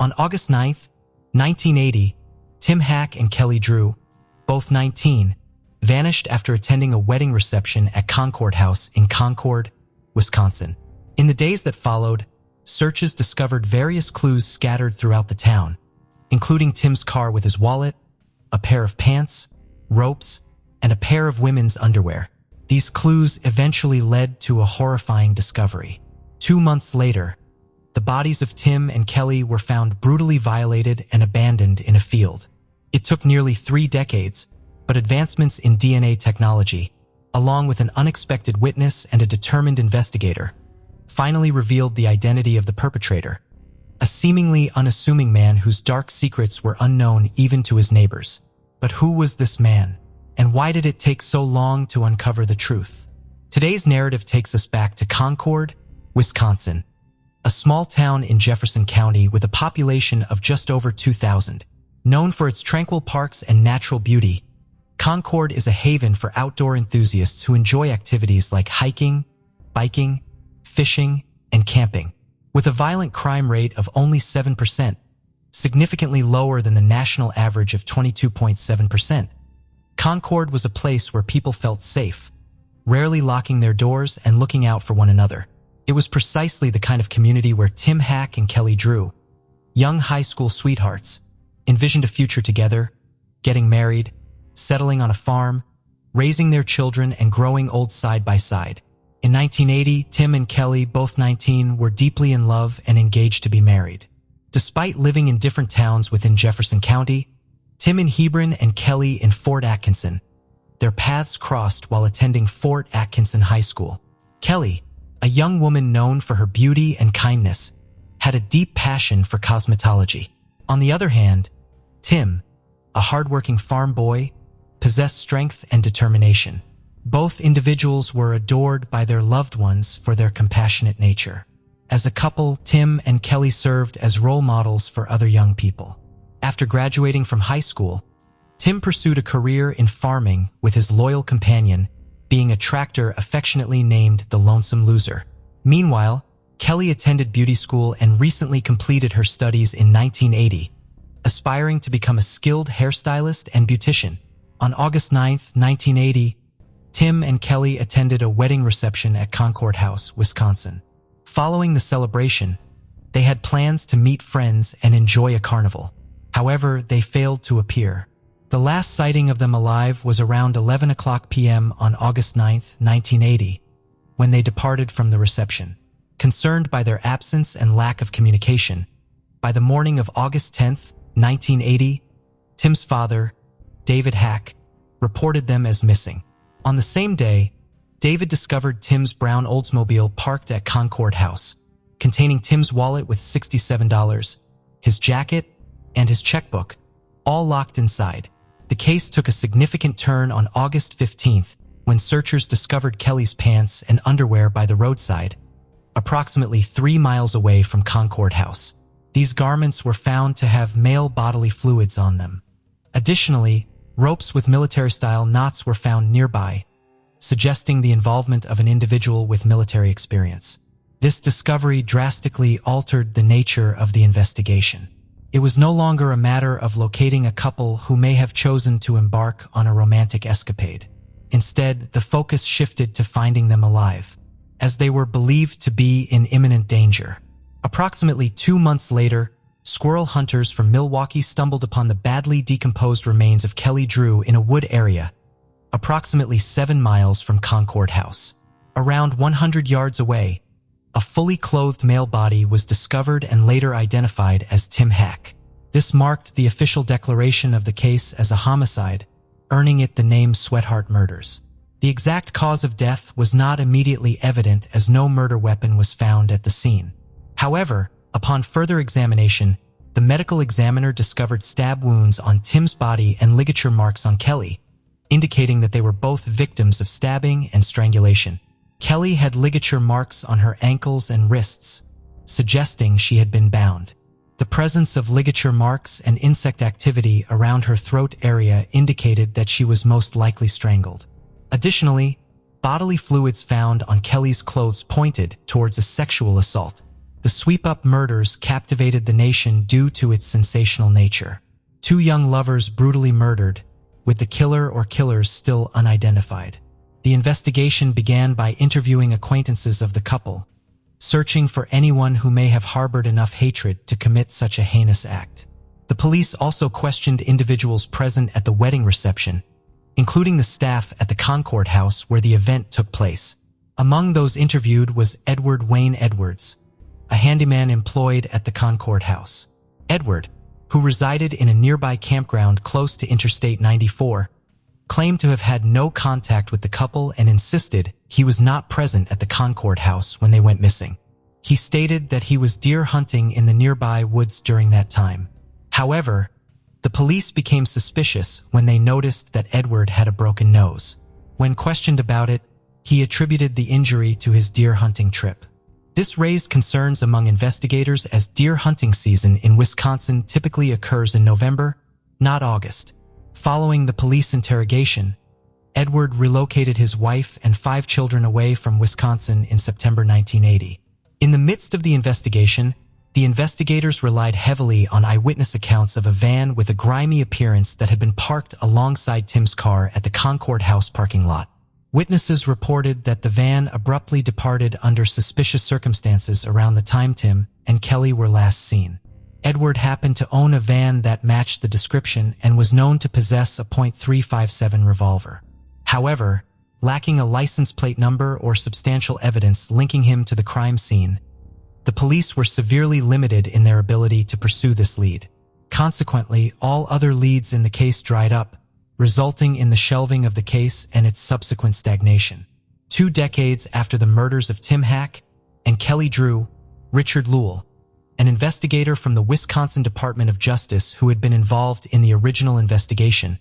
On August 9th, 1980, Tim Hack and Kelly Drew, both 19, vanished after attending a wedding reception at Concord House in Concord, Wisconsin. In the days that followed, searches discovered various clues scattered throughout the town, including Tim's car with his wallet, a pair of pants, ropes, and a pair of women's underwear. These clues eventually led to a horrifying discovery. 2 months later, the bodies of Tim and Kelly were found brutally violated and abandoned in a field. It took nearly 3 decades, but advancements in DNA technology, along with an unexpected witness and a determined investigator, finally revealed the identity of the perpetrator, a seemingly unassuming man whose dark secrets were unknown even to his neighbors. But who was this man, and why did it take so long to uncover the truth? Today's narrative takes us back to Concord, Wisconsin, a small town in Jefferson County with a population of just over 2,000. Known for its tranquil parks and natural beauty, Concord is a haven for outdoor enthusiasts who enjoy activities like hiking, biking, fishing, and camping. With a violent crime rate of only 7%, significantly lower than the national average of 22.7%, Concord was a place where people felt safe, rarely locking their doors and looking out for one another. It was precisely the kind of community where Tim Hack and Kelly Drew, young high school sweethearts, envisioned a future together, getting married, settling on a farm, raising their children, and growing old side by side. In 1980, Tim and Kelly, both 19, were deeply in love and engaged to be married. Despite living in different towns within Jefferson County, Tim in Hebron and Kelly in Fort Atkinson, their paths crossed while attending Fort Atkinson High School. Kelly, a young woman known for her beauty and kindness, had a deep passion for cosmetology. On the other hand, Tim, a hardworking farm boy, possessed strength and determination. Both individuals were adored by their loved ones for their compassionate nature. As a couple, Tim and Kelly served as role models for other young people. After graduating from high school, Tim pursued a career in farming with his loyal companion, being a tractor affectionately named the Lonesome Loser. Meanwhile, Kelly attended beauty school and recently completed her studies in 1980, aspiring to become a skilled hairstylist and beautician. On August 9, 1980, Tim and Kelly attended a wedding reception at Concord House, Wisconsin. Following the celebration, they had plans to meet friends and enjoy a carnival. However, they failed to appear. The last sighting of them alive was around 11 o'clock p.m. on August 9, 1980, when they departed from the reception. Concerned by their absence and lack of communication, by the morning of August 10, 1980, Tim's father, David Hack, reported them as missing. On the same day, David discovered Tim's brown Oldsmobile parked at Concord House, containing Tim's wallet with $67, his jacket, and his checkbook, all locked inside. The case took a significant turn on August 15th when searchers discovered Kelly's pants and underwear by the roadside, approximately 3 miles away from Concord House. These garments were found to have male bodily fluids on them. Additionally, ropes with military-style knots were found nearby, suggesting the involvement of an individual with military experience. This discovery drastically altered the nature of the investigation. It was no longer a matter of locating a couple who may have chosen to embark on a romantic escapade. Instead, the focus shifted to finding them alive, as they were believed to be in imminent danger. Approximately 2 months later, squirrel hunters from Milwaukee stumbled upon the badly decomposed remains of Kelly Drew in a wood area, approximately 7 miles from Concord House. Around 100 yards away, a fully clothed male body was discovered and later identified as Tim Hack. This marked the official declaration of the case as a homicide, earning it the name Sweatheart Murders. The exact cause of death was not immediately evident as no murder weapon was found at the scene. However, upon further examination, the medical examiner discovered stab wounds on Tim's body and ligature marks on Kelly, indicating that they were both victims of stabbing and strangulation. Kelly had ligature marks on her ankles and wrists, suggesting she had been bound. The presence of ligature marks and insect activity around her throat area indicated that she was most likely strangled. Additionally, bodily fluids found on Kelly's clothes pointed towards a sexual assault. The The sweep-up murders captivated the nation due to its sensational nature. 2 young lovers brutally murdered, with the killer or killers still unidentified. The investigation began by interviewing acquaintances of the couple, searching for anyone who may have harbored enough hatred to commit such a heinous act. The police also questioned individuals present at the wedding reception, including the staff at the Concord House where the event took place. Among those interviewed was Edward Wayne Edwards, a handyman employed at the Concord House. Edward, who resided in a nearby campground close to Interstate 94, claimed to have had no contact with the couple and insisted he was not present at the Concord House when they went missing. He stated that he was deer hunting in the nearby woods during that time. However, the police became suspicious when they noticed that Edward had a broken nose. When questioned about it, he attributed the injury to his deer hunting trip. This raised concerns among investigators as deer hunting season in Wisconsin typically occurs in November, not August. Following the police interrogation, Edward relocated his wife and 5 children away from Wisconsin in September 1980. In the midst of the investigation, the investigators relied heavily on eyewitness accounts of a van with a grimy appearance that had been parked alongside Tim's car at the Concord House parking lot. Witnesses reported that the van abruptly departed under suspicious circumstances around the time Tim and Kelly were last seen. Edward happened to own a van that matched the description and was known to possess a .357 revolver. However, lacking a license plate number or substantial evidence linking him to the crime scene, the police were severely limited in their ability to pursue this lead. Consequently, all other leads in the case dried up, resulting in the shelving of the case and its subsequent stagnation. 2 decades after the murders of Tim Hack and Kelly Drew, Richard Lewell, an investigator from the Wisconsin Department of Justice who had been involved in the original investigation,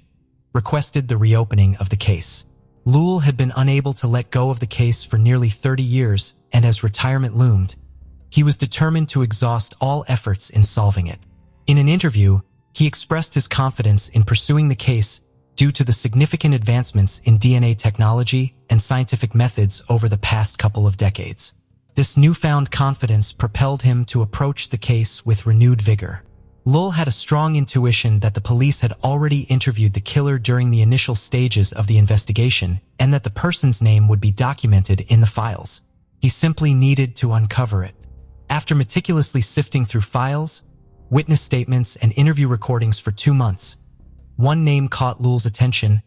requested the reopening of the case. Lewell had been unable to let go of the case for nearly 30 years, and as retirement loomed, he was determined to exhaust all efforts in solving it. In an interview, he expressed his confidence in pursuing the case due to the significant advancements in DNA technology and scientific methods over the past couple of decades. This newfound confidence propelled him to approach the case with renewed vigor. Lowell had a strong intuition that the police had already interviewed the killer during the initial stages of the investigation and that the person's name would be documented in the files. He simply needed to uncover it. After meticulously sifting through files, witness statements, and interview recordings for 2 months, one name caught Lowell's attention: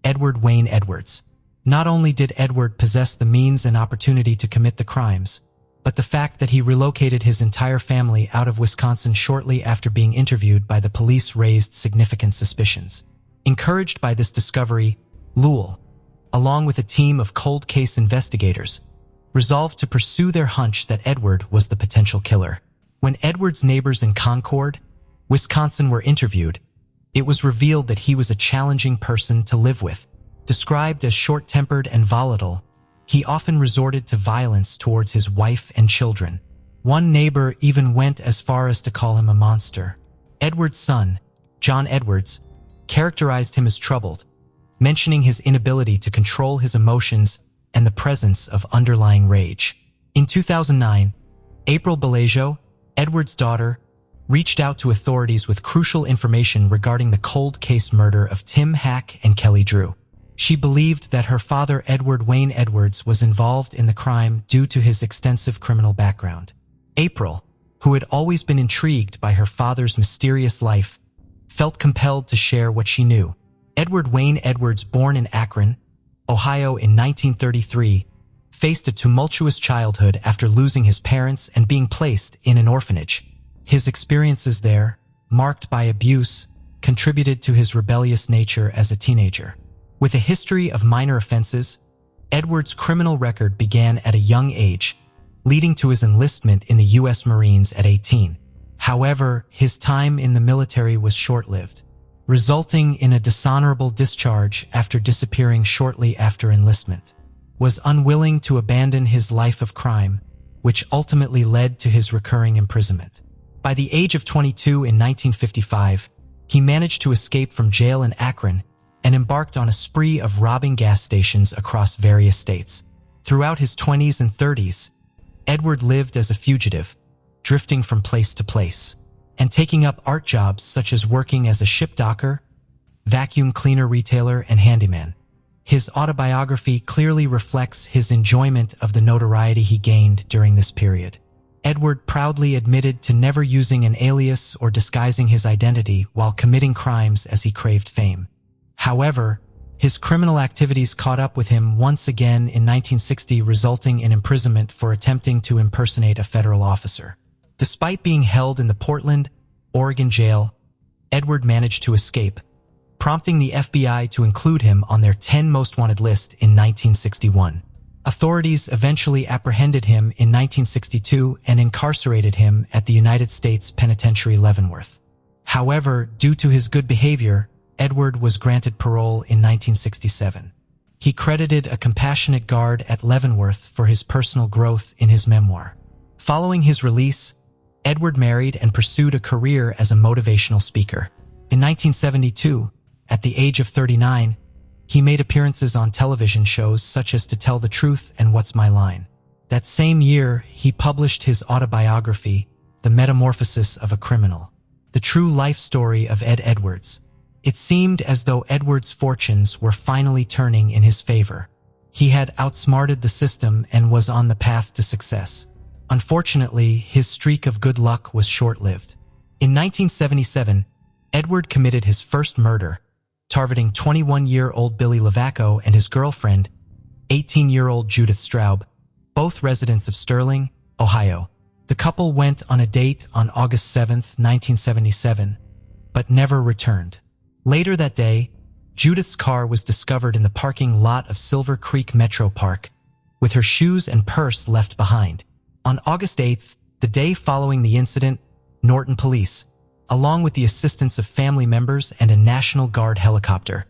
Edward Wayne Edwards. Not only did Edward possess the means and opportunity to commit the crimes, but the fact that he relocated his entire family out of Wisconsin shortly after being interviewed by the police raised significant suspicions. Encouraged by this discovery, Lowell, along with a team of cold case investigators, resolved to pursue their hunch that Edward was the potential killer. When Edward's neighbors in Concord, Wisconsin were interviewed, it was revealed that he was a challenging person to live with. Described as short-tempered and volatile, he often resorted to violence towards his wife and children. One neighbor even went as far as to call him a monster. Edward's son, John Edwards, characterized him as troubled, mentioning his inability to control his emotions and the presence of underlying rage. In 2009, April Bellagio, Edward's daughter, reached out to authorities with crucial information regarding the cold case murder of Tim Hack and Kelly Drew. She believed that her father, Edward Wayne Edwards, was involved in the crime due to his extensive criminal background. April, who had always been intrigued by her father's mysterious life, felt compelled to share what she knew. Edward Wayne Edwards, born in Akron, Ohio in 1933, faced a tumultuous childhood after losing his parents and being placed in an orphanage. His experiences there, marked by abuse, contributed to his rebellious nature as a teenager. With a history of minor offenses, Edwards' criminal record began at a young age, leading to his enlistment in the U.S. Marines at 18. However, his time in the military was short-lived, resulting in a dishonorable discharge after disappearing shortly after enlistment. Was unwilling to abandon his life of crime, which ultimately led to his recurring imprisonment. By the age of 22 in 1955, he managed to escape from jail in Akron and embarked on a spree of robbing gas stations across various states. Throughout his 20s and 30s, Edward lived as a fugitive, drifting from place to place, and taking up art jobs such as working as a ship docker, vacuum cleaner retailer, and handyman. His autobiography clearly reflects his enjoyment of the notoriety he gained during this period. Edward proudly admitted to never using an alias or disguising his identity while committing crimes as he craved fame. However, his criminal activities caught up with him once again in 1960, resulting in imprisonment for attempting to impersonate a federal officer. Despite being held in the Portland, Oregon jail, Edward managed to escape, prompting the FBI to include him on their 10 most wanted list in 1961. Authorities eventually apprehended him in 1962 and incarcerated him at the United States Penitentiary Leavenworth. However, due to his good behavior, Edward was granted parole in 1967. He credited a compassionate guard at Leavenworth for his personal growth in his memoir. Following his release, Edward married and pursued a career as a motivational speaker. In 1972, at the age of 39, he made appearances on television shows such as To Tell the Truth and What's My Line. That same year, he published his autobiography, The Metamorphosis of a Criminal, the true life story of Ed Edwards. It seemed as though Edwards' fortunes were finally turning in his favor. He had outsmarted the system and was on the path to success. Unfortunately, his streak of good luck was short-lived. In 1977, Edward committed his first murder, targeting 21-year-old Billy Lavaco and his girlfriend, 18-year-old Judith Straub, both residents of Sterling, Ohio. The couple went on a date on August 7, 1977, but never returned. Later that day, Judith's car was discovered in the parking lot of Silver Creek Metro Park, with her shoes and purse left behind. On August 8th, the day following the incident, Norton Police, along with the assistance of family members and a National Guard helicopter,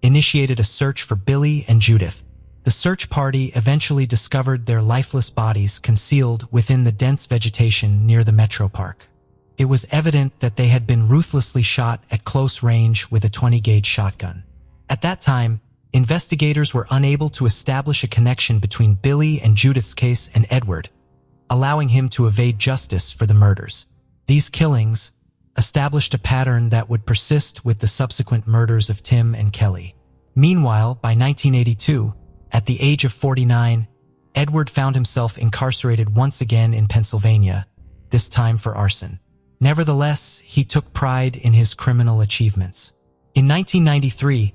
initiated a search for Billy and Judith. The search party eventually discovered their lifeless bodies concealed within the dense vegetation near the Metro Park. It was evident that they had been ruthlessly shot at close range with a 20-gauge shotgun. At that time, investigators were unable to establish a connection between Billy and Judith's case and Edward, allowing him to evade justice for the murders. These killings established a pattern that would persist with the subsequent murders of Tim and Kelly. Meanwhile, by 1982, at the age of 49, Edward found himself incarcerated once again in Pennsylvania, this time for arson. Nevertheless, he took pride in his criminal achievements. In 1993,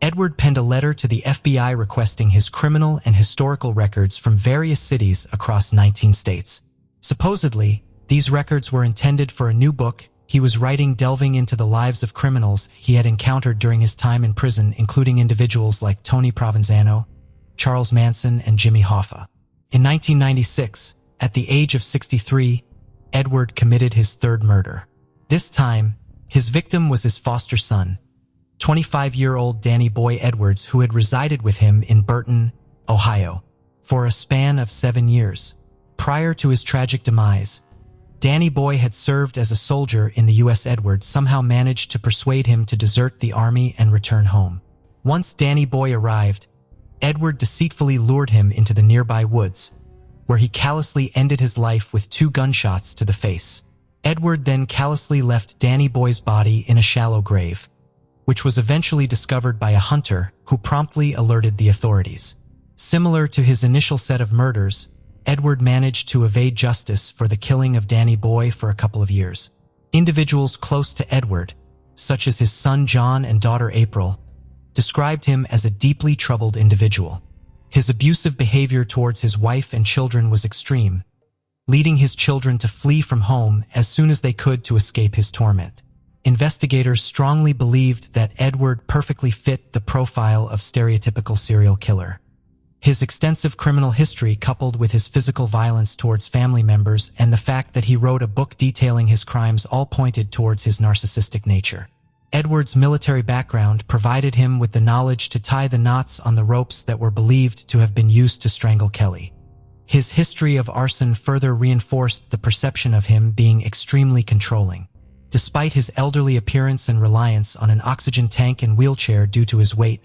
Edward penned a letter to the FBI requesting his criminal and historical records from various cities across 19 states. Supposedly, these records were intended for a new book he was writing delving into the lives of criminals he had encountered during his time in prison, including individuals like Tony Provenzano, Charles Manson, and Jimmy Hoffa. In 1996, at the age of 63, Edward committed his third murder. This time, his victim was his foster son, 25-year-old Danny Boy Edwards, who had resided with him in Burton, Ohio, for a span of 7 years. Prior to his tragic demise, Danny Boy had served as a soldier in the U.S. Edward somehow managed to persuade him to desert the army and return home. Once Danny Boy arrived, Edward deceitfully lured him into the nearby woods, where he callously ended his life with 2 gunshots to the face. Edward then callously left Danny Boy's body in a shallow grave, which was eventually discovered by a hunter who promptly alerted the authorities. Similar to his initial set of murders, Edward managed to evade justice for the killing of Danny Boy for a couple of years. Individuals close to Edward, such as his son John and daughter April, described him as a deeply troubled individual. His abusive behavior towards his wife and children was extreme, leading his children to flee from home as soon as they could to escape his torment. Investigators strongly believed that Edward perfectly fit the profile of stereotypical serial killer. His extensive criminal history, coupled with his physical violence towards family members and the fact that he wrote a book detailing his crimes, all pointed towards his narcissistic nature. Edward's military background provided him with the knowledge to tie the knots on the ropes that were believed to have been used to strangle Kelly. His history of arson further reinforced the perception of him being extremely controlling. Despite his elderly appearance and reliance on an oxygen tank and wheelchair due to his weight,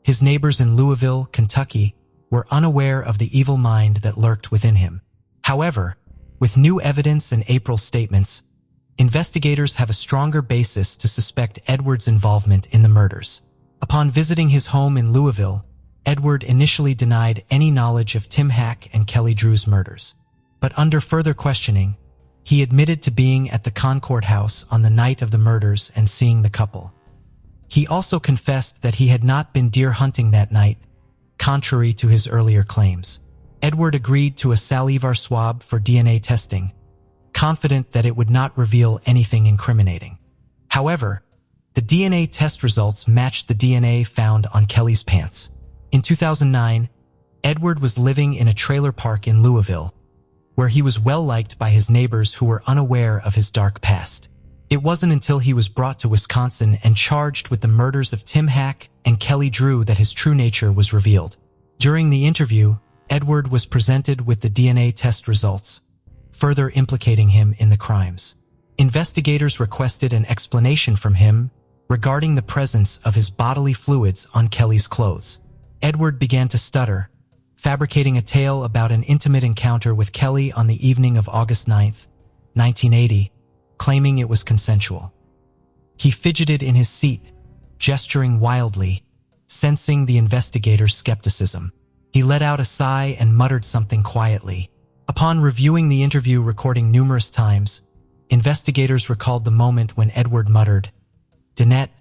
his neighbors in Louisville, Kentucky, were unaware of the evil mind that lurked within him. However, With new evidence and April's statements, investigators have a stronger basis to suspect Edward's involvement in the murders. Upon visiting his home in Louisville, Edward initially denied any knowledge of Tim Hack and Kelly Drew's murders. But under further questioning, he admitted to being at the Concord house on the night of the murders and seeing the couple. He also confessed that he had not been deer hunting that night, contrary to his earlier claims. Edward agreed to a salivar swab for DNA testing, confident that it would not reveal anything incriminating. However, the DNA test results matched the DNA found on Kelly's pants. In 2009, Edward was living in a trailer park in Louisville, where he was well-liked by his neighbors who were unaware of his dark past. It wasn't until he was brought to Wisconsin and charged with the murders of Tim Hack and Kelly Drew that his true nature was revealed. During the interview, Edward was presented with the DNA test results, further implicating him in the crimes. Investigators requested an explanation from him regarding the presence of his bodily fluids on Kelly's clothes. Edward began to stutter, fabricating a tale about an intimate encounter with Kelly on the evening of August 9, 1980, claiming it was consensual. He fidgeted in his seat, gesturing wildly, sensing the investigator's skepticism. He let out a sigh and muttered something quietly. Upon reviewing the interview recording numerous times, investigators recalled the moment when Edward muttered, "Danette,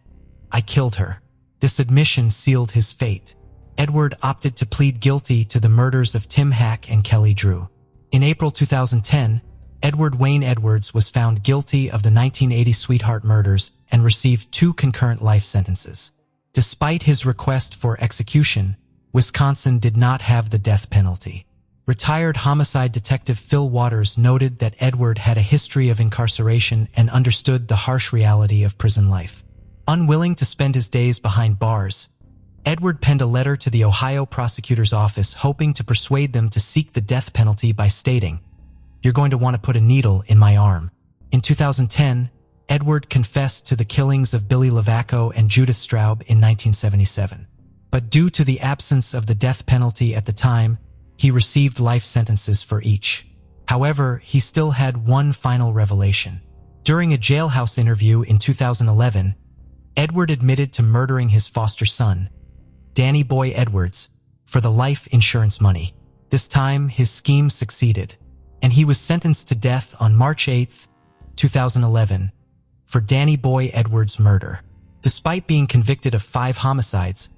I killed her." This admission sealed his fate. Edward opted to plead guilty to the murders of Tim Hack and Kelly Drew. In April 2010, Edward Wayne Edwards was found guilty of the 1980 Sweetheart murders and received 2 concurrent life sentences. Despite his request for execution, Wisconsin did not have the death penalty. Retired homicide detective Phil Waters noted that Edward had a history of incarceration and understood the harsh reality of prison life. Unwilling to spend his days behind bars, Edward penned a letter to the Ohio prosecutor's office hoping to persuade them to seek the death penalty by stating, "You're going to want to put a needle in my arm." In 2010, Edward confessed to the killings of Billy Lavaco and Judith Straub in 1977. But due to the absence of the death penalty at the time, he received life sentences for each. However, he still had one final revelation. During a jailhouse interview in 2011, Edward admitted to murdering his foster son, Danny Boy Edwards, for the life insurance money. This time, his scheme succeeded, and he was sentenced to death on March 8, 2011, for Danny Boy Edwards' murder. Despite being convicted of 5 homicides,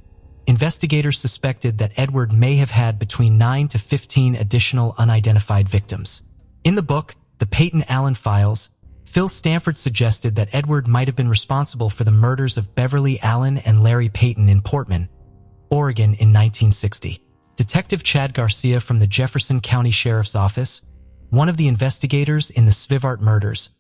investigators suspected that Edward may have had between 9 to 15 additional unidentified victims. In the book, The Peyton Allen Files, Phil Stanford suggested that Edward might have been responsible for the murders of Beverly Allen and Larry Peyton in Portman, Oregon in 1960. Detective Chad Garcia from the Jefferson County Sheriff's Office, one of the investigators in the Svivart murders,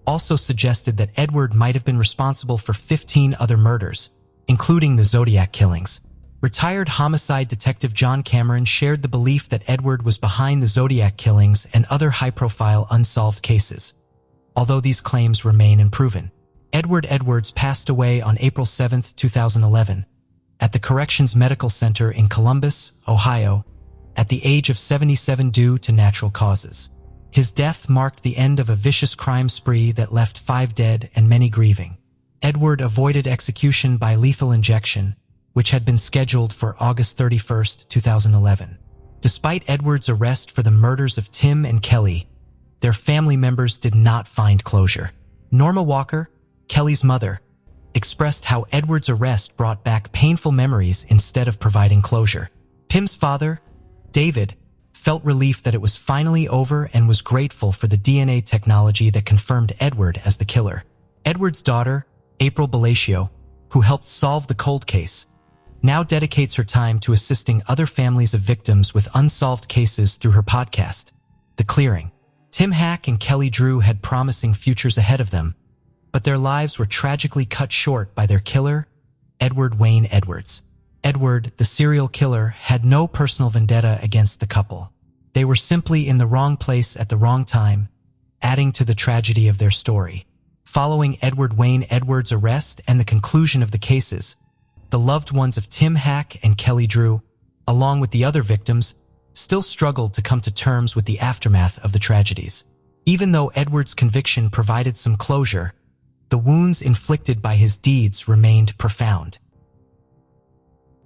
also suggested that Edward might have been responsible for 15 other murders, including the Zodiac killings. Retired homicide detective John Cameron shared the belief that Edward was behind the Zodiac killings and other high-profile unsolved cases, although these claims remain unproven. Edward Edwards passed away on April 7, 2011, at the Corrections Medical Center in Columbus, Ohio, at the age of 77 due to natural causes. His death marked the end of a vicious crime spree that left 5 dead and many grieving. Edward avoided execution by lethal injection, which had been scheduled for August 31, 2011. Despite Edward's arrest for the murders of Tim and Kelly, their family members did not find closure. Norma Walker, Kelly's mother, expressed how Edward's arrest brought back painful memories instead of providing closure. Pim's father, David, felt relief that it was finally over and was grateful for the DNA technology that confirmed Edward as the killer. Edward's daughter, April Balacio, who helped solve the cold case, now dedicates her time to assisting other families of victims with unsolved cases through her podcast, The Clearing. Tim Hack and Kelly Drew had promising futures ahead of them, but their lives were tragically cut short by their killer, Edward Wayne Edwards. Edward, the serial killer, had no personal vendetta against the couple. They were simply in the wrong place at the wrong time, adding to the tragedy of their story. Following Edward Wayne Edwards' arrest and the conclusion of the cases, the loved ones of Tim Hack and Kelly Drew, along with the other victims, still struggled to come to terms with the aftermath of the tragedies. Even though Edward's conviction provided some closure, the wounds inflicted by his deeds remained profound.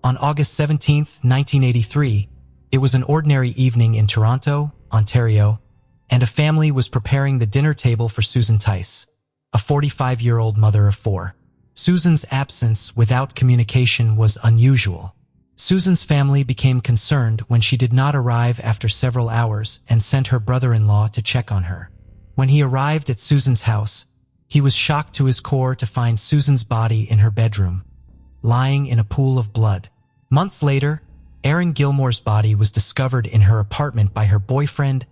On August 17, 1983, it was an ordinary evening in Toronto, Ontario, and a family was preparing the dinner table for Susan Tice, a 45-year-old mother of 4. Susan's absence without communication was unusual. Susan's family became concerned when she did not arrive after several hours and sent her brother-in-law to check on her. When he arrived at Susan's house, he was shocked to his core to find Susan's body in her bedroom, lying in a pool of blood. Months later, Erin Gilmore's body was discovered in her apartment by her boyfriend,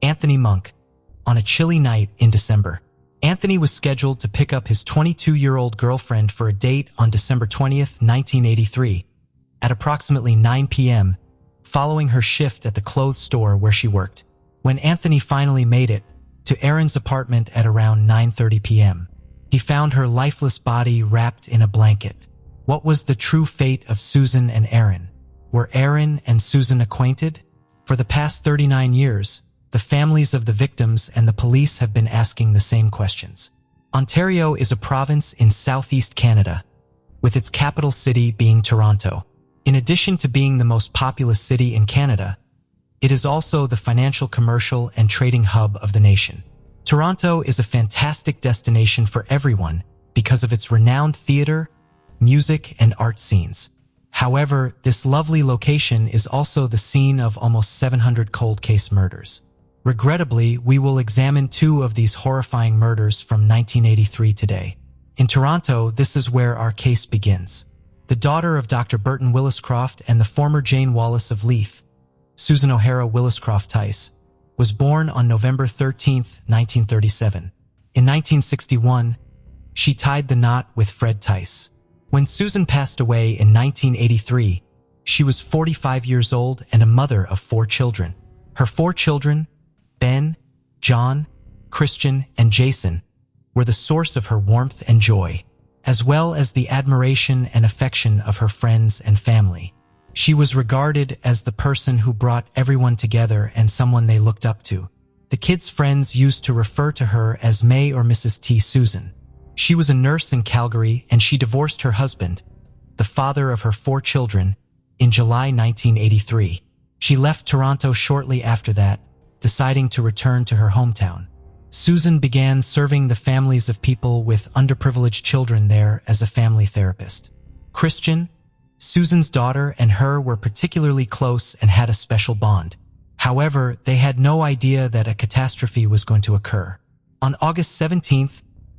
Anthony Monk, on a chilly night in December. Anthony was scheduled to pick up his 22-year-old girlfriend for a date on December 20th, 1983, at approximately 9 p.m., following her shift at the clothes store where she worked. When Anthony finally made it to Erin's apartment at around 9:30 p.m., he found her lifeless body wrapped in a blanket. What was the true fate of Susan and Erin? Were Erin and Susan acquainted? For the past 39 years, the families of the victims and the police have been asking the same questions. Ontario is a province in southeast Canada, with its capital city being Toronto. In addition to being the most populous city in Canada, it is also the financial, commercial, and trading hub of the nation. Toronto is a fantastic destination for everyone because of its renowned theater, music, and art scenes. However, this lovely location is also the scene of almost 700 cold case murders. Regrettably, we will examine 2 of these horrifying murders from 1983 today. In Toronto, this is where our case begins. The daughter of Dr. Burton Williscroft and the former Jane Wallace of Leith, Susan O'Hara Williscroft Tice, was born on November 13, 1937. In 1961, she tied the knot with Fred Tice. When Susan passed away in 1983, she was 45 years old and a mother of 4 children. Her 4 children, Ben, John, Christian, and Jason, were the source of her warmth and joy, as well as the admiration and affection of her friends and family. She was regarded as the person who brought everyone together and someone they looked up to. The kids' friends used to refer to her as May or Mrs. T. Susan. She was a nurse in Calgary and she divorced her husband, the father of her 4 children, in July 1983. She left Toronto shortly after that, deciding to return to her hometown. Susan began serving the families of people with underprivileged children there as a family therapist. Christian, Susan's daughter, and her were particularly close and had a special bond. However, they had no idea that a catastrophe was going to occur. On August 17,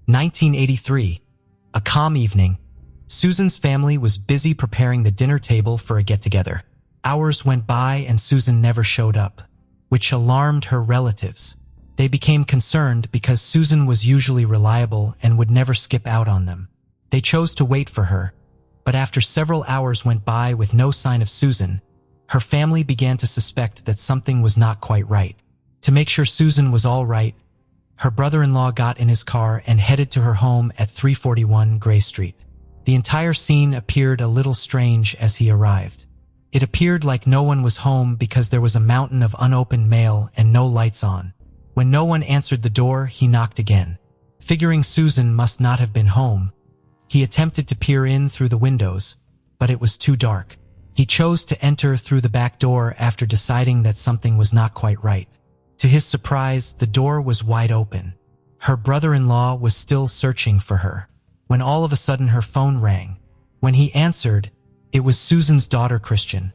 1983, a calm evening, Susan's family was busy preparing the dinner table for a get-together. Hours went by and Susan never showed up, which alarmed her relatives. They became concerned because Susan was usually reliable and would never skip out on them. They chose to wait for her, but after several hours went by with no sign of Susan, her family began to suspect that something was not quite right. To make sure Susan was all right, her brother-in-law got in his car and headed to her home at 341 Gray Street. The entire scene appeared a little strange as he arrived. It appeared like no one was home because there was a mountain of unopened mail and no lights on. When no one answered the door, he knocked again. Figuring Susan must not have been home, he attempted to peer in through the windows, but it was too dark. He chose to enter through the back door after deciding that something was not quite right. To his surprise, the door was wide open. Her brother-in-law was still searching for her, when all of a sudden her phone rang. When he answered, it was Susan's daughter Christian,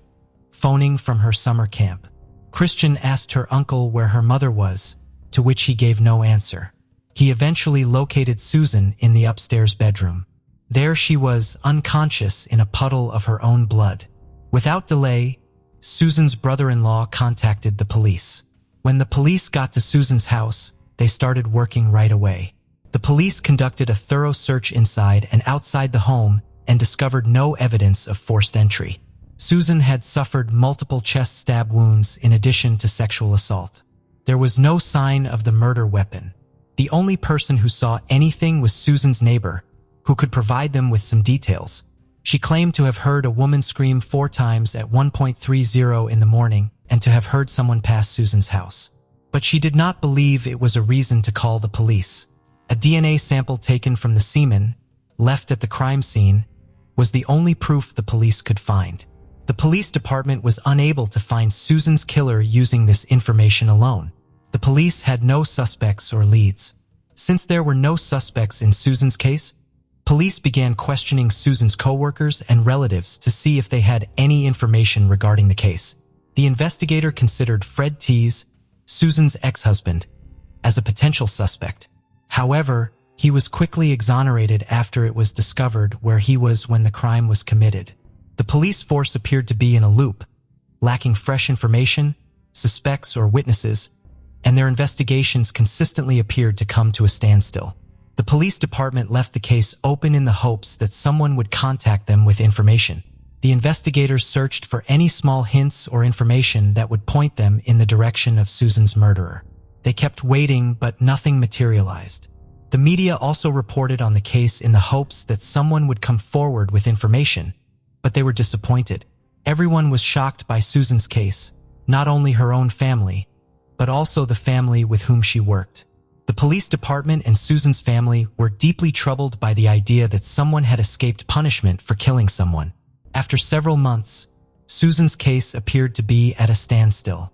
phoning from her summer camp. Christian asked her uncle where her mother was, to which he gave no answer. He eventually located Susan in the upstairs bedroom. There she was, unconscious in a puddle of her own blood. Without delay, Susan's brother-in-law contacted the police. When the police got to Susan's house, they started working right away. The police conducted a thorough search inside and outside the home and discovered no evidence of forced entry. Susan had suffered multiple chest stab wounds in addition to sexual assault. There was no sign of the murder weapon. The only person who saw anything was Susan's neighbor, who could provide them with some details. She claimed to have heard a woman scream 4 times at 1:30 in the morning, and to have heard someone pass Susan's house. But she did not believe it was a reason to call the police. A DNA sample taken from the semen, left at the crime scene, was the only proof the police could find. The police department was unable to find Susan's killer using this information alone. The police had no suspects or leads. Since there were no suspects in Susan's case, police began questioning Susan's coworkers and relatives to see if they had any information regarding the case. The investigator considered Fred Teese, Susan's ex-husband, as a potential suspect. However, he was quickly exonerated after it was discovered where he was when the crime was committed. The police force appeared to be in a loop, lacking fresh information, suspects, or witnesses, and their investigations consistently appeared to come to a standstill. The police department left the case open in the hopes that someone would contact them with information. The investigators searched for any small hints or information that would point them in the direction of Susan's murderer. They kept waiting, but nothing materialized. The media also reported on the case in the hopes that someone would come forward with information, but they were disappointed. Everyone was shocked by Susan's case, not only her own family, but also the family with whom she worked. The police department and Susan's family were deeply troubled by the idea that someone had escaped punishment for killing someone. After several months, Susan's case appeared to be at a standstill.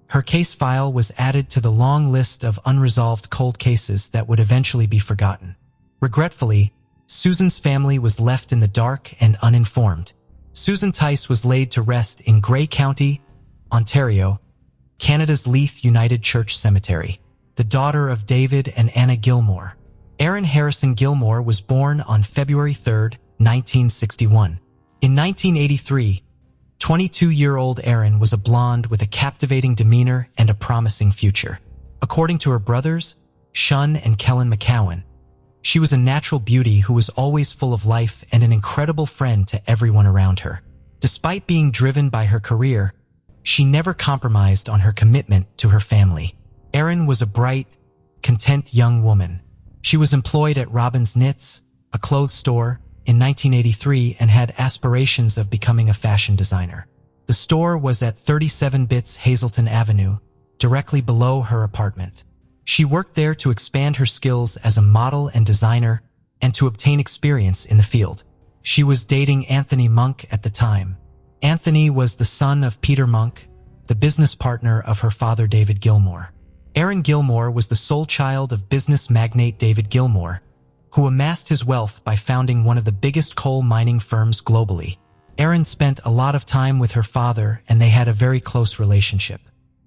Her case file was added to the long list of unresolved cold cases that would eventually be forgotten. Regretfully, Susan's family was left in the dark and uninformed. Susan Tice was laid to rest in Grey County, Ontario, Canada's Leith United Church Cemetery, the daughter of David and Anna Gilmore. Erin Harrison Gilmore was born on February 3, 1961. In 1983, 22-year-old Erin was a blonde with a captivating demeanor and a promising future. According to her brothers, Shun and Kellen McCowan, she was a natural beauty who was always full of life and an incredible friend to everyone around her. Despite being driven by her career, she never compromised on her commitment to her family. Erin was a bright, content young woman. She was employed at Robbins Knits, a clothes store, in 1983 and had aspirations of becoming a fashion designer. The store was at 37 Bits Hazelton Avenue, directly below her apartment. She worked there to expand her skills as a model and designer and to obtain experience in the field. She was dating Anthony Monk at the time. Anthony was the son of Peter Monk, the business partner of her father David Gilmore. Erin Gilmore was the sole child of business magnate David Gilmore, who amassed his wealth by founding one of the biggest coal mining firms globally. Erin spent a lot of time with her father and they had a very close relationship.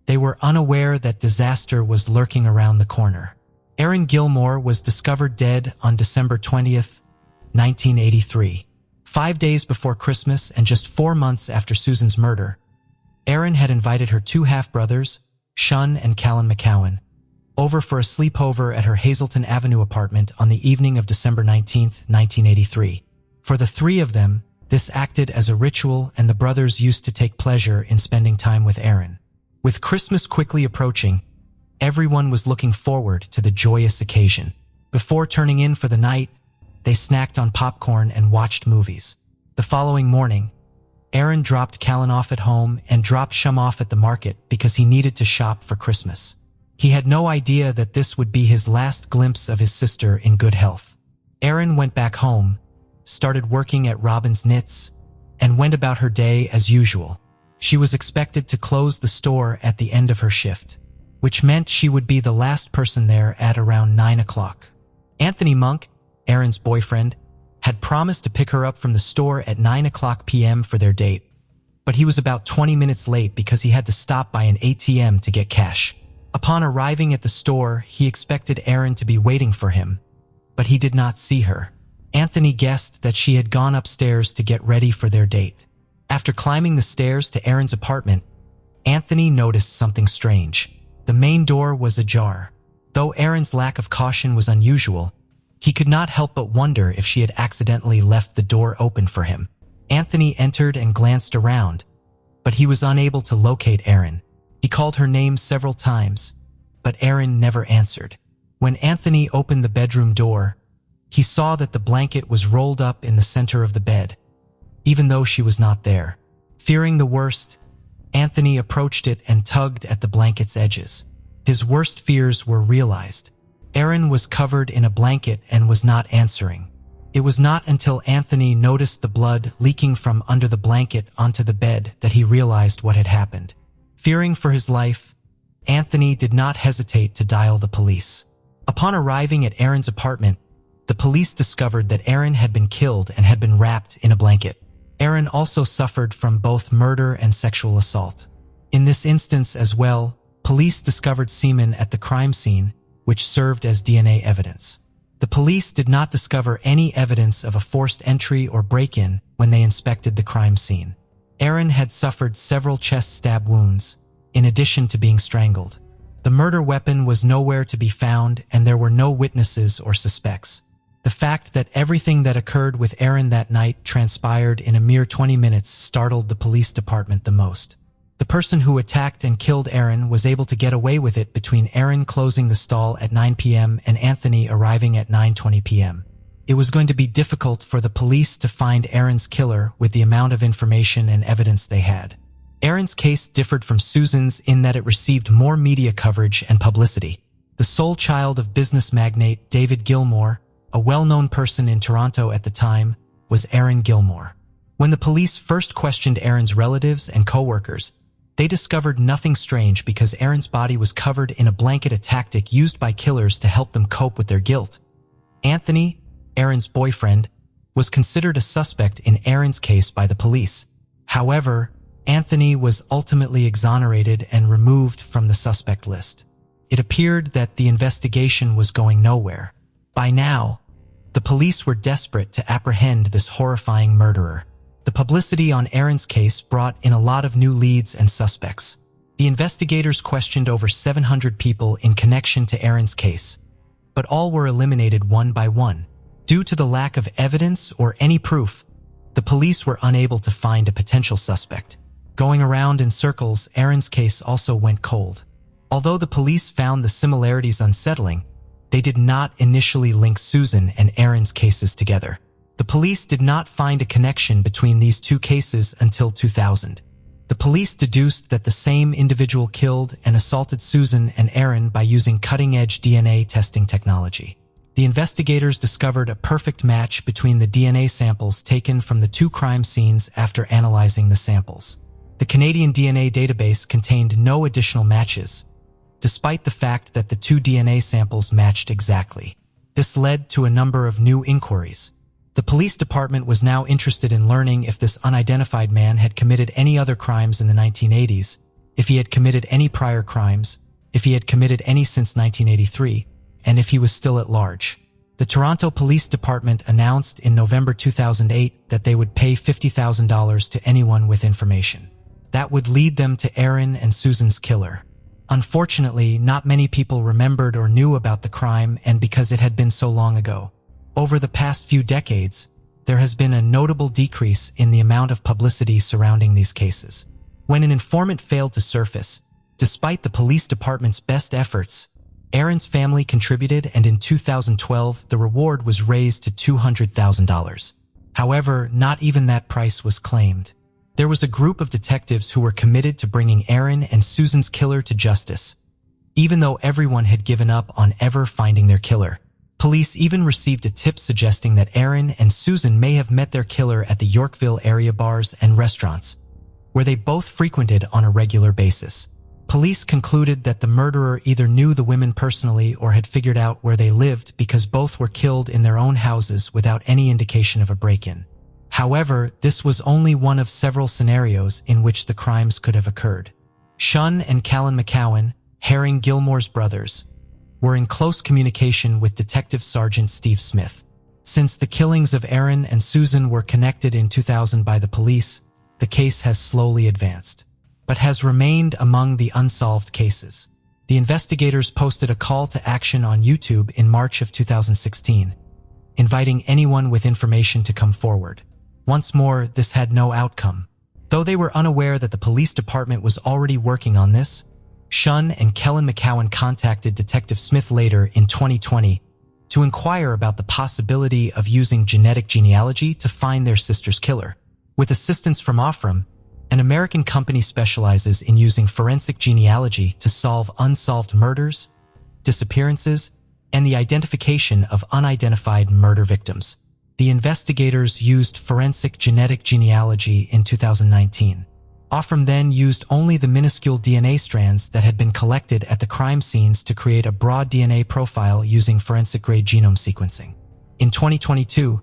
They were unaware that disaster was lurking around the corner. Erin Gilmore was discovered dead on December 20th, 1983. 5 days before Christmas and just 4 months after Susan's murder, Erin had invited her two half-brothers, Shun and Callan McCowan, over for a sleepover at her Hazelton Avenue apartment on the evening of December 19, 1983. For the three of them, this acted as a ritual and the brothers used to take pleasure in spending time with Erin. With Christmas quickly approaching, everyone was looking forward to the joyous occasion. Before turning in for the night, they snacked on popcorn and watched movies. The following morning, Erin dropped Callan off at home and dropped Shum off at the market because he needed to shop for Christmas. He had no idea that this would be his last glimpse of his sister in good health. Erin went back home, started working at Robbins Knits, and went about her day as usual. She was expected to close the store at the end of her shift, which meant she would be the last person there at around 9 o'clock. Anthony Monk, Erin's boyfriend, had promised to pick her up from the store at 9 o'clock p.m. for their date, but he was about 20 minutes late because he had to stop by an ATM to get cash. Upon arriving at the store, he expected Erin to be waiting for him, but he did not see her. Anthony guessed that she had gone upstairs to get ready for their date. After climbing the stairs to Erin's apartment, Anthony noticed something strange. The main door was ajar. Though Erin's lack of caution was unusual, he could not help but wonder if she had accidentally left the door open for him. Anthony entered and glanced around, but he was unable to locate Erin. He called her name several times, but Erin never answered. When Anthony opened the bedroom door, he saw that the blanket was rolled up in the center of the bed, even though she was not there. Fearing the worst, Anthony approached it and tugged at the blanket's edges. His worst fears were realized. Erin was covered in a blanket and was not answering. It was not until Anthony noticed the blood leaking from under the blanket onto the bed that he realized what had happened. Fearing for his life, Anthony did not hesitate to dial the police. Upon arriving at Erin's apartment, the police discovered that Erin had been killed and had been wrapped in a blanket. Erin also suffered from both murder and sexual assault. In this instance as well, police discovered semen at the crime scene, which served as DNA evidence. The police did not discover any evidence of a forced entry or break-in when they inspected the crime scene. Erin had suffered several chest stab wounds, in addition to being strangled. The murder weapon was nowhere to be found and there were no witnesses or suspects. The fact that everything that occurred with Erin that night transpired in a mere 20 minutes startled the police department the most. The person who attacked and killed Erin was able to get away with it between Erin closing the stall at 9 p.m. and Anthony arriving at 9:20 p.m. It was going to be difficult for the police to find Erin's killer with the amount of information and evidence they had. Erin's case differed from Susan's in that it received more media coverage and publicity. The sole child of business magnate David Gilmore, a well-known person in Toronto at the time, was Erin Gilmore. When the police first questioned Erin's relatives and co-workers, they discovered nothing strange because Erin's body was covered in a blanket, a tactic used by killers to help them cope with their guilt. Anthony, Erin's boyfriend, was considered a suspect in Erin's case by the police. However, Anthony was ultimately exonerated and removed from the suspect list. It appeared that the investigation was going nowhere. By now, the police were desperate to apprehend this horrifying murderer. The publicity on Erin's case brought in a lot of new leads and suspects. The investigators questioned over 700 people in connection to Erin's case, but all were eliminated one by one. Due to the lack of evidence or any proof, the police were unable to find a potential suspect. Going around in circles, Erin's case also went cold. Although the police found the similarities unsettling, they did not initially link Susan and Erin's cases together. The police did not find a connection between these two cases until 2000. The police deduced that the same individual killed and assaulted Susan and Erin by using cutting-edge DNA testing technology. The investigators discovered a perfect match between the DNA samples taken from the two crime scenes after analyzing the samples. The Canadian DNA database contained no additional matches, despite the fact that the two DNA samples matched exactly. This led to a number of new inquiries. The police department was now interested in learning if this unidentified man had committed any other crimes in the 1980s, if he had committed any prior crimes, if he had committed any since 1983, and if he was still at large. The Toronto Police Department announced in November 2008 that they would pay $50,000 to anyone with information. That would lead them to Erin and Susan's killer. Unfortunately, not many people remembered or knew about the crime, and because it had been so long ago. Over the past few decades, there has been a notable decrease in the amount of publicity surrounding these cases. When an informant failed to surface, despite the police department's best efforts, Erin's family contributed, and in 2012, the reward was raised to $200,000. However, not even that price was claimed. There was a group of detectives who were committed to bringing Erin and Susan's killer to justice, even though everyone had given up on ever finding their killer. Police even received a tip suggesting that Erin and Susan may have met their killer at the Yorkville area bars and restaurants, where they both frequented on a regular basis. Police concluded that the murderer either knew the women personally or had figured out where they lived because both were killed in their own houses without any indication of a break-in. However, this was only one of several scenarios in which the crimes could have occurred. Shun and Callan McCowan, Herring Gilmore's brothers, were in close communication with Detective Sergeant Steve Smith. Since the killings of Erin and Susan were connected in 2000 by the police, the case has slowly advanced, but has remained among the unsolved cases. The investigators posted a call to action on YouTube in March of 2016, inviting anyone with information to come forward. Once more, this had no outcome. Though they were unaware that the police department was already working on this, Shun and Callan McCowan contacted Detective Smith later in 2020 to inquire about the possibility of using genetic genealogy to find their sister's killer. With assistance from Ofram, An American company specializes in using forensic genealogy to solve unsolved murders, disappearances, and the identification of unidentified murder victims. The investigators used forensic genetic genealogy in 2019. Ofram then used only the minuscule DNA strands that had been collected at the crime scenes to create a broad DNA profile using forensic-grade genome sequencing. In 2022,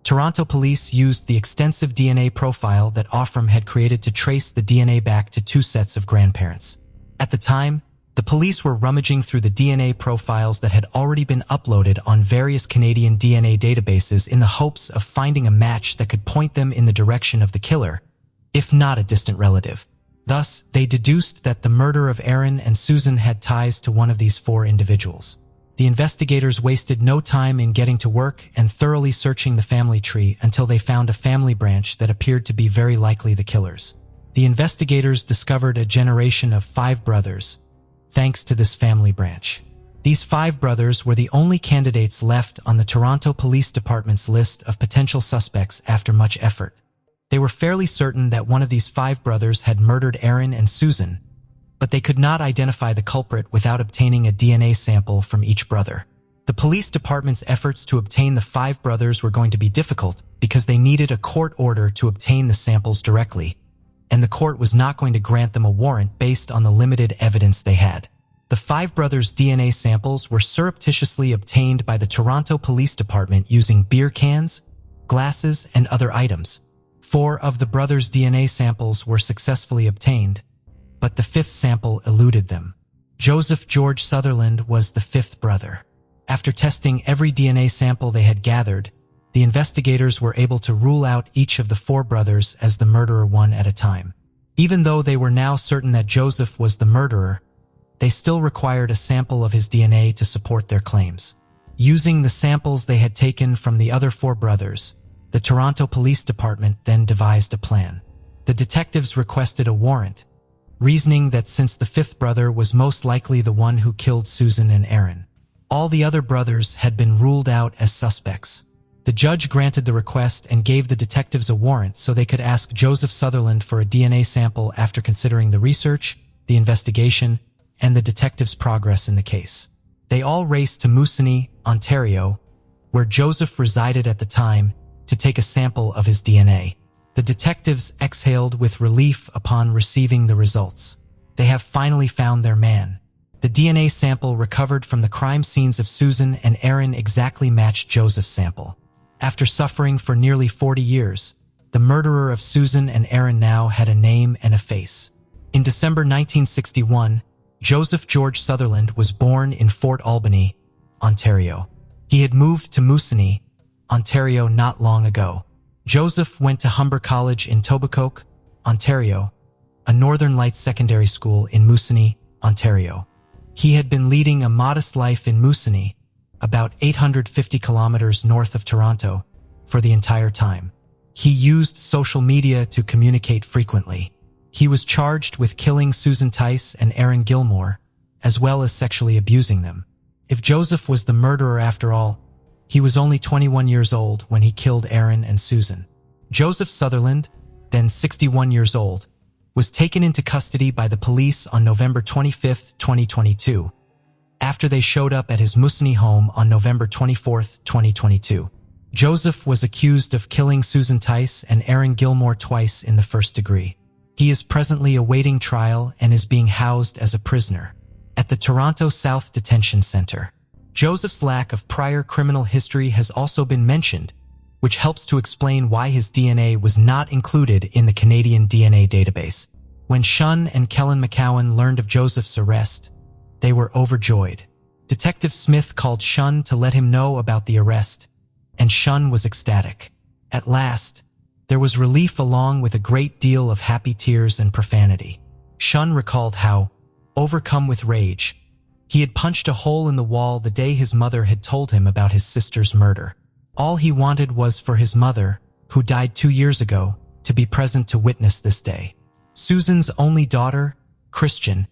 Toronto police used the extensive DNA profile that Ofram had created to trace the DNA back to two sets of grandparents. At the time, the police were rummaging through the DNA profiles that had already been uploaded on various Canadian DNA databases in the hopes of finding a match that could point them in the direction of the killer, if not a distant relative. Thus, they deduced that the murder of Aaron and Susan had ties to one of these four individuals. The investigators wasted no time in getting to work and thoroughly searching the family tree until they found a family branch that appeared to be very likely the killer's. The investigators discovered a generation of 5 brothers, thanks to this family branch. These 5 brothers were the only candidates left on the Toronto Police Department's list of potential suspects after much effort. They were fairly certain that one of these 5 brothers had murdered Aaron and Susan, but they could not identify the culprit without obtaining a DNA sample from each brother. The police department's efforts to obtain the 5 brothers were going to be difficult because they needed a court order to obtain the samples directly, and the court was not going to grant them a warrant based on the limited evidence they had. The 5 brothers' DNA samples were surreptitiously obtained by the Toronto Police Department using beer cans, glasses, and other items. 4 of the brothers' DNA samples were successfully obtained, but the 5th sample eluded them. Joseph George Sutherland was the 5th brother. After testing every DNA sample they had gathered, the investigators were able to rule out each of the 4 brothers as the murderer one at a time. Even though they were now certain that Joseph was the murderer, they still required a sample of his DNA to support their claims. Using the samples they had taken from the other 4 brothers, the Toronto Police Department then devised a plan. The detectives requested a warrant, reasoning that since the 5th brother was most likely the one who killed Susan and Aaron, all the other brothers had been ruled out as suspects. The judge granted the request and gave the detectives a warrant so they could ask Joseph Sutherland for a DNA sample after considering the research, the investigation, and the detectives' progress in the case. They all raced to Moosonee, Ontario, where Joseph resided at the time, to take a sample of his DNA. The detectives exhaled with relief upon receiving the results. They have finally found their man. The DNA sample recovered from the crime scenes of Susan and Aaron exactly matched Joseph's sample. After suffering for nearly 40 years, the murderer of Susan and Aaron now had a name and a face. In December 1961, Joseph George Sutherland was born in Fort Albany, Ontario. He had moved to Moosonee, Ontario not long ago. Joseph went to Humber College in Tobicoke, Ontario, a Northern Lights secondary school in Moosonee, Ontario. He had been leading a modest life in Moosonee, about 850 kilometers north of Toronto, for the entire time. He used social media to communicate frequently. He was charged with killing Susan Tice and Aaron Gilmore, as well as sexually abusing them. If Joseph was the murderer after all, he was only 21 years old when he killed Aaron and Susan. Joseph Sutherland, then 61 years old, was taken into custody by the police on November 25, 2022, after they showed up at his Moosonee home on November 24, 2022. Joseph was accused of killing Susan Tice and Aaron Gilmore twice in the first degree. He is presently awaiting trial and is being housed as a prisoner at the Toronto South Detention Centre. Joseph's lack of prior criminal history has also been mentioned, which helps to explain why his DNA was not included in the Canadian DNA database. When Shun and Kellen McCowan learned of Joseph's arrest, they were overjoyed. Detective Smith called Shun to let him know about the arrest, and Shun was ecstatic. At last, there was relief along with a great deal of happy tears and profanity. Shun recalled how, overcome with rage, he had punched a hole in the wall the day his mother had told him about his sister's murder. All he wanted was for his mother, who died 2 years ago, to be present to witness this day. Susan's only daughter, Christian,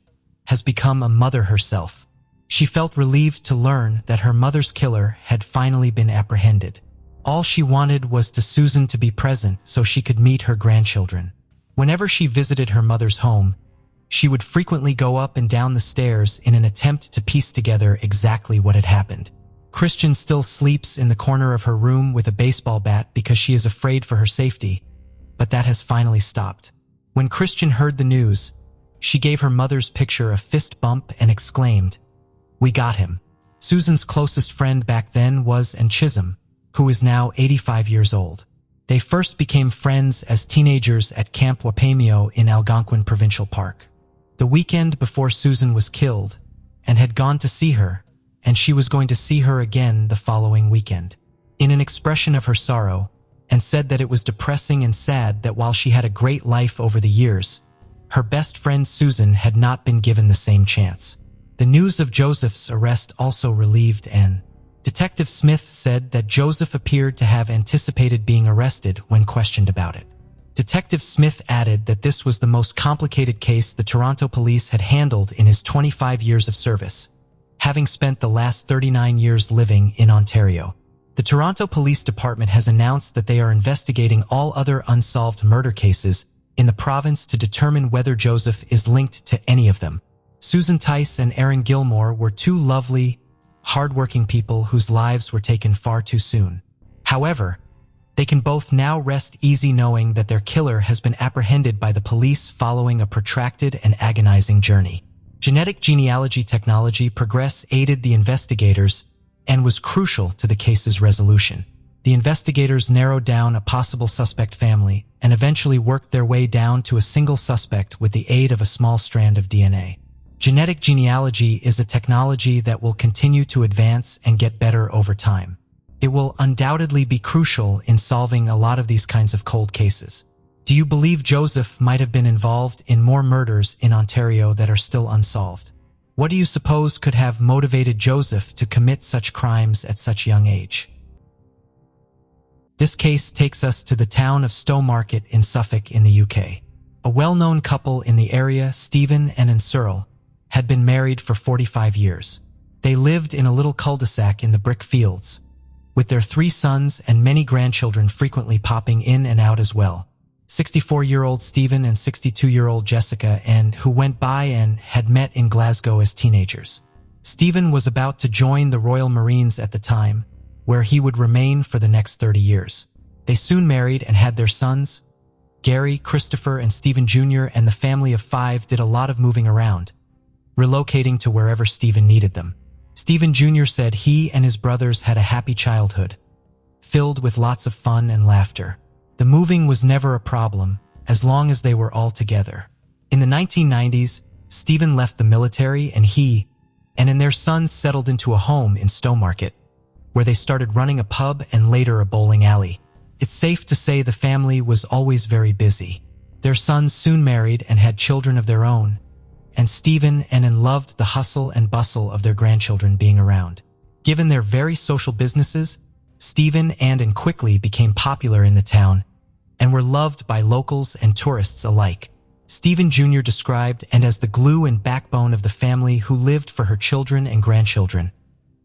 has become a mother herself. She felt relieved to learn that her mother's killer had finally been apprehended. All she wanted was to Susan to be present so she could meet her grandchildren. Whenever she visited her mother's home, she would frequently go up and down the stairs in an attempt to piece together exactly what had happened. Christian still sleeps in the corner of her room with a baseball bat because she is afraid for her safety, but that has finally stopped. When Christian heard the news, she gave her mother's picture a fist bump and exclaimed, "We got him." Susan's closest friend back then was Ann Chisholm, who is now 85 years old. They first became friends as teenagers at Camp Wapameo in Algonquin Provincial Park. The weekend before Susan was killed, Ann had gone to see her, and she was going to see her again the following weekend. In an expression of her sorrow, Ann said that it was depressing and sad that while she had a great life over the years, her best friend Susan had not been given the same chance. The news of Joseph's arrest also relieved Ann. Detective Smith said that Joseph appeared to have anticipated being arrested when questioned about it. Detective Smith added that this was the most complicated case the Toronto police had handled in his 25 years of service, having spent the last 39 years living in Ontario. The Toronto Police Department has announced that they are investigating all other unsolved murder cases in the province to determine whether Joseph is linked to any of them. Susan Tice and Aaron Gilmore were two lovely, hardworking people whose lives were taken far too soon. However, they can both now rest easy knowing that their killer has been apprehended by the police following a protracted and agonizing journey. Genetic genealogy technology progress aided the investigators and was crucial to the case's resolution. The investigators narrowed down a possible suspect family and eventually worked their way down to a single suspect with the aid of a small strand of DNA. Genetic genealogy is a technology that will continue to advance and get better over time. It will undoubtedly be crucial in solving a lot of these kinds of cold cases. Do you believe Joseph might have been involved in more murders in Ontario that are still unsolved? What do you suppose could have motivated Joseph to commit such crimes at such a young age? This case takes us to the town of Stowmarket in Suffolk in the UK. A well-known couple in the area, Stephen and Ann Searle, had been married for 45 years. They lived in a little cul-de-sac in the brick fields, with their 3 sons and many grandchildren frequently popping in and out as well. 64-year-old Stephen and 62-year-old Jessica and who went by and had met in Glasgow as teenagers. Stephen was about to join the Royal Marines at the time, where he would remain for the next 30 years. They soon married and had their sons. Gary, Christopher, and Stephen Jr. and the family of 5 did a lot of moving around, relocating to wherever Stephen needed them. Stephen Jr. said he and his brothers had a happy childhood, filled with lots of fun and laughter. The moving was never a problem, as long as they were all together. In the 1990s, Stephen left the military and he and their sons settled into a home in Stowmarket, where they started running a pub and later a bowling alley. It's safe to say the family was always very busy. Their sons soon married and had children of their own, and Stephen and Ann loved the hustle and bustle of their grandchildren being around. Given their very social businesses, Stephen and Ann quickly became popular in the town and were loved by locals and tourists alike. Stephen Jr. described Ann as the glue and backbone of the family who lived for her children and grandchildren,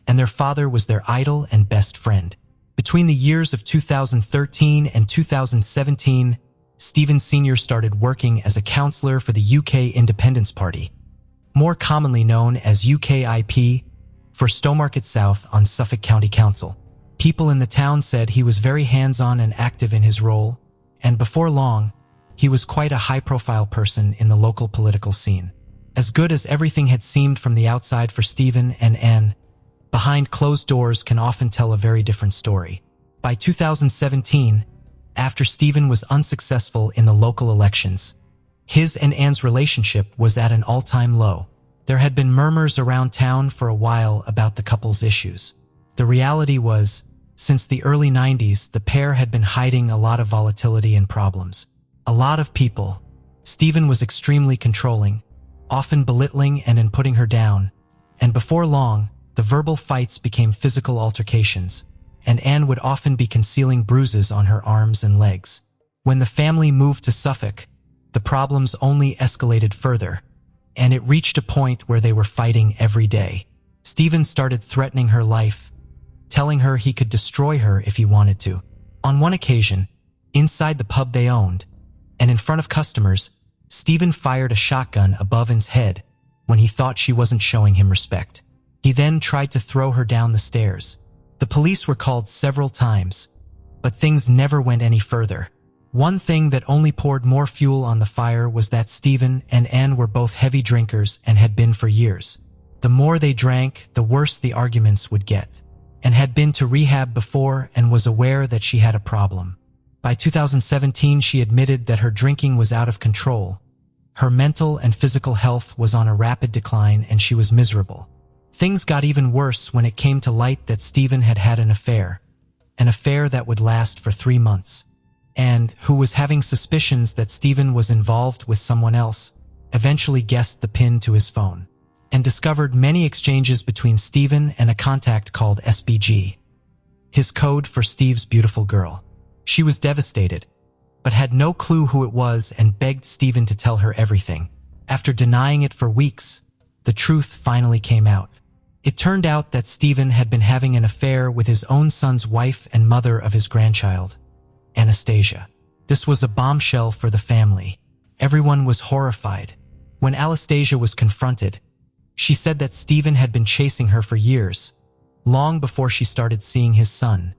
and their father was their idol and best friend. Between the years of 2013 and 2017, Stephen Sr. started working as a councillor for the UK Independence Party, more commonly known as UKIP, for Stowmarket South on Suffolk County Council. People in the town said he was very hands-on and active in his role, and before long, he was quite a high-profile person in the local political scene. As good as everything had seemed from the outside for Stephen and Ann, behind closed doors can often tell a very different story. By 2017, after Stephen was unsuccessful in the local elections, his and Ann's relationship was at an all-time low. There had been murmurs around town for a while about the couple's issues. The reality was, since the early 90s, the pair had been hiding a lot of volatility and problems. A lot of people. Stephen was extremely controlling, often belittling and putting her down, and before long, the verbal fights became physical altercations, and Ann would often be concealing bruises on her arms and legs. When the family moved to Suffolk, the problems only escalated further, and it reached a point where they were fighting every day. Stephen started threatening her life, telling her he could destroy her if he wanted to. On one occasion, inside the pub they owned, and in front of customers, Stephen fired a shotgun above Ann's head when he thought she wasn't showing him respect. He then tried to throw her down the stairs. The police were called several times, but things never went any further. One thing that only poured more fuel on the fire was that Stephen and Ann were both heavy drinkers and had been for years. The more they drank, the worse the arguments would get. Ann had been to rehab before and was aware that she had a problem. By 2017, she admitted that her drinking was out of control. Her mental and physical health was on a rapid decline and she was miserable. Things got even worse when it came to light that Stephen had had an affair that would last for 3 months. And, who was having suspicions that Stephen was involved with someone else, eventually guessed the PIN to his phone and discovered many exchanges between Stephen and a contact called SBG, his code for Steve's beautiful girl. She was devastated, but had no clue who it was and begged Stephen to tell her everything. After denying it for weeks, the truth finally came out. It turned out that Stephen had been having an affair with his own son's wife and mother of his grandchild, Anastasia. This was a bombshell for the family. Everyone was horrified. When Anastasia was confronted, she said that Stephen had been chasing her for years, long before she started seeing his son,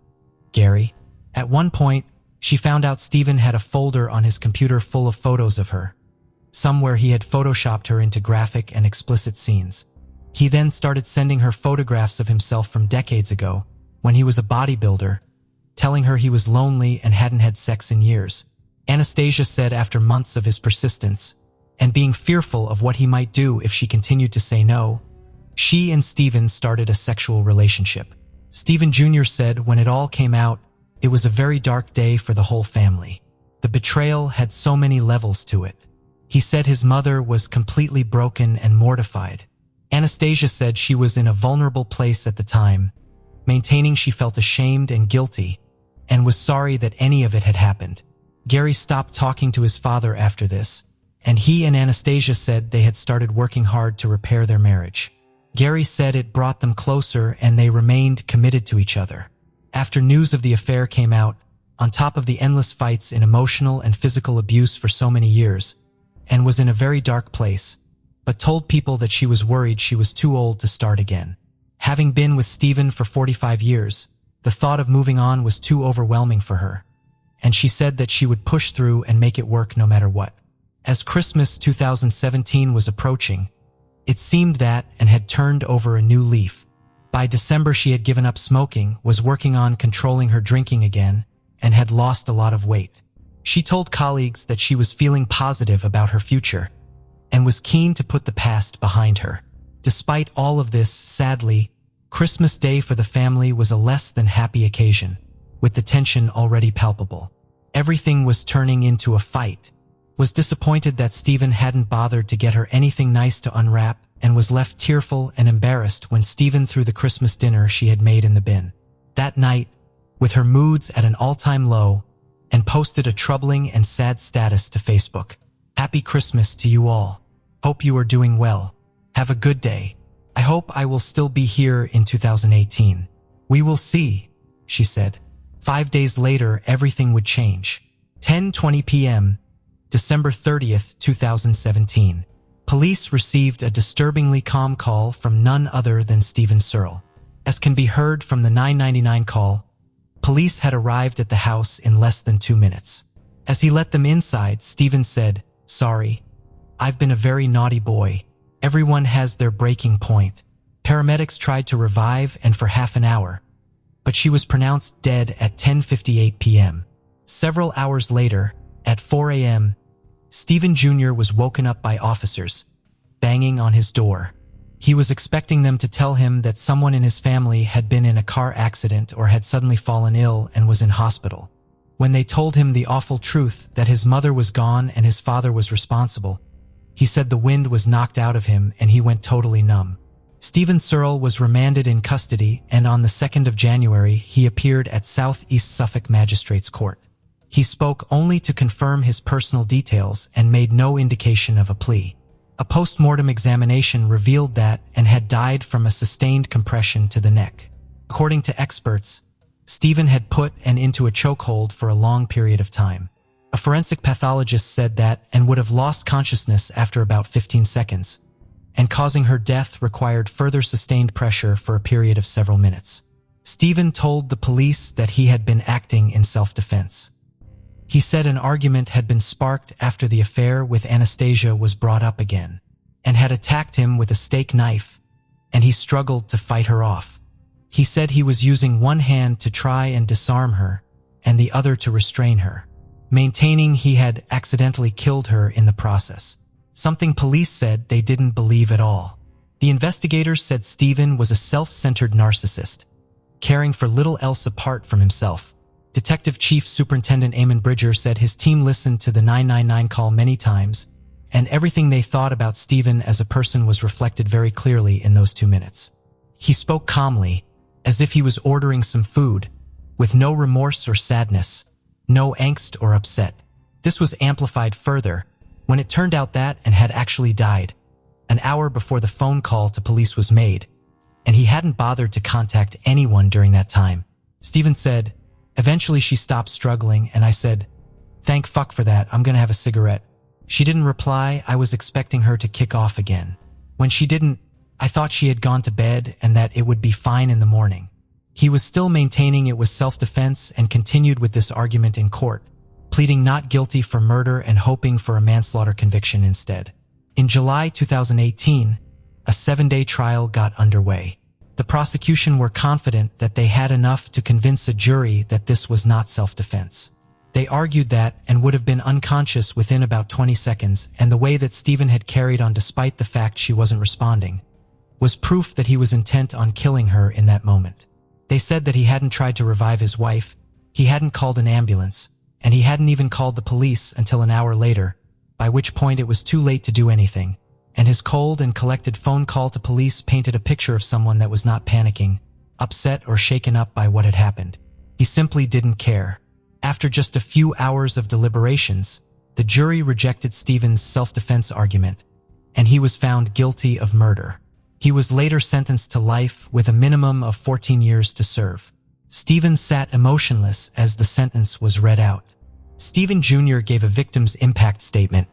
Gary. At one point, she found out Stephen had a folder on his computer full of photos of her, some where he had photoshopped her into graphic and explicit scenes. He then started sending her photographs of himself from decades ago, when he was a bodybuilder, telling her he was lonely and hadn't had sex in years. Anastasia said after months of his persistence, and being fearful of what he might do if she continued to say no, she and Stephen started a sexual relationship. Stephen Jr. said when it all came out, it was a very dark day for the whole family. The betrayal had so many levels to it. He said his mother was completely broken and mortified. Anastasia said she was in a vulnerable place at the time, maintaining she felt ashamed and guilty, and was sorry that any of it had happened. Gary stopped talking to his father after this, and he and Anastasia said they had started working hard to repair their marriage. Gary said it brought them closer and they remained committed to each other. After news of the affair came out, on top of the endless fights in emotional and physical abuse for so many years, Ann was in a very dark place, but told people that she was worried she was too old to start again. Having been with Stephen for 45 years, the thought of moving on was too overwhelming for her, and she said that she would push through and make it work no matter what. As Christmas 2017 was approaching, it seemed that Ann had turned over a new leaf. By December, she had given up smoking, was working on controlling her drinking again, and had lost a lot of weight. She told colleagues that she was feeling positive about her future and was keen to put the past behind her. Despite all of this, sadly, Christmas Day for the family was a less than happy occasion, with the tension already palpable. Everything was turning into a fight. Was disappointed that Stephen hadn't bothered to get her anything nice to unwrap, and was left tearful and embarrassed when Stephen threw the Christmas dinner she had made in the bin. That night, with her moods at an all-time low, and posted a troubling and sad status to Facebook. "Happy Christmas to you all. Hope you are doing well. Have a good day. I hope I will still be here in 2018. We will see," she said. 5 days later, everything would change. 10:20 p.m., December 30th, 2017. Police received a disturbingly calm call from none other than Stephen Searle. As can be heard from the 999 call, police had arrived at the house in less than 2 minutes. As he let them inside, Stephen said, "Sorry, I've been a very naughty boy. Everyone has their breaking point." Paramedics tried to revive Ann for half an hour, but she was pronounced dead at 10:58 p.m. Several hours later, at 4 a.m., Stephen Jr. was woken up by officers, banging on his door. He was expecting them to tell him that someone in his family had been in a car accident or had suddenly fallen ill and was in hospital. When they told him the awful truth that his mother was gone and his father was responsible, he said the wind was knocked out of him and he went totally numb. Stephen Searle was remanded in custody, and on the 2nd of January, he appeared at South East Suffolk Magistrates Court. He spoke only to confirm his personal details and made no indication of a plea. A post-mortem examination revealed that Ann had died from a sustained compression to the neck. According to experts, Stephen had put Ann into a chokehold for a long period of time. A forensic pathologist said that and would have lost consciousness after about 15 seconds, and causing her death required further sustained pressure for a period of several minutes. Stephen told the police that he had been acting in self-defense. He said an argument had been sparked after the affair with Anastasia was brought up again, and had attacked him with a steak knife, and he struggled to fight her off. He said he was using one hand to try and disarm her, and the other to restrain her, maintaining he had accidentally killed her in the process, something police said they didn't believe at all. The investigators said Stephen was a self-centered narcissist, caring for little else apart from himself. Detective Chief Superintendent Eamon Bridger said his team listened to the 999 call many times, and everything they thought about Stephen as a person was reflected very clearly in those 2 minutes. He spoke calmly, as if he was ordering some food, with no remorse or sadness, no angst or upset. This was amplified further when it turned out that and had actually died, an hour before the phone call to police was made, and he hadn't bothered to contact anyone during that time. Stephen said, "Eventually she stopped struggling and I said, 'Thank fuck for that, I'm gonna have a cigarette.' She didn't reply. I was expecting her to kick off again. When she didn't, I thought she had gone to bed and that it would be fine in the morning." He was still maintaining it was self-defense and continued with this argument in court, pleading not guilty for murder and hoping for a manslaughter conviction instead. In July 2018, a 7-day trial got underway. The prosecution were confident that they had enough to convince a jury that this was not self-defense. They argued that and would have been unconscious within about 20 seconds, and the way that Stephen had carried on despite the fact she wasn't responding was proof that he was intent on killing her in that moment. They said that he hadn't tried to revive his wife, he hadn't called an ambulance, and he hadn't even called the police until an hour later, by which point it was too late to do anything, and his cold and collected phone call to police painted a picture of someone that was not panicking, upset or shaken up by what had happened. He simply didn't care. After just a few hours of deliberations, the jury rejected Stephen's self-defense argument, and he was found guilty of murder. He was later sentenced to life with a minimum of 14 years to serve. Stephen sat emotionless as the sentence was read out. Stephen Jr. gave a victim's impact statement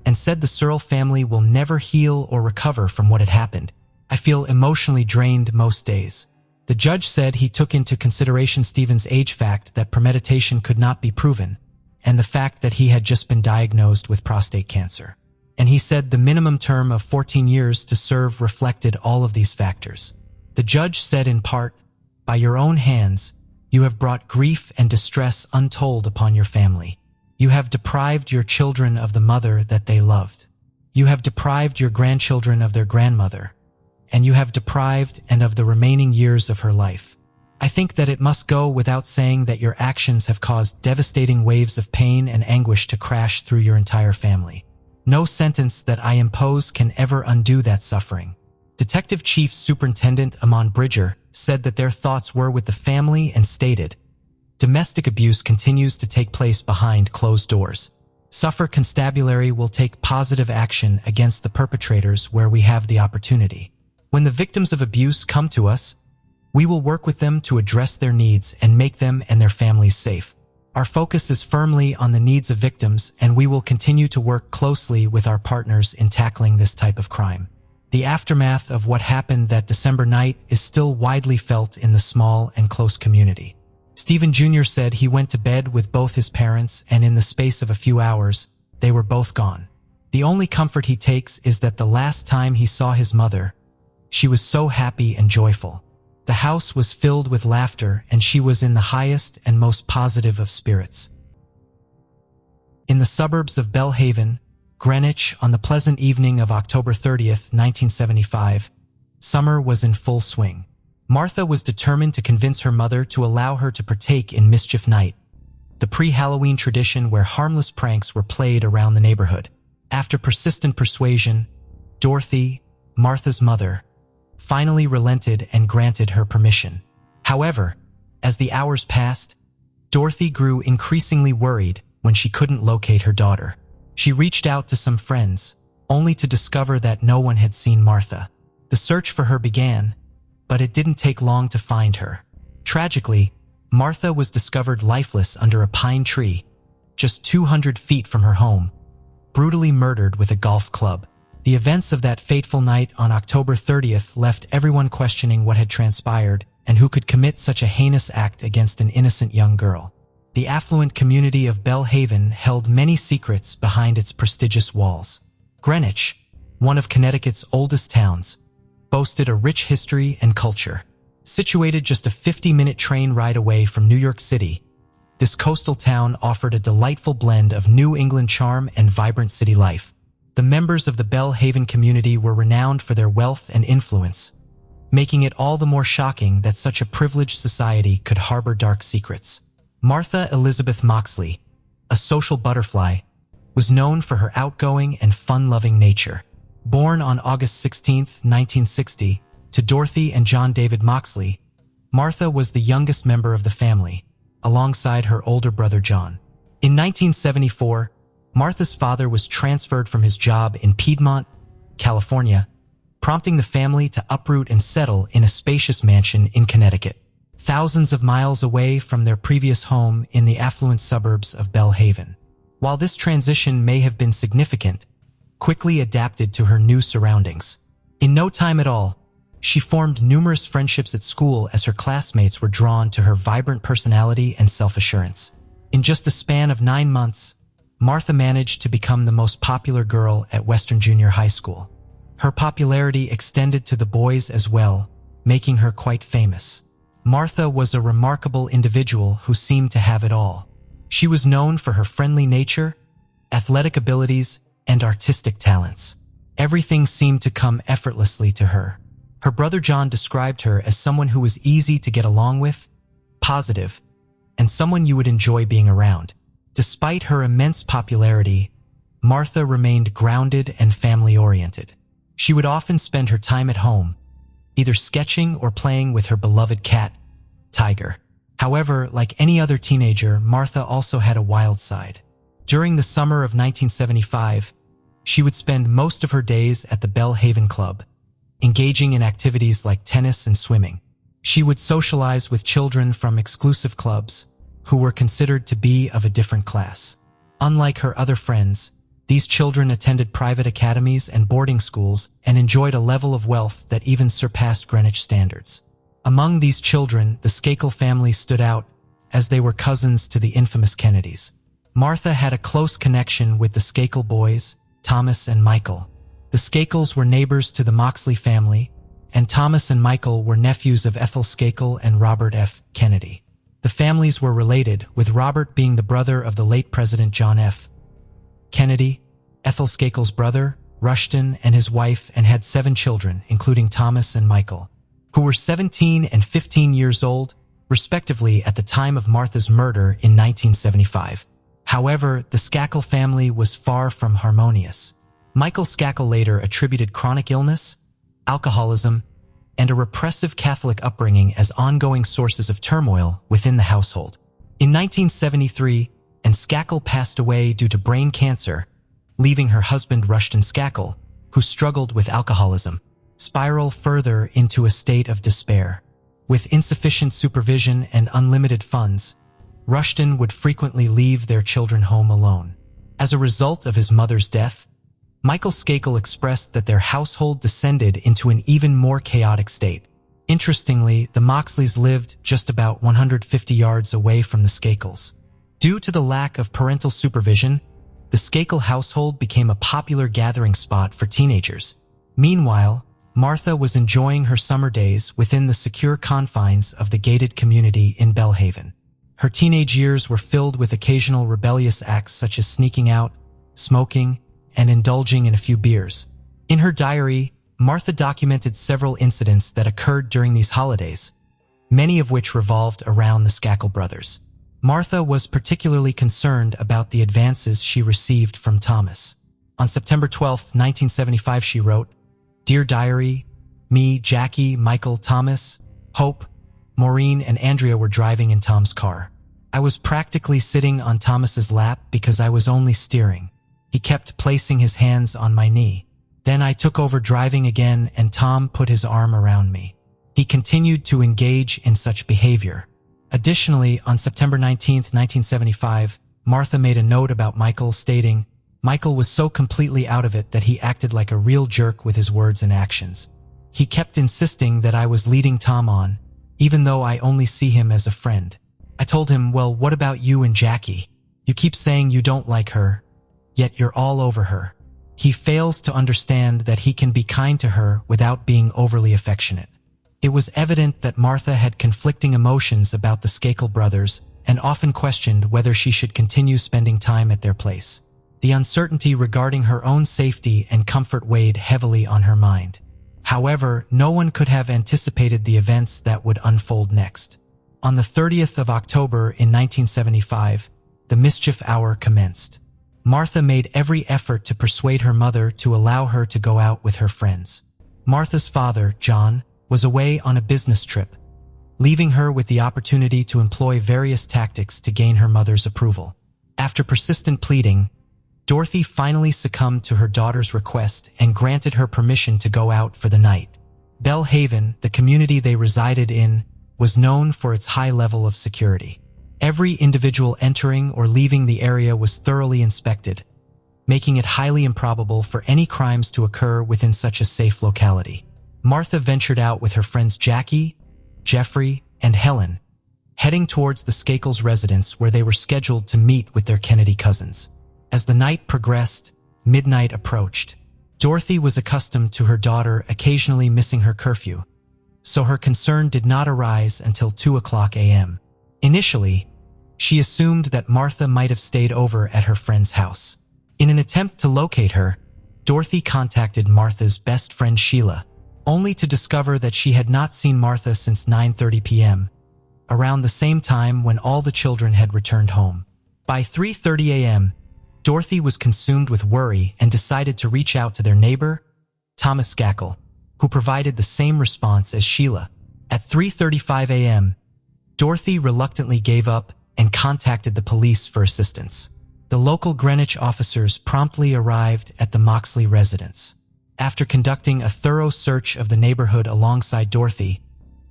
and said the Searle family will never heal or recover from what had happened. "I feel emotionally drained most days." The judge said he took into consideration Stephen's age fact that premeditation could not be proven, and the fact that he had just been diagnosed with prostate cancer. And he said the minimum term of 14 years to serve reflected all of these factors. The judge said in part, "By your own hands, you have brought grief and distress untold upon your family. You have deprived your children of the mother that they loved. You have deprived your grandchildren of their grandmother, and you have deprived and of the remaining years of her life. I think that it must go without saying that your actions have caused devastating waves of pain and anguish to crash through your entire family. No sentence that I impose can ever undo that suffering." Detective Chief Superintendent Eamon Bridger said that their thoughts were with the family and stated, "Domestic abuse continues to take place behind closed doors. Suffolk Constabulary will take positive action against the perpetrators where we have the opportunity. When the victims of abuse come to us, we will work with them to address their needs and make them and their families safe. Our focus is firmly on the needs of victims, and we will continue to work closely with our partners in tackling this type of crime." The aftermath of what happened that December night is still widely felt in the small and close community. Stephen Jr. said he went to bed with both his parents, and in the space of a few hours, they were both gone. The only comfort he takes is that the last time he saw his mother, she was so happy and joyful. The house was filled with laughter, and she was in the highest and most positive of spirits. In the suburbs of Belhaven, Greenwich, on the pleasant evening of October 30th, 1975, summer was in full swing. Martha was determined to convince her mother to allow her to partake in Mischief Night, the pre-Halloween tradition where harmless pranks were played around the neighborhood. After persistent persuasion, Dorothy, Martha's mother, finally relented and granted her permission. However, as the hours passed, Dorothy grew increasingly worried when she couldn't locate her daughter. She reached out to some friends, only to discover that no one had seen Martha. The search for her began, but it didn't take long to find her. Tragically, Martha was discovered lifeless under a pine tree, just 200 feet from her home, brutally murdered with a golf club. The events of that fateful night on October 30th left everyone questioning what had transpired and who could commit such a heinous act against an innocent young girl. The affluent community of Belhaven held many secrets behind its prestigious walls. Greenwich, one of Connecticut's oldest towns, boasted a rich history and culture. Situated just a 50-minute train ride away from New York City, this coastal town offered a delightful blend of New England charm and vibrant city life. The members of the Belhaven community were renowned for their wealth and influence, making it all the more shocking that such a privileged society could harbor dark secrets. Martha Elizabeth Moxley, a social butterfly, was known for her outgoing and fun-loving nature. Born on August 16, 1960, to Dorothy and John David Moxley, Martha was the youngest member of the family, alongside her older brother John. In 1974, Martha's father was transferred from his job in Piedmont, California, prompting the family to uproot and settle in a spacious mansion in Connecticut, thousands of miles away from their previous home in the affluent suburbs of Belhaven. While this transition may have been significant, quickly adapted to her new surroundings. In no time at all, she formed numerous friendships at school as her classmates were drawn to her vibrant personality and self-assurance. In just a span of 9 months, Martha managed to become the most popular girl at Western Junior High School. Her popularity extended to the boys as well, making her quite famous. Martha was a remarkable individual who seemed to have it all. She was known for her friendly nature, athletic abilities, and artistic talents. Everything seemed to come effortlessly to her. Her brother John described her as someone who was easy to get along with, positive, and someone you would enjoy being around. Despite her immense popularity, Martha remained grounded and family-oriented. She would often spend her time at home, either sketching or playing with her beloved cat, Tiger. However, like any other teenager, Martha also had a wild side. During the summer of 1975, she would spend most of her days at the Belhaven Club, engaging in activities like tennis and swimming. She would socialize with children from exclusive clubs who were considered to be of a different class. Unlike her other friends, these children attended private academies and boarding schools and enjoyed a level of wealth that even surpassed Greenwich standards. Among these children, the Skakel family stood out as they were cousins to the infamous Kennedys. Martha had a close connection with the Skakel boys, Thomas and Michael. The Skakels were neighbors to the Moxley family, and Thomas and Michael were nephews of Ethel Skakel and Robert F. Kennedy. The families were related, with Robert being the brother of the late President John F. Kennedy, Ethel Skakel's brother, Rushton, and his wife, and had 7 children, including Thomas and Michael, who were 17 and 15 years old, respectively, at the time of Martha's murder in 1975. However, the Skakel family was far from harmonious. Michael Skakel later attributed chronic illness, alcoholism, and a repressive Catholic upbringing as ongoing sources of turmoil within the household. In 1973, and Skakel passed away due to brain cancer, leaving her husband Rushton Skakel, who struggled with alcoholism, spiral further into a state of despair. With insufficient supervision and unlimited funds, Rushton would frequently leave their children home alone. As a result of his mother's death, Michael Skakel expressed that their household descended into an even more chaotic state. Interestingly, the Moxleys lived just about 150 yards away from the Skakels. Due to the lack of parental supervision, the Skakel household became a popular gathering spot for teenagers. Meanwhile, Martha was enjoying her summer days within the secure confines of the gated community in Belhaven. Her teenage years were filled with occasional rebellious acts such as sneaking out, smoking, and indulging in a few beers. In her diary, Martha documented several incidents that occurred during these holidays, many of which revolved around the Skakel brothers. Martha was particularly concerned about the advances she received from Thomas. On September 12, 1975, she wrote, "Dear Diary, me, Jackie, Michael, Thomas, Hope, Maureen, and Andrea were driving in Tom's car. I was practically sitting on Thomas's lap because I was only steering. He kept placing his hands on my knee. Then I took over driving again and Tom put his arm around me. He continued to engage in such behavior." Additionally, on September 19, 1975, Martha made a note about Michael, stating, "Michael was so completely out of it that he acted like a real jerk with his words and actions. He kept insisting that I was leading Tom on, even though I only see him as a friend. I told him, well, what about you and Jackie? You keep saying you don't like her, yet you're all over her." He fails to understand that he can be kind to her without being overly affectionate. It was evident that Martha had conflicting emotions about the Skakel brothers and often questioned whether she should continue spending time at their place. The uncertainty regarding her own safety and comfort weighed heavily on her mind. However, no one could have anticipated the events that would unfold next. On the 30th of October in 1975, the mischief hour commenced. Martha made every effort to persuade her mother to allow her to go out with her friends. Martha's father, John, was away on a business trip, leaving her with the opportunity to employ various tactics to gain her mother's approval. After persistent pleading, Dorothy finally succumbed to her daughter's request and granted her permission to go out for the night. Belle Haven, the community they resided in, was known for its high level of security. Every individual entering or leaving the area was thoroughly inspected, making it highly improbable for any crimes to occur within such a safe locality. Martha ventured out with her friends Jackie, Jeffrey, and Helen, heading towards the Skakels' residence where they were scheduled to meet with their Kennedy cousins. As the night progressed, midnight approached. Dorothy was accustomed to her daughter occasionally missing her curfew, so her concern did not arise until 2:00 a.m. Initially, she assumed that Martha might have stayed over at her friend's house. In an attempt to locate her, Dorothy contacted Martha's best friend Sheila, only to discover that she had not seen Martha since 9:30 p.m., around the same time when all the children had returned home. By 3:30 a.m., Dorothy was consumed with worry and decided to reach out to their neighbor, Thomas Skakel, who provided the same response as Sheila. At 3:35 a.m., Dorothy reluctantly gave up and contacted the police for assistance. The local Greenwich officers promptly arrived at the Moxley residence. After conducting a thorough search of the neighborhood alongside Dorothy,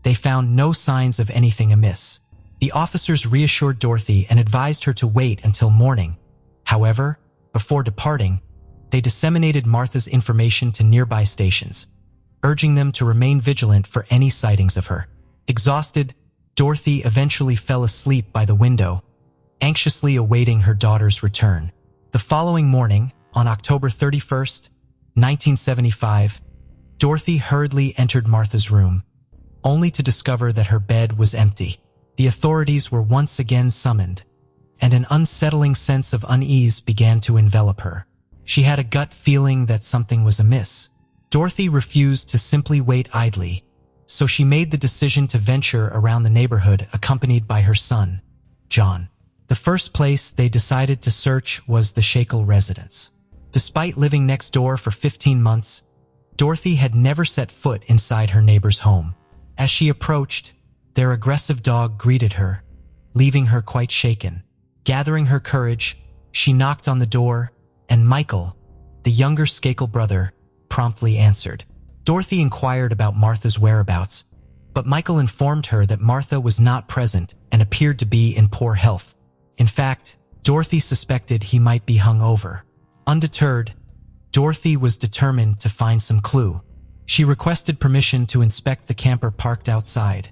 they found no signs of anything amiss. The officers reassured Dorothy and advised her to wait until morning. However, before departing, they disseminated Martha's information to nearby stations, urging them to remain vigilant for any sightings of her. Exhausted, Dorothy eventually fell asleep by the window, anxiously awaiting her daughter's return. The following morning, on October 31st, 1975, Dorothy hurriedly entered Martha's room, only to discover that her bed was empty. The authorities were once again summoned, and an unsettling sense of unease began to envelop her. She had a gut feeling that something was amiss. Dorothy refused to simply wait idly, so she made the decision to venture around the neighborhood accompanied by her son, John. The first place they decided to search was the Skakel residence. Despite living next door for 15 months, Dorothy had never set foot inside her neighbor's home. As she approached, their aggressive dog greeted her, leaving her quite shaken. Gathering her courage, she knocked on the door, and Michael, the younger Skakel brother, promptly answered. Dorothy inquired about Martha's whereabouts, but Michael informed her that Martha was not present and appeared to be in poor health. In fact, Dorothy suspected he might be hungover. Undeterred, Dorothy was determined to find some clue. She requested permission to inspect the camper parked outside,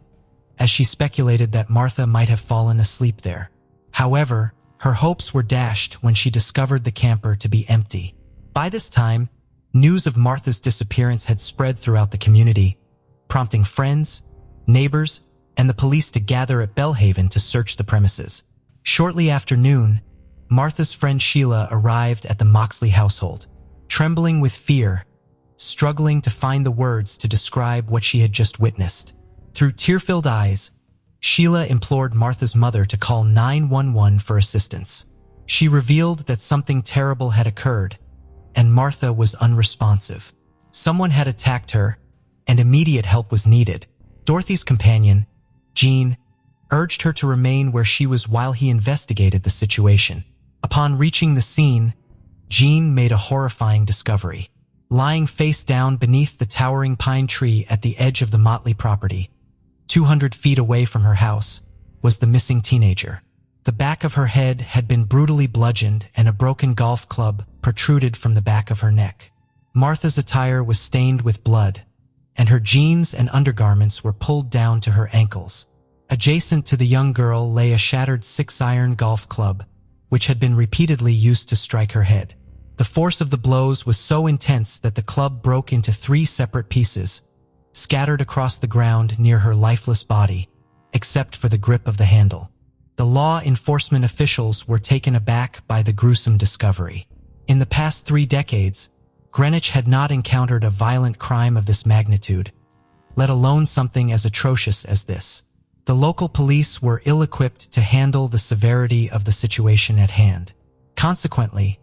as she speculated that Martha might have fallen asleep there. However, her hopes were dashed when she discovered the camper to be empty. By this time, news of Martha's disappearance had spread throughout the community, prompting friends, neighbors, and the police to gather at Belle Haven to search the premises. Shortly after noon, Martha's friend Sheila arrived at the Moxley household, trembling with fear, struggling to find the words to describe what she had just witnessed. Through tear-filled eyes, Sheila implored Martha's mother to call 911 for assistance. She revealed that something terrible had occurred, and Martha was unresponsive. Someone had attacked her, and immediate help was needed. Dorothy's companion, Jean, urged her to remain where she was while he investigated the situation. Upon reaching the scene, Jean made a horrifying discovery. Lying face down beneath the towering pine tree at the edge of the Motley property, 200 feet away from her house, was the missing teenager. The back of her head had been brutally bludgeoned and a broken golf club protruded from the back of her neck. Martha's attire was stained with blood, and her jeans and undergarments were pulled down to her ankles. Adjacent to the young girl lay a shattered 6-iron golf club, which had been repeatedly used to strike her head. The force of the blows was so intense that the club broke into 3 separate pieces, scattered across the ground near her lifeless body, except for the grip of the handle. The law enforcement officials were taken aback by the gruesome discovery. In the past 3 decades, Greenwich had not encountered a violent crime of this magnitude, let alone something as atrocious as this. The local police were ill-equipped to handle the severity of the situation at hand. Consequently,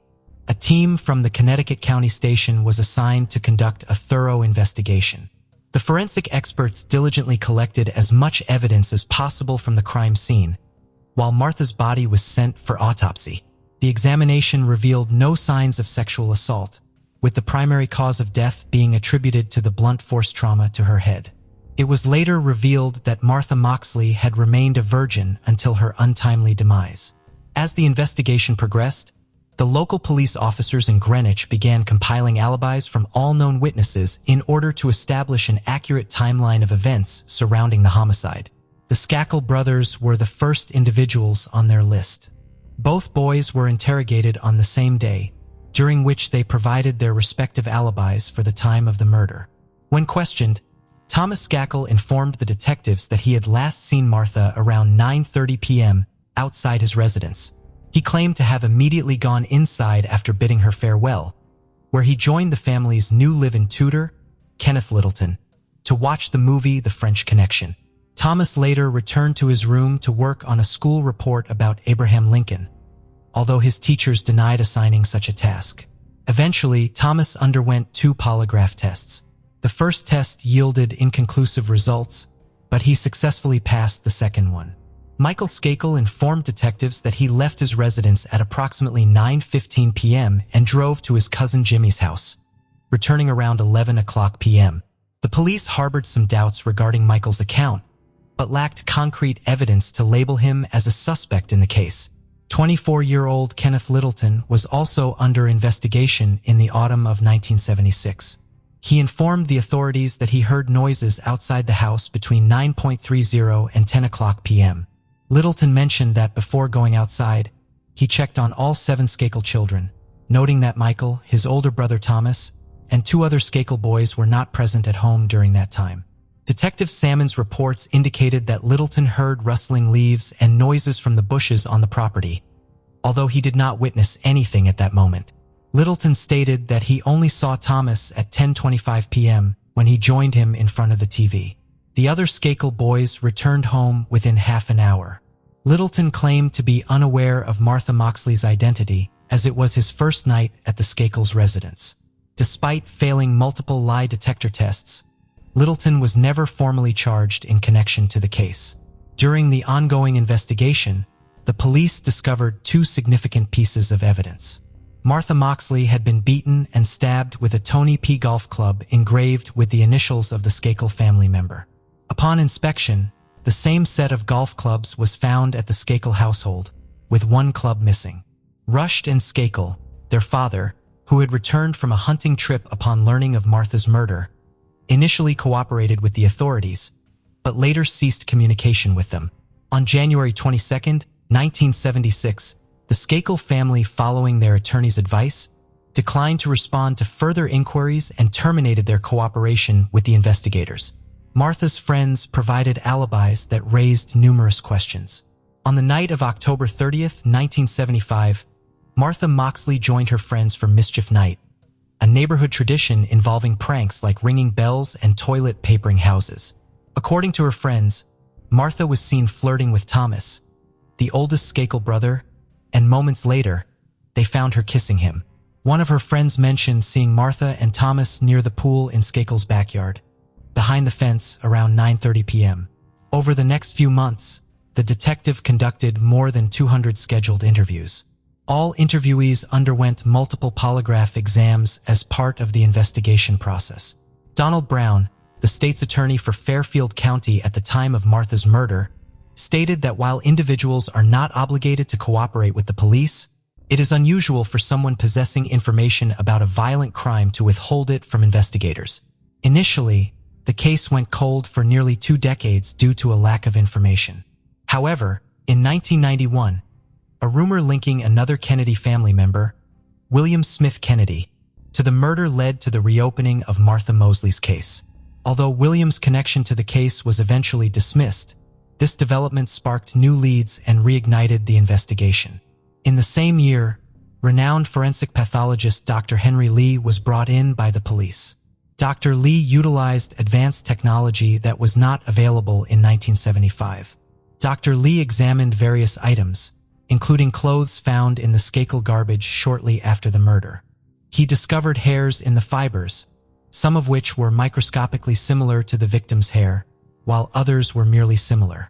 a team from the Connecticut County Station was assigned to conduct a thorough investigation. The forensic experts diligently collected as much evidence as possible from the crime scene, while Martha's body was sent for autopsy. The examination revealed no signs of sexual assault, with the primary cause of death being attributed to the blunt force trauma to her head. It was later revealed that Martha Moxley had remained a virgin until her untimely demise. As the investigation progressed, the local police officers in Greenwich began compiling alibis from all known witnesses in order to establish an accurate timeline of events surrounding the homicide. The Skakel brothers were the first individuals on their list. Both boys were interrogated on the same day, during which they provided their respective alibis for the time of the murder. When questioned, Thomas Skakel informed the detectives that he had last seen Martha around 9:30 p.m. outside his residence. He claimed to have immediately gone inside after bidding her farewell, where he joined the family's new live-in tutor, Kenneth Littleton, to watch the movie The French Connection. Thomas later returned to his room to work on a school report about Abraham Lincoln, although his teachers denied assigning such a task. Eventually, Thomas underwent 2 polygraph tests. The first test yielded inconclusive results, but he successfully passed the second one. Michael Skakel informed detectives that he left his residence at approximately 9:15 p.m. and drove to his cousin Jimmy's house, returning around 11 o'clock p.m. The police harbored some doubts regarding Michael's account, but lacked concrete evidence to label him as a suspect in the case. 24-year-old Kenneth Littleton was also under investigation in the autumn of 1976. He informed the authorities that he heard noises outside the house between 9:30 and 10 o'clock p.m. Littleton mentioned that before going outside, he checked on all 7 Skakel children, noting that Michael, his older brother Thomas, and 2 other Skakel boys were not present at home during that time. Detective Salmon's reports indicated that Littleton heard rustling leaves and noises from the bushes on the property, although he did not witness anything at that moment. Littleton stated that he only saw Thomas at 10:25 p.m. when he joined him in front of the TV. The other Skakel boys returned home within half an hour. Littleton claimed to be unaware of Martha Moxley's identity, as it was his first night at the Skakels' residence. Despite failing multiple lie detector tests, Littleton was never formally charged in connection to the case. During the ongoing investigation, the police discovered 2 significant pieces of evidence. Martha Moxley had been beaten and stabbed with a Tony P. golf club engraved with the initials of the Skakel family member. Upon inspection, the same set of golf clubs was found at the Skakel household, with 1 club missing. Rusht and Skakel, their father, who had returned from a hunting trip upon learning of Martha's murder, initially cooperated with the authorities, but later ceased communication with them. On January 22, 1976, the Skakel family, following their attorney's advice, declined to respond to further inquiries and terminated their cooperation with the investigators. Martha's friends provided alibis that raised numerous questions. On the night of October 30, 1975, Martha Moxley joined her friends for Mischief Night, a neighborhood tradition involving pranks like ringing bells and toilet papering houses. According to her friends, Martha was seen flirting with Thomas, the oldest Skakel brother, and moments later, they found her kissing him. One of her friends mentioned seeing Martha and Thomas near the pool in Skakel's backyard, behind the fence around 9:30 p.m. Over the next few months, the detective conducted more than 200 scheduled interviews. All interviewees underwent multiple polygraph exams as part of the investigation process. Donald Brown, the state's attorney for Fairfield County at the time of Martha's murder, stated that while individuals are not obligated to cooperate with the police, it is unusual for someone possessing information about a violent crime to withhold it from investigators. Initially, the case went cold for nearly 2 decades due to a lack of information. However, in 1991, a rumor linking another Kennedy family member, William Smith Kennedy, to the murder led to the reopening of Martha Mosley's case. Although William's connection to the case was eventually dismissed, this development sparked new leads and reignited the investigation. In the same year, renowned forensic pathologist Dr. Henry Lee was brought in by the police. Dr. Lee utilized advanced technology that was not available in 1975. Dr. Lee examined various items, including clothes found in the Skakel garbage shortly after the murder. He discovered hairs in the fibers, some of which were microscopically similar to the victim's hair, while others were merely similar.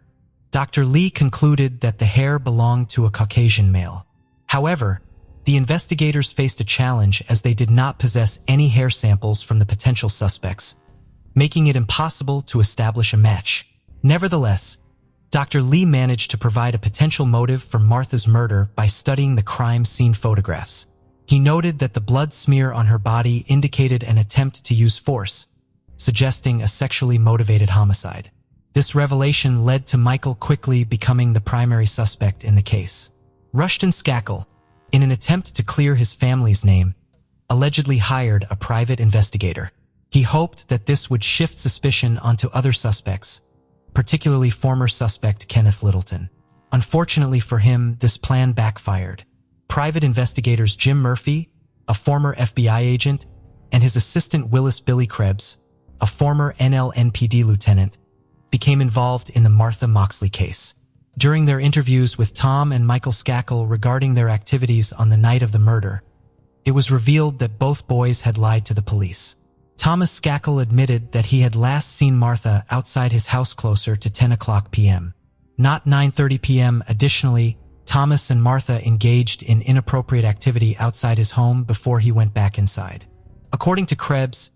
Dr. Lee concluded that the hair belonged to a Caucasian male. However, the investigators faced a challenge as they did not possess any hair samples from the potential suspects, making it impossible to establish a match. Nevertheless, Dr. Lee managed to provide a potential motive for Martha's murder by studying the crime scene photographs. He noted that the blood smear on her body indicated an attempt to use force, suggesting a sexually motivated homicide. This revelation led to Michael quickly becoming the primary suspect in the case. Rushton Skakel, in an attempt to clear his family's name, allegedly hired a private investigator. He hoped that this would shift suspicion onto other suspects, particularly former suspect Kenneth Littleton. Unfortunately for him, this plan backfired. Private investigators Jim Murphy, a former FBI agent, and his assistant Willis Billy Krebs, a former NLNPD lieutenant, became involved in the Martha Moxley case. During their interviews with Tom and Michael Skakel regarding their activities on the night of the murder, it was revealed that both boys had lied to the police. Thomas Skakel admitted that he had last seen Martha outside his house closer to 10 o'clock p.m., not 9:30 p.m. Additionally, Thomas and Martha engaged in inappropriate activity outside his home before he went back inside. According to Krebs,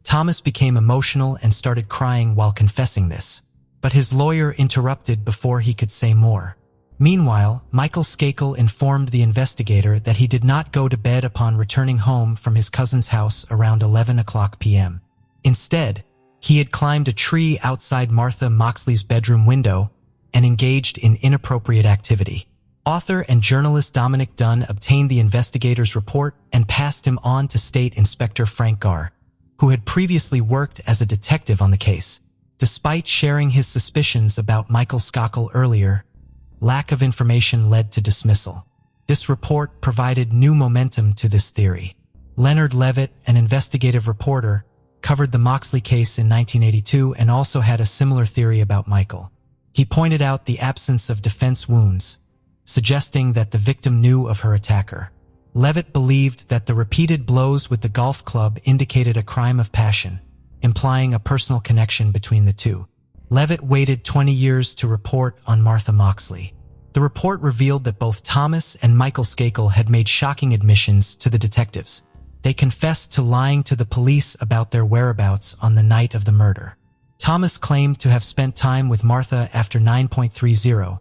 Thomas became emotional and started crying while confessing this, but his lawyer interrupted before he could say more. Meanwhile, Michael Skakel informed the investigator that he did not go to bed upon returning home from his cousin's house around 11 o'clock p.m. Instead, he had climbed a tree outside Martha Moxley's bedroom window and engaged in inappropriate activity. Author and journalist Dominic Dunn obtained the investigator's report and passed him on to State Inspector Frank Garr, who had previously worked as a detective on the case. Despite sharing his suspicions about Michael Skakel earlier, lack of information led to dismissal. This report provided new momentum to this theory. Leonard Levitt, an investigative reporter, covered the Moxley case in 1982 and also had a similar theory about Michael. He pointed out the absence of defense wounds, suggesting that the victim knew of her attacker. Levitt believed that the repeated blows with the golf club indicated a crime of passion, implying a personal connection between the two. Levitt waited 20 years to report on Martha Moxley. The report revealed that both Thomas and Michael Skakel had made shocking admissions to the detectives. They confessed to lying to the police about their whereabouts on the night of the murder. Thomas claimed to have spent time with Martha after 9:30,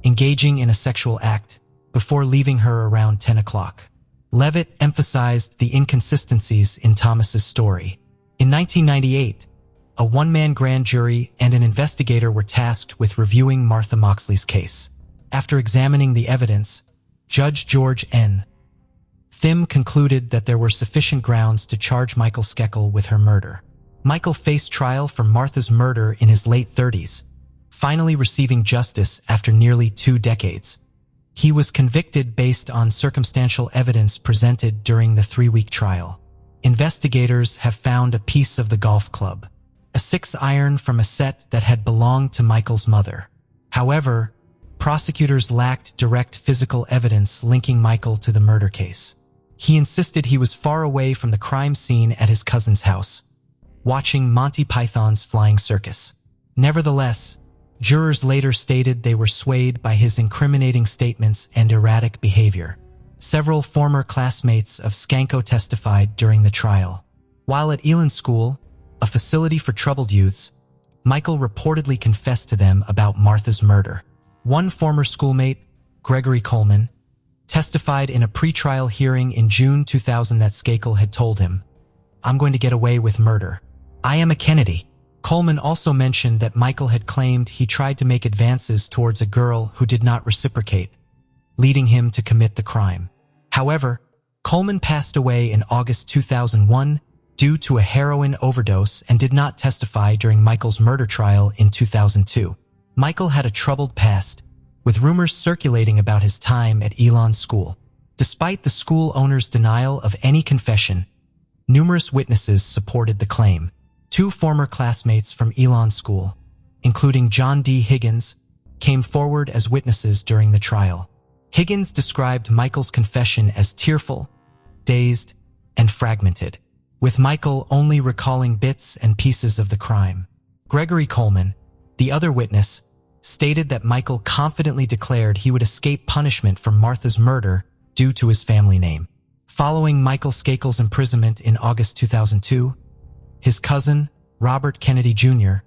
engaging in a sexual act, before leaving her around 10 o'clock. Levitt emphasized the inconsistencies in Thomas's story. In 1998, a one-man grand jury and an investigator were tasked with reviewing Martha Moxley's case. After examining the evidence, Judge George N. Thim concluded that there were sufficient grounds to charge Michael Skakel with her murder. Michael faced trial for Martha's murder in his late 30s, finally receiving justice after nearly 2 decades. He was convicted based on circumstantial evidence presented during the 3-week trial. Investigators have found a piece of the golf club, a 6-iron from a set that had belonged to Michael's mother. However, prosecutors lacked direct physical evidence linking Michael to the murder case. He insisted he was far away from the crime scene at his cousin's house, watching Monty Python's Flying Circus. Nevertheless, jurors later stated they were swayed by his incriminating statements and erratic behavior. Several former classmates of Skanko testified during the trial. While at Elon School, a facility for troubled youths, Michael reportedly confessed to them about Martha's murder. One former schoolmate, Gregory Coleman, testified in a pretrial hearing in June 2000 that Skakel had told him, "I'm going to get away with murder. I am a Kennedy." Coleman also mentioned that Michael had claimed he tried to make advances towards a girl who did not reciprocate, leading him to commit the crime. However, Coleman passed away in August 2001 due to a heroin overdose and did not testify during Michael's murder trial in 2002. Michael had a troubled past, with rumors circulating about his time at Elon's school. Despite the school owner's denial of any confession, numerous witnesses supported the claim. Two former classmates from Elon's school, including John D. Higgins, came forward as witnesses during the trial. Higgins described Michael's confession as tearful, dazed, and fragmented, with Michael only recalling bits and pieces of the crime. Gregory Coleman, the other witness, stated that Michael confidently declared he would escape punishment for Martha's murder due to his family name. Following Michael Skakel's imprisonment in August 2002, his cousin, Robert Kennedy Jr.,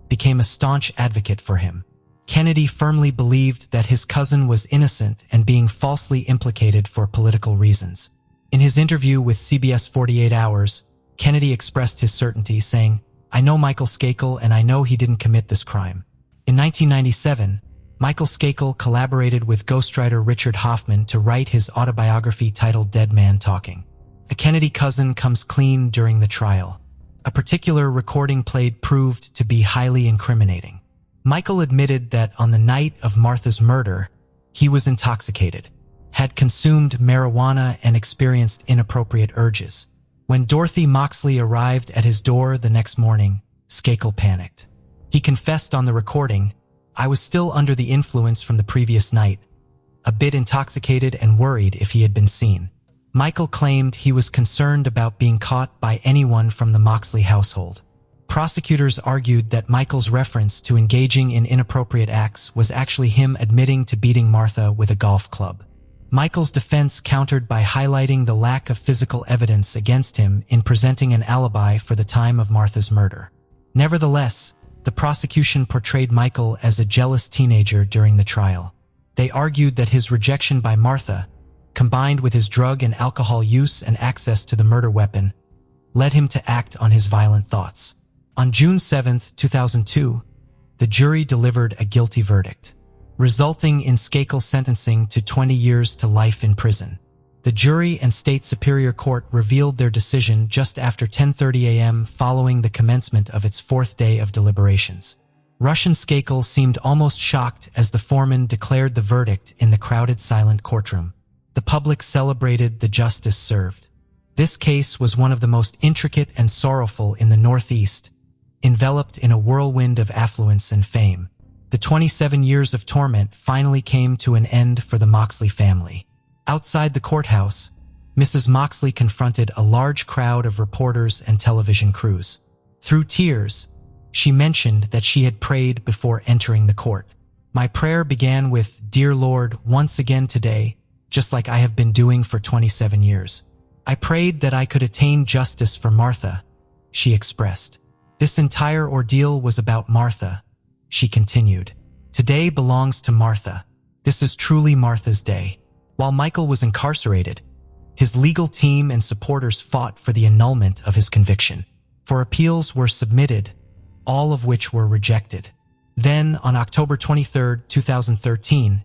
became a staunch advocate for him. Kennedy firmly believed that his cousin was innocent and being falsely implicated for political reasons. In his interview with CBS 48 Hours, Kennedy expressed his certainty, saying, "I know Michael Skakel and I know he didn't commit this crime." In 1997, Michael Skakel collaborated with ghostwriter Richard Hoffman to write his autobiography titled Dead Man Talking. A Kennedy cousin comes clean during the trial. A particular recording played proved to be highly incriminating. Michael admitted that on the night of Martha's murder, he was intoxicated, had consumed marijuana, and experienced inappropriate urges. When Dorothy Moxley arrived at his door the next morning, Skakel panicked. He confessed on the recording, "I was still under the influence from the previous night, a bit intoxicated and worried if he had been seen." Michael claimed he was concerned about being caught by anyone from the Moxley household. Prosecutors argued that Michael's reference to engaging in inappropriate acts was actually him admitting to beating Martha with a golf club. Michael's defense countered by highlighting the lack of physical evidence against him in presenting an alibi for the time of Martha's murder. Nevertheless, the prosecution portrayed Michael as a jealous teenager during the trial. They argued that his rejection by Martha, combined with his drug and alcohol use and access to the murder weapon, led him to act on his violent thoughts. On June 7, 2002, the jury delivered a guilty verdict, resulting in Skakel's sentencing to 20 years to life in prison. The jury and State Superior Court revealed their decision just after 10:30 a.m. following the commencement of its fourth day of deliberations. Russian Skakel seemed almost shocked as the foreman declared the verdict in the crowded, silent courtroom. The public celebrated the justice served. This case was one of the most intricate and sorrowful in the Northeast, enveloped in a whirlwind of affluence and fame. The 27 years of torment finally came to an end for the Moxley family. Outside the courthouse, Mrs. Moxley confronted a large crowd of reporters and television crews. Through tears, she mentioned that she had prayed before entering the court. "My prayer began with, 'Dear Lord, once again today, just like I have been doing for 27 years. I prayed that I could attain justice for Martha,' she expressed. This entire ordeal was about Martha," she continued. "Today belongs to Martha. This is truly Martha's day." While Michael was incarcerated, his legal team and supporters fought for the annulment of his conviction. Four appeals were submitted, all of which were rejected. Then, on October 23, 2013,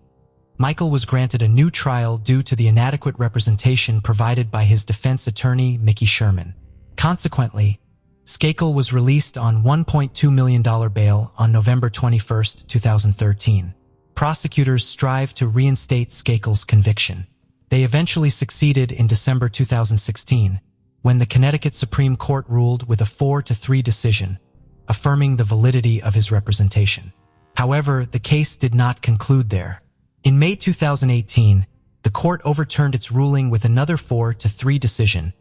Michael was granted a new trial due to the inadequate representation provided by his defense attorney, Mickey Sherman. Consequently, Skakel was released on $1.2 million bail on November 21, 2013. Prosecutors strived to reinstate Skakel's conviction. They eventually succeeded in December 2016, when the Connecticut Supreme Court ruled with a 4-3 decision, affirming the validity of his representation. However, the case did not conclude there. In May 2018, the court overturned its ruling with another 4-3 decision,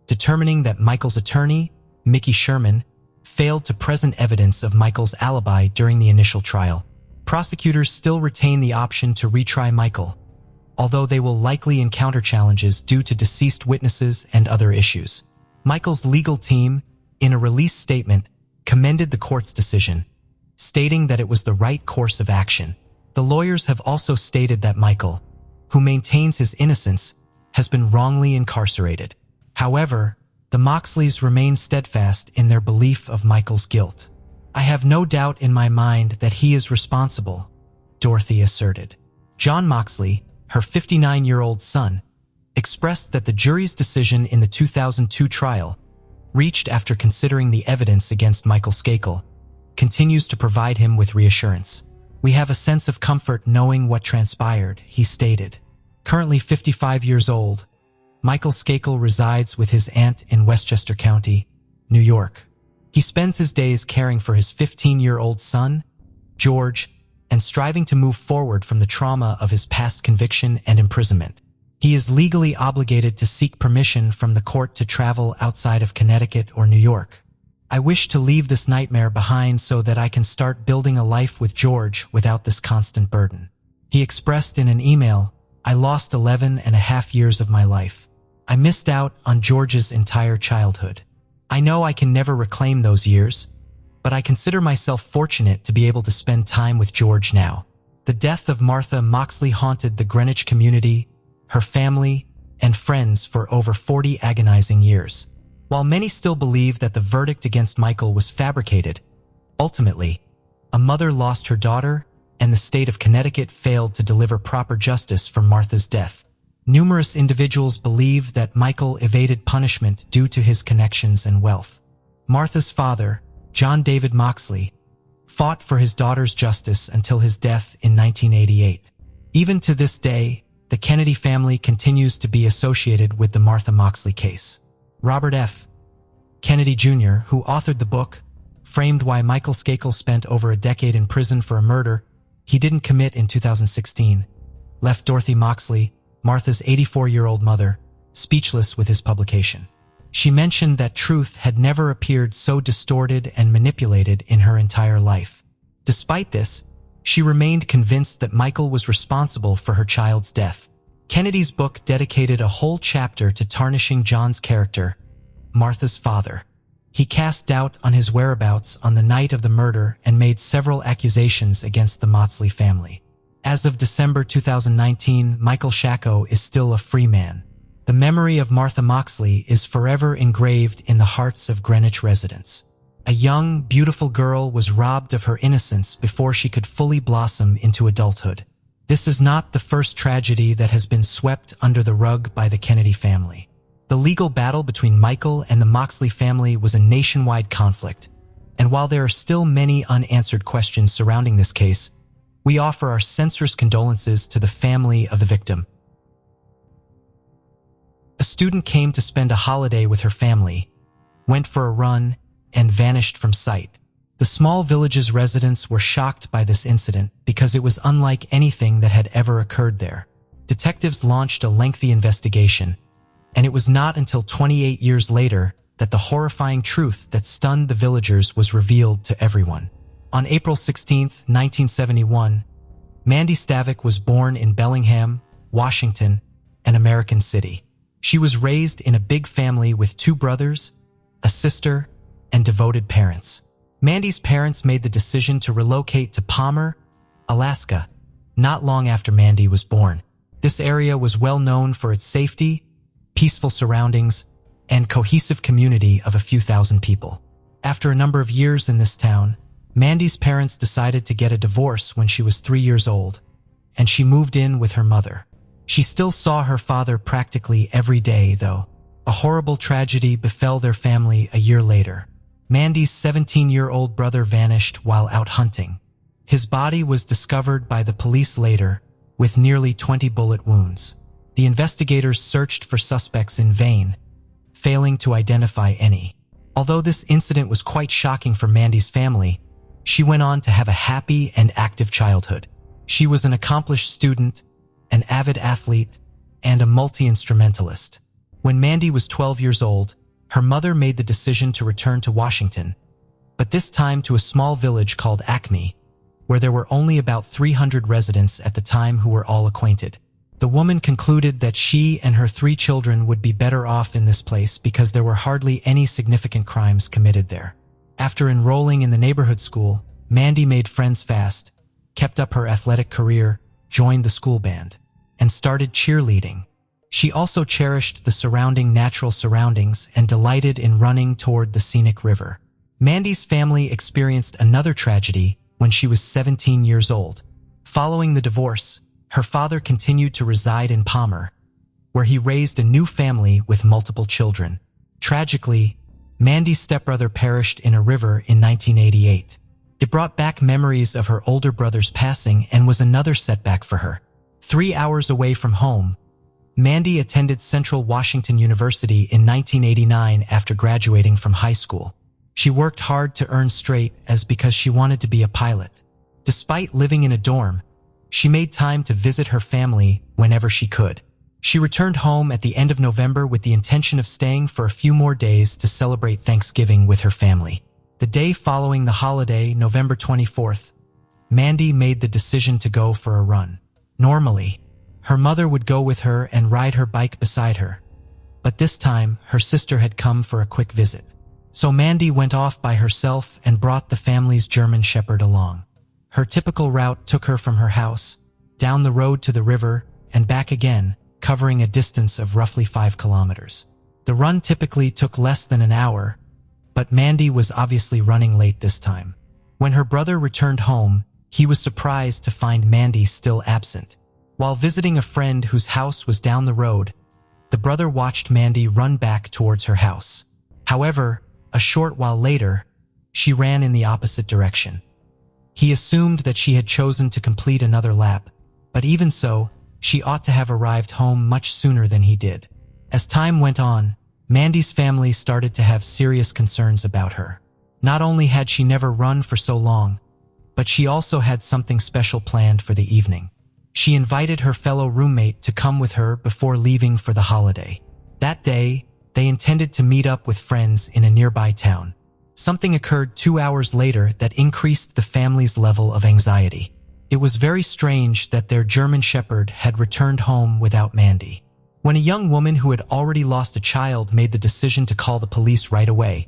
determining that Michael's attorney, Mickey Sherman, failed to present evidence of Michael's alibi during the initial trial. Prosecutors still retain the option to retry Michael, although they will likely encounter challenges due to deceased witnesses and other issues. Michael's legal team, in a release statement, commended the court's decision, stating that it was the right course of action. The lawyers have also stated that Michael, who maintains his innocence, has been wrongly incarcerated. However, the Moxleys remain steadfast in their belief of Michael's guilt. "I have no doubt in my mind that he is responsible," Dorothy asserted. John Moxley, her 59-year-old son, expressed that the jury's decision in the 2002 trial, reached after considering the evidence against Michael Skakel, continues to provide him with reassurance. "We have a sense of comfort knowing what transpired," he stated. Currently 55 years old, Michael Skakel resides with his aunt in Westchester County, New York. He spends his days caring for his 15-year-old son, George, and striving to move forward from the trauma of his past conviction and imprisonment. He is legally obligated to seek permission from the court to travel outside of Connecticut or New York. "I wish to leave this nightmare behind so that I can start building a life with George without this constant burden," he expressed in an email. "I lost 11 and a half years of my life. I missed out on George's entire childhood. I know I can never reclaim those years, but I consider myself fortunate to be able to spend time with George now." The death of Martha Moxley haunted the Greenwich community, her family, and friends for over 40 agonizing years. While many still believe that the verdict against Michael was fabricated, ultimately, a mother lost her daughter, and the state of Connecticut failed to deliver proper justice for Martha's death. Numerous individuals believe that Michael evaded punishment due to his connections and wealth. Martha's father, John David Moxley, fought for his daughter's justice until his death in 1988. Even to this day, the Kennedy family continues to be associated with the Martha Moxley case. Robert F. Kennedy Jr., who authored the book, framed why Michael Skakel spent over a decade in prison for a murder he didn't commit in 2016, left Dorothy Moxley, Martha's 84-year-old mother, speechless with his publication. She mentioned that truth had never appeared so distorted and manipulated in her entire life. Despite this, she remained convinced that Michael was responsible for her child's death. Kennedy's book dedicated a whole chapter to tarnishing John's character, Martha's father. He cast doubt on his whereabouts on the night of the murder and made several accusations against the Moxley family. As of December 2019, Michael Shacko is still a free man. The memory of Martha Moxley is forever engraved in the hearts of Greenwich residents. A young, beautiful girl was robbed of her innocence before she could fully blossom into adulthood. This is not the first tragedy that has been swept under the rug by the Kennedy family. The legal battle between Michael and the Moxley family was a nationwide conflict, and while there are still many unanswered questions surrounding this case, we offer our sincerest condolences to the family of the victim. A student came to spend a holiday with her family, went for a run, and vanished from sight. The small village's residents were shocked by this incident because it was unlike anything that had ever occurred there. Detectives launched a lengthy investigation, and it was not until 28 years later that the horrifying truth that stunned the villagers was revealed to everyone. On April 16, 1971, Mandy Stavik was born in Bellingham, Washington, an American city. She was raised in a big family with 2 brothers, a sister, and devoted parents. Mandy's parents made the decision to relocate to Palmer, Alaska, not long after Mandy was born. This area was well known for its safety, peaceful surroundings, and cohesive community of a few thousand people. After a number of years in this town, Mandy's parents decided to get a divorce when she was 3 years old, and she moved in with her mother. She still saw her father practically every day, though. A horrible tragedy befell their family a year later. Mandy's 17-year-old brother vanished while out hunting. His body was discovered by the police later, with nearly 20 bullet wounds. The investigators searched for suspects in vain, failing to identify any. Although this incident was quite shocking for Mandy's family, she went on to have a happy and active childhood. She was an accomplished student, an avid athlete, and a multi-instrumentalist. When Mandy was 12 years old, her mother made the decision to return to Washington, but this time to a small village called Acme, where there were only about 300 residents at the time who were all acquainted. The woman concluded that she and her 3 children would be better off in this place because there were hardly any significant crimes committed there. After enrolling in the neighborhood school, Mandy made friends fast, kept up her athletic career, joined the school band, and started cheerleading. She also cherished the surrounding natural surroundings and delighted in running toward the scenic river. Mandy's family experienced another tragedy when she was 17 years old. Following the divorce, her father continued to reside in Palmer, where he raised a new family with multiple children. Tragically, Mandy's stepbrother perished in a river in 1988. It brought back memories of her older brother's passing and was another setback for her. 3 hours away from home, Mandy attended Central Washington University in 1989 after graduating from high school. She worked hard to earn straight as because she wanted to be a pilot. Despite living in a dorm, she made time to visit her family whenever she could. She returned home at the end of November with the intention of staying for a few more days to celebrate Thanksgiving with her family. The day following the holiday, November 24th, Mandy made the decision to go for a run. Normally, her mother would go with her and ride her bike beside her, but this time her sister had come for a quick visit. So Mandy went off by herself and brought the family's German Shepherd along. Her typical route took her from her house, down the road to the river, and back again, covering a distance of roughly 5 kilometers. The run typically took less than an hour, but Mandy was obviously running late this time. When her brother returned home, he was surprised to find Mandy still absent. While visiting a friend whose house was down the road, the brother watched Mandy run back towards her house. However, a short while later, she ran in the opposite direction. He assumed that she had chosen to complete another lap, but even so, she ought to have arrived home much sooner than he did. As time went on, Mandy's family started to have serious concerns about her. Not only had she never run for so long, but she also had something special planned for the evening. She invited her fellow roommate to come with her before leaving for the holiday. That day, they intended to meet up with friends in a nearby town. Something occurred 2 hours later that increased the family's level of anxiety. It was very strange that their German Shepherd had returned home without Mandy. When a young woman who had already lost a child made the decision to call the police right away,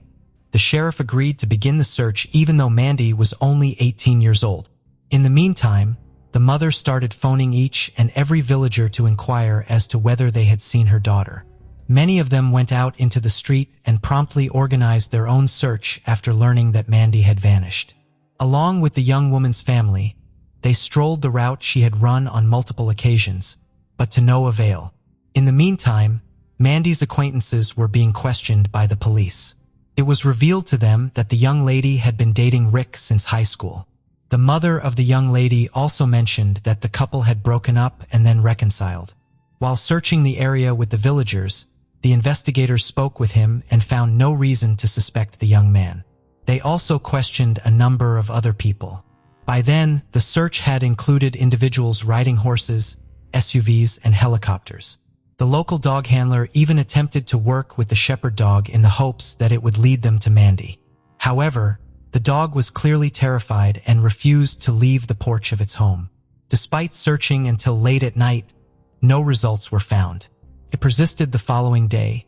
the sheriff agreed to begin the search even though Mandy was only 18 years old. In the meantime, the mother started phoning each and every villager to inquire as to whether they had seen her daughter. Many of them went out into the street and promptly organized their own search after learning that Mandy had vanished. Along with the young woman's family, they strolled the route she had run on multiple occasions, but to no avail. In the meantime, Mandy's acquaintances were being questioned by the police. It was revealed to them that the young lady had been dating Rick since high school. The mother of the young lady also mentioned that the couple had broken up and then reconciled. While searching the area with the villagers, the investigators spoke with him and found no reason to suspect the young man. They also questioned a number of other people. By then, the search had included individuals riding horses, SUVs, and helicopters. The local dog handler even attempted to work with the shepherd dog in the hopes that it would lead them to Mandy. However, the dog was clearly terrified and refused to leave the porch of its home. Despite searching until late at night, no results were found. It persisted the following day,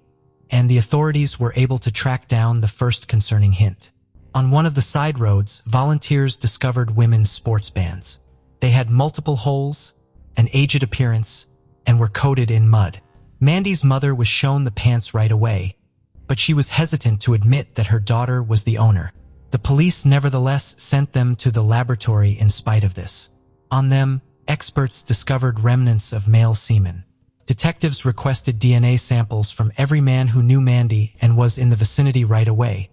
and the authorities were able to track down the first concerning hint. On one of the side roads, volunteers discovered women's sports bands. They had multiple holes, an aged appearance, and were coated in mud. Mandy's mother was shown the pants right away, but she was hesitant to admit that her daughter was the owner. The police nevertheless sent them to the laboratory in spite of this. On them, experts discovered remnants of male semen. Detectives requested DNA samples from every man who knew Mandy and was in the vicinity right away,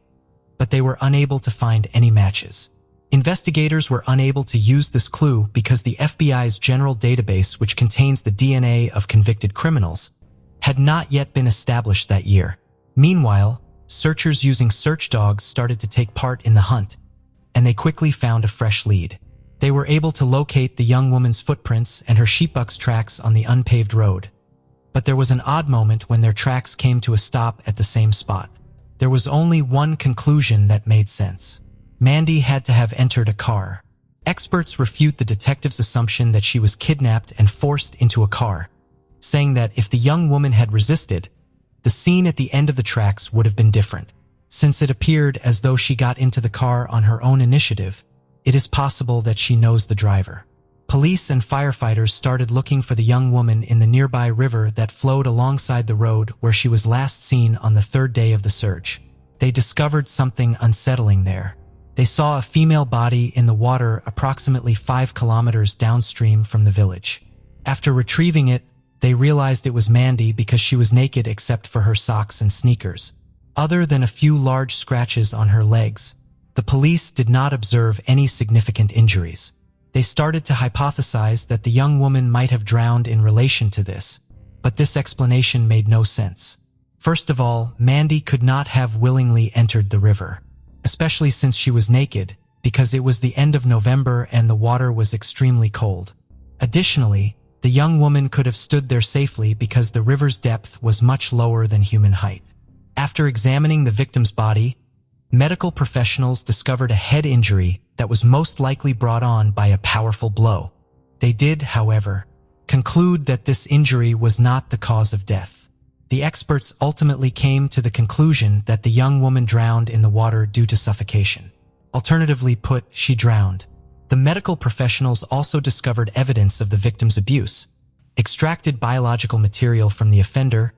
but they were unable to find any matches. Investigators were unable to use this clue because the FBI's general database, which contains the DNA of convicted criminals, had not yet been established that year. Meanwhile, searchers using search dogs started to take part in the hunt, and they quickly found a fresh lead. They were able to locate the young woman's footprints and her sheepbuck's tracks on the unpaved road. But there was an odd moment when their tracks came to a stop at the same spot. There was only one conclusion that made sense. Mandy had to have entered a car. Experts refute the detective's assumption that she was kidnapped and forced into a car, saying that if the young woman had resisted, the scene at the end of the tracks would have been different. Since it appeared as though she got into the car on her own initiative, it is possible that she knows the driver. Police and firefighters started looking for the young woman in the nearby river that flowed alongside the road where she was last seen on the third day of the search. They discovered something unsettling there. They saw a female body in the water approximately 5 kilometers downstream from the village. After retrieving it, they realized it was Mandy because she was naked except for her socks and sneakers. Other than a few large scratches on her legs, the police did not observe any significant injuries. They started to hypothesize that the young woman might have drowned in relation to this, but this explanation made no sense. First of all, Mandy could not have willingly entered the river, especially since she was naked, because it was the end of November and the water was extremely cold. Additionally, the young woman could have stood there safely because the river's depth was much lower than human height. After examining the victim's body, medical professionals discovered a head injury that was most likely brought on by a powerful blow. They did, however, conclude that this injury was not the cause of death. The experts ultimately came to the conclusion that the young woman drowned in the water due to suffocation. Alternatively put, she drowned. The medical professionals also discovered evidence of the victim's abuse, extracted biological material from the offender,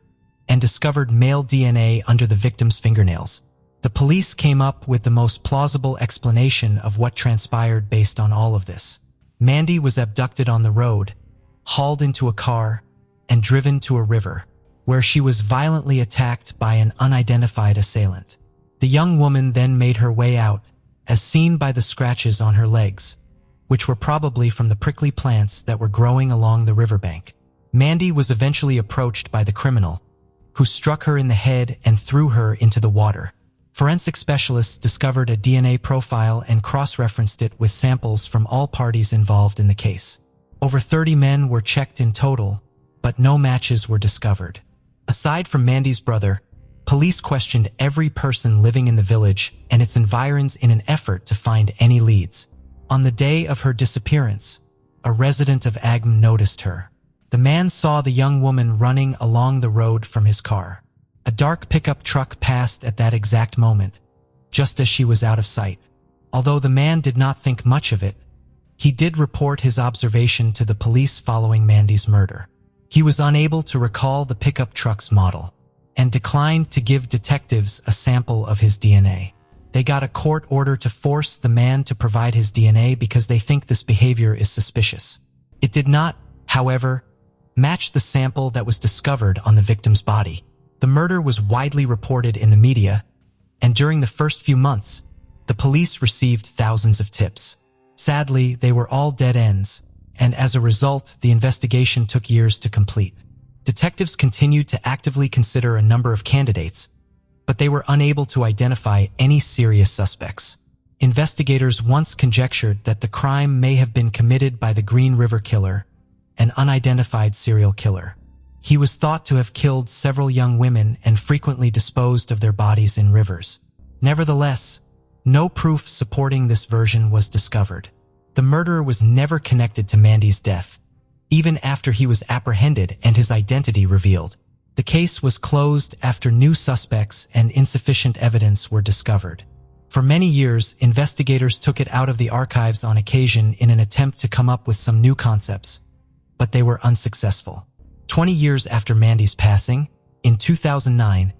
and discovered male DNA under the victim's fingernails. The police came up with the most plausible explanation of what transpired based on all of this. Mandy was abducted on the road, hauled into a car, and driven to a river, where she was violently attacked by an unidentified assailant. The young woman then made her way out, as seen by the scratches on her legs, which were probably from the prickly plants that were growing along the riverbank. Mandy was eventually approached by the criminal, who struck her in the head and threw her into the water. Forensic specialists discovered a DNA profile and cross-referenced it with samples from all parties involved in the case. Over 30 men were checked in total, but no matches were discovered. Aside from Mandy's brother, police questioned every person living in the village and its environs in an effort to find any leads. On the day of her disappearance, a resident of Agm noticed her. The man saw the young woman running along the road from his car. A dark pickup truck passed at that exact moment, just as she was out of sight. Although the man did not think much of it, he did report his observation to the police following Mandy's murder. He was unable to recall the pickup truck's model, and declined to give detectives a sample of his DNA. They got a court order to force the man to provide his DNA because they think this behavior is suspicious. It did not, however, match the sample that was discovered on the victim's body. The murder was widely reported in the media, and during the first few months, the police received thousands of tips. Sadly, they were all dead ends, and as a result, the investigation took years to complete. Detectives continued to actively consider a number of candidates, but they were unable to identify any serious suspects. Investigators once conjectured that the crime may have been committed by the Green River Killer, an unidentified serial killer. He was thought to have killed several young women and frequently disposed of their bodies in rivers. Nevertheless, no proof supporting this version was discovered. The murderer was never connected to Mandy's death, even after he was apprehended and his identity revealed. The case was closed after new suspects and insufficient evidence were discovered. For many years, investigators took it out of the archives on occasion in an attempt to come up with some new concepts, but they were unsuccessful. 20 years after Mandy's passing, in 2009,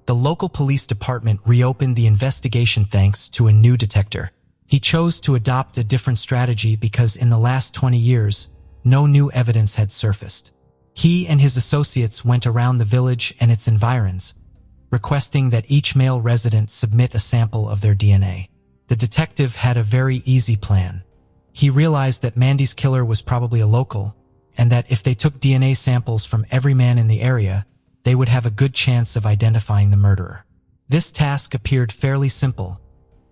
the local police department reopened the investigation thanks to a new detector. He chose to adopt a different strategy because in the last 20 years, no new evidence had surfaced. He and his associates went around the village and its environs, requesting that each male resident submit a sample of their DNA. The detective had a very easy plan. He realized that Mandy's killer was probably a local, and that if they took DNA samples from every man in the area, they would have a good chance of identifying the murderer. This task appeared fairly simple,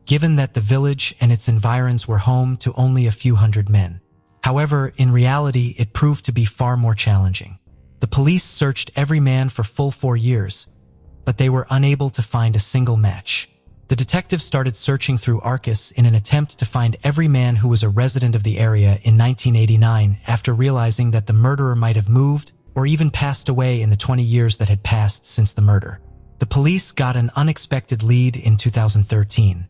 given that the village and its environs were home to only a few hundred men. However, in reality, it proved to be far more challenging. The police searched every man for full 4 years, but they were unable to find a single match. The detectives started searching through Arcus in an attempt to find every man who was a resident of the area in 1989 after realizing that the murderer might have moved or even passed away in the 20 years that had passed since the murder. The police got an unexpected lead in 2013.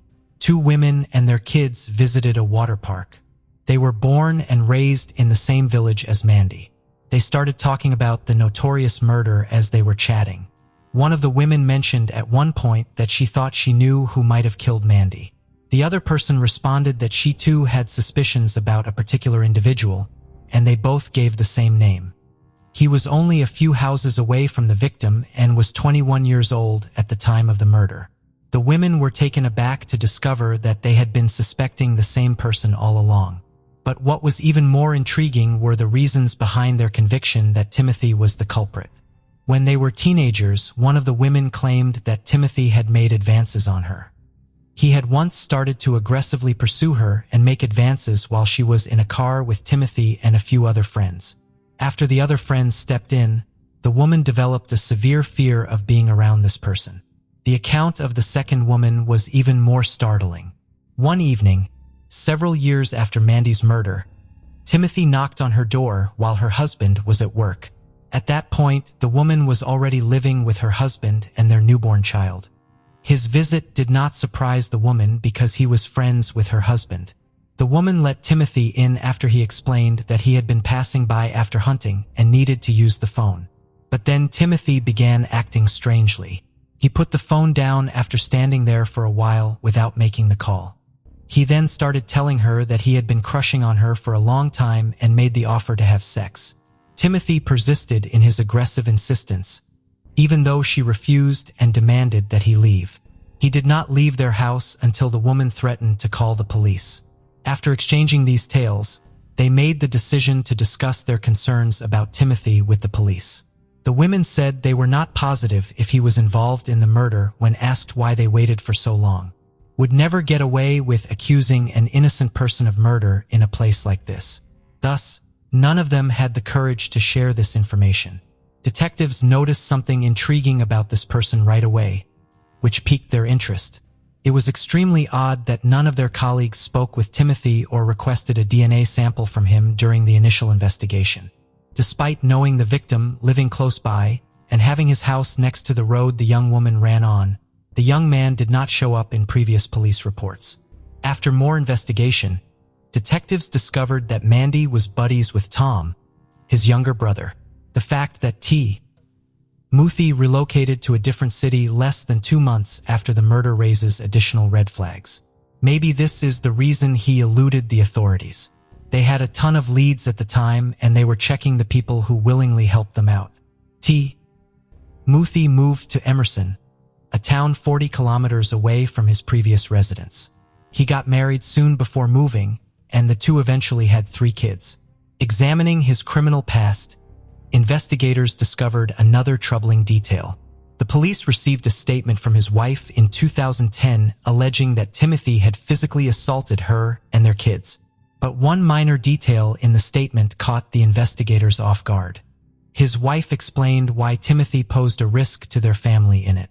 two women and their kids visited a water park. They were born and raised in the same village as Mandy. They started talking about the notorious murder as they were chatting. One of the women mentioned at one point that she thought she knew who might have killed Mandy. The other person responded that she too had suspicions about a particular individual, and they both gave the same name. He was only a few houses away from the victim and was 21 years old at the time of the murder. The women were taken aback to discover that they had been suspecting the same person all along. But what was even more intriguing were the reasons behind their conviction that Timothy was the culprit. When they were teenagers, one of the women claimed that Timothy had made advances on her. He had once started to aggressively pursue her and make advances while she was in a car with Timothy and a few other friends. After the other friends stepped in, the woman developed a severe fear of being around this person. The account of the second woman was even more startling. One evening, several years after Mandy's murder, Timothy knocked on her door while her husband was at work. At that point, the woman was already living with her husband and their newborn child. His visit did not surprise the woman because he was friends with her husband. The woman let Timothy in after he explained that he had been passing by after hunting and needed to use the phone. But then Timothy began acting strangely. He put the phone down after standing there for a while without making the call. He then started telling her that he had been crushing on her for a long time and made the offer to have sex. Timothy persisted in his aggressive insistence, even though she refused and demanded that he leave. He did not leave their house until the woman threatened to call the police. After exchanging these tales, they made the decision to discuss their concerns about Timothy with the police. The women said they were not positive if he was involved in the murder when asked why they waited for so long. Would never get away with accusing an innocent person of murder in a place like this. Thus, none of them had the courage to share this information. Detectives noticed something intriguing about this person right away, which piqued their interest. It was extremely odd that none of their colleagues spoke with Timothy or requested a DNA sample from him during the initial investigation. Despite knowing the victim, living close by, and having his house next to the road the young woman ran on, the young man did not show up in previous police reports. After more investigation, detectives discovered that Mandy was buddies with Tom, his younger brother. The fact that Muthi relocated to a different city less than 2 months after the murder raises additional red flags. Maybe this is the reason he eluded the authorities. They had a ton of leads at the time and they were checking the people who willingly helped them out. Muthi moved to Emerson, a town 40 kilometers away from his previous residence. He got married soon before moving, and the two eventually had 3 kids. Examining his criminal past, investigators discovered another troubling detail. The police received a statement from his wife in 2010 alleging that Timothy had physically assaulted her and their kids. But one minor detail in the statement caught the investigators off guard. His wife explained why Timothy posed a risk to their family in it.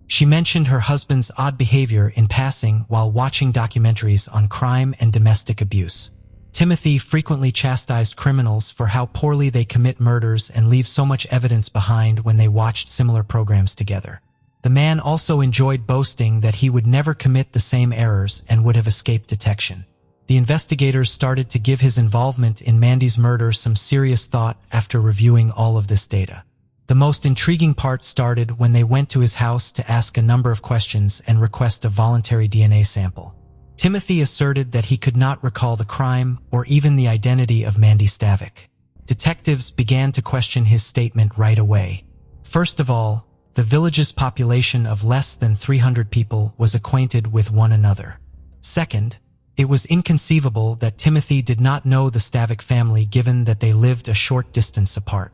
She mentioned her husband's odd behavior in passing while watching documentaries on crime and domestic abuse. Timothy frequently chastised criminals for how poorly they commit murders and leave so much evidence behind when they watched similar programs together. The man also enjoyed boasting that he would never commit the same errors and would have escaped detection. The investigators started to give his involvement in Mandy's murder some serious thought after reviewing all of this data. The most intriguing part started when they went to his house to ask a number of questions and request a voluntary DNA sample. Timothy asserted that he could not recall the crime or even the identity of Mandy Stavik. Detectives began to question his statement right away. First of all, the village's population of less than 300 people was acquainted with one another. Second, it was inconceivable that Timothy did not know the Stavik family given that they lived a short distance apart.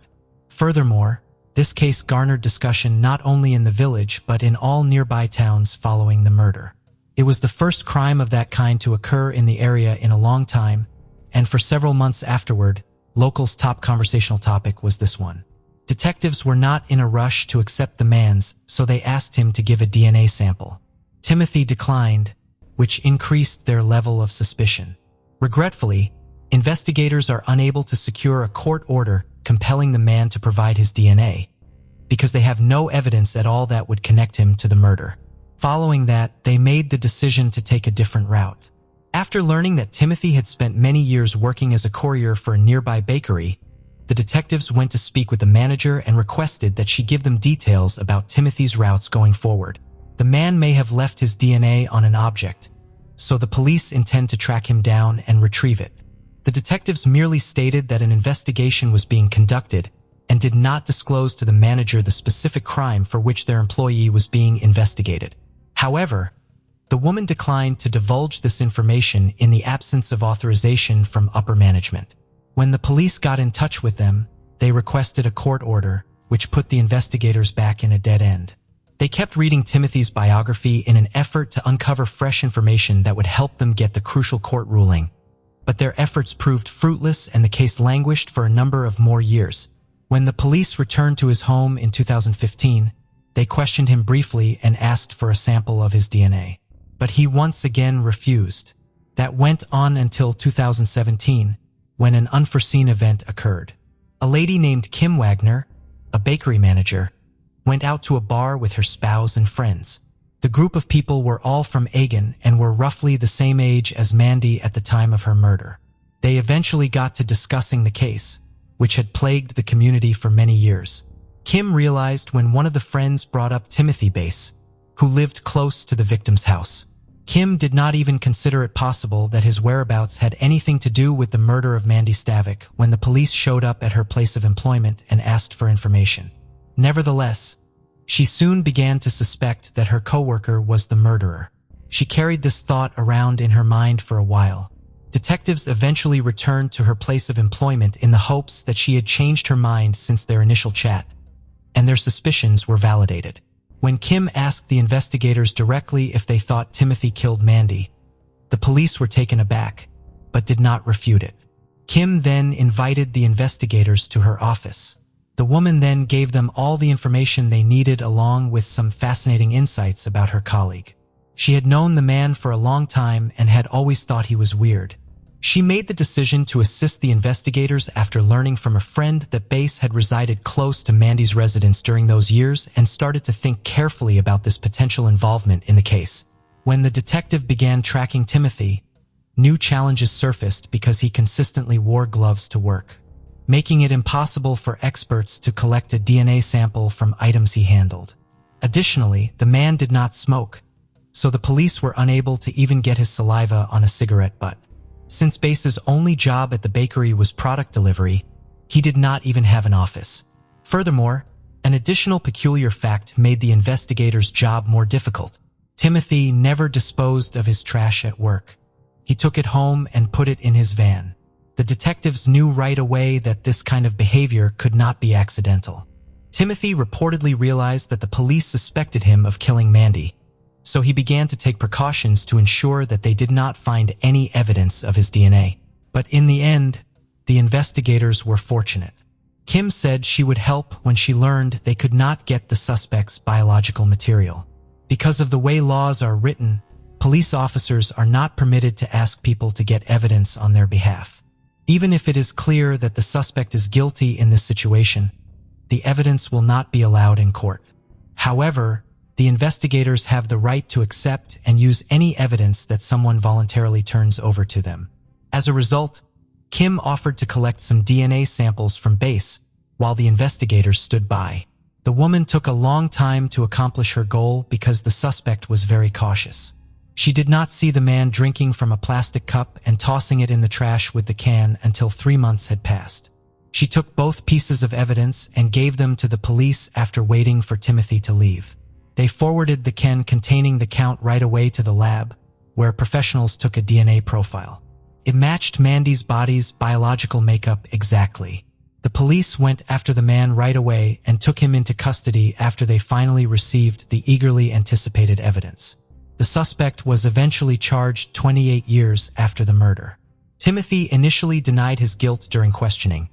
Furthermore, this case garnered discussion not only in the village but in all nearby towns following the murder. It was the first crime of that kind to occur in the area in a long time, and for several months afterward, locals' top conversational topic was this one. Detectives were not in a rush to accept the man's, so they asked him to give a DNA sample. Timothy declined, which increased their level of suspicion. Regretfully, investigators are unable to secure a court order compelling the man to provide his DNA, because they have no evidence at all that would connect him to the murder. Following that, they made the decision to take a different route. After learning that Timothy had spent many years working as a courier for a nearby bakery, the detectives went to speak with the manager and requested that she give them details about Timothy's routes going forward. The man may have left his DNA on an object, so the police intend to track him down and retrieve it. The detectives merely stated that an investigation was being conducted and did not disclose to the manager the specific crime for which their employee was being investigated. However, the woman declined to divulge this information in the absence of authorization from upper management. When the police got in touch with them, they requested a court order, which put the investigators back in a dead end. They kept reading Timothy's biography in an effort to uncover fresh information that would help them get the crucial court ruling. But their efforts proved fruitless and the case languished for a number of more years. When the police returned to his home in 2015, they questioned him briefly and asked for a sample of his DNA. But he once again refused. That went on until 2017, when an unforeseen event occurred. A lady named Kim Wagner, a bakery manager, went out to a bar with her spouse and friends. The group of people were all from Egan and were roughly the same age as Mandy at the time of her murder. They eventually got to discussing the case, which had plagued the community for many years. Kim realized when one of the friends brought up Timothy Bass, who lived close to the victim's house. Kim did not even consider it possible that his whereabouts had anything to do with the murder of Mandy Stavik when the police showed up at her place of employment and asked for information. Nevertheless, she soon began to suspect that her coworker was the murderer. She carried this thought around in her mind for a while. Detectives eventually returned to her place of employment in the hopes that she had changed her mind since their initial chat, and their suspicions were validated. When Kim asked the investigators directly if they thought Timothy killed Mandy, the police were taken aback, but did not refute it. Kim then invited the investigators to her office. The woman then gave them all the information they needed along with some fascinating insights about her colleague. She had known the man for a long time and had always thought he was weird. She made the decision to assist the investigators after learning from a friend that Bass had resided close to Mandy's residence during those years and started to think carefully about this potential involvement in the case. When the detective began tracking Timothy, new challenges surfaced because he consistently wore gloves to work, making it impossible for experts to collect a DNA sample from items he handled. Additionally, the man did not smoke, so the police were unable to even get his saliva on a cigarette butt. Since Bass's only job at the bakery was product delivery, he did not even have an office. Furthermore, an additional peculiar fact made the investigators' job more difficult. Timothy never disposed of his trash at work. He took it home and put it in his van. The detectives knew right away that this kind of behavior could not be accidental. Timothy reportedly realized that the police suspected him of killing Mandy, so he began to take precautions to ensure that they did not find any evidence of his DNA. But in the end, the investigators were fortunate. Kim said she would help when she learned they could not get the suspect's biological material. Because of the way laws are written, police officers are not permitted to ask people to get evidence on their behalf. Even if it is clear that the suspect is guilty in this situation, the evidence will not be allowed in court. However, the investigators have the right to accept and use any evidence that someone voluntarily turns over to them. As a result, Kim offered to collect some DNA samples from Bass while the investigators stood by. The woman took a long time to accomplish her goal because the suspect was very cautious. She did not see the man drinking from a plastic cup and tossing it in the trash with the can until 3 months had passed. She took both pieces of evidence and gave them to the police after waiting for Timothy to leave. They forwarded the can containing the count right away to the lab, where professionals took a DNA profile. It matched Mandy's body's biological makeup exactly. The police went after the man right away and took him into custody after they finally received the eagerly anticipated evidence. The suspect was eventually charged 28 years after the murder. Timothy initially denied his guilt during questioning,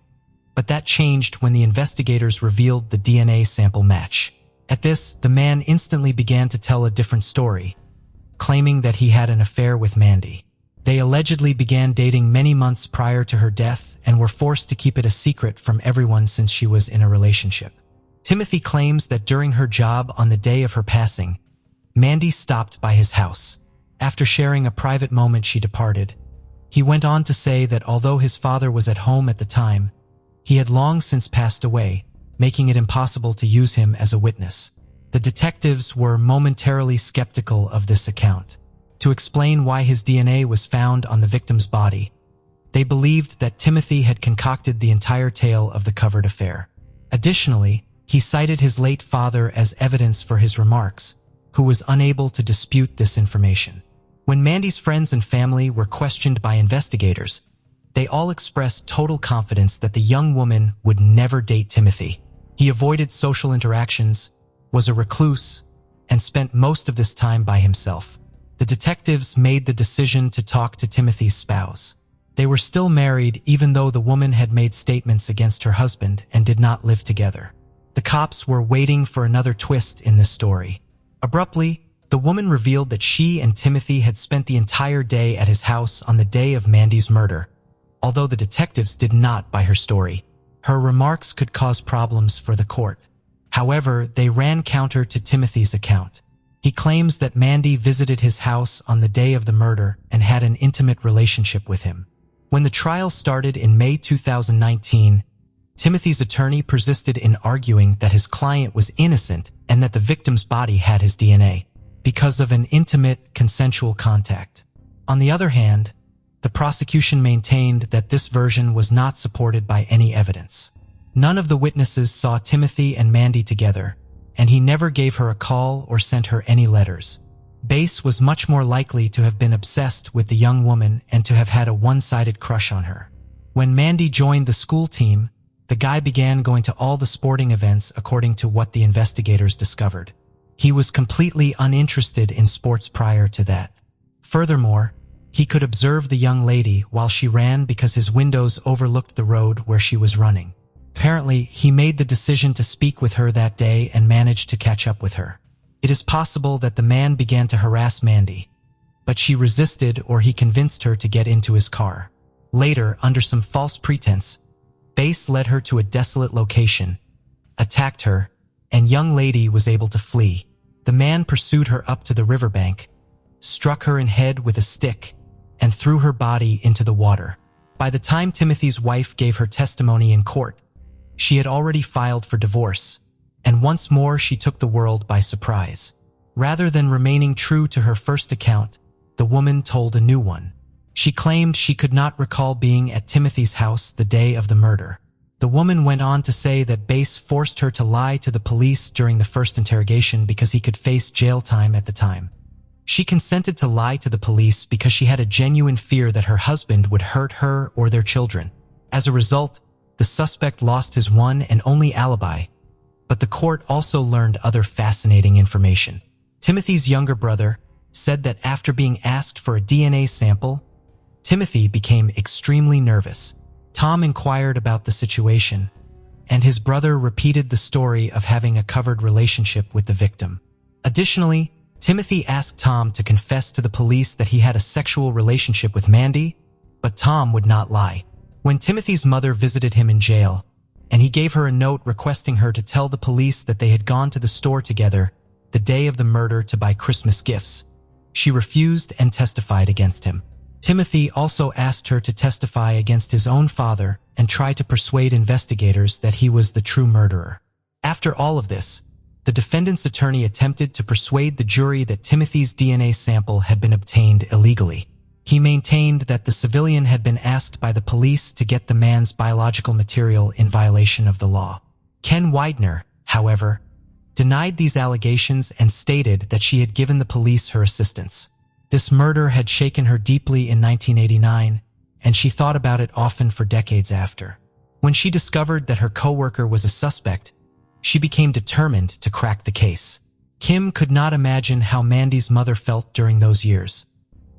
but that changed when the investigators revealed the DNA sample match. At this, the man instantly began to tell a different story, claiming that he had an affair with Mandy. They allegedly began dating many months prior to her death and were forced to keep it a secret from everyone since she was in a relationship. Timothy claims that during her job on the day of her passing, Mandy stopped by his house. After sharing a private moment, she departed. He went on to say that although his father was at home at the time, he had long since passed away, making it impossible to use him as a witness. The detectives were momentarily skeptical of this account. To explain why his DNA was found on the victim's body, they believed that Timothy had concocted the entire tale of the covered affair. Additionally, he cited his late father as evidence for his remarks, who was unable to dispute this information. When Mandy's friends and family were questioned by investigators, they all expressed total confidence that the young woman would never date Timothy. He avoided social interactions, was a recluse, and spent most of this time by himself. The detectives made the decision to talk to Timothy's spouse. They were still married even though the woman had made statements against her husband and did not live together. The cops were waiting for another twist in this story. Abruptly, the woman revealed that she and Timothy had spent the entire day at his house on the day of Mandy's murder, although the detectives did not buy her story. Her remarks could cause problems for the court. However, they ran counter to Timothy's account. He claims that Mandy visited his house on the day of the murder and had an intimate relationship with him. When the trial started in May 2019, Timothy's attorney persisted in arguing that his client was innocent and that the victim's body had his DNA because of an intimate, consensual contact. On the other hand, the prosecution maintained that this version was not supported by any evidence. None of the witnesses saw Timothy and Mandy together, and he never gave her a call or sent her any letters. Bass was much more likely to have been obsessed with the young woman and to have had a one-sided crush on her. When Mandy joined the school team, the guy began going to all the sporting events according to what the investigators discovered. He was completely uninterested in sports prior to that. Furthermore, he could observe the young lady while she ran because his windows overlooked the road where she was running. Apparently, he made the decision to speak with her that day and managed to catch up with her. It is possible that the man began to harass Mandy, but she resisted or he convinced her to get into his car. Later, under some false pretense, Bass led her to a desolate location, attacked her, and young lady was able to flee. The man pursued her up to the riverbank, struck her in head with a stick, and threw her body into the water. By the time Timothy's wife gave her testimony in court, she had already filed for divorce, and once more she took the world by surprise. Rather than remaining true to her first account, the woman told a new one. She claimed she could not recall being at Timothy's house the day of the murder. The woman went on to say that Bass forced her to lie to the police during the first interrogation because he could face jail time at the time. She consented to lie to the police because she had a genuine fear that her husband would hurt her or their children. As a result, the suspect lost his one and only alibi, but the court also learned other fascinating information. Timothy's younger brother said that after being asked for a DNA sample, Timothy became extremely nervous. Tom inquired about the situation, and his brother repeated the story of having a covered relationship with the victim. Additionally, Timothy asked Tom to confess to the police that he had a sexual relationship with Mandy, but Tom would not lie. When Timothy's mother visited him in jail, and he gave her a note requesting her to tell the police that they had gone to the store together the day of the murder to buy Christmas gifts, she refused and testified against him. Timothy also asked her to testify against his own father and try to persuade investigators that he was the true murderer. After all of this, the defendant's attorney attempted to persuade the jury that Timothy's DNA sample had been obtained illegally. He maintained that the civilian had been asked by the police to get the man's biological material in violation of the law. Ken Widener, however, denied these allegations and stated that she had given the police her assistance. This murder had shaken her deeply in 1989, and she thought about it often for decades after. When she discovered that her coworker was a suspect, she became determined to crack the case. Kim could not imagine how Mandy's mother felt during those years,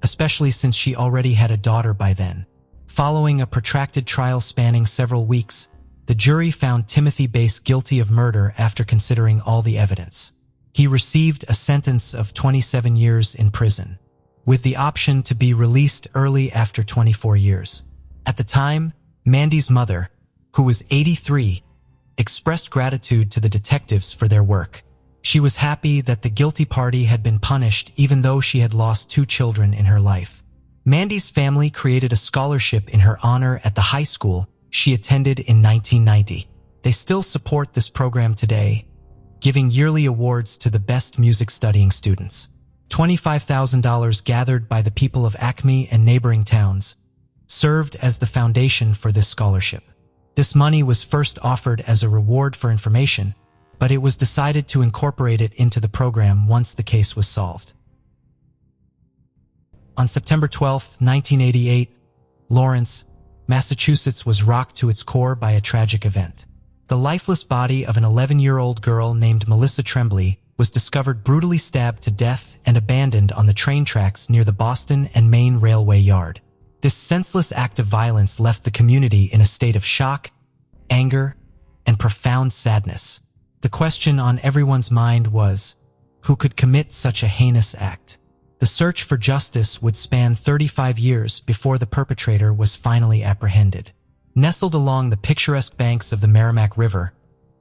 especially since she already had a daughter by then. Following a protracted trial spanning several weeks, the jury found Timothy Bass guilty of murder after considering all the evidence. He received a sentence of 27 years in prison, with the option to be released early after 24 years. At the time, Mandy's mother, who was 83, expressed gratitude to the detectives for their work. She was happy that the guilty party had been punished even though she had lost 2 children in her life. Mandy's family created a scholarship in her honor at the high school she attended in 1990. They still support this program today, giving yearly awards to the best music studying students. $25,000 gathered by the people of Acme and neighboring towns served as the foundation for this scholarship. This money was first offered as a reward for information, but it was decided to incorporate it into the program once the case was solved. On September 12, 1988, Lawrence, Massachusetts was rocked to its core by a tragic event. The lifeless body of an 11-year-old girl named Melissa Tremblay was discovered brutally stabbed to death and abandoned on the train tracks near the Boston and Maine Railway Yard. This senseless act of violence left the community in a state of shock, anger, and profound sadness. The question on everyone's mind was, who could commit such a heinous act? The search for justice would span 35 years before the perpetrator was finally apprehended. Nestled along the picturesque banks of the Merrimack River,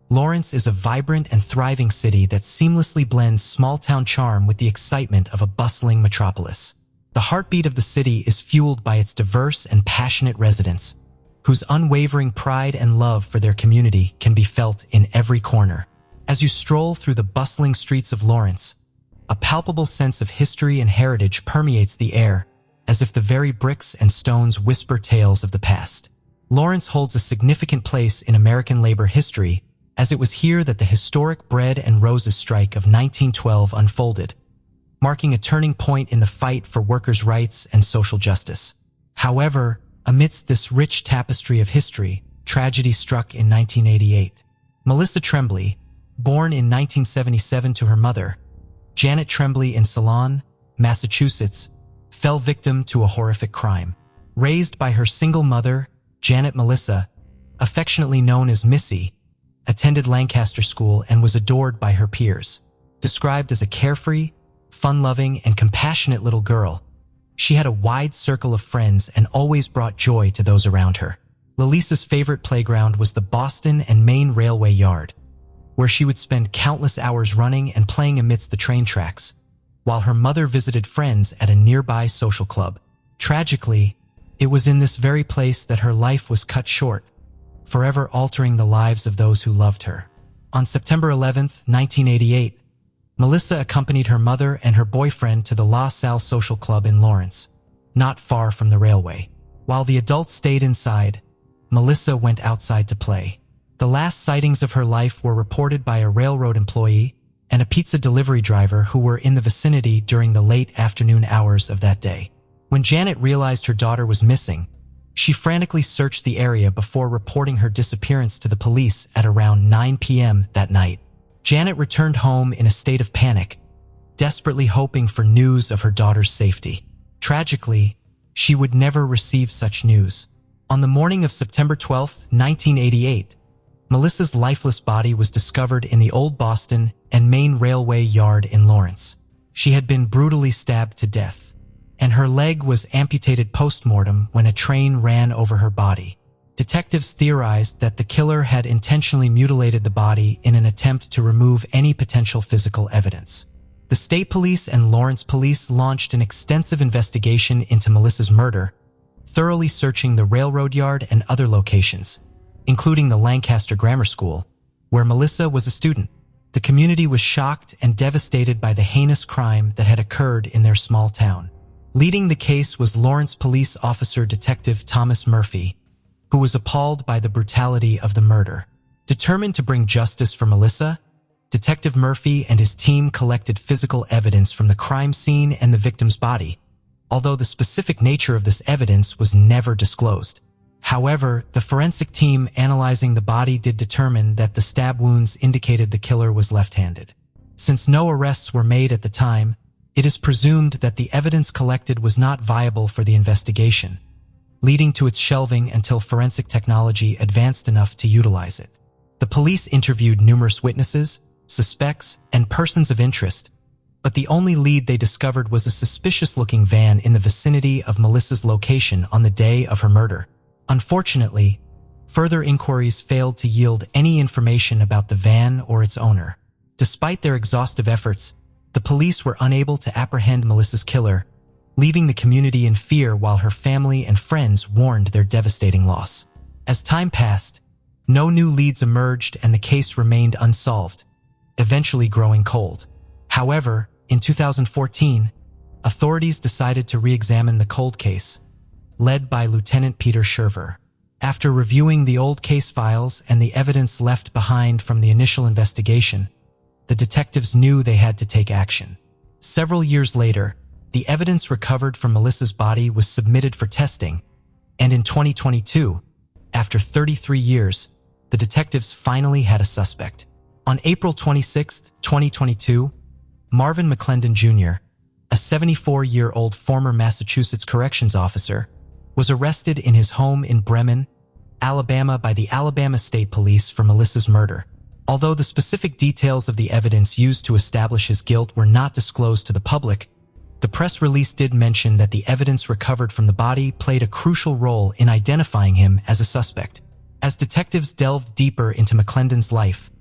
Lawrence is a vibrant and thriving city that seamlessly blends small-town charm with the excitement of a bustling metropolis. The heartbeat of the city is fueled by its diverse and passionate residents, whose unwavering pride and love for their community can be felt in every corner. As you stroll through the bustling streets of Lawrence, a palpable sense of history and heritage permeates the air, as if the very bricks and stones whisper tales of the past. Lawrence holds a significant place in American labor history, as it was here that the historic Bread and Roses strike of 1912 unfolded, marking a turning point in the fight for workers' rights and social justice. However, amidst this rich tapestry of history, tragedy struck in 1988. Melissa Tremblay, born in 1977 to her mother, Janet Tremblay in Ceylon, Massachusetts, fell victim to a horrific crime. Raised by her single mother, Janet Melissa, affectionately known as Missy, attended Lancaster School and was adored by her peers. Described as a carefree, fun-loving, and compassionate little girl, she had a wide circle of friends and always brought joy to those around her. Lisa's favorite playground was the Boston and Maine Railway Yard, where she would spend countless hours running and playing amidst the train tracks, while her mother visited friends at a nearby social club. Tragically, it was in this very place that her life was cut short, forever altering the lives of those who loved her. On September 11, 1988, Melissa accompanied her mother and her boyfriend to the La Salle Social Club in Lawrence, not far from the railway. While the adults stayed inside, Melissa went outside to play. The last sightings of her life were reported by a railroad employee and a pizza delivery driver who were in the vicinity during the late afternoon hours of that day. When Janet realized her daughter was missing, she frantically searched the area before reporting her disappearance to the police at around 9 p.m. that night. Janet returned home in a state of panic, desperately hoping for news of her daughter's safety. Tragically, she would never receive such news. On the morning of September 12, 1988, Melissa's lifeless body was discovered in the old Boston and Maine Railway Yard in Lawrence. She had been brutally stabbed to death, and her leg was amputated post-mortem when a train ran over her body. Detectives theorized that the killer had intentionally mutilated the body in an attempt to remove any potential physical evidence. The state police and Lawrence police launched an extensive investigation into Melissa's murder, thoroughly searching the railroad yard and other locations, including the Lancaster Grammar School, where Melissa was a student. The community was shocked and devastated by the heinous crime that had occurred in their small town. Leading the case was Lawrence Police Officer Detective Thomas Murphy, who was appalled by the brutality of the murder. Determined to bring justice for Melissa, Detective Murphy and his team collected physical evidence from the crime scene and the victim's body, although the specific nature of this evidence was never disclosed. However, the forensic team analyzing the body did determine that the stab wounds indicated the killer was left-handed. Since no arrests were made at the time, it is presumed that the evidence collected was not viable for the investigation, leading to its shelving until forensic technology advanced enough to utilize it. The police interviewed numerous witnesses, suspects, and persons of interest, but the only lead they discovered was a suspicious-looking van in the vicinity of Melissa's location on the day of her murder. Unfortunately, further inquiries failed to yield any information about the van or its owner. Despite their exhaustive efforts, the police were unable to apprehend Melissa's killer, leaving the community in fear while her family and friends mourned their devastating loss. As time passed, no new leads emerged and the case remained unsolved, eventually growing cold. However, in 2014, authorities decided to re-examine the cold case, led by Lieutenant Peter Sherver. After reviewing the old case files and the evidence left behind from the initial investigation, the detectives knew they had to take action. Several years later, the evidence recovered from Melissa's body was submitted for testing, and in 2022, after 33 years, the detectives finally had a suspect. On April 26, 2022, Marvin McClendon Jr., a 74-year-old former Massachusetts corrections officer, was arrested in his home in Bremen, Alabama by the Alabama State Police for Melissa's murder. Although the specific details of the evidence used to establish his guilt were not disclosed to the public, the press release did mention that the evidence recovered from the body played a crucial role in identifying him as a suspect. As detectives delved deeper into McClendon's life,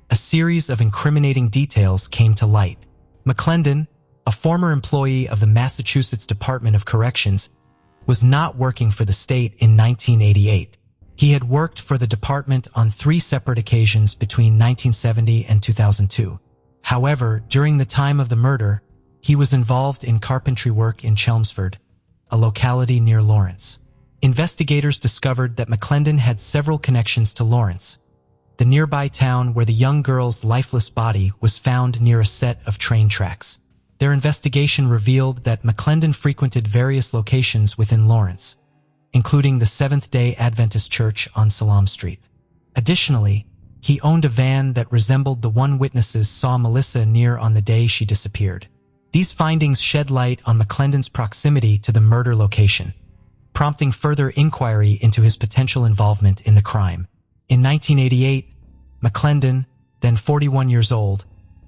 a series of incriminating details came to light. McClendon, a former employee of the Massachusetts Department of Corrections, was not working for the state in 1988. He had worked for the department on 3 separate occasions between 1970 and 2002. However, during the time of the murder, he was involved in carpentry work in Chelmsford, a locality near Lawrence. Investigators discovered that McClendon had several connections to Lawrence, the nearby town where the young girl's lifeless body was found near a set of train tracks. Their investigation revealed that McClendon frequented various locations within Lawrence, including the Seventh-day Adventist Church on Salam Street. Additionally, he owned a van that resembled the one witnesses saw Melissa near on the day she disappeared. These findings shed light on McClendon's proximity to the murder location, prompting further inquiry into his potential involvement in the crime. In 1988, McClendon, then 41 years old,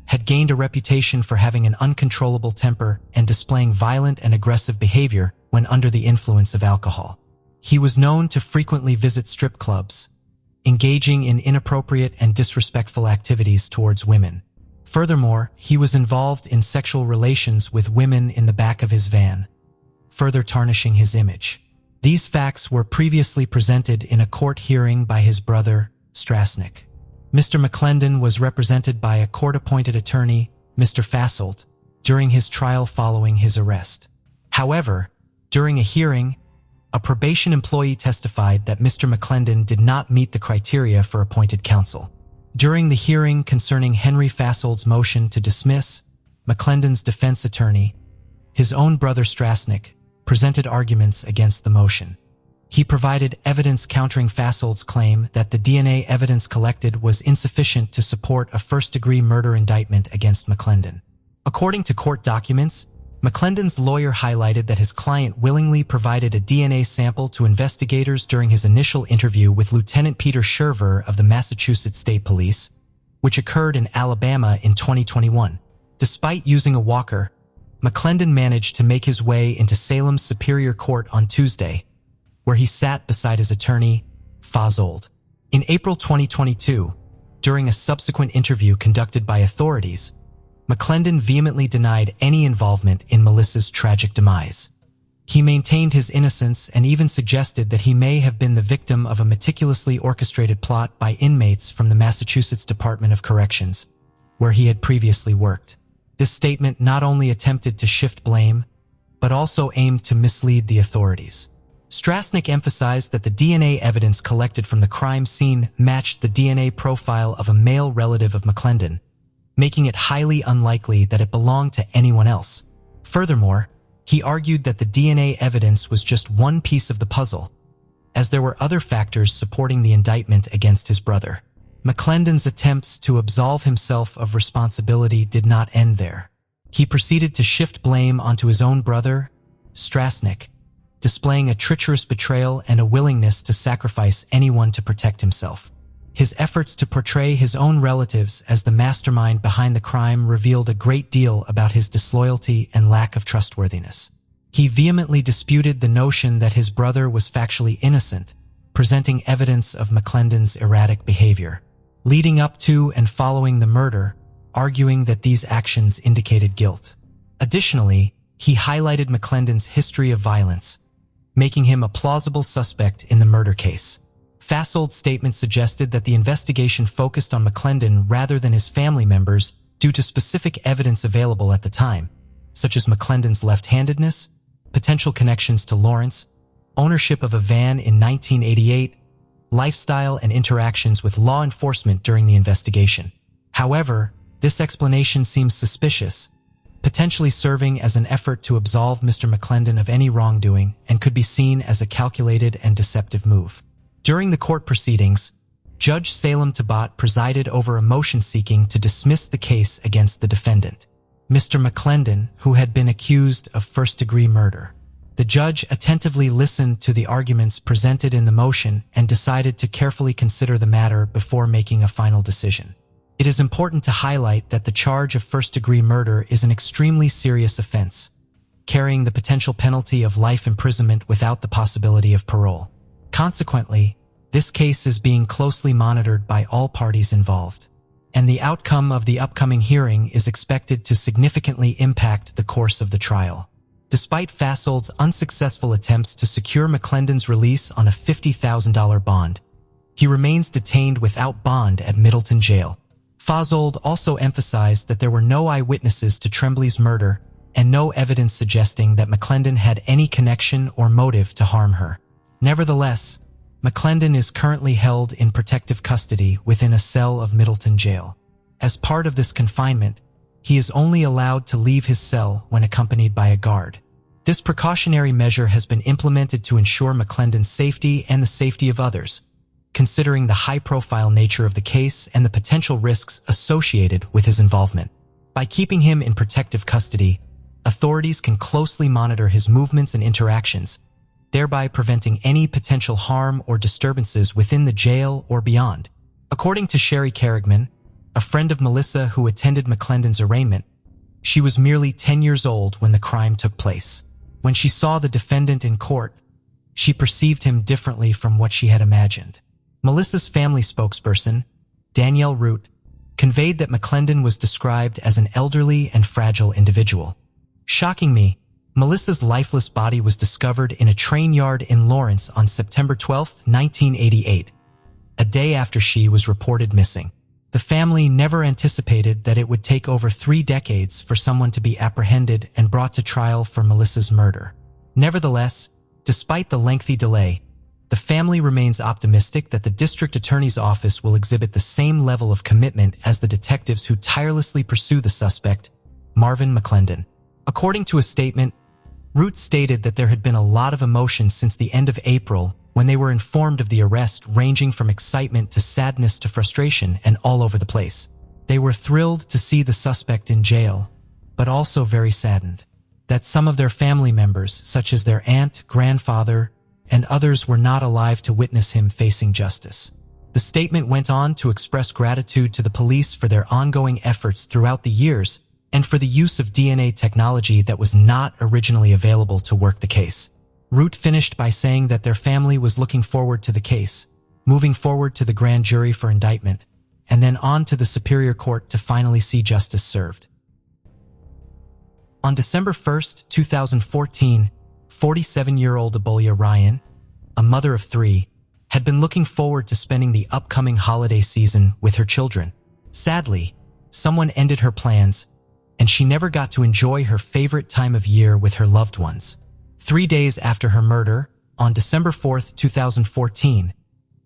had gained a reputation for having an uncontrollable temper and displaying violent and aggressive behavior when under the influence of alcohol. He was known to frequently visit strip clubs, engaging in inappropriate and disrespectful activities towards women. Furthermore, he was involved in sexual relations with women in the back of his van, further tarnishing his image. These facts were previously presented in a court hearing by his brother, Strasnick. Mr. McClendon was represented by a court-appointed attorney, Mr. Fasselt, during his trial following his arrest. However, during a hearing, a probation employee testified that Mr. McClendon did not meet the criteria for appointed counsel. During the hearing concerning Henry Fasselt's motion to dismiss, McClendon's defense attorney, his own brother Strasnick, presented arguments against the motion. He provided evidence countering Fasselt's claim that the DNA evidence collected was insufficient to support a first-degree murder indictment against McClendon. According to court documents, McClendon's lawyer highlighted that his client willingly provided a DNA sample to investigators during his initial interview with Lieutenant Peter Sherver of the Massachusetts State Police, which occurred in Alabama in 2021. Despite using a walker, McClendon managed to make his way into Salem's Superior Court on Tuesday, where he sat beside his attorney, Fasselt. In April 2022, during a subsequent interview conducted by authorities, McClendon vehemently denied any involvement in Melissa's tragic demise. He maintained his innocence and even suggested that he may have been the victim of a meticulously orchestrated plot by inmates from the Massachusetts Department of Corrections, where he had previously worked. This statement not only attempted to shift blame, but also aimed to mislead the authorities. Strasnick emphasized that the DNA evidence collected from the crime scene matched the DNA profile of a male relative of McClendon, making it highly unlikely that it belonged to anyone else. Furthermore, he argued that the DNA evidence was just one piece of the puzzle, as there were other factors supporting the indictment against his brother. McClendon's attempts to absolve himself of responsibility did not end there. He proceeded to shift blame onto his own brother, Strasnick, displaying a treacherous betrayal and a willingness to sacrifice anyone to protect himself. His efforts to portray his own relatives as the mastermind behind the crime revealed a great deal about his disloyalty and lack of trustworthiness. He vehemently disputed the notion that his brother was factually innocent, presenting evidence of McClendon's erratic behavior. Leading up to and following the murder, arguing that these actions indicated guilt. Additionally, he highlighted McClendon's history of violence, making him a plausible suspect in the murder case. Fasold's statement suggested that the investigation focused on McClendon rather than his family members due to specific evidence available at the time, such as McClendon's left-handedness, potential connections to Lawrence, ownership of a van in 1988, lifestyle and interactions with law enforcement during the investigation. However, this explanation seems suspicious, potentially serving as an effort to absolve Mr. McClendon of any wrongdoing and could be seen as a calculated and deceptive move. During the court proceedings, Judge Salem Tabat presided over a motion seeking to dismiss the case against the defendant, Mr. McClendon, who had been accused of first-degree murder. The judge attentively listened to the arguments presented in the motion and decided to carefully consider the matter before making a final decision. It is important to highlight that the charge of first-degree murder is an extremely serious offense, carrying the potential penalty of life imprisonment without the possibility of parole. Consequently, this case is being closely monitored by all parties involved, and the outcome of the upcoming hearing is expected to significantly impact the course of the trial. Despite Fasold's unsuccessful attempts to secure McClendon's release on a $50,000 bond, he remains detained without bond at Middleton Jail. Fasold also emphasized that there were no eyewitnesses to Tremblay's murder and no evidence suggesting that McClendon had any connection or motive to harm her. Nevertheless, McClendon is currently held in protective custody within a cell of Middleton Jail. As part of this confinement, he is only allowed to leave his cell when accompanied by a guard. This precautionary measure has been implemented to ensure McClendon's safety and the safety of others, considering the high-profile nature of the case and the potential risks associated with his involvement. By keeping him in protective custody, authorities can closely monitor his movements and interactions, thereby preventing any potential harm or disturbances within the jail or beyond. According to Sherry Carrickman, a friend of Melissa who attended McClendon's arraignment, she was merely 10 years old when the crime took place. When she saw the defendant in court, she perceived him differently from what she had imagined. Melissa's family spokesperson, Danielle Root, conveyed that McClendon was described as an elderly and fragile individual. Shocking me, Melissa's lifeless body was discovered in a train yard in Lawrence on September 12, 1988, a day after she was reported missing. The family never anticipated that it would take over 3 decades for someone to be apprehended and brought to trial for Melissa's murder. Nevertheless, despite the lengthy delay, the family remains optimistic that the district attorney's office will exhibit the same level of commitment as the detectives who tirelessly pursue the suspect, Marvin McClendon. According to a statement, Root stated that there had been a lot of emotion since the end of April when they were informed of the arrest, ranging from excitement to sadness to frustration and all over the place. They were thrilled to see the suspect in jail, but also very saddened that some of their family members, such as their aunt, grandfather, and others were not alive to witness him facing justice. The statement went on to express gratitude to the police for their ongoing efforts throughout the years and for the use of DNA technology that was not originally available to work the case. Root finished by saying that their family was looking forward to the case, moving forward to the grand jury for indictment, and then on to the Superior Court to finally see justice served. On December 1, 2014, 47-year-old Abolia Ryan, a mother of 3, had been looking forward to spending the upcoming holiday season with her children. Sadly, someone ended her plans, and she never got to enjoy her favorite time of year with her loved ones. 3 days after her murder, on December 4, 2014,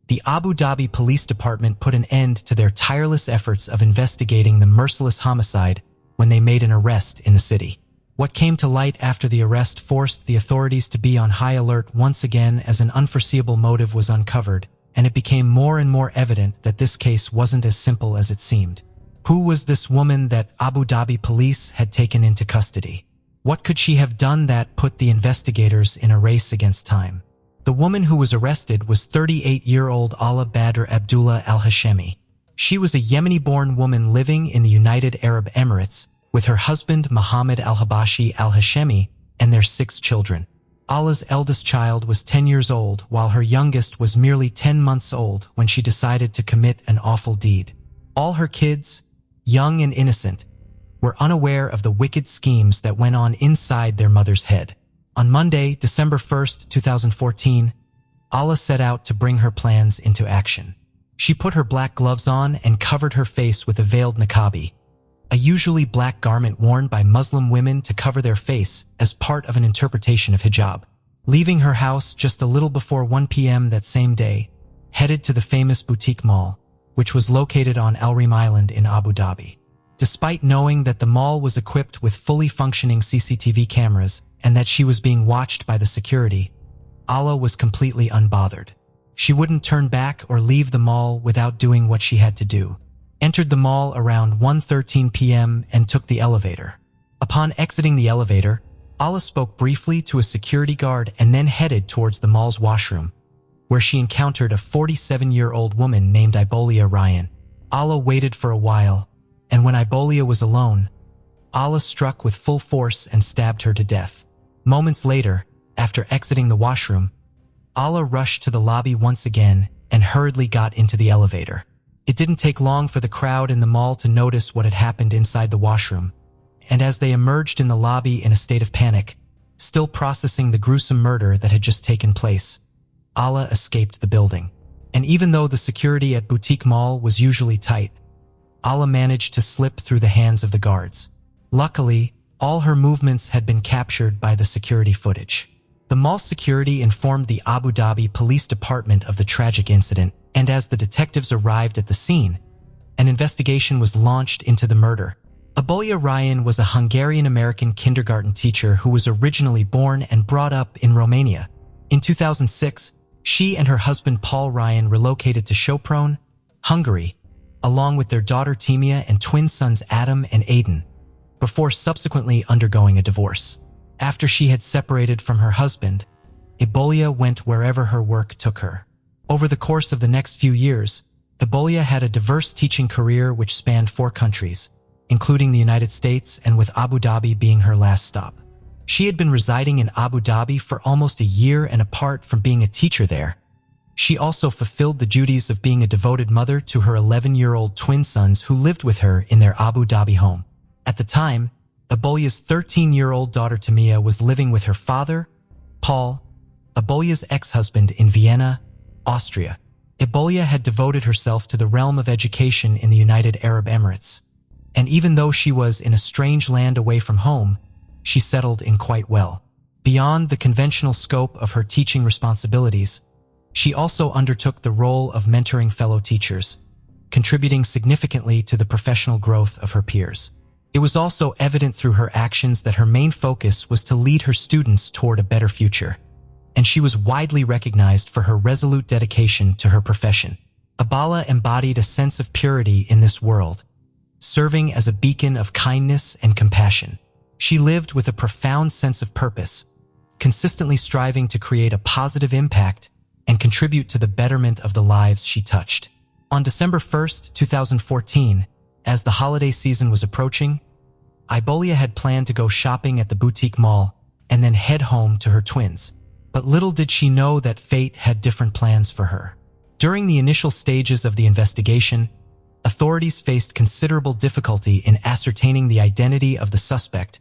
the Abu Dhabi Police Department put an end to their tireless efforts of investigating the merciless homicide when they made an arrest in the city. What came to light after the arrest forced the authorities to be on high alert once again as an unforeseeable motive was uncovered, and it became more and more evident that this case wasn't as simple as it seemed. Who was this woman that Abu Dhabi police had taken into custody? What could she have done that put the investigators in a race against time? The woman who was arrested was 38-year-old Ala Badr Abdullah al-Hashemi. She was a Yemeni-born woman living in the United Arab Emirates with her husband Mohammed al-Habashi al-Hashemi and their 6 children. Ala's eldest child was 10 years old, while her youngest was merely 10 months old when she decided to commit an awful deed. All her kids, young and innocent, were unaware of the wicked schemes that went on inside their mother's head. On Monday, December 1st, 2014, Allah set out to bring her plans into action. She put her black gloves on and covered her face with a veiled niqabi, a usually black garment worn by Muslim women to cover their face as part of an interpretation of hijab. Leaving her house just a little before 1 p.m. that same day, headed to the famous boutique mall, which was located on Al Reem Island in Abu Dhabi. Despite knowing that the mall was equipped with fully functioning CCTV cameras and that she was being watched by the security, Allah was completely unbothered. She wouldn't turn back or leave the mall without doing what she had to do. Entered the mall around 1:13 p.m. and took the elevator. Upon exiting the elevator, Allah spoke briefly to a security guard and then headed towards the mall's washroom, where she encountered a 47-year-old woman named Ibolia Ryan. Allah waited for a while, and when Ibolia was alone, Allah struck with full force and stabbed her to death. Moments later, after exiting the washroom, Allah rushed to the lobby once again and hurriedly got into the elevator. It didn't take long for the crowd in the mall to notice what had happened inside the washroom, and as they emerged in the lobby in a state of panic, still processing the gruesome murder that had just taken place, Allah escaped the building. And even though the security at Boutique Mall was usually tight, Allah managed to slip through the hands of the guards. Luckily, all her movements had been captured by the security footage. The mall security informed the Abu Dhabi Police Department of the tragic incident, and as the detectives arrived at the scene, an investigation was launched into the murder. Ibolia Ryan was a Hungarian-American kindergarten teacher who was originally born and brought up in Romania. In 2006, she and her husband Paul Ryan relocated to Sopron, Hungary, along with their daughter Timea and twin sons Adam and Aiden, before subsequently undergoing a divorce. After she had separated from her husband, Ibolia went wherever her work took her. Over the course of the next few years, Ibolia had a diverse teaching career which spanned 4 countries, including the United States, and with Abu Dhabi being her last stop. She had been residing in Abu Dhabi for almost a year, and apart from being a teacher there, she also fulfilled the duties of being a devoted mother to her 11-year-old twin sons who lived with her in their Abu Dhabi home. At the time, Ibolia's 13-year-old daughter Timea was living with her father, Paul, Ibolia's ex-husband, in Vienna, Austria. Ibolia had devoted herself to the realm of education in the United Arab Emirates, and even though she was in a strange land away from home, she settled in quite well. Beyond the conventional scope of her teaching responsibilities, she also undertook the role of mentoring fellow teachers, contributing significantly to the professional growth of her peers. It was also evident through her actions that her main focus was to lead her students toward a better future, and she was widely recognized for her resolute dedication to her profession. Ibolia embodied a sense of purity in this world, serving as a beacon of kindness and compassion. She lived with a profound sense of purpose, consistently striving to create a positive impact and contribute to the betterment of the lives she touched. On December 1st, 2014, as the holiday season was approaching, Ibolia had planned to go shopping at the boutique mall and then head home to her twins. But little did she know that fate had different plans for her. During the initial stages of the investigation, authorities faced considerable difficulty in ascertaining the identity of the suspect,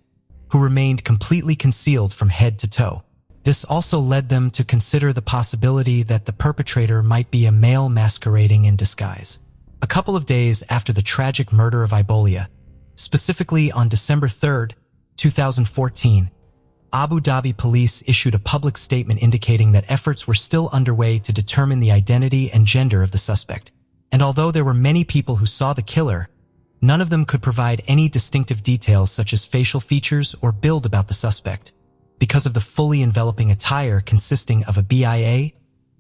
who remained completely concealed from head to toe. This also led them to consider the possibility that the perpetrator might be a male masquerading in disguise. A couple of days after the tragic murder of Ibolia, specifically on December 3rd, 2014, Abu Dhabi police issued a public statement indicating that efforts were still underway to determine the identity and gender of the suspect. And although there were many people who saw the killer, none of them could provide any distinctive details such as facial features or build about the suspect, because of the fully enveloping attire consisting of a BIA,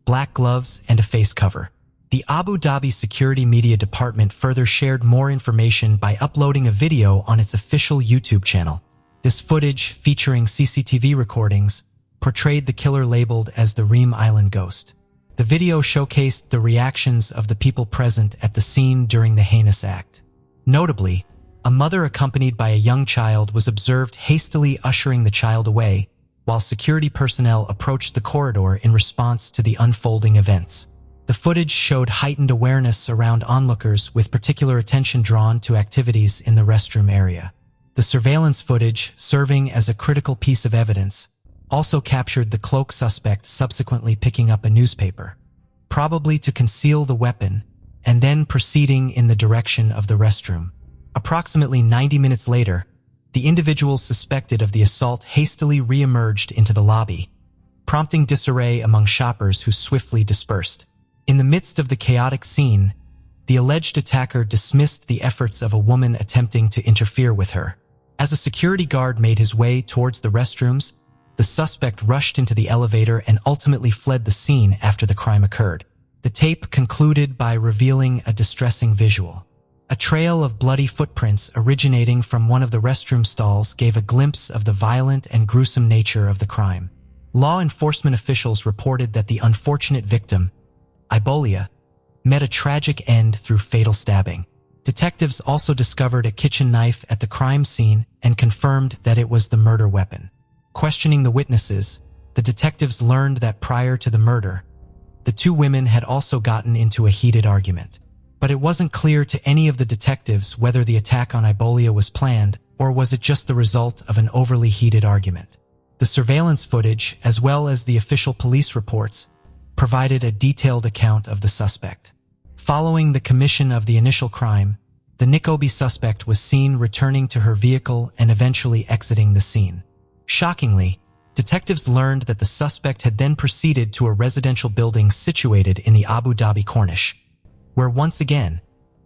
black gloves, and a face cover. The Abu Dhabi Security Media Department further shared more information by uploading a video on its official YouTube channel. This footage, featuring CCTV recordings, portrayed the killer labeled as the Reem Island Ghost. The video showcased the reactions of the people present at the scene during the heinous act. Notably, a mother accompanied by a young child was observed hastily ushering the child away, while security personnel approached the corridor in response to the unfolding events. The footage showed heightened awareness around onlookers with particular attention drawn to activities in the restroom area. The surveillance footage, serving as a critical piece of evidence, also captured the cloaked suspect subsequently picking up a newspaper, probably to conceal the weapon, and then proceeding in the direction of the restroom. Approximately 90 minutes later, the individuals suspected of the assault hastily re-emerged into the lobby, prompting disarray among shoppers who swiftly dispersed. In the midst of the chaotic scene, the alleged attacker dismissed the efforts of a woman attempting to interfere with her. As a security guard made his way towards the restrooms, the suspect rushed into the elevator and ultimately fled the scene after the crime occurred. The tape concluded by revealing a distressing visual. A trail of bloody footprints originating from one of the restroom stalls gave a glimpse of the violent and gruesome nature of the crime. Law enforcement officials reported that the unfortunate victim, Ibolia, met a tragic end through fatal stabbing. Detectives also discovered a kitchen knife at the crime scene and confirmed that it was the murder weapon. Questioning the witnesses, the detectives learned that prior to the murder, the two women had also gotten into a heated argument. But it wasn't clear to any of the detectives whether the attack on Ibolia was planned or was it just the result of an overly heated argument. The surveillance footage, as well as the official police reports, provided a detailed account of the suspect. Following the commission of the initial crime, the Nikobe suspect was seen returning to her vehicle and eventually exiting the scene. Shockingly, detectives learned that the suspect had then proceeded to a residential building situated in the Abu Dhabi Corniche, where once again,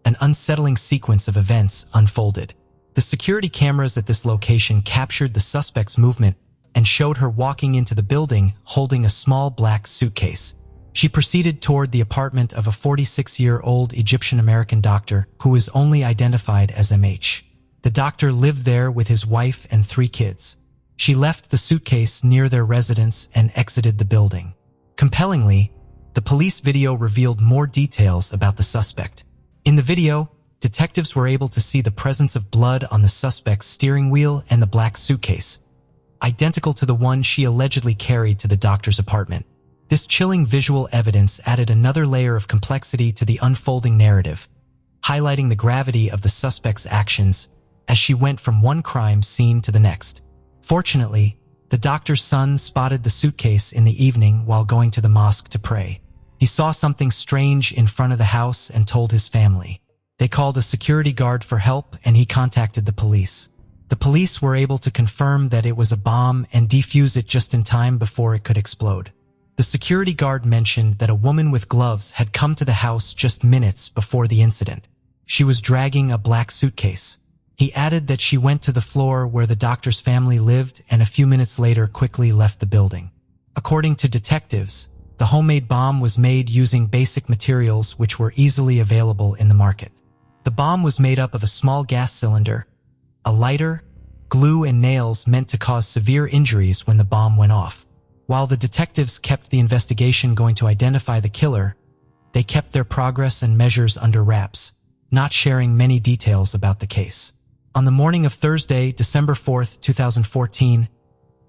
an unsettling sequence of events unfolded. The security cameras at this location captured the suspect's movement and showed her walking into the building holding a small black suitcase. She proceeded toward the apartment of a 46-year-old Egyptian-American doctor who was only identified as MH. The doctor lived there with his wife and 3 kids. She left the suitcase near their residence and exited the building. Compellingly, the police video revealed more details about the suspect. In the video, detectives were able to see the presence of blood on the suspect's steering wheel and the black suitcase, identical to the one she allegedly carried to the doctor's apartment. This chilling visual evidence added another layer of complexity to the unfolding narrative, highlighting the gravity of the suspect's actions as she went from one crime scene to the next. Fortunately, the doctor's son spotted the suitcase in the evening while going to the mosque to pray. He saw something strange in front of the house and told his family. They called a security guard for help and he contacted the police. The police were able to confirm that it was a bomb and defuse it just in time before it could explode. The security guard mentioned that a woman with gloves had come to the house just minutes before the incident. She was dragging a black suitcase. He added that she went to the floor where the doctor's family lived and a few minutes later quickly left the building. According to detectives, the homemade bomb was made using basic materials which were easily available in the market. The bomb was made up of a small gas cylinder, a lighter, glue and nails meant to cause severe injuries when the bomb went off. While the detectives kept the investigation going to identify the killer, they kept their progress and measures under wraps, not sharing many details about the case. On the morning of Thursday, December 4, 2014,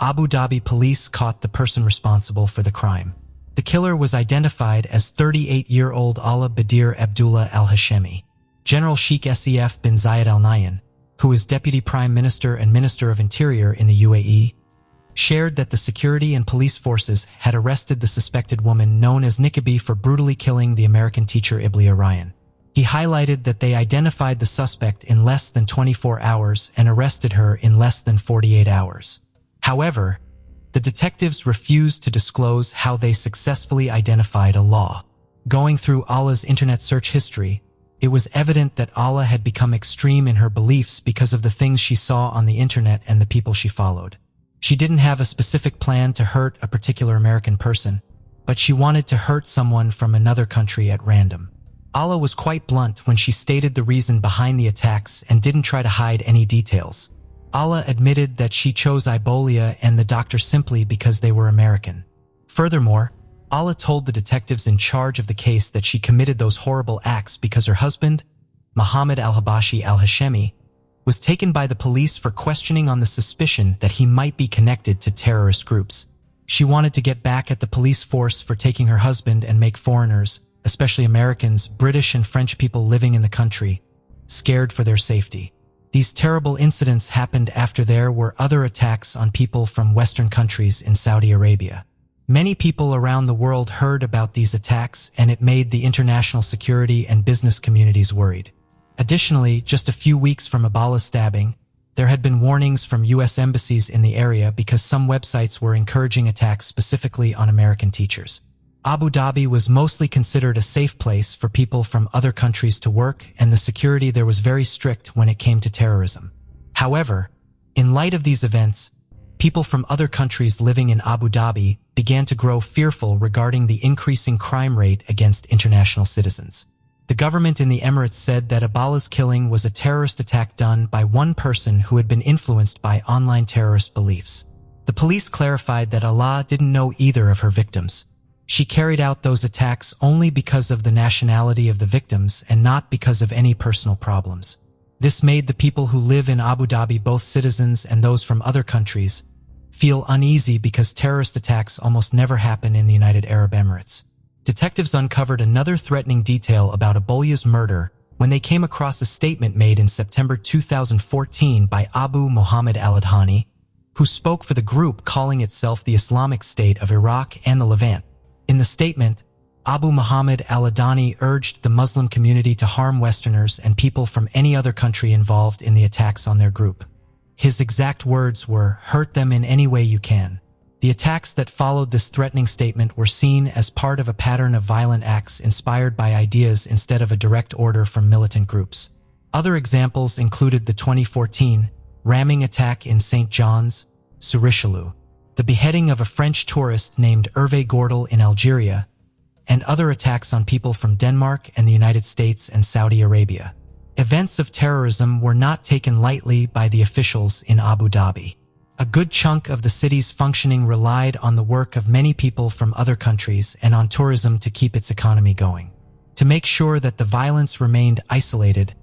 Abu Dhabi police caught the person responsible for the crime. The killer was identified as 38-year-old Ala Badir Abdullah al-Hashemi. General Sheikh Sef bin Zayed Al Nahyan, who is Deputy Prime Minister and Minister of Interior in the UAE, shared that the security and police forces had arrested the suspected woman known as Nikobe for brutally killing the American teacher Iblia Ryan. He highlighted that they identified the suspect in less than 24 hours and arrested her in less than 48 hours. However, the detectives refused to disclose how they successfully identified a law. Going through Ala's internet search history, it was evident that Ala had become extreme in her beliefs because of the things she saw on the internet and the people she followed. She didn't have a specific plan to hurt a particular American person, but she wanted to hurt someone from another country at random. Ala was quite blunt when she stated the reason behind the attacks and didn't try to hide any details. Ala admitted that she chose Ibolia and the doctor simply because they were American. Furthermore, Ala told the detectives in charge of the case that she committed those horrible acts because her husband, Mohammed al-Habashi al-Hashemi, was taken by the police for questioning on the suspicion that he might be connected to terrorist groups. She wanted to get back at the police force for taking her husband and make foreigners, especially Americans, British and French people living in the country, scared for their safety. These terrible incidents happened after there were other attacks on people from Western countries in Saudi Arabia. Many people around the world heard about these attacks, and it made the international security and business communities worried. Additionally, just a few weeks from Abala's stabbing, there had been warnings from U.S. embassies in the area because some websites were encouraging attacks specifically on American teachers. Abu Dhabi was mostly considered a safe place for people from other countries to work, and the security there was very strict when it came to terrorism. However, in light of these events, people from other countries living in Abu Dhabi began to grow fearful regarding the increasing crime rate against international citizens. The government in the Emirates said that Abala's killing was a terrorist attack done by one person who had been influenced by online terrorist beliefs. The police clarified that Allah didn't know either of her victims. She carried out those attacks only because of the nationality of the victims and not because of any personal problems. This made the people who live in Abu Dhabi, both citizens and those from other countries, feel uneasy because terrorist attacks almost never happen in the United Arab Emirates. Detectives uncovered another threatening detail about Abola's murder when they came across a statement made in September 2014 by Abu Muhammad al-Adhani, who spoke for the group calling itself the Islamic State of Iraq and the Levant. In the statement, Abu Muhammad al-Adhani urged the Muslim community to harm Westerners and people from any other country involved in the attacks on their group. His exact words were, "Hurt them in any way you can." The attacks that followed this threatening statement were seen as part of a pattern of violent acts inspired by ideas instead of a direct order from militant groups. Other examples included the 2014 ramming attack in St. John's, sur Richelieu, the beheading of a French tourist named Hervé Gordel in Algeria, and other attacks on people from Denmark and the United States and Saudi Arabia. Events of terrorism were not taken lightly by the officials in Abu Dhabi. A good chunk of the city's functioning relied on the work of many people from other countries and on tourism to keep its economy going. To make sure that the violence remained isolated,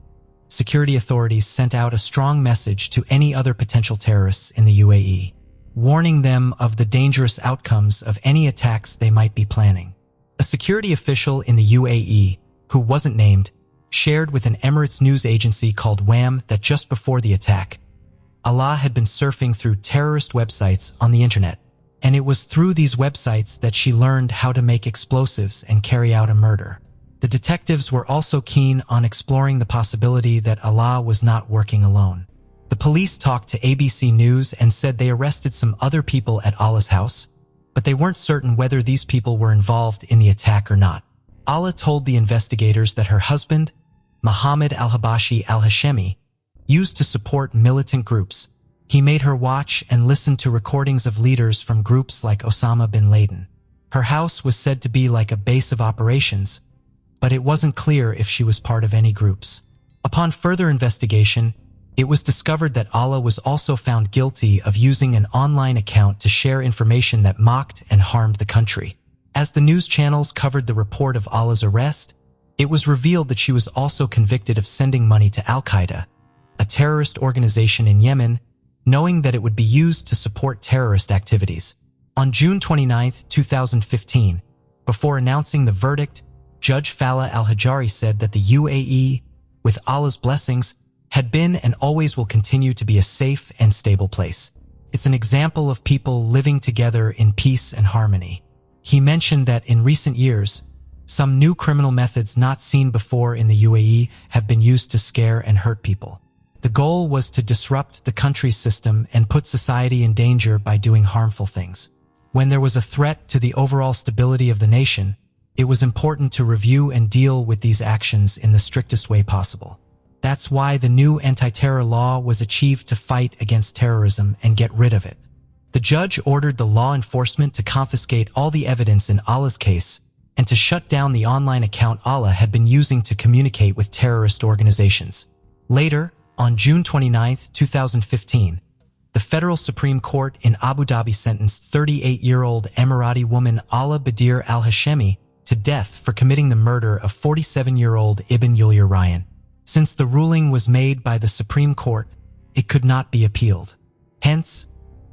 security authorities sent out a strong message to any other potential terrorists in the UAE, warning them of the dangerous outcomes of any attacks they might be planning. A security official in the UAE, who wasn't named, shared with an Emirates news agency called WAM that just before the attack, Allah had been surfing through terrorist websites on the internet, and it was through these websites that she learned how to make explosives and carry out a murder. The detectives were also keen on exploring the possibility that Allah was not working alone. The police talked to ABC News and said they arrested some other people at Allah's house, but they weren't certain whether these people were involved in the attack or not. Allah told the investigators that her husband, Mohammed al-Habashi al-Hashemi, used to support militant groups. He made her watch and listen to recordings of leaders from groups like Osama bin Laden. Her house was said to be like a base of operations, but it wasn't clear if she was part of any groups. Upon further investigation, it was discovered that Allah was also found guilty of using an online account to share information that mocked and harmed the country. As the news channels covered the report of Allah's arrest, it was revealed that she was also convicted of sending money to Al-Qaeda, a terrorist organization in Yemen, knowing that it would be used to support terrorist activities. On June 29, 2015, before announcing the verdict, Judge Fala al-Hajari said that the UAE, with Allah's blessings, had been and always will continue to be a safe and stable place. It's an example of people living together in peace and harmony. He mentioned that in recent years, some new criminal methods not seen before in the UAE have been used to scare and hurt people. The goal was to disrupt the country's system and put society in danger by doing harmful things. When there was a threat to the overall stability of the nation, it was important to review and deal with these actions in the strictest way possible. That's why the new anti-terror law was achieved to fight against terrorism and get rid of it. The judge ordered the law enforcement to confiscate all the evidence in Allah's case and to shut down the online account Allah had been using to communicate with terrorist organizations. Later, on June 29, 2015, the Federal Supreme Court in Abu Dhabi sentenced 38-year-old Emirati woman Ala Badir al-Hashemi to death for committing the murder of 47-year-old Ibn Yulia Ryan. Since the ruling was made by the Supreme Court, it could not be appealed. Hence,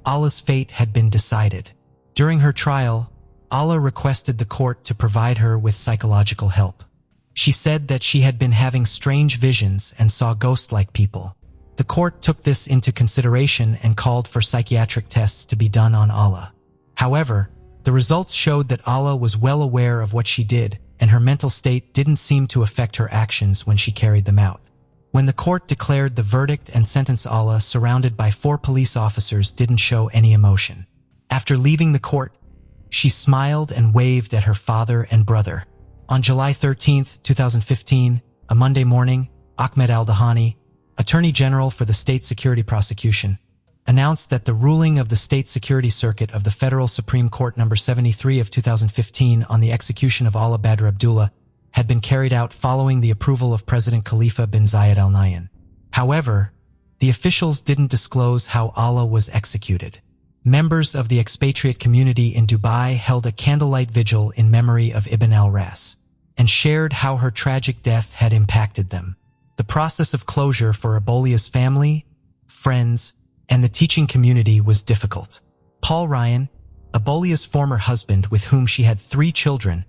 Ala's fate had been decided. During her trial, Allah requested the court to provide her with psychological help. She said that she had been having strange visions and saw ghost-like people. The court took this into consideration and called for psychiatric tests to be done on Allah. However, the results showed that Allah was well aware of what she did, and her mental state didn't seem to affect her actions when she carried them out. When the court declared the verdict and sentenced Allah, surrounded by 4 police officers, didn't show any emotion. After leaving the court, she smiled and waved at her father and brother. On July 13, 2015, a Monday morning, Ahmed al-Dahani, Attorney General for the State Security Prosecution, announced that the ruling of the State Security Circuit of the Federal Supreme Court No. 73 of 2015 on the execution of Allah Badr Abdullah had been carried out following the approval of President Khalifa bin Zayed Al Nahyan. However, the officials didn't disclose how Allah was executed. Members of the expatriate community in Dubai held a candlelight vigil in memory of Ibn al-Ras and shared how her tragic death had impacted them. The process of closure for Abolia's family, friends, and the teaching community was difficult. Paul Ryan, Abolia's former husband with whom she had 3 children,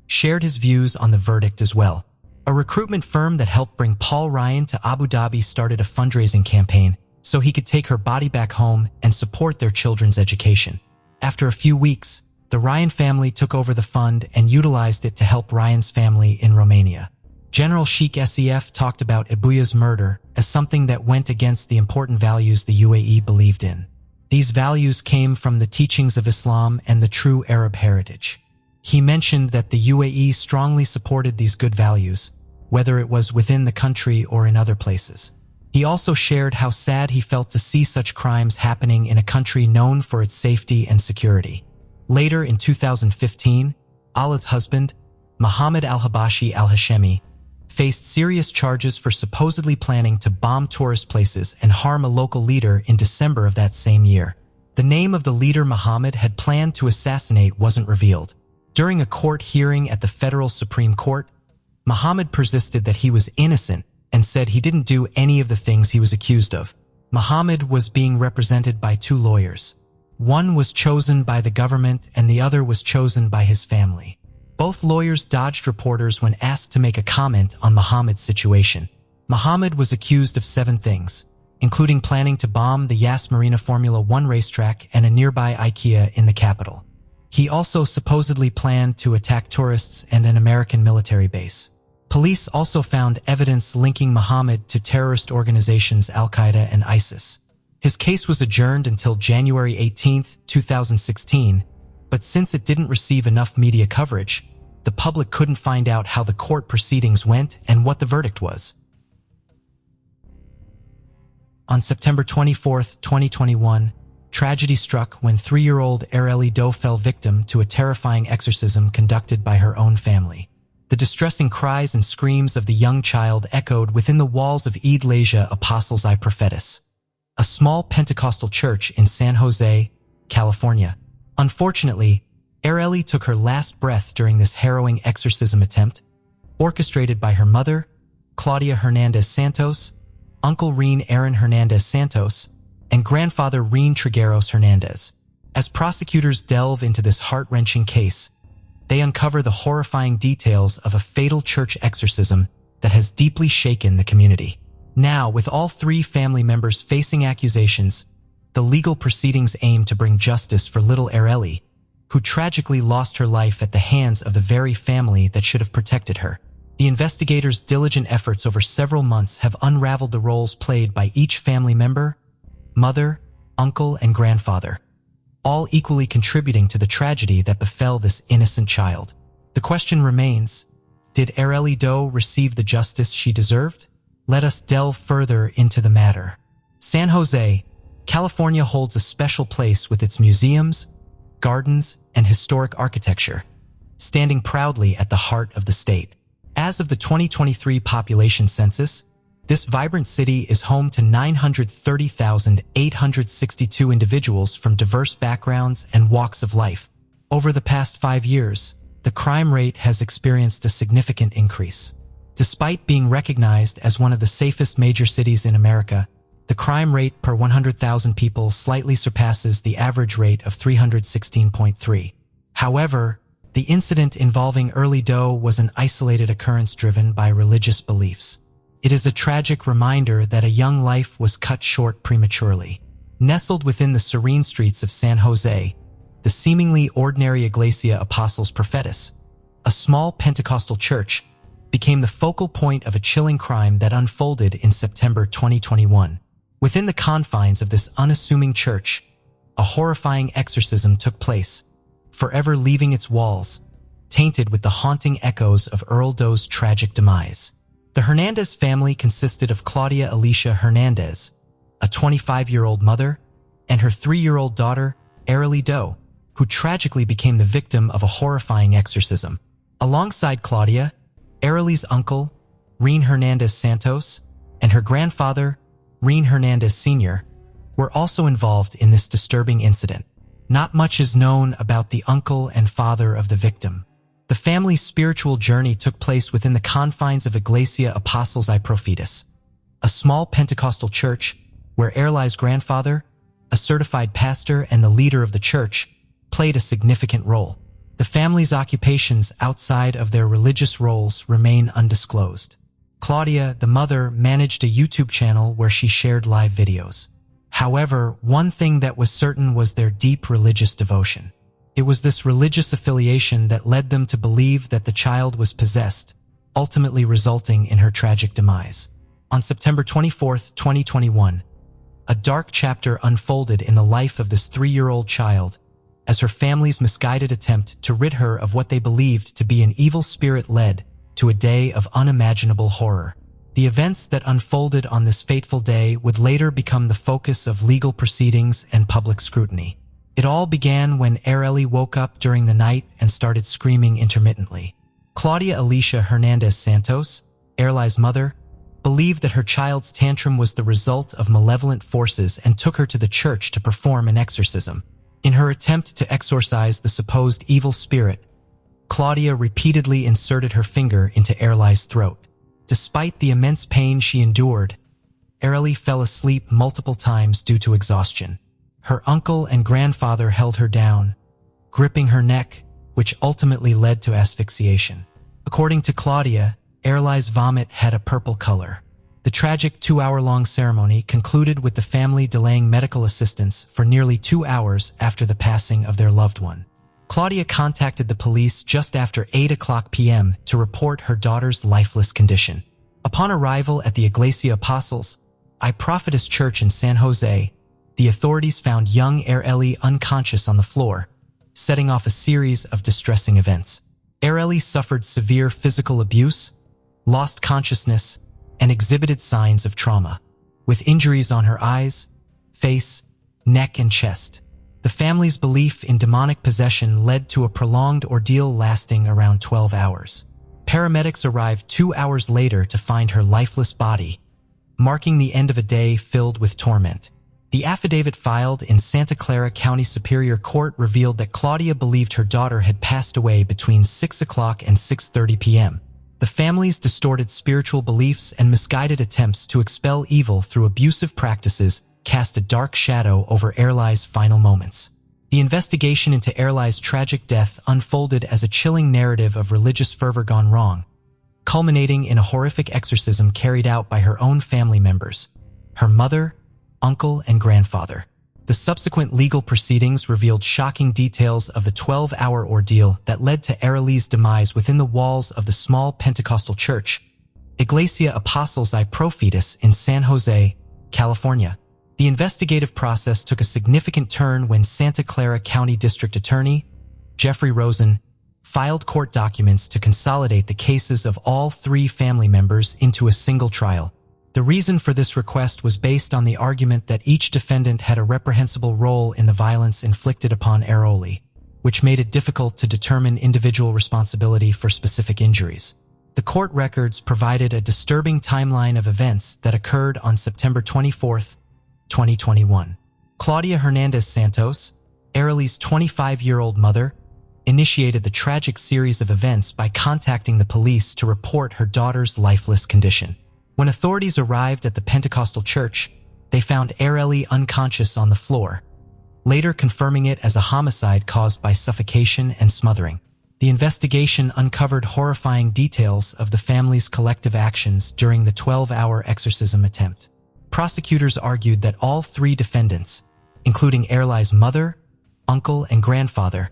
shared his views on the verdict as well. A recruitment firm that helped bring Paul Ryan to Abu Dhabi started a fundraising campaign so he could take her body back home and support their children's education. After a few weeks, the Ryan family took over the fund and utilized it to help Ryan's family in Romania. General Sheikh Sef talked about Abuya's murder as something that went against the important values the UAE believed in. These values came from the teachings of Islam and the true Arab heritage. He mentioned that the UAE strongly supported these good values, whether it was within the country or in other places. He also shared how sad he felt to see such crimes happening in a country known for its safety and security. Later in 2015, Allah's husband, Mohammed al-Habashi al-Hashemi, faced serious charges for supposedly planning to bomb tourist places and harm a local leader in December of that same year. The name of the leader Mohammed had planned to assassinate wasn't revealed. During a court hearing at the Federal Supreme Court, Mohammed persisted that he was innocent and said he didn't do any of the things he was accused of. Mohammed was being represented by 2 lawyers. One was chosen by the government and the other was chosen by his family. Both lawyers dodged reporters when asked to make a comment on Mohammed's situation. Mohammed was accused of 7 things, including planning to bomb the Yas Marina Formula 1 racetrack and a nearby IKEA in the capital. He also supposedly planned to attack tourists and an American military base. Police also found evidence linking Mohammed to terrorist organizations Al-Qaeda and ISIS. His case was adjourned until January 18, 2016, but since it didn't receive enough media coverage, the public couldn't find out how the court proceedings went and what the verdict was. On September 24, 2021, tragedy struck when 3-year-old Areli Doe fell victim to a terrifying exorcism conducted by her own family. The distressing cries and screams of the young child echoed within the walls of Eid Lesia Apostles I Prophetis, a small Pentecostal church in San Jose, California. Unfortunately, Areli took her last breath during this harrowing exorcism attempt, orchestrated by her mother, Claudia Hernandez Santos, Uncle Reen Aaron Hernandez Santos, and grandfather Reen Trigueros Hernandez. As prosecutors delve into this heart-wrenching case, they uncover the horrifying details of a fatal church exorcism that has deeply shaken the community. Now, with all 3 family members facing accusations, the legal proceedings aim to bring justice for little Areli, who tragically lost her life at the hands of the very family that should have protected her. The investigators' diligent efforts over several months have unraveled the roles played by each family member, mother, uncle, and grandfather, all equally contributing to the tragedy that befell this innocent child. The question remains, did Areli Doe receive the justice she deserved? Let us delve further into the matter. San Jose, California holds a special place with its museums, gardens, and historic architecture, standing proudly at the heart of the state. As of the 2023 population census, this vibrant city is home to 930,862 individuals from diverse backgrounds and walks of life. Over the past 5 years, the crime rate has experienced a significant increase. Despite being recognized as one of the safest major cities in America, the crime rate per 100,000 people slightly surpasses the average rate of 316.3. However, the incident involving Early Doe was an isolated occurrence driven by religious beliefs. It is a tragic reminder that a young life was cut short prematurely. Nestled within the serene streets of San Jose, the seemingly ordinary Iglesia Apostles Prophetis, a small Pentecostal church, became the focal point of a chilling crime that unfolded in September 2021. Within the confines of this unassuming church, a horrifying exorcism took place, forever leaving its walls tainted with the haunting echoes of Earl Doe's tragic demise. The Hernandez family consisted of Claudia Alicia Hernandez, a 25-year-old mother, and her 3-year-old daughter, Arely Doe, who tragically became the victim of a horrifying exorcism. Alongside Claudia, Arely's uncle, Reen Hernandez Santos, and her grandfather, Reen Hernandez Sr., were also involved in this disturbing incident. Not much is known about the uncle and father of the victim. The family's spiritual journey took place within the confines of Iglesia Apostles y Prophetis, a small Pentecostal church where Arely's grandfather, a certified pastor and the leader of the church, played a significant role. The family's occupations outside of their religious roles remain undisclosed. Claudia, the mother, managed a YouTube channel where she shared live videos. However, one thing that was certain was their deep religious devotion. It was this religious affiliation that led them to believe that the child was possessed, ultimately resulting in her tragic demise. On September 24, 2021, a dark chapter unfolded in the life of this 3-year-old child as her family's misguided attempt to rid her of what they believed to be an evil spirit led to a day of unimaginable horror. The events that unfolded on this fateful day would later become the focus of legal proceedings and public scrutiny. It all began when Arely woke up during the night and started screaming intermittently. Claudia Alicia Hernandez Santos, Arely's mother, believed that her child's tantrum was the result of malevolent forces and took her to the church to perform an exorcism. In her attempt to exorcise the supposed evil spirit, Claudia repeatedly inserted her finger into Arely's throat. Despite the immense pain she endured, Arely fell asleep multiple times due to exhaustion. Her uncle and grandfather held her down, gripping her neck, which ultimately led to asphyxiation. According to Claudia, Arely's vomit had a purple color. The tragic 2-hour-long ceremony concluded with the family delaying medical assistance for nearly 2 hours after the passing of their loved one. Claudia contacted the police just after 8:00 p.m. to report her daughter's lifeless condition. Upon arrival at the Iglesia Apostles y Prophetis Church in San Jose, the authorities found young Arely unconscious on the floor, setting off a series of distressing events. Arely suffered severe physical abuse, lost consciousness, and exhibited signs of trauma, with injuries on her eyes, face, neck, and chest. The family's belief in demonic possession led to a prolonged ordeal lasting around 12 hours. Paramedics arrived 2 hours later to find her lifeless body, marking the end of a day filled with torment. The affidavit filed in Santa Clara County Superior Court revealed that Claudia believed her daughter had passed away between 6:00 and 6:30 p.m. The family's distorted spiritual beliefs and misguided attempts to expel evil through abusive practices cast a dark shadow over Arely's final moments. The investigation into Arely's tragic death unfolded as a chilling narrative of religious fervor gone wrong, culminating in a horrific exorcism carried out by her own family members, her mother, uncle, and grandfather. The subsequent legal proceedings revealed shocking details of the 12-hour ordeal that led to Arely's demise within the walls of the small Pentecostal church, Iglesia Apostles y Prophetis in San Jose, California. The investigative process took a significant turn when Santa Clara County District Attorney, Jeffrey Rosen, filed court documents to consolidate the cases of all 3 family members into a single trial. The reason for this request was based on the argument that each defendant had a reprehensible role in the violence inflicted upon Arely, which made it difficult to determine individual responsibility for specific injuries. The court records provided a disturbing timeline of events that occurred on September 24, 2021. Claudia Hernandez Santos, Arely's 25-year-old mother, initiated the tragic series of events by contacting the police to report her daughter's lifeless condition. When authorities arrived at the Pentecostal church, they found Arely unconscious on the floor, later confirming it as a homicide caused by suffocation and smothering. The investigation uncovered horrifying details of the family's collective actions during the 12-hour exorcism attempt. Prosecutors argued that all three defendants, including Erlai's mother, uncle, and grandfather,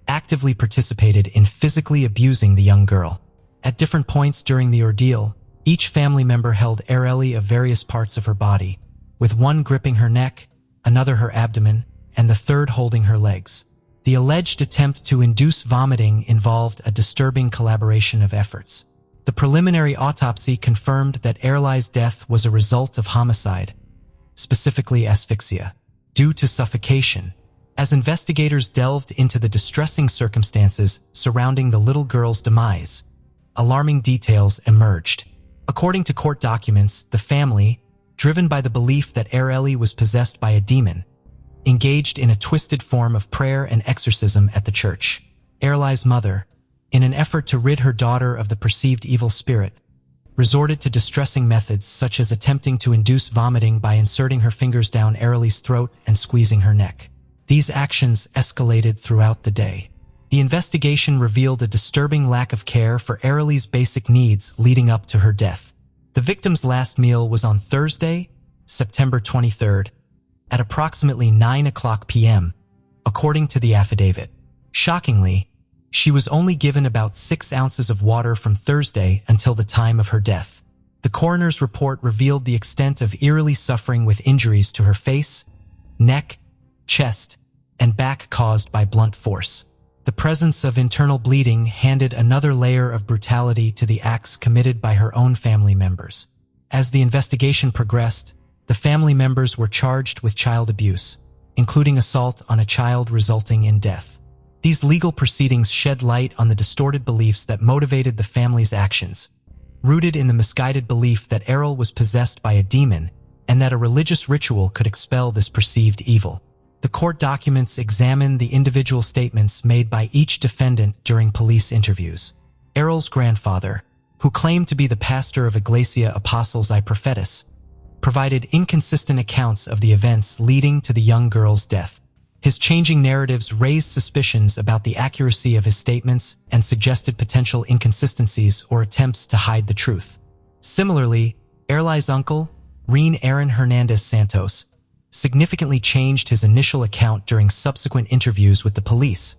actively participated in physically abusing the young girl. At different points during the ordeal, each family member held Ereli of various parts of her body, with one gripping her neck, another her abdomen, and the third holding her legs. The alleged attempt to induce vomiting involved a disturbing collaboration of efforts. The preliminary autopsy confirmed that Erlai's death was a result of homicide, specifically asphyxia, due to suffocation. As investigators delved into the distressing circumstances surrounding the little girl's demise, alarming details emerged. According to court documents, the family, driven by the belief that Ereli was possessed by a demon, engaged in a twisted form of prayer and exorcism at the church. Erlai's mother, in an effort to rid her daughter of the perceived evil spirit, resorted to distressing methods such as attempting to induce vomiting by inserting her fingers down Ereli's throat and squeezing her neck. These actions escalated throughout the day. The investigation revealed a disturbing lack of care for Ereli's basic needs leading up to her death. The victim's last meal was on Thursday, September 23rd, at approximately 9:00 p.m., according to the affidavit. Shockingly, she was only given about 6 ounces of water from Thursday until the time of her death. The coroner's report revealed the extent of eerily suffering with injuries to her face, neck, chest, and back caused by blunt force. The presence of internal bleeding handed another layer of brutality to the acts committed by her own family members. As the investigation progressed, the family members were charged with child abuse, including assault on a child resulting in death. These legal proceedings shed light on the distorted beliefs that motivated the family's actions, rooted in the misguided belief that Errol was possessed by a demon and that a religious ritual could expel this perceived evil. The court documents examined the individual statements made by each defendant during police interviews. Errol's grandfather, who claimed to be the pastor of Iglesia Apostles I Prophetis, provided inconsistent accounts of the events leading to the young girl's death. His changing narratives raised suspicions about the accuracy of his statements and suggested potential inconsistencies or attempts to hide the truth. Similarly, Erlai's uncle, Reen Aaron Hernandez Santos, significantly changed his initial account during subsequent interviews with the police,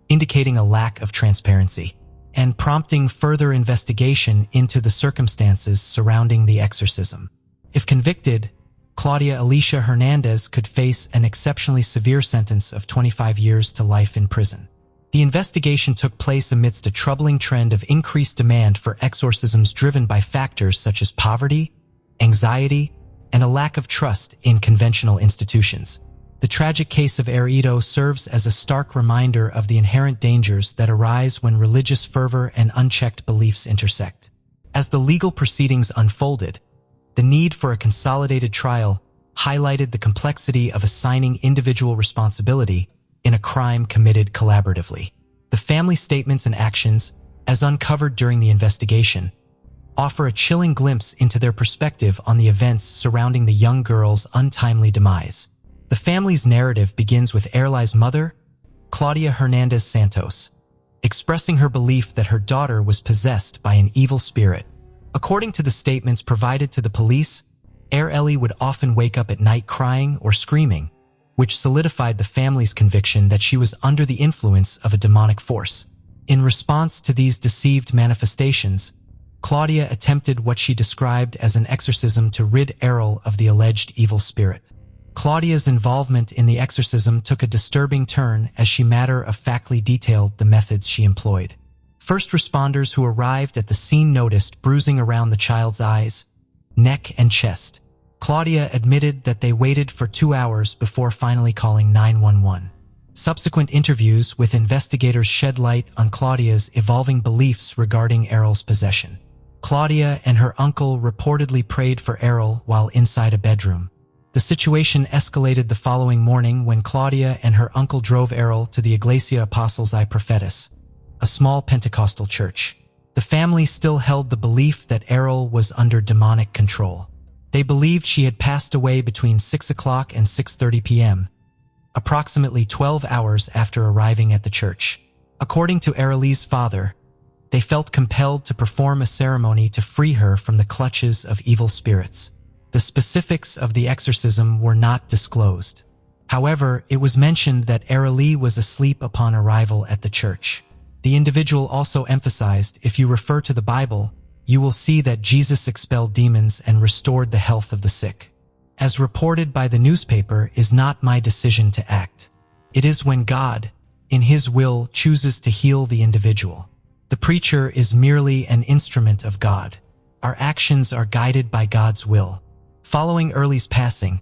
indicating a lack of transparency and prompting further investigation into the circumstances surrounding the exorcism. If convicted, Claudia Alicia Hernandez could face an exceptionally severe sentence of 25 years to life in prison. The investigation took place amidst a troubling trend of increased demand for exorcisms driven by factors such as poverty, anxiety, and a lack of trust in conventional institutions. The tragic case of Erito serves as a stark reminder of the inherent dangers that arise when religious fervor and unchecked beliefs intersect. As the legal proceedings unfolded, the need for a consolidated trial highlighted the complexity of assigning individual responsibility in a crime committed collaboratively. The family statements and actions, as uncovered during the investigation, offer a chilling glimpse into their perspective on the events surrounding the young girl's untimely demise. The family's narrative begins with Erlai's mother, Claudia Hernandez Santos, expressing her belief that her daughter was possessed by an evil spirit. According to the statements provided to the police, Ereli would often wake up at night crying or screaming, which solidified the family's conviction that she was under the influence of a demonic force. In response to these deceived manifestations, Claudia attempted what she described as an exorcism to rid Errol of the alleged evil spirit. Claudia's involvement in the exorcism took a disturbing turn as she matter-of-factly detailed the methods she employed. First responders who arrived at the scene noticed bruising around the child's eyes, neck, and chest. Claudia admitted that they waited for 2 hours before finally calling 911. Subsequent interviews with investigators shed light on Claudia's evolving beliefs regarding Errol's possession. Claudia and her uncle reportedly prayed for Errol while inside a bedroom. The situation escalated the following morning when Claudia and her uncle drove Errol to the Iglesia Apostles I Prophetis, a small Pentecostal church. The family still held the belief that Errol was under demonic control. They believed she had passed away between 6 o'clock and 6:30 p.m., approximately 12 hours after arriving at the church. According to Aralee's father, they felt compelled to perform a ceremony to free her from the clutches of evil spirits. The specifics of the exorcism were not disclosed. However, it was mentioned that Aralee was asleep upon arrival at the church. The individual also emphasized, if you refer to the Bible, you will see that Jesus expelled demons and restored the health of the sick. As reported by the newspaper, is not my decision to act. It is when God, in His will, chooses to heal the individual. The preacher is merely an instrument of God. Our actions are guided by God's will. Following Early's passing,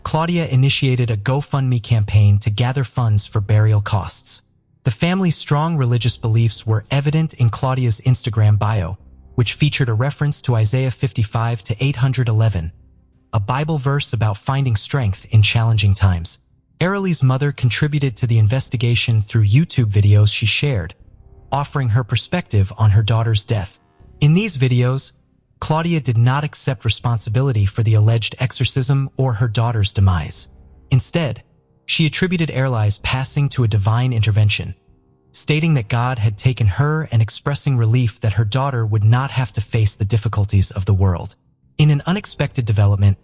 Claudia initiated a GoFundMe campaign to gather funds for burial costs. The family's strong religious beliefs were evident in Claudia's Instagram bio, which featured a reference to Isaiah 55:811, a Bible verse about finding strength in challenging times. Aralee's mother contributed to the investigation through YouTube videos she shared, offering her perspective on her daughter's death. In these videos, Claudia did not accept responsibility for the alleged exorcism or her daughter's demise. Instead, she attributed Aralee's passing to a divine intervention, stating that God had taken her and expressing relief that her daughter would not have to face the difficulties of the world. In an unexpected development,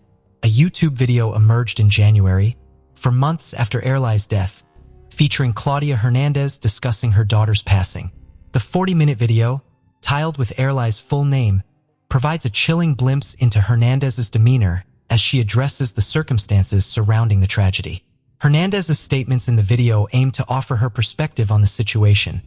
a YouTube video emerged in January, for months after Aralee's death, featuring Claudia Hernandez discussing her daughter's passing. The 40-minute video, titled with Aralee's full name, provides a chilling glimpse into Hernandez's demeanor as she addresses the circumstances surrounding the tragedy. Hernandez's statements in the video aim to offer her perspective on the situation,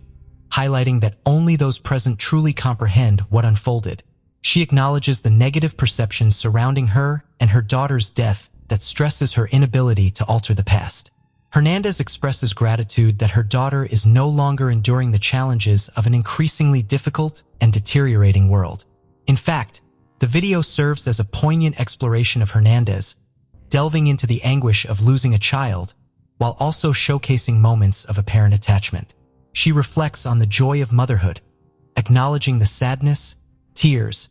highlighting that only those present truly comprehend what unfolded. She acknowledges the negative perceptions surrounding her and her daughter's death that stresses her inability to alter the past. Hernandez expresses gratitude that her daughter is no longer enduring the challenges of an increasingly difficult and deteriorating world. In fact, the video serves as a poignant exploration of Hernandez, delving into the anguish of losing a child, while also showcasing moments of apparent attachment. She reflects on the joy of motherhood, acknowledging the sadness, tears,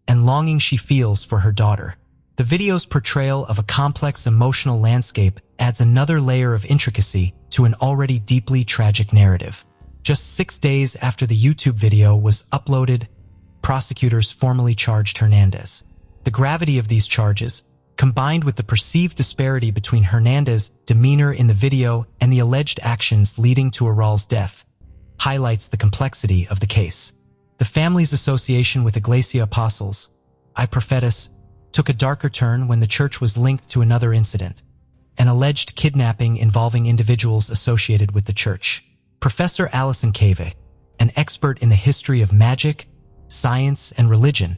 and longing she feels for her daughter. The video's portrayal of a complex emotional landscape adds another layer of intricacy to an already deeply tragic narrative. Just 6 days after the YouTube video was uploaded, prosecutors formally charged Hernandez. The gravity of these charges, combined with the perceived disparity between Hernandez's demeanor in the video and the alleged actions leading to Aralee's death, highlights the complexity of the case. The family's association with Iglesia Apostles, I Prophetis, took a darker turn when the church was linked to another incident, an alleged kidnapping involving individuals associated with the church. Professor Alison Cave, an expert in the history of magic, science, and religion,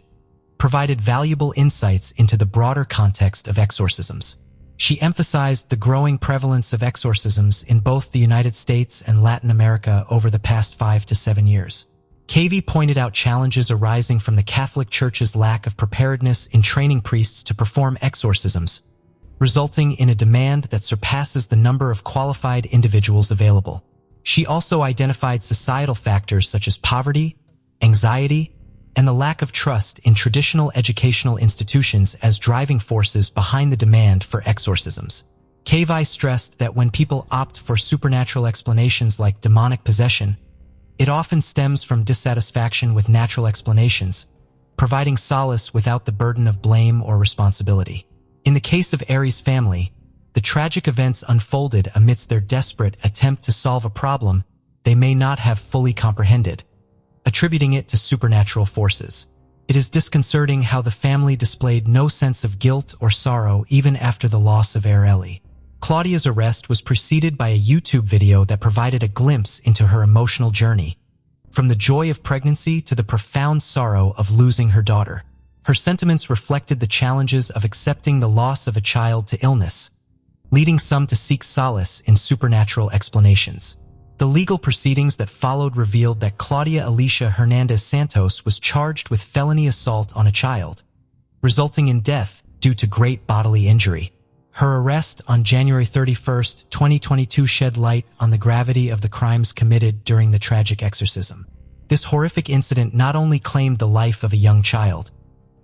provided valuable insights into the broader context of exorcisms. She emphasized the growing prevalence of exorcisms in both the United States and Latin America over the past 5 to 7 years. Cavey pointed out challenges arising from the Catholic Church's lack of preparedness in training priests to perform exorcisms, resulting in a demand that surpasses the number of qualified individuals available. She also identified societal factors such as poverty, anxiety, and the lack of trust in traditional educational institutions as driving forces behind the demand for exorcisms. Cavey stressed that when people opt for supernatural explanations like demonic possession, it often stems from dissatisfaction with natural explanations, providing solace without the burden of blame or responsibility. In the case of Aries' family, the tragic events unfolded amidst their desperate attempt to solve a problem they may not have fully comprehended, attributing it to supernatural forces. It is disconcerting how the family displayed no sense of guilt or sorrow even after the loss of Aralee. Claudia's arrest was preceded by a YouTube video that provided a glimpse into her emotional journey, from the joy of pregnancy to the profound sorrow of losing her daughter. Her sentiments reflected the challenges of accepting the loss of a child to illness, leading some to seek solace in supernatural explanations. The legal proceedings that followed revealed that Claudia Alicia Hernandez Santos was charged with felony assault on a child, resulting in death due to great bodily injury. Her arrest on January 31, 2022 shed light on the gravity of the crimes committed during the tragic exorcism. This horrific incident not only claimed the life of a young child,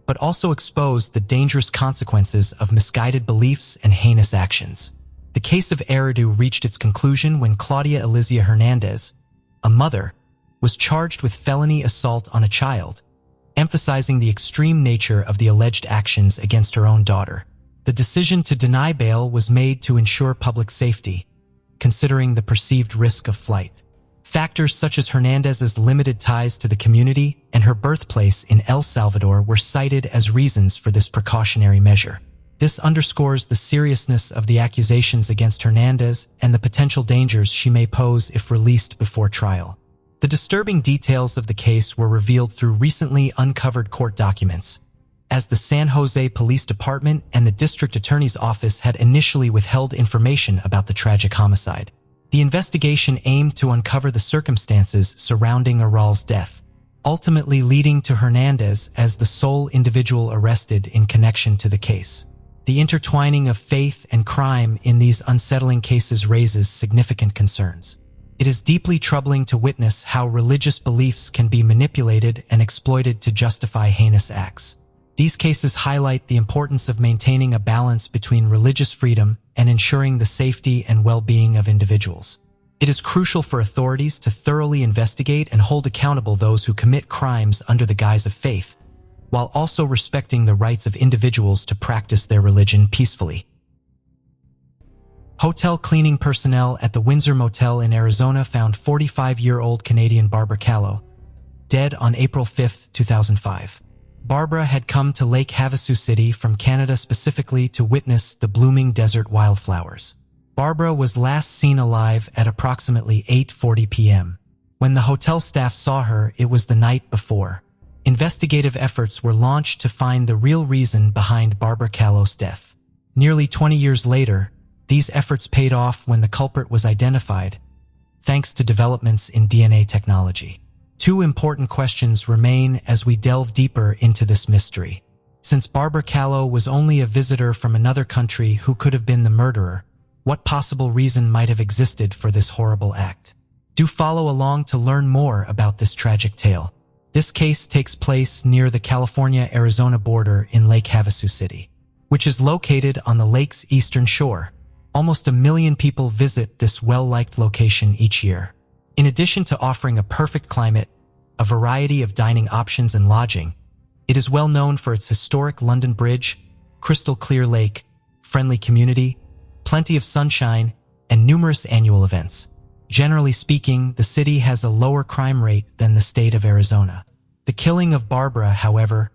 but also exposed the dangerous consequences of misguided beliefs and heinous actions. The case of Eridu reached its conclusion when Claudia Elizia Hernandez, a mother, was charged with felony assault on a child, emphasizing the extreme nature of the alleged actions against her own daughter. The decision to deny bail was made to ensure public safety, considering the perceived risk of flight. Factors such as Hernandez's limited ties to the community and her birthplace in El Salvador were cited as reasons for this precautionary measure. This underscores the seriousness of the accusations against Hernandez and the potential dangers she may pose if released before trial. The disturbing details of the case were revealed through recently uncovered court documents, as the San Jose Police Department and the District Attorney's Office had initially withheld information about the tragic homicide. The investigation aimed to uncover the circumstances surrounding Aral's death, ultimately leading to Hernandez as the sole individual arrested in connection to the case. The intertwining of faith and crime in these unsettling cases raises significant concerns. It is deeply troubling to witness how religious beliefs can be manipulated and exploited to justify heinous acts. These cases highlight the importance of maintaining a balance between religious freedom and ensuring the safety and well-being of individuals. It is crucial for authorities to thoroughly investigate and hold accountable those who commit crimes under the guise of faith, while also respecting the rights of individuals to practice their religion peacefully. Hotel cleaning personnel at the Windsor Motel in Arizona found 45-year-old Canadian Barbara Callow dead on April 5, 2005. Barbara had come to Lake Havasu City from Canada specifically to witness the blooming desert wildflowers. Barbara was last seen alive at approximately 8:40 p.m. When the hotel staff saw her, it was the night before. Investigative efforts were launched to find the real reason behind Barbara Callow's death. Nearly 20 years later, these efforts paid off when the culprit was identified, thanks to developments in DNA technology. Two important questions remain as we delve deeper into this mystery. Since Barbara Callow was only a visitor from another country who could have been the murderer, what possible reason might have existed for this horrible act? Do follow along to learn more about this tragic tale. This case takes place near the California-Arizona border in Lake Havasu City, which is located on the lake's eastern shore. Almost 1 million people visit this well-liked location each year. In addition to offering a perfect climate, a variety of dining options and lodging, it is well known for its historic London Bridge, crystal clear lake, friendly community, plenty of sunshine, and numerous annual events. Generally speaking, the city has a lower crime rate than the state of Arizona. The killing of Barbara, however,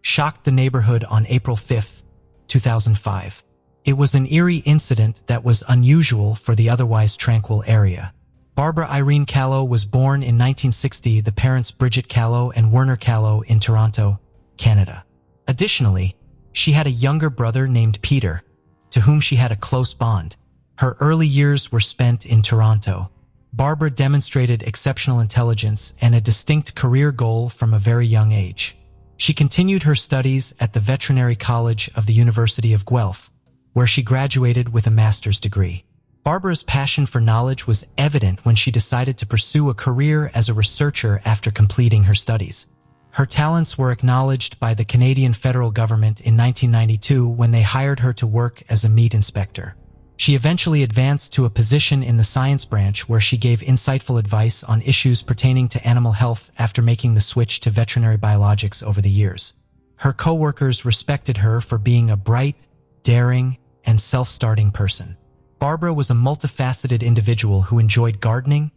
shocked the neighborhood on April 5, 2005. It was an eerie incident that was unusual for the otherwise tranquil area. Barbara Irene Callow was born in 1960, the parents Bridget Callow and Werner Callow in Toronto, Canada. Additionally, she had a younger brother named Peter, to whom she had a close bond. Her early years were spent in Toronto. Barbara demonstrated exceptional intelligence and a distinct career goal from a very young age. She continued her studies at the Veterinary College of the University of Guelph, where she graduated with a master's degree. Barbara's passion for knowledge was evident when she decided to pursue a career as a researcher after completing her studies. Her talents were acknowledged by the Canadian federal government in 1992 when they hired her to work as a meat inspector. She eventually advanced to a position in the science branch where she gave insightful advice on issues pertaining to animal health after making the switch to veterinary biologics over the years. Her co-workers respected her for being a bright, daring, and self-starting person. Barbara was a multifaceted individual who enjoyed gardening,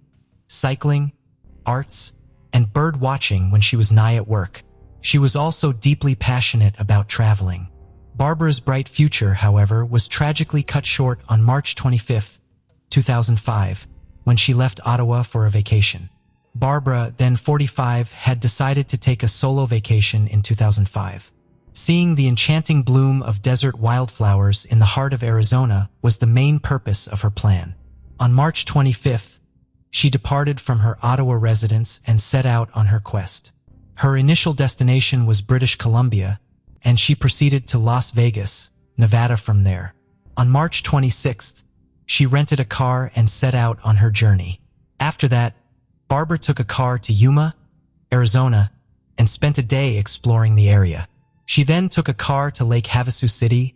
cycling, arts, and bird watching when she was nigh at work. She was also deeply passionate about traveling. Barbara's bright future, however, was tragically cut short on March 25, 2005, when she left Ottawa for a vacation. Barbara, then 45, had decided to take a solo vacation in 2005. Seeing the enchanting bloom of desert wildflowers in the heart of Arizona was the main purpose of her plan. On March 25th, she departed from her Ottawa residence and set out on her quest. Her initial destination was British Columbia, and she proceeded to Las Vegas, Nevada from there. On March 26th, she rented a car and set out on her journey. After that, Barbara took a car to Yuma, Arizona, and spent a day exploring the area. She then took a car to Lake Havasu City,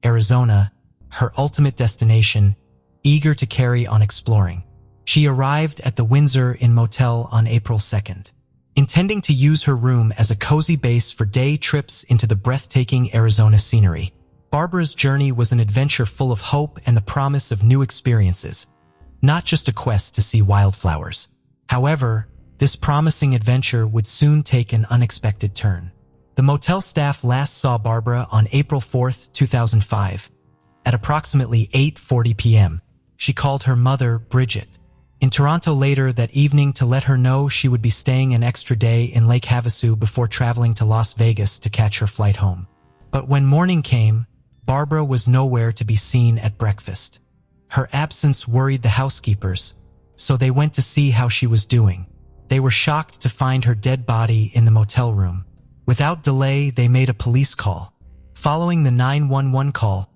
Arizona, her ultimate destination, eager to carry on exploring. She arrived at the Windsor Inn Motel on April 2nd, intending to use her room as a cozy base for day trips into the breathtaking Arizona scenery. Barbara's journey was an adventure full of hope and the promise of new experiences, not just a quest to see wildflowers. However, this promising adventure would soon take an unexpected turn. The motel staff last saw Barbara on April 4, 2005, at approximately 8:40 p.m. She called her mother, Bridget, in Toronto later that evening to let her know she would be staying an extra day in Lake Havasu before traveling to Las Vegas to catch her flight home. But when morning came, Barbara was nowhere to be seen at breakfast. Her absence worried the housekeepers, so they went to see how she was doing. They were shocked to find her dead body in the motel room. Without delay, they made a police call. Following the 911 call,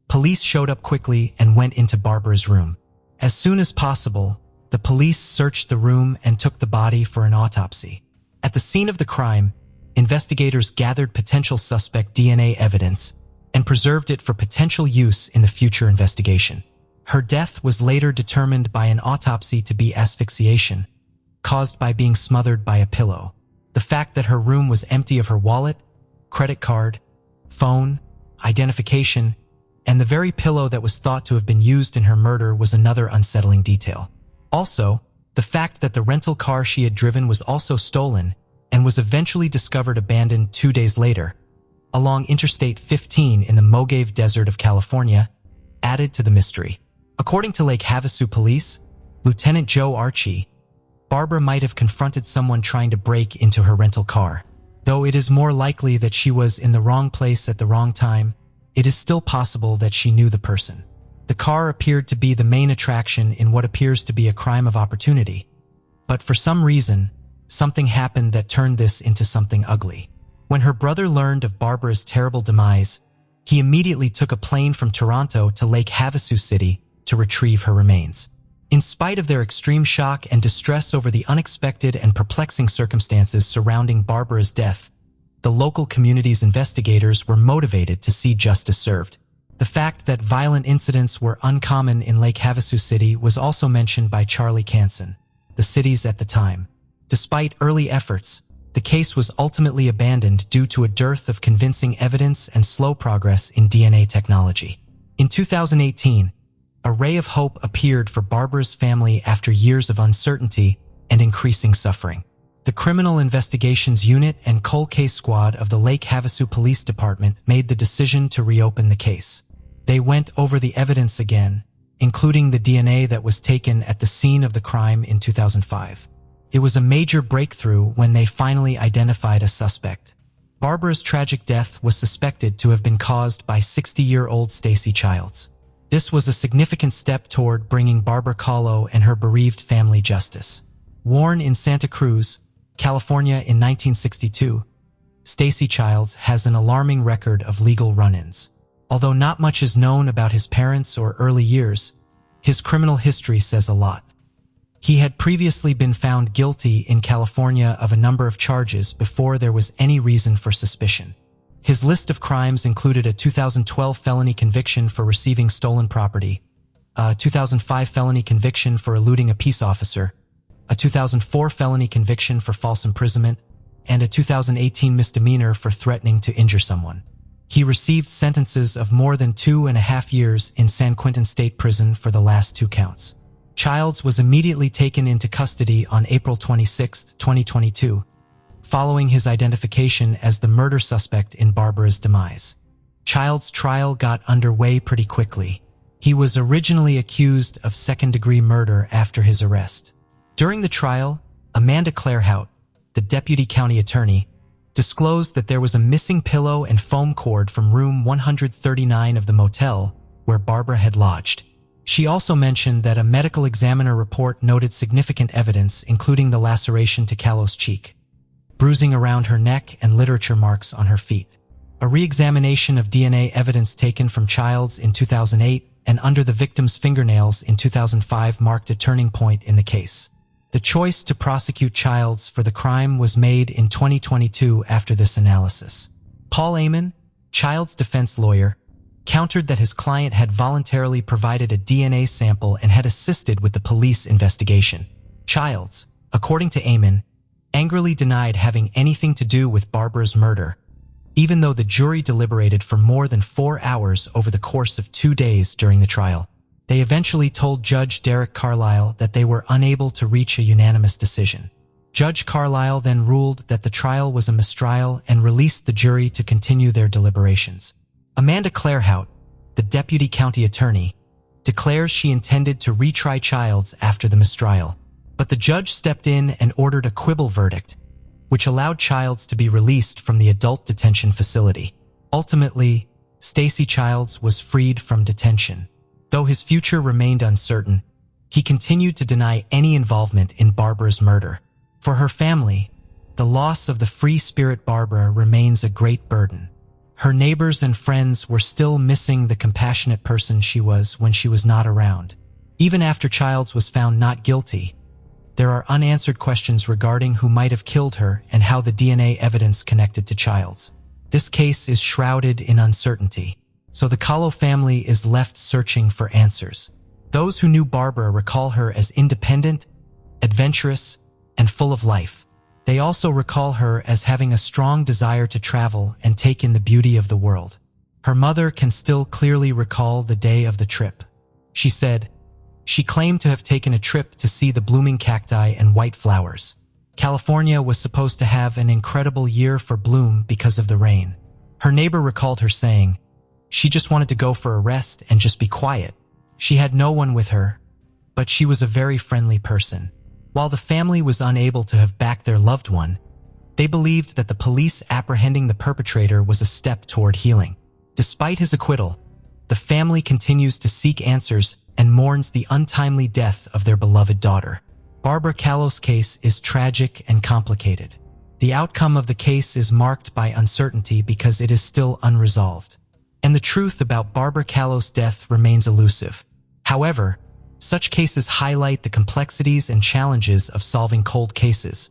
police showed up quickly and went into Barbara's room. As soon as possible, the police searched the room and took the body for an autopsy. At the scene of the crime, investigators gathered potential suspect DNA evidence and preserved it for potential use in the future investigation. Her death was later determined by an autopsy to be asphyxiation, caused by being smothered by a pillow. The fact that her room was empty of her wallet, credit card, phone, identification, and the very pillow that was thought to have been used in her murder was another unsettling detail. Also, the fact that the rental car she had driven was also stolen and was eventually discovered abandoned 2 days later, along Interstate 15 in the Mojave Desert of California, added to the mystery. According to Lake Havasu Police, Lieutenant Joe Archie, Barbara might have confronted someone trying to break into her rental car. Though it is more likely that she was in the wrong place at the wrong time, it is still possible that she knew the person. The car appeared to be the main attraction in what appears to be a crime of opportunity. But for some reason, something happened that turned this into something ugly. When her brother learned of Barbara's terrible demise, he immediately took a plane from Toronto to Lake Havasu City to retrieve her remains. In spite of their extreme shock and distress over the unexpected and perplexing circumstances surrounding Barbara's death, the local community's investigators were motivated to see justice served. The fact that violent incidents were uncommon in Lake Havasu City was also mentioned by Charlie Canson, the city's at the time. Despite early efforts, the case was ultimately abandoned due to a dearth of convincing evidence and slow progress in DNA technology. In 2018, a ray of hope appeared for Barbara's family after years of uncertainty and increasing suffering. The Criminal Investigations Unit and Cold Case Squad of the Lake Havasu Police Department made the decision to reopen the case. They went over the evidence again, including the DNA that was taken at the scene of the crime in 2005. It was a major breakthrough when they finally identified a suspect. Barbara's tragic death was suspected to have been caused by 60-year-old Stacy Childs. This was a significant step toward bringing Barbara Kahlo and her bereaved family justice. Born in Santa Cruz, California in 1962, Stacy Childs has an alarming record of legal run-ins. Although not much is known about his parents or early years, his criminal history says a lot. He had previously been found guilty in California of a number of charges before there was any reason for suspicion. His list of crimes included a 2012 felony conviction for receiving stolen property, a 2005 felony conviction for eluding a peace officer, a 2004 felony conviction for false imprisonment, and a 2018 misdemeanor for threatening to injure someone. He received sentences of more than 2.5 years in San Quentin State Prison for the last 2 counts. Childs was immediately taken into custody on April 26, 2022, following his identification as the murder suspect in Barbara's demise. Childs' trial got underway pretty quickly. He was originally accused of second-degree murder after his arrest. During the trial, Amanda Clairhout, the deputy county attorney, disclosed that there was a missing pillow and foam cord from room 139 of the motel where Barbara had lodged. She also mentioned that a medical examiner report noted significant evidence, including the laceration to Kahlo's cheek, bruising around her neck, and literature marks on her feet. A re-examination of DNA evidence taken from Childs in 2008 and under the victim's fingernails in 2005 marked a turning point in the case. The choice to prosecute Childs for the crime was made in 2022 after this analysis. Paul Amon, Childs' defense lawyer, countered that his client had voluntarily provided a DNA sample and had assisted with the police investigation. Childs, according to Amon, angrily denied having anything to do with Barbara's murder, even though the jury deliberated for more than 4 hours over the course of 2 days during the trial. They eventually told Judge Derek Carlisle that they were unable to reach a unanimous decision. Judge Carlisle then ruled that the trial was a mistrial and released the jury to continue their deliberations. Amanda Clairhout, the deputy county attorney, declares she intended to retry Childs after the mistrial, but the judge stepped in and ordered a quibble verdict, which allowed Childs to be released from the adult detention facility. Ultimately, Stacy Childs was freed from detention. Though his future remained uncertain, he continued to deny any involvement in Barbara's murder. For her family, the loss of the free spirit Barbara remains a great burden. Her neighbors and friends were still missing the compassionate person she was when she was not around. Even after Childs was found not guilty, there are unanswered questions regarding who might have killed her and how the DNA evidence connected to Childs. This case is shrouded in uncertainty, so the Kahlo family is left searching for answers. Those who knew Barbara recall her as independent, adventurous, and full of life. They also recall her as having a strong desire to travel and take in the beauty of the world. Her mother can still clearly recall the day of the trip. She said, she claimed to have taken a trip to see the blooming cacti and white flowers. California was supposed to have an incredible year for bloom because of the rain. Her neighbor recalled her saying, she just wanted to go for a rest and just be quiet. She had no one with her, but she was a very friendly person. While the family was unable to have backed their loved one, they believed that the police apprehending the perpetrator was a step toward healing. Despite his acquittal, the family continues to seek answers and mourns the untimely death of their beloved daughter. Barbara Kahlo's case is tragic and complicated. The outcome of the case is marked by uncertainty because it is still unresolved, and the truth about Barbara Kahlo's death remains elusive. However, such cases highlight the complexities and challenges of solving cold cases,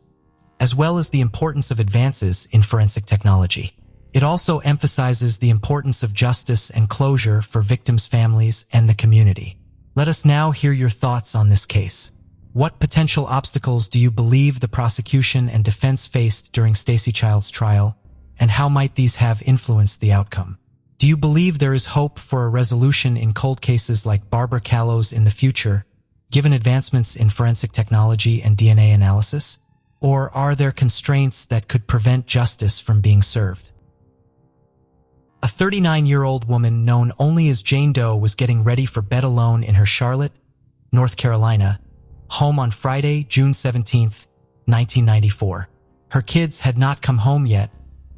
as well as the importance of advances in forensic technology. It also emphasizes the importance of justice and closure for victims' families and the community. Let us now hear your thoughts on this case. What potential obstacles do you believe the prosecution and defense faced during Stacy Childs' trial, and how might these have influenced the outcome? Do you believe there is hope for a resolution in cold cases like Barbara Kahlo's in the future, given advancements in forensic technology and DNA analysis? Or are there constraints that could prevent justice from being served? A 39-year-old woman known only as Jane Doe was getting ready for bed alone in her Charlotte, North Carolina, home on Friday, June 17, 1994. Her kids had not come home yet,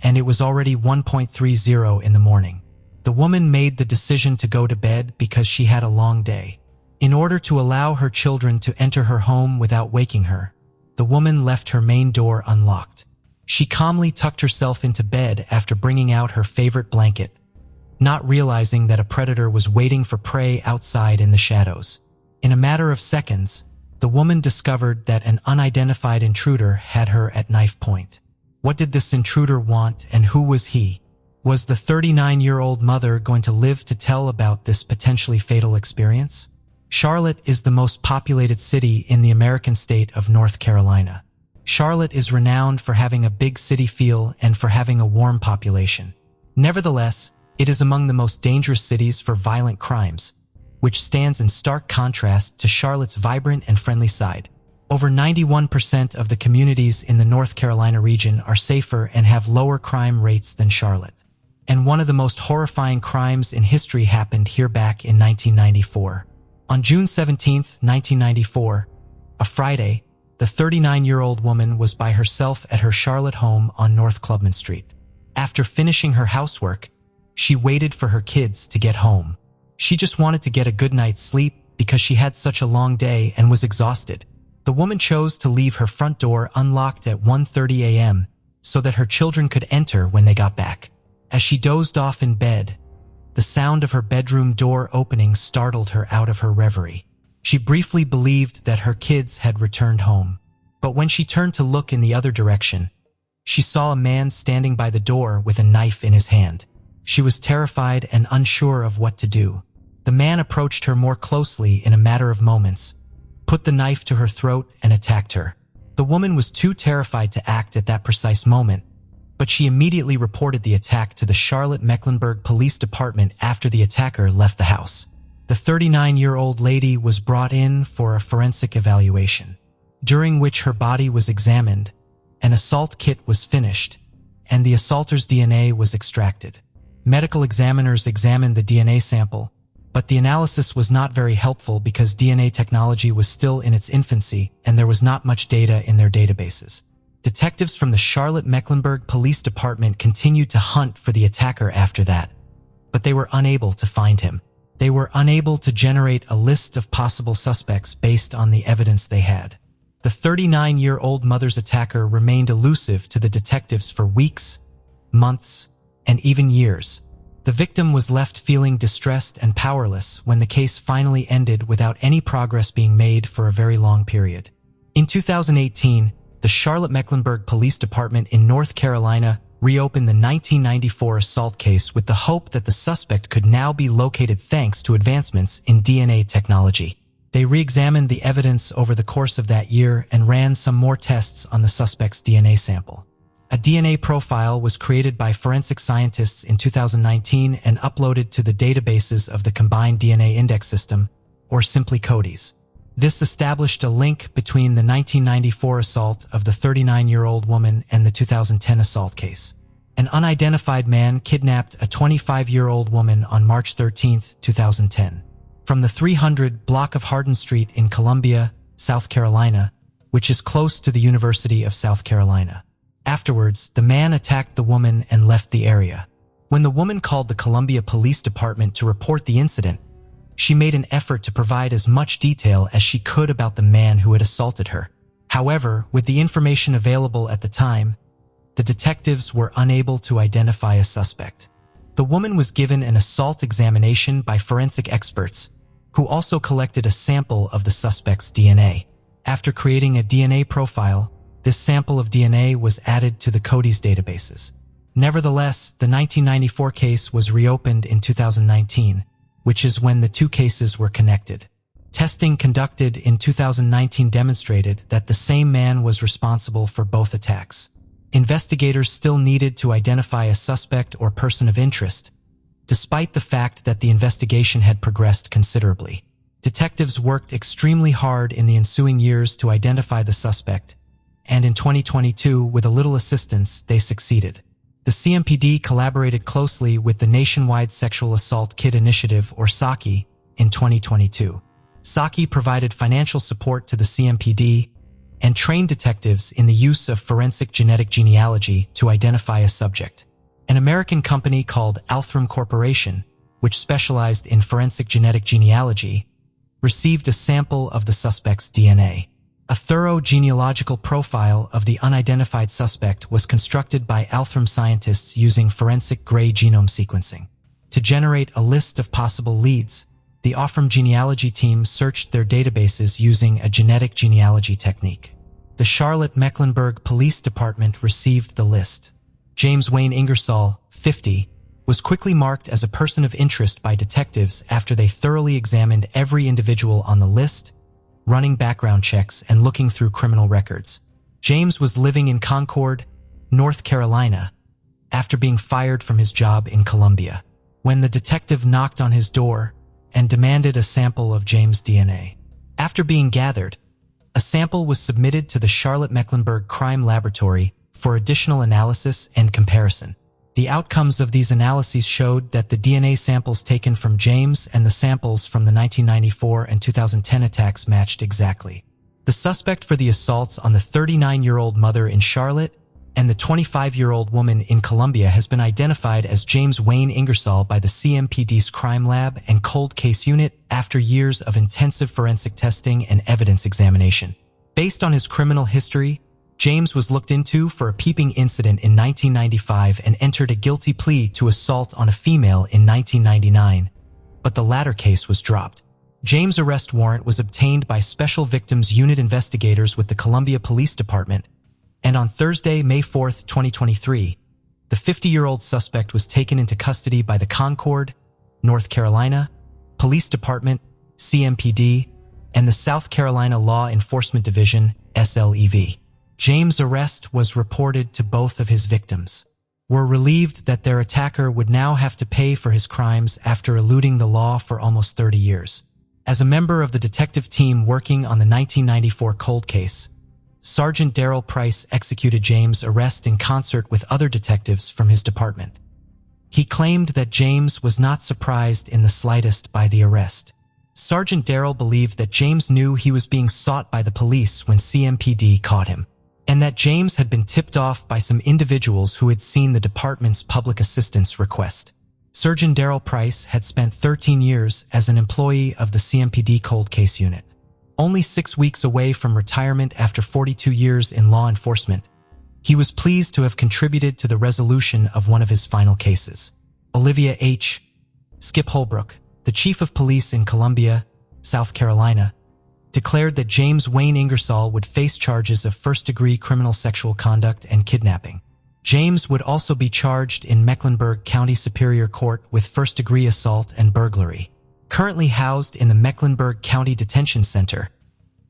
and it was already 1:30 in the morning. The woman made the decision to go to bed because she had a long day. In order to allow her children to enter her home without waking her, the woman left her main door unlocked. She calmly tucked herself into bed after bringing out her favorite blanket, not realizing that a predator was waiting for prey outside in the shadows. In a matter of seconds, the woman discovered that an unidentified intruder had her at knife point. What did this intruder want, and who was he? Was the 39-year-old mother going to live to tell about this potentially fatal experience? Charlotte is the most populated city in the American state of North Carolina. Charlotte is renowned for having a big city feel and for having a warm population. Nevertheless, it is among the most dangerous cities for violent crimes, which stands in stark contrast to Charlotte's vibrant and friendly side. Over 91% of the communities in the North Carolina region are safer and have lower crime rates than Charlotte. And one of the most horrifying crimes in history happened here back in 1994. On June 17, 1994, a Friday, the 39-year-old woman was by herself at her Charlotte home on North Clubman Street. After finishing her housework, she waited for her kids to get home. She just wanted to get a good night's sleep because she had such a long day and was exhausted. The woman chose to leave her front door unlocked at 1:30 a.m. so that her children could enter when they got back. As she dozed off in bed, the sound of her bedroom door opening startled her out of her reverie. She briefly believed that her kids had returned home. But when she turned to look in the other direction, she saw a man standing by the door with a knife in his hand. She was terrified and unsure of what to do. The man approached her more closely in a matter of moments, put the knife to her throat, and attacked her. The woman was too terrified to act at that precise moment, but she immediately reported the attack to the Charlotte-Mecklenburg Police Department after the attacker left the house. The 39-year-old lady was brought in for a forensic evaluation, during which her body was examined, an assault kit was finished, and the assaulter's DNA was extracted. Medical examiners examined the DNA sample, but the analysis was not very helpful because DNA technology was still in its infancy and there was not much data in their databases. Detectives from the Charlotte-Mecklenburg Police Department continued to hunt for the attacker after that, but they were unable to find him. They were unable to generate a list of possible suspects based on the evidence they had. The 39-year-old mother's attacker remained elusive to the detectives for weeks, months, and even years. The victim was left feeling distressed and powerless when the case finally ended without any progress being made for a very long period. In 2018, the Charlotte-Mecklenburg Police Department in North Carolina reopened the 1994 assault case with the hope that the suspect could now be located thanks to advancements in DNA technology. They re-examined the evidence over the course of that year and ran some more tests on the suspect's DNA sample. A DNA profile was created by forensic scientists in 2019 and uploaded to the databases of the Combined DNA Index System, or simply CODIS. This established a link between the 1994 assault of the 39-year-old woman and the 2010 assault case. An unidentified man kidnapped a 25-year-old woman on March 13, 2010, from the 300 block of Hardin Street in Columbia, South Carolina, which is close to the University of South Carolina. Afterwards, the man attacked the woman and left the area. When the woman called the Columbia Police Department to report the incident, she made an effort to provide as much detail as she could about the man who had assaulted her. However, with the information available at the time, the detectives were unable to identify a suspect. The woman was given an assault examination by forensic experts, who also collected a sample of the suspect's DNA. After creating a DNA profile, this sample of DNA was added to the CODIS databases. Nevertheless, the 1994 case was reopened in 2019, which is when the two cases were connected. Testing conducted in 2019 demonstrated that the same man was responsible for both attacks. Investigators still needed to identify a suspect or person of interest, despite the fact that the investigation had progressed considerably. Detectives worked extremely hard in the ensuing years to identify the suspect, and in 2022, with a little assistance, they succeeded. The CMPD collaborated closely with the Nationwide Sexual Assault Kit Initiative, or SAKI, in 2022. SAKI provided financial support to the CMPD and trained detectives in the use of forensic genetic genealogy to identify a subject. An American company called Althram Corporation, which specialized in forensic genetic genealogy, received a sample of the suspect's DNA. A thorough genealogical profile of the unidentified suspect was constructed by Althram scientists using forensic gray genome sequencing. To generate a list of possible leads, the Althram genealogy team searched their databases using a genetic genealogy technique. The Charlotte-Mecklenburg Police Department received the list. James Wayne Ingersoll, 50, was quickly marked as a person of interest by detectives after they thoroughly examined every individual on the list, running background checks and looking through criminal records. James was living in Concord, North Carolina, after being fired from his job in Columbia, when the detective knocked on his door and demanded a sample of James' DNA. After being gathered, a sample was submitted to the Charlotte-Mecklenburg Crime Laboratory for additional analysis and comparison. The outcomes of these analyses showed that the DNA samples taken from James and the samples from the 1994 and 2010 attacks matched exactly. The suspect for the assaults on the 39-year-old mother in Charlotte and the 25-year-old woman in Columbia has been identified as James Wayne Ingersoll by the CMPD's Crime Lab and Cold Case Unit after years of intensive forensic testing and evidence examination. Based on his criminal history, James was looked into for a peeping incident in 1995 and entered a guilty plea to assault on a female in 1999, but the latter case was dropped. James' arrest warrant was obtained by Special Victims Unit investigators with the Columbia Police Department, and on Thursday, May 4, 2023, The 50-year-old suspect was taken into custody by the Concord, North Carolina, Police Department, CMPD, and the South Carolina Law Enforcement Division, SLEV. James' arrest was reported to both of his victims. Were relieved that their attacker would now have to pay for his crimes after eluding the law for almost 30 years. As a member of the detective team working on the 1994 cold case, Sergeant Darrell Price executed James' arrest in concert with other detectives from his department. He claimed that James was not surprised in the slightest by the arrest. Sergeant Darrell believed that James knew he was being sought by the police when CMPD caught him, and that James had been tipped off by some individuals who had seen the department's public assistance request. Sergeant Darrell Price had spent 13 years as an employee of the CMPD cold case unit. Only 6 weeks away from retirement after 42 years in law enforcement, he was pleased to have contributed to the resolution of one of his final cases. Olivia H. Skip Holbrook, the chief of police in Columbia, South Carolina, declared that James Wayne Ingersoll would face charges of first-degree criminal sexual conduct and kidnapping. James would also be charged in Mecklenburg County Superior Court with first-degree assault and burglary. Currently housed in the Mecklenburg County Detention Center,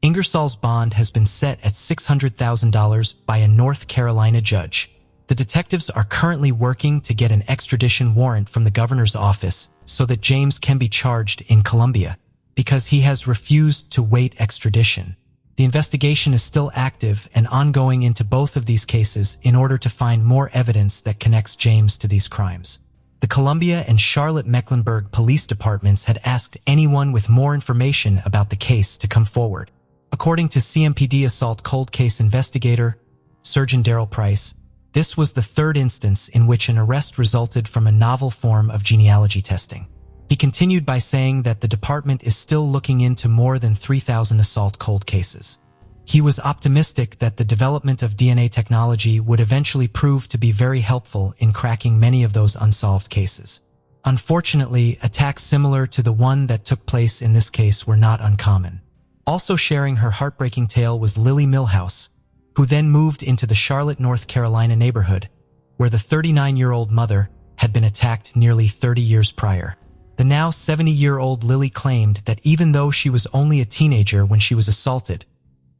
Ingersoll's bond has been set at $600,000 by a North Carolina judge. The detectives are currently working to get an extradition warrant from the governor's office so that James can be charged in Columbia, because he has refused to wait extradition. The investigation is still active and ongoing into both of these cases in order to find more evidence that connects James to these crimes. The Columbia and Charlotte-Mecklenburg police departments had asked anyone with more information about the case to come forward. According to CMPD assault cold case investigator, Sergeant Darrell Price, this was the third instance in which an arrest resulted from a novel form of genealogy testing. He continued by saying that the department is still looking into more than 3,000 assault cold cases. He was optimistic that the development of DNA technology would eventually prove to be very helpful in cracking many of those unsolved cases. Unfortunately, attacks similar to the one that took place in this case were not uncommon. Also sharing her heartbreaking tale was Lily Milhouse, who then moved into the Charlotte, North Carolina neighborhood, where the 39-year-old mother had been attacked nearly 30 years prior. The now 70-year-old Lily claimed that even though she was only a teenager when she was assaulted,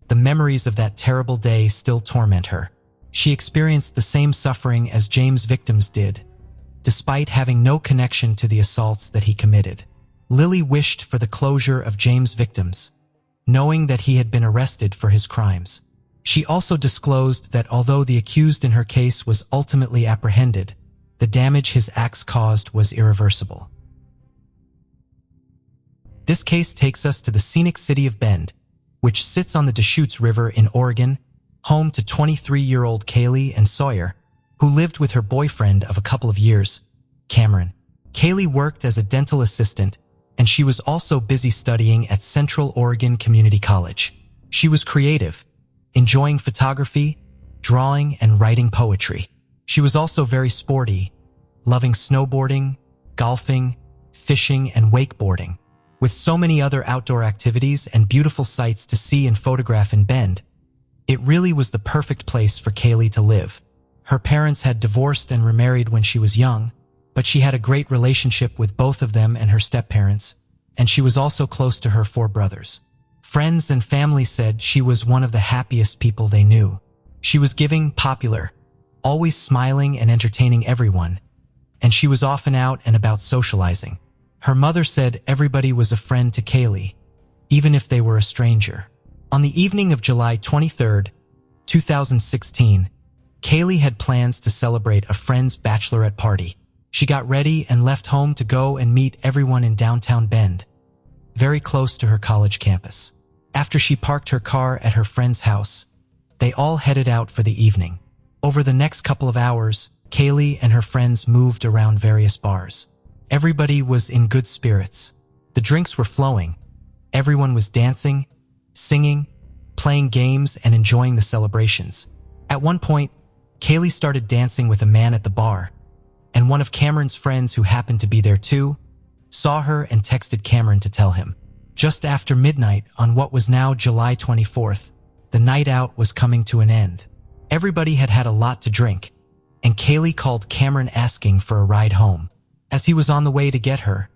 the memories of that terrible day still torment her. She experienced the same suffering as James' victims did, despite having no connection to the assaults that he committed. Lily wished for the closure of James' victims, knowing that he had been arrested for his crimes. She also disclosed that although the accused in her case was ultimately apprehended, the damage his acts caused was irreversible. This case takes us to the scenic city of Bend, which sits on the Deschutes River in Oregon, home to 23-year-old Kaylee and Sawyer, who lived with her boyfriend of a couple of years, Cameron. Kaylee worked as a dental assistant, and she was also busy studying at Central Oregon Community College. She was creative, enjoying photography, drawing, and writing poetry. She was also very sporty, loving snowboarding, golfing, fishing, and wakeboarding. With so many other outdoor activities and beautiful sights to see and photograph in Bend, it really was the perfect place for Kaylee to live. Her parents had divorced and remarried when she was young, but she had a great relationship with both of them and her step-parents, and she was also close to her 4 brothers. Friends and family said she was one of the happiest people they knew. She was giving, popular, always smiling and entertaining everyone, and she was often out and about socializing. Her mother said everybody was a friend to Kaylee, even if they were a stranger. On the evening of July 23, 2016, Kaylee had plans to celebrate a friend's bachelorette party. She got ready and left home to go and meet everyone in downtown Bend, very close to her college campus. After she parked her car at her friend's house, they all headed out for the evening. Over the next couple of hours, Kaylee and her friends moved around various bars. Everybody was in good spirits. The drinks were flowing. Everyone was dancing, singing, playing games, and enjoying the celebrations. At one point, Kaylee started dancing with a man at the bar, and one of Cameron's friends who happened to be there too, saw her and texted Cameron to tell him. Just after midnight on what was now July 24th, the night out was coming to an end. Everybody had had a lot to drink, and Kaylee called Cameron asking for a ride home. As he was on the way to get her,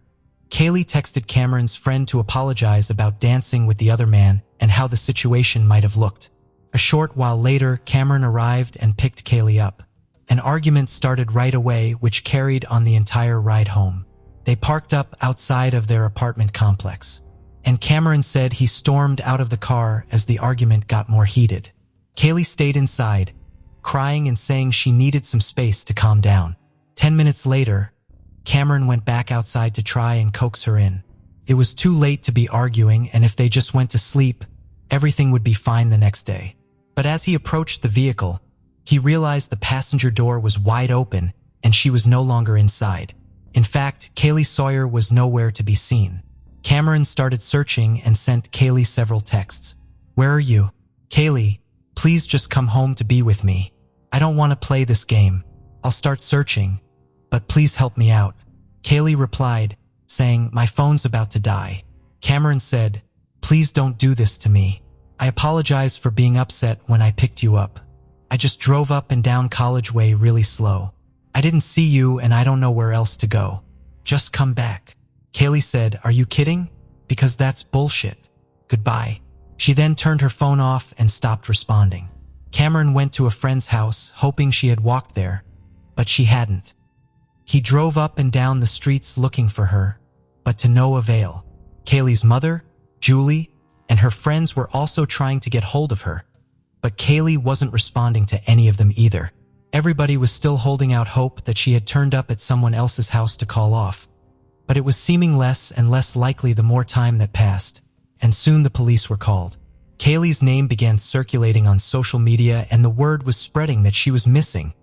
Kaylee texted Cameron's friend to apologize about dancing with the other man and how the situation might have looked. A short while later, Cameron arrived and picked Kaylee up. An argument started right away, which carried on the entire ride home. They parked up outside of their apartment complex, and Cameron said he stormed out of the car as the argument got more heated. Kaylee stayed inside, crying and saying she needed some space to calm down. 10 minutes later, Cameron went back outside to try and coax her in. It was too late to be arguing, and if they just went to sleep, everything would be fine the next day. But as he approached the vehicle, he realized the passenger door was wide open and she was no longer inside. In fact, Kaylee Sawyer was nowhere to be seen. Cameron started searching and sent Kaylee several texts. "Where are you? Kaylee, please just come home to be with me. I don't want to play this game. I'll start searching, but please help me out." Kaylee replied, saying, "My phone's about to die." Cameron said, "Please don't do this to me. I apologize for being upset when I picked you up. I just drove up and down College Way really slow. I didn't see you and I don't know where else to go. Just come back." Kaylee said, "Are you kidding? Because that's bullshit. Goodbye." She then turned her phone off and stopped responding. Cameron went to a friend's house, hoping she had walked there, but she hadn't. He drove up and down the streets looking for her, but to no avail. Kaylee's mother, Julie, and her friends were also trying to get hold of her, but Kaylee wasn't responding to any of them either. Everybody was still holding out hope that she had turned up at someone else's house to call off, but it was seeming less and less likely the more time that passed, and soon the police were called. Kaylee's name began circulating on social media and the word was spreading that she was missing,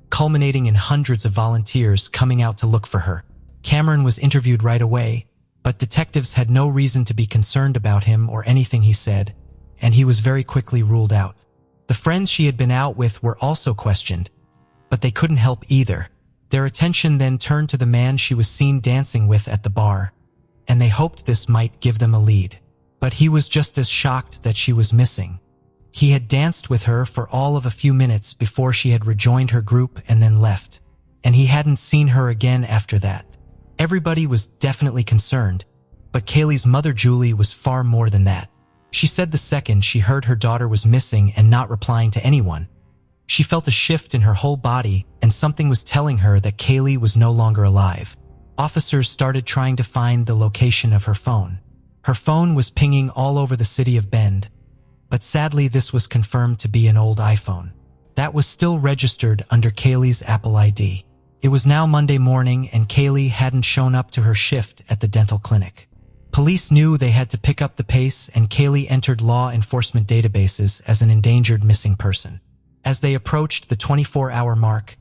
culminating in hundreds of volunteers coming out to look for her. Cameron was interviewed right away, but detectives had no reason to be concerned about him or anything he said, and he was very quickly ruled out. The friends she had been out with were also questioned, but they couldn't help either. Their attention then turned to the man she was seen dancing with at the bar, and they hoped this might give them a lead. But he was just as shocked that she was missing. He had danced with her for all of a few minutes before she had rejoined her group and then left, and he hadn't seen her again after that. Everybody was definitely concerned, but Kaylee's mother Julie was far more than that. She said the second she heard her daughter was missing and not replying to anyone, she felt a shift in her whole body and something was telling her that Kaylee was no longer alive. Officers started trying to find the location of her phone. Her phone was pinging all over the city of Bend, but sadly this was confirmed to be an old iPhone. That was still registered under Kaylee's Apple ID. It was now Monday morning and Kaylee hadn't shown up to her shift at the dental clinic. Police knew they had to pick up the pace and Kaylee entered law enforcement databases as an endangered missing person. As they approached the 24-hour mark,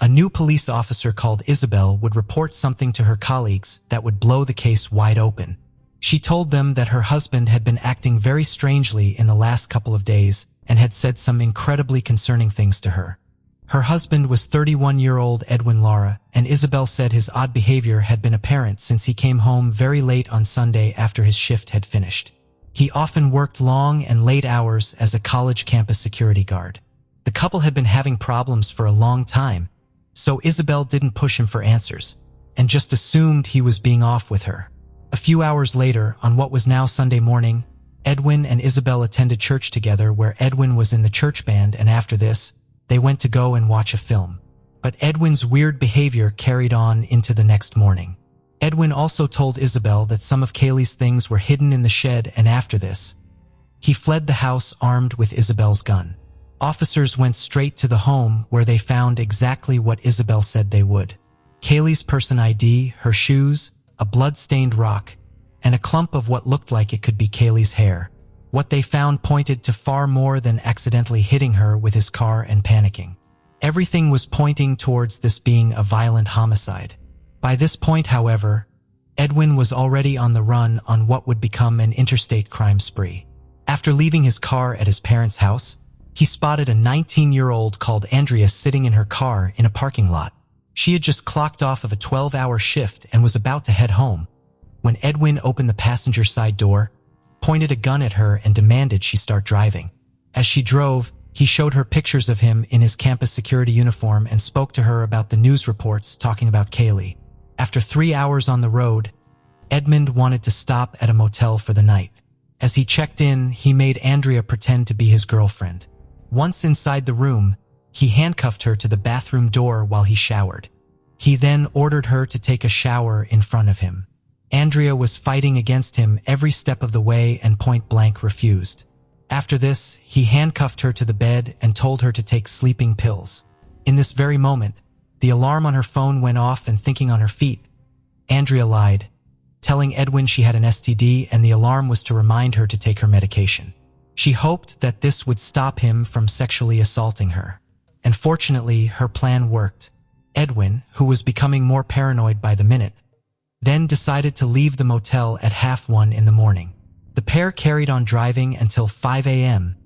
a new police officer called Isabel would report something to her colleagues that would blow the case wide open. She told them that her husband had been acting very strangely in the last couple of days and had said some incredibly concerning things to her. Her husband was 31-year-old Edwin Lara, and Isabel said his odd behavior had been apparent since he came home very late on Sunday after his shift had finished. He often worked long and late hours as a college campus security guard. The couple had been having problems for a long time, so Isabel didn't push him for answers, and just assumed he was being off with her. A few hours later, on what was now Sunday morning, Edwin and Isabel attended church together where Edwin was in the church band, and after this, they went to go and watch a film. But Edwin's weird behavior carried on into the next morning. Edwin also told Isabel that some of Kaylee's things were hidden in the shed, and after this, he fled the house armed with Isabel's gun. Officers went straight to the home where they found exactly what Isabel said they would. Kaylee's person ID, her shoes, a blood-stained rock, and a clump of what looked like it could be Kaylee's hair. What they found pointed to far more than accidentally hitting her with his car and panicking. Everything was pointing towards this being a violent homicide. By this point, however, Edwin was already on the run on what would become an interstate crime spree. After leaving his car at his parents' house, he spotted a 19-year-old called Andrea sitting in her car in a parking lot. She had just clocked off of a 12-hour shift and was about to head home when Edwin opened the passenger side door, pointed a gun at her, and demanded she start driving. As she drove, He showed her pictures of him in his campus security uniform and spoke to her about the news reports talking about Kaylee. After 3 hours on the road, Edmund wanted to stop at a motel for the night. As he checked in, he made Andrea pretend to be his girlfriend. Once inside the room, he handcuffed her to the bathroom door while he showered. He then ordered her to take a shower in front of him. Andrea was fighting against him every step of the way and point-blank refused. After this, he handcuffed her to the bed and told her to take sleeping pills. In this very moment, the alarm on her phone went off, and thinking on her feet, Andrea lied, telling Edwin she had an STD and the alarm was to remind her to take her medication. She hoped that this would stop him from sexually assaulting her. And fortunately, her plan worked. Edwin, who was becoming more paranoid by the minute, then decided to leave the motel at 1:30 in the morning. The pair carried on driving until 5 a.m.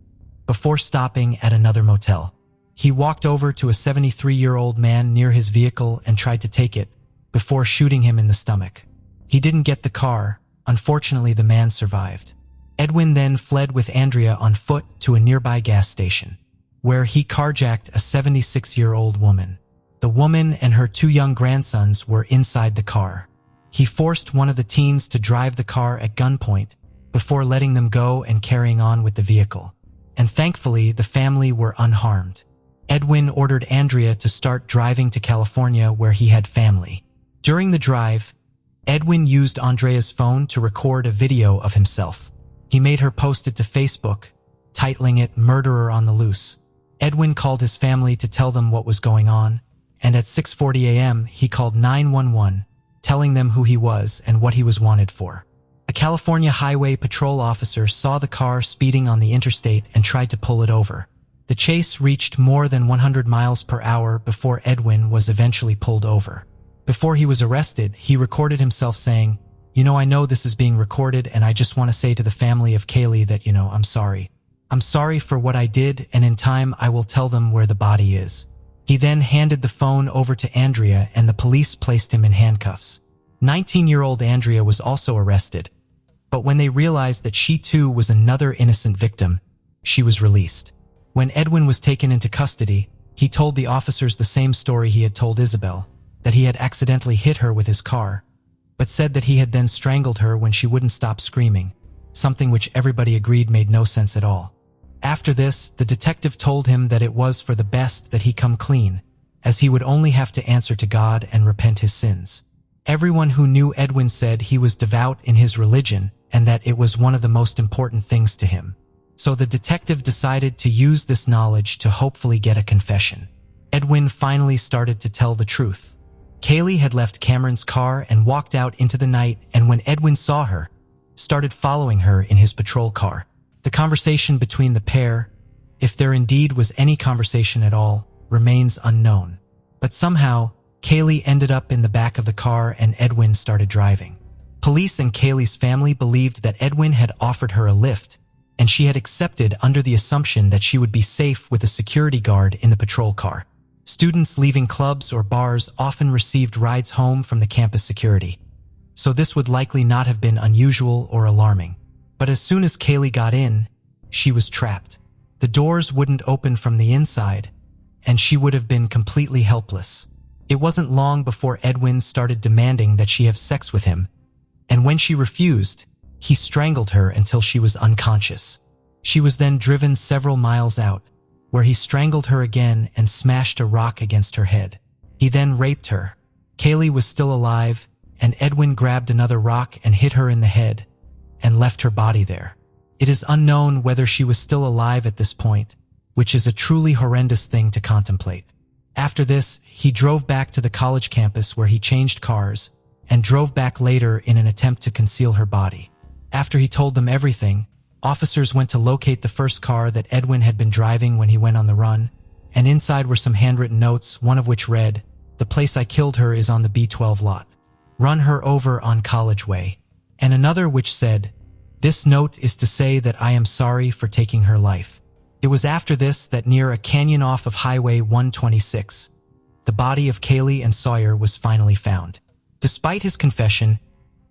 before stopping at another motel. He walked over to a 73-year-old man near his vehicle and tried to take it, before shooting him in the stomach. He didn't get the car. Unfortunately, the man survived. Edwin then fled with Andrea on foot to a nearby gas station, where he carjacked a 76-year-old woman. The woman and her 2 young grandsons were inside the car. He forced one of the teens to drive the car at gunpoint before letting them go and carrying on with the vehicle. And thankfully, the family were unharmed. Edwin ordered Andrea to start driving to California, where he had family. During the drive, Edwin used Andrea's phone to record a video of himself. He made her post it to Facebook, titling it "Murderer on the Loose." Edwin called his family to tell them what was going on, and at 6:40 a.m. he called 911, telling them who he was and what he was wanted for. A California Highway Patrol officer saw the car speeding on the interstate and tried to pull it over. The chase reached more than 100 miles per hour before Edwin was eventually pulled over. Before he was arrested, he recorded himself saying, I know this is being recorded, and I just want to say to the family of Kaylee that, I'm sorry. I'm sorry for what I did, and in time I will tell them where the body is." He then handed the phone over to Andrea, and the police placed him in handcuffs. 19-year-old Andrea was also arrested, but when they realized that she too was another innocent victim, she was released. When Edwin was taken into custody, he told the officers the same story he had told Isabel, that he had accidentally hit her with his car, but said that he had then strangled her when she wouldn't stop screaming, something which everybody agreed made no sense at all. After this, the detective told him that it was for the best that he come clean, as he would only have to answer to God and repent his sins. Everyone who knew Edwin said he was devout in his religion and that it was one of the most important things to him. So the detective decided to use this knowledge to hopefully get a confession. Edwin finally started to tell the truth. Kaylee had left Cameron's car and walked out into the night, and when Edwin saw her, started following her in his patrol car. The conversation between the pair, if there indeed was any conversation at all, remains unknown. But somehow, Kaylee ended up in the back of the car and Edwin started driving. Police and Kaylee's family believed that Edwin had offered her a lift, and she had accepted under the assumption that she would be safe with a security guard in the patrol car. Students leaving clubs or bars often received rides home from the campus security, so this would likely not have been unusual or alarming. But as soon as Kaylee got in, she was trapped. The doors wouldn't open from the inside, and she would have been completely helpless. It wasn't long before Edwin started demanding that she have sex with him, and when she refused, he strangled her until she was unconscious. She was then driven several miles out, where he strangled her again and smashed a rock against her head. He then raped her. Kaylee was still alive, and Edwin grabbed another rock and hit her in the head, and left her body there. It is unknown whether she was still alive at this point, which is a truly horrendous thing to contemplate. After this, he drove back to the college campus where he changed cars, and drove back later in an attempt to conceal her body. After he told them everything, officers went to locate the first car that Edwin had been driving when he went on the run, and inside were some handwritten notes, one of which read, "The place I killed her is on the B12 lot. Run her over on College Way," and another which said, "This note is to say that I am sorry for taking her life." It was after this that near a canyon off of Highway 126, the body of Kaylee and Sawyer was finally found. Despite his confession,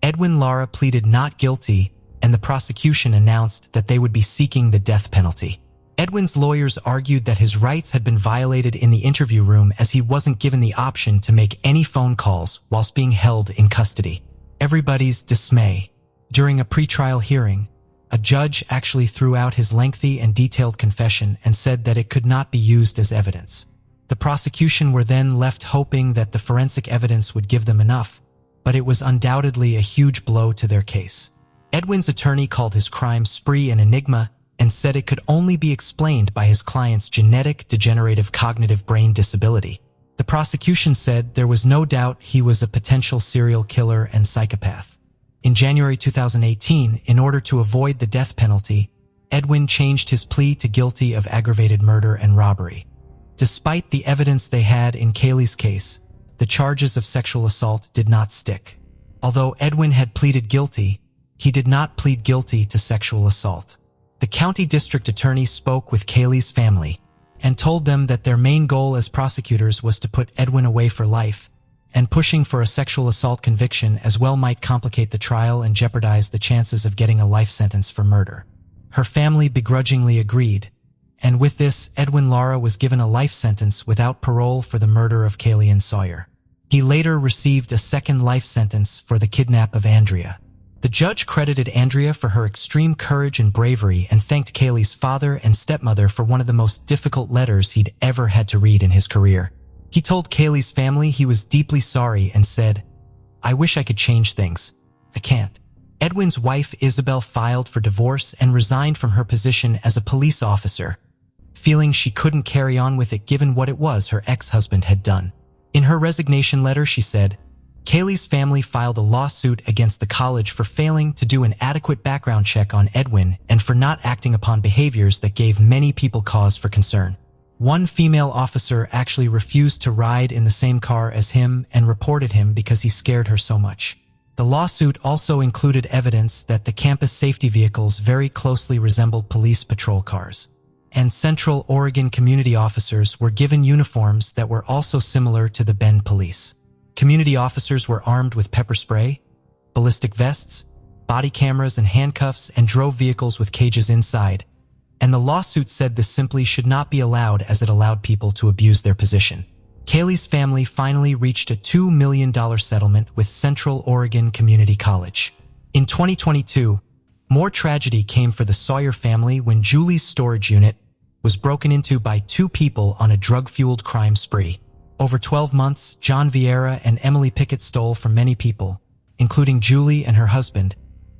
Edwin Lara pleaded not guilty, and the prosecution announced that they would be seeking the death penalty. Edwin's lawyers argued that his rights had been violated in the interview room as he wasn't given the option to make any phone calls whilst being held in custody. Everybody's dismay. During a pretrial hearing, a judge actually threw out his lengthy and detailed confession and said that it could not be used as evidence. The prosecution were then left hoping that the forensic evidence would give them enough, but it was undoubtedly a huge blow to their case. Edwin's attorney called his crime spree an enigma and said it could only be explained by his client's genetic degenerative cognitive brain disability. The prosecution said there was no doubt he was a potential serial killer and psychopath. In January 2018, in order to avoid the death penalty, Edwin changed his plea to guilty of aggravated murder and robbery. Despite the evidence they had in Kaylee's case, the charges of sexual assault did not stick. Although Edwin had pleaded guilty, he did not plead guilty to sexual assault. The county district attorney spoke with Kaylee's family and told them that their main goal as prosecutors was to put Edwin away for life, and pushing for a sexual assault conviction as well might complicate the trial and jeopardize the chances of getting a life sentence for murder. Her family begrudgingly agreed, and with this, Edwin Lara was given a life sentence without parole for the murder of Kaylee and Sawyer. He later received a second life sentence for the kidnap of Andrea. The judge credited Andrea for her extreme courage and bravery and thanked Kaylee's father and stepmother for one of the most difficult letters he'd ever had to read in his career. He told Kaylee's family he was deeply sorry and said, "I wish I could change things. I can't." Edwin's wife Isabel filed for divorce and resigned from her position as a police officer, feeling she couldn't carry on with it given what it was her ex-husband had done. In her resignation letter, she said, Kaylee's family filed a lawsuit against the college for failing to do an adequate background check on Edwin and for not acting upon behaviors that gave many people cause for concern. One female officer actually refused to ride in the same car as him and reported him because he scared her so much. The lawsuit also included evidence that the campus safety vehicles very closely resembled police patrol cars, and Central Oregon community officers were given uniforms that were also similar to the Bend police. Community officers were armed with pepper spray, ballistic vests, body cameras and handcuffs, and drove vehicles with cages inside, and the lawsuit said this simply should not be allowed as it allowed people to abuse their position. Kaylee's family finally reached a $2 million settlement with Central Oregon Community College. In 2022, more tragedy came for the Sawyer family when Julie's storage unit was broken into by two people on a drug-fueled crime spree. Over 12 months, John Vieira and Emily Pickett stole from many people, including Julie and her husband,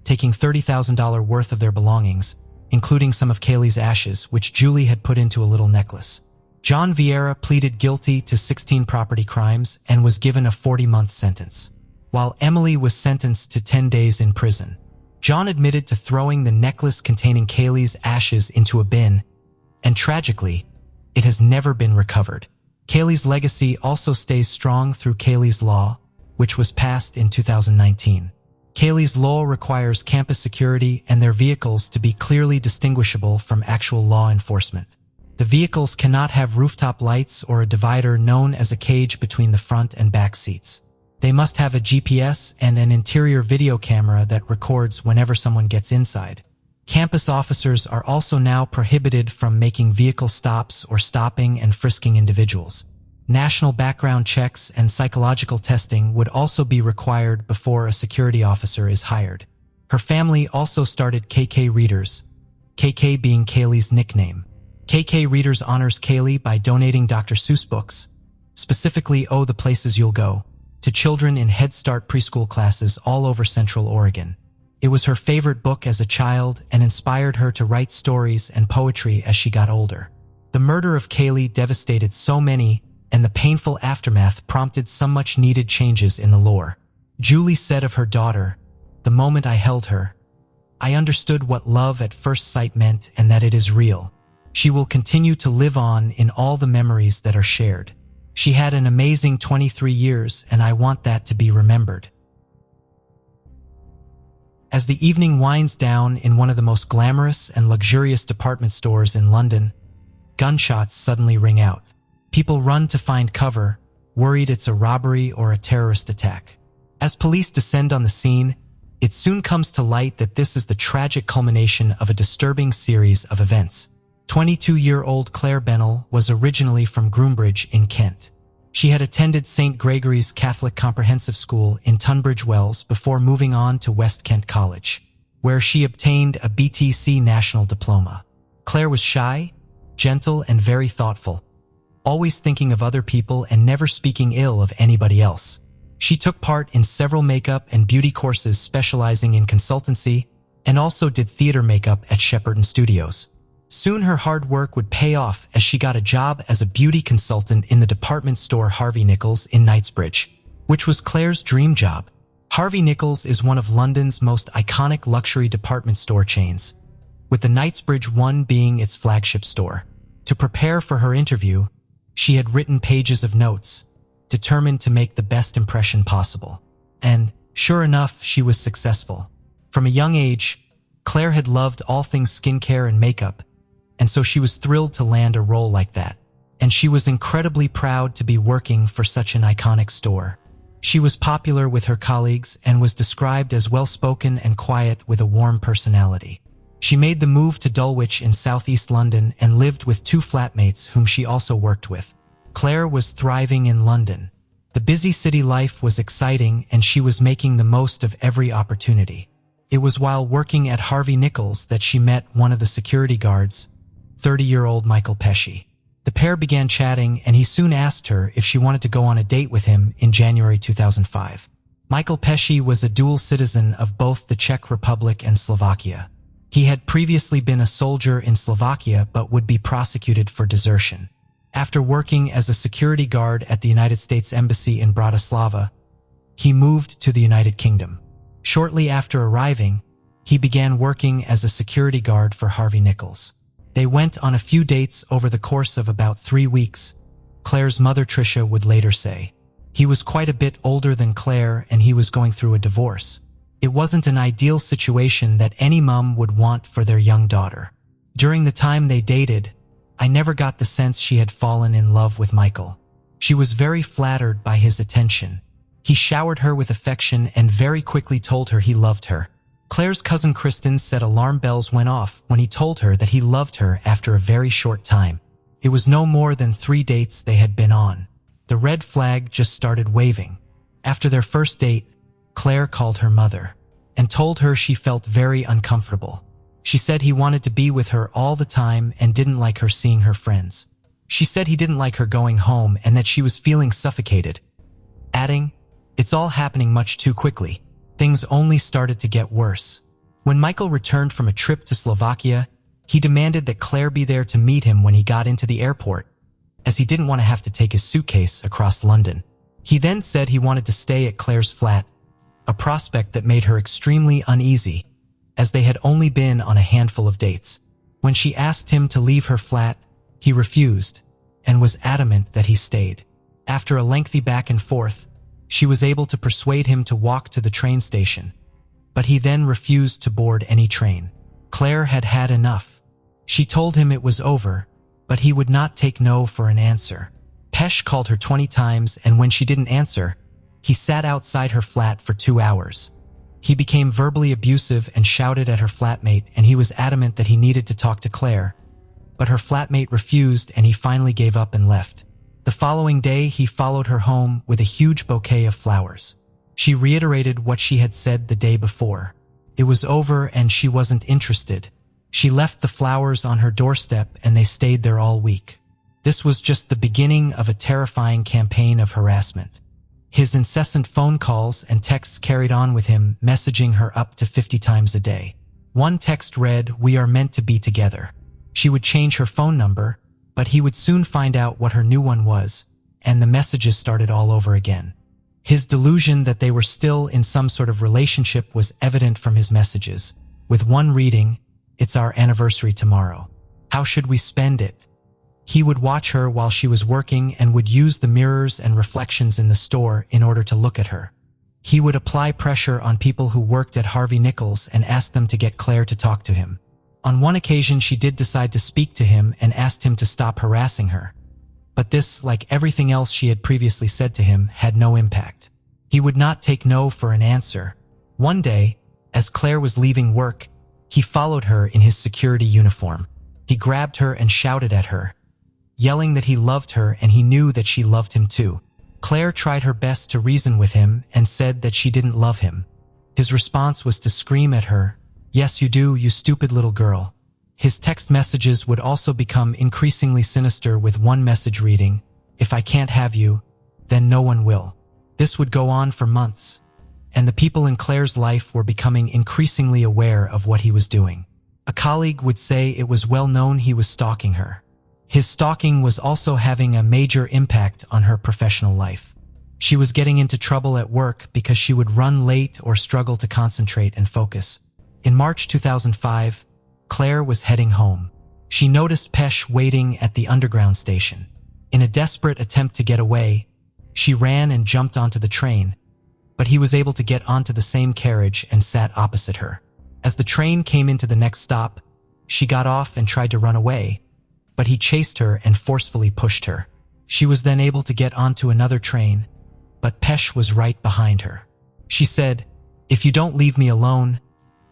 taking $30,000 worth of their belongings, including some of Kaylee's ashes, which Julie had put into a little necklace. John Vieira pleaded guilty to 16 property crimes and was given a 40-month sentence, while Emily was sentenced to 10 days in prison. John admitted to throwing the necklace containing Kaylee's ashes into a bin, and tragically, it has never been recovered. Kaylee's legacy also stays strong through Kaylee's Law, which was passed in 2019. Kaylee's Law requires campus security and their vehicles to be clearly distinguishable from actual law enforcement. The vehicles cannot have rooftop lights or a divider known as a cage between the front and back seats. They must have a GPS and an interior video camera that records whenever someone gets inside. Campus officers are also now prohibited from making vehicle stops or stopping and frisking individuals. National background checks and psychological testing would also be required before a security officer is hired. Her family also started KK Readers, KK being Kaylee's nickname. KK Readers honors Kaylee by donating Dr. Seuss books, specifically Oh the Places You'll Go, to children in Head Start preschool classes all over Central Oregon. It was her favorite book as a child and inspired her to write stories and poetry as she got older. The murder of Kaylee devastated so many, and the painful aftermath prompted some much-needed changes in the lore. Julie said of her daughter, "The moment I held her, I understood what love at first sight meant and that it is real. She will continue to live on in all the memories that are shared. She had an amazing 23 years, and I want that to be remembered." As the evening winds down in one of the most glamorous and luxurious department stores in London, gunshots suddenly ring out. People run to find cover, worried it's a robbery or a terrorist attack. As police descend on the scene, it soon comes to light that this is the tragic culmination of a disturbing series of events. 22-year-old Claire Bennell was originally from Groombridge in Kent. She had attended St. Gregory's Catholic Comprehensive School in Tunbridge Wells before moving on to West Kent College, where she obtained a BTC National Diploma. Claire was shy, gentle, and very thoughtful, always thinking of other people and never speaking ill of anybody else. She took part in several makeup and beauty courses specializing in consultancy and also did theater makeup at Shepperton Studios. Soon her hard work would pay off as she got a job as a beauty consultant in the department store Harvey Nichols in Knightsbridge, which was Claire's dream job. Harvey Nichols is one of London's most iconic luxury department store chains, with the Knightsbridge one being its flagship store. To prepare for her interview, she had written pages of notes, determined to make the best impression possible. And, sure enough, she was successful. From a young age, Claire had loved all things skincare and makeup, and so she was thrilled to land a role like that. And she was incredibly proud to be working for such an iconic store. She was popular with her colleagues and was described as well-spoken and quiet with a warm personality. She made the move to Dulwich in southeast London and lived with 2 flatmates whom she also worked with. Claire was thriving in London. The busy city life was exciting and she was making the most of every opportunity. It was while working at Harvey Nichols that she met one of the security guards, 30-year-old Michael Pesci. The pair began chatting and he soon asked her if she wanted to go on a date with him in January 2005. Michael Pesci was a dual citizen of both the Czech Republic and Slovakia. He had previously been a soldier in Slovakia but would be prosecuted for desertion. After working as a security guard at the United States Embassy in Bratislava, he moved to the United Kingdom. Shortly after arriving, he began working as a security guard for Harvey Nichols. They went on a few dates over the course of about 3 weeks. Claire's mother Tricia would later say, "He was quite a bit older than Claire and he was going through a divorce. It wasn't an ideal situation that any mom would want for their young daughter. During the time they dated, I never got the sense she had fallen in love with Michael. She was very flattered by his attention. He showered her with affection and very quickly told her he loved her." Claire's cousin Kristen said alarm bells went off when he told her that he loved her after a very short time. It was no more than 3 dates they had been on. The red flag just started waving. After their first date, Claire called her mother and told her she felt very uncomfortable. She said he wanted to be with her all the time and didn't like her seeing her friends. She said he didn't like her going home and that she was feeling suffocated, adding, "It's all happening much too quickly." Things only started to get worse. When Michael returned from a trip to Slovakia, he demanded that Claire be there to meet him when he got into the airport, as he didn't want to have to take his suitcase across London. He then said he wanted to stay at Claire's flat, a prospect that made her extremely uneasy, as they had only been on a handful of dates. When she asked him to leave her flat, he refused and was adamant that he stayed. After a lengthy back and forth, she was able to persuade him to walk to the train station, but he then refused to board any train. Claire had had enough. She told him it was over, but he would not take no for an answer. Pesh called her 20 times, and when she didn't answer, he sat outside her flat for 2 hours. He became verbally abusive and shouted at her flatmate, and he was adamant that he needed to talk to Claire, but her flatmate refused and he finally gave up and left. The following day, he followed her home with a huge bouquet of flowers. She reiterated what she had said the day before. It was over and she wasn't interested. She left the flowers on her doorstep and they stayed there all week. This was just the beginning of a terrifying campaign of harassment. His incessant phone calls and texts carried on with him, messaging her up to 50 times a day. One text read, "We are meant to be together." She would change her phone number, but he would soon find out what her new one was, and the messages started all over again. His delusion that they were still in some sort of relationship was evident from his messages, with one reading, "It's our anniversary tomorrow. How should we spend it?" He would watch her while she was working and would use the mirrors and reflections in the store in order to look at her. He would apply pressure on people who worked at Harvey Nichols and ask them to get Claire to talk to him. On one occasion, she did decide to speak to him and asked him to stop harassing her. But this, like everything else she had previously said to him, had no impact. He would not take no for an answer. One day, as Claire was leaving work, he followed her in his security uniform. He grabbed her and shouted at her, yelling that he loved her and he knew that she loved him too. Claire tried her best to reason with him and said that she didn't love him. His response was to scream at her, "Yes, you do, you stupid little girl." His text messages would also become increasingly sinister, with one message reading, "If I can't have you, then no one will." This would go on for months, and the people in Claire's life were becoming increasingly aware of what he was doing. A colleague would say it was well known he was stalking her. His stalking was also having a major impact on her professional life. She was getting into trouble at work because she would run late or struggle to concentrate and focus. In March 2005, Claire was heading home. She noticed Pesh waiting at the underground station. In a desperate attempt to get away, she ran and jumped onto the train, but he was able to get onto the same carriage and sat opposite her. As the train came into the next stop, she got off and tried to run away, but he chased her and forcefully pushed her. She was then able to get onto another train, but Pesh was right behind her. She said, "If you don't leave me alone,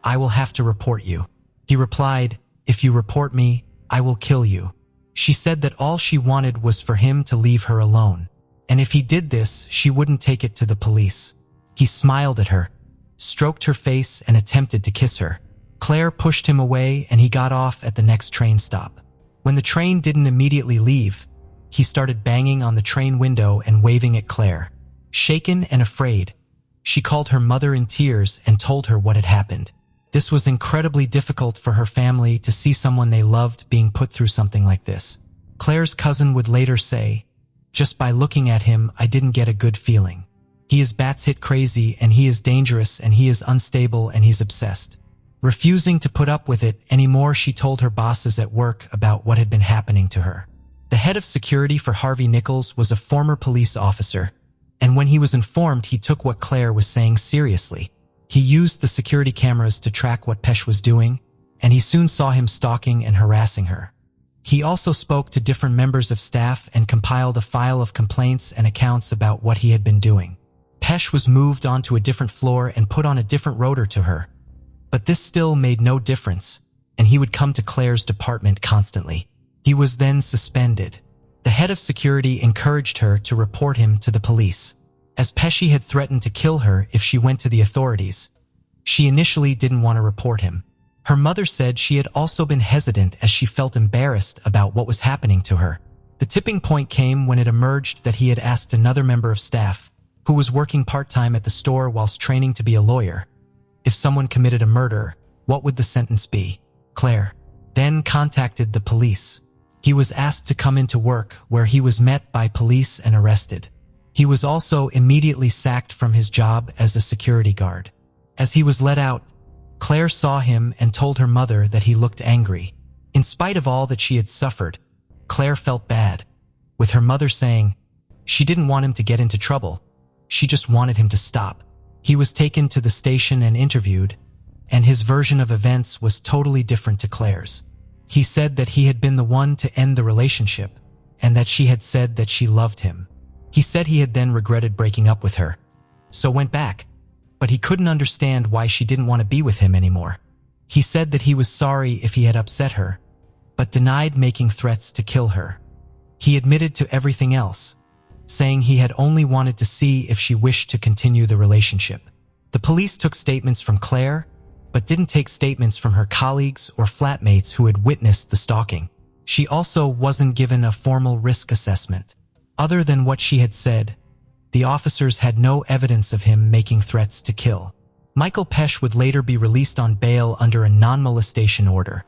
I will have to report you." He replied, "If you report me, I will kill you." She said that all she wanted was for him to leave her alone, and if he did this, she wouldn't take it to the police. He smiled at her, stroked her face, and attempted to kiss her. Claire pushed him away and he got off at the next train stop. When the train didn't immediately leave, he started banging on the train window and waving at Claire. Shaken and afraid, she called her mother in tears and told her what had happened. This was incredibly difficult for her family to see someone they loved being put through something like this. Claire's cousin would later say, "Just by looking at him, I didn't get a good feeling. He is batshit crazy and he is dangerous and he is unstable and he's obsessed." Refusing to put up with it anymore, she told her bosses at work about what had been happening to her. The head of security for Harvey Nichols was a former police officer, and when he was informed, he took what Claire was saying seriously. He used the security cameras to track what Pesh was doing, and he soon saw him stalking and harassing her. He also spoke to different members of staff and compiled a file of complaints and accounts about what he had been doing. Pesh was moved onto a different floor and put on a different rotor to her, but this still made no difference, and he would come to Claire's department constantly. He was then suspended. The head of security encouraged her to report him to the police, as Pesci had threatened to kill her if she went to the authorities. She initially didn't want to report him. Her mother said she had also been hesitant as she felt embarrassed about what was happening to her. The tipping point came when it emerged that he had asked another member of staff, who was working part-time at the store whilst training to be a lawyer, if someone committed a murder, what would the sentence be? Claire then contacted the police. He was asked to come into work, where he was met by police and arrested. He was also immediately sacked from his job as a security guard. As he was let out, Claire saw him and told her mother that he looked angry. In spite of all that she had suffered, Claire felt bad, with her mother saying she didn't want him to get into trouble. She just wanted him to stop. He was taken to the station and interviewed, and his version of events was totally different to Claire's. He said that he had been the one to end the relationship, and that she had said that she loved him. He said he had then regretted breaking up with her, so went back, but he couldn't understand why she didn't want to be with him anymore. He said that he was sorry if he had upset her, but denied making threats to kill her. He admitted to everything else, saying he had only wanted to see if she wished to continue the relationship. The police took statements from Claire, but didn't take statements from her colleagues or flatmates who had witnessed the stalking. She also wasn't given a formal risk assessment. Other than what she had said, the officers had no evidence of him making threats to kill. Michael Pesh would later be released on bail under a non-molestation order,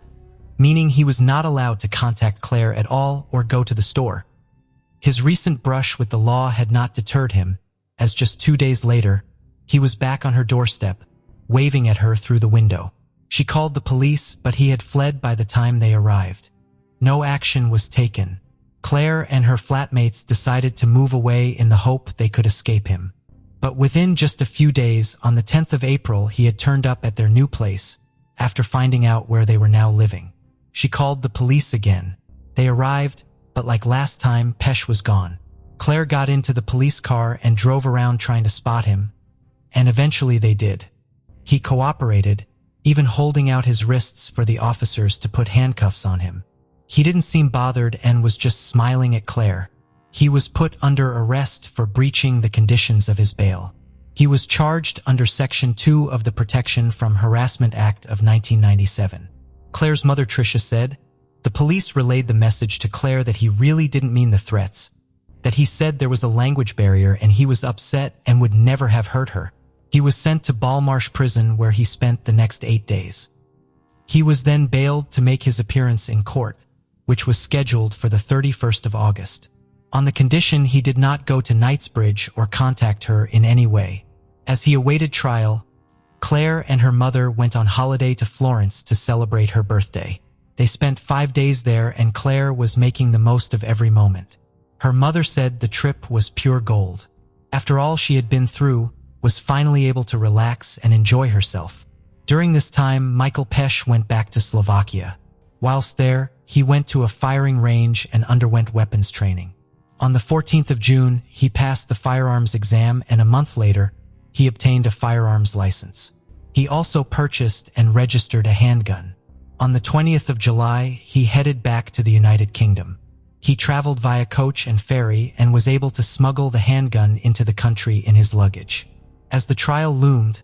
meaning he was not allowed to contact Claire at all or go to the store. His recent brush with the law had not deterred him, as just 2 days later, he was back on her doorstep, waving at her through the window. She called the police, but he had fled by the time they arrived. No action was taken. Claire and her flatmates decided to move away in the hope they could escape him. But within just a few days, on the 10th of April, he had turned up at their new place, after finding out where they were now living. She called the police again. They arrived, but like last time, Pesh was gone. Claire got into the police car and drove around trying to spot him, and eventually they did. He cooperated, even holding out his wrists for the officers to put handcuffs on him. He didn't seem bothered and was just smiling at Claire. He was put under arrest for breaching the conditions of his bail. He was charged under Section 2 of the Protection from Harassment Act of 1997. Claire's mother, Tricia, said, "The police relayed the message to Claire that he really didn't mean the threats, that he said there was a language barrier and he was upset and would never have hurt her." He was sent to Balmarsh Prison where he spent the next 8 days. He was then bailed to make his appearance in court, which was scheduled for the 31st of August, on the condition he did not go to Knightsbridge or contact her in any way. As he awaited trial, Claire and her mother went on holiday to Florence to celebrate her birthday. They spent 5 days there and Claire was making the most of every moment. Her mother said the trip was pure gold. After all she had been through, was finally able to relax and enjoy herself. During this time, Michael Pesch went back to Slovakia. Whilst there, he went to a firing range and underwent weapons training. On the 14th of June, he passed the firearms exam and a month later, he obtained a firearms license. He also purchased and registered a handgun. On the 20th of July, he headed back to the United Kingdom. He traveled via coach and ferry and was able to smuggle the handgun into the country in his luggage. As the trial loomed,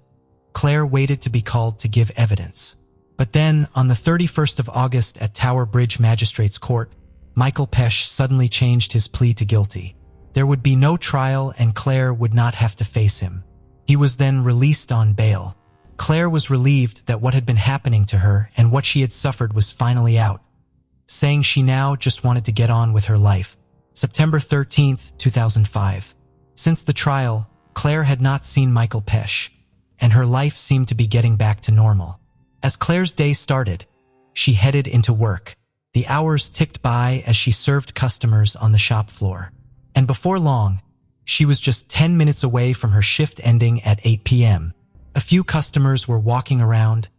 Claire waited to be called to give evidence. But then, on the 31st of August at Tower Bridge Magistrates Court, Michael Pesch suddenly changed his plea to guilty. There would be no trial and Claire would not have to face him. He was then released on bail. Claire was relieved that what had been happening to her and what she had suffered was finally out, saying she now just wanted to get on with her life. September 13th, 2005. Since the trial, Claire had not seen Michael Pesch, and her life seemed to be getting back to normal. As Claire's day started, she headed into work. The hours ticked by as she served customers on the shop floor. And before long, she was just 10 minutes away from her shift ending at 8 p.m. A few customers were walking around,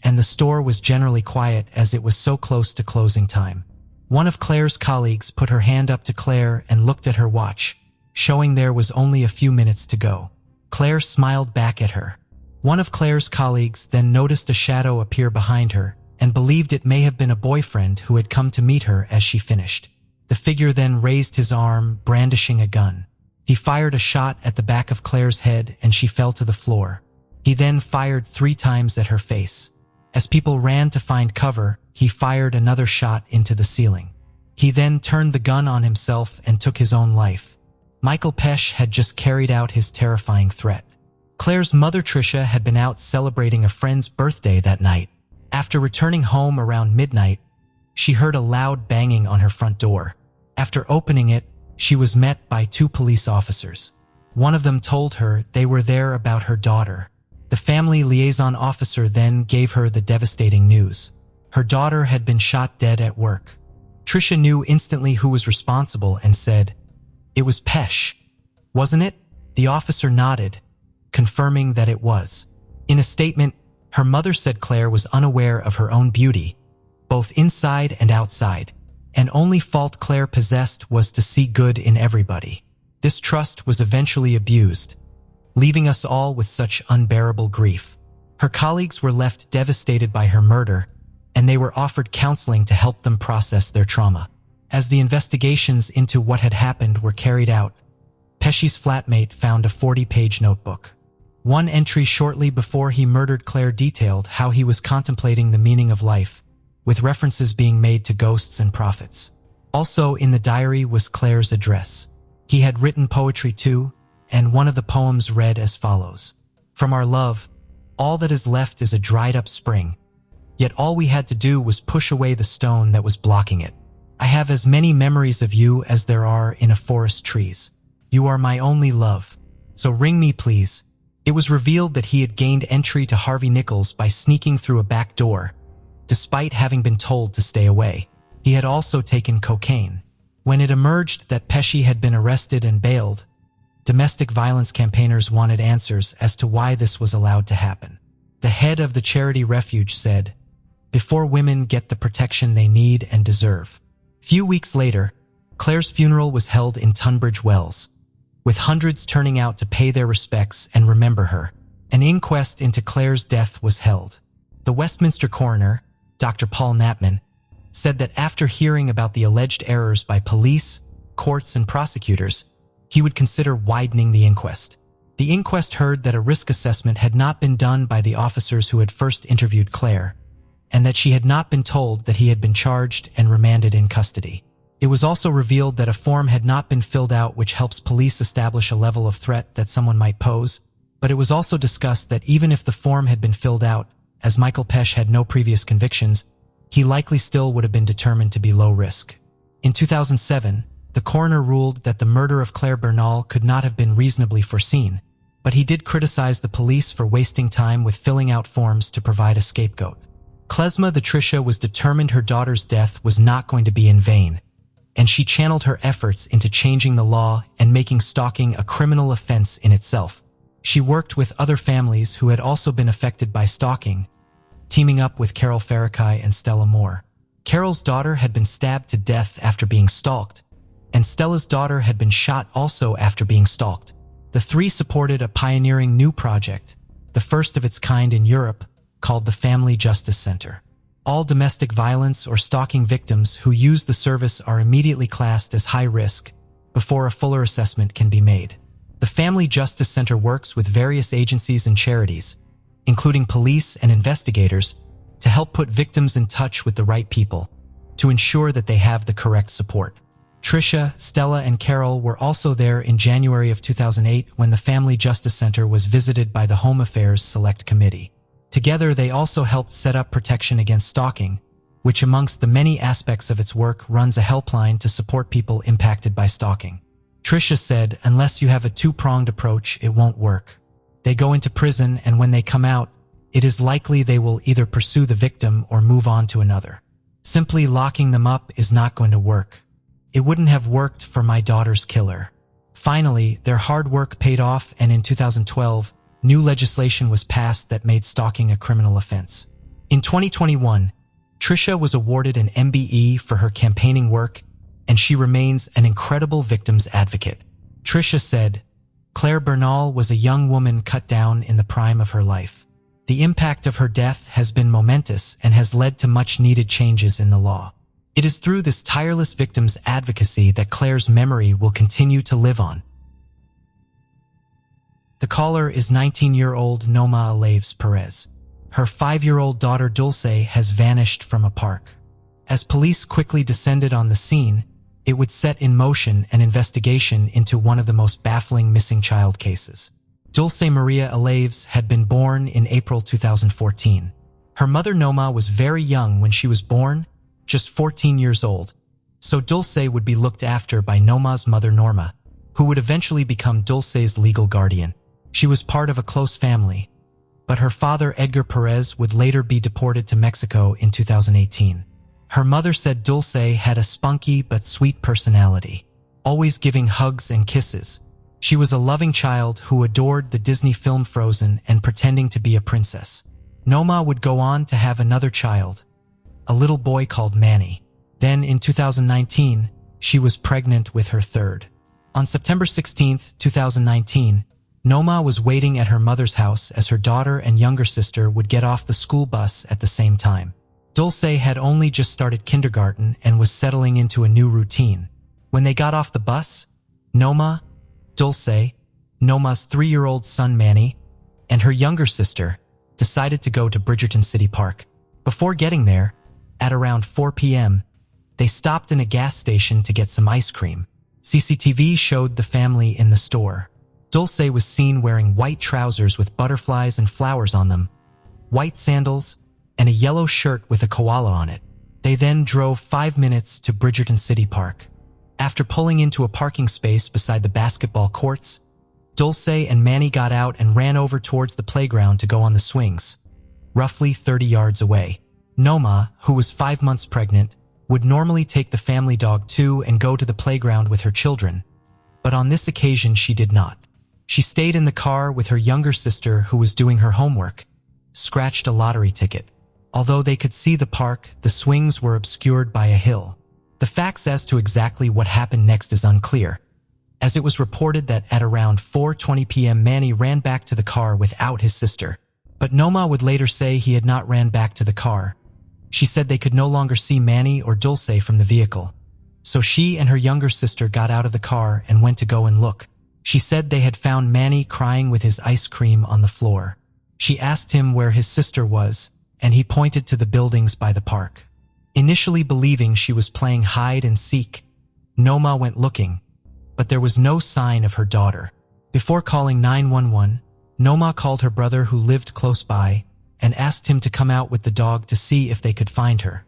and the store was generally quiet as it was so close to closing time. One of Claire's colleagues put her hand up to Claire and looked at her watch, showing there was only a few minutes to go. Claire smiled back at her. One of Claire's colleagues then noticed a shadow appear behind her and believed it may have been a boyfriend who had come to meet her as she finished. The figure then raised his arm, brandishing a gun. He fired a shot at the back of Claire's head and she fell to the floor. He then fired 3 times at her face. As people ran to find cover, he fired another shot into the ceiling. He then turned the gun on himself and took his own life. Michael Pesch had just carried out his terrifying threat. Claire's mother, Tricia, had been out celebrating a friend's birthday that night. After returning home around midnight, she heard a loud banging on her front door. After opening it, she was met by 2 police officers. One of them told her they were there about her daughter. The family liaison officer then gave her the devastating news. Her daughter had been shot dead at work. Tricia knew instantly who was responsible and said, "It was Pesch, wasn't it?" The officer nodded, confirming that it was. In a statement, her mother said Claire was unaware of her own beauty, both inside and outside, and only fault Claire possessed was to see good in everybody. This trust was eventually abused, leaving us all with such unbearable grief. Her colleagues were left devastated by her murder, and they were offered counseling to help them process their trauma. As the investigations into what had happened were carried out, Pesch's flatmate found a 40-page notebook. One entry shortly before he murdered Claire detailed how he was contemplating the meaning of life, with references being made to ghosts and prophets. Also in the diary was Claire's address. He had written poetry too, and one of the poems read as follows: "From our love, all that is left is a dried-up spring, yet all we had to do was push away the stone that was blocking it. I have as many memories of you as there are in a forest trees. You are my only love, so ring me please." It was revealed that he had gained entry to Harvey Nichols by sneaking through a back door, despite having been told to stay away. He had also taken cocaine. When it emerged that Pesci had been arrested and bailed, domestic violence campaigners wanted answers as to why this was allowed to happen. The head of the charity refuge said, "Before women get the protection they need and deserve." Few weeks later, Claire's funeral was held in Tunbridge Wells, with hundreds turning out to pay their respects and remember her. An inquest into Claire's death was held. The Westminster coroner, Dr. Paul Knapman, said that after hearing about the alleged errors by police, courts, and prosecutors, he would consider widening the inquest. The inquest heard that a risk assessment had not been done by the officers who had first interviewed Claire, and that she had not been told that he had been charged and remanded in custody. It was also revealed that a form had not been filled out which helps police establish a level of threat that someone might pose, but it was also discussed that even if the form had been filled out, as Michael Pesch had no previous convictions, he likely still would have been determined to be low risk. In 2007, the coroner ruled that the murder of Claire Bernal could not have been reasonably foreseen, but he did criticize the police for wasting time with filling out forms to provide a scapegoat. Klezma the Tricia was determined her daughter's death was not going to be in vain, and she channeled her efforts into changing the law and making stalking a criminal offense in itself. She worked with other families who had also been affected by stalking, teaming up with Carol Farrakay and Stella Moore. Carol's daughter had been stabbed to death after being stalked, and Stella's daughter had been shot also after being stalked. The three supported a pioneering new project, the first of its kind in Europe, called the Family Justice Center. All domestic violence or stalking victims who use the service are immediately classed as high risk before a fuller assessment can be made. The Family Justice Center works with various agencies and charities, including police and investigators, to help put victims in touch with the right people, to ensure that they have the correct support. Tricia, Stella, and Carol were also there in January of 2008 when the Family Justice Center was visited by the Home Affairs Select Committee. Together, they also helped set up protection against stalking, which amongst the many aspects of its work runs a helpline to support people impacted by stalking. Tricia said, "Unless you have a two-pronged approach, it won't work. They go into prison, and when they come out, it is likely they will either pursue the victim or move on to another. Simply locking them up is not going to work. It wouldn't have worked for my daughter's killer." Finally, their hard work paid off, and in 2012, new legislation was passed that made stalking a criminal offense. In 2021, Tricia was awarded an MBE for her campaigning work, and she remains an incredible victims advocate. Tricia said, "Claire Bernal was a young woman cut down in the prime of her life. The impact of her death has been momentous and has led to much-needed changes in the law. It is through this tireless victims advocacy that Claire's memory will continue to live on." The caller is 19-year-old Noma Alaves Perez. Her 5-year-old daughter Dulce has vanished from a park. As police quickly descended on the scene, it would set in motion an investigation into one of the most baffling missing child cases. Dulce Maria Alaves had been born in April 2014. Her mother Noma was very young when she was born, just 14 years old, so Dulce would be looked after by Noma's mother Norma, who would eventually become Dulce's legal guardian. She was part of a close family, but her father Edgar Perez would later be deported to Mexico in 2018. Her mother said Dulce had a spunky but sweet personality, always giving hugs and kisses. She was a loving child who adored the Disney film Frozen and pretending to be a princess. Noma would go on to have another child, a little boy called Manny. Then in 2019, she was pregnant with her third. On September 16, 2019, Noma was waiting at her mother's house as her daughter and younger sister would get off the school bus at the same time. Dulce had only just started kindergarten and was settling into a new routine. When they got off the bus, Noma, Dulce, Noma's 3-year-old son Manny, and her younger sister decided to go to Bridgerton City Park. Before getting there, at around 4 p.m., they stopped in a gas station to get some ice cream. CCTV showed the family in the store. Dulce was seen wearing white trousers with butterflies and flowers on them, white sandals, and a yellow shirt with a koala on it. They then drove 5 minutes to Bridgerton City Park. After pulling into a parking space beside the basketball courts, Dulce and Manny got out and ran over towards the playground to go on the swings, roughly 30 yards away. Noma, who was 5 months pregnant, would normally take the family dog too and go to the playground with her children, but on this occasion she did not. She stayed in the car with her younger sister who was doing her homework, scratched a lottery ticket. Although they could see the park, the swings were obscured by a hill. The facts as to exactly what happened next is unclear, as it was reported that at around 4:20 p.m. Manny ran back to the car without his sister. But Noma would later say he had not ran back to the car, She said they could no longer see Manny or Dulce from the vehicle. So she and her younger sister got out of the car and went to go and look. She said they had found Manny crying with his ice cream on the floor. She asked him where his sister was, and he pointed to the buildings by the park. Initially believing she was playing hide and seek, Noma went looking, but there was no sign of her daughter. Before calling 911, Noma called her brother who lived close by and asked him to come out with the dog to see if they could find her.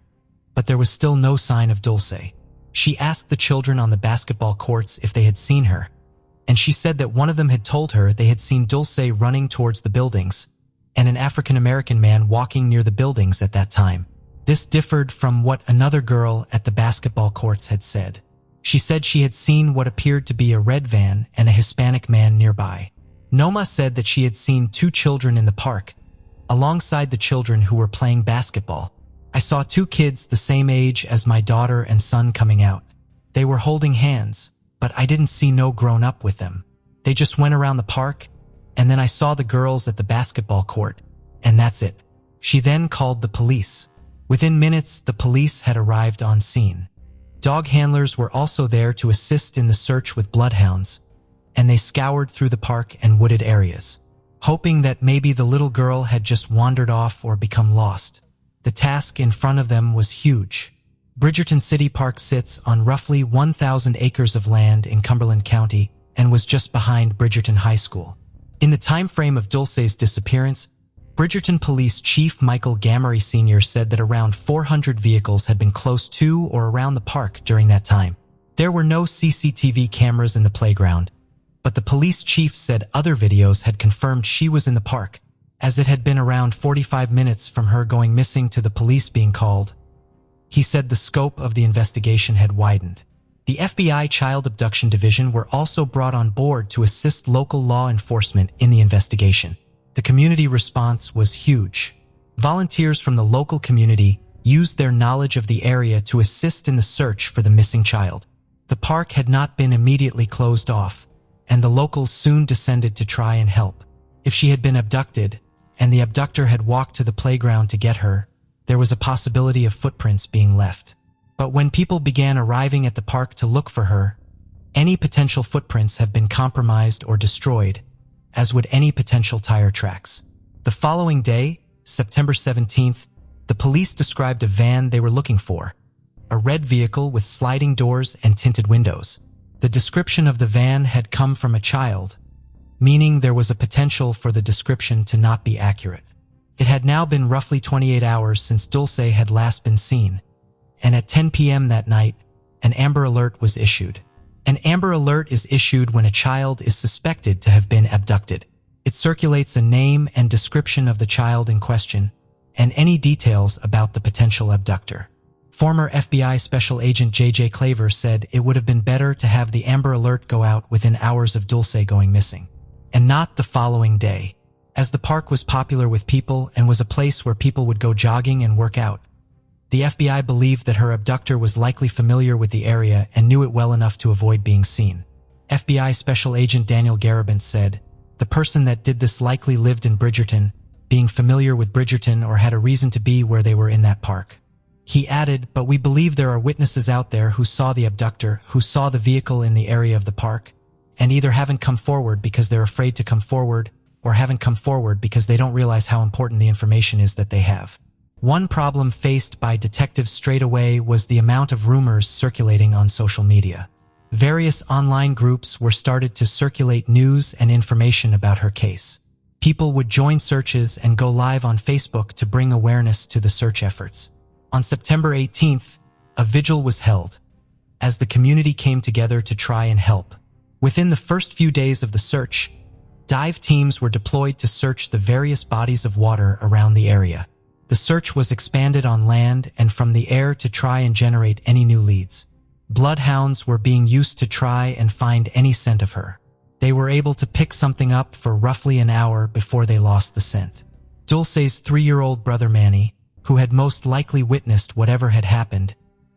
But there was still no sign of Dulce. She asked the children on the basketball courts if they had seen her, and she said that one of them had told her they had seen Dulce running towards the buildings and an African-American man walking near the buildings at that time. This differed from what another girl at the basketball courts had said. She said she had seen what appeared to be a red van and a Hispanic man nearby. Noma said that she had seen 2 children in the park, alongside the children who were playing basketball. I saw 2 kids the same age as my daughter and son coming out. They were holding hands, but I didn't see no grown-up with them. They just went around the park, and then I saw the girls at the basketball court, and that's it. She then called the police. Within minutes, the police had arrived on scene. Dog handlers were also there to assist in the search with bloodhounds, and they scoured through the park and wooded areas, hoping that maybe the little girl had just wandered off or become lost. The task in front of them was huge. Bridgerton City Park sits on roughly 1,000 acres of land in Cumberland County and was just behind Bridgerton High School. In the time frame of Dulce's disappearance, Bridgerton Police Chief Michael Gamery Sr. said that around 400 vehicles had been close to or around the park during that time. There were no CCTV cameras in the playground, but the police chief said other videos had confirmed she was in the park, as it had been around 45 minutes from her going missing to the police being called. He said the scope of the investigation had widened. The FBI Child Abduction Division were also brought on board to assist local law enforcement in the investigation. The community response was huge. Volunteers from the local community used their knowledge of the area to assist in the search for the missing child. The park had not been immediately closed off, and the locals soon descended to try and help. If she had been abducted, and the abductor had walked to the playground to get her, there was a possibility of footprints being left. But when people began arriving at the park to look for her, any potential footprints have been compromised or destroyed, as would any potential tire tracks. The following day, September 17th, the police described a van they were looking for, a red vehicle with sliding doors and tinted windows. The description of the van had come from a child, meaning there was a potential for the description to not be accurate. It had now been roughly 28 hours since Dulce had last been seen, and at 10 p.m. that night, an Amber Alert was issued. An Amber Alert is issued when a child is suspected to have been abducted. It circulates a name and description of the child in question, and any details about the potential abductor. Former FBI Special Agent J.J. Claver said it would have been better to have the Amber Alert go out within hours of Dulce going missing, and not the following day, as the park was popular with people and was a place where people would go jogging and work out. The FBI believed that her abductor was likely familiar with the area and knew it well enough to avoid being seen. FBI Special Agent Daniel Garabint said, "The person that did this likely lived in Bridgerton, being familiar with Bridgerton or had a reason to be where they were in that park." He added, "But we believe there are witnesses out there who saw the abductor, who saw the vehicle in the area of the park, and either haven't come forward because they're afraid to come forward, or haven't come forward because they don't realize how important the information is that they have." One problem faced by detectives straight away was the amount of rumors circulating on social media. Various online groups were started to circulate news and information about her case. People would join searches and go live on Facebook to bring awareness to the search efforts. On September 18th, a vigil was held, as the community came together to try and help. Within the first few days of the search, dive teams were deployed to search the various bodies of water around the area. The search was expanded on land and from the air to try and generate any new leads. Bloodhounds were being used to try and find any scent of her. They were able to pick something up for roughly an hour before they lost the scent. Dulce's 3-year-old brother Manny, who had most likely witnessed whatever had happened,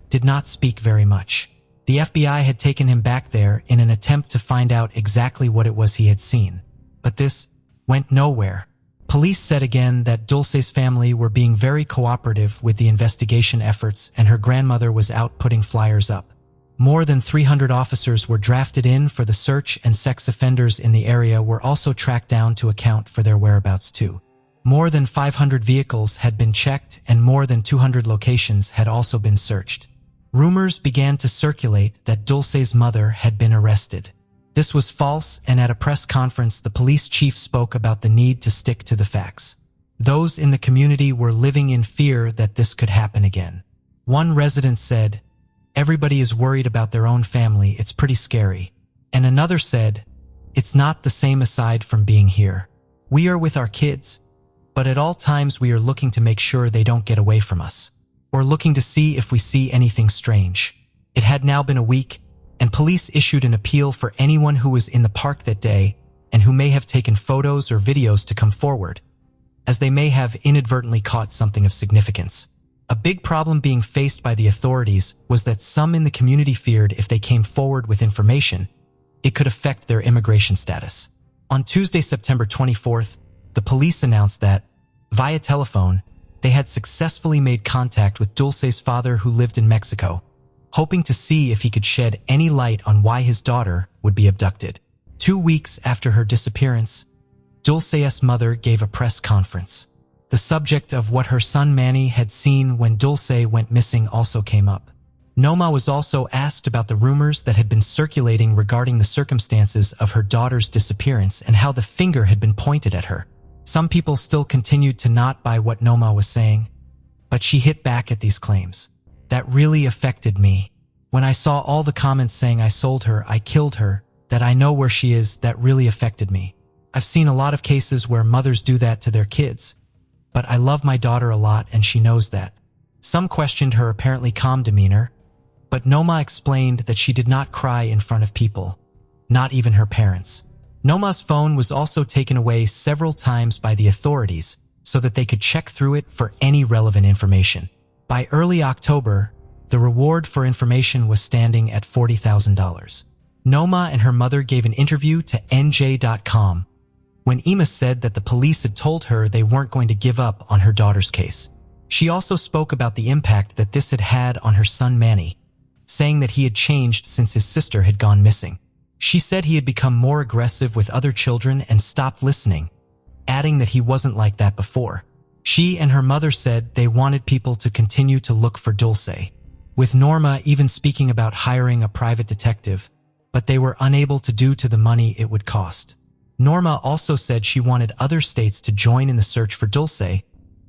did not speak very much. The FBI had taken him back there in an attempt to find out exactly what it was he had seen. But this went nowhere. Police said again that Dulce's family were being very cooperative with the investigation efforts and her grandmother was out putting flyers up. More than 300 officers were drafted in for the search and sex offenders in the area were also tracked down to account for their whereabouts too. More than 500 vehicles had been checked and more than 200 locations had also been searched. Rumors began to circulate that Dulce's mother had been arrested. This was false, and at a press conference the police chief spoke about the need to stick to the facts. Those in the community were living in fear that this could happen again. One resident said, "Everybody is worried about their own family, it's pretty scary." And another said, "It's not the same aside from being here. We are with our kids, but at all times we are looking to make sure they don't get away from us, or looking to see if we see anything strange." It had now been a week, and police issued an appeal for anyone who was in the park that day and who may have taken photos or videos to come forward, as they may have inadvertently caught something of significance. A big problem being faced by the authorities was that some in the community feared if they came forward with information, it could affect their immigration status. On Tuesday, September 24th, the police announced that, via telephone, they had successfully made contact with Dulce's father who lived in Mexico, hoping to see if he could shed any light on why his daughter would be abducted. 2 weeks after her disappearance, Dulce's mother gave a press conference. The subject of what her son Manny had seen when Dulce went missing also came up. Noma was also asked about the rumors that had been circulating regarding the circumstances of her daughter's disappearance and how the finger had been pointed at her. Some people still continued to not buy what Noma was saying, but she hit back at these claims. "That really affected me. When I saw all the comments saying I sold her, I killed her, that I know where she is, that really affected me. I've seen a lot of cases where mothers do that to their kids, but I love my daughter a lot and she knows that." Some questioned her apparently calm demeanor, but Noma explained that she did not cry in front of people, not even her parents. Noma's phone was also taken away several times by the authorities so that they could check through it for any relevant information. By early October, the reward for information was standing at $40,000. Noma and her mother gave an interview to NJ.com when Ema said that the police had told her they weren't going to give up on her daughter's case. She also spoke about the impact that this had had on her son Manny, saying that he had changed since his sister had gone missing. She said he had become more aggressive with other children and stopped listening, adding that he wasn't like that before. She and her mother said they wanted people to continue to look for Dulce, with Norma even speaking about hiring a private detective, but they were unable to due to the money it would cost. Norma also said she wanted other states to join in the search for Dulce,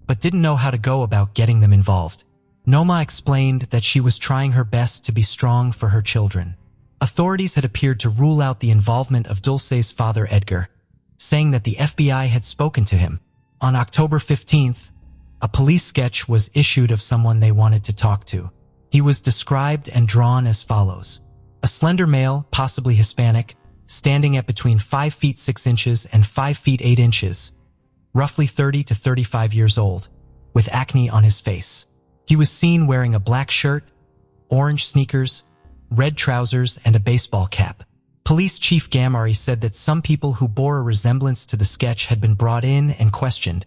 but didn't know how to go about getting them involved. Noma explained that she was trying her best to be strong for her children. Authorities had appeared to rule out the involvement of Dulce's father Edgar, saying that the FBI had spoken to him. On October 15th, a police sketch was issued of someone they wanted to talk to. He was described and drawn as follows: a slender male, possibly Hispanic, standing at between 5 feet 6 inches and 5 feet 8 inches, roughly 30 to 35 years old, with acne on his face. He was seen wearing a black shirt, orange sneakers, red trousers, and a baseball cap. Police Chief Gamari said that some people who bore a resemblance to the sketch had been brought in and questioned,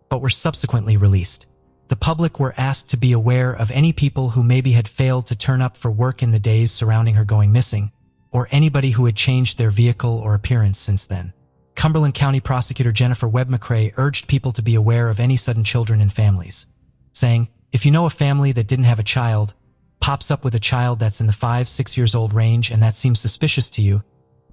but were subsequently released. The public were asked to be aware of any people who maybe had failed to turn up for work in the days surrounding her going missing, or anybody who had changed their vehicle or appearance since then. Cumberland County Prosecutor Jennifer Webb McCrae urged people to be aware of any sudden children in families, saying, "If you know a family that didn't have a child, pops up with a child that's in the 5-6 years old range and that seems suspicious to you,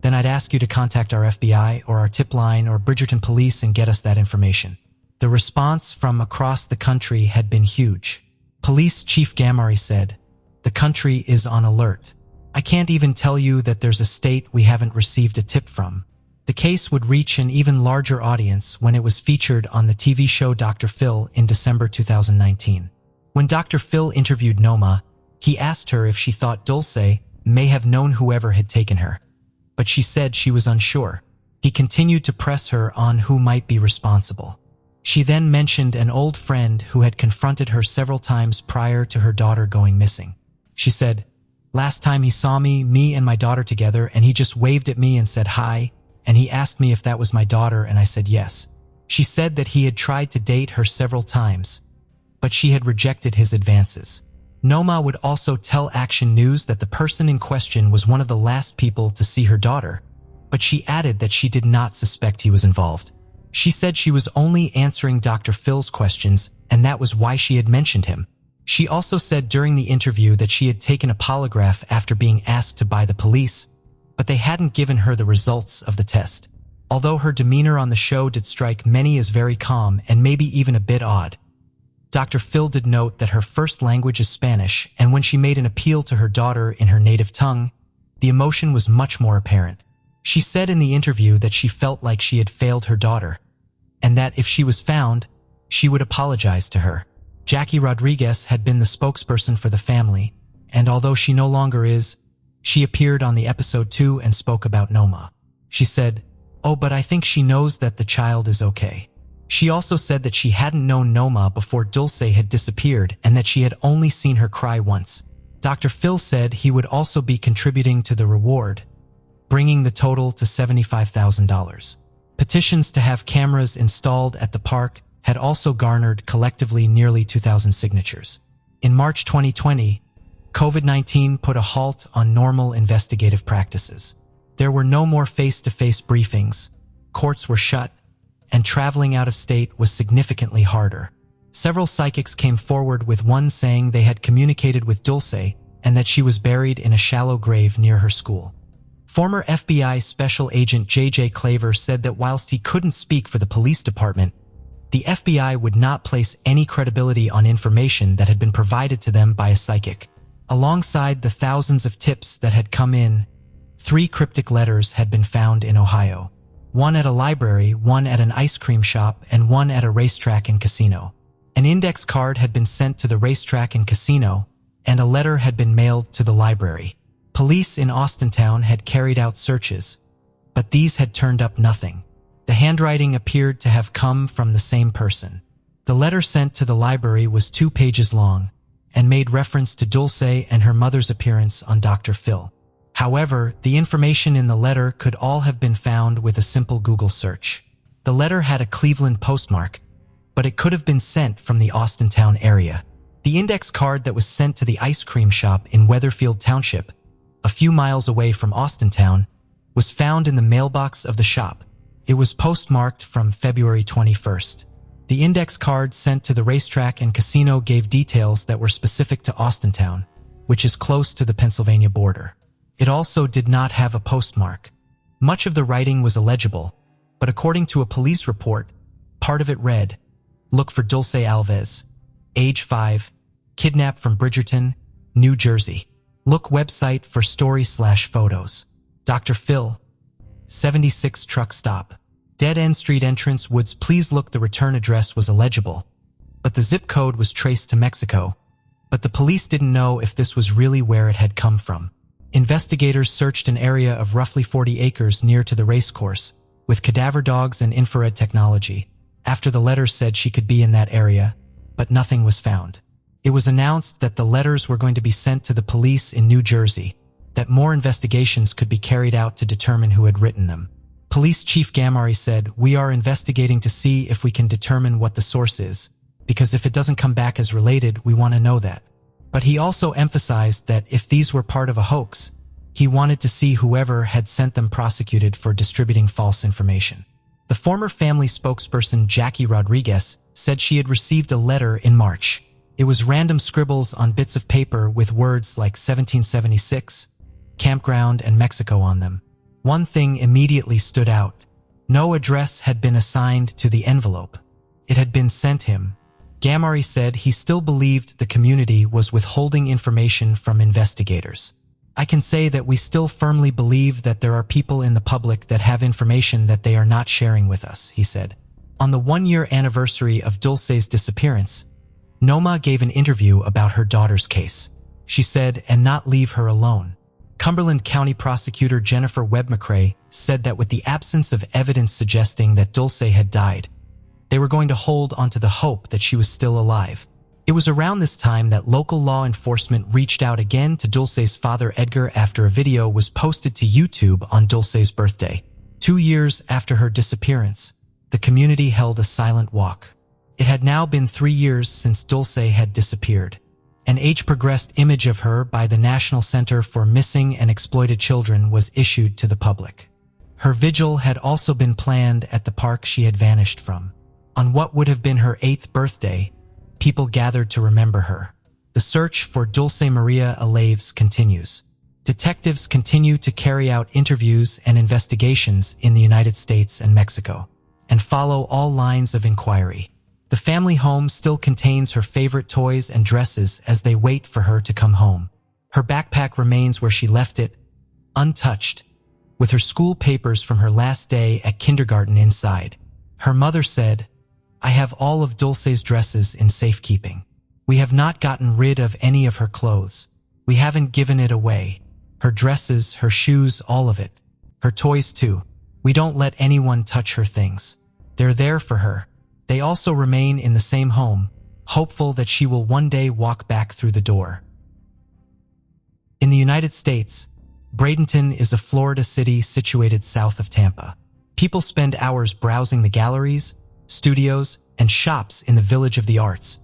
then I'd ask you to contact our FBI or our tip line or Bridgerton Police and get us that information." The response from across the country had been huge. Police Chief Gamari said, "The country is on alert. I can't even tell you that there's a state we haven't received a tip from." The case would reach an even larger audience when it was featured on the TV show Dr. Phil in December 2019. When Dr. Phil interviewed Noma, he asked her if she thought Dulce may have known whoever had taken her, but she said she was unsure. He continued to press her on who might be responsible. She then mentioned an old friend who had confronted her several times prior to her daughter going missing. She said, "Last time he saw me and my daughter together, and he just waved at me and said hi, and he asked me if that was my daughter and I said yes. She said that he had tried to date her several times, but she had rejected his advances. Noma would also tell Action News that the person in question was one of the last people to see her daughter, but she added that she did not suspect he was involved. She said she was only answering Dr. Phil's questions, and that was why she had mentioned him. She also said during the interview that she had taken a polygraph after being asked to by the police, but they hadn't given her the results of the test. Although her demeanor on the show did strike many as very calm and maybe even a bit odd, Dr. Phil did note that her first language is Spanish, and when she made an appeal to her daughter in her native tongue, the emotion was much more apparent. She said in the interview that she felt like she had failed her daughter, and that if she was found, she would apologize to her. Jackie Rodriguez had been the spokesperson for the family, and although she no longer is, she appeared on the episode 2 and spoke about Noma. She said, "Oh, but I think she knows that the child is okay." She also said that she hadn't known Noma before Dulce had disappeared and that she had only seen her cry once. Dr. Phil said he would also be contributing to the reward, bringing the total to $75,000. Petitions to have cameras installed at the park had also garnered collectively nearly 2,000 signatures. In March 2020, COVID-19 put a halt on normal investigative practices. There were no more face-to-face briefings, courts were shut, and traveling out of state was significantly harder. Several psychics came forward, with one saying they had communicated with Dulce and that she was buried in a shallow grave near her school. Former FBI Special Agent J.J. Claver said that whilst he couldn't speak for the police department, the FBI would not place any credibility on information that had been provided to them by a psychic. Alongside the thousands of tips that had come in, 3 cryptic letters had been found in Ohio. One at a library, one at an ice cream shop, and one at a racetrack and casino. An index card had been sent to the racetrack and casino, and a letter had been mailed to the library. Police in Austintown had carried out searches, but these had turned up nothing. The handwriting appeared to have come from the same person. The letter sent to the library was 2 pages long and made reference to Dulce and her mother's appearance on Dr. Phil. However, the information in the letter could all have been found with a simple Google search. The letter had a Cleveland postmark, but it could have been sent from the Austintown area. The index card that was sent to the ice cream shop in Weatherfield Township, a few miles away from Austintown, was found in the mailbox of the shop. It was postmarked from February 21st. The index card sent to the racetrack and casino gave details that were specific to Austintown, which is close to the Pennsylvania border. It also did not have a postmark. Much of the writing was illegible, but according to a police report, part of it read, "Look for Dulce Alves, age 5, kidnapped from Bridgerton, New Jersey. Look website for story/photos. Dr. Phil, 76 truck stop. Dead End Street entrance Woods. Please look." The return address was illegible, but the zip code was traced to Mexico, but the police didn't know if this was really where it had come from. Investigators searched an area of roughly 40 acres near to the racecourse, with cadaver dogs and infrared technology, after the letter said she could be in that area, but nothing was found. It was announced that the letters were going to be sent to the police in New Jersey, that more investigations could be carried out to determine who had written them. Police Chief Gamari said, "We are investigating to see if we can determine what the source is, because if it doesn't come back as related, we want to know that." But he also emphasized that if these were part of a hoax, he wanted to see whoever had sent them prosecuted for distributing false information. The former family spokesperson Jackie Rodriguez said she had received a letter in March. It was random scribbles on bits of paper with words like 1776, campground, and Mexico on them. One thing immediately stood out. No address had been assigned to the envelope. It had been sent him. Gamari said he still believed the community was withholding information from investigators. "I can say that we still firmly believe that there are people in the public that have information that they are not sharing with us," he said. On the 1-year anniversary of Dulce's disappearance, Noma gave an interview about her daughter's case. She said, "And not leave her alone." Cumberland County Prosecutor Jennifer Webb McCrae said that with the absence of evidence suggesting that Dulce had died, they were going to hold onto the hope that she was still alive. It was around this time that local law enforcement reached out again to Dulce's father Edgar after a video was posted to YouTube on Dulce's birthday. 2 years after her disappearance, the community held a silent walk. It had now been 3 years since Dulce had disappeared. An age-progressed image of her by the National Center for Missing and Exploited Children was issued to the public. Her vigil had also been planned at the park she had vanished from. On what would have been her 8th birthday, people gathered to remember her. The search for Dulce Maria Alaves continues. Detectives continue to carry out interviews and investigations in the United States and Mexico, and follow all lines of inquiry. The family home still contains her favorite toys and dresses as they wait for her to come home. Her backpack remains where she left it, untouched, with her school papers from her last day at kindergarten inside. Her mother said, "I have all of Dulce's dresses in safekeeping. We have not gotten rid of any of her clothes. We haven't given it away. Her dresses, her shoes, all of it. Her toys too. We don't let anyone touch her things. They're there for her." They also remain in the same home, hopeful that she will one day walk back through the door. In the United States, Bradenton is a Florida city situated south of Tampa. People spend hours browsing the galleries, studios, and shops in the Village of the Arts,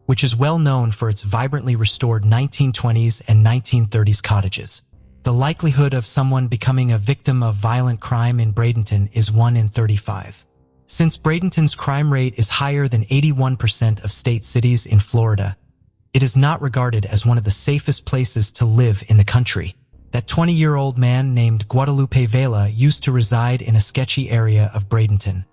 which is well known for its vibrantly restored 1920s and 1930s cottages. The likelihood of someone becoming a victim of violent crime in Bradenton is 1 in 35. Since Bradenton's crime rate is higher than 81% of state cities in Florida, it is not regarded as one of the safest places to live in the country. That 20-year-old man named Guadalupe Vela used to reside in a sketchy area of Bradenton,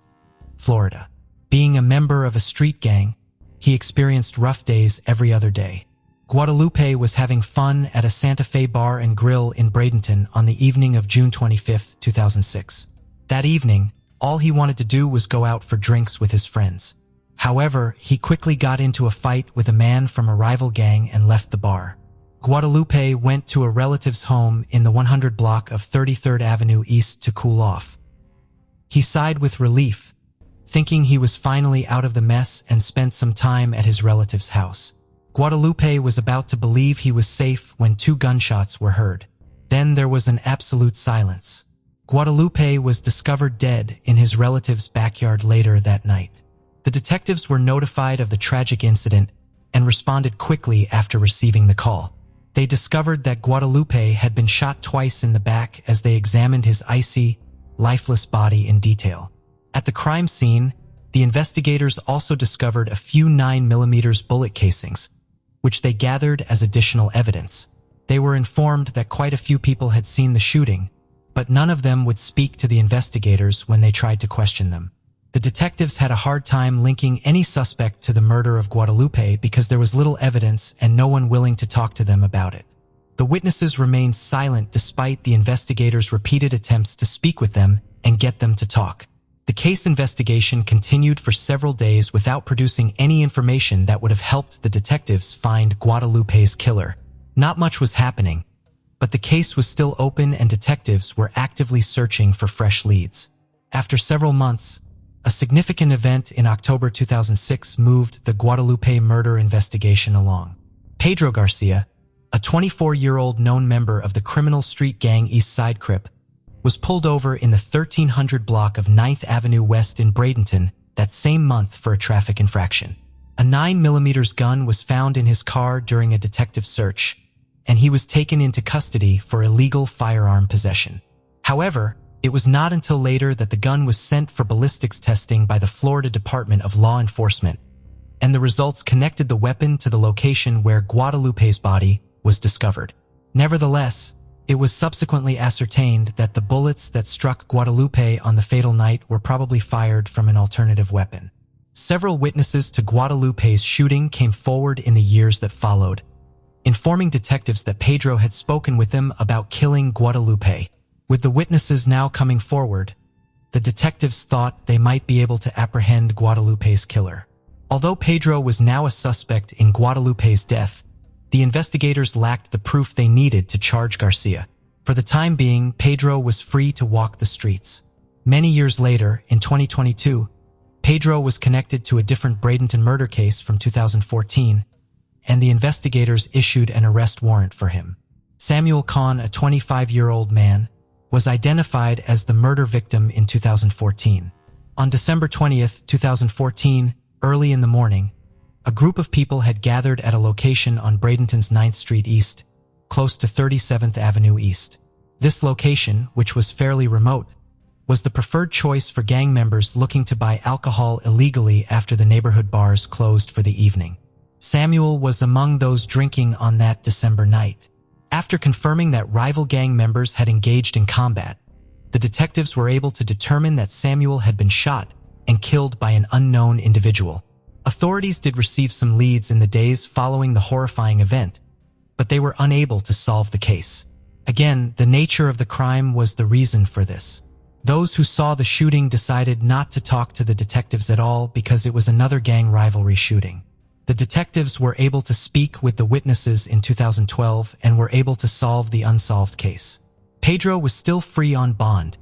Florida. Being a member of a street gang, he experienced rough days every other day. Guadalupe was having fun at a Santa Fe bar and grill in Bradenton on the evening of June 25, 2006. That evening, all he wanted to do was go out for drinks with his friends. However, he quickly got into a fight with a man from a rival gang and left the bar. Guadalupe went to a relative's home in the 100 block of 33rd Avenue East to cool off. He sighed with relief, thinking he was finally out of the mess, and spent some time at his relative's house. Guadalupe was about to believe he was safe when 2 gunshots were heard. Then there was an absolute silence. Guadalupe was discovered dead in his relative's backyard later that night. The detectives were notified of the tragic incident and responded quickly after receiving the call. They discovered that Guadalupe had been shot twice in the back as they examined his icy, lifeless body in detail. At the crime scene, the investigators also discovered a few 9mm bullet casings, which they gathered as additional evidence. They were informed that quite a few people had seen the shooting, but none of them would speak to the investigators when they tried to question them. The detectives had a hard time linking any suspect to the murder of Guadalupe because there was little evidence and no one willing to talk to them about it. The witnesses remained silent despite the investigators' repeated attempts to speak with them and get them to talk. The case investigation continued for several days without producing any information that would have helped the detectives find Guadalupe's killer. Not much was happening, but the case was still open and detectives were actively searching for fresh leads. After several months, a significant event in October 2006 moved the Guadalupe murder investigation along. Pedro Garcia, a 24-year-old known member of the criminal street gang East Side Crip, was pulled over in the 1300 block of 9th Avenue West in Bradenton that same month for a traffic infraction. A 9mm gun was found in his car during a detective search, and he was taken into custody for illegal firearm possession. However, it was not until later that the gun was sent for ballistics testing by the Florida Department of Law Enforcement, and the results connected the weapon to the location where Guadalupe's body was discovered. Nevertheless, it was subsequently ascertained that the bullets that struck Guadalupe on the fatal night were probably fired from an alternative weapon. Several witnesses to Guadalupe's shooting came forward in the years that followed, informing detectives that Pedro had spoken with them about killing Guadalupe. With the witnesses now coming forward, the detectives thought they might be able to apprehend Guadalupe's killer. Although Pedro was now a suspect in Guadalupe's death, the investigators lacked the proof they needed to charge Garcia. For the time being, Pedro was free to walk the streets. Many years later, in 2022, Pedro was connected to a different Bradenton murder case from 2014, and the investigators issued an arrest warrant for him. Samuel Kahn, a 25-year-old man, was identified as the murder victim in 2014. On December 20th, 2014, early in the morning, a group of people had gathered at a location on Bradenton's 9th Street East, close to 37th Avenue East. This location, which was fairly remote, was the preferred choice for gang members looking to buy alcohol illegally after the neighborhood bars closed for the evening. Samuel was among those drinking on that December night. After confirming that rival gang members had engaged in combat, the detectives were able to determine that Samuel had been shot and killed by an unknown individual. Authorities did receive some leads in the days following the horrifying event, but they were unable to solve the case. Again, the nature of the crime was the reason for this. Those who saw the shooting decided not to talk to the detectives at all because it was another gang rivalry shooting. The detectives were able to speak with the witnesses in 2012 and were able to solve the unsolved case. Pedro was still free on bond,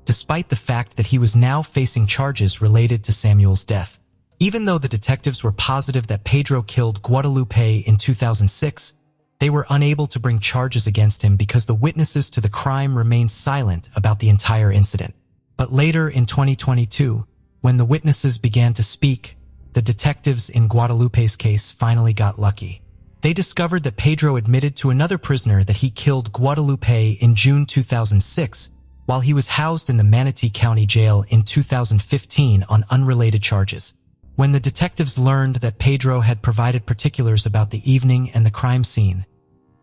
despite the fact that he was now facing charges related to Samuel's death. Even though the detectives were positive that Pedro killed Guadalupe in 2006, they were unable to bring charges against him because the witnesses to the crime remained silent about the entire incident. But later in 2022, when the witnesses began to speak, the detectives in Guadalupe's case finally got lucky. They discovered that Pedro admitted to another prisoner that he killed Guadalupe in June 2006 while he was housed in the Manatee County Jail in 2015 on unrelated charges. When the detectives learned that Pedro had provided particulars about the evening and the crime scene,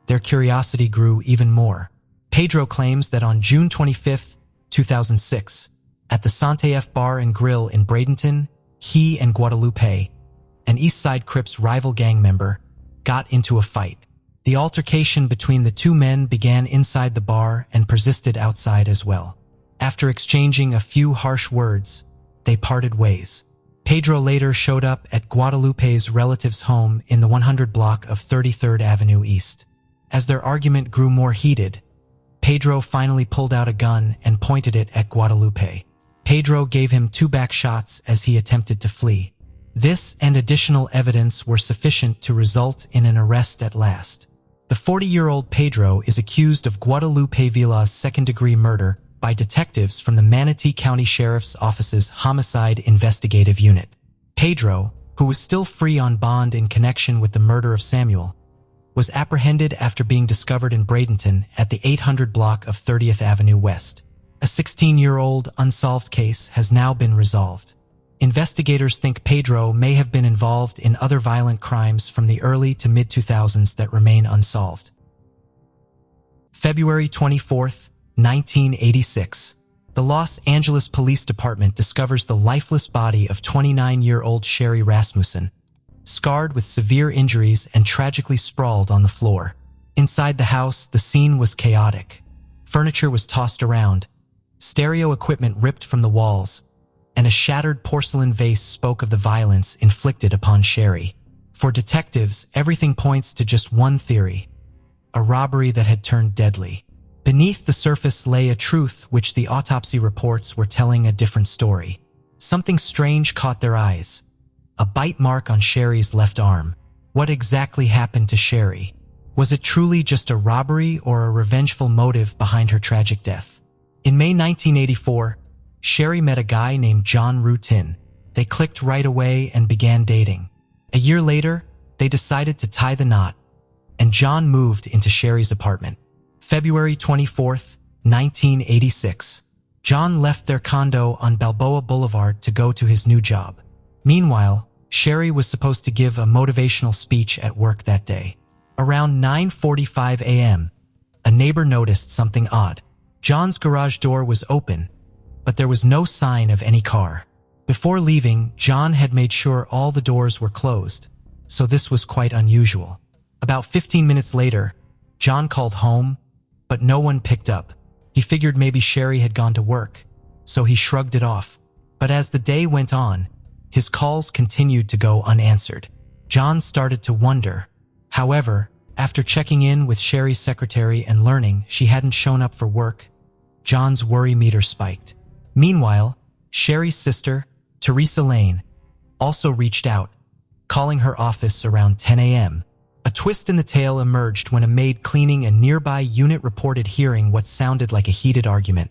their curiosity grew even more. Pedro claims that on June 25, 2006, at the Sante F Bar and Grill in Bradenton, he and Guadalupe, an East Side Crips rival gang member, got into a fight. The altercation between the two men began inside the bar and persisted outside as well. After exchanging a few harsh words, they parted ways. Pedro later showed up at Guadalupe's relative's home in the 100 block of 33rd Avenue East. As their argument grew more heated, Pedro finally pulled out a gun and pointed it at Guadalupe. Pedro gave him 2 back shots as he attempted to flee. This and additional evidence were sufficient to result in an arrest at last. The 40-year-old Pedro is accused of Guadalupe Vila's second-degree murder by detectives from the Manatee County Sheriff's Office's Homicide Investigative Unit. Pedro, who was still free on bond in connection with the murder of Samuel, was apprehended after being discovered in Bradenton at the 800 block of 30th Avenue West. A 16-year-old unsolved case has now been resolved. Investigators think Pedro may have been involved in other violent crimes from the early to mid-2000s that remain unsolved. February 24, 1986. The Los Angeles Police Department discovers the lifeless body of 29-year-old Sherry Rasmussen, scarred with severe injuries and tragically sprawled on the floor. Inside the house, the scene was chaotic. Furniture was tossed around, stereo equipment ripped from the walls, and a shattered porcelain vase spoke of the violence inflicted upon Sherry. For detectives, everything points to just one theory: a robbery that had turned deadly. Beneath the surface lay a truth which the autopsy reports were telling a different story. Something strange caught their eyes: a bite mark on Sherry's left arm. What exactly happened to Sherry? Was it truly just a robbery or a revengeful motive behind her tragic death? In May 1984, Sherry met a guy named John Rutin. They clicked right away and began dating. A year later, they decided to tie the knot, and John moved into Sherry's apartment. February 24, 1986. John left their condo on Balboa Boulevard to go to his new job. Meanwhile, Sherry was supposed to give a motivational speech at work that day. Around 9:45 a.m., a neighbor noticed something odd. John's garage door was open, but there was no sign of any car. Before leaving, John had made sure all the doors were closed, so this was quite unusual. About 15 minutes later, John called home, but no one picked up. He figured maybe Sherry had gone to work, so he shrugged it off. But as the day went on, his calls continued to go unanswered. John started to wonder. However, after checking in with Sherry's secretary and learning she hadn't shown up for work, John's worry meter spiked. Meanwhile, Sherry's sister, Teresa Lane, also reached out, calling her office around 10 a.m. A twist in the tale emerged when a maid cleaning a nearby unit reported hearing what sounded like a heated argument.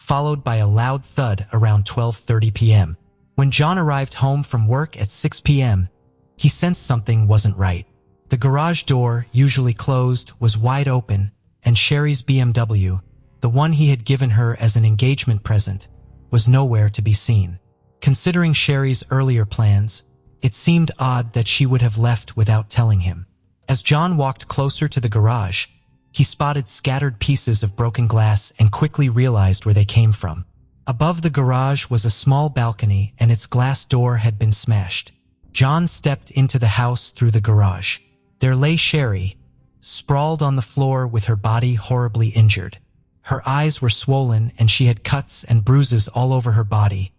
followed by a loud thud around 12:30 p.m. When John arrived home from work at 6 p.m., he sensed something wasn't right. The garage door, usually closed, was wide open, and Sherry's BMW, the one he had given her as an engagement present, was nowhere to be seen. Considering Sherry's earlier plans, it seemed odd that she would have left without telling him. As John walked closer to the garage, he spotted scattered pieces of broken glass and quickly realized where they came from. Above the garage was a small balcony, and its glass door had been smashed. John stepped into the house through the garage. There lay Sherry, sprawled on the floor with her body horribly injured. Her eyes were swollen, and she had cuts and bruises all over her body,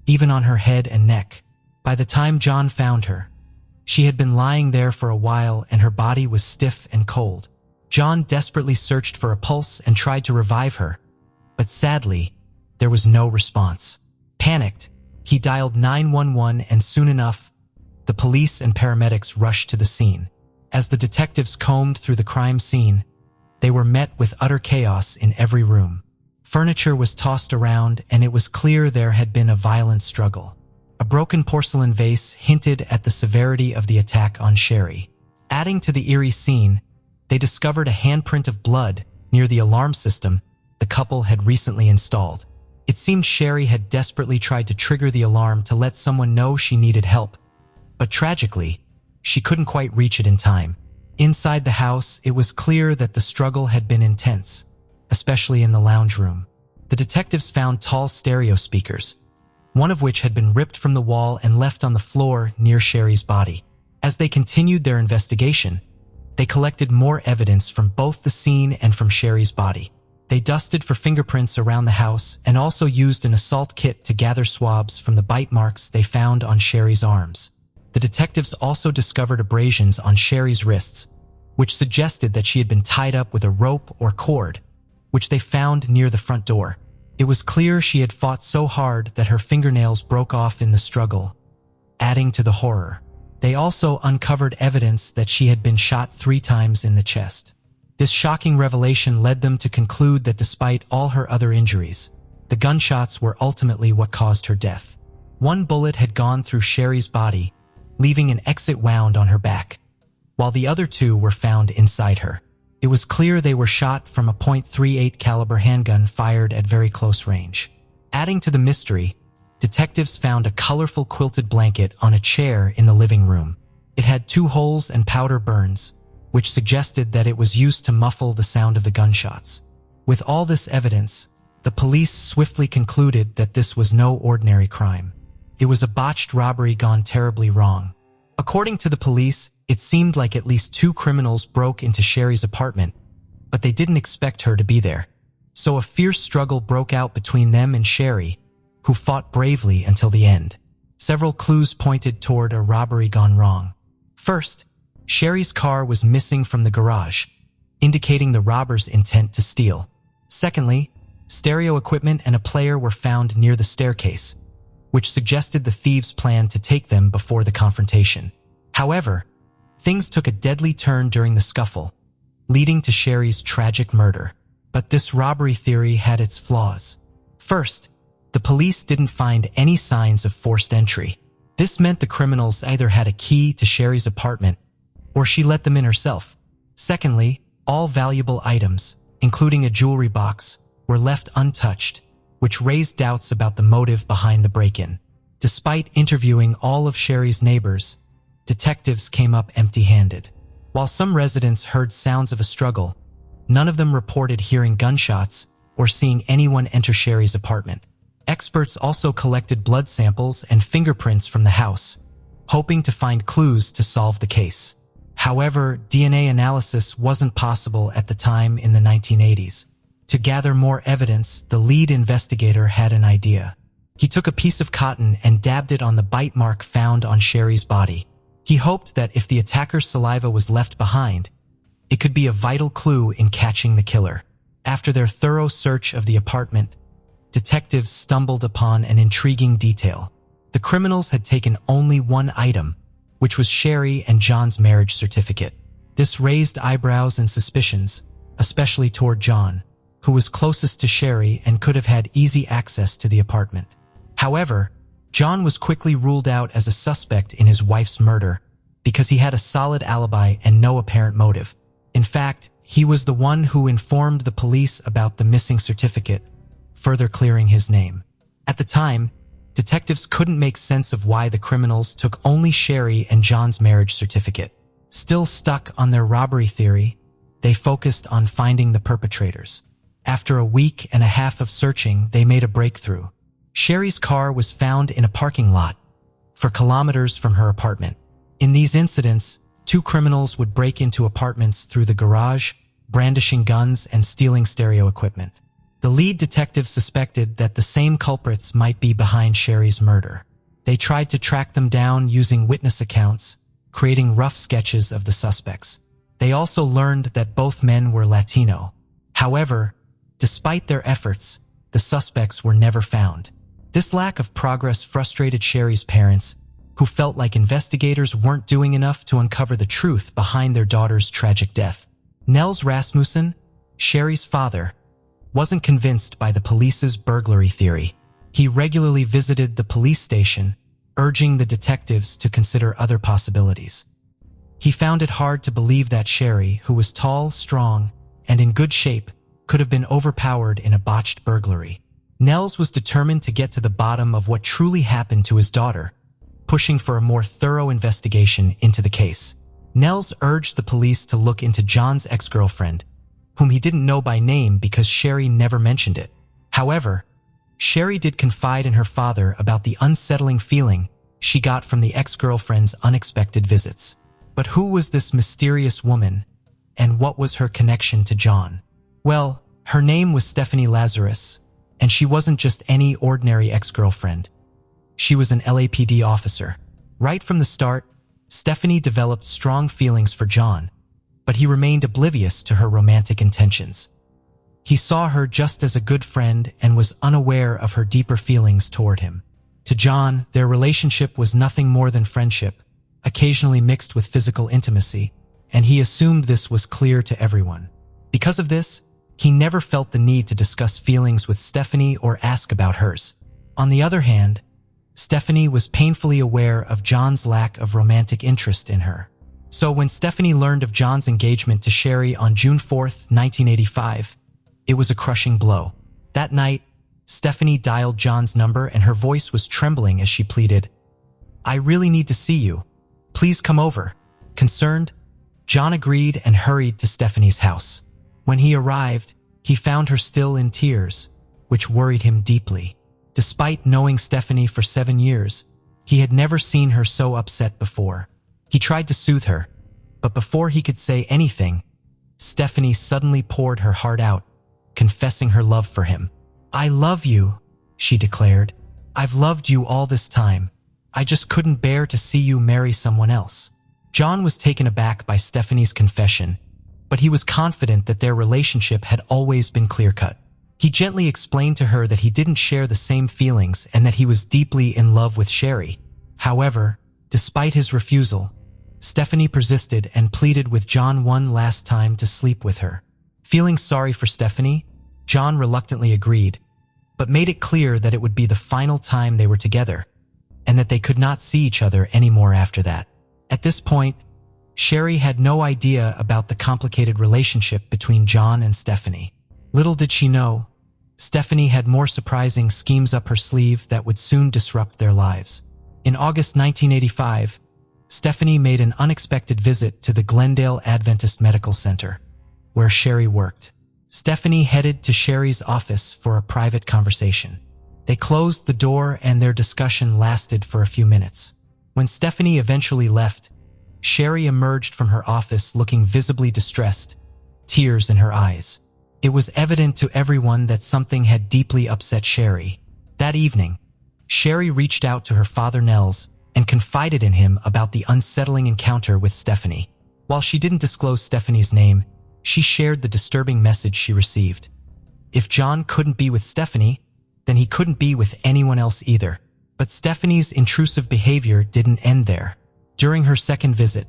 even on her head and neck. By the time John found her, she had been lying there for a while, and her body was stiff and cold. John desperately searched for a pulse and tried to revive her, but sadly, there was no response. Panicked, he dialed 911, and soon enough, the police and paramedics rushed to the scene. As the detectives combed through the crime scene, they were met with utter chaos in every room. Furniture was tossed around, and it was clear there had been a violent struggle. A broken porcelain vase hinted at the severity of the attack on Sherry. Adding to the eerie scene, they discovered a handprint of blood near the alarm system the couple had recently installed. It seemed Sherry had desperately tried to trigger the alarm to let someone know she needed help, but tragically, she couldn't quite reach it in time. Inside the house, it was clear that the struggle had been intense, especially in the lounge room. The detectives found tall stereo speakers, one of which had been ripped from the wall and left on the floor near Sherry's body. As they continued their investigation, they collected more evidence from both the scene and from Sherry's body. They dusted for fingerprints around the house and also used an assault kit to gather swabs from the bite marks they found on Sherry's arms. The detectives also discovered abrasions on Sherry's wrists, which suggested that she had been tied up with a rope or cord, which they found near the front door. It was clear she had fought so hard that her fingernails broke off in the struggle, adding to the horror. They also uncovered evidence that she had been shot 3 times in the chest. This shocking revelation led them to conclude that despite all her other injuries, the gunshots were ultimately what caused her death. One bullet had gone through Sherry's body, leaving an exit wound on her back, while the other 2 were found inside her. It was clear they were shot from a .38 caliber handgun fired at very close range. Adding to the mystery, detectives found a colorful quilted blanket on a chair in the living room. It had 2 holes and powder burns, which suggested that it was used to muffle the sound of the gunshots. With all this evidence, the police swiftly concluded that this was no ordinary crime. It was a botched robbery gone terribly wrong. According to the police, it seemed like at least 2 criminals broke into Sherry's apartment, but they didn't expect her to be there. So a fierce struggle broke out between them and Sherry, who fought bravely until the end. Several clues pointed toward a robbery gone wrong. First, Sherry's car was missing from the garage, indicating the robbers' intent to steal. Secondly, stereo equipment and a player were found near the staircase, which suggested the thieves planned to take them before the confrontation. However, things took a deadly turn during the scuffle, leading to Sherry's tragic murder. But this robbery theory had its flaws. First, the police didn't find any signs of forced entry. This meant the criminals either had a key to Sherry's apartment or she let them in herself. Secondly, all valuable items, including a jewelry box, were left untouched, which raised doubts about the motive behind the break-in. Despite interviewing all of Sherry's neighbors, detectives came up empty-handed. While some residents heard sounds of a struggle, none of them reported hearing gunshots or seeing anyone enter Sherry's apartment. Experts also collected blood samples and fingerprints from the house, hoping to find clues to solve the case. However, DNA analysis wasn't possible at the time in the 1980s. To gather more evidence, the lead investigator had an idea. He took a piece of cotton and dabbed it on the bite mark found on Sherry's body. He hoped that if the attacker's saliva was left behind, it could be a vital clue in catching the killer. After their thorough search of the apartment, detectives stumbled upon an intriguing detail. The criminals had taken only one item, which was Sherry and John's marriage certificate. This raised eyebrows and suspicions, especially toward John, who was closest to Sherry and could have had easy access to the apartment. However, John was quickly ruled out as a suspect in his wife's murder because he had a solid alibi and no apparent motive. In fact, he was the one who informed the police about the missing certificate, further clearing his name. At the time, detectives couldn't make sense of why the criminals took only Sherry and John's marriage certificate. Still stuck on their robbery theory, they focused on finding the perpetrators. After a week and a half of searching, they made a breakthrough. Sherry's car was found in a parking lot, for kilometers from her apartment. In these incidents, two criminals would break into apartments through the garage, brandishing guns and stealing stereo equipment. The lead detective suspected that the same culprits might be behind Sherry's murder. They tried to track them down using witness accounts, creating rough sketches of the suspects. They also learned that both men were Latino. However, despite their efforts, the suspects were never found. This lack of progress frustrated Sherry's parents, who felt like investigators weren't doing enough to uncover the truth behind their daughter's tragic death. Nels Rasmussen, Sherry's father, wasn't convinced by the police's burglary theory. He regularly visited the police station, urging the detectives to consider other possibilities. He found it hard to believe that Sherry, who was tall, strong, and in good shape, could have been overpowered in a botched burglary. Nels was determined to get to the bottom of what truly happened to his daughter, pushing for a more thorough investigation into the case. Nels urged the police to look into John's ex-girlfriend, whom he didn't know by name because Sherry never mentioned it. However, Sherry did confide in her father about the unsettling feeling she got from the ex-girlfriend's unexpected visits. But who was this mysterious woman, and what was her connection to John? Well, her name was Stephanie Lazarus, and she wasn't just any ordinary ex-girlfriend. She was an LAPD officer. Right from the start, Stephanie developed strong feelings for John, but he remained oblivious to her romantic intentions. He saw her just as a good friend and was unaware of her deeper feelings toward him. To John, their relationship was nothing more than friendship, occasionally mixed with physical intimacy, and he assumed this was clear to everyone. Because of this, he never felt the need to discuss feelings with Stephanie or ask about hers. On the other hand, Stephanie was painfully aware of John's lack of romantic interest in her. So when Stephanie learned of John's engagement to Sherry on June 4th, 1985, it was a crushing blow. That night, Stephanie dialed John's number and her voice was trembling as she pleaded, "I really need to see you. Please come over." Concerned, John agreed and hurried to Stephanie's house. When he arrived, he found her still in tears, which worried him deeply. Despite knowing Stephanie for 7 years, he had never seen her so upset before. He tried to soothe her, but before he could say anything, Stephanie suddenly poured her heart out, confessing her love for him. "I love you," she declared. "I've loved you all this time. I just couldn't bear to see you marry someone else." John was taken aback by Stephanie's confession, but he was confident that their relationship had always been clear-cut. He gently explained to her that he didn't share the same feelings and that he was deeply in love with Sherry. However, despite his refusal, Stephanie persisted and pleaded with John one last time to sleep with her. Feeling sorry for Stephanie, John reluctantly agreed, but made it clear that it would be the final time they were together, and that they could not see each other anymore after that. At this point, Sherry had no idea about the complicated relationship between John and Stephanie. Little did she know, Stephanie had more surprising schemes up her sleeve that would soon disrupt their lives. In August 1985, Stephanie made an unexpected visit to the Glendale Adventist Medical Center, where Sherry worked. Stephanie headed to Sherry's office for a private conversation. They closed the door and their discussion lasted for a few minutes. When Stephanie eventually left, Sherry emerged from her office looking visibly distressed, tears in her eyes. It was evident to everyone that something had deeply upset Sherry. That evening, Sherry reached out to her father Nels and confided in him about the unsettling encounter with Stephanie. While she didn't disclose Stephanie's name, she shared the disturbing message she received. If John couldn't be with Stephanie, then he couldn't be with anyone else either. But Stephanie's intrusive behavior didn't end there. During her second visit,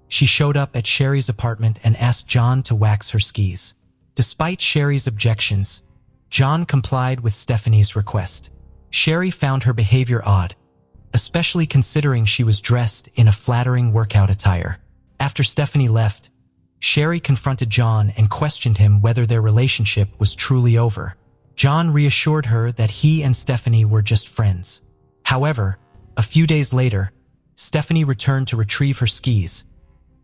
she showed up at Sherry's apartment and asked John to wax her skis. Despite Sherry's objections, John complied with Stephanie's request. Sherry found her behavior odd, especially considering she was dressed in a flattering workout attire. After Stephanie left, Sherry confronted John and questioned him whether their relationship was truly over. John reassured her that he and Stephanie were just friends. However, a few days later, Stephanie returned to retrieve her skis,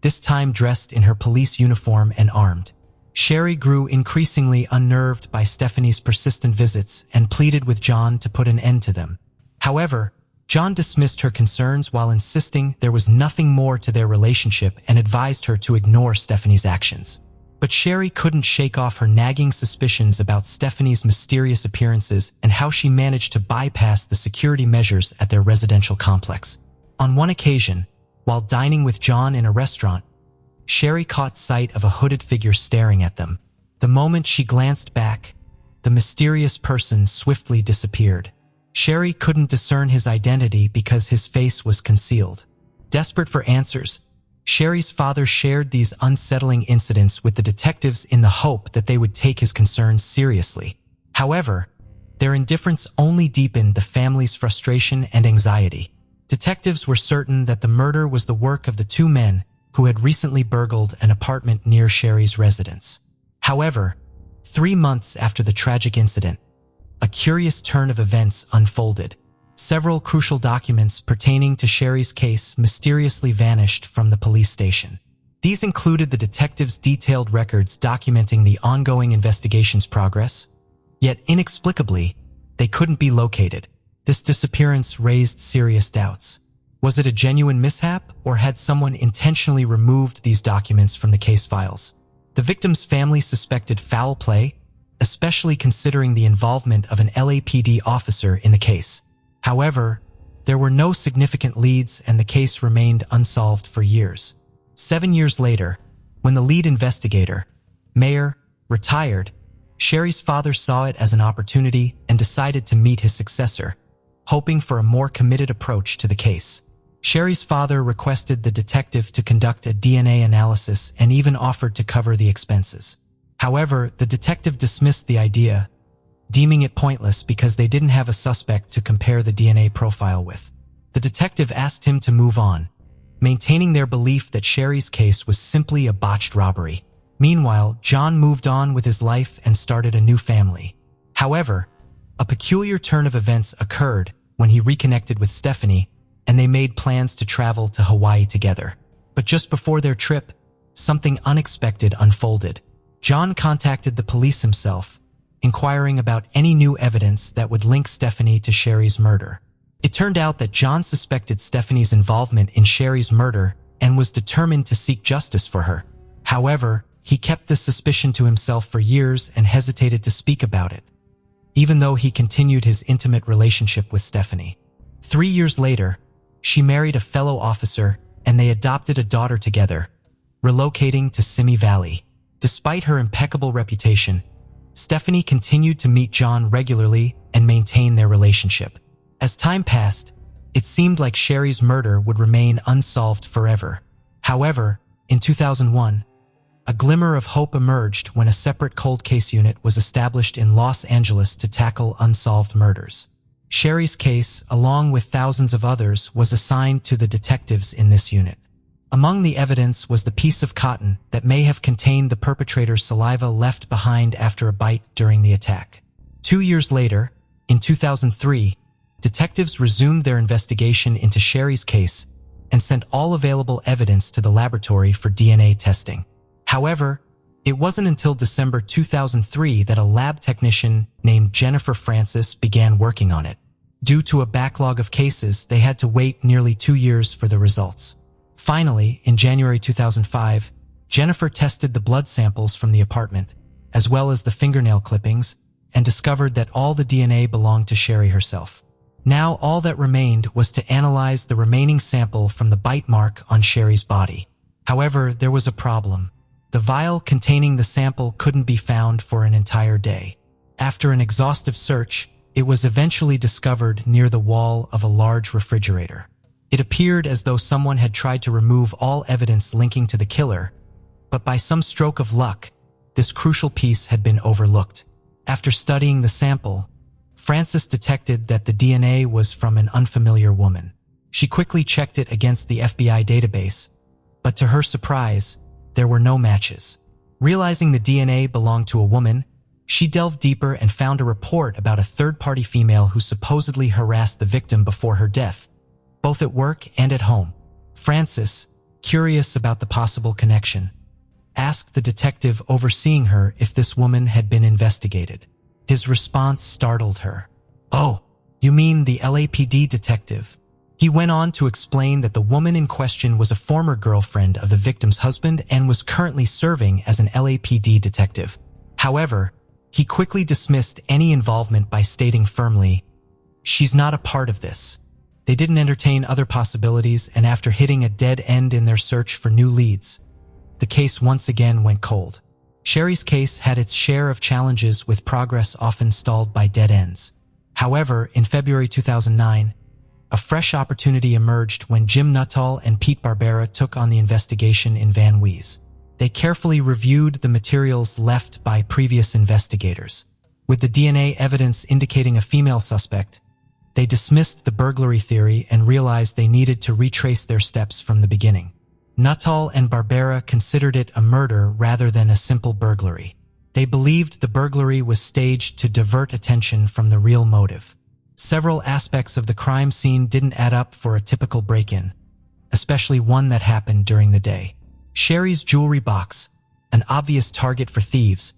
this time dressed in her police uniform and armed. Sherry grew increasingly unnerved by Stephanie's persistent visits and pleaded with John to put an end to them. However, John dismissed her concerns while insisting there was nothing more to their relationship and advised her to ignore Stephanie's actions. But Sherry couldn't shake off her nagging suspicions about Stephanie's mysterious appearances and how she managed to bypass the security measures at their residential complex. On one occasion, while dining with John in a restaurant, Sherry caught sight of a hooded figure staring at them. The moment she glanced back, the mysterious person swiftly disappeared. Sherry couldn't discern his identity because his face was concealed. Desperate for answers, Sherry's father shared these unsettling incidents with the detectives in the hope that they would take his concerns seriously. However, their indifference only deepened the family's frustration and anxiety. Detectives were certain that the murder was the work of the two men who had recently burgled an apartment near Sherry's residence. However, 3 months after the tragic incident, a curious turn of events unfolded. Several crucial documents pertaining to Sherry's case mysteriously vanished from the police station. These included the detectives' detailed records documenting the ongoing investigation's progress, yet inexplicably, they couldn't be located. This disappearance raised serious doubts. Was it a genuine mishap, or had someone intentionally removed these documents from the case files? The victim's family suspected foul play, especially considering the involvement of an LAPD officer in the case. However, there were no significant leads and the case remained unsolved for years. 7 years later, when the lead investigator, Mayer, retired, Sherry's father saw it as an opportunity and decided to meet his successor, hoping for a more committed approach to the case. Sherry's father requested the detective to conduct a DNA analysis and even offered to cover the expenses. However, the detective dismissed the idea, deeming it pointless because they didn't have a suspect to compare the DNA profile with. The detective asked him to move on, maintaining their belief that Sherry's case was simply a botched robbery. Meanwhile, John moved on with his life and started a new family. However, a peculiar turn of events occurred when he reconnected with Stephanie and they made plans to travel to Hawaii together. But just before their trip, something unexpected unfolded. John contacted the police himself, inquiring about any new evidence that would link Stephanie to Sherry's murder. It turned out that John suspected Stephanie's involvement in Sherry's murder and was determined to seek justice for her. However, he kept this suspicion to himself for years and hesitated to speak about it, even though he continued his intimate relationship with Stephanie. 3 years later, she married a fellow officer and they adopted a daughter together, relocating to Simi Valley. Despite her impeccable reputation, Stephanie continued to meet John regularly and maintain their relationship. As time passed, it seemed like Sherry's murder would remain unsolved forever. However, in 2001, a glimmer of hope emerged when a separate cold case unit was established in Los Angeles to tackle unsolved murders. Sherry's case, along with thousands of others, was assigned to the detectives in this unit. Among the evidence was the piece of cotton that may have contained the perpetrator's saliva left behind after a bite during the attack. 2 years later, in 2003, detectives resumed their investigation into Sherry's case and sent all available evidence to the laboratory for DNA testing. However, it wasn't until December 2003 that a lab technician named Jennifer Francis began working on it. Due to a backlog of cases, they had to wait nearly 2 years for the results. Finally, in January 2005, Jennifer tested the blood samples from the apartment, as well as the fingernail clippings, and discovered that all the DNA belonged to Sherry herself. Now all that remained was to analyze the remaining sample from the bite mark on Sherry's body. However, there was a problem. The vial containing the sample couldn't be found for an entire day. After an exhaustive search, it was eventually discovered near the wall of a large refrigerator. It appeared as though someone had tried to remove all evidence linking to the killer, but by some stroke of luck, this crucial piece had been overlooked. After studying the sample, Frances detected that the DNA was from an unfamiliar woman. She quickly checked it against the FBI database, but to her surprise, there were no matches. Realizing the DNA belonged to a woman, she delved deeper and found a report about a third-party female who supposedly harassed the victim before her death, both at work and at home. Frances, curious about the possible connection, asked the detective overseeing her if this woman had been investigated. His response startled her. "Oh, you mean the LAPD detective?" He went on to explain that the woman in question was a former girlfriend of the victim's husband and was currently serving as an LAPD detective. However, he quickly dismissed any involvement by stating firmly, "She's not a part of this." They didn't entertain other possibilities, and after hitting a dead end in their search for new leads, the case once again went cold. Sherry's case had its share of challenges, with progress often stalled by dead ends. However, in February 2009, a fresh opportunity emerged when Jim Nuttall and Pete Barbera took on the investigation in Van Nuys. They carefully reviewed the materials left by previous investigators. With the DNA evidence indicating a female suspect, they dismissed the burglary theory and realized they needed to retrace their steps from the beginning. Nuttall and Barbera considered it a murder rather than a simple burglary. They believed the burglary was staged to divert attention from the real motive. Several aspects of the crime scene didn't add up for a typical break-in, especially one that happened during the day. Sherry's jewelry box, an obvious target for thieves,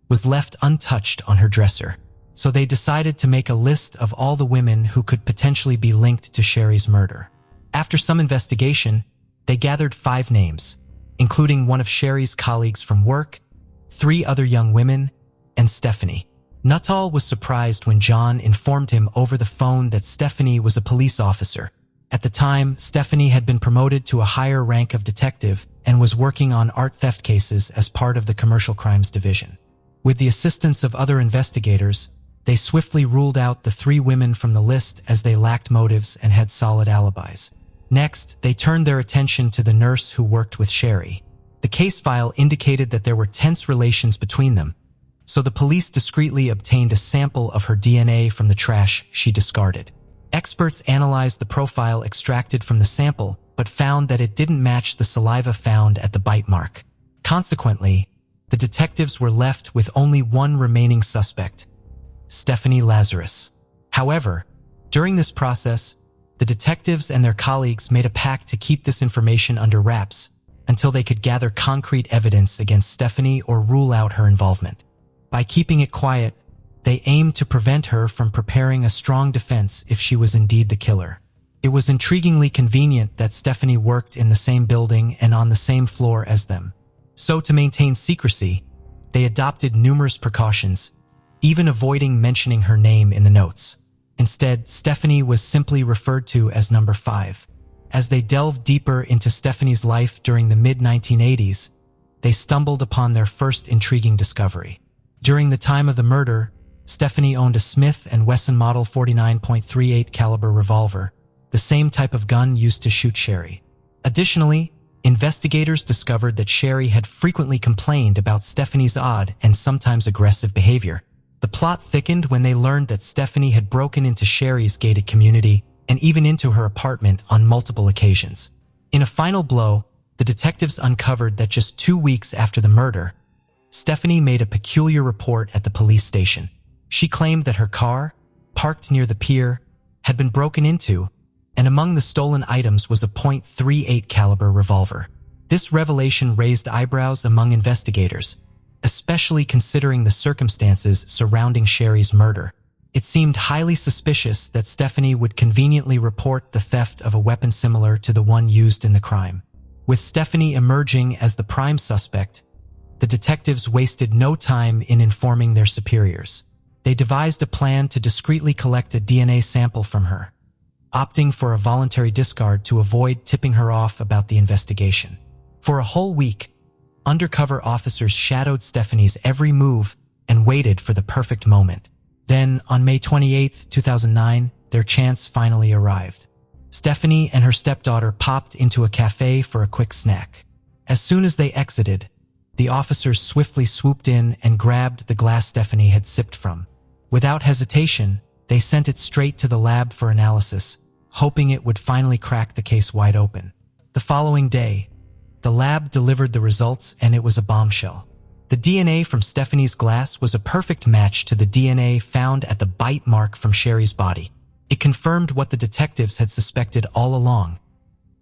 was left untouched on her dresser, so they decided to make a list of all the women who could potentially be linked to Sherry's murder. After some investigation, they gathered 5 names, including one of Sherry's colleagues from work, 3 other young women, and Stephanie. Nuttall was surprised when John informed him over the phone that Stephanie was a police officer. At the time, Stephanie had been promoted to a higher rank of detective and was working on art theft cases as part of the commercial crimes division. With the assistance of other investigators, they swiftly ruled out the 3 women from the list as they lacked motives and had solid alibis. Next, they turned their attention to the nurse who worked with Sherry. The case file indicated that there were tense relations between them, so the police discreetly obtained a sample of her DNA from the trash she discarded. Experts analyzed the profile extracted from the sample, but found that it didn't match the saliva found at the bite mark. Consequently, the detectives were left with only one remaining suspect, Stephanie Lazarus. However, during this process, the detectives and their colleagues made a pact to keep this information under wraps until they could gather concrete evidence against Stephanie or rule out her involvement. By keeping it quiet, they aimed to prevent her from preparing a strong defense if she was indeed the killer. It was intriguingly convenient that Stephanie worked in the same building and on the same floor as them. So to maintain secrecy, they adopted numerous precautions, even avoiding mentioning her name in the notes. Instead, Stephanie was simply referred to as number 5. As they delved deeper into Stephanie's life during the mid-1980s, they stumbled upon their first intriguing discovery. During the time of the murder, Stephanie owned a Smith & Wesson Model 49.38 caliber revolver, the same type of gun used to shoot Sherry. Additionally, investigators discovered that Sherry had frequently complained about Stephanie's odd and sometimes aggressive behavior. The plot thickened when they learned that Stephanie had broken into Sherry's gated community and even into her apartment on multiple occasions. In a final blow, the detectives uncovered that just 2 weeks after the murder, Stephanie made a peculiar report at the police station. She claimed that her car, parked near the pier, had been broken into, and among the stolen items was a .38 caliber revolver. This revelation raised eyebrows among investigators, especially considering the circumstances surrounding Sherry's murder. It seemed highly suspicious that Stephanie would conveniently report the theft of a weapon similar to the one used in the crime. With Stephanie emerging as the prime suspect, the detectives wasted no time in informing their superiors. They devised a plan to discreetly collect a DNA sample from her, opting for a voluntary discard to avoid tipping her off about the investigation. For a whole week, undercover officers shadowed Stephanie's every move and waited for the perfect moment. Then, on May 28, 2009, their chance finally arrived. Stephanie and her stepdaughter popped into a cafe for a quick snack. As soon as they exited, the officers swiftly swooped in and grabbed the glass Stephanie had sipped from. Without hesitation, they sent it straight to the lab for analysis, hoping it would finally crack the case wide open. The following day, the lab delivered the results, and it was a bombshell. The DNA from Stephanie's glass was a perfect match to the DNA found at the bite mark from Sherry's body. It confirmed what the detectives had suspected all along.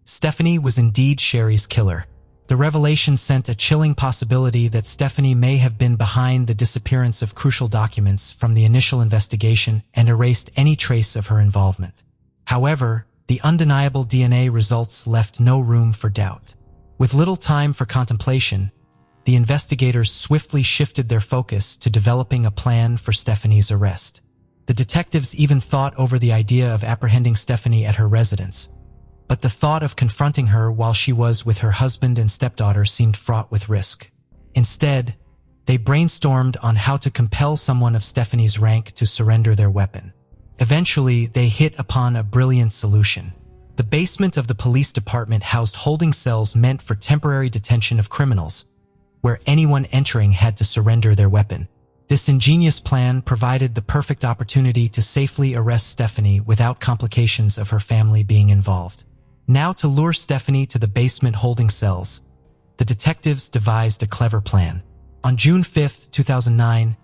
Stephanie was indeed Sherry's killer. The revelation sent a chilling possibility that Stephanie may have been behind the disappearance of crucial documents from the initial investigation and erased any trace of her involvement. However, the undeniable DNA results left no room for doubt. With little time for contemplation, the investigators swiftly shifted their focus to developing a plan for Stephanie's arrest. The detectives even thought over the idea of apprehending Stephanie at her residence, but the thought of confronting her while she was with her husband and stepdaughter seemed fraught with risk. Instead, they brainstormed on how to compel someone of Stephanie's rank to surrender their weapon. Eventually, they hit upon a brilliant solution. The basement of the police department housed holding cells meant for temporary detention of criminals, where anyone entering had to surrender their weapon. This ingenious plan provided the perfect opportunity to safely arrest Stephanie without complications of her family being involved. Now, to lure Stephanie to the basement holding cells, the detectives devised a clever plan. On June 5, 2009,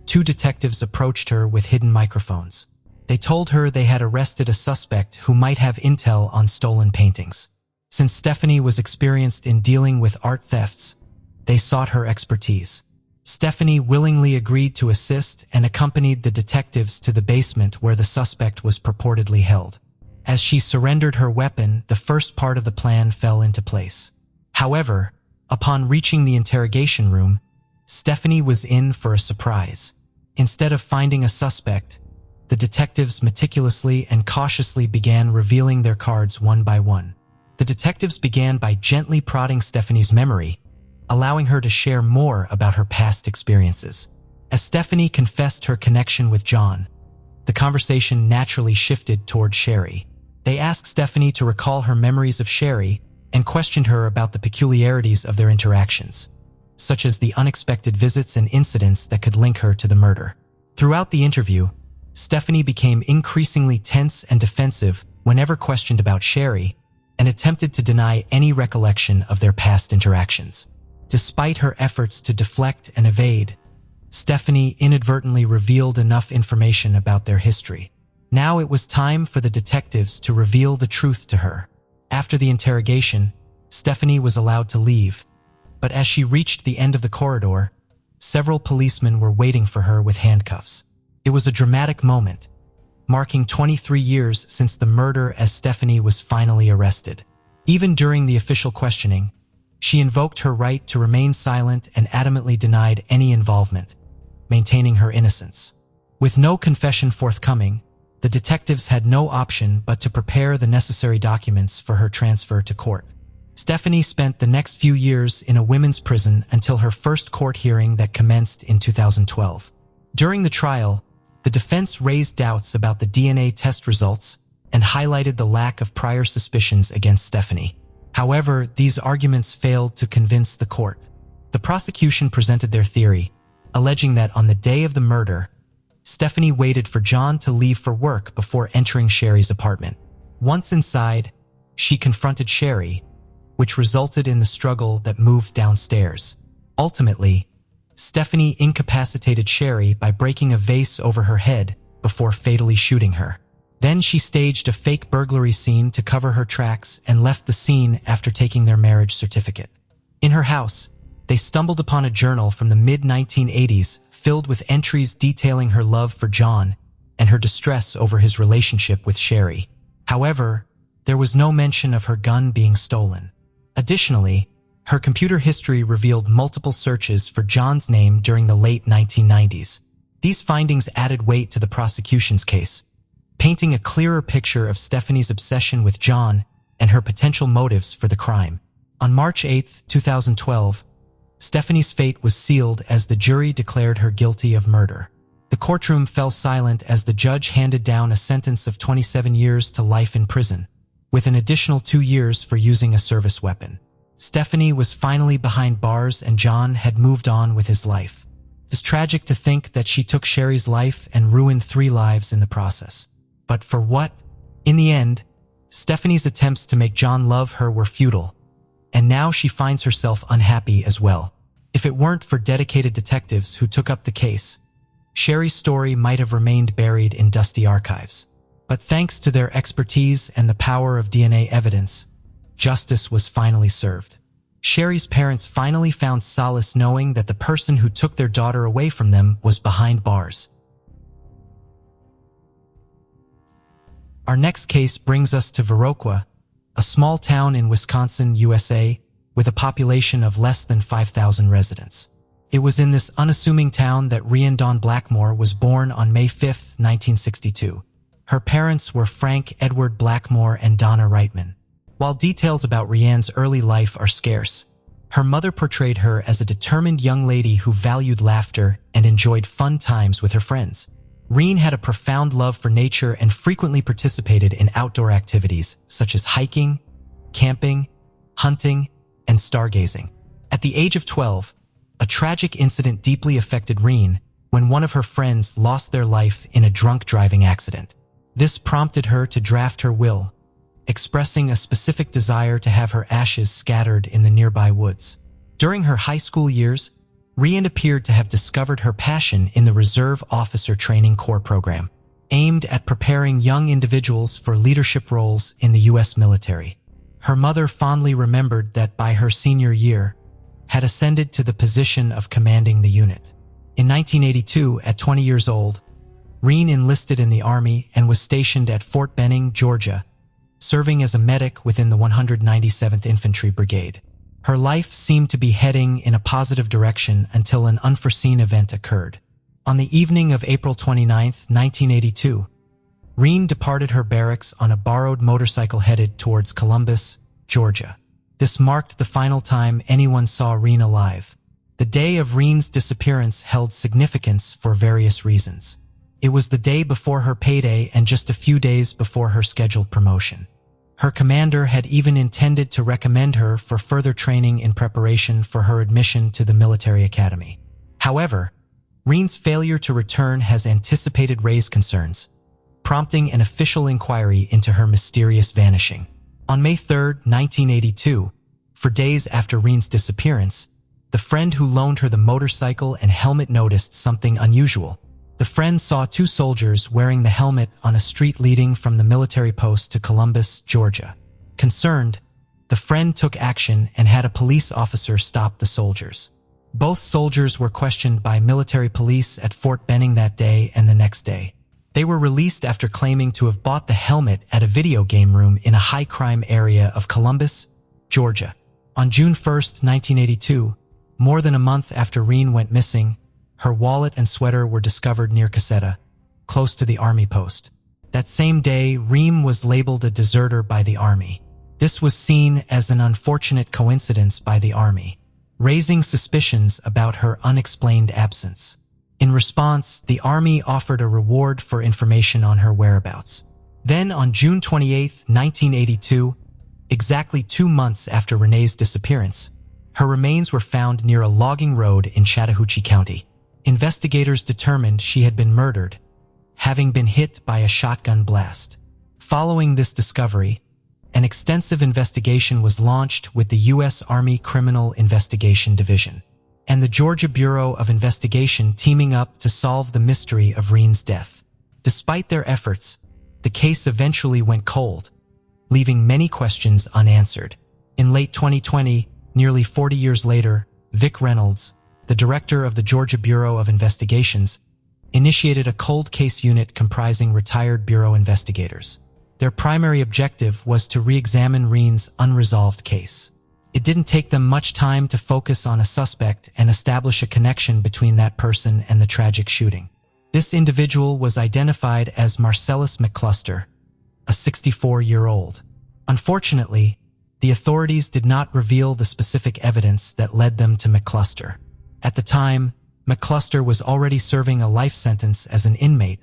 two detectives approached her with hidden microphones. They told her they had arrested a suspect who might have intel on stolen paintings. Since Stephanie was experienced in dealing with art thefts, they sought her expertise. Stephanie willingly agreed to assist and accompanied the detectives to the basement where the suspect was purportedly held. As she surrendered her weapon, the first part of the plan fell into place. However, upon reaching the interrogation room, Stephanie was in for a surprise. Instead of finding a suspect, the detectives meticulously and cautiously began revealing their cards one by one. The detectives began by gently prodding Stephanie's memory, allowing her to share more about her past experiences. As Stephanie confessed her connection with John, the conversation naturally shifted toward Sherry. They asked Stephanie to recall her memories of Sherry and questioned her about the peculiarities of their interactions, such as the unexpected visits and incidents that could link her to the murder. Throughout the interview, Stephanie became increasingly tense and defensive whenever questioned about Sherry and attempted to deny any recollection of their past interactions. Despite her efforts to deflect and evade, Stephanie inadvertently revealed enough information about their history. Now it was time for the detectives to reveal the truth to her. After the interrogation, Stephanie was allowed to leave, but as she reached the end of the corridor, several policemen were waiting for her with handcuffs. It was a dramatic moment, marking 23 years since the murder as Stephanie was finally arrested. Even during the official questioning, she invoked her right to remain silent and adamantly denied any involvement, maintaining her innocence. With no confession forthcoming, the detectives had no option but to prepare the necessary documents for her transfer to court. Stephanie spent the next few years in a women's prison until her first court hearing that commenced in 2012. During the trial, the defense raised doubts about the DNA test results and highlighted the lack of prior suspicions against Stephanie. However, these arguments failed to convince the court. The prosecution presented their theory, alleging that on the day of the murder, Stephanie waited for John to leave for work before entering Sherry's apartment. Once inside, she confronted Sherry, which resulted in the struggle that moved downstairs. Ultimately, Stephanie incapacitated Sherry by breaking a vase over her head before fatally shooting her. Then she staged a fake burglary scene to cover her tracks and left the scene after taking their marriage certificate. In her house, they stumbled upon a journal from the mid-1980s filled with entries detailing her love for John and her distress over his relationship with Sherry. However, there was no mention of her gun being stolen. Additionally, her computer history revealed multiple searches for John's name during the late 1990s. These findings added weight to the prosecution's case, painting a clearer picture of Stephanie's obsession with John and her potential motives for the crime. On March 8, 2012, Stephanie's fate was sealed as the jury declared her guilty of murder. The courtroom fell silent as the judge handed down a sentence of 27 years to life in prison, with an additional 2 years for using a service weapon. Stephanie was finally behind bars and John had moved on with his life. It's tragic to think that she took Sherry's life and ruined 3 lives in the process. But for what? In the end, Stephanie's attempts to make John love her were futile, and now she finds herself unhappy as well. If it weren't for dedicated detectives who took up the case, Sherry's story might have remained buried in dusty archives. But thanks to their expertise and the power of DNA evidence, justice was finally served. Sherry's parents finally found solace knowing that the person who took their daughter away from them was behind bars. Our next case brings us to Viroqua, a small town in Wisconsin, USA, with a population of less than 5,000 residents. It was in this unassuming town that Rian Dawn Blackmore was born on May 5, 1962. Her parents were Frank Edward Blackmore and Donna Reitman. While details about Rian's early life are scarce, her mother portrayed her as a determined young lady who valued laughter and enjoyed fun times with her friends. Rian had a profound love for nature and frequently participated in outdoor activities such as hiking, camping, hunting, and stargazing. At the age of 12, a tragic incident deeply affected Rian when one of her friends lost their life in a drunk driving accident. This prompted her to draft her will, expressing a specific desire to have her ashes scattered in the nearby woods. During her high school years, Rian appeared to have discovered her passion in the Reserve Officer Training Corps program, aimed at preparing young individuals for leadership roles in the U.S. military. Her mother fondly remembered that by her senior year, had ascended to the position of commanding the unit. In 1982, at 20 years old, Rian enlisted in the Army and was stationed at Fort Benning, Georgia, serving as a medic within the 197th Infantry Brigade. Her life seemed to be heading in a positive direction until an unforeseen event occurred. On the evening of April 29, 1982, Rian departed her barracks on a borrowed motorcycle headed towards Columbus, Georgia. This marked the final time anyone saw Rian alive. The day of Rian's disappearance held significance for various reasons. It was the day before her payday and just a few days before her scheduled promotion. Her commander had even intended to recommend her for further training in preparation for her admission to the military academy. However, Rian's failure to return has raised concerns, prompting an official inquiry into her mysterious vanishing. On May 3, 1982, for days after Rian's disappearance, the friend who loaned her the motorcycle and helmet noticed something unusual. The friend saw 2 soldiers wearing the helmet on a street leading from the military post to Columbus, Georgia. Concerned, the friend took action and had a police officer stop the soldiers. Both soldiers were questioned by military police at Fort Benning that day and the next day. They were released after claiming to have bought the helmet at a video game room in a high-crime area of Columbus, Georgia. On June 1, 1982, more than a month after Rian went missing, her wallet and sweater were discovered near Caseta, close to the Army post. That same day, Rian was labeled a deserter by the Army. This was seen as an unfortunate coincidence by the Army, raising suspicions about her unexplained absence. In response, the Army offered a reward for information on her whereabouts. Then, on June 28, 1982, exactly 2 months after Renee's disappearance, her remains were found near a logging road in Chattahoochee County. Investigators determined she had been murdered, having been hit by a shotgun blast. Following this discovery, an extensive investigation was launched with the U.S. Army Criminal Investigation Division and the Georgia Bureau of Investigation teaming up to solve the mystery of Rian's death. Despite their efforts, the case eventually went cold, leaving many questions unanswered. In late 2020, nearly 40 years later, Vic Reynolds, the director of the Georgia Bureau of Investigations, initiated a cold case unit comprising retired bureau investigators. Their primary objective was to re-examine Rian's unresolved case. It didn't take them much time to focus on a suspect and establish a connection between that person and the tragic shooting. This individual was identified as Marcellus McCluster, a 64-year-old. Unfortunately, the authorities did not reveal the specific evidence that led them to McCluster. At the time, McCluster was already serving a life sentence as an inmate,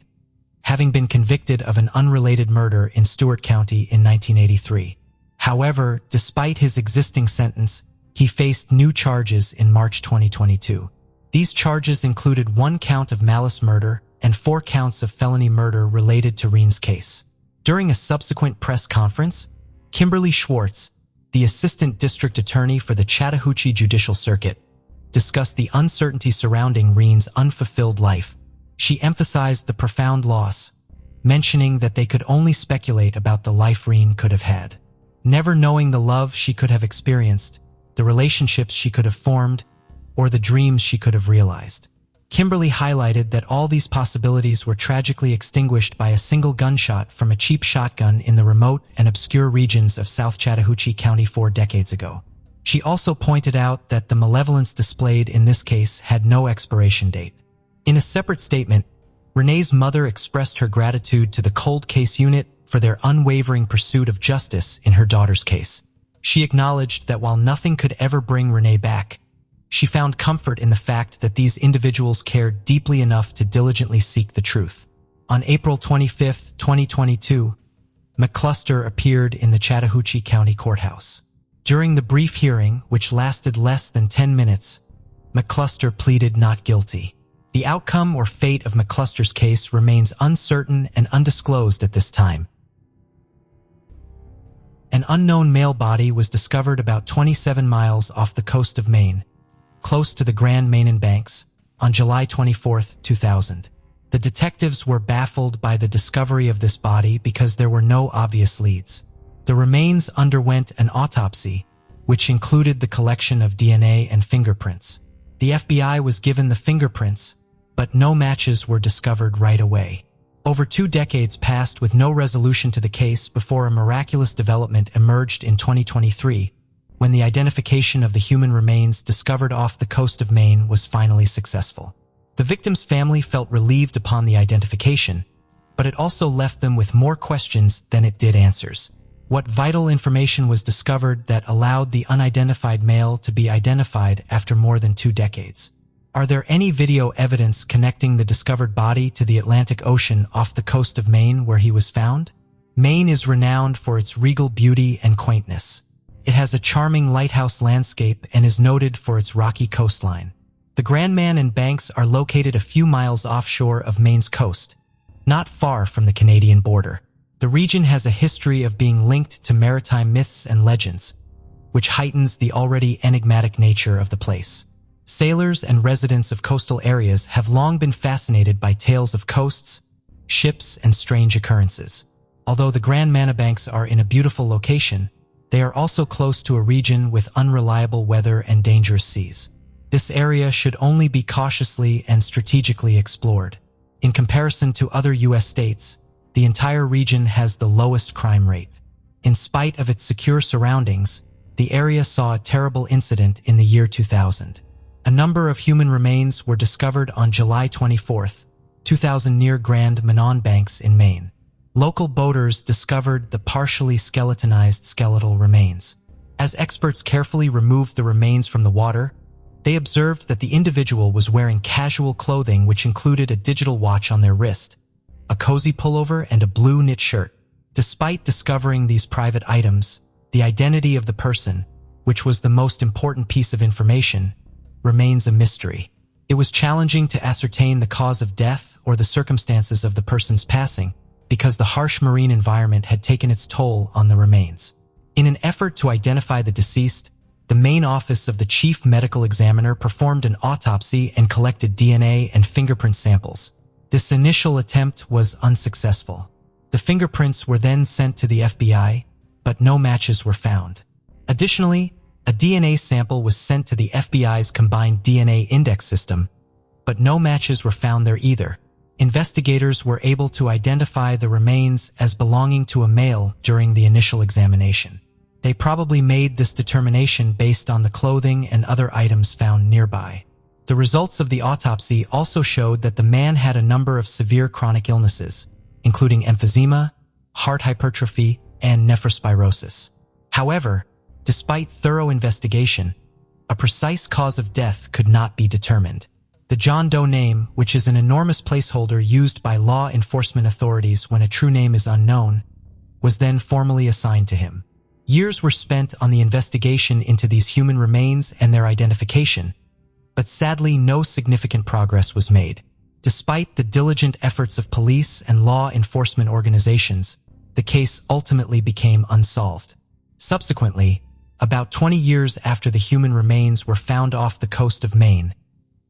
having been convicted of an unrelated murder in Stewart County in 1983. However, despite his existing sentence, he faced new charges in March 2022. These charges included 1 count of malice murder and 4 counts of felony murder related to Reen's case. During a subsequent press conference, Kimberly Schwartz, the Assistant District Attorney for the Chattahoochee Judicial Circuit, discussed the uncertainty surrounding Reen's unfulfilled life. She emphasized the profound loss, mentioning that they could only speculate about the life Reen could have had, never knowing the love she could have experienced, the relationships she could have formed, or the dreams she could have realized. Kimberly highlighted that all these possibilities were tragically extinguished by a single gunshot from a cheap shotgun in the remote and obscure regions of South Chattahoochee County 4 decades ago. She also pointed out that the malevolence displayed in this case had no expiration date. In a separate statement, Renee's mother expressed her gratitude to the Cold Case Unit for their unwavering pursuit of justice in her daughter's case. She acknowledged that while nothing could ever bring Renee back, she found comfort in the fact that these individuals cared deeply enough to diligently seek the truth. On April 25, 2022, McCluster appeared in the Chattahoochee County Courthouse. During the brief hearing, which lasted less than 10 minutes, McCluster pleaded not guilty. The outcome or fate of McCluster's case remains uncertain and undisclosed at this time. An unknown male body was discovered about 27 miles off the coast of Maine, close to the Grand Manan Banks, on July 24, 2000. The detectives were baffled by the discovery of this body because there were no obvious leads. The remains underwent an autopsy, which included the collection of DNA and fingerprints. The FBI was given the fingerprints, but no matches were discovered right away. Over 2 decades passed with no resolution to the case before a miraculous development emerged in 2023, when the identification of the human remains discovered off the coast of Maine was finally successful. The victim's family felt relieved upon the identification, but it also left them with more questions than it did answers. What vital information was discovered that allowed the unidentified male to be identified after more than 2 decades? Are there any video evidence connecting the discovered body to the Atlantic Ocean off the coast of Maine where he was found? Maine is renowned for its regal beauty and quaintness. It has a charming lighthouse landscape and is noted for its rocky coastline. The Grand Manan Banks are located a few miles offshore of Maine's coast, not far from the Canadian border. The region has a history of being linked to maritime myths and legends, which heightens the already enigmatic nature of the place. Sailors and residents of coastal areas have long been fascinated by tales of coasts, ships, and strange occurrences. Although the Grand Manan Banks are in a beautiful location, they are also close to a region with unreliable weather and dangerous seas. This area should only be cautiously and strategically explored. In comparison to other U.S. states, the entire region has the lowest crime rate. In spite of its secure surroundings, the area saw a terrible incident in the year 2000. A number of human remains were discovered on July 24, 2000 near Grand Manan Banks in Maine. Local boaters discovered the partially skeletonized skeletal remains. As experts carefully removed the remains from the water, they observed that the individual was wearing casual clothing which included a digital watch on their wrist, a cozy pullover, and a blue knit shirt. Despite discovering these private items, the identity of the person, which was the most important piece of information, remains a mystery. It was challenging to ascertain the cause of death or the circumstances of the person's passing, because the harsh marine environment had taken its toll on the remains. In an effort to identify the deceased, the Maine office of the chief medical examiner performed an autopsy and collected DNA and fingerprint samples. This initial attempt was unsuccessful. The fingerprints were then sent to the FBI, but no matches were found. Additionally, a DNA sample was sent to the FBI's combined DNA index system, but no matches were found there either. Investigators were able to identify the remains as belonging to a male during the initial examination. They probably made this determination based on the clothing and other items found nearby. The results of the autopsy also showed that the man had a number of severe chronic illnesses, including emphysema, heart hypertrophy, and nephrospirosis. However, despite thorough investigation, a precise cause of death could not be determined. The John Doe name, which is an enormous placeholder used by law enforcement authorities when a true name is unknown, was then formally assigned to him. Years were spent on the investigation into these human remains and their identification, but sadly no significant progress was made. Despite the diligent efforts of police and law enforcement organizations, the case ultimately became unsolved. Subsequently, about 20 years after the human remains were found off the coast of Maine,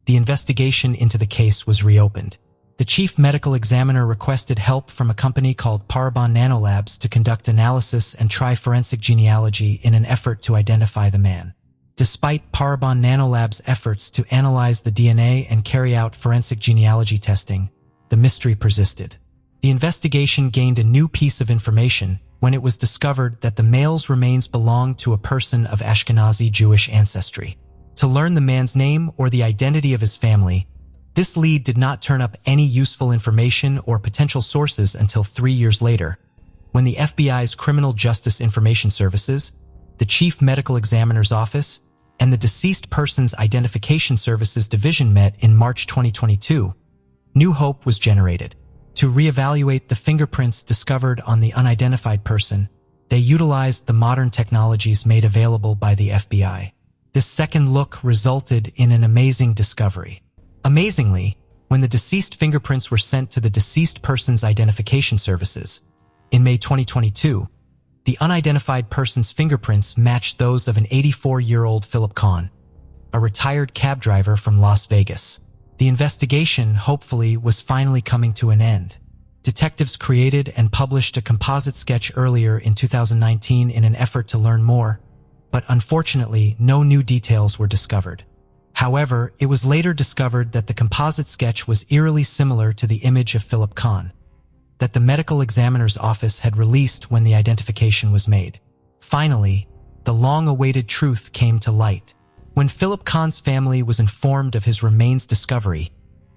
the investigation into the case was reopened. The chief medical examiner requested help from a company called Parabon Nanolabs to conduct analysis and try forensic genealogy in an effort to identify the man. Despite Parabon Nanolabs' efforts to analyze the DNA and carry out forensic genealogy testing, the mystery persisted. The investigation gained a new piece of information when it was discovered that the male's remains belonged to a person of Ashkenazi Jewish ancestry. To learn the man's name or the identity of his family, this lead did not turn up any useful information or potential sources until 3 years later, when the FBI's Criminal Justice Information Services, the Chief Medical Examiner's Office, and the Deceased Persons Identification Services Division met in March 2022. New hope was generated. To reevaluate the fingerprints discovered on the unidentified person, they utilized the modern technologies made available by the FBI. This second look resulted in an amazing discovery. Amazingly, when the deceased fingerprints were sent to the Deceased Persons Identification Services, in May 2022, the unidentified person's fingerprints matched those of an 84-year-old Philip Kahn, a retired cab driver from Las Vegas. The investigation, hopefully, was finally coming to an end. Detectives created and published a composite sketch earlier in 2019 in an effort to learn more, but unfortunately, no new details were discovered. However, it was later discovered that the composite sketch was eerily similar to the image of Philip Kahn that the medical examiner's office had released when the identification was made. Finally, the long-awaited truth came to light. When Philip Kahn's family was informed of his remains discovery,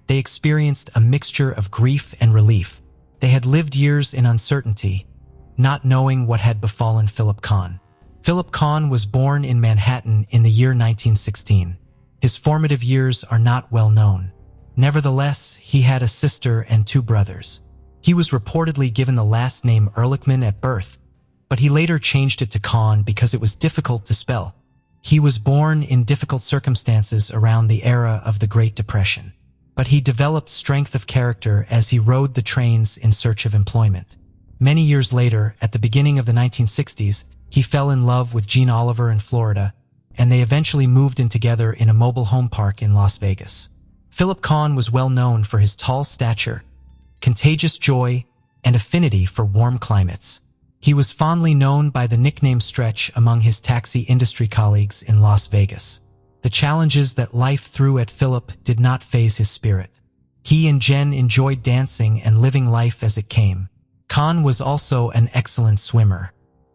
they experienced a mixture of grief and relief. They had lived years in uncertainty, not knowing what had befallen Philip Kahn. Philip Kahn was born in Manhattan in the year 1916. His formative years are not well known. Nevertheless, he had a sister and 2 brothers. He was reportedly given the last name Ehrlichman at birth, but he later changed it to Kahn because it was difficult to spell. He was born in difficult circumstances around the era of the Great Depression, but he developed strength of character as he rode the trains in search of employment. Many years later, at the beginning of the 1960s, he fell in love with Jean Oliver in Florida, and they eventually moved in together in a mobile home park in Las Vegas. Philip Kahn was well known for his tall stature, contagious joy, and affinity for warm climates. He was fondly known by the nickname Stretch among his taxi industry colleagues in Las Vegas. The challenges that life threw at Philip did not faze his spirit. He and Jen enjoyed dancing and living life as it came. Kahn was also an excellent swimmer.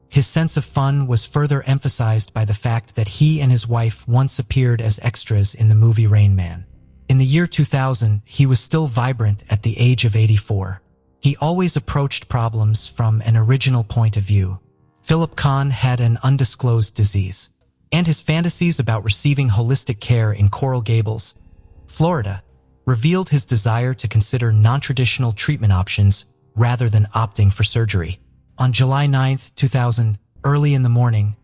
His sense of fun was further emphasized by the fact that he and his wife once appeared as extras in the movie Rain Man. In the year 2000, he was still vibrant at the age of 84. He always approached problems from an original point of view. Philip Kahn had an undisclosed disease, and his fantasies about receiving holistic care in Coral Gables, Florida, revealed his desire to consider non-traditional treatment options rather than opting for surgery. On July 9, 2000, early in the morning,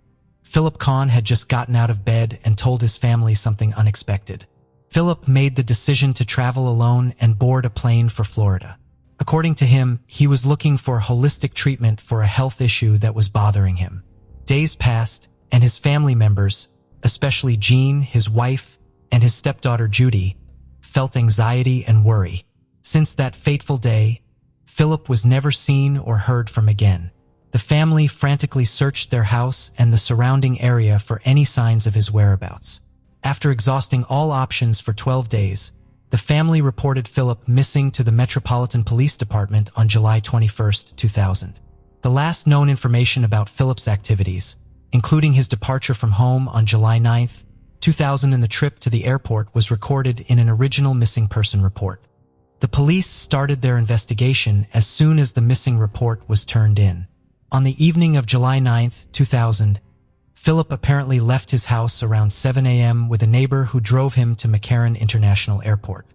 Philip Kahn had just gotten out of bed and told his family something unexpected. Philip made the decision to travel alone and board a plane for Florida. According to him, he was looking for holistic treatment for a health issue that was bothering him. Days passed, and his family members, especially Jean, his wife, and his stepdaughter Judy, felt anxiety and worry. Since that fateful day, Philip was never seen or heard from again. The family frantically searched their house and the surrounding area for any signs of his whereabouts. After exhausting all options for 12 days, the family reported Philip missing to the Metropolitan Police Department on July 21, 2000. The last known information about Philip's activities, including his departure from home on July 9, 2000 and the trip to the airport, was recorded in an original missing person report. The police started their investigation as soon as the missing report was turned in. On the evening of July 9, 2000, Philip apparently left his house around 7 a.m. with a neighbor who drove him to McCarran International Airport.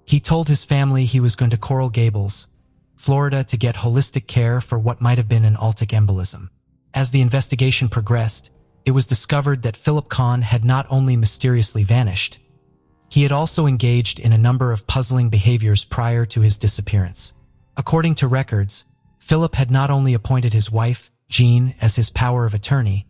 He told his family he was going to Coral Gables, Florida, to get holistic care for what might have been an aortic embolism. As the investigation progressed, it was discovered that Philip Kahn had not only mysteriously vanished, he had also engaged in a number of puzzling behaviors prior to his disappearance. According to records, Philip had not only appointed his wife, Jean, as his power of attorney,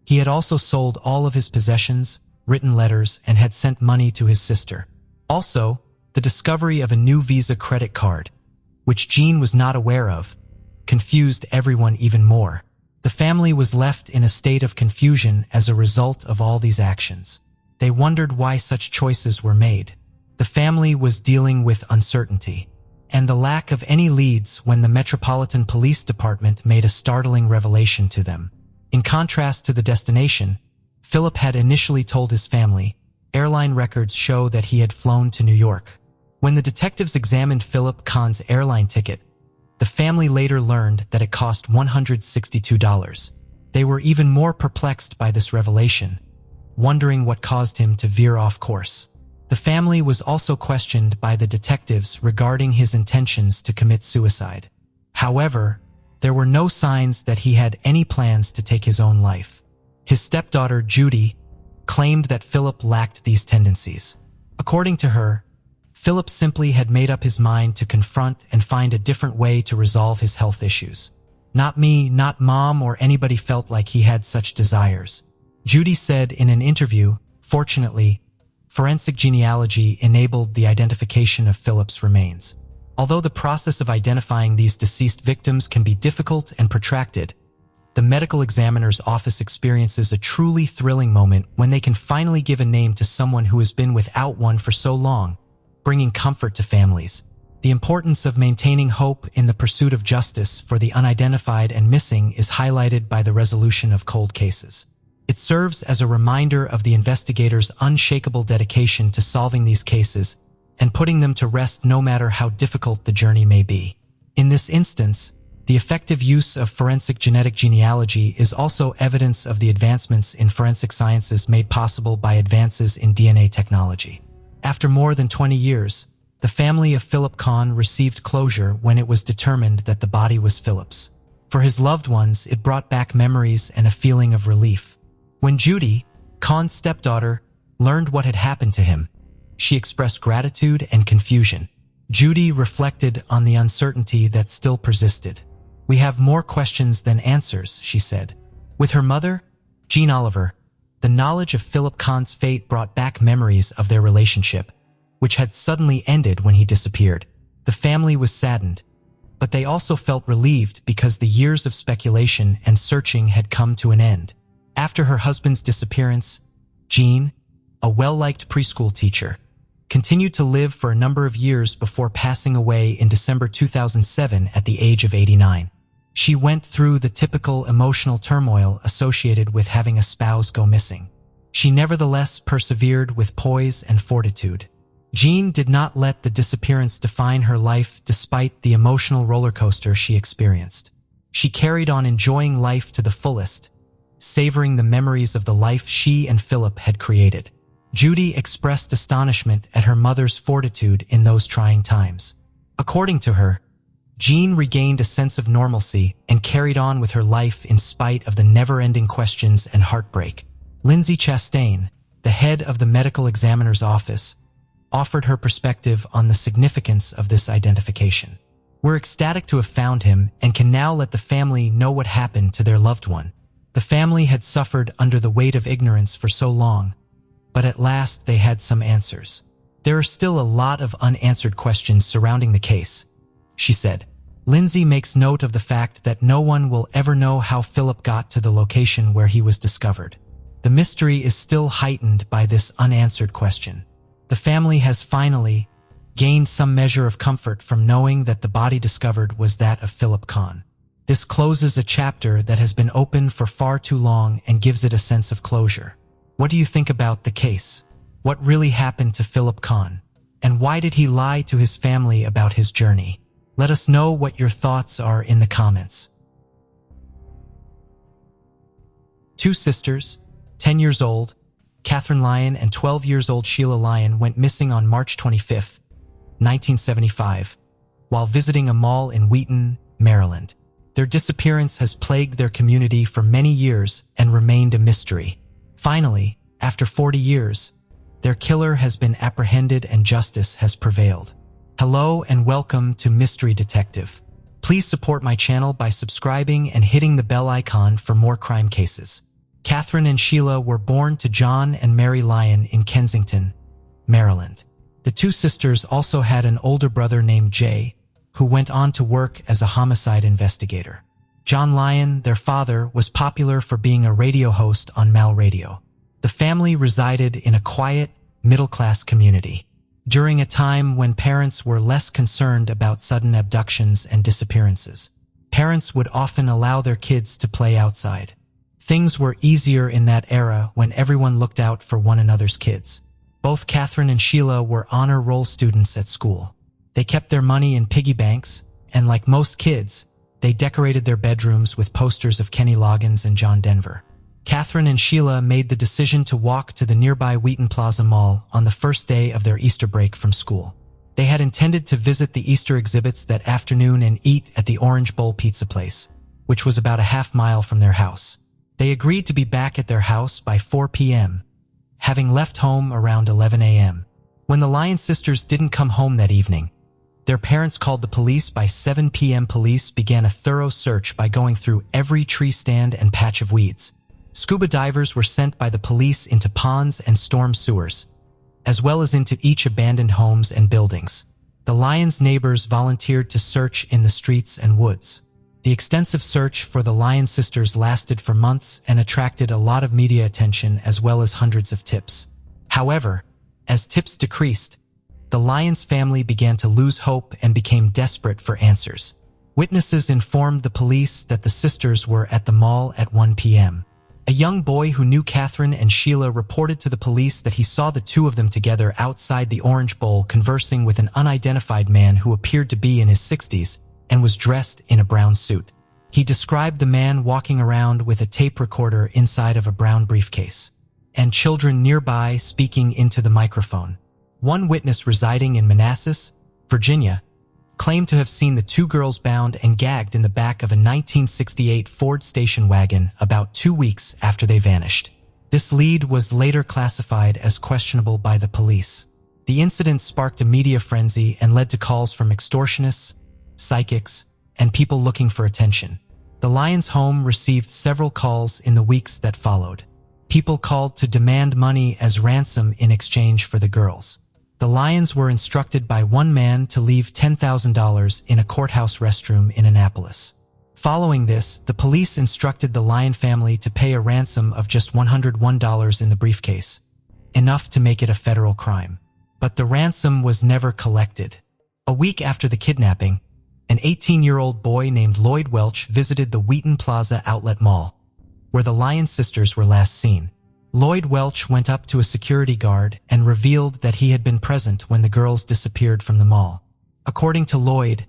he had also sold all of his possessions, written letters, and had sent money to his sister. Also, the discovery of a new Visa credit card, which Jean was not aware of, confused everyone even more. The family was left in a state of confusion as a result of all these actions. They wondered why such choices were made. The family was dealing with uncertainty and the lack of any leads when the Metropolitan Police Department made a startling revelation to them. In contrast to the destination, Philip had initially told his family, airline records show that he had flown to New York. When the detectives examined Philip Kahn's airline ticket, the family later learned that it cost $162. They were even more perplexed by this revelation, wondering what caused him to veer off course. The family was also questioned by the detectives regarding his intentions to commit suicide. However, there were no signs that he had any plans to take his own life. His stepdaughter, Judy, claimed that Philip lacked these tendencies. According to her, Philip simply had made up his mind to confront and find a different way to resolve his health issues. Not me, not mom, or anybody felt like he had such desires. Judy said in an interview, fortunately, forensic genealogy enabled the identification of Philip's remains. Although the process of identifying these deceased victims can be difficult and protracted, the medical examiner's office experiences a truly thrilling moment when they can finally give a name to someone who has been without one for so long, bringing comfort to families. The importance of maintaining hope in the pursuit of justice for the unidentified and missing is highlighted by the resolution of cold cases. It serves as a reminder of the investigators' unshakable dedication to solving these cases and putting them to rest no matter how difficult the journey may be. In this instance, the effective use of forensic genetic genealogy is also evidence of the advancements in forensic sciences made possible by advances in DNA technology. After more than 20 years, the family of Philip Kahn received closure when it was determined that the body was Philip's. For his loved ones, it brought back memories and a feeling of relief. When Judy, Kahn's stepdaughter, learned what had happened to him, she expressed gratitude and confusion. Judy reflected on the uncertainty that still persisted. "We have more questions than answers," she said. With her mother, Jean Oliver, the knowledge of Philip Kahn's fate brought back memories of their relationship, which had suddenly ended when he disappeared. The family was saddened, but they also felt relieved because the years of speculation and searching had come to an end. After her husband's disappearance, Jean, a well-liked preschool teacher, continued to live for a number of years before passing away in December 2007 at the age of 89. She went through the typical emotional turmoil associated with having a spouse go missing. She nevertheless persevered with poise and fortitude. Jean did not let the disappearance define her life despite the emotional roller coaster she experienced. She carried on enjoying life to the fullest, savoring the memories of the life she and Philip had created. Judy expressed astonishment at her mother's fortitude in those trying times. According to her, Jean regained a sense of normalcy and carried on with her life in spite of the never-ending questions and heartbreak. Lindsay Chastain, the head of the medical examiner's office, offered her perspective on the significance of this identification. "We're ecstatic to have found him and can now let the family know what happened to their loved one. The family had suffered under the weight of ignorance for so long, but at last they had some answers. There are still a lot of unanswered questions surrounding the case," she said. Lindsay makes note of the fact that no one will ever know how Philip got to the location where he was discovered. The mystery is still heightened by this unanswered question. The family has finally gained some measure of comfort from knowing that the body discovered was that of Philip Kahn. This closes a chapter that has been open for far too long and gives it a sense of closure. What do you think about the case? What really happened to Philip Kahn? And why did he lie to his family about his journey? Let us know what your thoughts are in the comments. Two sisters, 10 years old, Catherine Lyon, and 12 years old Sheila Lyon, went missing on March 25, 1975, while visiting a mall in Wheaton, Maryland. Their disappearance has plagued their community for many years and remained a mystery. Finally, after 40 years, their killer has been apprehended and justice has prevailed. Hello and welcome to Mystery Detective. Please support my channel by subscribing and hitting the bell icon for more crime cases. Catherine and Sheila were born to John and Mary Lyon in Kensington, Maryland. The two sisters also had an older brother named Jay, who went on to work as a homicide investigator. John Lyon, their father, was popular for being a radio host on Mal Radio. The family resided in a quiet, middle-class community. During a time when parents were less concerned about sudden abductions and disappearances, parents would often allow their kids to play outside. Things were easier in that era when everyone looked out for one another's kids. Both Catherine and Sheila were honor roll students at school. They kept their money in piggy banks, and like most kids, they decorated their bedrooms with posters of Kenny Loggins and John Denver. Catherine and Sheila made the decision to walk to the nearby Wheaton Plaza Mall on the first day of their Easter break from school. They had intended to visit the Easter exhibits that afternoon and eat at the Orange Bowl pizza place, which was about a half-mile from their house. They agreed to be back at their house by 4 p.m., having left home around 11 a.m. When the Lyon sisters didn't come home that evening, their parents called the police. By 7 p.m. police began a thorough search by going through every tree stand and patch of weeds. Scuba divers were sent by the police into ponds and storm sewers, as well as into each abandoned homes and buildings. The Lyons' neighbors volunteered to search in the streets and woods. The extensive search for the Lyon sisters lasted for months and attracted a lot of media attention as well as hundreds of tips. However, as tips decreased, the Lyons family began to lose hope and became desperate for answers. Witnesses informed the police that the sisters were at the mall at 1 p.m. A young boy who knew Catherine and Sheila reported to the police that he saw the two of them together outside the Orange Bowl conversing with an unidentified man who appeared to be in his 60s and was dressed in a brown suit. He described the man walking around with a tape recorder inside of a brown briefcase, and children nearby speaking into the microphone. One witness residing in Manassas, Virginia, claimed to have seen the two girls bound and gagged in the back of a 1968 Ford station wagon about 2 weeks after they vanished. This lead was later classified as questionable by the police. The incident sparked a media frenzy and led to calls from extortionists, psychics, and people looking for attention. The Lyons' home received several calls in the weeks that followed. People called to demand money as ransom in exchange for the girls. The Lyons were instructed by one man to leave $10,000 in a courthouse restroom in Annapolis. Following this, the police instructed the Lyon family to pay a ransom of just $101 in the briefcase, enough to make it a federal crime. But the ransom was never collected. A week after the kidnapping, an 18-year-old boy named Lloyd Welch visited the Wheaton Plaza Outlet Mall, where the Lyon sisters were last seen. Lloyd Welch went up to a security guard and revealed that he had been present when the girls disappeared from the mall. According to Lloyd,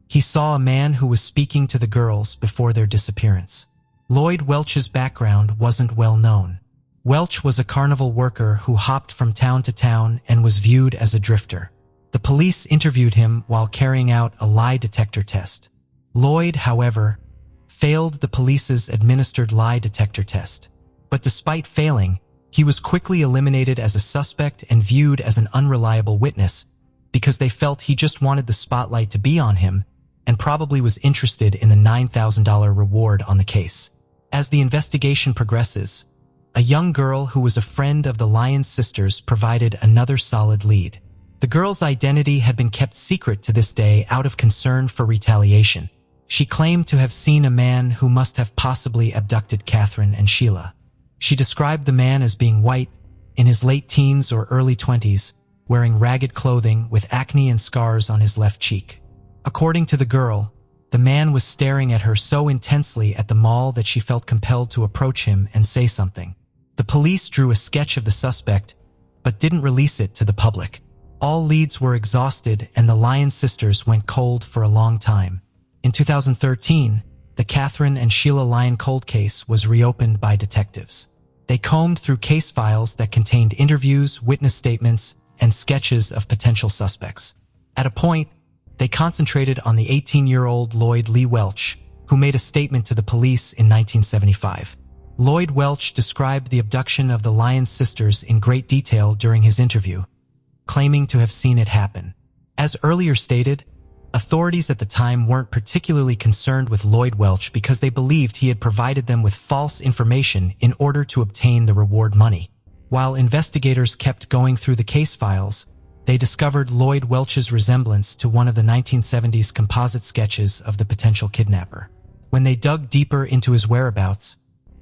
he saw a man who was speaking to the girls before their disappearance. Lloyd Welch's background wasn't well known. Welch was a carnival worker who hopped from town to town and was viewed as a drifter. The police interviewed him while carrying out a lie detector test. Lloyd, however, failed the police's administered lie detector test. But despite failing, he was quickly eliminated as a suspect and viewed as an unreliable witness because they felt he just wanted the spotlight to be on him and probably was interested in the $9,000 reward on the case. As the investigation progresses, a young girl who was a friend of the Lyon sisters provided another solid lead. The girl's identity had been kept secret to this day out of concern for retaliation. She claimed to have seen a man who must have possibly abducted Catherine and Sheila. She described the man as being white, in his late teens or early 20s, wearing ragged clothing with acne and scars on his left cheek. According to the girl, the man was staring at her so intensely at the mall that she felt compelled to approach him and say something. The police drew a sketch of the suspect, but didn't release it to the public. All leads were exhausted and the Lyon sisters went cold for a long time. In 2013, the Catherine and Sheila Lyon cold case was reopened by detectives. They combed through case files that contained interviews, witness statements, and sketches of potential suspects. At a point, they concentrated on the 18-year-old Lloyd Lee Welch, who made a statement to the police in 1975. Lloyd Welch described the abduction of the Lyons sisters in great detail during his interview, claiming to have seen it happen. As earlier stated, authorities at the time weren't particularly concerned with Lloyd Welch because they believed he had provided them with false information in order to obtain the reward money. While investigators kept going through the case files, they discovered Lloyd Welch's resemblance to one of the 1970s composite sketches of the potential kidnapper. When they dug deeper into his whereabouts,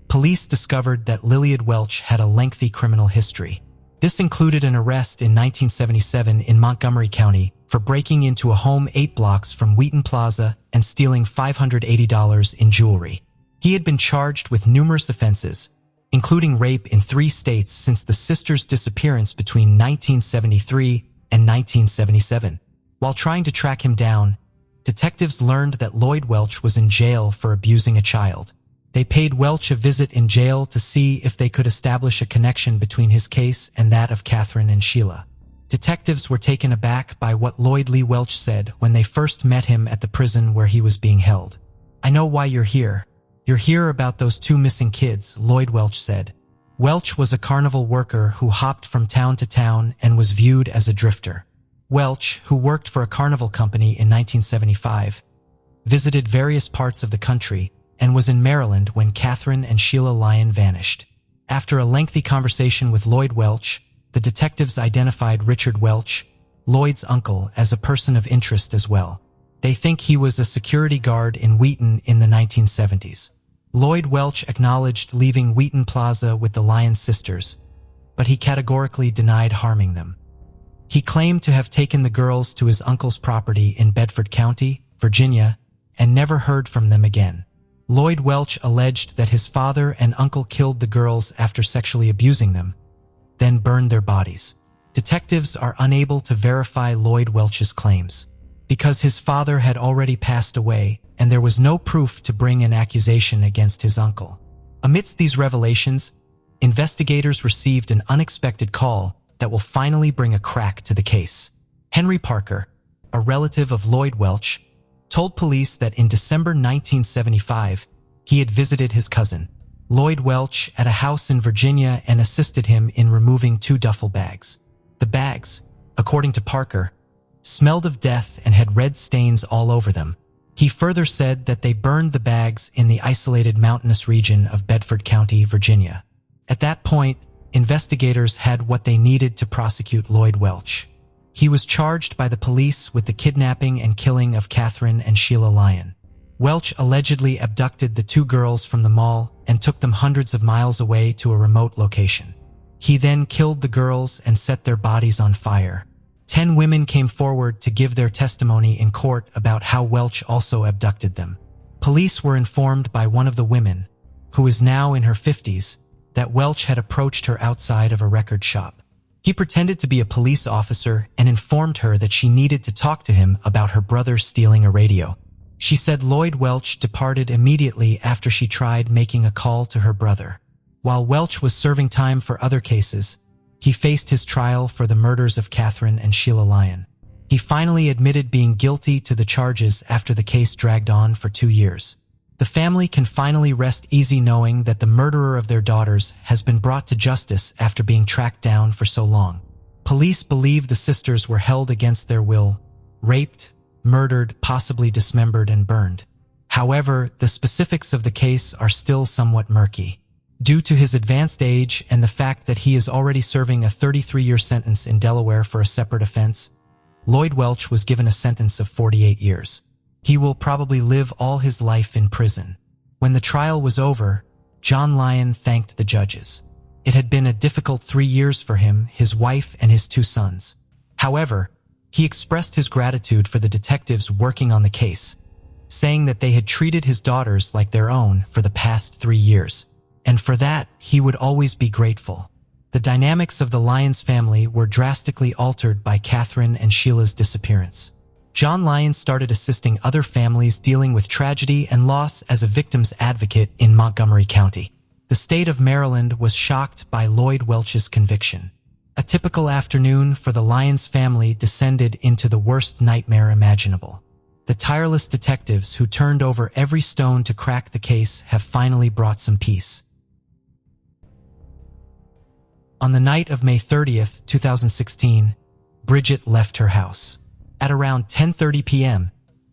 police discovered that Lloyd Welch had a lengthy criminal history. This included an arrest in 1977 in Montgomery County for breaking into a home 8 blocks from Wheaton Plaza and stealing $580 in jewelry. He had been charged with numerous offenses, including rape in 3 states since the sisters' disappearance between 1973 and 1977. While trying to track him down, detectives learned that Lloyd Welch was in jail for abusing a child. They paid Welch a visit in jail to see if they could establish a connection between his case and that of Catherine and Sheila. Detectives were taken aback by what Lloyd Lee Welch said when they first met him at the prison where he was being held. "I know why you're here. You're here about those 2 missing kids," Lloyd Welch said. Welch was a carnival worker who hopped from town to town and was viewed as a drifter. Welch, who worked for a carnival company in 1975, visited various parts of the country and was in Maryland when Catherine and Sheila Lyon vanished. After a lengthy conversation with Lloyd Welch, the detectives identified Richard Welch, Lloyd's uncle, as a person of interest as well. They think he was a security guard in Wheaton in the 1970s. Lloyd Welch acknowledged leaving Wheaton Plaza with the Lyon sisters, but he categorically denied harming them. He claimed to have taken the girls to his uncle's property in Bedford County, Virginia, and never heard from them again. Lloyd Welch alleged that his father and uncle killed the girls after sexually abusing them, then burned their bodies. Detectives are unable to verify Lloyd Welch's claims, because his father had already passed away and there was no proof to bring an accusation against his uncle. Amidst these revelations, investigators received an unexpected call that will finally bring a crack to the case. Henry Parker, a relative of Lloyd Welch, told police that in December 1975, he had visited his cousin, Lloyd Welch, at a house in Virginia and assisted him in removing 2 duffel bags. The bags, according to Parker, smelled of death and had red stains all over them. He further said that they burned the bags in the isolated mountainous region of Bedford County, Virginia. At that point, investigators had what they needed to prosecute Lloyd Welch. He was charged by the police with the kidnapping and killing of Catherine and Sheila Lyon. Welch allegedly abducted the 2 girls from the mall and took them hundreds of miles away to a remote location. He then killed the girls and set their bodies on fire. 10 women came forward to give their testimony in court about how Welch also abducted them. Police were informed by one of the women, who is now in her 50s, that Welch had approached her outside of a record shop. He pretended to be a police officer and informed her that she needed to talk to him about her brother stealing a radio. She said Lloyd Welch departed immediately after she tried making a call to her brother. While Welch was serving time for other cases, he faced his trial for the murders of Catherine and Sheila Lyon. He finally admitted being guilty to the charges after the case dragged on for 2 years. The family can finally rest easy knowing that the murderer of their daughters has been brought to justice after being tracked down for so long. Police believe the sisters were held against their will, raped, murdered, possibly dismembered, and burned. However, the specifics of the case are still somewhat murky. Due to his advanced age and the fact that he is already serving a 33-year sentence in Delaware for a separate offense, Lloyd Welch was given a sentence of 48 years. He will probably live all his life in prison. When the trial was over, John Lyon thanked the judges. It had been a difficult 3 years for him, his wife, and his 2 sons. However, he expressed his gratitude for the detectives working on the case, saying that they had treated his daughters like their own for the past 3 years, and for that he would always be grateful. The dynamics of the Lyons family were drastically altered by Catherine and Sheila's disappearance. John Lyon started assisting other families dealing with tragedy and loss as a victim's advocate in Montgomery County. The state of Maryland was shocked by Lloyd Welch's conviction. A typical afternoon for the Lyons family descended into the worst nightmare imaginable. The tireless detectives who turned over every stone to crack the case have finally brought some peace. On the night of May 30th, 2016, Bridget left her house. At around 10:30 p.m.,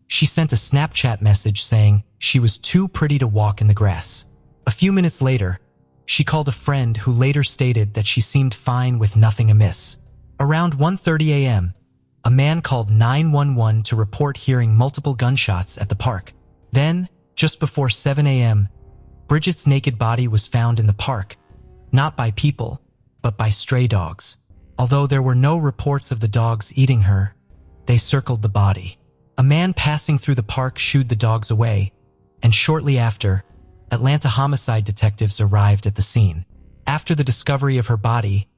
she sent a Snapchat message saying she was too pretty to walk in the grass. A few minutes later, she called a friend who later stated that she seemed fine with nothing amiss. Around 1:30 a.m., a man called 911 to report hearing multiple gunshots at the park. Then, just before 7 a.m., Bridget's naked body was found in the park, not by people, but by stray dogs. Although there were no reports of the dogs eating her, they circled the body. A man passing through the park shooed the dogs away, and shortly after, Atlanta homicide detectives arrived at the scene. After the discovery of her body,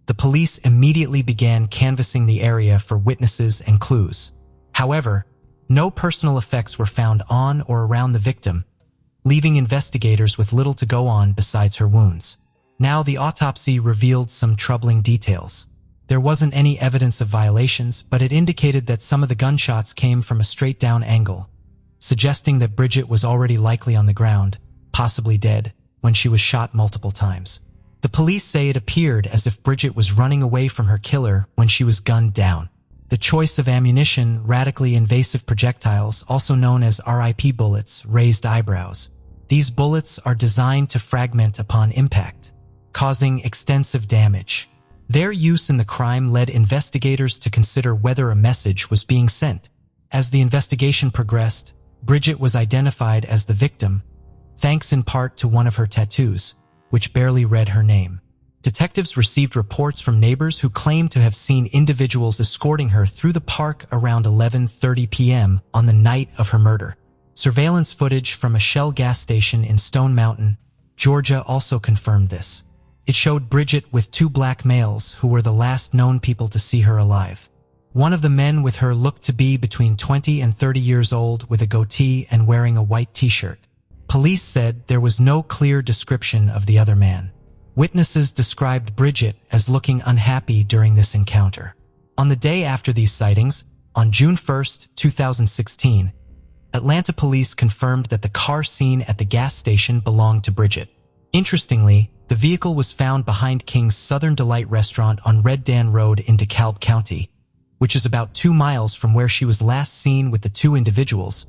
the police immediately began canvassing the area for witnesses and clues. However, no personal effects were found on or around the victim, leaving investigators with little to go on besides her wounds. Now, the autopsy revealed some troubling details. There wasn't any evidence of violations, but it indicated that some of the gunshots came from a straight-down angle, suggesting that Bridget was already likely on the ground, possibly dead, when she was shot multiple times. The police say it appeared as if Bridget was running away from her killer when she was gunned down. The choice of ammunition, radically invasive projectiles, also known as RIP bullets, raised eyebrows. These bullets are designed to fragment upon impact, causing extensive damage. Their use in the crime led investigators to consider whether a message was being sent. As the investigation progressed, Bridget was identified as the victim, thanks in part to one of her tattoos, which barely read her name. Detectives received reports from neighbors who claimed to have seen individuals escorting her through the park around 11:30 p.m. on the night of her murder. Surveillance footage from a Shell gas station in Stone Mountain, Georgia also confirmed this. It showed Bridget with two black males who were the last known people to see her alive. One of the men with her looked to be between 20 and 30 years old with a goatee and wearing a white t-shirt. Police said there was no clear description of the other man. Witnesses described Bridget as looking unhappy during this encounter. On the day after these sightings, on June 1st, 2016, Atlanta police confirmed that the car seen at the gas station belonged to Bridget. Interestingly, the vehicle was found behind King's Southern Delight restaurant on Red Dan Road in DeKalb County, which is about 2 miles from where she was last seen with the two individuals,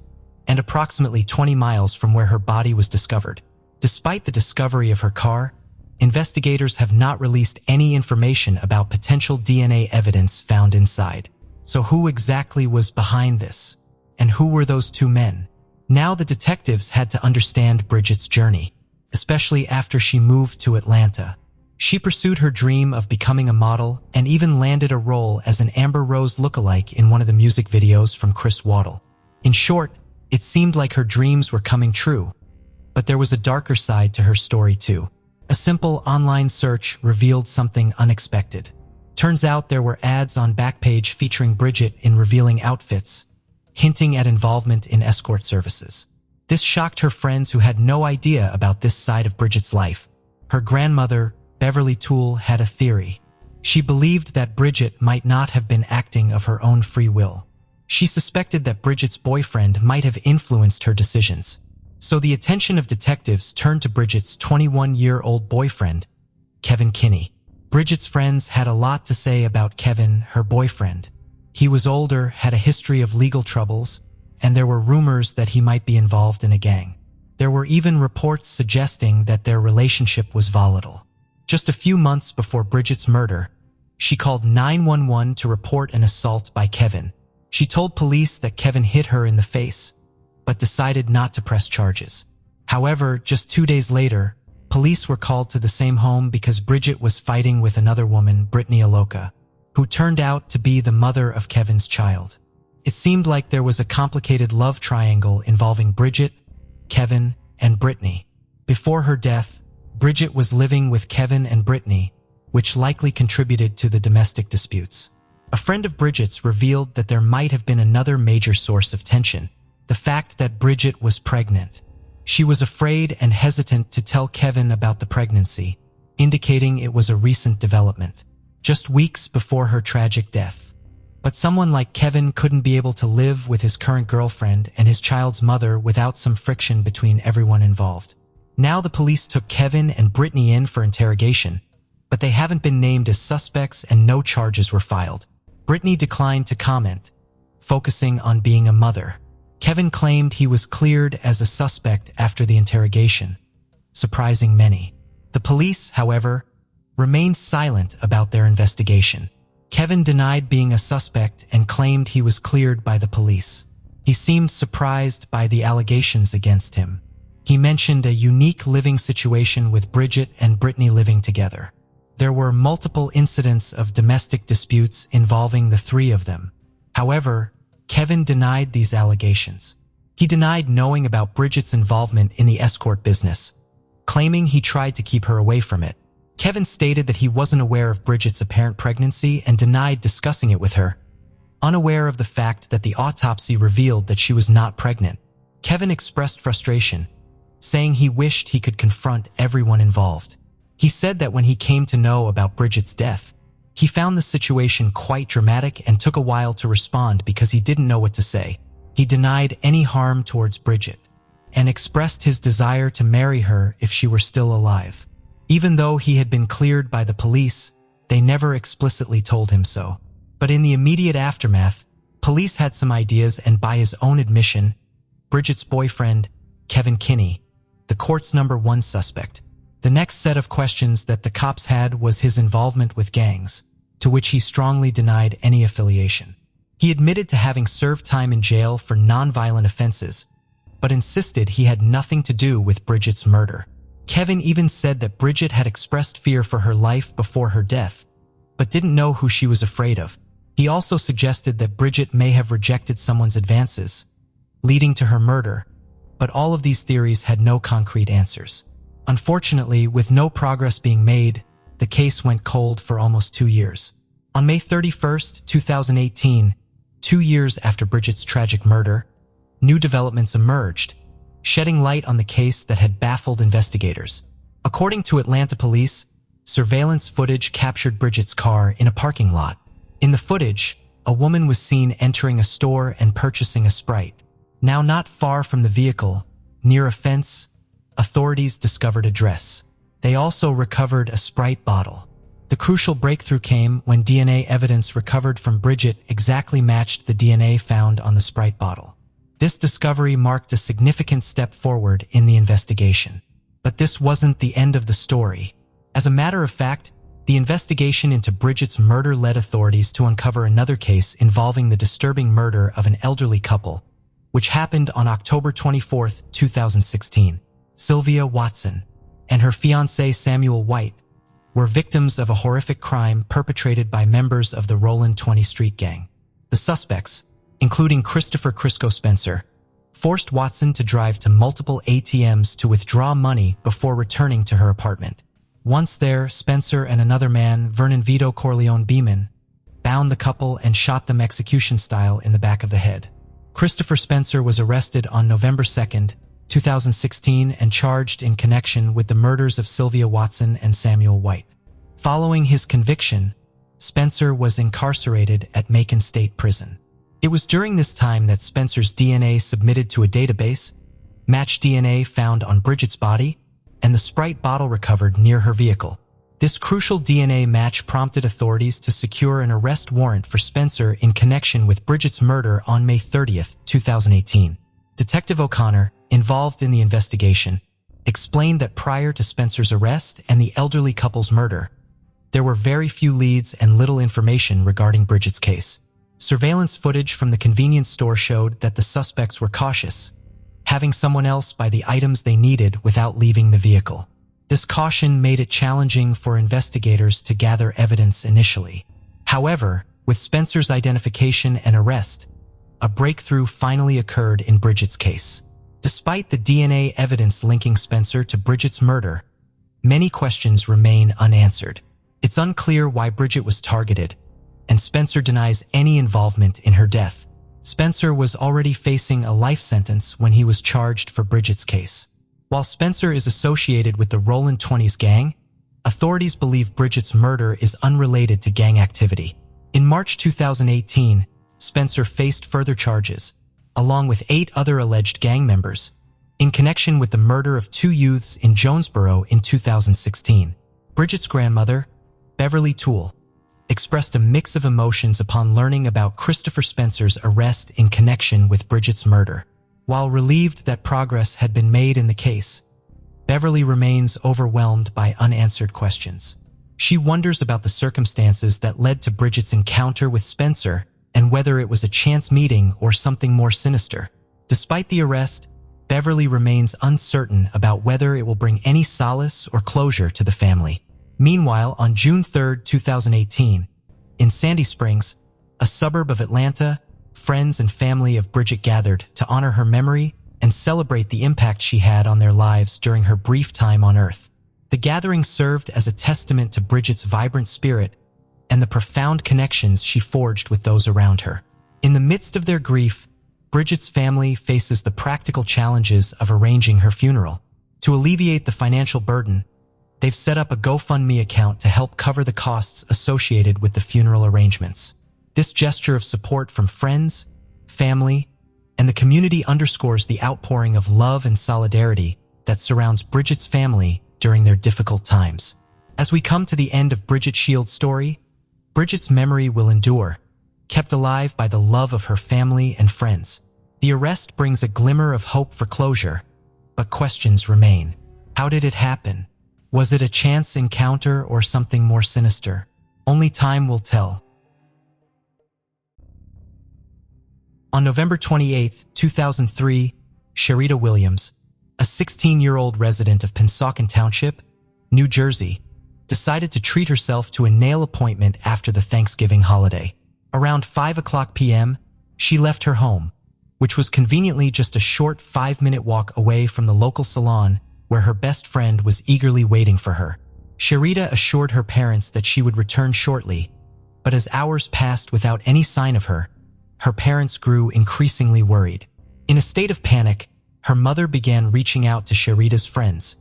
and approximately 20 miles from where her body was discovered. Despite the discovery of her car, investigators have not released any information about potential DNA evidence found inside. So who exactly was behind this? And who were those two men? Now the detectives had to understand Bridget's journey, especially after she moved to Atlanta. She pursued her dream of becoming a model and even landed a role as an Amber Rose lookalike in one of the music videos from Chris Waddle. In short, it seemed like her dreams were coming true, but there was a darker side to her story too. A simple online search revealed something unexpected. Turns out there were ads on Backpage featuring Bridget in revealing outfits, hinting at involvement in escort services. This shocked her friends who had no idea about this side of Bridget's life. Her grandmother, Beverly Toole, had a theory. She believed that Bridget might not have been acting of her own free will. She suspected that Bridget's boyfriend might have influenced her decisions. So the attention of detectives turned to Bridget's 21-year-old boyfriend, Kevin Kinney. Bridget's friends had a lot to say about Kevin, her boyfriend. He was older, had a history of legal troubles, and there were rumors that he might be involved in a gang. There were even reports suggesting that their relationship was volatile. Just a few months before Bridget's murder, she called 911 to report an assault by Kevin. She told police that Kevin hit her in the face, but decided not to press charges. However, just 2 days later, police were called to the same home because Bridget was fighting with another woman, Brittany Aloka, who turned out to be the mother of Kevin's child. It seemed like there was a complicated love triangle involving Bridget, Kevin, and Brittany. Before her death, Bridget was living with Kevin and Brittany, which likely contributed to the domestic disputes. A friend of Bridget's revealed that there might have been another major source of tension, the fact that Bridget was pregnant. She was afraid and hesitant to tell Kevin about the pregnancy, indicating it was a recent development, just weeks before her tragic death. But someone like Kevin couldn't be able to live with his current girlfriend and his child's mother without some friction between everyone involved. Now the police took Kevin and Brittany in for interrogation, but they haven't been named as suspects and no charges were filed. Brittany declined to comment, focusing on being a mother. Kevin claimed he was cleared as a suspect after the interrogation, surprising many. The police, however, remained silent about their investigation. Kevin denied being a suspect and claimed he was cleared by the police. He seemed surprised by the allegations against him. He mentioned a unique living situation with Bridget and Brittany living together. There were multiple incidents of domestic disputes involving the three of them. However, Kevin denied these allegations. He denied knowing about Bridget's involvement in the escort business, claiming he tried to keep her away from it. Kevin stated that he wasn't aware of Bridget's apparent pregnancy and denied discussing it with her, unaware of the fact that the autopsy revealed that she was not pregnant. Kevin expressed frustration, saying he wished he could confront everyone involved. He said that when he came to know about Bridget's death, he found the situation quite dramatic and took a while to respond because he didn't know what to say. He denied any harm towards Bridget and expressed his desire to marry her if she were still alive. Even though he had been cleared by the police, they never explicitly told him so. But in the immediate aftermath, police had some ideas and by his own admission, Bridget's boyfriend, Kevin Kinney, the court's #1 suspect. The next set of questions that the cops had was his involvement with gangs, to which he strongly denied any affiliation. He admitted to having served time in jail for non-violent offenses, but insisted he had nothing to do with Bridget's murder. Kevin even said that Bridget had expressed fear for her life before her death, but didn't know who she was afraid of. He also suggested that Bridget may have rejected someone's advances, leading to her murder, but all of these theories had no concrete answers. Unfortunately, with no progress being made, the case went cold for almost 2 years. On May 31st, 2018, 2 years after Bridget's tragic murder, new developments emerged, shedding light on the case that had baffled investigators. According to Atlanta police, surveillance footage captured Bridget's car in a parking lot. In the footage, a woman was seen entering a store and purchasing a Sprite. Now not far from the vehicle, near a fence, authorities discovered a dress. They also recovered a Sprite bottle. The crucial breakthrough came when DNA evidence recovered from Bridget exactly matched the DNA found on the Sprite bottle. This discovery marked a significant step forward in the investigation. But this wasn't the end of the story. As a matter of fact, the investigation into Bridget's murder led authorities to uncover another case involving the disturbing murder of an elderly couple, which happened on October 24, 2016. Sylvia Watson and her fiancé Samuel White were victims of a horrific crime perpetrated by members of the Roland 20 Street Gang. The suspects, including Christopher Crisco Spencer, forced Watson to drive to multiple ATMs to withdraw money before returning to her apartment. Once there, Spencer and another man, Vernon Vito Corleone Beeman, bound the couple and shot them execution style in the back of the head. Christopher Spencer was arrested on November 2, 2016 and charged in connection with the murders of Sylvia Watson and Samuel White. Following his conviction, Spencer was incarcerated at Macon State Prison. It was during this time that Spencer's DNA submitted to a database, matched DNA found on Bridget's body, and the Sprite bottle recovered near her vehicle. This crucial DNA match prompted authorities to secure an arrest warrant for Spencer in connection with Bridget's murder on May 30, 2018. Detective O'Connor, involved in the investigation, explained that prior to Spencer's arrest and the elderly couple's murder, there were very few leads and little information regarding Bridget's case. Surveillance footage from the convenience store showed that the suspects were cautious, having someone else buy the items they needed without leaving the vehicle. This caution made it challenging for investigators to gather evidence initially. However, with Spencer's identification and arrest, a breakthrough finally occurred in Bridget's case. Despite the DNA evidence linking Spencer to Bridget's murder, many questions remain unanswered. It's unclear why Bridget was targeted, and Spencer denies any involvement in her death. Spencer was already facing a life sentence when he was charged for Bridget's case. While Spencer is associated with the Roland 20s gang, authorities believe Bridget's murder is unrelated to gang activity. In March 2018, Spencer faced further charges, along with 8 other alleged gang members, in connection with the murder of 2 youths in Jonesboro in 2016. Bridget's grandmother, Beverly Toole, expressed a mix of emotions upon learning about Christopher Spencer's arrest in connection with Bridget's murder. While relieved that progress had been made in the case, Beverly remains overwhelmed by unanswered questions. She wonders about the circumstances that led to Bridget's encounter with Spencer and whether it was a chance meeting or something more sinister. Despite the arrest, Beverly remains uncertain about whether it will bring any solace or closure to the family. Meanwhile, on June 3, 2018, in Sandy Springs, a suburb of Atlanta, friends and family of Bridget gathered to honor her memory and celebrate the impact she had on their lives during her brief time on Earth. The gathering served as a testament to Bridget's vibrant spirit and the profound connections she forged with those around her. In the midst of their grief, Bridget's family faces the practical challenges of arranging her funeral. To alleviate the financial burden, they've set up a GoFundMe account to help cover the costs associated with the funeral arrangements. This gesture of support from friends, family, and the community underscores the outpouring of love and solidarity that surrounds Bridget's family during their difficult times. As we come to the end of Bridget Shield's story, Bridget's memory will endure, kept alive by the love of her family and friends. The arrest brings a glimmer of hope for closure, but questions remain. How did it happen? Was it a chance encounter or something more sinister? Only time will tell. On November 28, 2003, Sharita Williams, a 16-year-old resident of Pennsauken Township, New Jersey, decided to treat herself to a nail appointment after the Thanksgiving holiday. Around 5:00 p.m., she left her home, which was conveniently just a short 5-minute walk away from the local salon where her best friend was eagerly waiting for her. Sharita assured her parents that she would return shortly, but as hours passed without any sign of her, her parents grew increasingly worried. In a state of panic, her mother began reaching out to Sharita's friends,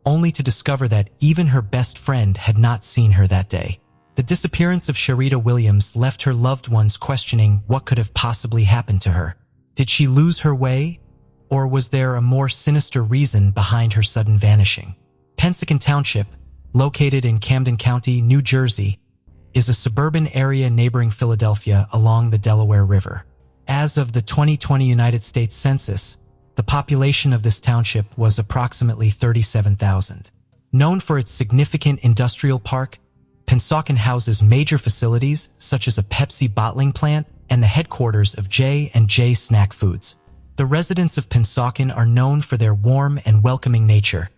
only to discover that even her best friend had not seen her that day. The disappearance of Sharita Williams left her loved ones questioning what could have possibly happened to her. Did she lose her way, or was there a more sinister reason behind her sudden vanishing? Pennsauken Township, located in Camden County, New Jersey, is a suburban area neighboring Philadelphia along the Delaware River. As of the 2020 United States Census, the population of this township was approximately 37,000. Known for its significant industrial park, Pennsauken houses major facilities such as a Pepsi bottling plant and the headquarters of J&J Snack Foods. The residents of Pennsauken are known for their warm and welcoming nature,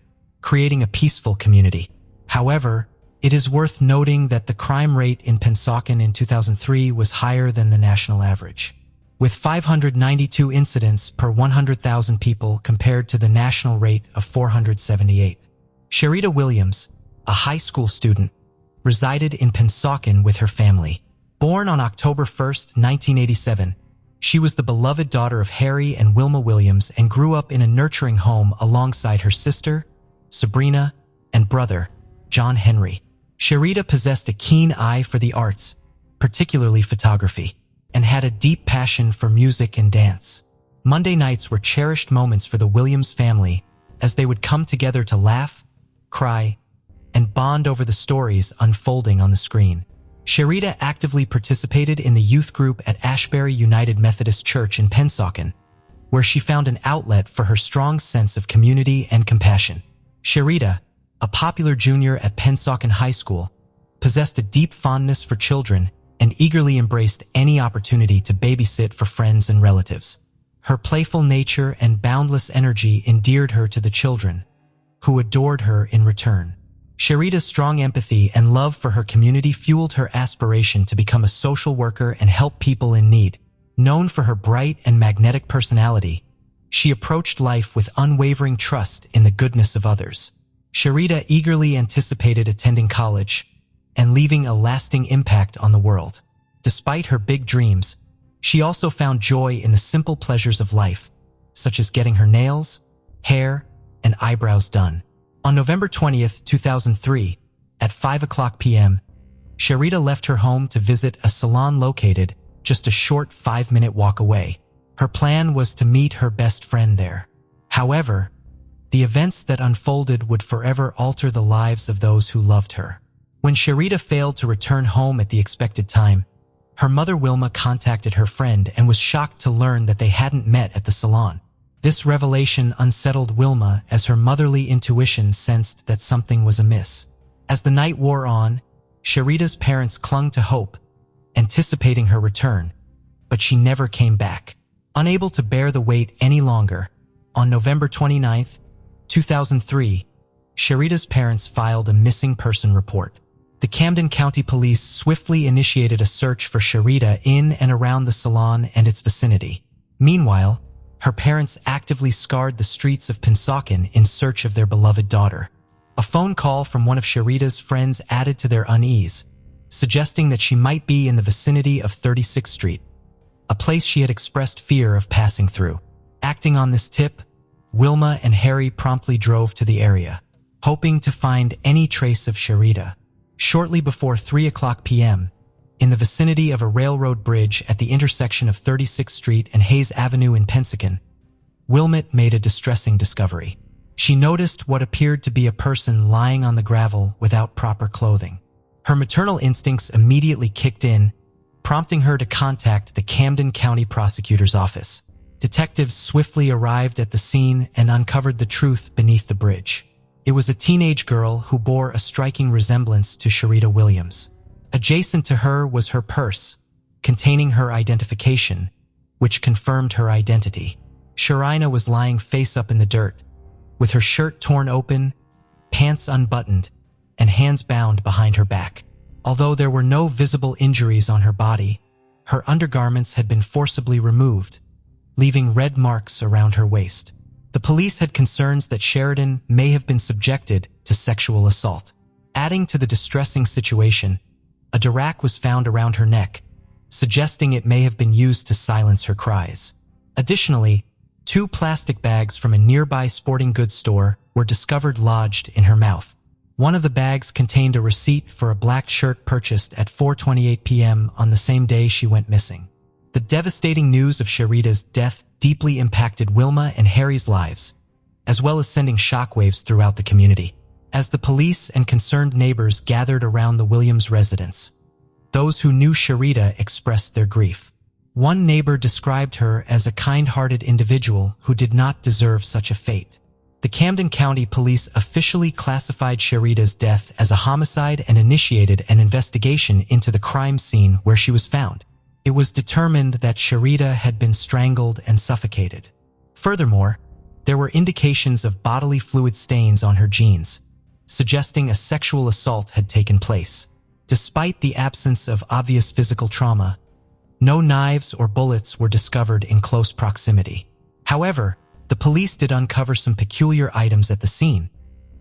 creating a peaceful community. However, it is worth noting that the crime rate in Pennsauken in 2003 was higher than the national average, with 592 incidents per 100,000 people compared to the national rate of 478. Sharita Williams, a high school student, resided in Pennsauken with her family. Born on October 1, 1987, she was the beloved daughter of Harry and Wilma Williams and grew up in a nurturing home alongside her sister, Sabrina, and brother, John Henry. Sharita possessed a keen eye for the arts, particularly photography, and had a deep passion for music and dance. Monday nights were cherished moments for the Williams family as they would come together to laugh, cry, and bond over the stories unfolding on the screen. Sharita actively participated in the youth group at Ashbury United Methodist Church in Pennsauken, where she found an outlet for her strong sense of community and compassion. Sharita, a popular junior at Pennsauken High School, possessed a deep fondness for children and eagerly embraced any opportunity to babysit for friends and relatives. Her playful nature and boundless energy endeared her to the children, who adored her in return. Sharita's strong empathy and love for her community fueled her aspiration to become a social worker and help people in need. Known for her bright and magnetic personality, she approached life with unwavering trust in the goodness of others. Sharita eagerly anticipated attending college and leaving a lasting impact on the world. Despite her big dreams, she also found joy in the simple pleasures of life, such as getting her nails, hair, and eyebrows done. On November 20, 2003, at 5:00 p.m., Sharita left her home to visit a salon located just a short 5-minute walk away. Her plan was to meet her best friend there. However, the events that unfolded would forever alter the lives of those who loved her. When Sharita failed to return home at the expected time, her mother Wilma contacted her friend and was shocked to learn that they hadn't met at the salon. This revelation unsettled Wilma as her motherly intuition sensed that something was amiss. As the night wore on, Sharita's parents clung to hope, anticipating her return, but she never came back. Unable to bear the weight any longer, on November 29, 2003, Sharita's parents filed a missing person report. The Camden County Police swiftly initiated a search for Sharita in and around the salon and its vicinity. Meanwhile, her parents actively scoured the streets of Pennsauken in search of their beloved daughter. A phone call from one of Sharita's friends added to their unease, suggesting that she might be in the vicinity of 36th Street, a place she had expressed fear of passing through. Acting on this tip, Wilma and Harry promptly drove to the area, hoping to find any trace of Sharita. Shortly before 3:00 p.m., in the vicinity of a railroad bridge at the intersection of 36th Street and Hayes Avenue in Pennsauken, Wilmot made a distressing discovery. She noticed what appeared to be a person lying on the gravel without proper clothing. Her maternal instincts immediately kicked in, prompting her to contact the Camden County Prosecutor's Office. Detectives swiftly arrived at the scene and uncovered the truth beneath the bridge. It was a teenage girl who bore a striking resemblance to Sharita Williams. Adjacent to her was her purse, containing her identification, which confirmed her identity. Sharita was lying face up in the dirt, with her shirt torn open, pants unbuttoned, and hands bound behind her back. Although there were no visible injuries on her body, her undergarments had been forcibly removed, leaving red marks around her waist. The police had concerns that Sheridan may have been subjected to sexual assault. Adding to the distressing situation, a durac was found around her neck, suggesting it may have been used to silence her cries. Additionally, 2 plastic bags from a nearby sporting goods store were discovered lodged in her mouth. One of the bags contained a receipt for a black shirt purchased at 4:28 p.m. on the same day she went missing. The devastating news of Sharita's death deeply impacted Wilma and Harry's lives, as well as sending shockwaves throughout the community. As the police and concerned neighbors gathered around the Williams residence, those who knew Sharita expressed their grief. One neighbor described her as a kind-hearted individual who did not deserve such a fate. The Camden County Police officially classified Sharita's death as a homicide and initiated an investigation into the crime scene where she was found. It was determined that Sharita had been strangled and suffocated. Furthermore, there were indications of bodily fluid stains on her jeans, suggesting a sexual assault had taken place. Despite the absence of obvious physical trauma, no knives or bullets were discovered in close proximity. However, the police did uncover some peculiar items at the scene,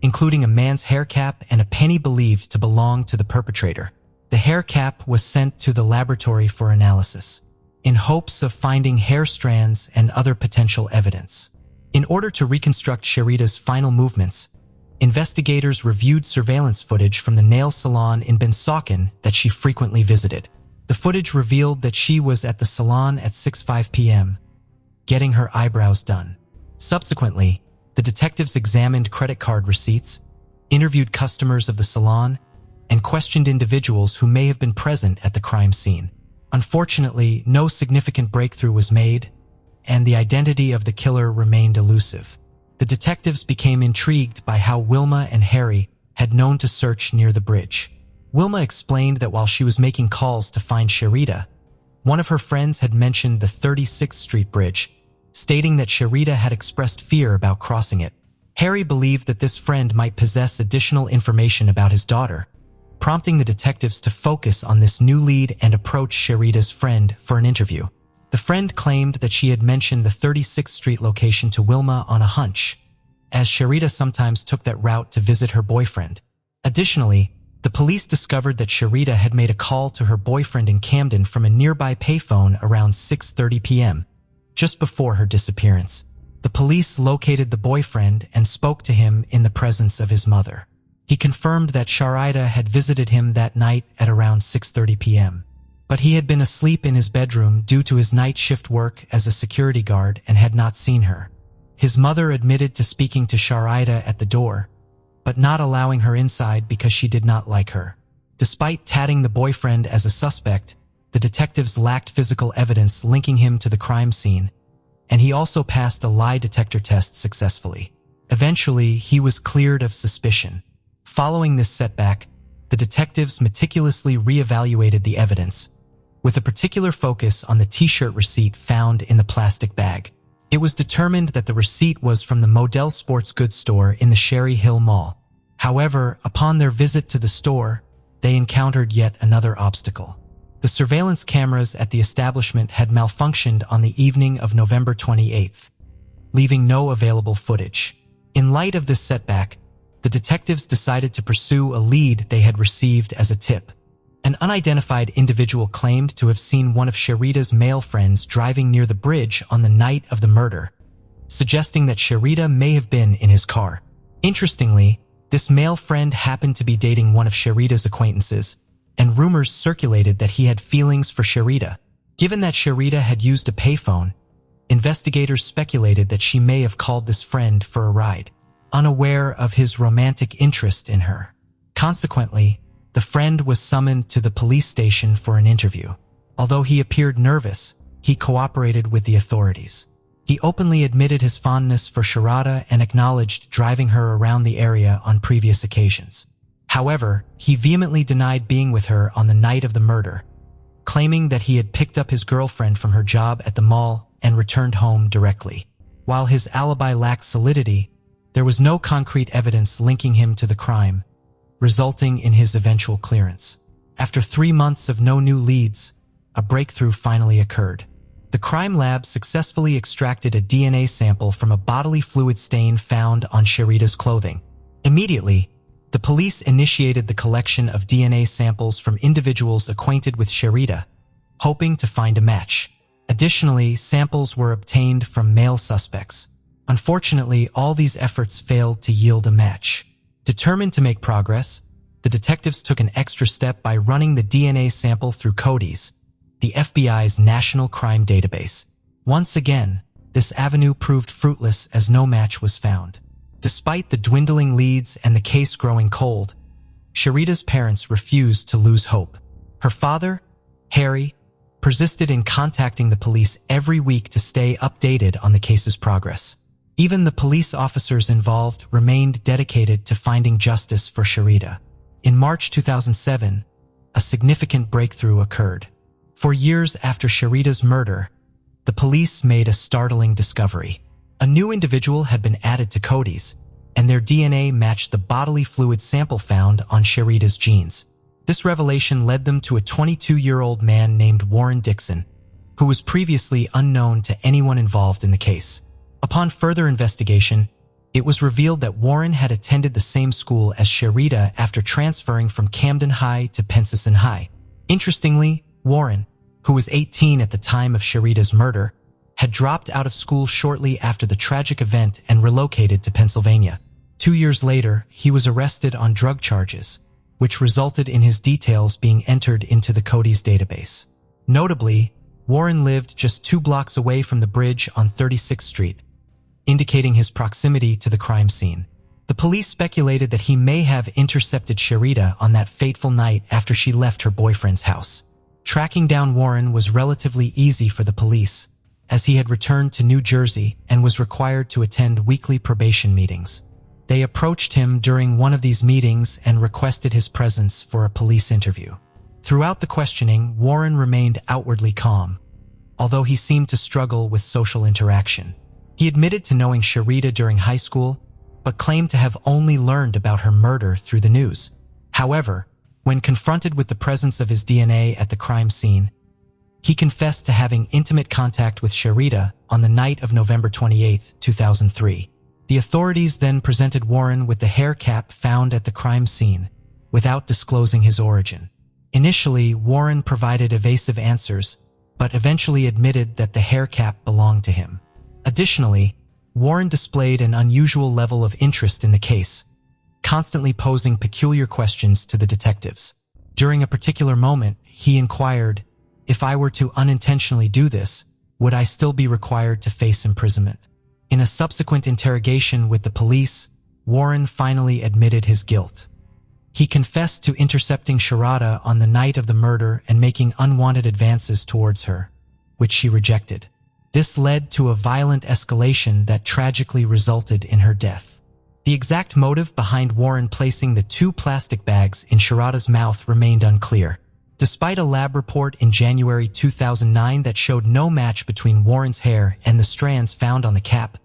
including a man's hair cap and a penny believed to belong to the perpetrator. The hair cap was sent to the laboratory for analysis, in hopes of finding hair strands and other potential evidence. In order to reconstruct Sharita's final movements, investigators reviewed surveillance footage from the nail salon in Pennsauken that she frequently visited. The footage revealed that she was at the salon at 6:05 p.m., getting her eyebrows done. Subsequently, the detectives examined credit card receipts, interviewed customers of the salon, and questioned individuals who may have been present at the crime scene. Unfortunately, no significant breakthrough was made, and the identity of the killer remained elusive. The detectives became intrigued by how Wilma and Harry had known to search near the bridge. Wilma explained that while she was making calls to find Sharita, one of her friends had mentioned the 36th Street Bridge, stating that Sharita had expressed fear about crossing it. Harry believed that this friend might possess additional information about his daughter, prompting the detectives to focus on this new lead and approach Sharita's friend for an interview. The friend claimed that she had mentioned the 36th Street location to Wilma on a hunch, as Sharita sometimes took that route to visit her boyfriend. Additionally, the police discovered that Sharita had made a call to her boyfriend in Camden from a nearby payphone around 6:30 p.m., just before her disappearance. The police located the boyfriend and spoke to him in the presence of his mother. He confirmed that Sharida had visited him that night at around 6:30 p.m. But he had been asleep in his bedroom due to his night shift work as a security guard and had not seen her. His mother admitted to speaking to Sharida at the door, but not allowing her inside because she did not like her. Despite tatting the boyfriend as a suspect, the detectives lacked physical evidence linking him to the crime scene, and he also passed a lie detector test successfully. Eventually, he was cleared of suspicion. Following this setback, the detectives meticulously re-evaluated the evidence, with a particular focus on the t-shirt receipt found in the plastic bag. It was determined that the receipt was from the Model sports goods store in the Cherry Hill Mall. However, upon their visit to the store, they encountered yet another obstacle. The surveillance cameras at the establishment had malfunctioned on the evening of November 28th, leaving no available footage. In light of this setback, the detectives decided to pursue a lead they had received as a tip. An unidentified individual claimed to have seen one of Sharida's male friends driving near the bridge on the night of the murder, suggesting that Sharida may have been in his car. Interestingly, this male friend happened to be dating one of Sharida's acquaintances, and rumors circulated that he had feelings for Sharida. Given that Sharida had used a payphone, investigators speculated that she may have called this friend for a ride, unaware of his romantic interest in her. Consequently, the friend was summoned to the police station for an interview. Although he appeared nervous, he cooperated with the authorities. He openly admitted his fondness for Sharida and acknowledged driving her around the area on previous occasions. However, he vehemently denied being with her on the night of the murder, claiming that he had picked up his girlfriend from her job at the mall and returned home directly. While his alibi lacked solidity, there was no concrete evidence linking him to the crime, resulting in his eventual clearance. After 3 months of no new leads, a breakthrough finally occurred. The crime lab successfully extracted a DNA sample from a bodily fluid stain found on Sharida's clothing. Immediately, the police initiated the collection of DNA samples from individuals acquainted with Sharida, hoping to find a match. Additionally, samples were obtained from male suspects. Unfortunately, all these efforts failed to yield a match. Determined to make progress, the detectives took an extra step by running the DNA sample through CODIS, the FBI's national crime database. Once again, this avenue proved fruitless as no match was found. Despite the dwindling leads and the case growing cold, Sharida's parents refused to lose hope. Her father, Harry, persisted in contacting the police every week to stay updated on the case's progress. Even the police officers involved remained dedicated to finding justice for Sharida. In March 2007, a significant breakthrough occurred. For years after Sharida's murder, the police made a startling discovery. A new individual had been added to CODIS, and their DNA matched the bodily fluid sample found on Sharida's jeans. This revelation led them to a 22-year-old man named Warren Dixon, who was previously unknown to anyone involved in the case. Upon further investigation, it was revealed that Warren had attended the same school as Sharida after transferring from Camden High to Pensacon High. Interestingly, Warren, who was 18 at the time of Sharida's murder, had dropped out of school shortly after the tragic event and relocated to Pennsylvania. 2 years later, he was arrested on drug charges, which resulted in his details being entered into the CODIS database. Notably, Warren lived just 2 blocks away from the bridge on 36th Street, indicating his proximity to the crime scene. The police speculated that he may have intercepted Sharida on that fateful night after she left her boyfriend's house. Tracking down Warren was relatively easy for the police, as he had returned to New Jersey and was required to attend weekly probation meetings. They approached him during one of these meetings and requested his presence for a police interview. Throughout the questioning, Warren remained outwardly calm, although he seemed to struggle with social interaction. He admitted to knowing Sharida during high school, but claimed to have only learned about her murder through the news. However, when confronted with the presence of his DNA at the crime scene, he confessed to having intimate contact with Sharida on the night of November 28, 2003. The authorities then presented Warren with the hair cap found at the crime scene, without disclosing his origin. Initially, Warren provided evasive answers, but eventually admitted that the hair cap belonged to him. Additionally, Warren displayed an unusual level of interest in the case, constantly posing peculiar questions to the detectives. During a particular moment, he inquired, "If I were to unintentionally do this, would I still be required to face imprisonment?" In a subsequent interrogation with the police, Warren finally admitted his guilt. He confessed to intercepting Sharada on the night of the murder and making unwanted advances towards her, which she rejected. This led to a violent escalation that tragically resulted in her death. The exact motive behind Warren placing the 2 plastic bags in Sharada's mouth remained unclear. Despite a lab report in January 2009 that showed no match between Warren's hair and the strands found on the cap,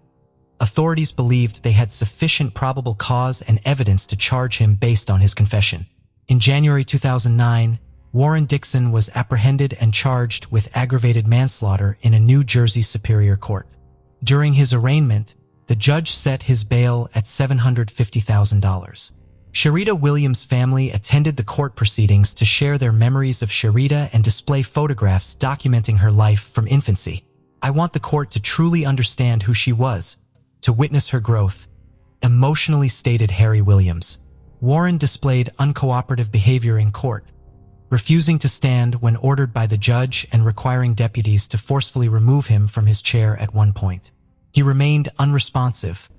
authorities believed they had sufficient probable cause and evidence to charge him based on his confession. In January 2009, Warren Dixon was apprehended and charged with aggravated manslaughter in a New Jersey Superior Court. During his arraignment, the judge set his bail at $750,000. Sharita Williams' family attended the court proceedings to share their memories of Sharita and display photographs documenting her life from infancy. "I want the court to truly understand who she was, to witness her growth," emotionally stated Harry Williams. Warren displayed uncooperative behavior in court, refusing to stand when ordered by the judge and requiring deputies to forcefully remove him from his chair at one point. He remained unresponsive,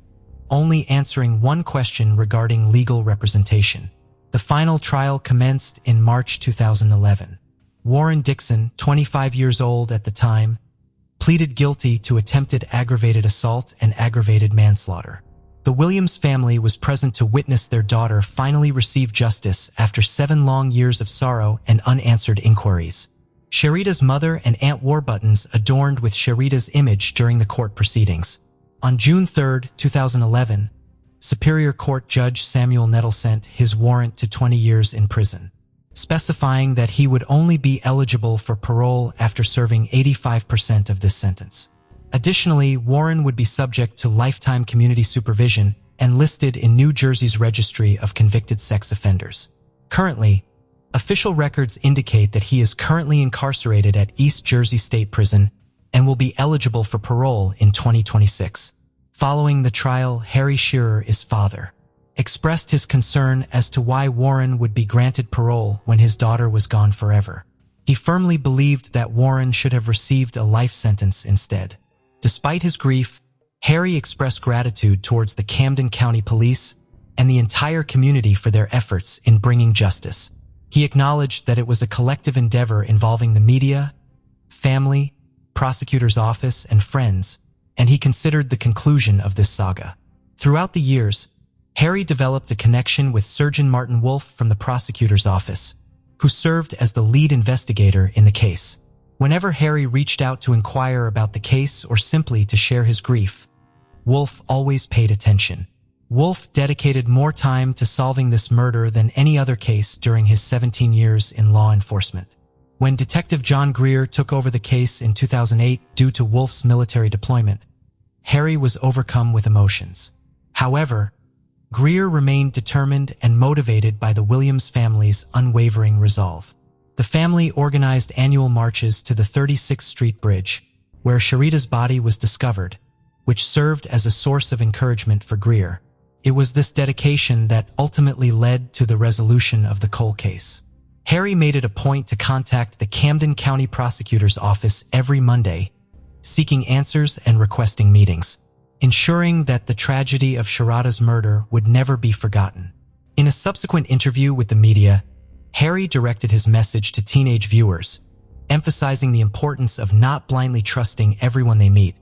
only answering one question regarding legal representation. The final trial commenced in March 2011. Warren Dixon, 25 years old at the time, pleaded guilty to attempted aggravated assault and aggravated manslaughter. The Williams family was present to witness their daughter finally receive justice after 7 long years of sorrow and unanswered inquiries. Sharita's mother and Aunt wore buttons adorned with Sharita's image during the court proceedings. On June 3, 2011, Superior Court Judge Samuel Nettle sent his warrant to 20 years in prison, specifying that he would only be eligible for parole after serving 85% of this sentence. Additionally, Warren would be subject to lifetime community supervision and listed in New Jersey's Registry of Convicted Sex Offenders. Currently, official records indicate that he is currently incarcerated at East Jersey State Prison and will be eligible for parole in 2026. Following the trial, Harry Shearer, his father, expressed his concern as to why Warren would be granted parole when his daughter was gone forever. He firmly believed that Warren should have received a life sentence instead. Despite his grief, Harry expressed gratitude towards the Camden County Police and the entire community for their efforts in bringing justice. He acknowledged that it was a collective endeavor involving the media, family, prosecutor's office, and friends, and he considered the conclusion of this saga. Throughout the years, Harry developed a connection with Surgeon Martin Wolf from the prosecutor's office, who served as the lead investigator in the case. Whenever Harry reached out to inquire about the case or simply to share his grief, Wolf always paid attention. Wolf dedicated more time to solving this murder than any other case during his 17 years in law enforcement. When Detective John Greer took over the case in 2008 due to Wolf's military deployment, Harry was overcome with emotions. However, Greer remained determined and motivated by the Williams family's unwavering resolve. The family organized annual marches to the 36th Street Bridge, where Sharita's body was discovered, which served as a source of encouragement for Greer. It was this dedication that ultimately led to the resolution of the cold case. Harry made it a point to contact the Camden County Prosecutor's Office every Monday, seeking answers and requesting meetings, ensuring that the tragedy of Sharada's murder would never be forgotten. In a subsequent interview with the media, Harry directed his message to teenage viewers, emphasizing the importance of not blindly trusting everyone they meet,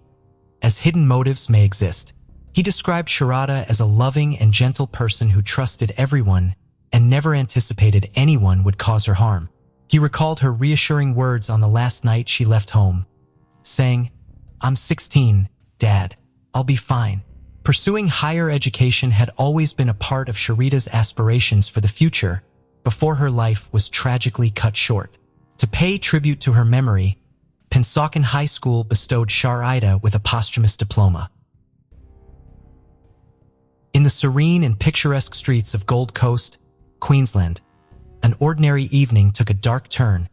as hidden motives may exist. He described Sharada as a loving and gentle person who trusted everyone and never anticipated anyone would cause her harm. He recalled her reassuring words on the last night she left home, saying, "I'm 16, Dad. I'll be fine." Pursuing higher education had always been a part of Sharita's aspirations for the future, before her life was tragically cut short. To pay tribute to her memory, Pennsauken High School bestowed Sharita with a posthumous diploma. In the serene and picturesque streets of Gold Coast, Queensland, an ordinary evening took a dark turn,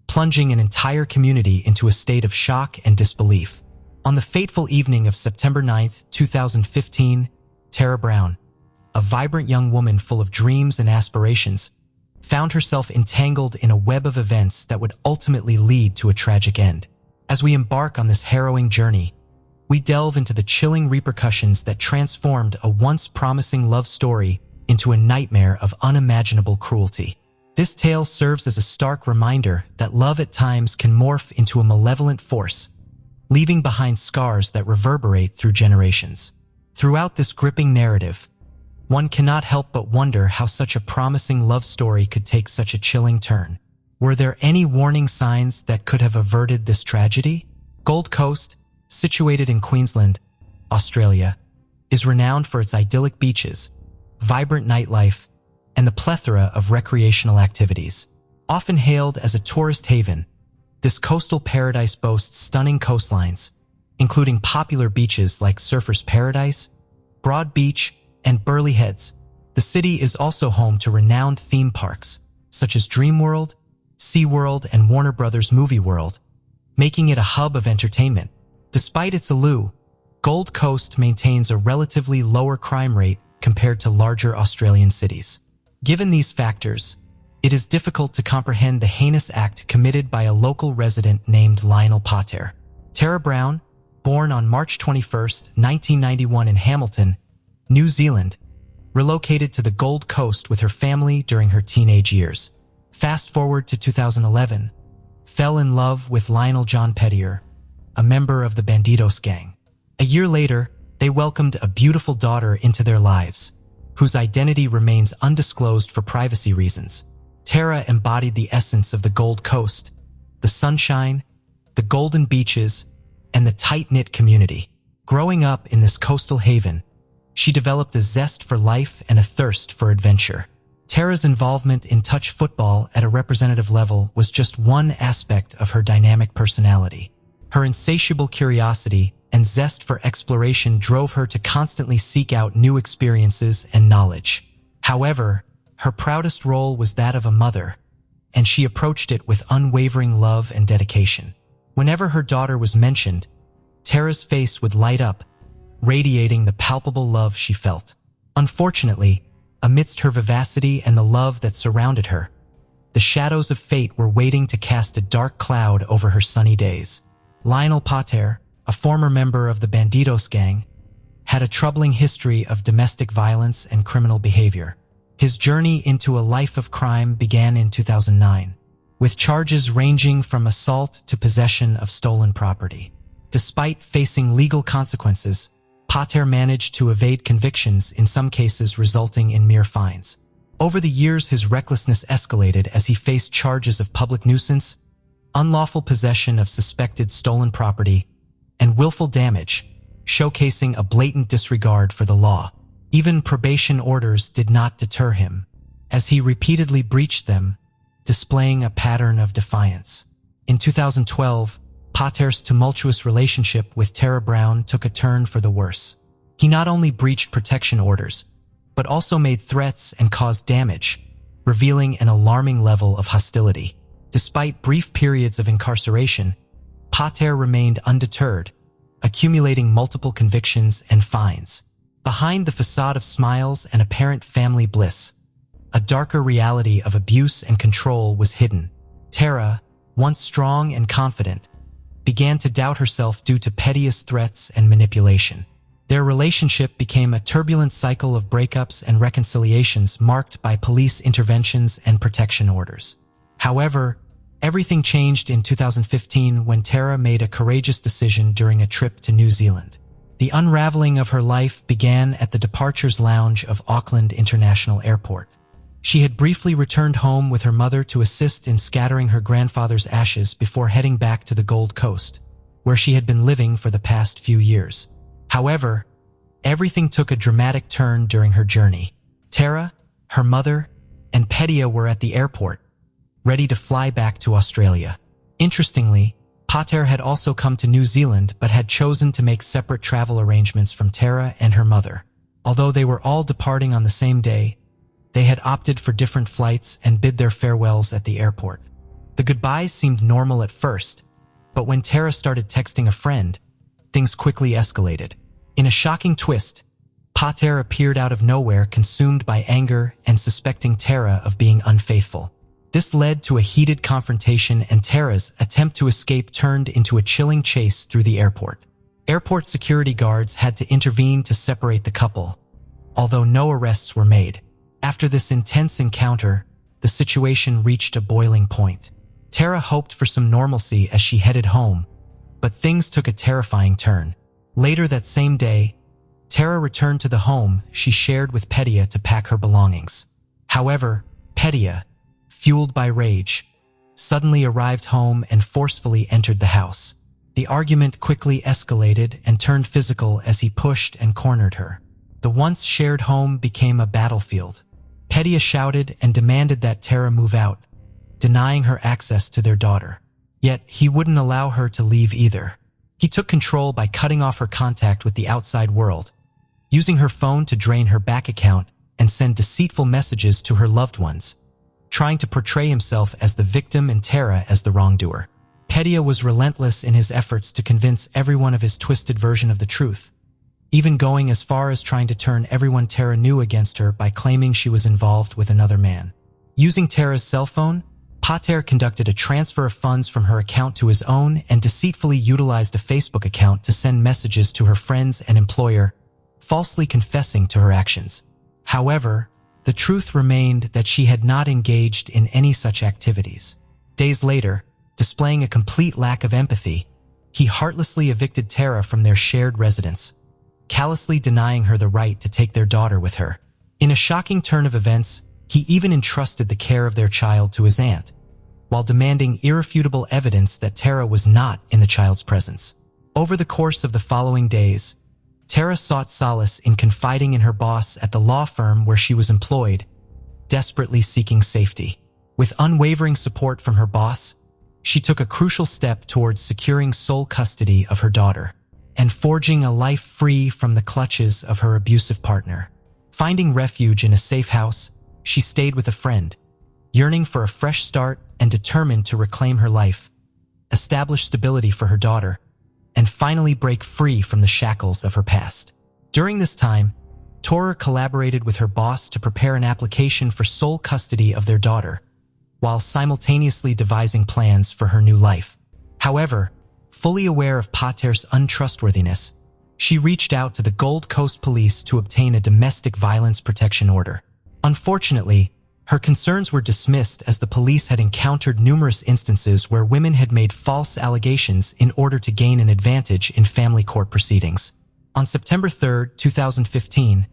plunging an entire community into a state of shock and disbelief. On the fateful evening of September 9, 2015, Tara Brown, a vibrant young woman full of dreams and aspirations, found herself entangled in a web of events that would ultimately lead to a tragic end. As we embark on this harrowing journey, we delve into the chilling repercussions that transformed a once promising love story into a nightmare of unimaginable cruelty. This tale serves as a stark reminder that love at times can morph into a malevolent force, leaving behind scars that reverberate through generations. Throughout this gripping narrative, one cannot help but wonder how such a promising love story could take such a chilling turn. Were there any warning signs that could have averted this tragedy? Gold Coast, situated in Queensland, Australia, is renowned for its idyllic beaches, vibrant nightlife, and the plethora of recreational activities. Often hailed as a tourist haven, this coastal paradise boasts stunning coastlines, including popular beaches like Surfers Paradise, Broad Beach, and Burleigh Heads. The city is also home to renowned theme parks, such as Dreamworld, SeaWorld, and Warner Brothers Movie World, making it a hub of entertainment. Despite its allure, Gold Coast maintains a relatively lower crime rate compared to larger Australian cities. Given these factors, it is difficult to comprehend the heinous act committed by a local resident named Lionel Pater. Tara Brown, born on March 21, 1991 in Hamilton, New Zealand, relocated to the Gold Coast with her family during her teenage years. Fast forward to 2011, fell in love with Lionel John Pettier, a member of the Bandidos gang. A year later, they welcomed a beautiful daughter into their lives, whose identity remains undisclosed for privacy reasons. Tara embodied the essence of the Gold Coast, the sunshine, the golden beaches, and the tight-knit community. Growing up in this coastal haven, she developed a zest for life and a thirst for adventure. Tara's involvement in touch football at a representative level was just one aspect of her dynamic personality. Her insatiable curiosity and zest for exploration drove her to constantly seek out new experiences and knowledge. However, her proudest role was that of a mother, and she approached it with unwavering love and dedication. Whenever her daughter was mentioned, Tara's face would light up, radiating the palpable love she felt. Unfortunately, amidst her vivacity and the love that surrounded her, the shadows of fate were waiting to cast a dark cloud over her sunny days. Lionel Pater, a former member of the Bandidos gang, had a troubling history of domestic violence and criminal behavior. His journey into a life of crime began in 2009, with charges ranging from assault to possession of stolen property. Despite facing legal consequences, Pater managed to evade convictions, in some cases resulting in mere fines. Over the years, his recklessness escalated as he faced charges of public nuisance, unlawful possession of suspected stolen property, and willful damage, showcasing a blatant disregard for the law. Even probation orders did not deter him, as he repeatedly breached them, displaying a pattern of defiance. In 2012, Pater's tumultuous relationship with Tara Brown took a turn for the worse. He not only breached protection orders, but also made threats and caused damage, revealing an alarming level of hostility. Despite brief periods of incarceration, Pater remained undeterred, accumulating multiple convictions and fines. Behind the facade of smiles and apparent family bliss, a darker reality of abuse and control was hidden. Tara, once strong and confident, began to doubt herself due to pettiest threats and manipulation. Their relationship became a turbulent cycle of breakups and reconciliations marked by police interventions and protection orders. However, everything changed in 2015 when Tara made a courageous decision during a trip to New Zealand. The unraveling of her life began at the departures lounge of Auckland International Airport. She had briefly returned home with her mother to assist in scattering her grandfather's ashes before heading back to the Gold Coast, where she had been living for the past few years. However, everything took a dramatic turn during her journey. Tara, her mother, and Pettia were at the airport, ready to fly back to Australia. Interestingly, Pater had also come to New Zealand but had chosen to make separate travel arrangements from Tara and her mother. Although they were all departing on the same day, they had opted for different flights and bid their farewells at the airport. The goodbyes seemed normal at first, but when Tara started texting a friend, things quickly escalated. In a shocking twist, Pater appeared out of nowhere, consumed by anger and suspecting Tara of being unfaithful. This led to a heated confrontation, and Tara's attempt to escape turned into a chilling chase through the airport. Airport security guards had to intervene to separate the couple, although no arrests were made. After this intense encounter, the situation reached a boiling point. Tara hoped for some normalcy as she headed home, but things took a terrifying turn. Later that same day, Tara returned to the home she shared with Petya to pack her belongings. However, Petya, fueled by rage, suddenly arrived home and forcefully entered the house. The argument quickly escalated and turned physical as he pushed and cornered her. The once shared home became a battlefield. Petya shouted and demanded that Tara move out, denying her access to their daughter. Yet he wouldn't allow her to leave either. He took control by cutting off her contact with the outside world, using her phone to drain her bank account and send deceitful messages to her loved ones, trying to portray himself as the victim and Tara as the wrongdoer. Petya was relentless in his efforts to convince everyone of his twisted version of the truth, even going as far as trying to turn everyone Tara knew against her by claiming she was involved with another man. Using Tara's cell phone, Pater conducted a transfer of funds from her account to his own and deceitfully utilized a Facebook account to send messages to her friends and employer, falsely confessing to her actions. However, the truth remained that she had not engaged in any such activities. Days later, displaying a complete lack of empathy, he heartlessly evicted Tara from their shared residence, callously denying her the right to take their daughter with her. In a shocking turn of events, he even entrusted the care of their child to his aunt, while demanding irrefutable evidence that Tara was not in the child's presence. Over the course of the following days, Tara sought solace in confiding in her boss at the law firm where she was employed, desperately seeking safety. With unwavering support from her boss, she took a crucial step towards securing sole custody of her daughter and forging a life free from the clutches of her abusive partner. Finding refuge in a safe house, she stayed with a friend, yearning for a fresh start and determined to reclaim her life, establish stability for her daughter, and finally break free from the shackles of her past. During this time, Tora collaborated with her boss to prepare an application for sole custody of their daughter, while simultaneously devising plans for her new life. However, fully aware of Pater's untrustworthiness, she reached out to the Gold Coast Police to obtain a domestic violence protection order. Unfortunately, her concerns were dismissed as the police had encountered numerous instances where women had made false allegations in order to gain an advantage in family court proceedings. On September 3, 2015,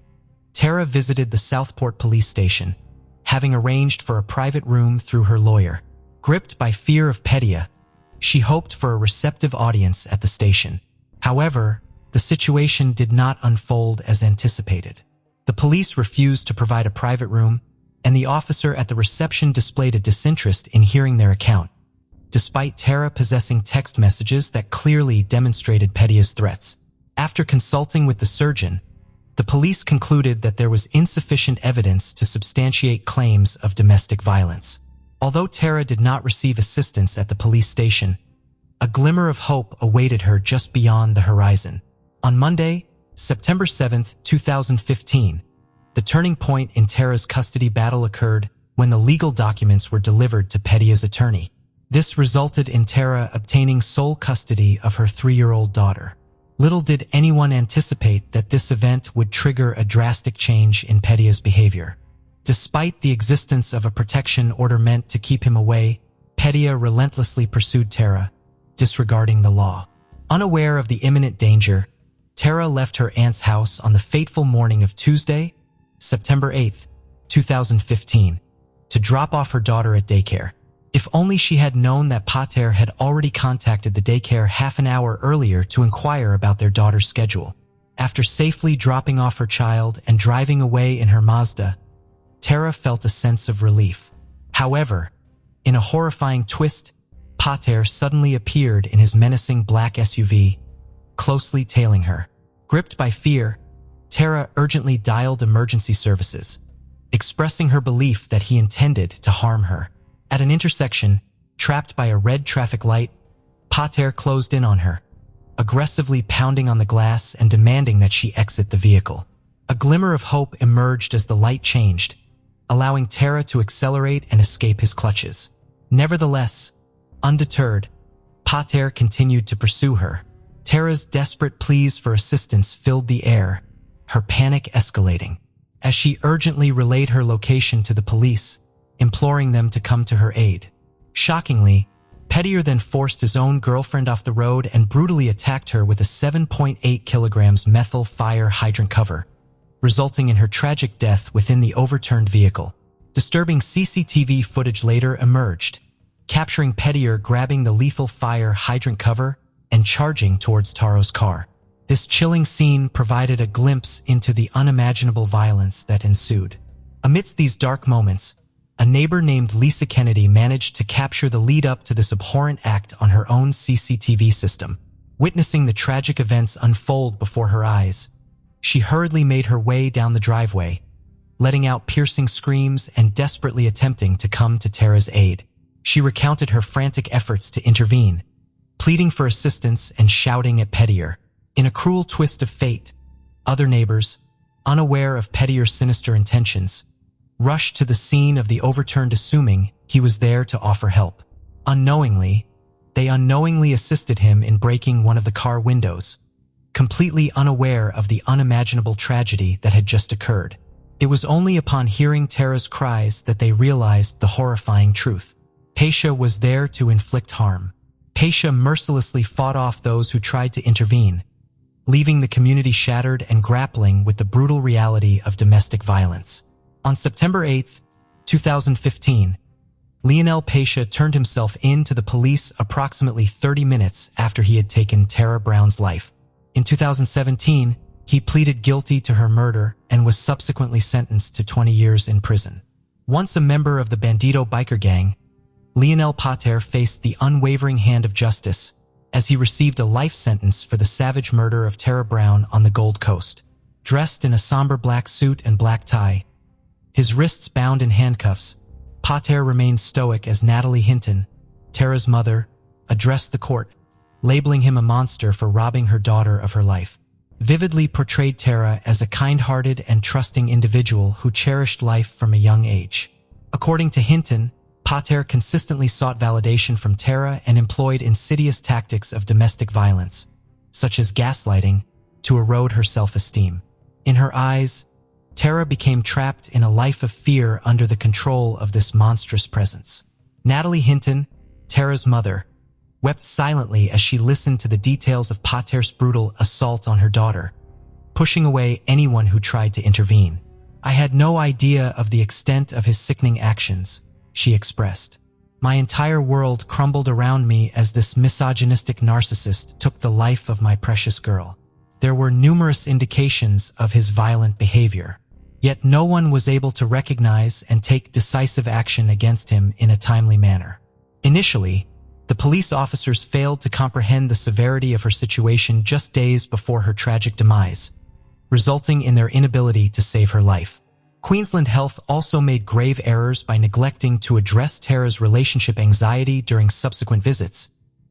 Tara visited the Southport police station, having arranged for a private room through her lawyer. Gripped by fear of Petya, she hoped for a receptive audience at the station. However, the situation did not unfold as anticipated. The police refused to provide a private room, and the officer at the reception displayed a disinterest in hearing their account, despite Tara possessing text messages that clearly demonstrated Petya's threats. After consulting with the surgeon, the police concluded that there was insufficient evidence to substantiate claims of domestic violence. Although Tara did not receive assistance at the police station, a glimmer of hope awaited her just beyond the horizon. On Monday, September 7, 2015, the turning point in Tara's custody battle occurred when the legal documents were delivered to Petya's attorney. This resulted in Tara obtaining sole custody of her 3-year-old daughter. Little did anyone anticipate that this event would trigger a drastic change in Petya's behavior. Despite the existence of a protection order meant to keep him away, Petya relentlessly pursued Tara, disregarding the law. Unaware of the imminent danger, Tara left her aunt's house on the fateful morning of Tuesday, September 8, 2015, to drop off her daughter at daycare. If only she had known that Pater had already contacted the daycare half an hour earlier to inquire about their daughter's schedule. After safely dropping off her child and driving away in her Mazda, Tara felt a sense of relief. However, in a horrifying twist, Pater suddenly appeared in his menacing black SUV, closely tailing her. Gripped by fear, Tara urgently dialed emergency services, expressing her belief that he intended to harm her. At an intersection, trapped by a red traffic light, Pater closed in on her, aggressively pounding on the glass and demanding that she exit the vehicle. A glimmer of hope emerged as the light changed, allowing Tara to accelerate and escape his clutches. Nevertheless, undeterred, Pater continued to pursue her. Tara's desperate pleas for assistance filled the air, her panic escalating. As she urgently relayed her location to the police, imploring them to come to her aid. Shockingly, Petier then forced his own girlfriend off the road and brutally attacked her with a 7.8 kilograms methyl fire hydrant cover, resulting in her tragic death within the overturned vehicle. Disturbing CCTV footage later emerged, capturing Petier grabbing the lethal fire hydrant cover and charging towards Taro's car. This chilling scene provided a glimpse into the unimaginable violence that ensued. Amidst these dark moments, a neighbor named Lisa Kennedy managed to capture the lead-up to this abhorrent act on her own CCTV system. Witnessing the tragic events unfold before her eyes, she hurriedly made her way down the driveway, letting out piercing screams and desperately attempting to come to Tara's aid. She recounted her frantic efforts to intervene, pleading for assistance and shouting at Petier. In a cruel twist of fate, other neighbors, unaware of Petier's sinister intentions, rushed to the scene of the overturned, assuming he was there to offer help. They unknowingly assisted him in breaking one of the car windows, completely unaware of the unimaginable tragedy that had just occurred. It was only upon hearing Tara's cries that they realized the horrifying truth. Pasha was there to inflict harm. Pasha mercilessly fought off those who tried to intervene, leaving the community shattered and grappling with the brutal reality of domestic violence. On September 8, 2015, Lionel Pasha turned himself in to the police approximately 30 minutes after he had taken Tara Brown's life. In 2017, he pleaded guilty to her murder and was subsequently sentenced to 20 years in prison. Once a member of the Bandito biker gang, Lionel Pater faced the unwavering hand of justice as he received a life sentence for the savage murder of Tara Brown on the Gold Coast. Dressed in a somber black suit and black tie, his wrists bound in handcuffs, Pater remained stoic as Natalie Hinton, Tara's mother, addressed the court, labeling him a monster for robbing her daughter of her life. Vividly portrayed Tara as a kind-hearted and trusting individual who cherished life from a young age. According to Hinton, Pater consistently sought validation from Tara and employed insidious tactics of domestic violence, such as gaslighting, to erode her self-esteem. In her eyes, Tara became trapped in a life of fear under the control of this monstrous presence. Natalie Hinton, Tara's mother, wept silently as she listened to the details of Pater's brutal assault on her daughter, pushing away anyone who tried to intervene. "I had no idea of the extent of his sickening actions," she expressed. "My entire world crumbled around me as this misogynistic narcissist took the life of my precious girl. There were numerous indications of his violent behavior, yet no one was able to recognize and take decisive action against him in a timely manner. Initially, the police officers failed to comprehend the severity of her situation just days before her tragic demise, resulting in their inability to save her life. Queensland Health also made grave errors by neglecting to address Tara's relationship anxiety during subsequent visits,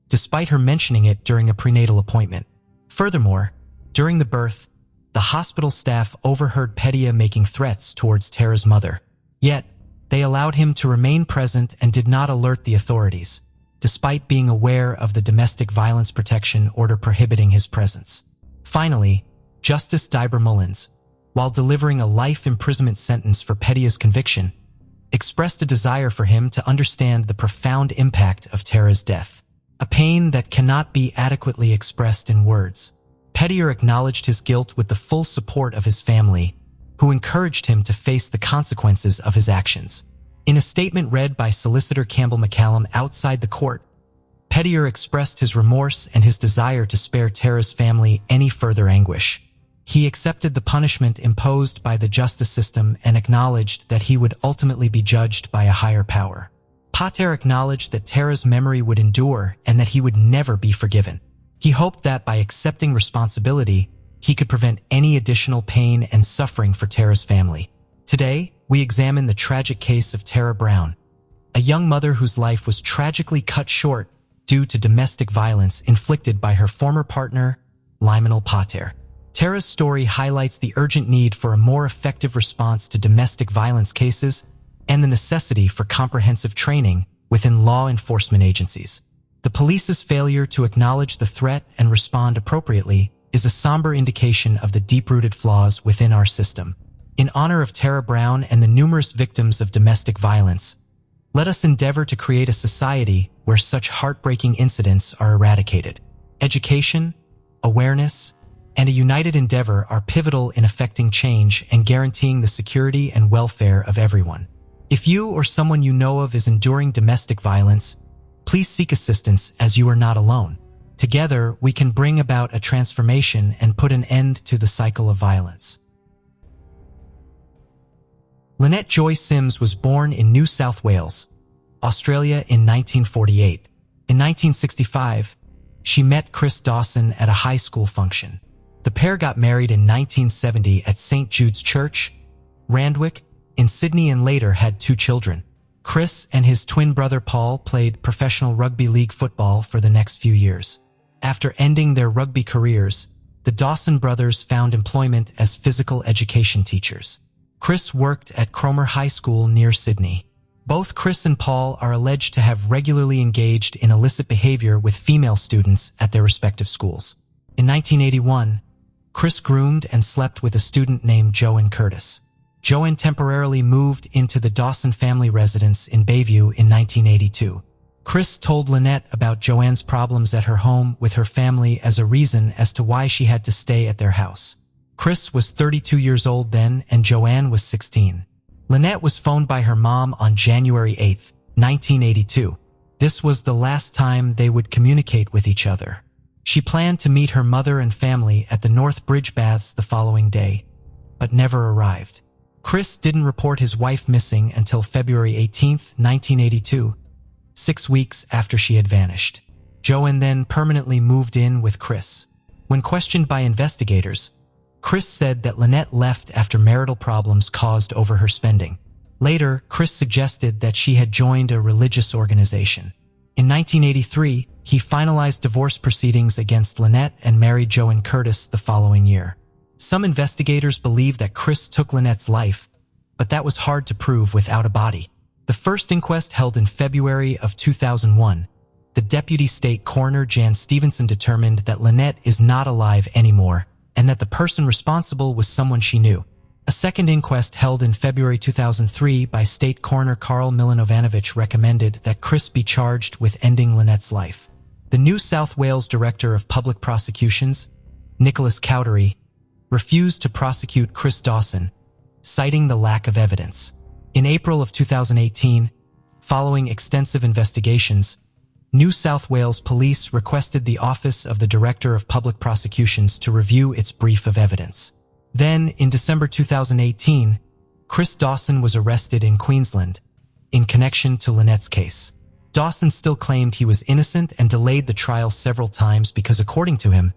despite her mentioning it during a prenatal appointment. Furthermore, during the birth, the hospital staff overheard Petier making threats towards Tara's mother. Yet, they allowed him to remain present and did not alert the authorities, despite being aware of the domestic violence protection order prohibiting his presence. Finally, Justice Diber Mullins, while delivering a life imprisonment sentence for Petier's conviction, expressed a desire for him to understand the profound impact of Tara's death, a pain that cannot be adequately expressed in words. Petier acknowledged his guilt with the full support of his family, who encouraged him to face the consequences of his actions. In a statement read by Solicitor Campbell McCallum outside the court, Petier expressed his remorse and his desire to spare Tara's family any further anguish. He accepted the punishment imposed by the justice system and acknowledged that he would ultimately be judged by a higher power. Pater acknowledged that Tara's memory would endure and that he would never be forgiven. He hoped that by accepting responsibility, he could prevent any additional pain and suffering for Tara's family. Today, we examine the tragic case of Tara Brown, a young mother whose life was tragically cut short due to domestic violence inflicted by her former partner, Lionel Pater. Tara's story highlights the urgent need for a more effective response to domestic violence cases and the necessity for comprehensive training within law enforcement agencies. The police's failure to acknowledge the threat and respond appropriately is a somber indication of the deep-rooted flaws within our system. In honor of Tara Brown and the numerous victims of domestic violence, let us endeavor to create a society where such heartbreaking incidents are eradicated. Education, awareness, and a united endeavor are pivotal in effecting change and guaranteeing the security and welfare of everyone. If you or someone you know of is enduring domestic violence, please seek assistance, as you are not alone. Together, we can bring about a transformation and put an end to the cycle of violence. Lynette Joy Sims was born in New South Wales, Australia in 1948. In 1965, she met Chris Dawson at a high school function. The pair got married in 1970 at St. Jude's Church, Randwick, in Sydney, and later had 2 children. Chris and his twin brother Paul played professional rugby league football for the next few years. After ending their rugby careers, the Dawson brothers found employment as physical education teachers. Chris worked at Cromer High School near Sydney. Both Chris and Paul are alleged to have regularly engaged in illicit behavior with female students at their respective schools. In 1981, Chris groomed and slept with a student named Joanne Curtis. Joanne temporarily moved into the Dawson family residence in Bayview in 1982. Chris told Lynette about Joanne's problems at her home with her family as a reason as to why she had to stay at their house. Chris was 32 years old then, and Joanne was 16. Lynette was phoned by her mom on January 8, 1982. This was the last time they would communicate with each other. She planned to meet her mother and family at the North Bridge Baths the following day, but never arrived. Chris didn't report his wife missing until February 18, 1982, 6 weeks after she had vanished. Joanne then permanently moved in with Chris. When questioned by investigators, Chris said that Lynette left after marital problems caused over her spending. Later, Chris suggested that she had joined a religious organization. In 1983, he finalized divorce proceedings against Lynette and married Joanne Curtis the following year. Some investigators believe that Chris took Lynette's life, but that was hard to prove without a body. The first inquest, held in February of 2001, the Deputy State Coroner Jan Stevenson determined that Lynette is not alive anymore and that the person responsible was someone she knew. A second inquest, held in February 2003 by State Coroner Karl Milanovanovich, recommended that Chris be charged with ending Lynette's life. The New South Wales Director of Public Prosecutions, Nicholas Cowdery, refused to prosecute Chris Dawson, citing the lack of evidence. In April of 2018, following extensive investigations, New South Wales Police requested the Office of the Director of Public Prosecutions to review its brief of evidence. Then, in December 2018, Chris Dawson was arrested in Queensland in connection to Lynette's case. Dawson still claimed he was innocent and delayed the trial several times because, according to him,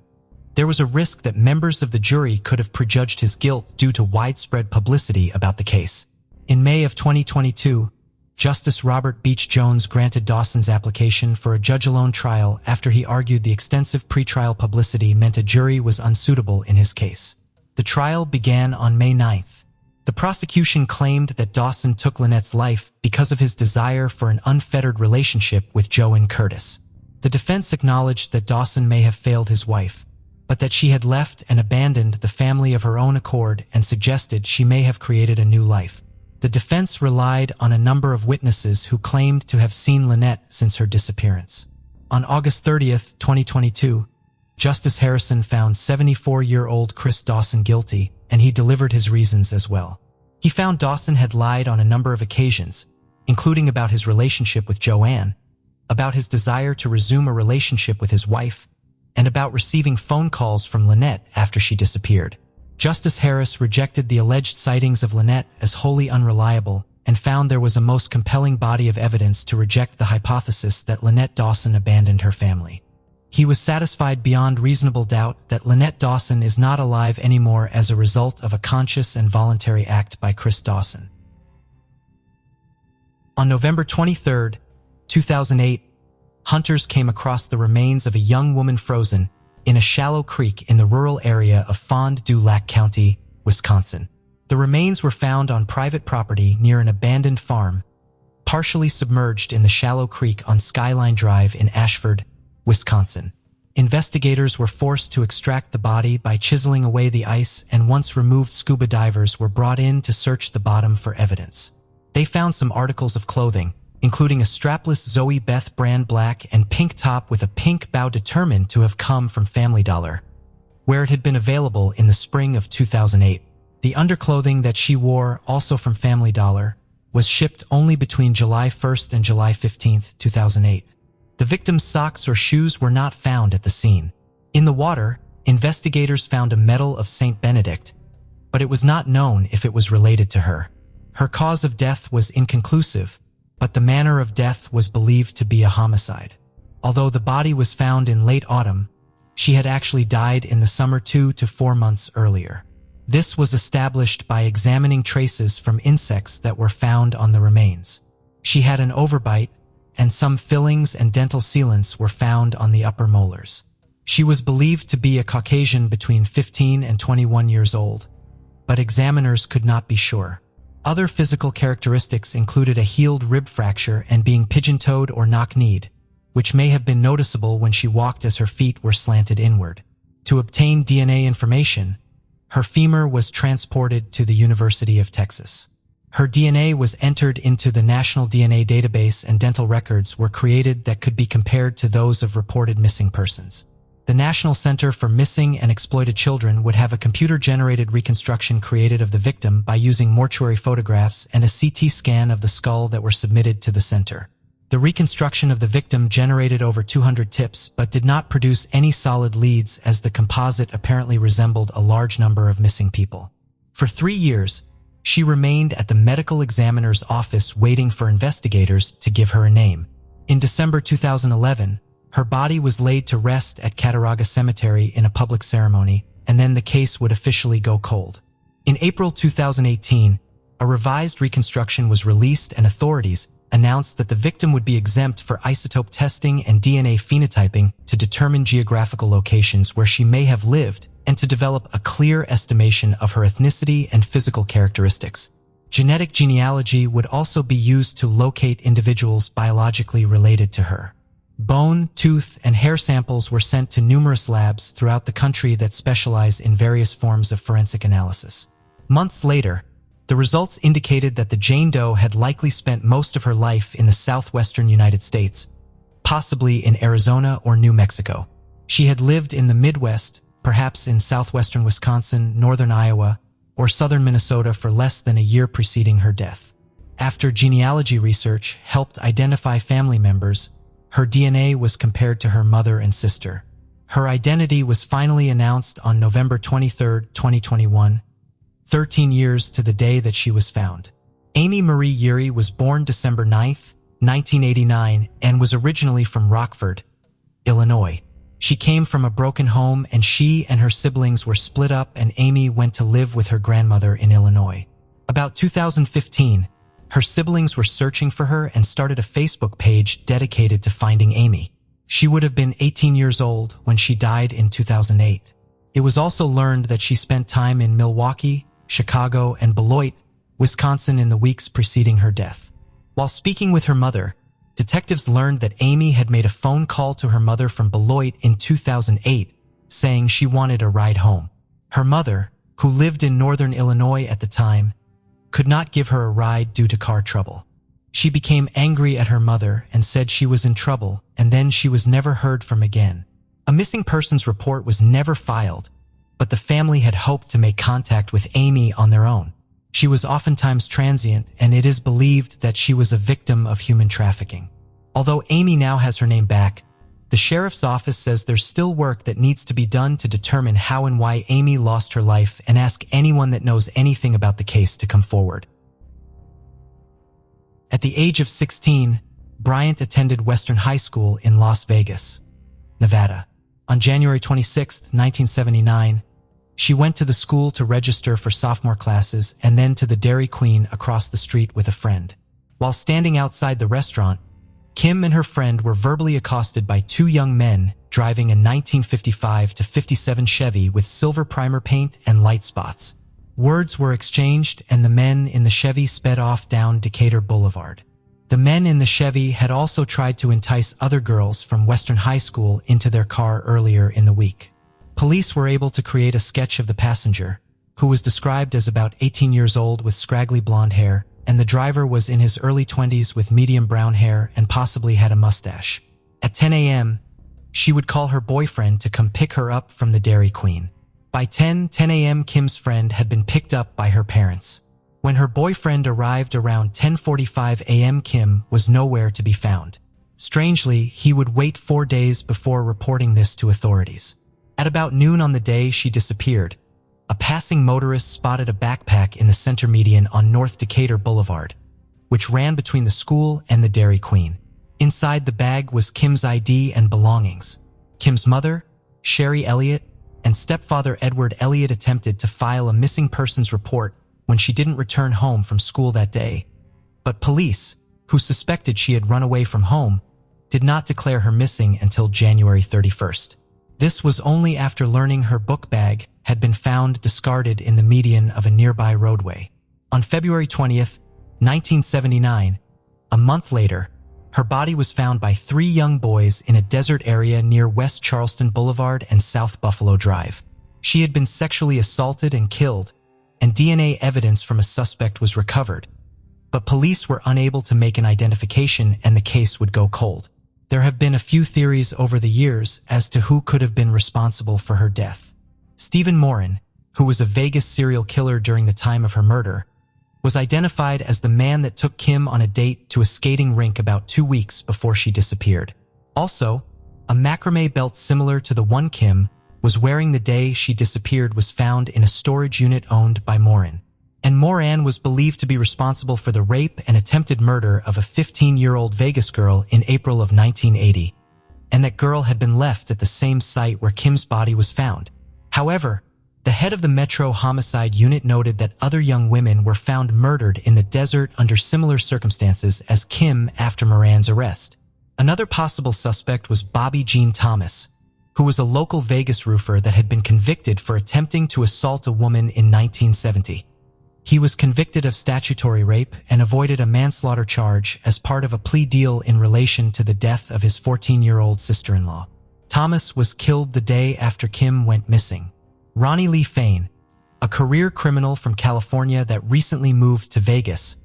there was a risk that members of the jury could have prejudged his guilt due to widespread publicity about the case. In May of 2022, Justice Robert Beach-Jones granted Dawson's application for a judge-alone trial after he argued the extensive pretrial publicity meant a jury was unsuitable in his case. The trial began on May 9th. The prosecution claimed that Dawson took Lynette's life because of his desire for an unfettered relationship with Joanne Curtis. The defense acknowledged that Dawson may have failed his wife, but that she had left and abandoned the family of her own accord and suggested she may have created a new life. The defense relied on a number of witnesses who claimed to have seen Lynette since her disappearance. On August 30th, 2022, Justice Harrison found 74-year-old Chris Dawson guilty, and he delivered his reasons as well. He found Dawson had lied on a number of occasions, including about his relationship with Joanne, about his desire to resume a relationship with his wife, and about receiving phone calls from Lynette after she disappeared. Justice Harris rejected the alleged sightings of Lynette as wholly unreliable and found there was a most compelling body of evidence to reject the hypothesis that Lynette Dawson abandoned her family. He was satisfied beyond reasonable doubt that Lynette Dawson is not alive anymore as a result of a conscious and voluntary act by Chris Dawson. On November 23, 2008, hunters came across the remains of a young woman frozen in a shallow creek in the rural area of Fond du Lac County, Wisconsin. The remains were found on private property near an abandoned farm, partially submerged in the shallow creek on Skyline Drive in Ashford, Wisconsin. Investigators were forced to extract the body by chiseling away the ice, and once removed, scuba divers were brought in to search the bottom for evidence. They found some articles of clothing, including a strapless Zoe Beth brand black and pink top with a pink bow determined to have come from Family Dollar, where it had been available in the spring of 2008. The underclothing that she wore, also from Family Dollar, was shipped only between July 1st and July 15th, 2008. The victim's socks or shoes were not found at the scene. In the water, investigators found a medal of Saint Benedict, but it was not known if it was related to her. Her cause of death was inconclusive, but the manner of death was believed to be a homicide. Although the body was found in late autumn, she had actually died in the summer 2 to 4 months earlier. This was established by examining traces from insects that were found on the remains. She had an overbite, and some fillings and dental sealants were found on the upper molars. She was believed to be a Caucasian between 15 and 21 years old, but examiners could not be sure. Other physical characteristics included a healed rib fracture and being pigeon-toed or knock-kneed, which may have been noticeable when she walked as her feet were slanted inward. To obtain DNA information, her femur was transported to the University of Texas. Her DNA was entered into the National DNA Database, and dental records were created that could be compared to those of reported missing persons. The National Center for Missing and Exploited Children would have a computer-generated reconstruction created of the victim by using mortuary photographs and a CT scan of the skull that were submitted to the center. The reconstruction of the victim generated over 200 tips but did not produce any solid leads, as the composite apparently resembled a large number of missing people. For 3 years, she remained at the medical examiner's office waiting for investigators to give her a name. In December 2011, her body was laid to rest at Cattaraugus Cemetery in a public ceremony, and then the case would officially go cold. In April 2018, a revised reconstruction was released, and authorities announced that the victim would be exempt for isotope testing and DNA phenotyping to determine geographical locations where she may have lived and to develop a clear estimation of her ethnicity and physical characteristics. Genetic genealogy would also be used to locate individuals biologically related to her. Bone, tooth, and hair samples were sent to numerous labs throughout the country that specialize in various forms of forensic analysis. Months later, the results indicated that the Jane Doe had likely spent most of her life in the southwestern United States, possibly in Arizona or New Mexico. She had lived in the Midwest, perhaps in southwestern Wisconsin, northern Iowa, or southern Minnesota for less than a year preceding her death. After genealogy research helped identify family members, her DNA was compared to her mother and sister. Her identity was finally announced on November 23, 2021, 13 years to the day that she was found. Amy Marie Yeary was born December 9, 1989, and was originally from Rockford, Illinois. She came from a broken home, and she and her siblings were split up, and Amy went to live with her grandmother in Illinois. About 2015, her siblings were searching for her and started a Facebook page dedicated to finding Amy. She would have been 18 years old when she died in 2008. It was also learned that she spent time in Milwaukee, Chicago, and Beloit, Wisconsin in the weeks preceding her death. While speaking with her mother, detectives learned that Amy had made a phone call to her mother from Beloit in 2008, saying she wanted a ride home. Her mother, who lived in northern Illinois at the time, could not give her a ride due to car trouble. She became angry at her mother and said she was in trouble, and then she was never heard from again. A missing persons report was never filed, but the family had hoped to make contact with Amy on their own. She was oftentimes transient, and it is believed that she was a victim of human trafficking. Although Amy now has her name back, the sheriff's office says there's still work that needs to be done to determine how and why Amy lost her life, and ask anyone that knows anything about the case to come forward. At the age of 16, Bryant attended Western High School in Las Vegas, Nevada. On January 26, 1979, she went to the school to register for sophomore classes and then to the Dairy Queen across the street with a friend. While standing outside the restaurant, Kim and her friend were verbally accosted by two young men driving a 1955 to 57 Chevy with silver primer paint and light spots. Words were exchanged and the men in the Chevy sped off down Decatur Boulevard. The men in the Chevy had also tried to entice other girls from Western High School into their car earlier in the week. Police were able to create a sketch of the passenger, who was described as about 18 years old with scraggly blonde hair, and the driver was in his early 20s with medium brown hair and possibly had a mustache. At 10 a.m., she would call her boyfriend to come pick her up from the Dairy Queen. By 10 a.m., Kim's friend had been picked up by her parents. When her boyfriend arrived around 10:45 a.m., Kim was nowhere to be found. Strangely, he would wait 4 days before reporting this to authorities. At about noon on the day she disappeared, a passing motorist spotted a backpack in the center median on North Decatur Boulevard, which ran between the school and the Dairy Queen. Inside the bag was Kim's ID and belongings. Kim's mother, Sherry Elliott, and stepfather Edward Elliott attempted to file a missing persons report when she didn't return home from school that day. But police, who suspected she had run away from home, did not declare her missing until January 31st. This was only after learning her book bag had been found discarded in the median of a nearby roadway. On February 20th, 1979, a month later, her body was found by three young boys in a desert area near West Charleston Boulevard and South Buffalo Drive. She had been sexually assaulted and killed, and DNA evidence from a suspect was recovered, but police were unable to make an identification and the case would go cold. There have been a few theories over the years as to who could have been responsible for her death. Stephen Morin, who was a Vegas serial killer during the time of her murder, was identified as the man that took Kim on a date to a skating rink about 2 weeks before she disappeared. Also, a macrame belt similar to the one Kim was wearing the day she disappeared was found in a storage unit owned by Morin. And Moran was believed to be responsible for the rape and attempted murder of a 15-year-old Vegas girl in April of 1980, and that girl had been left at the same site where Kim's body was found. However, the head of the Metro Homicide Unit noted that other young women were found murdered in the desert under similar circumstances as Kim after Moran's arrest. Another possible suspect was Bobby Jean Thomas, who was a local Vegas roofer that had been convicted for attempting to assault a woman in 1970. He was convicted of statutory rape and avoided a manslaughter charge as part of a plea deal in relation to the death of his 14-year-old sister-in-law. Thomas was killed the day after Kim went missing. Ronnie Lee Fain, a career criminal from California that recently moved to Vegas,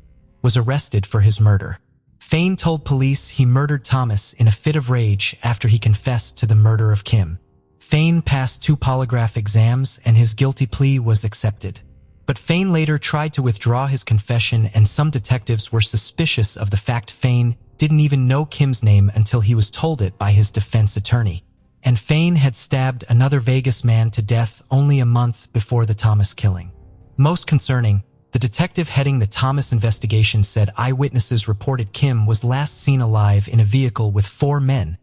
was arrested for his murder. Fain told police he murdered Thomas in a fit of rage after he confessed to the murder of Kim. Fain passed 2 polygraph exams and his guilty plea was accepted. But Fain later tried to withdraw his confession, and some detectives were suspicious of the fact Fain didn't even know Kim's name until he was told it by his defense attorney. And Fain had stabbed another Vegas man to death only a month before the Thomas killing. Most concerning, the detective heading the Thomas investigation said eyewitnesses reported Kim was last seen alive in a vehicle with 4 men,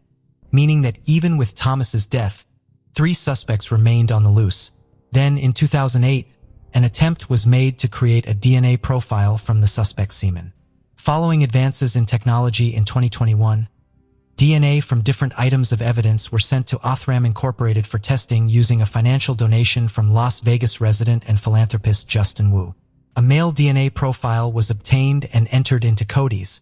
meaning that even with Thomas's death, 3 suspects remained on the loose. Then, in 2008, an attempt was made to create a DNA profile from the suspect's semen. Following advances in technology in 2021, DNA from different items of evidence were sent to Othram Incorporated for testing using a financial donation from Las Vegas resident and philanthropist Justin Wu. A male DNA profile was obtained and entered into Cody's,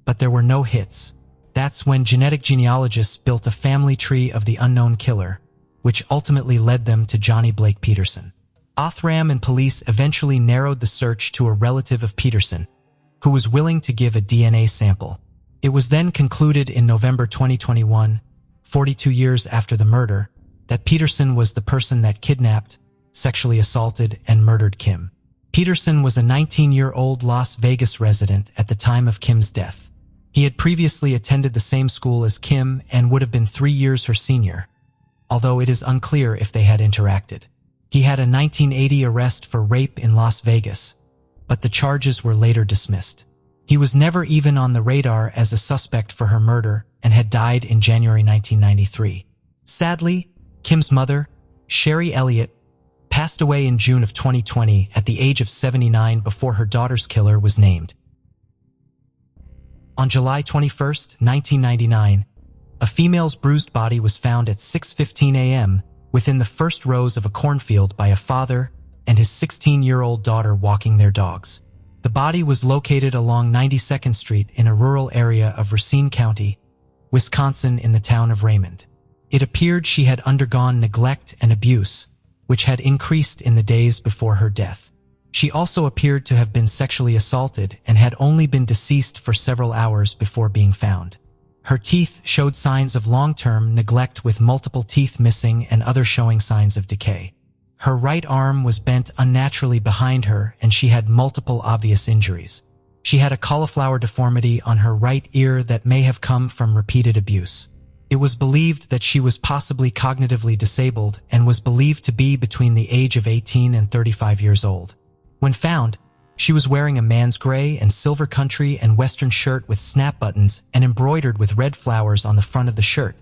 but there were no hits. That's when genetic genealogists built a family tree of the unknown killer, which ultimately led them to Johnny Blake Peterson. Othram and police eventually narrowed the search to a relative of Peterson, who was willing to give a DNA sample. It was then concluded in November 2021, 42 years after the murder, that Peterson was the person that kidnapped, sexually assaulted, and murdered Kim. Peterson was a 19-year-old Las Vegas resident at the time of Kim's death. He had previously attended the same school as Kim and would have been 3 years her senior, although it is unclear if they had interacted. He had a 1980 arrest for rape in Las Vegas, but the charges were later dismissed. He was never even on the radar as a suspect for her murder and had died in January 1993. Sadly, Kim's mother, Sherry Elliott, passed away in June of 2020 at the age of 79 before her daughter's killer was named. On July 21, 1999, a female's bruised body was found at 6:15 a.m. within the first rows of a cornfield by a father and his 16-year-old daughter walking their dogs. The body was located along 92nd Street in a rural area of Racine County, Wisconsin, in the town of Raymond. It appeared she had undergone neglect and abuse, which had increased in the days before her death. She also appeared to have been sexually assaulted and had only been deceased for several hours before being found. Her teeth showed signs of long-term neglect, with multiple teeth missing and others showing signs of decay. Her right arm was bent unnaturally behind her, and she had multiple obvious injuries. She had a cauliflower deformity on her right ear that may have come from repeated abuse. It was believed that she was possibly cognitively disabled and was believed to be between the age of 18 and 35 years old. When found, she was wearing a man's gray and silver country and western shirt with snap buttons and embroidered with red flowers on the front of the shirt,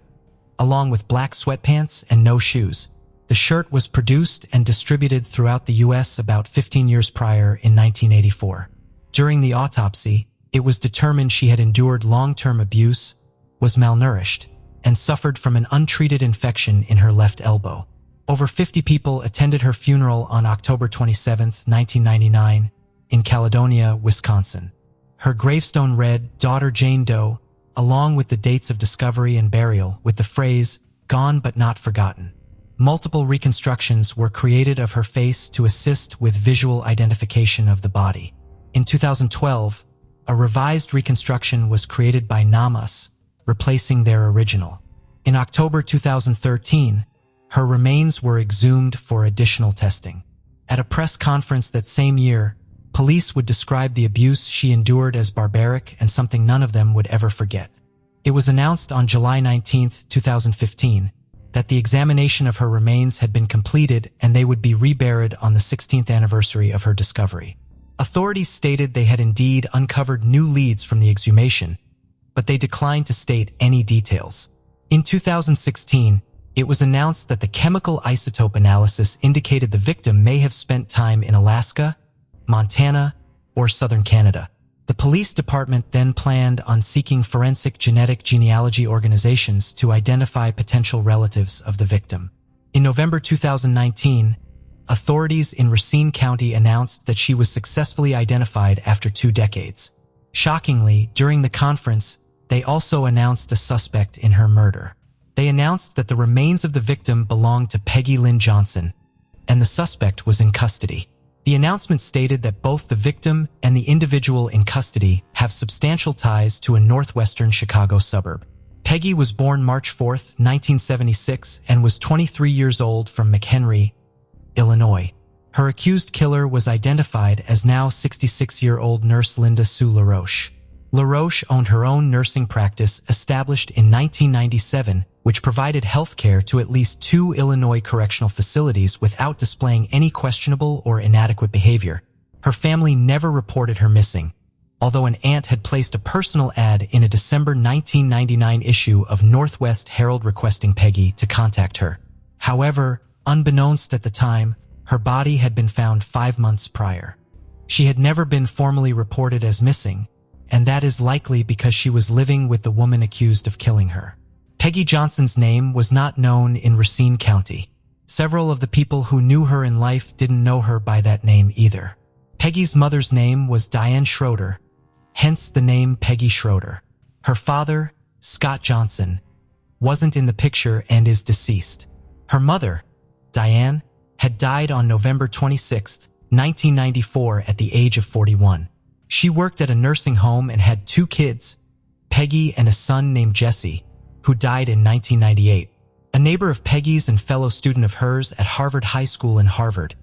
along with black sweatpants and no shoes. The shirt was produced and distributed throughout the U.S. about 15 years prior in 1984. During the autopsy, it was determined she had endured long-term abuse, was malnourished, and suffered from an untreated infection in her left elbow. Over 50 people attended her funeral on October 27, 1999, in Caledonia, Wisconsin. Her gravestone read, "Daughter Jane Doe," along with the dates of discovery and burial, with the phrase, "Gone but not forgotten." Multiple reconstructions were created of her face to assist with visual identification of the body. In 2012, a revised reconstruction was created by Namas, replacing their original. In October 2013, her remains were exhumed for additional testing. At a press conference that same year, police would describe the abuse she endured as barbaric and something none of them would ever forget. It was announced on July 19, 2015, that the examination of her remains had been completed and they would be reburied on the 16th anniversary of her discovery. Authorities stated they had indeed uncovered new leads from the exhumation, but they declined to state any details. In 2016, it was announced that the chemical isotope analysis indicated the victim may have spent time in Alaska, Montana, or southern Canada. The police department then planned on seeking forensic genetic genealogy organizations to identify potential relatives of the victim. In November 2019, authorities in Racine County announced that she was successfully identified after 2 decades. Shockingly, during the conference, they also announced a suspect in her murder. They announced that the remains of the victim belonged to Peggy Lynn Johnson, and the suspect was in custody. The announcement stated that both the victim and the individual in custody have substantial ties to a northwestern Chicago suburb. Peggy was born March 4, 1976, and was 23 years old from McHenry, Illinois. Her accused killer was identified as now 66-year-old nurse Linda Sue LaRoche. LaRoche owned her own nursing practice established in 1997, which provided health care to at least 2 Illinois correctional facilities without displaying any questionable or inadequate behavior. Her family never reported her missing, although an aunt had placed a personal ad in a December 1999 issue of Northwest Herald requesting Peggy to contact her. However, unbeknownst at the time, her body had been found 5 months prior. She had never been formally reported as missing, and that is likely because she was living with the woman accused of killing her. Peggy Johnson's name was not known in Racine County. Several of the people who knew her in life didn't know her by that name either. Peggy's mother's name was Diane Schroeder, hence the name Peggy Schroeder. Her father, Scott Johnson, wasn't in the picture and is deceased. Her mother, Diane, had died on November 26, 1994 at the age of 41. She worked at a nursing home and had 2 kids, Peggy and a son named Jesse, who died in 1998. A neighbor of Peggy's and fellow student of hers at Harvard High School in Harvard,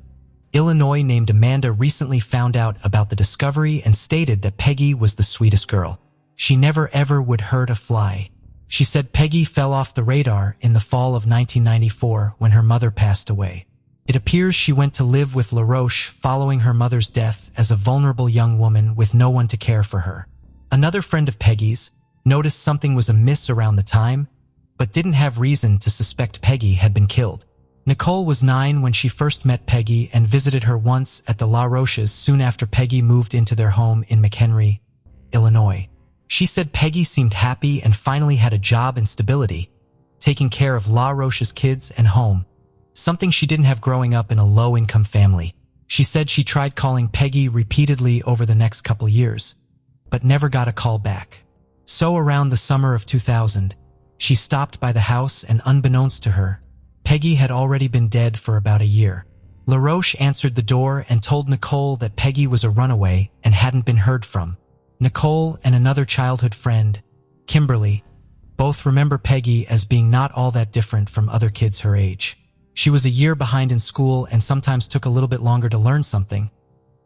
Illinois, named Amanda, recently found out about the discovery and stated that Peggy was the sweetest girl. She never ever would hurt a fly. She said Peggy fell off the radar in the fall of 1994 when her mother passed away. It appears she went to live with LaRoche following her mother's death as a vulnerable young woman with no one to care for her. Another friend of Peggy's noticed something was amiss around the time, but didn't have reason to suspect Peggy had been killed. Nicole was 9 when she first met Peggy and visited her once at the LaRoches soon after Peggy moved into their home in McHenry, Illinois. She said Peggy seemed happy and finally had a job and stability, taking care of La Roche's kids and home, something she didn't have growing up in a low-income family. She said she tried calling Peggy repeatedly over the next couple years, but never got a call back. So around the summer of 2000, she stopped by the house and unbeknownst to her, Peggy had already been dead for about a year. La Roche answered the door and told Nicole that Peggy was a runaway and hadn't been heard from. Nicole and another childhood friend, Kimberly, both remember Peggy as being not all that different from other kids her age. She was a year behind in school and sometimes took a little bit longer to learn something,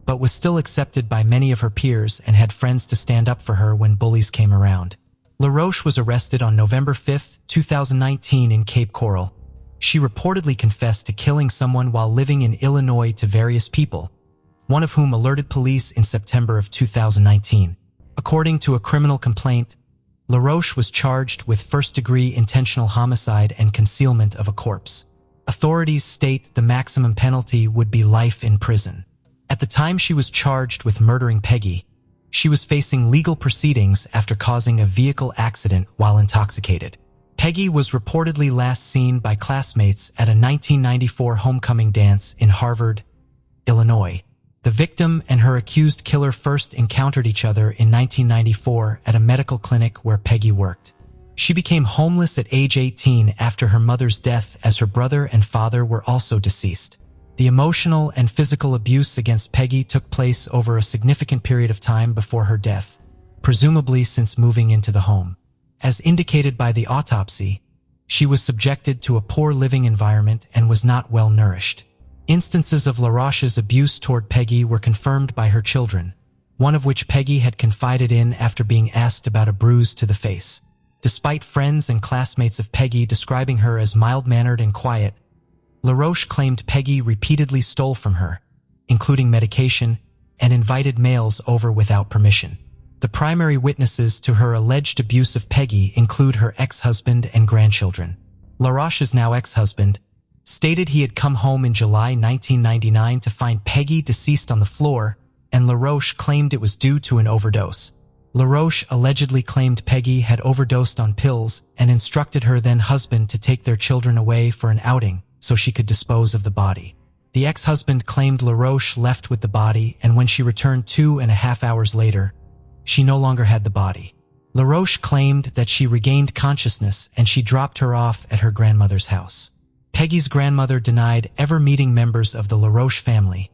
but was still accepted by many of her peers and had friends to stand up for her when bullies came around. La Roche was arrested on November 5, 2019 in Cape Coral. She reportedly confessed to killing someone while living in Illinois to various people, one of whom alerted police in September of 2019. According to a criminal complaint, La Roche was charged with first-degree intentional homicide and concealment of a corpse. Authorities state the maximum penalty would be life in prison. At the time she was charged with murdering Peggy, she was facing legal proceedings after causing a vehicle accident while intoxicated. Peggy was reportedly last seen by classmates at a 1994 homecoming dance in Harvard, Illinois. The victim and her accused killer first encountered each other in 1994 at a medical clinic where Peggy worked. She became homeless at age 18 after her mother's death, as her brother and father were also deceased. The emotional and physical abuse against Peggy took place over a significant period of time before her death, presumably since moving into the home. As indicated by the autopsy, she was subjected to a poor living environment and was not well nourished. Instances of La Roche's abuse toward Peggy were confirmed by her children, one of which Peggy had confided in after being asked about a bruise to the face. Despite friends and classmates of Peggy describing her as mild-mannered and quiet, La Roche claimed Peggy repeatedly stole from her, including medication, and invited males over without permission. The primary witnesses to her alleged abuse of Peggy include her ex-husband and grandchildren. La Roche's now ex-husband stated he had come home in July 1999 to find Peggy deceased on the floor, and La Roche claimed it was due to an overdose. La Roche allegedly claimed Peggy had overdosed on pills and instructed her then-husband to take their children away for an outing so she could dispose of the body. The ex-husband claimed La Roche left with the body, and when she returned 2.5 hours later, she no longer had the body. La Roche claimed that she regained consciousness and she dropped her off at her grandmother's house. Peggy's grandmother denied ever meeting members of the La Roche family,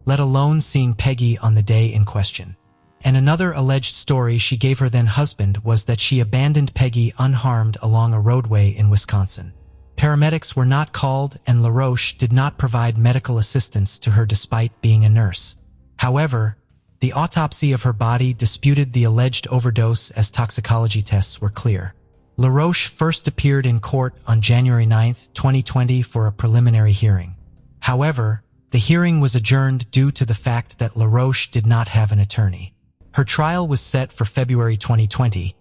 let alone seeing Peggy on the day in question. And another alleged story she gave her then-husband was that she abandoned Peggy unharmed along a roadway in Wisconsin. Paramedics were not called, and La Roche did not provide medical assistance to her despite being a nurse. However, the autopsy of her body disputed the alleged overdose, as toxicology tests were clear. La Roche first appeared in court on January 9, 2020 for a preliminary hearing. However, the hearing was adjourned due to the fact that La Roche did not have an attorney. Her trial was set for February 2020,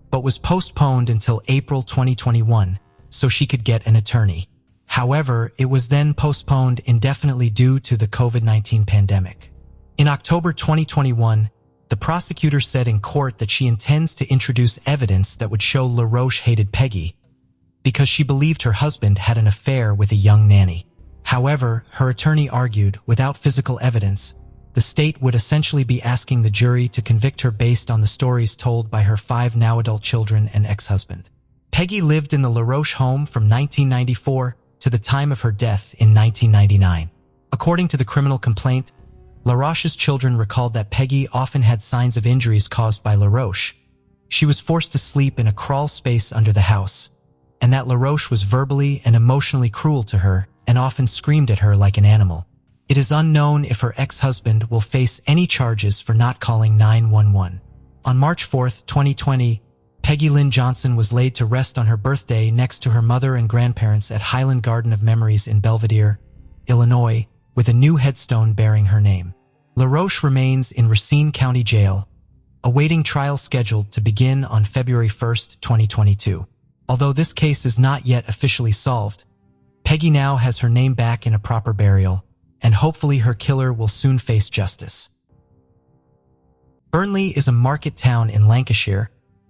but was postponed until April 2021 so she could get an attorney. However, it was then postponed indefinitely due to the COVID-19 pandemic. In October 2021, the prosecutor said in court that she intends to introduce evidence that would show La Roche hated Peggy because she believed her husband had an affair with a young nanny. However, her attorney argued, without physical evidence, the state would essentially be asking the jury to convict her based on the stories told by her 5 now-adult children and ex-husband. Peggy lived in the La Roche home from 1994 to the time of her death in 1999. According to the criminal complaint, La Roche's children recalled that Peggy often had signs of injuries caused by La Roche. She was forced to sleep in a crawl space under the house, and that La Roche was verbally and emotionally cruel to her and often screamed at her like an animal. It is unknown if her ex-husband will face any charges for not calling 911. On March 4, 2020, Peggy Lynn Johnson was laid to rest on her birthday next to her mother and grandparents at Highland Garden of Memories in Belvedere, Illinois, with a new headstone bearing her name. La Roche remains in Racine County Jail, awaiting trial scheduled to begin on February 1, 2022. Although this case is not yet officially solved, Peggy now has her name back in a proper burial, and hopefully her killer will soon face justice. Burnley is a market town in Lancashire,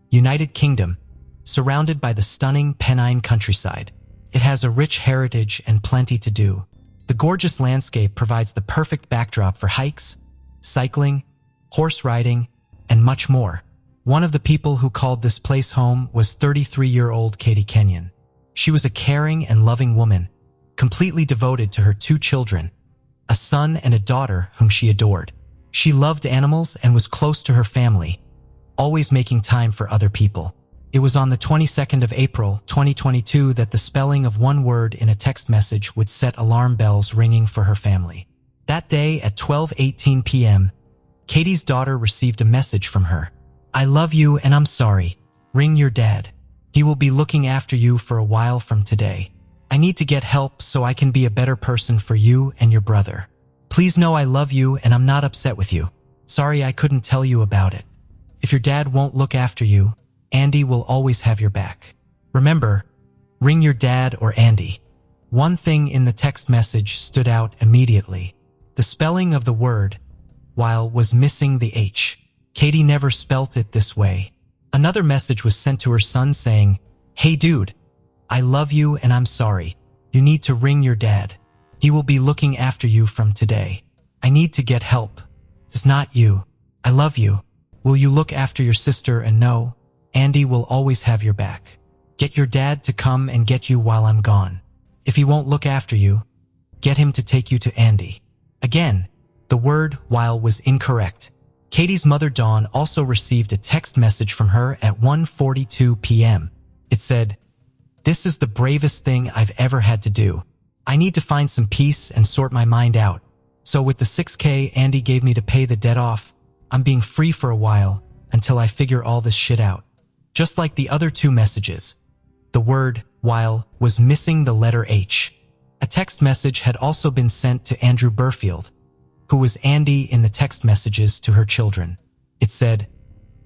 United Kingdom, surrounded by the stunning Pennine countryside. It has a rich heritage and plenty to do. The gorgeous landscape provides the perfect backdrop for hikes, cycling, horse riding, and much more. One of the people who called this place home was 33-year-old Katie Kenyon. She was a caring and loving woman, completely devoted to her 2 children, a son and a daughter whom she adored. She loved animals and was close to her family, always making time for other people. It was on the 22nd of April, 2022 that the spelling of one word in a text message would set alarm bells ringing for her family. That day at 12:18 p.m., Katie's daughter received a message from her. "I love you and I'm sorry. Ring your dad. He will be looking after you for a while from today. I need to get help so I can be a better person for you and your brother. Please know I love you and I'm not upset with you. Sorry I couldn't tell you about it. If your dad won't look after you, Andy will always have your back. Remember, ring your dad or Andy." One thing in the text message stood out immediately. The spelling of the word, while, was missing the H. Katie never spelt it this way. Another message was sent to her son saying, "Hey dude, I love you and I'm sorry. You need to ring your dad. He will be looking after you from today. I need to get help. It's not you. I love you. Will you look after your sister and know, Andy will always have your back. Get your dad to come and get you while I'm gone. If he won't look after you, get him to take you to Andy." Again, the word while was incorrect. Katie's mother Dawn also received a text message from her at 1:42 p.m. It said, "This is the bravest thing I've ever had to do. I need to find some peace and sort my mind out. So with the $6,000 Andy gave me to pay the debt off, I'm being free for a while until I figure all this shit out." Just like the other 2 messages, the word while was missing the letter H. A text message had also been sent to Andrew Burfield, who was Andy in the text messages to her children. It said,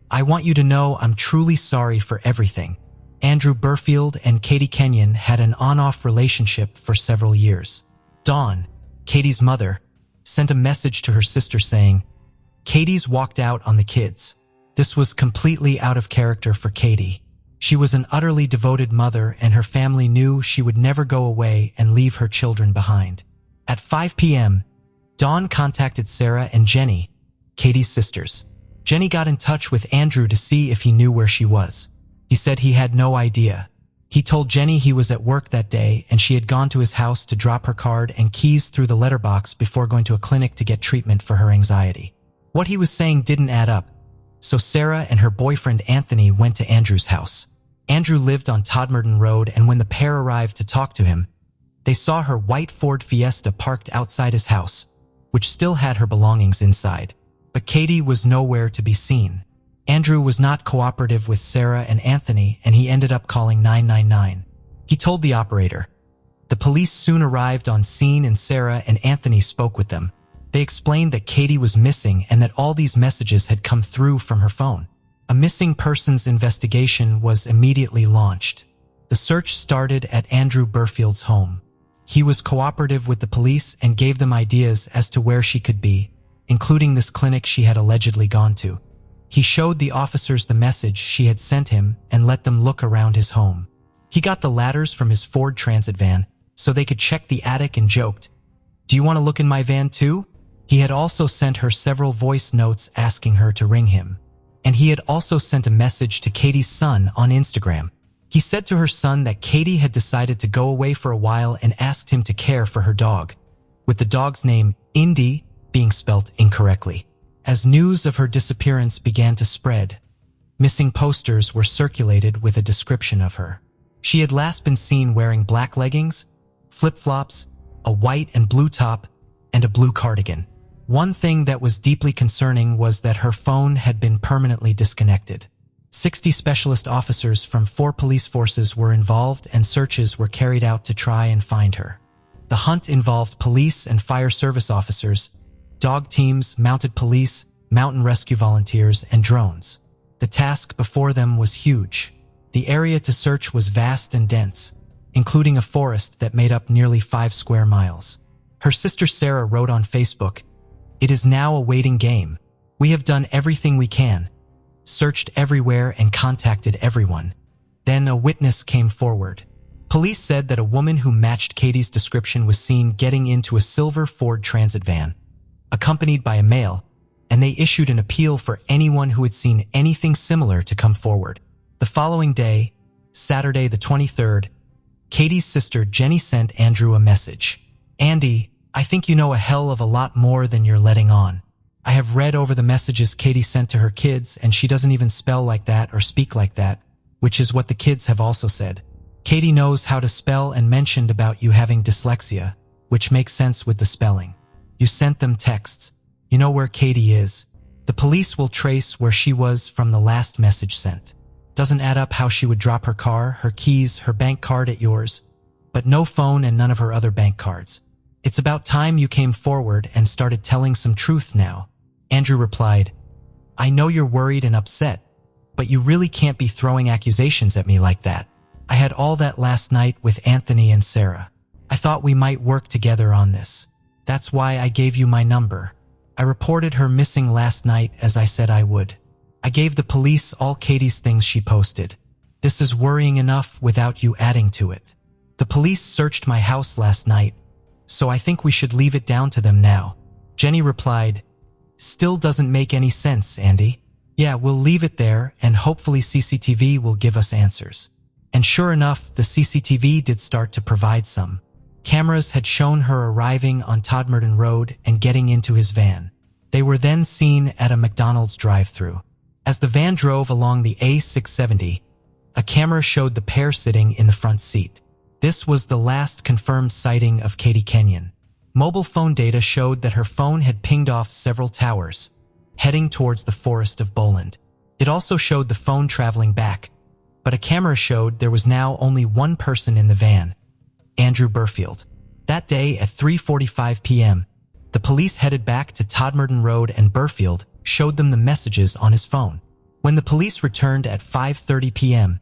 "I want you to know I'm truly sorry for everything." Andrew Burfield and Katie Kenyon had an on-off relationship for several years. Dawn, Katie's mother, sent a message to her sister saying, "Katie's walked out on the kids." This was completely out of character for Katie. She was an utterly devoted mother and her family knew she would never go away and leave her children behind. At 5 p.m., Dawn contacted Sarah and Jenny, Katie's sisters. Jenny got in touch with Andrew to see if he knew where she was. He said he had no idea. He told Jenny he was at work that day and she had gone to his house to drop her card and keys through the letterbox before going to a clinic to get treatment for her anxiety. What he was saying didn't add up, so Sarah and her boyfriend Anthony went to Andrew's house. Andrew lived on Todmorden Road and when the pair arrived to talk to him, they saw her white Ford Fiesta parked outside his house, which still had her belongings inside. But Katie was nowhere to be seen. Andrew was not cooperative with Sarah and Anthony and he ended up calling 999. He told the operator. The police soon arrived on scene and Sarah and Anthony spoke with them. They explained that Katie was missing and that all these messages had come through from her phone. A missing persons investigation was immediately launched. The search started at Andrew Burfield's home. He was cooperative with the police and gave them ideas as to where she could be, including this clinic she had allegedly gone to. He showed the officers the message she had sent him and let them look around his home. He got the ladders from his Ford Transit van so they could check the attic and joked, "Do you want to look in my van too?" He had also sent her several voice notes asking her to ring him. And he had also sent a message to Katie's son on Instagram. He said to her son that Katie had decided to go away for a while and asked him to care for her dog, with the dog's name, Indy, being spelt incorrectly. As news of her disappearance began to spread, missing posters were circulated with a description of her. She had last been seen wearing black leggings, flip-flops, a white and blue top, and a blue cardigan. One thing that was deeply concerning was that her phone had been permanently disconnected. 60 specialist officers from 4 police forces were involved and searches were carried out to try and find her. The hunt involved police and fire service officers, dog teams, mounted police, mountain rescue volunteers, and drones. The task before them was huge. The area to search was vast and dense, including a forest that made up nearly 5 square miles. Her sister Sarah wrote on Facebook, "It is now a waiting game. We have done everything we can, searched everywhere and contacted everyone. Then a witness came forward. Police said that a woman who matched Katie's description was seen getting into a silver Ford Transit van, accompanied by a male, and they issued an appeal for anyone who had seen anything similar to come forward. The following day, Saturday the 23rd, Katie's sister Jenny sent Andrew a message. "Andy, I think you know a hell of a lot more than you're letting on. I have read over the messages Katie sent to her kids, and she doesn't even spell like that or speak like that, which is what the kids have also said. Katie knows how to spell and mentioned about you having dyslexia, which makes sense with the spelling. You sent them texts. You know where Katie is. The police will trace where she was from the last message sent. Doesn't add up how she would drop her car, her keys, her bank card at yours, but no phone and none of her other bank cards. It's about time you came forward and started telling some truth now." Andrew replied, "I know you're worried and upset, but you really can't be throwing accusations at me like that. I had all that last night with Anthony and Sarah. I thought we might work together on this. That's why I gave you my number. I reported her missing last night as I said I would. I gave the police all Katie's things she posted. This is worrying enough without you adding to it. The police searched my house last night, so I think we should leave it down to them now." Jenny replied, "Still doesn't make any sense, Andy. Yeah, we'll leave it there and hopefully CCTV will give us answers." And sure enough, the CCTV did start to provide some. Cameras had shown her arriving on Todmorden Road and getting into his van. They were then seen at a McDonald's drive-thru. As the van drove along the A670, a camera showed the pair sitting in the front seat. This was the last confirmed sighting of Katie Kenyon. Mobile phone data showed that her phone had pinged off several towers, heading towards the Forest of Boland. It also showed the phone traveling back, but a camera showed there was now only one person in the van, Andrew Burfield. That day at 3:45 p.m., the police headed back to Todmorden Road and Burfield showed them the messages on his phone. When the police returned at 5:30 p.m.,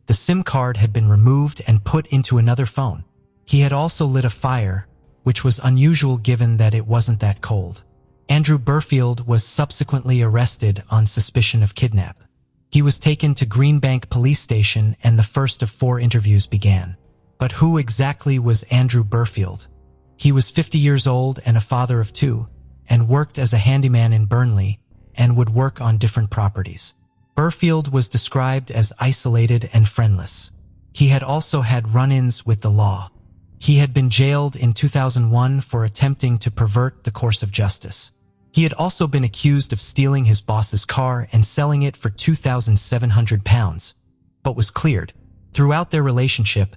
the SIM card had been removed and put into another phone. He had also lit a fire, which was unusual given that it wasn't that cold. Andrew Burfield was subsequently arrested on suspicion of kidnap. He was taken to Greenbank Police Station and the first of 4 interviews began. But who exactly was Andrew Burfield? He was 50 years old and a father of 2, and worked as a handyman in Burnley and would work on different properties. Burfield was described as isolated and friendless. He had also had run-ins with the law. He had been jailed in 2001 for attempting to pervert the course of justice. He had also been accused of stealing his boss's car and selling it for £2,700, but was cleared. Throughout their relationship,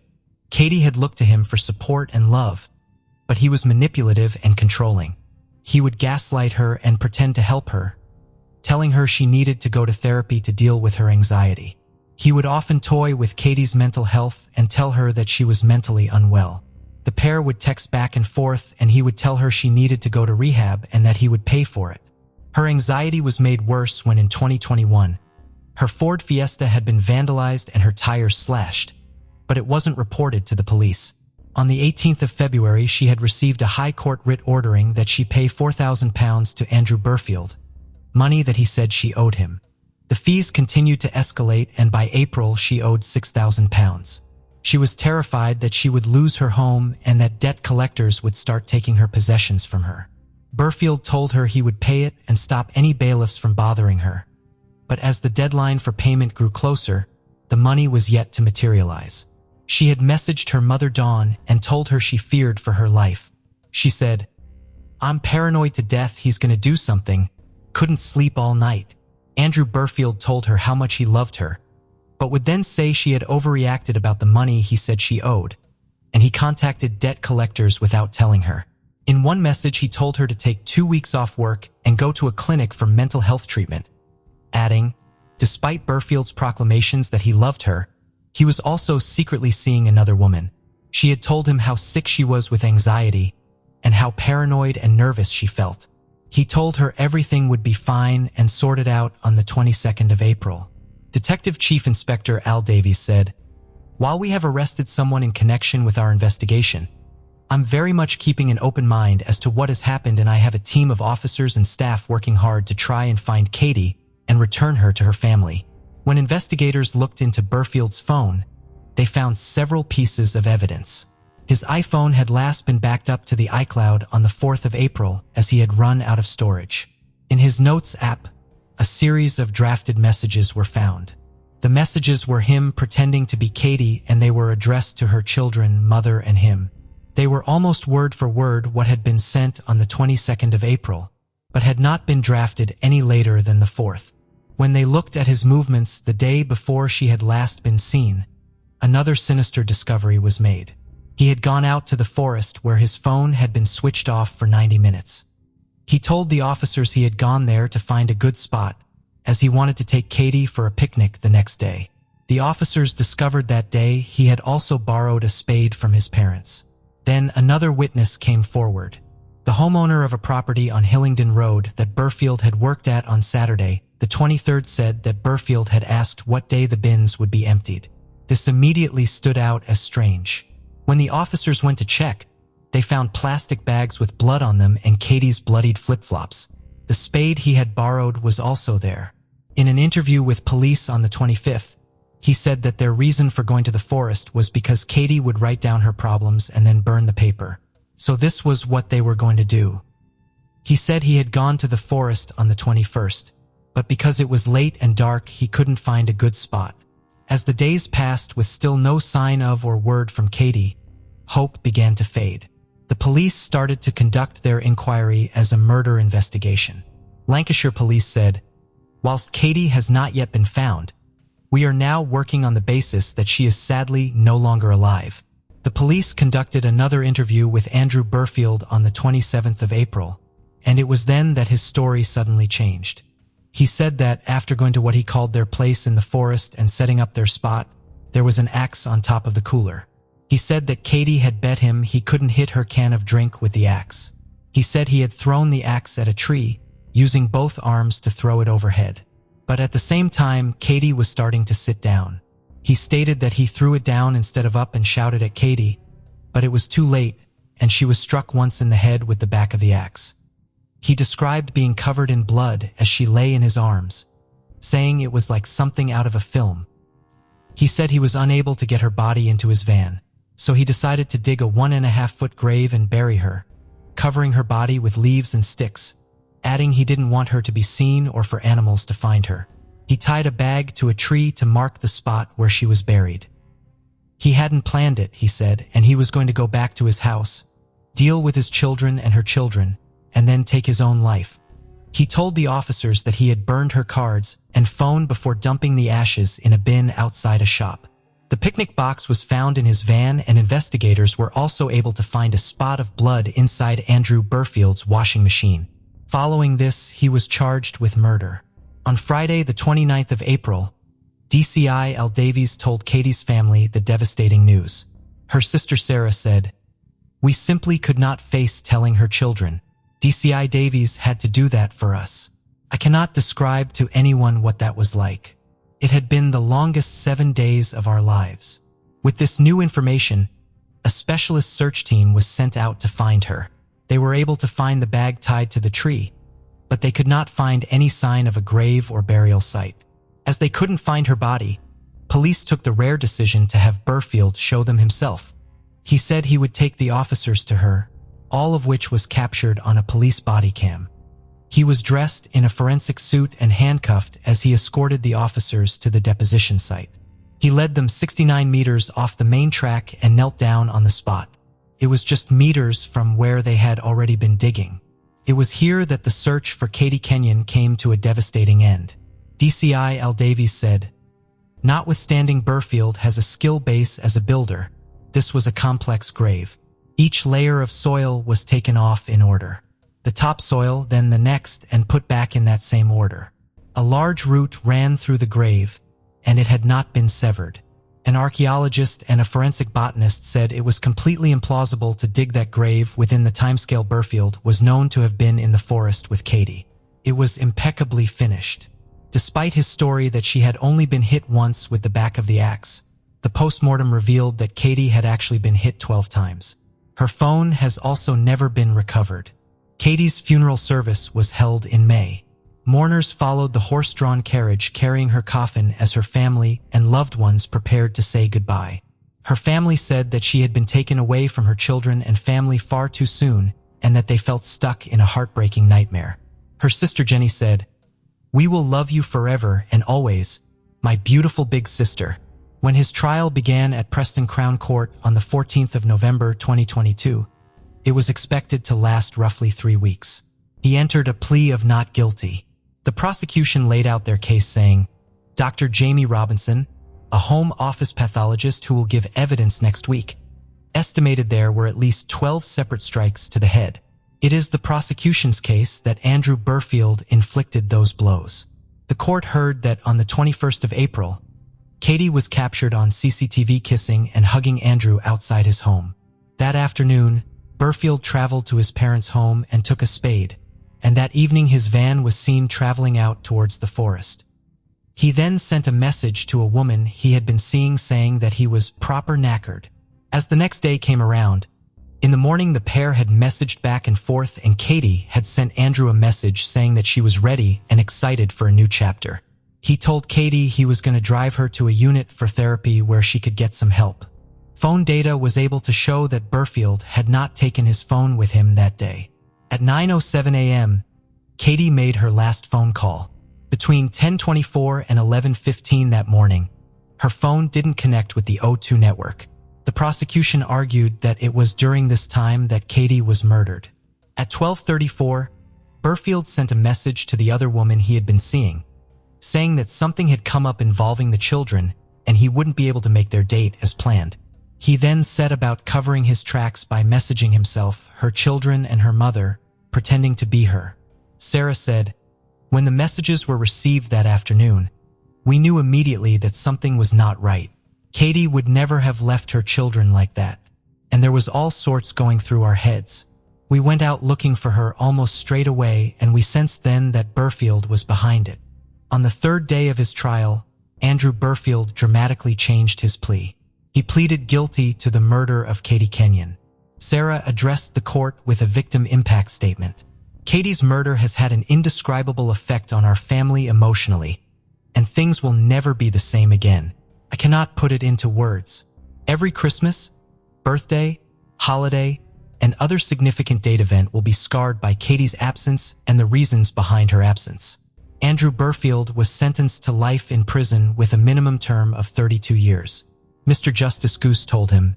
Katie had looked to him for support and love, but he was manipulative and controlling. He would gaslight her and pretend to help her, telling her she needed to go to therapy to deal with her anxiety. He would often toy with Katie's mental health and tell her that she was mentally unwell. The pair would text back and forth, and he would tell her she needed to go to rehab and that he would pay for it. Her anxiety was made worse when in 2021, her Ford Fiesta had been vandalized and her tires slashed, but it wasn't reported to the police. On the 18th of February, she had received a high court writ ordering that she pay £4,000 to Andrew Burfield, money that he said she owed him. The fees continued to escalate, and by April she owed £6,000. She was terrified that she would lose her home and that debt collectors would start taking her possessions from her. Burfield told her he would pay it and stop any bailiffs from bothering her. But as the deadline for payment grew closer, the money was yet to materialize. She had messaged her mother Dawn and told her she feared for her life. She said, "I'm paranoid to death he's going to do something. Couldn't sleep all night." Andrew Burfield told her how much he loved her, but would then say she had overreacted about the money he said she owed, and he contacted debt collectors without telling her. In one message, he told her to take 2 weeks off work and go to a clinic for mental health treatment, adding, despite Burfield's proclamations that he loved her, he was also secretly seeing another woman. She had told him how sick she was with anxiety and how paranoid and nervous she felt. He told her everything would be fine and sorted out on the 22nd of April. Detective Chief Inspector Al Davies said, "While we have arrested someone in connection with our investigation, I'm very much keeping an open mind as to what has happened, and I have a team of officers and staff working hard to try and find Katie and return her to her family. When investigators looked into Burfield's phone, they found several pieces of evidence. His iPhone had last been backed up to the iCloud on the 4th of April as he had run out of storage. In his Notes app, a series of drafted messages were found. The messages were him pretending to be Katie, and they were addressed to her children, mother, and him. They were almost word for word what had been sent on the 22nd of April, but had not been drafted any later than the 4th. When they looked at his movements the day before she had last been seen, another sinister discovery was made. He had gone out to the forest where his phone had been switched off for 90 minutes. He told the officers he had gone there to find a good spot, as he wanted to take Katie for a picnic the next day. The officers discovered that day he had also borrowed a spade from his parents. Then another witness came forward. The homeowner of a property on Hillingdon Road that Burfield had worked at on Saturday, the 23rd, said that Burfield had asked what day the bins would be emptied. This immediately stood out as strange. When the officers went to check, they found plastic bags with blood on them and Katie's bloodied flip-flops. The spade he had borrowed was also there. In an interview with police on the 25th, he said that their reason for going to the forest was because Katie would write down her problems and then burn the paper. So this was what they were going to do. He said he had gone to the forest on the 21st, but because it was late and dark, he couldn't find a good spot. As the days passed with still no sign of or word from Katie, hope began to fade. The police started to conduct their inquiry as a murder investigation. Lancashire police said, "Whilst Katie has not yet been found, we are now working on the basis that she is sadly no longer alive." The police conducted another interview with Andrew Burfield on the 27th of April, and it was then that his story suddenly changed. He said that after going to what he called their place in the forest and setting up their spot, there was an axe on top of the cooler. He said that Katie had bet him he couldn't hit her can of drink with the axe. He said he had thrown the axe at a tree, using both arms to throw it overhead. But at the same time, Katie was starting to sit down. He stated that he threw it down instead of up and shouted at Katie, but it was too late, and she was struck once in the head with the back of the axe. He described being covered in blood as she lay in his arms, saying it was like something out of a film. He said he was unable to get her body into his van, so he decided to dig a 1.5-foot grave and bury her, covering her body with leaves and sticks, adding he didn't want her to be seen or for animals to find her. He tied a bag to a tree to mark the spot where she was buried. He hadn't planned it, he said, and he was going to go back to his house, deal with his children and her children, and then take his own life. He told the officers that he had burned her cards and phone before dumping the ashes in a bin outside a shop. The picnic box was found in his van, and investigators were also able to find a spot of blood inside Andrew Burfield's washing machine. Following this, he was charged with murder. On Friday, the 29th of April, DCI Al Davies told Katie's family the devastating news. Her sister Sarah said, "We simply could not face telling her children. DCI Davies had to do that for us. I cannot describe to anyone what that was like. It had been the longest 7 days of our lives." With this new information, a specialist search team was sent out to find her. They were able to find the bag tied to the tree, but they could not find any sign of a grave or burial site. As they couldn't find her body, police took the rare decision to have Burfield show them himself. He said he would take the officers to her, all of which was captured on a police body cam. He was dressed in a forensic suit and handcuffed as he escorted the officers to the deposition site. He led them 69 meters off the main track and knelt down on the spot. It was just meters from where they had already been digging. It was here that the search for Katie Kenyon came to a devastating end. DCI Al Davies said, "Notwithstanding Burfield has a skill base as a builder, this was a complex grave. Each layer of soil was taken off in order. The topsoil, then the next, and put back in that same order. A large root ran through the grave, and it had not been severed. An archaeologist and a forensic botanist said it was completely implausible to dig that grave within the timescale Burfield was known to have been in the forest with Katie. It was impeccably finished. Despite his story that she had only been hit once with the back of the axe, the postmortem revealed that Katie had actually been hit 12 times. Her phone has also never been recovered. Katie's funeral service was held in May. Mourners followed the horse-drawn carriage carrying her coffin as her family and loved ones prepared to say goodbye. Her family said that she had been taken away from her children and family far too soon and that they felt stuck in a heartbreaking nightmare. Her sister Jenny said, "We will love you forever and always, my beautiful big sister." When his trial began at Preston Crown Court on the 14th of November 2022, it was expected to last roughly 3 weeks. He entered a plea of not guilty. The prosecution laid out their case saying, Dr. Jamie Robinson, a home office pathologist who will give evidence next week, estimated there were at least 12 separate strikes to the head. It is the prosecution's case that Andrew Burfield inflicted those blows. The court heard that on the 21st of April, Katie was captured on CCTV kissing and hugging Andrew outside his home. That afternoon, Burfield traveled to his parents' home and took a spade, and that evening his van was seen traveling out towards the forest. He then sent a message to a woman he had been seeing saying that he was proper knackered. As the next day came around, in the morning the pair had messaged back and forth and Katie had sent Andrew a message saying that she was ready and excited for a new chapter. He told Katie he was going to drive her to a unit for therapy where she could get some help. Phone data was able to show that Burfield had not taken his phone with him that day. At 9:07 a.m., Katie made her last phone call. Between 10:24 and 11:15 that morning, her phone didn't connect with the O2 network. The prosecution argued that it was during this time that Katie was murdered. At 12:34, Burfield sent a message to the other woman he had been seeing, saying that something had come up involving the children and he wouldn't be able to make their date as planned. He then set about covering his tracks by messaging himself, her children, and her mother, pretending to be her. Sarah said, "When the messages were received that afternoon, we knew immediately that something was not right. Katie would never have left her children like that, and there was all sorts going through our heads. We went out looking for her almost straight away, and we sensed then that Burfield was behind it." On the third day of his trial, Andrew Burfield dramatically changed his plea. He pleaded guilty to the murder of Katie Kenyon. Sarah addressed the court with a victim impact statement. "Katie's murder has had an indescribable effect on our family emotionally, and things will never be the same again. I cannot put it into words. Every Christmas, birthday, holiday, and other significant date event will be scarred by Katie's absence and the reasons behind her absence." Andrew Burfield was sentenced to life in prison with a minimum term of 32 years. Mr. Justice Goose told him,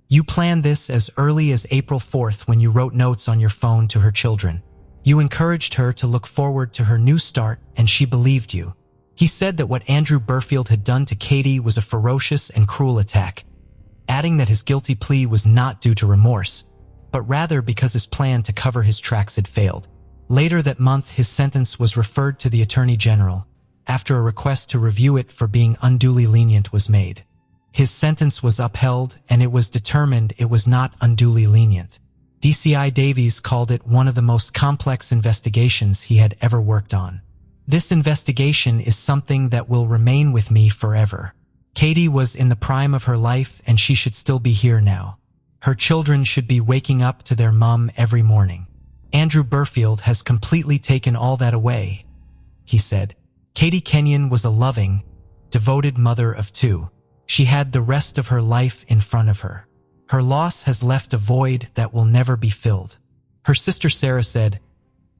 "You planned this as early as April 4th when you wrote notes on your phone to her children. You encouraged her to look forward to her new start, and she believed you." He said that what Andrew Burfield had done to Katie was a ferocious and cruel attack, adding that his guilty plea was not due to remorse, but rather because his plan to cover his tracks had failed. Later that month, his sentence was referred to the Attorney General, after a request to review it for being unduly lenient was made. His sentence was upheld, and it was determined it was not unduly lenient. DCI Davies called it one of the most complex investigations he had ever worked on. "This investigation is something that will remain with me forever. Katie was in the prime of her life, and she should still be here now. Her children should be waking up to their mom every morning. Andrew Burfield has completely taken all that away," he said. "Katie Kenyon was a loving, devoted mother of 2. She had the rest of her life in front of her. Her loss has left a void that will never be filled." Her sister Sarah said,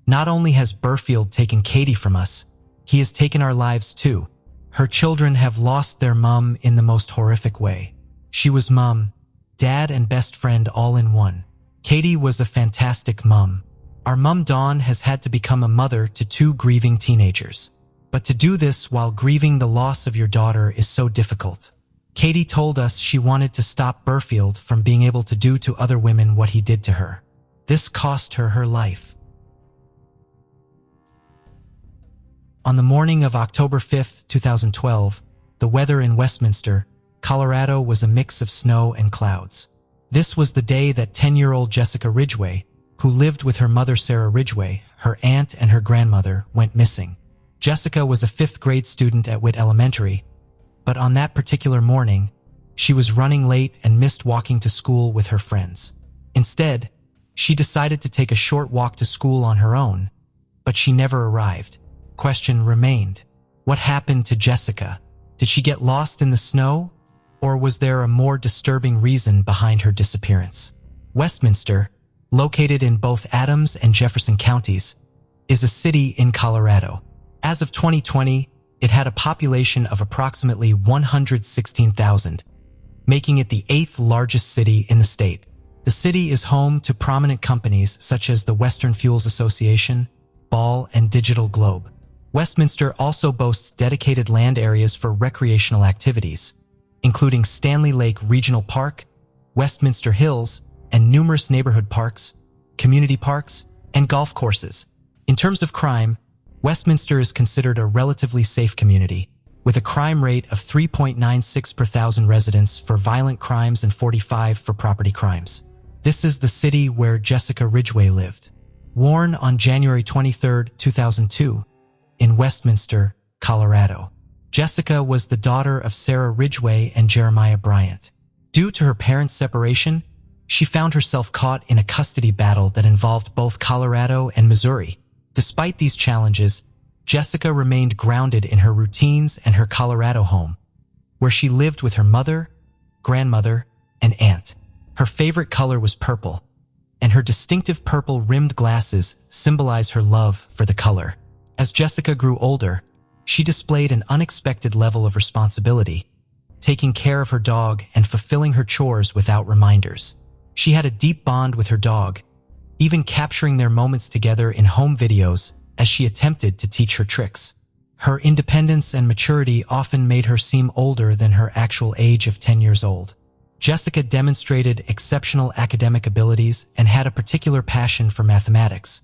"Not only has Burfield taken Katie from us, he has taken our lives too. Her children have lost their mom in the most horrific way. She was mom, dad, and best friend all in one. Katie was a fantastic mom. Our mom Dawn has had to become a mother to 2 grieving teenagers. But to do this while grieving the loss of your daughter is so difficult. Katie told us she wanted to stop Burfield from being able to do to other women what he did to her. This cost her her life." On the morning of October 5, 2012, the weather in Westminster, Colorado was a mix of snow and clouds. This was the day that 10-year-old Jessica Ridgway, who lived with her mother Sarah Ridgway, her aunt, and her grandmother, went missing. Jessica was a 5th grade student at Witt Elementary, but on that particular morning, she was running late and missed walking to school with her friends. Instead, she decided to take a short walk to school on her own, but she never arrived. Question remained. What happened to Jessica? Did she get lost in the snow, or was there a more disturbing reason behind her disappearance? Westminster, located in both Adams and Jefferson counties, is a city in Colorado. As of 2020, it had a population of approximately 116,000, making it the 8th largest city in the state. The city is home to prominent companies such as the Western Fuels Association, Ball, and Digital Globe. Westminster also boasts dedicated land areas for recreational activities, including Stanley Lake Regional Park, Westminster Hills, and numerous neighborhood parks, community parks, and golf courses. In terms of crime, Westminster is considered a relatively safe community, with a crime rate of 3.96 per thousand residents for violent crimes and 45 for property crimes. This is the city where Jessica Ridgway lived. Born on January 23, 2002, in Westminster, Colorado. Jessica was the daughter of Sarah Ridgway and Jeremiah Bryant. Due to her parents' separation, she found herself caught in a custody battle that involved both Colorado and Missouri. Despite these challenges, Jessica remained grounded in her routines and her Colorado home, where she lived with her mother, grandmother, and aunt. Her favorite color was purple, and her distinctive purple-rimmed glasses symbolize her love for the color. As Jessica grew older, she displayed an unexpected level of responsibility, taking care of her dog and fulfilling her chores without reminders. She had a deep bond with her dog, even capturing their moments together in home videos as she attempted to teach her tricks. Her independence and maturity often made her seem older than her actual age of 10 years old. Jessica demonstrated exceptional academic abilities and had a particular passion for mathematics,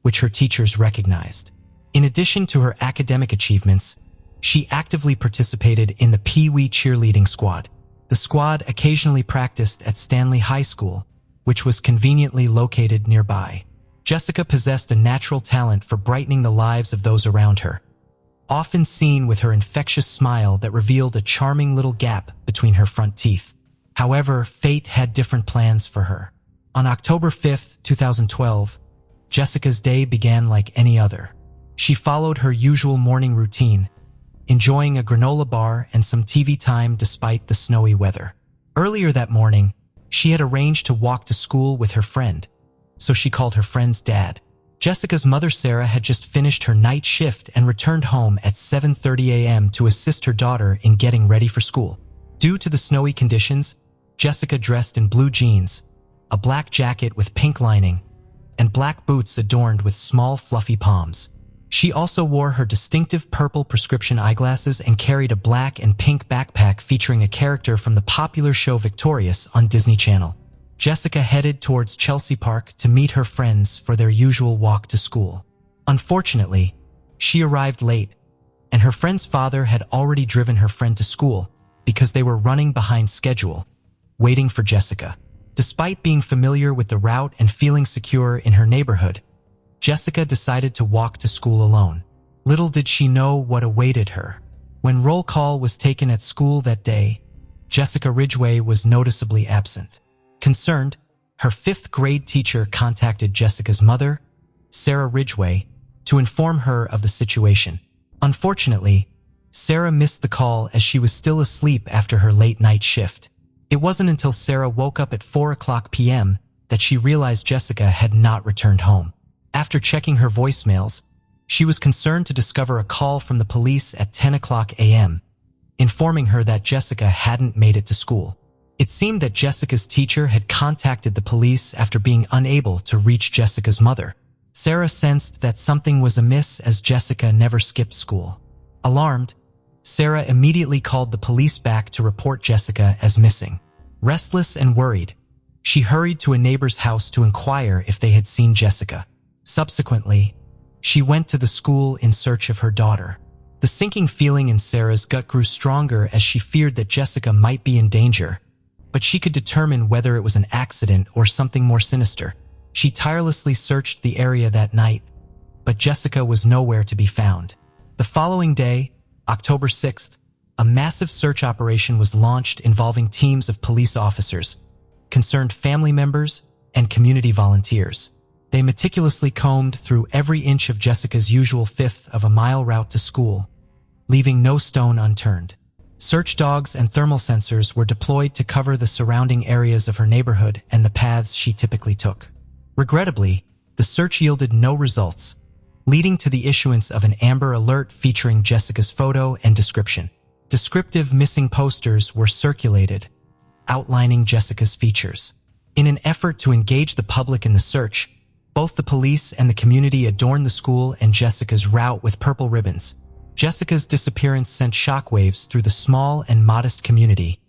which her teachers recognized. In addition to her academic achievements, she actively participated in the Pee Wee cheerleading squad. The squad occasionally practiced at Stanley High School, which was conveniently located nearby. Jessica possessed a natural talent for brightening the lives of those around her, often seen with her infectious smile that revealed a charming little gap between her front teeth. However, fate had different plans for her. On October 5, 2012, Jessica's day began like any other. She followed her usual morning routine, enjoying a granola bar and some TV time despite the snowy weather. Earlier that morning, she had arranged to walk to school with her friend, so she called her friend's dad. Jessica's mother, Sarah, had just finished her night shift and returned home at 7:30 a.m. to assist her daughter in getting ready for school. Due to the snowy conditions, Jessica dressed in blue jeans, a black jacket with pink lining, and black boots adorned with small fluffy palms. She also wore her distinctive purple prescription eyeglasses and carried a black and pink backpack featuring a character from the popular show Victorious on Disney Channel. Jessica headed towards Chelsea Park to meet her friends for their usual walk to school. Unfortunately, she arrived late, and her friend's father had already driven her friend to school because they were running behind schedule, waiting for Jessica. Despite being familiar with the route and feeling secure in her neighborhood, Jessica decided to walk to school alone. Little did she know what awaited her. When roll call was taken at school that day, Jessica Ridgway was noticeably absent. Concerned, her 5th grade teacher contacted Jessica's mother, Sarah Ridgway, to inform her of the situation. Unfortunately, Sarah missed the call as she was still asleep after her late night shift. It wasn't until Sarah woke up at 4:00 p.m. that she realized Jessica had not returned home. After checking her voicemails, she was concerned to discover a call from the police at 10:00 a.m., informing her that Jessica hadn't made it to school. It seemed that Jessica's teacher had contacted the police after being unable to reach Jessica's mother. Sarah sensed that something was amiss as Jessica never skipped school. Alarmed, Sarah immediately called the police back to report Jessica as missing. Restless and worried, she hurried to a neighbor's house to inquire if they had seen Jessica. Subsequently, she went to the school in search of her daughter. The sinking feeling in Sarah's gut grew stronger as she feared that Jessica might be in danger, but she could determine whether it was an accident or something more sinister. She tirelessly searched the area that night, but Jessica was nowhere to be found. The following day, October 6th, a massive search operation was launched involving teams of police officers, concerned family members, and community volunteers. They meticulously combed through every inch of Jessica's usual fifth-of-a-mile route to school, leaving no stone unturned. Search dogs and thermal sensors were deployed to cover the surrounding areas of her neighborhood and the paths she typically took. Regrettably, the search yielded no results, leading to the issuance of an Amber Alert featuring Jessica's photo and description. Descriptive missing posters were circulated, outlining Jessica's features. In an effort to engage the public in the search, both the police and the community adorned the school and Jessica's route with purple ribbons. Jessica's disappearance sent shockwaves through the small and modest community,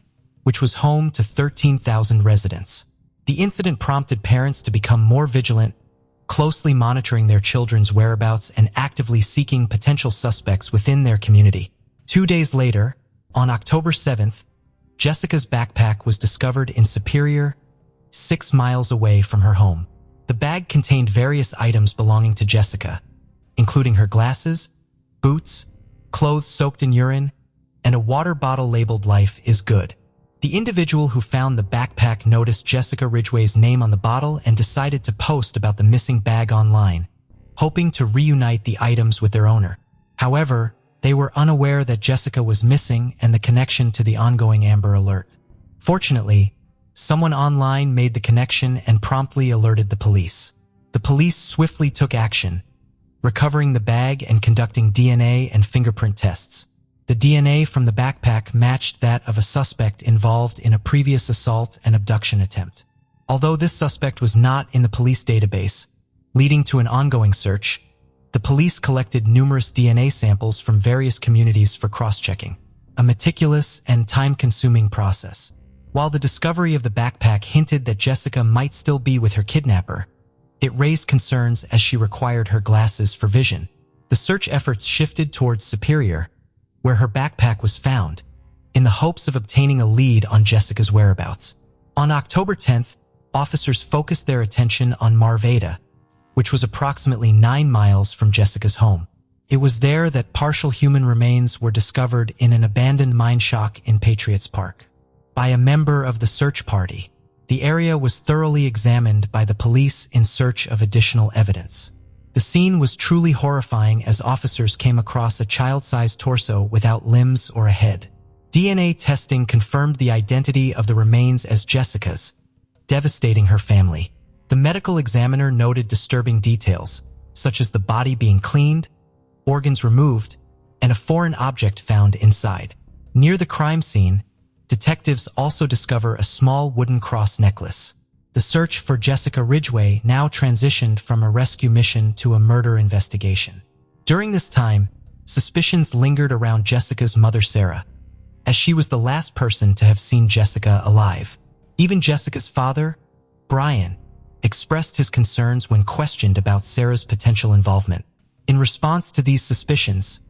which was home to 13,000 residents. The incident prompted parents to become more vigilant, closely monitoring their children's whereabouts and actively seeking potential suspects within their community. 2 days later, on October 7th, Jessica's backpack was discovered in Superior, 6 miles away from her home. The bag contained various items belonging to Jessica, including her glasses, boots, clothes soaked in urine, and a water bottle labeled "Life is Good." The individual who found the backpack noticed Jessica Ridgway's name on the bottle and decided to post about the missing bag online, hoping to reunite the items with their owner. However, they were unaware that Jessica was missing and the connection to the ongoing Amber Alert. Fortunately, someone online made the connection and promptly alerted the police. The police swiftly took action, recovering the bag and conducting DNA and fingerprint tests. The DNA from the backpack matched that of a suspect involved in a previous assault and abduction attempt. Although this suspect was not in the police database, leading to an ongoing search, the police collected numerous DNA samples from various communities for cross-checking, a meticulous and time-consuming process. While the discovery of the backpack hinted that Jessica might still be with her kidnapper, it raised concerns as she required her glasses for vision. The search efforts shifted towards Superior, where her backpack was found, in the hopes of obtaining a lead on Jessica's whereabouts. On October 10th, officers focused their attention on Marvada, which was approximately 9 miles from Jessica's home. It was there that partial human remains were discovered in an abandoned mine shack in Patriots Park. By a member of the search party, the area was thoroughly examined by the police in search of additional evidence. The scene was truly horrifying as officers came across a child-sized torso without limbs or a head. DNA testing confirmed the identity of the remains as Jessica's, devastating her family. The medical examiner noted disturbing details, such as the body being cleaned, organs removed, and a foreign object found inside. Near the crime scene, detectives also discover a small wooden cross necklace. The search for Jessica Ridgway now transitioned from a rescue mission to a murder investigation. During this time, suspicions lingered around Jessica's mother Sarah, as she was the last person to have seen Jessica alive. Even Jessica's father, Brian, expressed his concerns when questioned about Sarah's potential involvement. In response to these suspicions,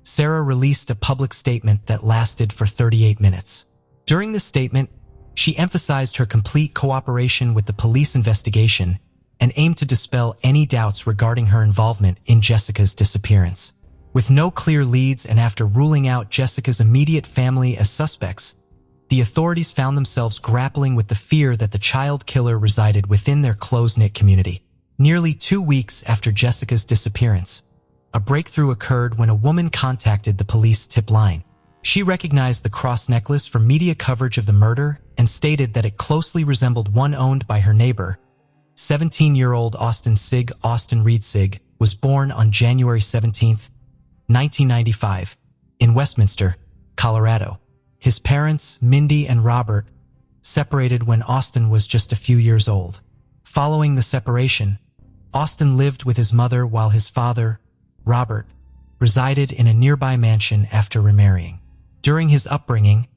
Sarah released a public statement that lasted for 38 minutes. During this statement, she emphasized her complete cooperation with the police investigation and aimed to dispel any doubts regarding her involvement in Jessica's disappearance. With no clear leads and after ruling out Jessica's immediate family as suspects, the authorities found themselves grappling with the fear that the child killer resided within their close-knit community. Nearly 2 weeks after Jessica's disappearance, a breakthrough occurred when a woman contacted the police tip line. She recognized the cross necklace from media coverage of the murder and stated that it closely resembled one owned by her neighbor. 17-year-old Austin Reed Sigg was born on January 17, 1995, in Westminster, Colorado. His parents, Mindy and Robert, separated when Austin was just a few years old. Following the separation, Austin lived with his mother while his father, Robert, resided in a nearby mansion after remarrying. During his upbringing,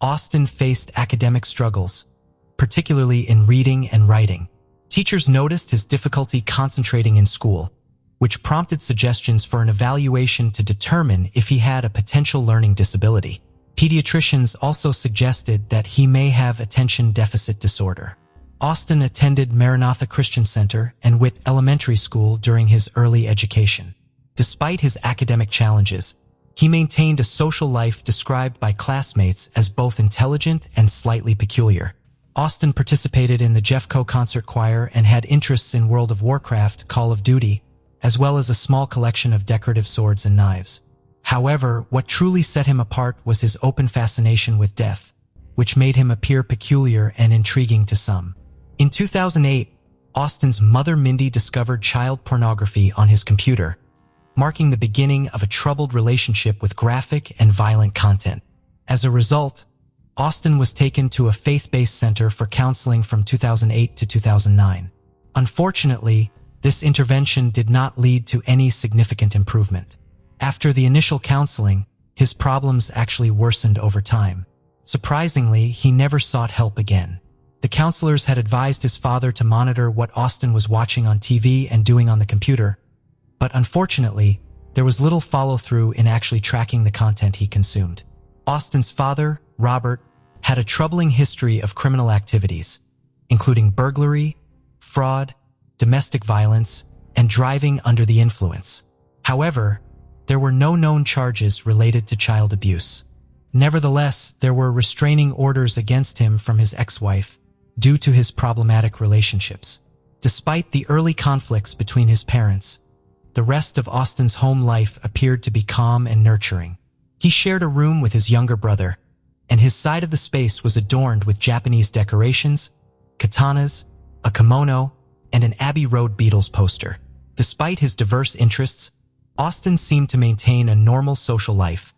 Austin faced academic struggles, particularly in reading and writing. Teachers noticed his difficulty concentrating in school, which prompted suggestions for an evaluation to determine if he had a potential learning disability. Pediatricians also suggested that he may have attention deficit disorder. Austin attended Maranatha Christian Center and Witt Elementary School during his early education. Despite his academic challenges, he maintained a social life described by classmates as both intelligent and slightly peculiar. Austin participated in the Jeffco concert choir and had interests in World of Warcraft, Call of Duty, as well as a small collection of decorative swords and knives. However, what truly set him apart was his open fascination with death, which made him appear peculiar and intriguing to some. In 2008, Austin's mother Mindy discovered child pornography on his computer, marking the beginning of a troubled relationship with graphic and violent content. As a result, Austin was taken to a faith-based center for counseling from 2008 to 2009. Unfortunately, this intervention did not lead to any significant improvement. After the initial counseling, his problems actually worsened over time. Surprisingly, he never sought help again. The counselors had advised his father to monitor what Austin was watching on TV and doing on the computer, but unfortunately, there was little follow-through in actually tracking the content he consumed. Austin's father, Robert, had a troubling history of criminal activities, including burglary, fraud, domestic violence, and driving under the influence. However, there were no known charges related to child abuse. Nevertheless, there were restraining orders against him from his ex-wife due to his problematic relationships. Despite the early conflicts between his parents, the rest of Austin's home life appeared to be calm and nurturing. He shared a room with his younger brother, and his side of the space was adorned with Japanese decorations, katanas, a kimono, and an Abbey Road Beatles poster. Despite his diverse interests, Austin seemed to maintain a normal social life,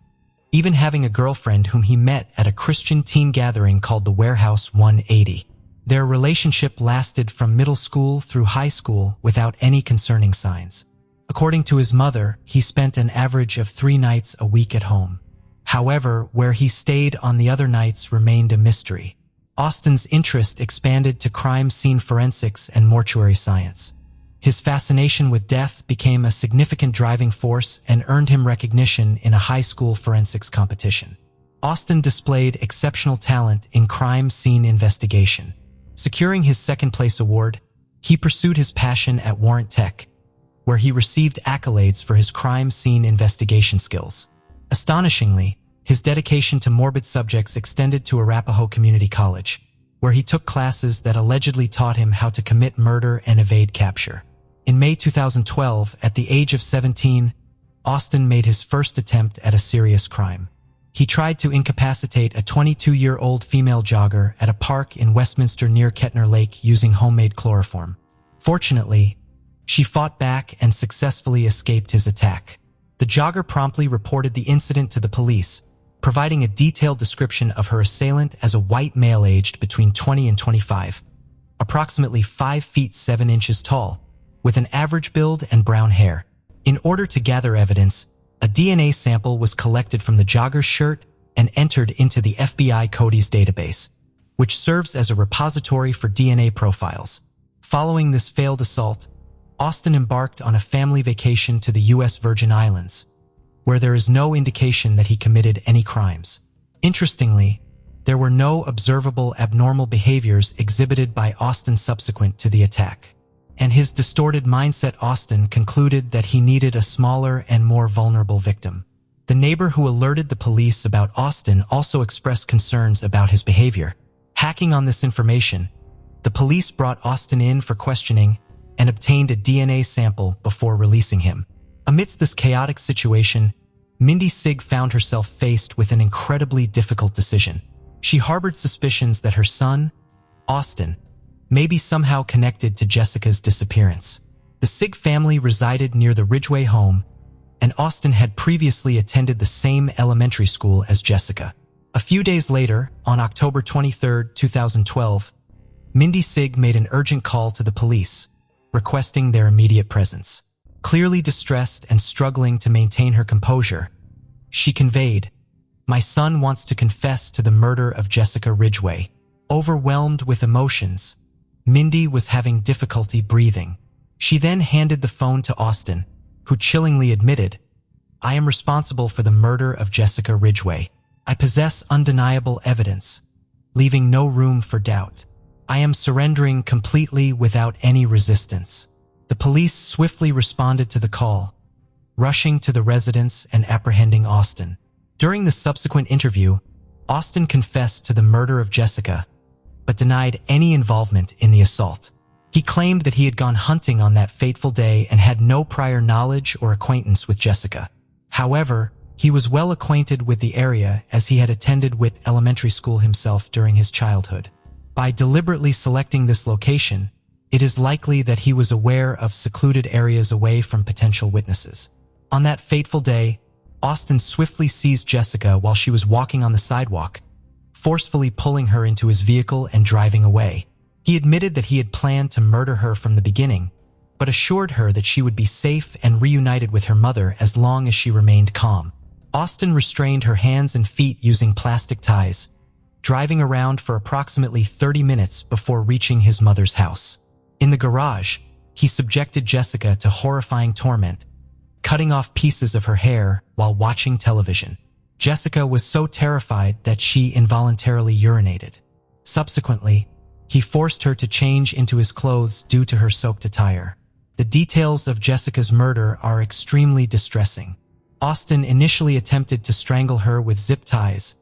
even having a girlfriend whom he met at a Christian teen gathering called the Warehouse 180. Their relationship lasted from middle school through high school without any concerning signs. According to his mother, he spent an average of 3 nights a week at home. However, where he stayed on the other nights remained a mystery. Austin's interest expanded to crime scene forensics and mortuary science. His fascination with death became a significant driving force and earned him recognition in a high school forensics competition. Austin displayed exceptional talent in crime scene investigation. Securing his second-place award, he pursued his passion at Warrant Tech, where he received accolades for his crime scene investigation skills. Astonishingly, his dedication to morbid subjects extended to Arapahoe Community College, where he took classes that allegedly taught him how to commit murder and evade capture. In May 2012, at the age of 17, Austin made his first attempt at a serious crime. He tried to incapacitate a 22-year-old female jogger at a park in Westminster near Kettner Lake using homemade chloroform. Fortunately, she fought back and successfully escaped his attack. The jogger promptly reported the incident to the police, providing a detailed description of her assailant as a white male aged between 20 and 25, approximately 5 feet 7 inches tall, with an average build and brown hair. In order to gather evidence, a DNA sample was collected from the jogger's shirt and entered into the FBI CODIS database, which serves as a repository for DNA profiles. Following this failed assault, Austin embarked on a family vacation to the U.S. Virgin Islands, where there is no indication that he committed any crimes. Interestingly, there were no observable abnormal behaviors exhibited by Austin subsequent to the attack. And his distorted mindset, Austin concluded that he needed a smaller and more vulnerable victim. The neighbor who alerted the police about Austin also expressed concerns about his behavior. Hacking on this information, the police brought Austin in for questioning and obtained a DNA sample before releasing him. Amidst this chaotic situation, Mindy Sigg found herself faced with an incredibly difficult decision. She harbored suspicions that her son, Austin, may be somehow connected to Jessica's disappearance. The Sigg family resided near the Ridgeway home, and Austin had previously attended the same elementary school as Jessica. A few days later, on October 23, 2012, Mindy Sigg made an urgent call to the police, requesting their immediate presence. Clearly distressed and struggling to maintain her composure, she conveyed, "My son wants to confess to the murder of Jessica Ridgeway." Overwhelmed with emotions, Mindy was having difficulty breathing. She then handed the phone to Austin, who chillingly admitted, "I am responsible for the murder of Jessica Ridgeway. I possess undeniable evidence, leaving no room for doubt. I am surrendering completely without any resistance." The police swiftly responded to the call, rushing to the residence and apprehending Austin. During the subsequent interview, Austin confessed to the murder of Jessica, but denied any involvement in the assault. He claimed that he had gone hunting on that fateful day and had no prior knowledge or acquaintance with Jessica. However, he was well acquainted with the area as he had attended Witt Elementary School himself during his childhood. By deliberately selecting this location, it is likely that he was aware of secluded areas away from potential witnesses. On that fateful day, Austin swiftly seized Jessica while she was walking on the sidewalk, forcefully pulling her into his vehicle and driving away. He admitted that he had planned to murder her from the beginning, but assured her that she would be safe and reunited with her mother as long as she remained calm. Austin restrained her hands and feet using plastic ties, driving around for approximately 30 minutes before reaching his mother's house. In the garage, he subjected Jessica to horrifying torment, cutting off pieces of her hair while watching television. Jessica was so terrified that she involuntarily urinated. Subsequently, he forced her to change into his clothes due to her soaked attire. The details of Jessica's murder are extremely distressing. Austin initially attempted to strangle her with zip ties,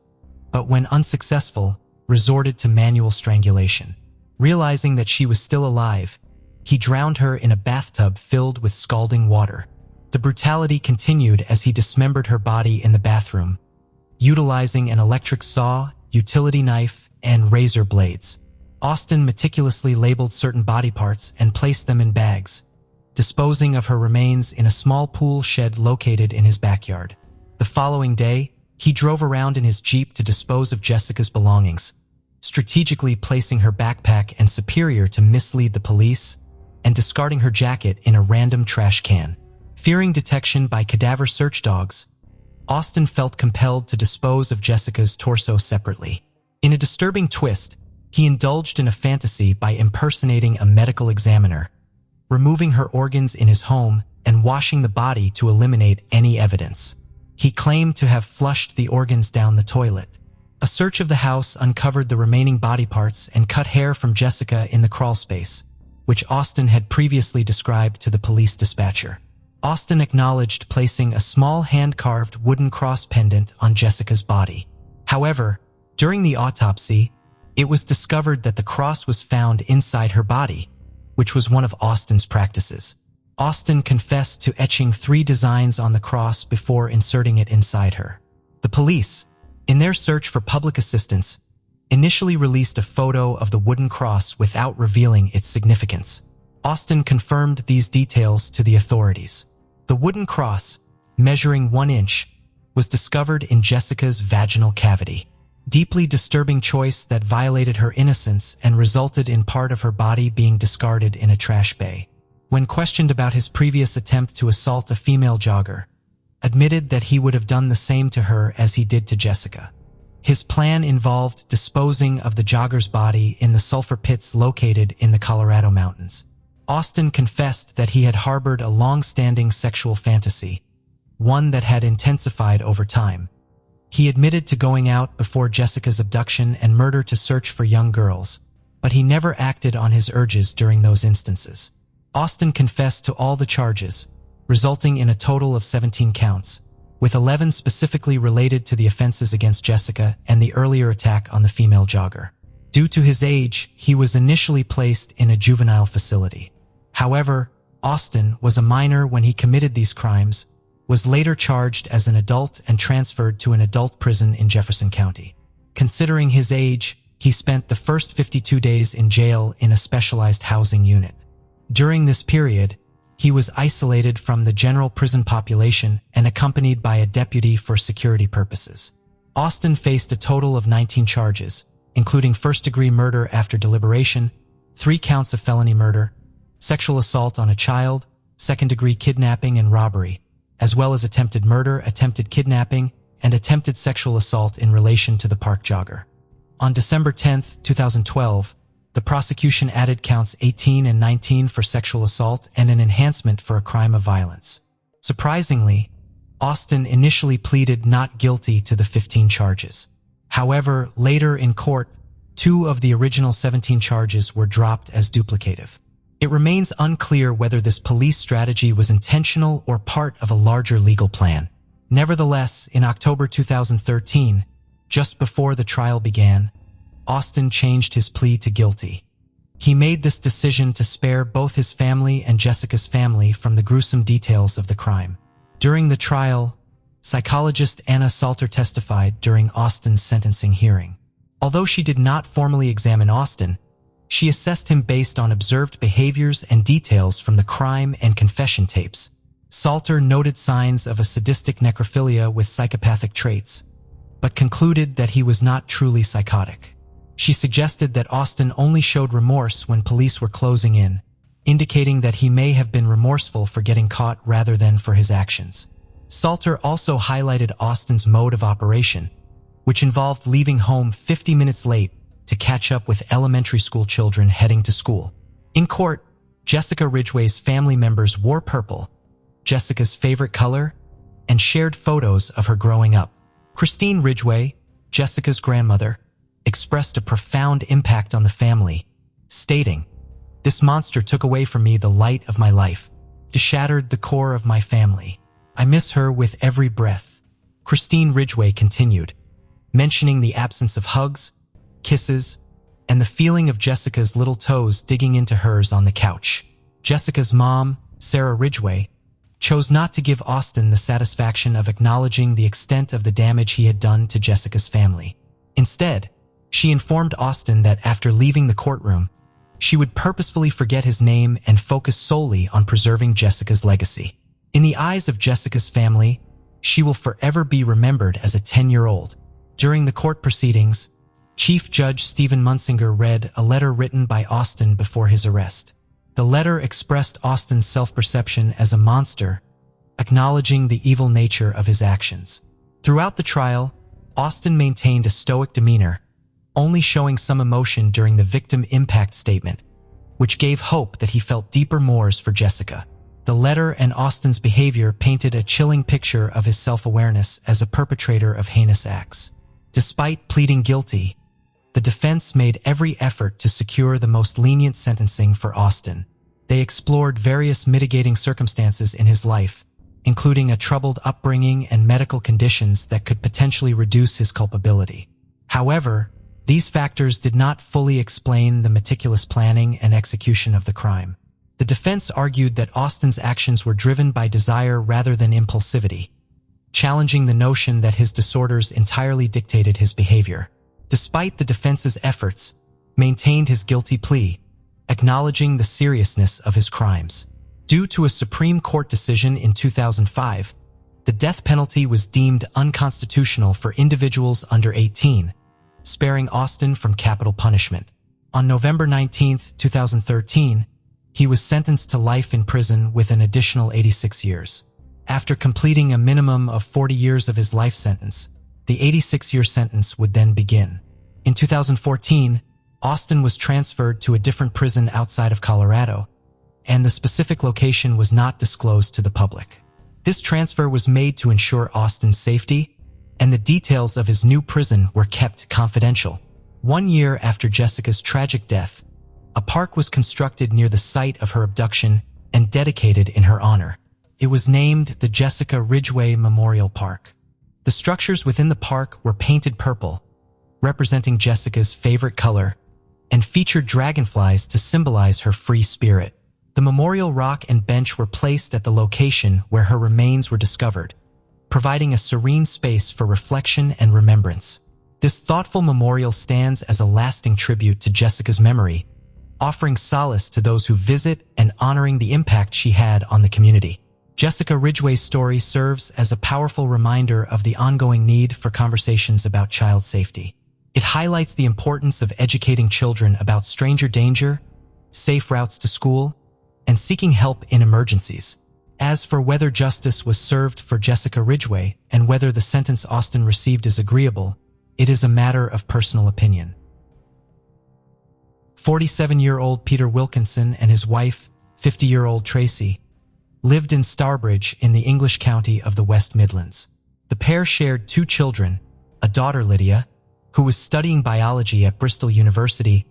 but when unsuccessful, resorted to manual strangulation. Realizing that she was still alive, he drowned her in a bathtub filled with scalding water. The brutality continued as he dismembered her body in the bathroom, utilizing an electric saw, utility knife, and razor blades. Austin meticulously labeled certain body parts and placed them in bags, disposing of her remains in a small pool shed located in his backyard. The following day, he drove around in his Jeep to dispose of Jessica's belongings, strategically placing her backpack and superior to mislead the police, and discarding her jacket in a random trash can. Fearing detection by cadaver search dogs, Austin felt compelled to dispose of Jessica's torso separately. In a disturbing twist, he indulged in a fantasy by impersonating a medical examiner, removing her organs in his home and washing the body to eliminate any evidence. He claimed to have flushed the organs down the toilet. A search of the house uncovered the remaining body parts and cut hair from Jessica in the crawl space, which Austin had previously described to the police dispatcher. Austin acknowledged placing a small hand-carved wooden cross pendant on Jessica's body. However, during the autopsy, it was discovered that the cross was found inside her body, which was one of Austin's practices. Austin confessed to etching 3 designs on the cross before inserting it inside her. The police, in their search for public assistance, initially released a photo of the wooden cross without revealing its significance. Austin confirmed these details to the authorities. The wooden cross, measuring 1 inch, was discovered in Jessica's vaginal cavity. Deeply disturbing choice that violated her innocence and resulted in part of her body being discarded in a trash bay. When questioned about his previous attempt to assault a female jogger, admitted that he would have done the same to her as he did to Jessica. His plan involved disposing of the jogger's body in the sulfur pits located in the Colorado mountains. Austin confessed that he had harbored a long-standing sexual fantasy, one that had intensified over time. He admitted to going out before Jessica's abduction and murder to search for young girls, but he never acted on his urges during those instances. Austin confessed to all the charges, resulting in a total of 17 counts, with 11 specifically related to the offenses against Jessica and the earlier attack on the female jogger. Due to his age, he was initially placed in a juvenile facility. However, Austin was a minor when he committed these crimes, was later charged as an adult and transferred to an adult prison in Jefferson County. Considering his age, he spent the first 52 days in jail in a specialized housing unit. During this period, he was isolated from the general prison population and accompanied by a deputy for security purposes. Austin faced a total of 19 charges, including first-degree murder after deliberation, 3 counts of felony murder, sexual assault on a child, second-degree kidnapping and robbery, as well as attempted murder, attempted kidnapping, and attempted sexual assault in relation to the park jogger. On December 10, 2012, the prosecution added counts 18 and 19 for sexual assault and an enhancement for a crime of violence. Surprisingly, Austin initially pleaded not guilty to the 15 charges. However, later in court, 2 of the original 17 charges were dropped as duplicative. It remains unclear whether this police strategy was intentional or part of a larger legal plan. Nevertheless, in October 2013, just before the trial began, Austin changed his plea to guilty. He made this decision to spare both his family and Jessica's family from the gruesome details of the crime. During the trial, psychologist Anna Salter testified during Austin's sentencing hearing. Although she did not formally examine Austin, she assessed him based on observed behaviors and details from the crime and confession tapes. Salter noted signs of a sadistic necrophilia with psychopathic traits, but concluded that he was not truly psychotic. She suggested that Austin only showed remorse when police were closing in, indicating that he may have been remorseful for getting caught rather than for his actions. Salter also highlighted Austin's mode of operation, which involved leaving home 50 minutes late to catch up with elementary school children heading to school. In court, Jessica Ridgway's family members wore purple, Jessica's favorite color, and shared photos of her growing up. Christine Ridgway, Jessica's grandmother, expressed a profound impact on the family, stating, "This monster took away from me the light of my life, shattered the core of my family. I miss her with every breath." Christine Ridgway continued, mentioning the absence of hugs, kisses, and the feeling of Jessica's little toes digging into hers on the couch. Jessica's mom, Sarah Ridgway, chose not to give Austin the satisfaction of acknowledging the extent of the damage he had done to Jessica's family. Instead, she informed Austin that after leaving the courtroom, she would purposefully forget his name and focus solely on preserving Jessica's legacy. In the eyes of Jessica's family, she will forever be remembered as a 10-year-old. During the court proceedings, Chief Judge Stephen Munsinger read a letter written by Austin before his arrest. The letter expressed Austin's self-perception as a monster, acknowledging the evil nature of his actions. Throughout the trial, Austin maintained a stoic demeanor, only showing some emotion during the victim impact statement, which gave hope that he felt deeper remorse for Jessica. The letter and Austin's behavior painted a chilling picture of his self-awareness as a perpetrator of heinous acts. Despite pleading guilty, the defense made every effort to secure the most lenient sentencing for Austin. They explored various mitigating circumstances in his life, including a troubled upbringing and medical conditions that could potentially reduce his culpability. However, these factors did not fully explain the meticulous planning and execution of the crime. The defense argued that Austin's actions were driven by desire rather than impulsivity, challenging the notion that his disorders entirely dictated his behavior. Despite the defense's efforts, maintained his guilty plea, acknowledging the seriousness of his crimes. Due to a Supreme Court decision in 2005, the death penalty was deemed unconstitutional for individuals under 18, sparing Austin from capital punishment. On November 19, 2013, he was sentenced to life in prison with an additional 86 years. After completing a minimum of 40 years of his life sentence, the 86-year sentence would then begin. In 2014, Austin was transferred to a different prison outside of Colorado, and the specific location was not disclosed to the public. This transfer was made to ensure Austin's safety, and the details of his new prison were kept confidential. 1 year after Jessica's tragic death, a park was constructed near the site of her abduction and dedicated in her honor. It was named the Jessica Ridgway Memorial Park. The structures within the park were painted purple, representing Jessica's favorite color, and featured dragonflies to symbolize her free spirit. The memorial rock and bench were placed at the location where her remains were discovered, providing a serene space for reflection and remembrance. This thoughtful memorial stands as a lasting tribute to Jessica's memory, offering solace to those who visit and honoring the impact she had on the community. Jessica Ridgway's story serves as a powerful reminder of the ongoing need for conversations about child safety. It highlights the importance of educating children about stranger danger, safe routes to school, and seeking help in emergencies. As for whether justice was served for Jessica Ridgway and whether the sentence Austin received is agreeable, it is a matter of personal opinion. 47-year-old Peter Wilkinson and his wife, 50-year-old Tracy, lived in Starbridge in the English county of the West Midlands. The pair shared 2 children, a daughter Lydia, who was studying biology at Bristol University,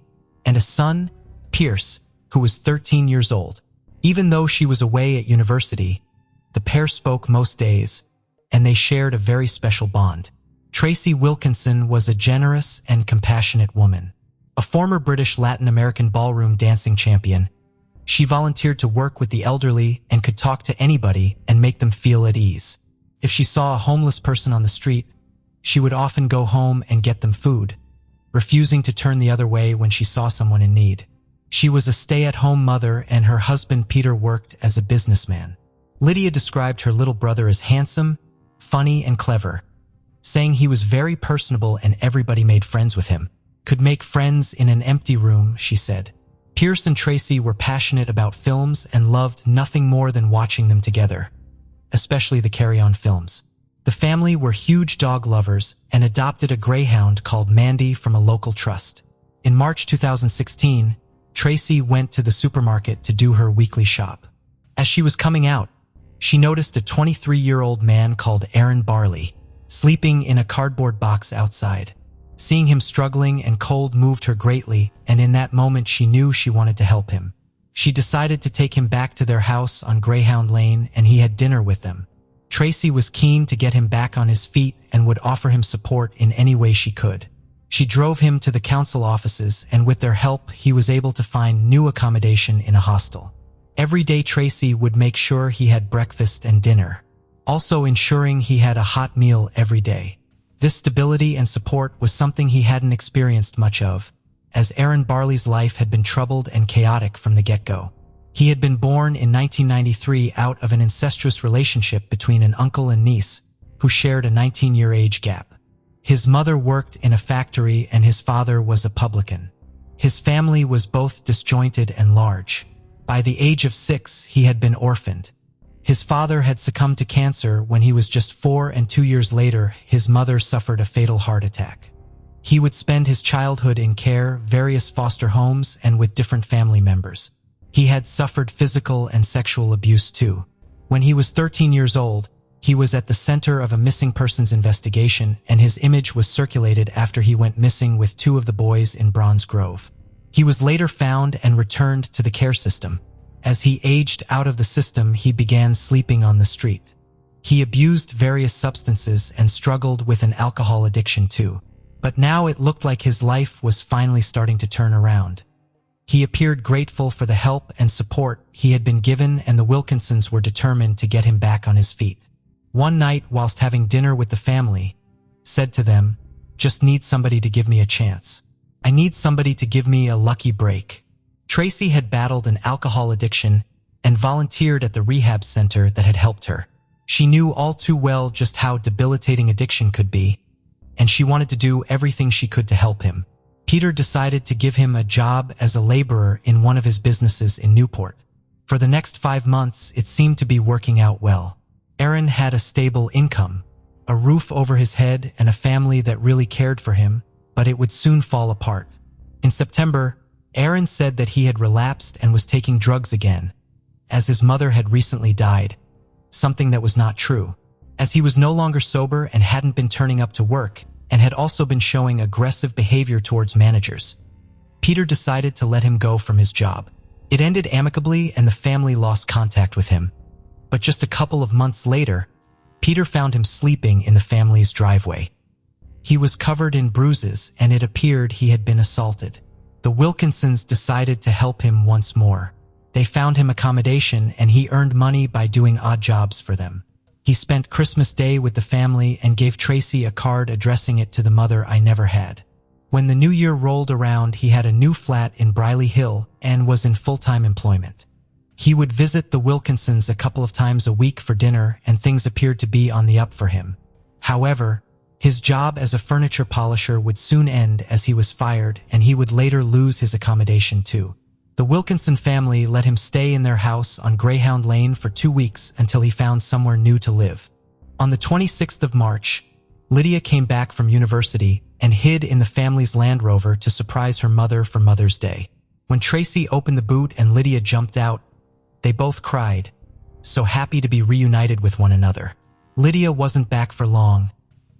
and a son, Pierce, who was 13 years old. Even though she was away at university, the pair spoke most days, and they shared a very special bond. Tracy Wilkinson was a generous and compassionate woman. A former British Latin American ballroom dancing champion, she volunteered to work with the elderly and could talk to anybody and make them feel at ease. If she saw a homeless person on the street, she would often go home and get them food, refusing to turn the other way when she saw someone in need. She was a stay-at-home mother, and her husband Peter worked as a businessman. Lydia described her little brother as handsome, funny, and clever, saying he was very personable and everybody made friends with him. Could make friends in an empty room, she said. Pierce and Tracy were passionate about films and loved nothing more than watching them together, especially the Carry On films. The family were huge dog lovers and adopted a greyhound called Mandy from a local trust. In March 2016, Tracy went to the supermarket to do her weekly shop. As she was coming out, she noticed a 23-year-old man called Aaron Barley sleeping in a cardboard box outside. Seeing him struggling and cold moved her greatly, and in that moment she knew she wanted to help him. She decided to take him back to their house on Greyhound Lane, and he had dinner with them. Tracy was keen to get him back on his feet and would offer him support in any way she could. She drove him to the council offices, and with their help, he was able to find new accommodation in a hostel. Every day Tracy would make sure he had breakfast and dinner, also ensuring he had a hot meal every day. This stability and support was something he hadn't experienced much of, as Aaron Barley's life had been troubled and chaotic from the get-go. He had been born in 1993 out of an incestuous relationship between an uncle and niece, who shared a 19-year age gap. His mother worked in a factory and his father was a publican. His family was both disjointed and large. By the age of 6, he had been orphaned. His father had succumbed to cancer when he was just 4, and 2 years later, his mother suffered a fatal heart attack. He would spend his childhood in care, various foster homes, and with different family members. He had suffered physical and sexual abuse too. When he was 13 years old, he was at the center of a missing persons investigation, and his image was circulated after he went missing with 2 of the boys in Bronze Grove. He was later found and returned to the care system. As he aged out of the system, he began sleeping on the street. He abused various substances and struggled with an alcohol addiction too. But now it looked like his life was finally starting to turn around. He appeared grateful for the help and support he had been given, and the Wilkinsons were determined to get him back on his feet. One night, whilst having dinner with the family, said to them, "Just need somebody to give me a chance. I need somebody to give me a lucky break." Tracy had battled an alcohol addiction and volunteered at the rehab center that had helped her. She knew all too well just how debilitating addiction could be, and she wanted to do everything she could to help him. Peter decided to give him a job as a laborer in one of his businesses in Newport. For the next 5 months, it seemed to be working out well. Aaron had a stable income, a roof over his head, and a family that really cared for him, but it would soon fall apart. In September, Aaron said that he had relapsed and was taking drugs again, as his mother had recently died, something that was not true, as he was no longer sober and hadn't been turning up to work, and had also been showing aggressive behavior towards managers. Peter decided to let him go from his job. It ended amicably and the family lost contact with him. But just a couple of months later, Peter found him sleeping in the family's driveway. He was covered in bruises, and it appeared he had been assaulted. The Wilkinsons decided to help him once more. They found him accommodation, and he earned money by doing odd jobs for them. He spent Christmas Day with the family and gave Tracy a card addressing it to the mother I never had. When the new year rolled around, he had a new flat in Briley Hill and was in full-time employment. He would visit the Wilkinsons a couple of times a week for dinner, and things appeared to be on the up for him. However, his job as a furniture polisher would soon end as he was fired, and he would later lose his accommodation too. The Wilkinson family let him stay in their house on Greyhound Lane for 2 weeks until he found somewhere new to live. On the 26th of March, Lydia came back from university and hid in the family's Land Rover to surprise her mother for Mother's Day. When Tracy opened the boot and Lydia jumped out, they both cried, so happy to be reunited with one another. Lydia wasn't back for long,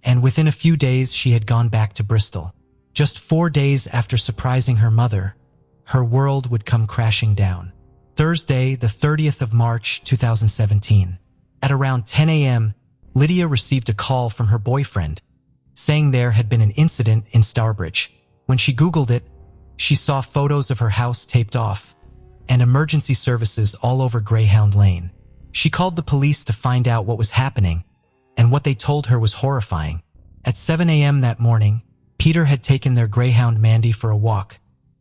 and within a few days she had gone back to Bristol. Just 4 days after surprising her mother, her world would come crashing down. Thursday, the 30th of March, 2017. At around 10 a.m., Lydia received a call from her boyfriend, saying there had been an incident in Starbridge. When she Googled it, she saw photos of her house taped off and emergency services all over Greyhound Lane. She called the police to find out what was happening, and what they told her was horrifying. At 7 a.m. that morning, Peter had taken their Greyhound Mandy for a walk,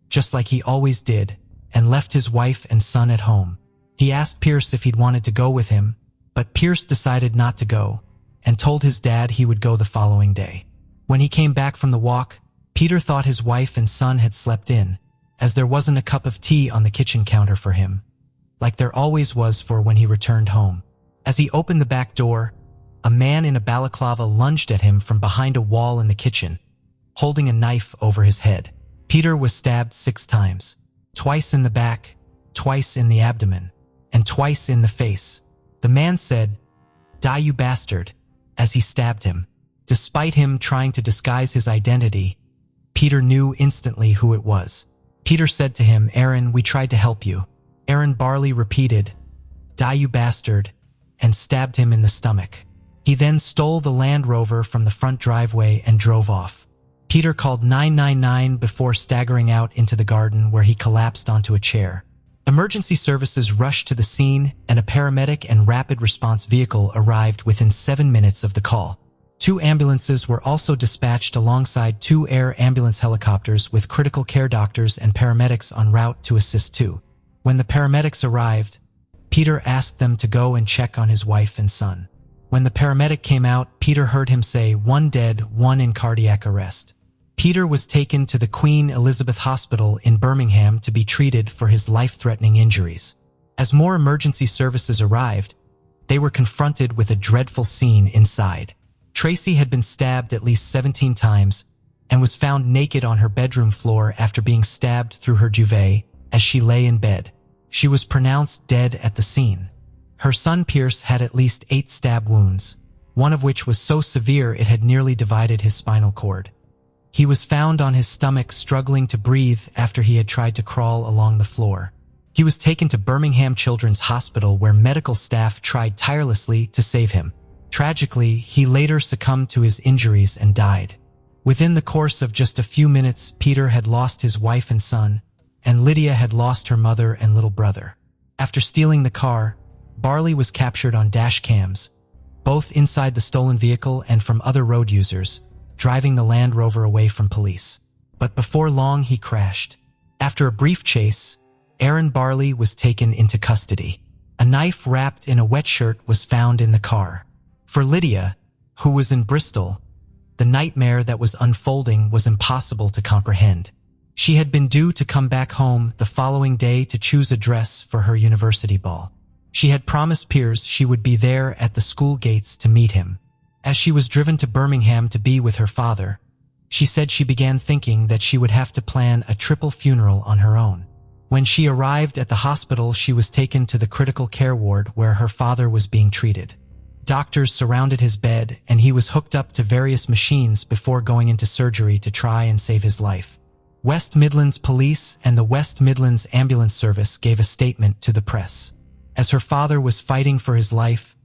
just like he always did, and left his wife and son at home. He asked Pierce if he'd wanted to go with him, but Pierce decided not to go and told his dad he would go the following day. When he came back from the walk, Peter thought his wife and son had slept in, as there wasn't a cup of tea on the kitchen counter for him, like there always was for when he returned home. As he opened the back door, a man in a balaclava lunged at him from behind a wall in the kitchen, holding a knife over his head. Peter was stabbed 6 times, twice in the back, twice in the abdomen, and twice in the face. The man said, "Die, you bastard," as he stabbed him. Despite him trying to disguise his identity, Peter knew instantly who it was. Peter said to him, "Aaron, we tried to help you." Aaron Barley repeated, "Die, you bastard," and stabbed him in the stomach. He then stole the Land Rover from the front driveway and drove off. Peter called 999 before staggering out into the garden, where he collapsed onto a chair. Emergency services rushed to the scene, and a paramedic and rapid response vehicle arrived within 7 minutes of the call. 2 ambulances were also dispatched alongside 2 air ambulance helicopters with critical care doctors and paramedics en route to assist too. When the paramedics arrived, Peter asked them to go and check on his wife and son. When the paramedic came out, Peter heard him say, "1 dead, 1 in cardiac arrest." Peter was taken to the Queen Elizabeth Hospital in Birmingham to be treated for his life-threatening injuries. As more emergency services arrived, they were confronted with a dreadful scene inside. Tracy had been stabbed at least 17 times and was found naked on her bedroom floor after being stabbed through her duvet as she lay in bed. She was pronounced dead at the scene. Her son Pierce had at least 8 stab wounds, one of which was so severe it had nearly divided his spinal cord. He was found on his stomach struggling to breathe after he had tried to crawl along the floor. He was taken to Birmingham Children's Hospital, where medical staff tried tirelessly to save him. Tragically, he later succumbed to his injuries and died. Within the course of just a few minutes, Peter had lost his wife and son, and Lydia had lost her mother and little brother. After stealing the car, Barley was captured on dash cams, both inside the stolen vehicle and from other road users, driving the Land Rover away from police. But before long, he crashed. After a brief chase, Aaron Barley was taken into custody. A knife wrapped in a wet shirt was found in the car. For Lydia, who was in Bristol, the nightmare that was unfolding was impossible to comprehend. She had been due to come back home the following day to choose a dress for her university ball. She had promised Piers she would be there at the school gates to meet him. As she was driven to Birmingham to be with her father, she said she began thinking that she would have to plan a triple funeral on her own. When she arrived at the hospital, she was taken to the critical care ward where her father was being treated. Doctors surrounded his bed, and he was hooked up to various machines before going into surgery to try and save his life. West Midlands Police and the West Midlands Ambulance Service gave a statement to the press. As her father was fighting for his life,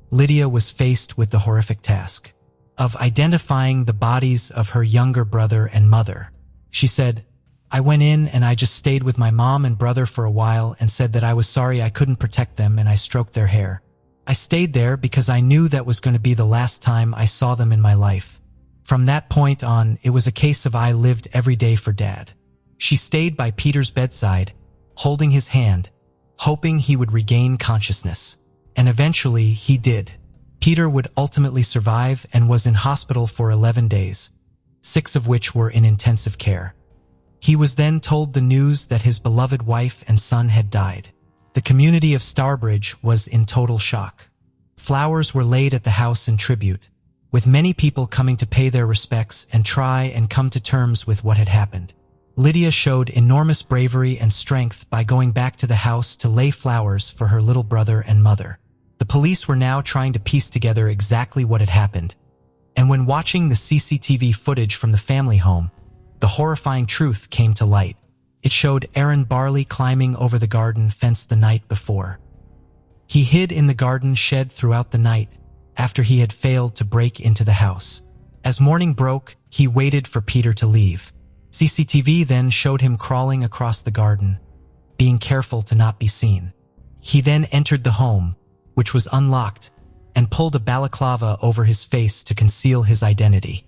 Lydia was faced with the horrific task of identifying the bodies of her younger brother and mother. She said, "I went in and I just stayed with my mom and brother for a while and said that I was sorry I couldn't protect them, and I stroked their hair. I stayed there because I knew that was going to be the last time I saw them in my life. From that point on, it was a case of I lived every day for Dad." She stayed by Peter's bedside, holding his hand, hoping he would regain consciousness. And eventually he did. Peter would ultimately survive and was in hospital for 11 days, 6 of which were in intensive care. He was then told the news that his beloved wife and son had died. The community of Starbridge was in total shock. Flowers were laid at the house in tribute, with many people coming to pay their respects and try and come to terms with what had happened. Lydia showed enormous bravery and strength by going back to the house to lay flowers for her little brother and mother. The police were now trying to piece together exactly what had happened, and when watching the CCTV footage from the family home, the horrifying truth came to light. It showed Aaron Barley climbing over the garden fence the night before. He hid in the garden shed throughout the night after he had failed to break into the house. As morning broke, he waited for Peter to leave. CCTV then showed him crawling across the garden, being careful to not be seen. He then entered the home, which was unlocked, and pulled a balaclava over his face to conceal his identity.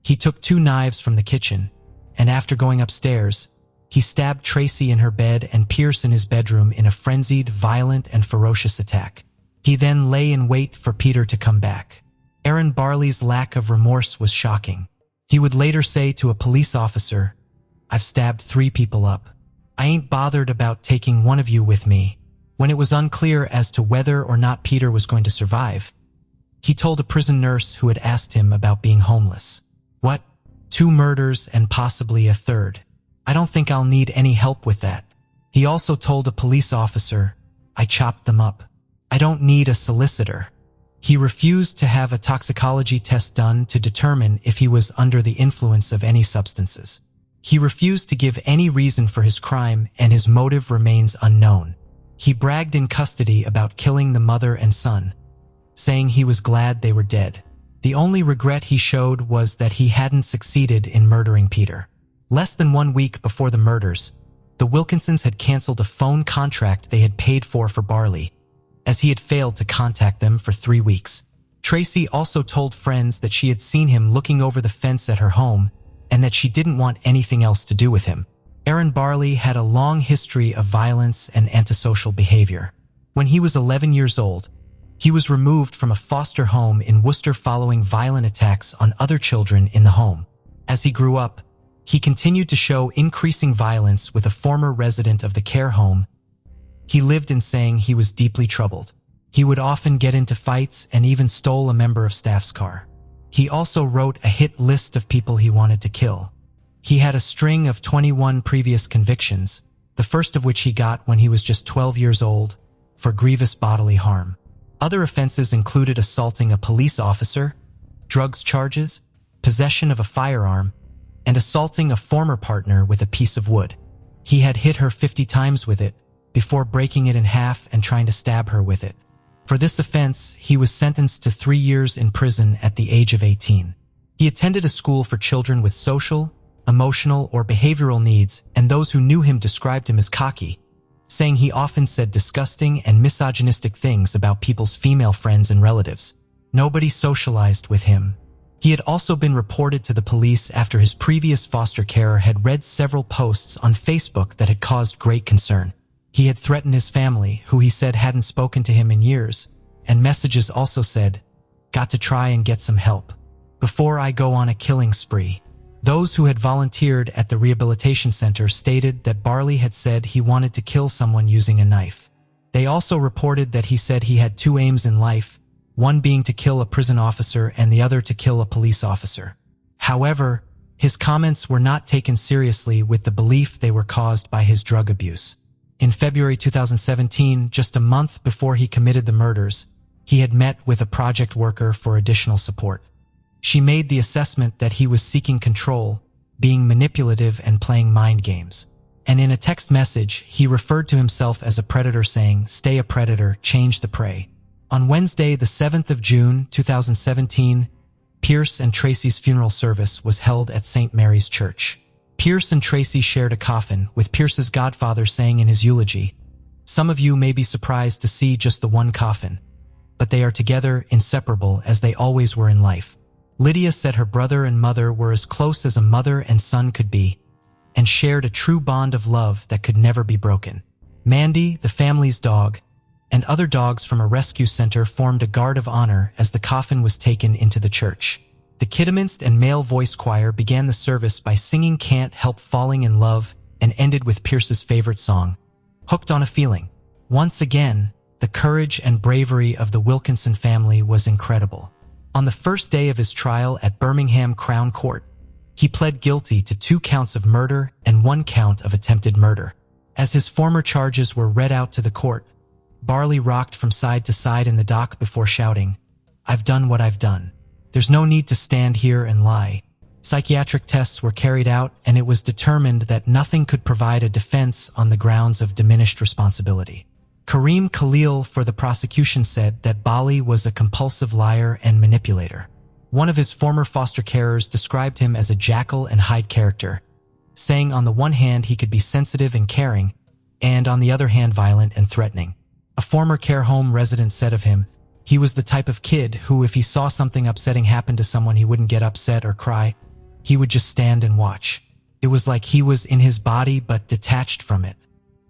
He took 2 knives from the kitchen, and after going upstairs, he stabbed Tracy in her bed and Pierce in his bedroom in a frenzied, violent, and ferocious attack. He then lay in wait for Peter to come back. Aaron Barley's lack of remorse was shocking. He would later say to a police officer, "I've stabbed 3 people up. I ain't bothered about taking one of you with me." When it was unclear as to whether or not Peter was going to survive, he told a prison nurse who had asked him about being homeless, "What? 2 murders and possibly a 3rd. I don't think I'll need any help with that." He also told a police officer, "I chopped them up. I don't need a solicitor." He refused to have a toxicology test done to determine if he was under the influence of any substances. He refused to give any reason for his crime, and his motive remains unknown. He bragged in custody about killing the mother and son, saying he was glad they were dead. The only regret he showed was that he hadn't succeeded in murdering Peter. Less than 1 week before the murders, the Wilkinsons had canceled a phone contract they had paid for Barley, as he had failed to contact them for 3 weeks. Tracy also told friends that she had seen him looking over the fence at her home and that she didn't want anything else to do with him. Aaron Barley had a long history of violence and antisocial behavior. When he was 11 years old, he was removed from a foster home in Worcester following violent attacks on other children in the home. As he grew up, he continued to show increasing violence with a former resident of the care home. He lived in saying he was deeply troubled. He would often get into fights and even stole a member of staff's car. He also wrote a hit list of people he wanted to kill. He had a string of 21 previous convictions, the first of which he got when he was just 12 years old, for grievous bodily harm. Other offenses included assaulting a police officer, drugs charges, possession of a firearm, and assaulting a former partner with a piece of wood. He had hit her 50 times with it, before breaking it in half and trying to stab her with it. For this offense, he was sentenced to 3 years in prison at the age of 18. He attended a school for children with social, emotional, or behavioral needs, and those who knew him described him as cocky, saying he often said disgusting and misogynistic things about people's female friends and relatives. Nobody socialized with him. He had also been reported to the police after his previous foster carer had read several posts on Facebook that had caused great concern. He had threatened his family, who he said hadn't spoken to him in years, and messages also said, "Got to try and get some help before I go on a killing spree." Those who had volunteered at the rehabilitation center stated that Barley had said he wanted to kill someone using a knife. They also reported that he said he had 2 aims in life, one being to kill a prison officer and the other to kill a police officer. However, his comments were not taken seriously with the belief they were caused by his drug abuse. In February 2017, just a month before he committed the murders, he had met with a project worker for additional support. She made the assessment that he was seeking control, being manipulative and playing mind games. And in a text message, he referred to himself as a predator, saying, "Stay a predator, change the prey." On Wednesday, the 7th of June, 2017, Pierce and Tracy's funeral service was held at St. Mary's Church. Pierce and Tracy shared a coffin, with Pierce's godfather saying in his eulogy, "Some of you may be surprised to see just the one coffin, but they are together, inseparable, as they always were in life." Lydia said her brother and mother were as close as a mother and son could be, and shared a true bond of love that could never be broken. Mandy, the family's dog, and other dogs from a rescue center formed a guard of honor as the coffin was taken into the church. The Kidderminster and male voice choir began the service by singing "Can't Help Falling in Love" and ended with Pierce's favorite song, "Hooked on a Feeling." Once again, the courage and bravery of the Wilkinson family was incredible. On the first day of his trial at Birmingham Crown Court, he pled guilty to 2 counts of murder and 1 count of attempted murder. As his former charges were read out to the court, Barley rocked from side to side in the dock before shouting, "I've done what I've done. There's no need to stand here and lie." Psychiatric tests were carried out, and it was determined that nothing could provide a defense on the grounds of diminished responsibility. Kareem Khalil for the prosecution said that Barley was a compulsive liar and manipulator. One of his former foster carers described him as a Jekyll and Hyde character, saying on the one hand he could be sensitive and caring, and on the other hand violent and threatening. A former care home resident said of him, he was the type of kid who, if he saw something upsetting happen to someone, he wouldn't get upset or cry. He would just stand and watch. It was like he was in his body but detached from it.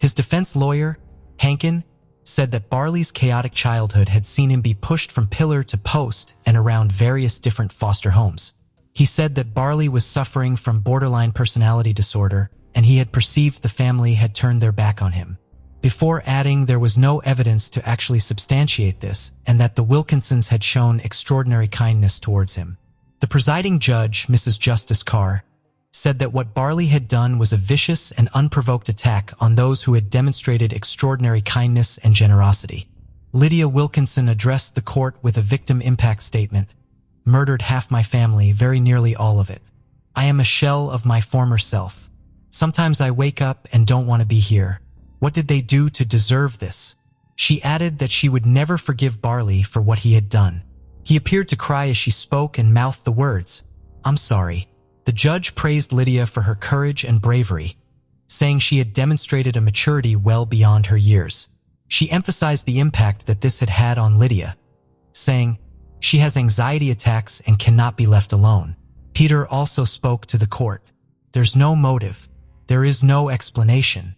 His defense lawyer, Hankin, said that Barley's chaotic childhood had seen him be pushed from pillar to post and around various different foster homes. He said that Barley was suffering from borderline personality disorder, and he had perceived the family had turned their back on him, before adding there was no evidence to actually substantiate this, and that the Wilkinsons had shown extraordinary kindness towards him. The presiding judge, Mrs. Justice Carr, said that what Barley had done was a vicious and unprovoked attack on those who had demonstrated extraordinary kindness and generosity. Lydia Wilkinson addressed the court with a victim impact statement. Murdered half my family, very nearly all of it. I am a shell of my former self. Sometimes I wake up and don't want to be here. What did they do to deserve this? She added that she would never forgive Barley for what he had done. He appeared to cry as she spoke and mouthed the words, "I'm sorry." The judge praised Lydia for her courage and bravery, saying she had demonstrated a maturity well beyond her years. She emphasized the impact that this had had on Lydia, saying, "She has anxiety attacks and cannot be left alone." Peter also spoke to the court. There's no motive. There is no explanation.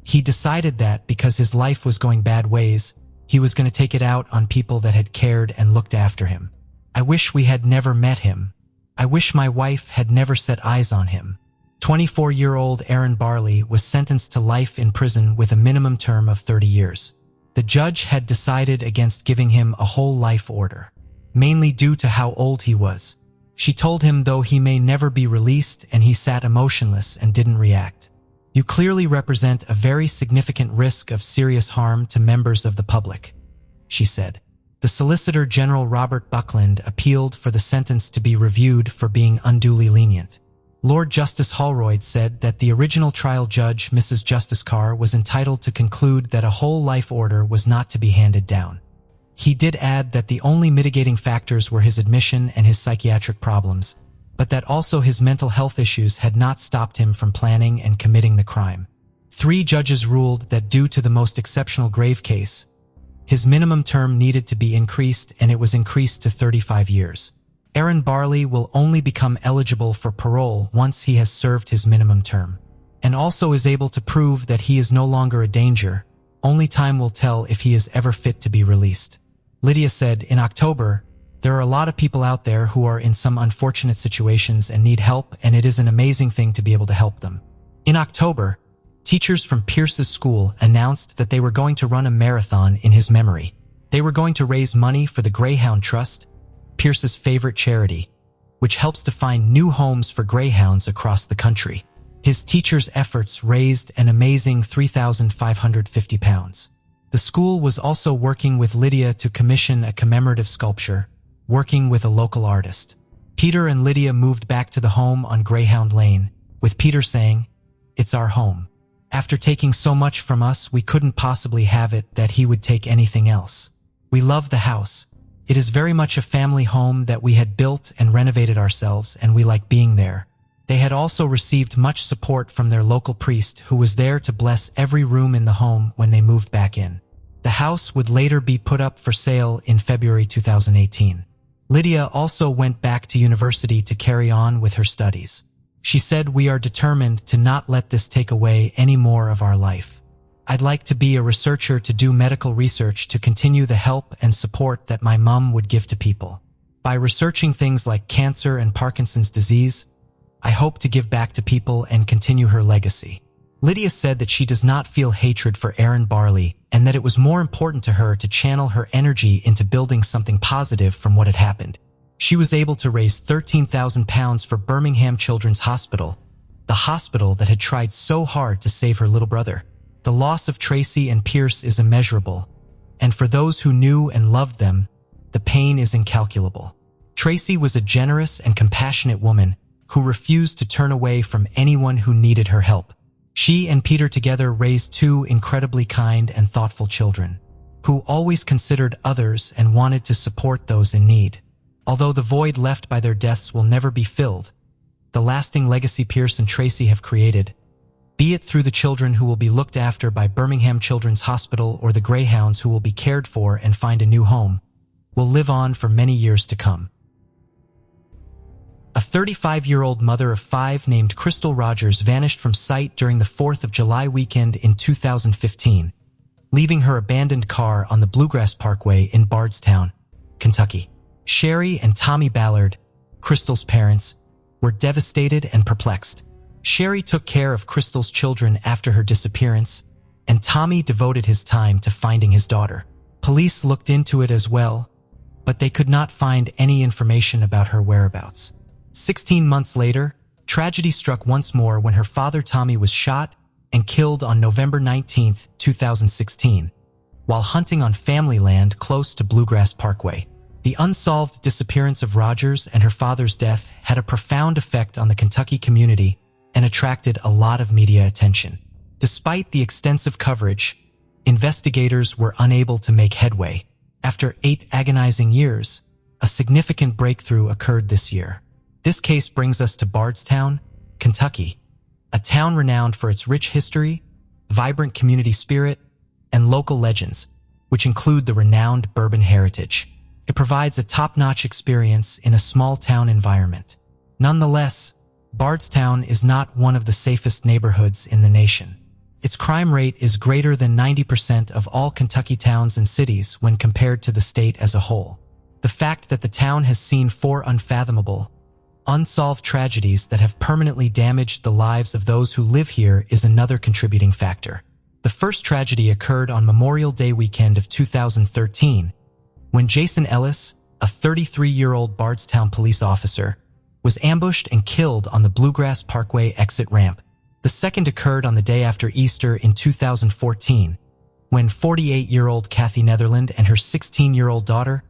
He decided that because his life was going bad ways, he was going to take it out on people that had cared and looked after him. I wish we had never met him. I wish my wife had never set eyes on him. 24-year-old Aaron Barley was sentenced to life in prison with a minimum term of 30 years. The judge had decided against giving him a whole life order, mainly due to how old he was. She told him though he may never be released, and he sat emotionless and didn't react. You clearly represent a very significant risk of serious harm to members of the public, she said. The Solicitor General Robert Buckland appealed for the sentence to be reviewed for being unduly lenient. Lord Justice Holroyd said that the original trial judge, Mrs. Justice Carr, was entitled to conclude that a whole life order was not to be handed down. He did add that the only mitigating factors were his admission and his psychiatric problems, but that also his mental health issues had not stopped him from planning and committing the crime. 3 judges ruled that due to the most exceptional grave case, his minimum term needed to be increased, and it was increased to 35 years. Aaron Barley will only become eligible for parole once he has served his minimum term, and also is able to prove that he is no longer a danger. Only time will tell if he is ever fit to be released. Lydia said, in October, there are a lot of people out there who are in some unfortunate situations and need help, and it is an amazing thing to be able to help them. In October, teachers from Pierce's school announced that they were going to run a marathon in his memory. They were going to raise money for the Greyhound Trust, Pierce's favorite charity, which helps to find new homes for greyhounds across the country. His teachers' efforts raised an amazing £3,550. The school was also working with Lydia to commission a commemorative sculpture, working with a local artist. Peter and Lydia moved back to the home on Greyhound Lane, with Peter saying, "It's our home. After taking so much from us, we couldn't possibly have it that he would take anything else. We love the house. It is very much a family home that we had built and renovated ourselves, and we like being there." They had also received much support from their local priest, who was there to bless every room in the home when they moved back in. The house would later be put up for sale in February 2018. Lydia also went back to university to carry on with her studies. She said, "We are determined to not let this take away any more of our life. I'd like to be a researcher to do medical research to continue the help and support that my mom would give to people. By researching things like cancer and Parkinson's disease, I hope to give back to people and continue her legacy." Lydia said that she does not feel hatred for Aaron Barley, and that it was more important to her to channel her energy into building something positive from what had happened. She was able to raise £13,000 for Birmingham Children's Hospital, the hospital that had tried so hard to save her little brother. The loss of Tracy and Pierce is immeasurable, and for those who knew and loved them, the pain is incalculable. Tracy was a generous and compassionate woman who refused to turn away from anyone who needed her help. She and Peter together raised 2 incredibly kind and thoughtful children, who always considered others and wanted to support those in need. Although the void left by their deaths will never be filled, the lasting legacy Pierce and Tracy have created, be it through the children who will be looked after by Birmingham Children's Hospital or the greyhounds who will be cared for and find a new home, will live on for many years to come. A 35-year-old mother of 5 named Crystal Rogers vanished from sight during the 4th of July weekend in 2015, leaving her abandoned car on the Bluegrass Parkway in Bardstown, Kentucky. Sherry and Tommy Ballard, Crystal's parents, were devastated and perplexed. Sherry took care of Crystal's children after her disappearance, and Tommy devoted his time to finding his daughter. Police looked into it as well, but they could not find any information about her whereabouts. 16 months later, tragedy struck once more when her father Tommy was shot and killed on November 19, 2016, while hunting on family land close to Bluegrass Parkway. The unsolved disappearance of Rogers and her father's death had a profound effect on the Kentucky community and attracted a lot of media attention. Despite the extensive coverage, investigators were unable to make headway. After 8 agonizing years, a significant breakthrough occurred this year. This case brings us to Bardstown, Kentucky, a town renowned for its rich history, vibrant community spirit, and local legends, which include the renowned bourbon heritage. It provides a top-notch experience in a small-town environment. Nonetheless, Bardstown is not one of the safest neighborhoods in the nation. Its crime rate is greater than 90% of all Kentucky towns and cities when compared to the state as a whole. The fact that the town has seen 4 unfathomable, unsolved tragedies that have permanently damaged the lives of those who live here is another contributing factor. The first tragedy occurred on Memorial Day weekend of 2013, when Jason Ellis, a 33-year-old Bardstown police officer, was ambushed and killed on the Bluegrass Parkway exit ramp. The second occurred on the day after Easter in 2014, when 48-year-old Kathy Netherland and her 16-year-old daughter,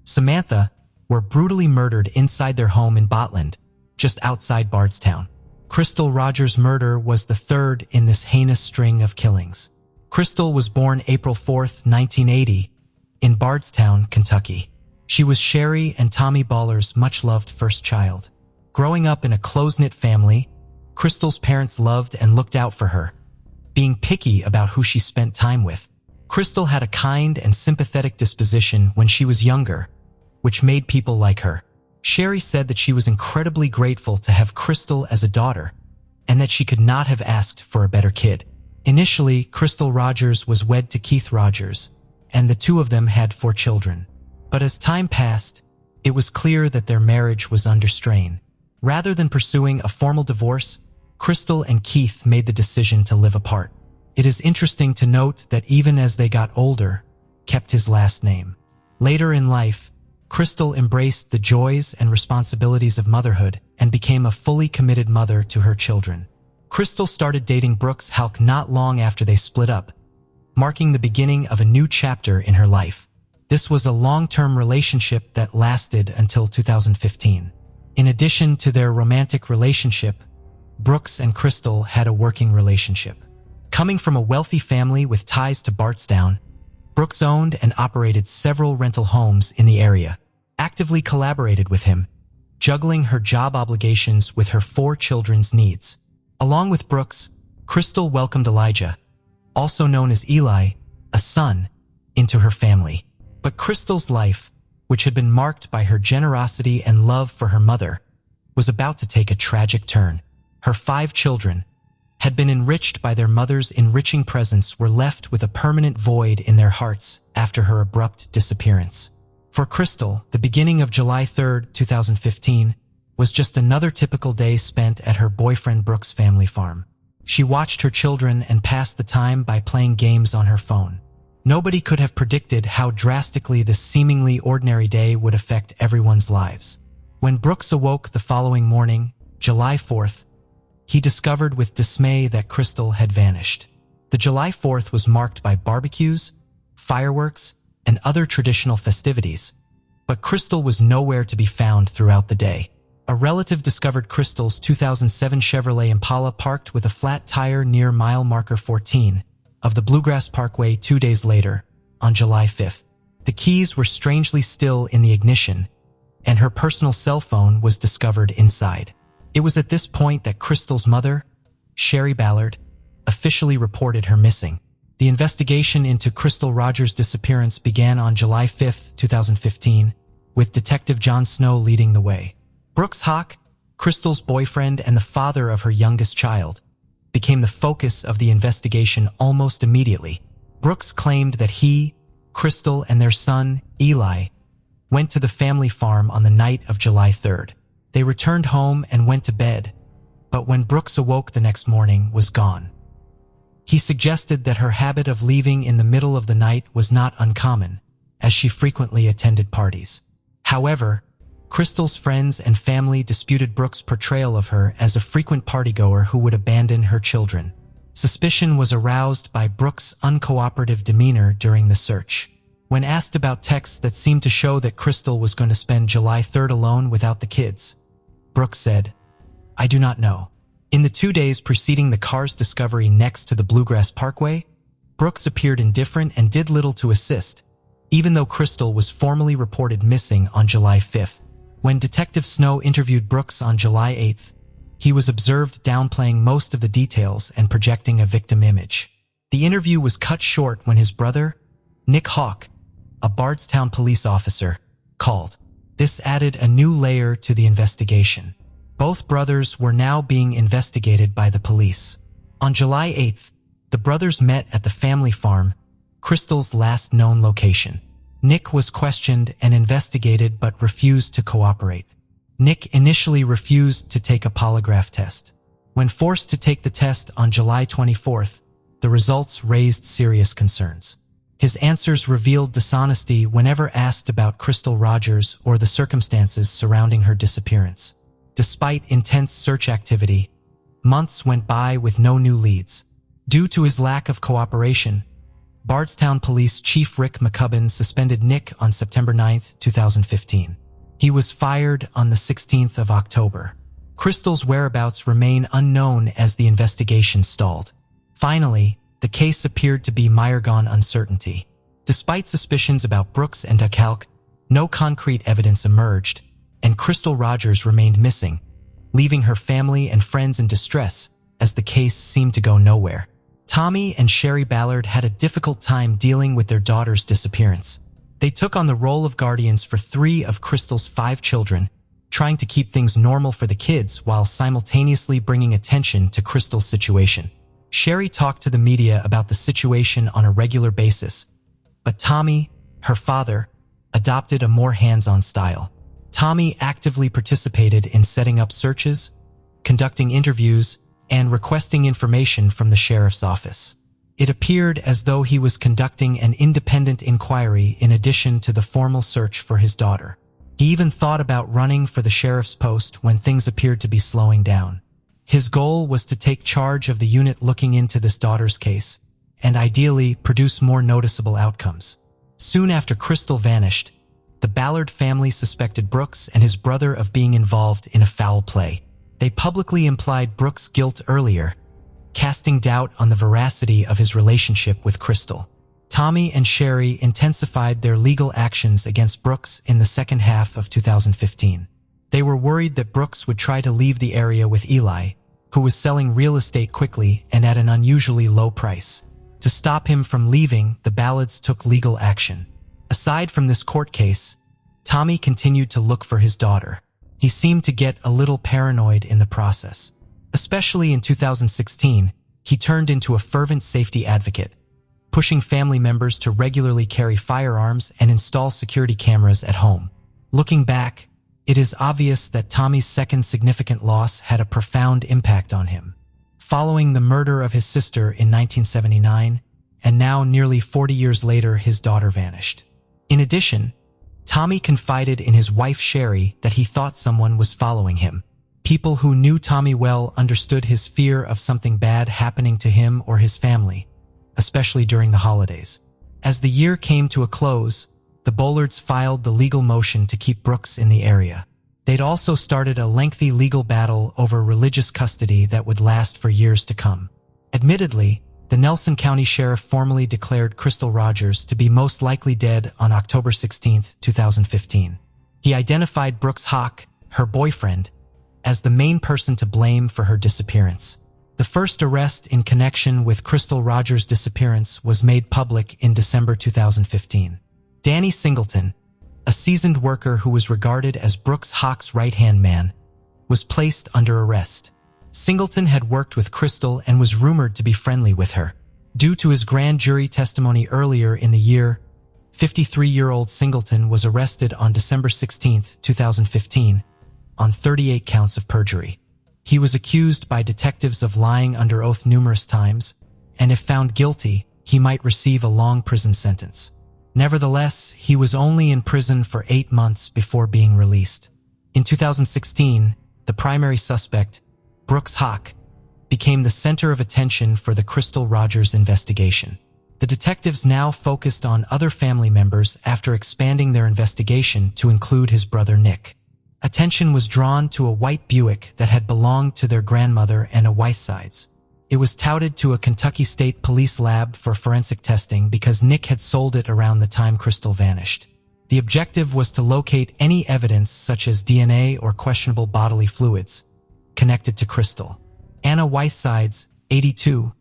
Samantha, were brutally murdered inside their home in Botland, just outside Bardstown. Crystal Rogers' murder was the third in this heinous string of killings. Crystal was born April 4, 1980, in Bardstown, Kentucky. She was Sherry and Tommy Baller's much-loved first child. Growing up in a close-knit family, Crystal's parents loved and looked out for her, being picky about who she spent time with. Crystal had a kind and sympathetic disposition when she was younger, which made people like her. Sherry said that she was incredibly grateful to have Crystal as a daughter, and that she could not have asked for a better kid. Initially, Crystal Rogers was wed to Keith Rogers, and the two of them had 4 children. But as time passed, it was clear that their marriage was under strain. Rather than pursuing a formal divorce, Crystal and Keith made the decision to live apart. It is interesting to note that even as they got older, kept his last name. Later in life, Crystal embraced the joys and responsibilities of motherhood and became a fully committed mother to her children. Crystal started dating Brooks Halk not long after they split up, marking the beginning of a new chapter in her life. This was a long-term relationship that lasted until 2015. In addition to their romantic relationship, Brooks and Crystal had a working relationship. Coming from a wealthy family with ties to Bardstown, Brooks owned and operated several rental homes in the area, actively collaborated with him, juggling her job obligations with her 4 children's needs. Along with Brooks, Crystal welcomed Elijah, also known as Eli, a son, into her family. But Crystal's life, which had been marked by her generosity and love for her mother, was about to take a tragic turn. Her 5 children, had been enriched by their mother's enriching presence, were left with a permanent void in their hearts after her abrupt disappearance. For Crystal, the beginning of July 3, 2015, was just another typical day spent at her boyfriend Brooks' family farm. She watched her children and passed the time by playing games on her phone. Nobody could have predicted how drastically this seemingly ordinary day would affect everyone's lives. When Brooks awoke the following morning, July 4th, he discovered with dismay that Crystal had vanished. The July 4th was marked by barbecues, fireworks, and other traditional festivities, but Crystal was nowhere to be found throughout the day. A relative discovered Crystal's 2007 Chevrolet Impala parked with a flat tire near mile marker 14 of the Bluegrass Parkway 2 days later, on July 5th. The keys were strangely still in the ignition, and her personal cell phone was discovered inside. It was at this point that Crystal's mother, Sherry Ballard, officially reported her missing. The investigation into Crystal Rogers' disappearance began on July 5, 2015, with Detective John Snow leading the way. Brooks Hawk, Crystal's boyfriend and the father of her youngest child, became the focus of the investigation almost immediately. Brooks claimed that he, Crystal, and their son, Eli, went to the family farm on the night of July 3rd. They returned home and went to bed, but when Brooks awoke the next morning, was gone. He suggested that her habit of leaving in the middle of the night was not uncommon, as she frequently attended parties. However, Crystal's friends and family disputed Brooks' portrayal of her as a frequent partygoer who would abandon her children. Suspicion was aroused by Brooks' uncooperative demeanor during the search. When asked about texts that seemed to show that Crystal was going to spend July 3rd alone without the kids, Brooks said, "I do not know." In the 2 days preceding the car's discovery next to the Bluegrass Parkway, Brooks appeared indifferent and did little to assist, even though Crystal was formally reported missing on July 5th. When Detective Snow interviewed Brooks on July 8th, he was observed downplaying most of the details and projecting a victim image. The interview was cut short when his brother, Nick Hawk, a Bardstown police officer, called. This added a new layer to the investigation. Both brothers were now being investigated by the police. On July 8th, the brothers met at the family farm, Crystal's last known location. Nick was questioned and investigated but refused to cooperate. Nick initially refused to take a polygraph test. When forced to take the test on July 24th, the results raised serious concerns. His answers revealed dishonesty whenever asked about Crystal Rogers or the circumstances surrounding her disappearance. Despite intense search activity, months went by with no new leads. Due to his lack of cooperation, Bardstown Police Chief Rick McCubbin suspended Nick on September 9, 2015. He was fired on the 16th of October. Crystal's whereabouts remain unknown as the investigation stalled. Finally, the case appeared to be mired in uncertainty. Despite suspicions about Brooks and Duchalk, no concrete evidence emerged, and Crystal Rogers remained missing, leaving her family and friends in distress as the case seemed to go nowhere. Tommy and Sherry Ballard had a difficult time dealing with their daughter's disappearance. They took on the role of guardians for 3 of Crystal's 5 children, trying to keep things normal for the kids while simultaneously bringing attention to Crystal's situation. Sherry talked to the media about the situation on a regular basis, but Tommy, her father, adopted a more hands-on style. Tommy actively participated in setting up searches, conducting interviews, and requesting information from the sheriff's office. It appeared as though he was conducting an independent inquiry in addition to the formal search for his daughter. He even thought about running for the sheriff's post when things appeared to be slowing down. His goal was to take charge of the unit looking into this daughter's case, and ideally produce more noticeable outcomes. Soon after Crystal vanished, the Ballard family suspected Brooks and his brother of being involved in a foul play. They publicly implied Brooks' guilt earlier, casting doubt on the veracity of his relationship with Crystal. Tommy and Sherry intensified their legal actions against Brooks in the second half of 2015. They were worried that Brooks would try to leave the area with Eli, who was selling real estate quickly and at an unusually low price. To stop him from leaving, the Ballards took legal action. Aside from this court case, Tommy continued to look for his daughter. He seemed to get a little paranoid in the process. Especially in 2016, he turned into a fervent safety advocate, pushing family members to regularly carry firearms and install security cameras at home. Looking back, it is obvious that Tommy's second significant loss had a profound impact on him. Following the murder of his sister in 1979, and now nearly 40 years later, his daughter vanished. In addition, Tommy confided in his wife Sherry that he thought someone was following him. People who knew Tommy well understood his fear of something bad happening to him or his family, especially during the holidays. As the year came to a close, the Bollards filed the legal motion to keep Brooks in the area. They'd also started a lengthy legal battle over religious custody that would last for years to come. Admittedly, the Nelson County Sheriff formally declared Crystal Rogers to be most likely dead on October 16, 2015. He identified Brooks Hawk, her boyfriend, as the main person to blame for her disappearance. The first arrest in connection with Crystal Rogers' disappearance was made public in December 2015. Danny Singleton, a seasoned worker who was regarded as Brooks Hawk's right-hand man, was placed under arrest. Singleton had worked with Crystal and was rumored to be friendly with her. Due to his grand jury testimony earlier in the year, 53-year-old Singleton was arrested on December 16, 2015, on 38 counts of perjury. He was accused by detectives of lying under oath numerous times, and if found guilty, he might receive a long prison sentence. Nevertheless, he was only in prison for 8 months before being released. In 2016, the primary suspect, Brooks Hawk, became the center of attention for the Crystal Rogers investigation. The detectives now focused on other family members after expanding their investigation to include his brother Nick. Attention was drawn to a white Buick that had belonged to their grandmother and a Whitesides. It was touted to a Kentucky State Police lab for forensic testing because Nick had sold it around the time Crystal vanished. The objective was to locate any evidence such as DNA or questionable bodily fluids connected to Crystal. Anna Whitesides, 82,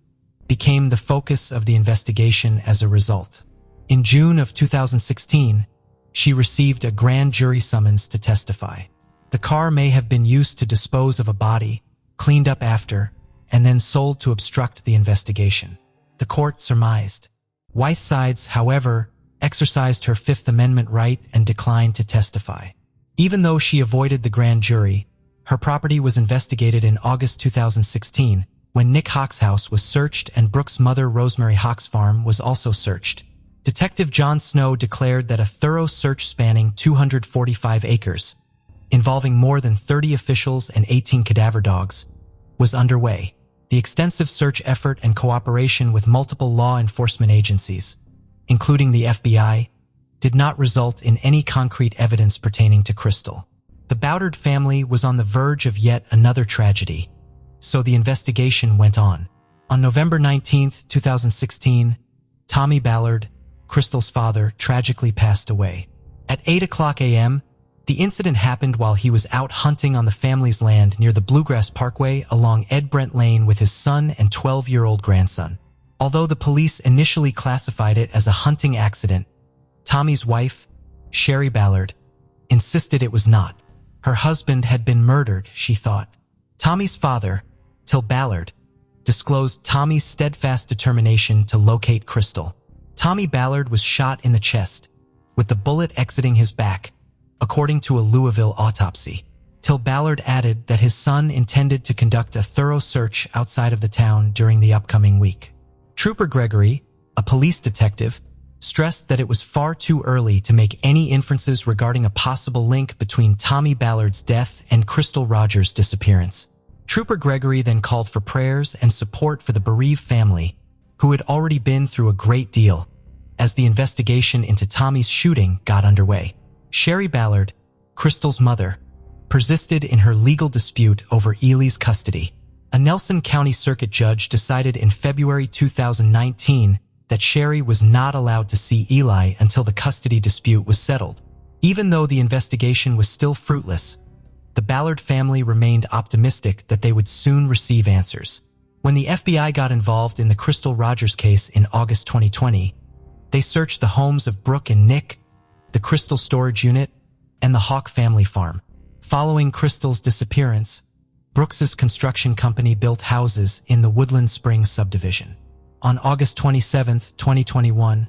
became the focus of the investigation as a result. In June of 2016, she received a grand jury summons to testify. The car may have been used to dispose of a body, cleaned up after, and then sold to obstruct the investigation. The court surmised. Whitesides, however, exercised her Fifth Amendment right and declined to testify. Even though she avoided the grand jury, her property was investigated in August 2016, when Nick Hawk's house was searched and Brooks' mother Rosemary Hawk's farm was also searched. Detective John Snow declared that a thorough search spanning 245 acres, involving more than 30 officials and 18 cadaver dogs, was underway. The extensive search effort and cooperation with multiple law enforcement agencies, including the FBI, did not result in any concrete evidence pertaining to Crystal. The Bowdard family was on the verge of yet another tragedy, so the investigation went on. On November 19, 2016, Tommy Ballard, Crystal's father, tragically passed away. At 8:00 a.m., the incident happened while he was out hunting on the family's land near the Bluegrass Parkway along Ed Brent Lane with his son and 12-year-old grandson. Although the police initially classified it as a hunting accident, Tommy's wife, Sherry Ballard, insisted it was not. Her husband had been murdered, she thought. Tommy's father, Till Ballard, disclosed Tommy's steadfast determination to locate Crystal. Tommy Ballard was shot in the chest, with the bullet exiting his back, according to a Louisville autopsy. Till Ballard added that his son intended to conduct a thorough search outside of the town during the upcoming week. Trooper Gregory, a police detective, stressed that it was far too early to make any inferences regarding a possible link between Tommy Ballard's death and Crystal Rogers' disappearance. Trooper Gregory then called for prayers and support for the bereaved family, who had already been through a great deal, as the investigation into Tommy's shooting got underway. Sherry Ballard, Crystal's mother, persisted in her legal dispute over Ely's custody. A Nelson County Circuit judge decided in February 2019 that Sherry was not allowed to see Ely until the custody dispute was settled. Even though the investigation was still fruitless, the Ballard family remained optimistic that they would soon receive answers. When the FBI got involved in the Crystal Rogers case in August 2020, they searched the homes of Brooke and Nick, the Crystal storage unit, and the Hawk family farm. Following Crystal's disappearance, Brooks's construction company built houses in the Woodland Springs subdivision. On August 27, 2021,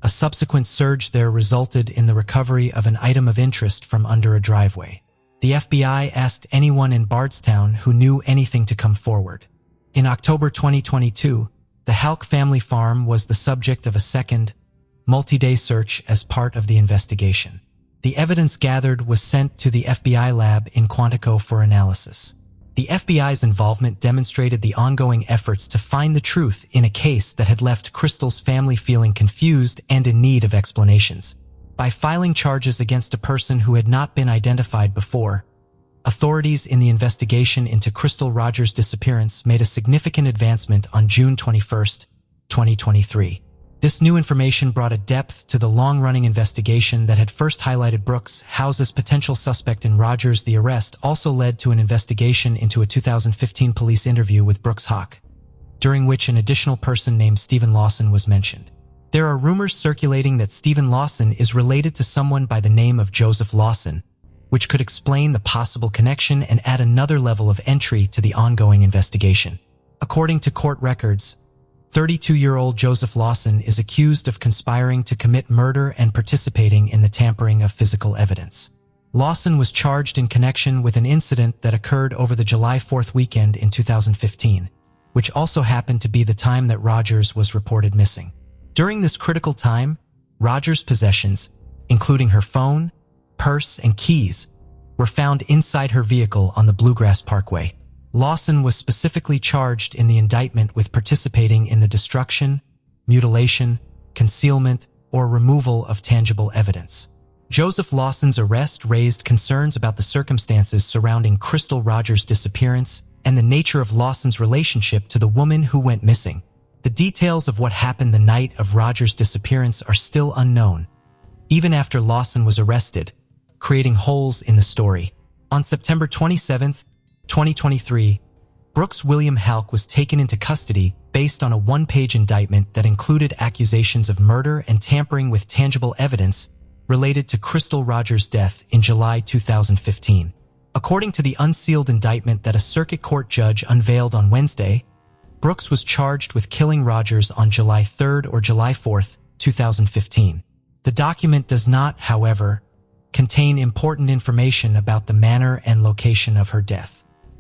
a subsequent surge there resulted in the recovery of an item of interest from under a driveway. The FBI asked anyone in Bardstown who knew anything to come forward. In October 2022, the Halk family farm was the subject of a second, multi-day search as part of the investigation. The evidence gathered was sent to the FBI lab in Quantico for analysis. The FBI's involvement demonstrated the ongoing efforts to find the truth in a case that had left Crystal's family feeling confused and in need of explanations. By filing charges against a person who had not been identified before, authorities in the investigation into Crystal Rogers' disappearance made a significant advancement on June 21, 2023. This new information brought a depth to the long-running investigation that had first highlighted Brooks House as potential suspect in Rogers. The arrest also led to an investigation into a 2015 police interview with Brooks Hawk, during which an additional person named Stephen Lawson was mentioned. There are rumors circulating that Stephen Lawson is related to someone by the name of Joseph Lawson, which could explain the possible connection and add another level of entry to the ongoing investigation. According to court records, 32-year-old Joseph Lawson is accused of conspiring to commit murder and participating in the tampering of physical evidence. Lawson was charged in connection with an incident that occurred over the July 4th weekend in 2015, which also happened to be the time that Rogers was reported missing. During this critical time, Rogers' possessions, including her phone, purse, and keys, were found inside her vehicle on the Bluegrass Parkway. Lawson was specifically charged in the indictment with participating in the destruction, mutilation, concealment, or removal of tangible evidence. Joseph Lawson's arrest raised concerns about the circumstances surrounding Crystal Rogers' disappearance and the nature of Lawson's relationship to the woman who went missing. The details of what happened the night of Rogers' disappearance are still unknown, even after Lawson was arrested, creating holes in the story. On September 27, 2023, Brooks William Halk was taken into custody based on a one-page indictment that included accusations of murder and tampering with tangible evidence related to Crystal Rogers' death in July 2015. According to the unsealed indictment that a circuit court judge unveiled on Wednesday, Brooks was charged with killing Rogers on July 3rd or July 4th, 2015. The document does not, however, contain important information about the manner and location of her death.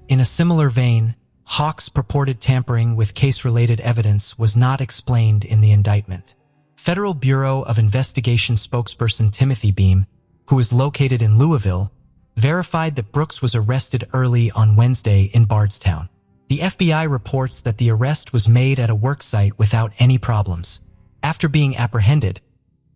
In a similar vein, Hawk's purported tampering with case-related evidence was not explained in the indictment. Federal Bureau of Investigation spokesperson Timothy Beam, who is located in Louisville, verified that Brooks was arrested early on Wednesday in Bardstown. The FBI reports that the arrest was made at a worksite without any problems. After being apprehended,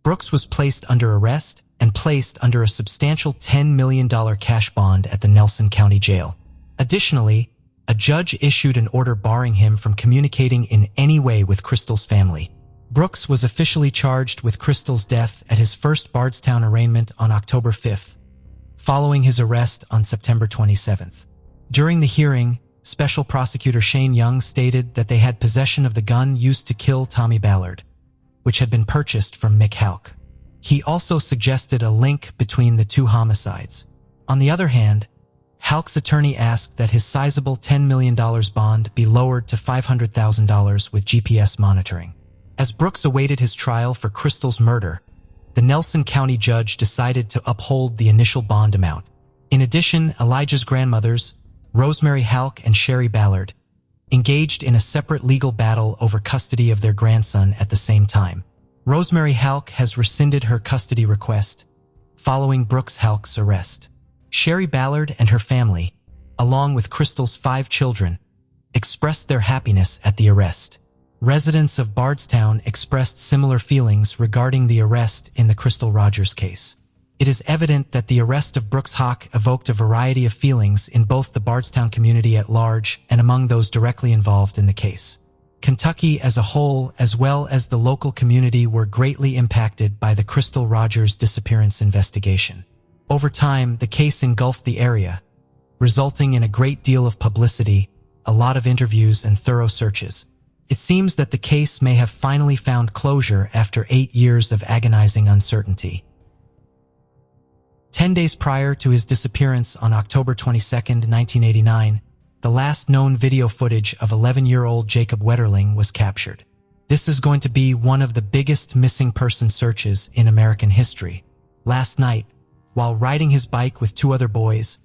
Brooks was placed under arrest and placed under a substantial $10 million cash bond at the Nelson County Jail. Additionally, a judge issued an order barring him from communicating in any way with Crystal's family. Brooks was officially charged with Crystal's death at his first Bardstown arraignment on October 5th, following his arrest on September 27th. During the hearing, Special Prosecutor Shane Young stated that they had possession of the gun used to kill Tommy Ballard, which had been purchased from Mick Halk. He also suggested a link between the two homicides. On the other hand, Halk's attorney asked that his sizable $10 million bond be lowered to $500,000 with GPS monitoring. As Brooks awaited his trial for Crystal's murder, the Nelson County judge decided to uphold the initial bond amount. In addition, Elijah's grandmothers, Rosemary Halk and Sherry Ballard, engaged in a separate legal battle over custody of their grandson at the same time. Rosemary Halk has rescinded her custody request following Brooks Halk's arrest. Sherry Ballard and her family, along with Crystal's 5 children, expressed their happiness at the arrest. Residents of Bardstown expressed similar feelings regarding the arrest in the Crystal Rogers case. It is evident that the arrest of Brooks Hawk evoked a variety of feelings in both the Bardstown community at large and among those directly involved in the case. Kentucky as a whole, as well as the local community, were greatly impacted by the Crystal Rogers disappearance investigation. Over time, the case engulfed the area, resulting in a great deal of publicity, a lot of interviews, and thorough searches. It seems that the case may have finally found closure after 8 years of agonizing uncertainty. 10 days prior to his disappearance on October 22, 1989, the last known video footage of 11-year-old Jacob Wetterling was captured. This is going to be one of the biggest missing person searches in American history. Last night, while riding his bike with 2 other boys,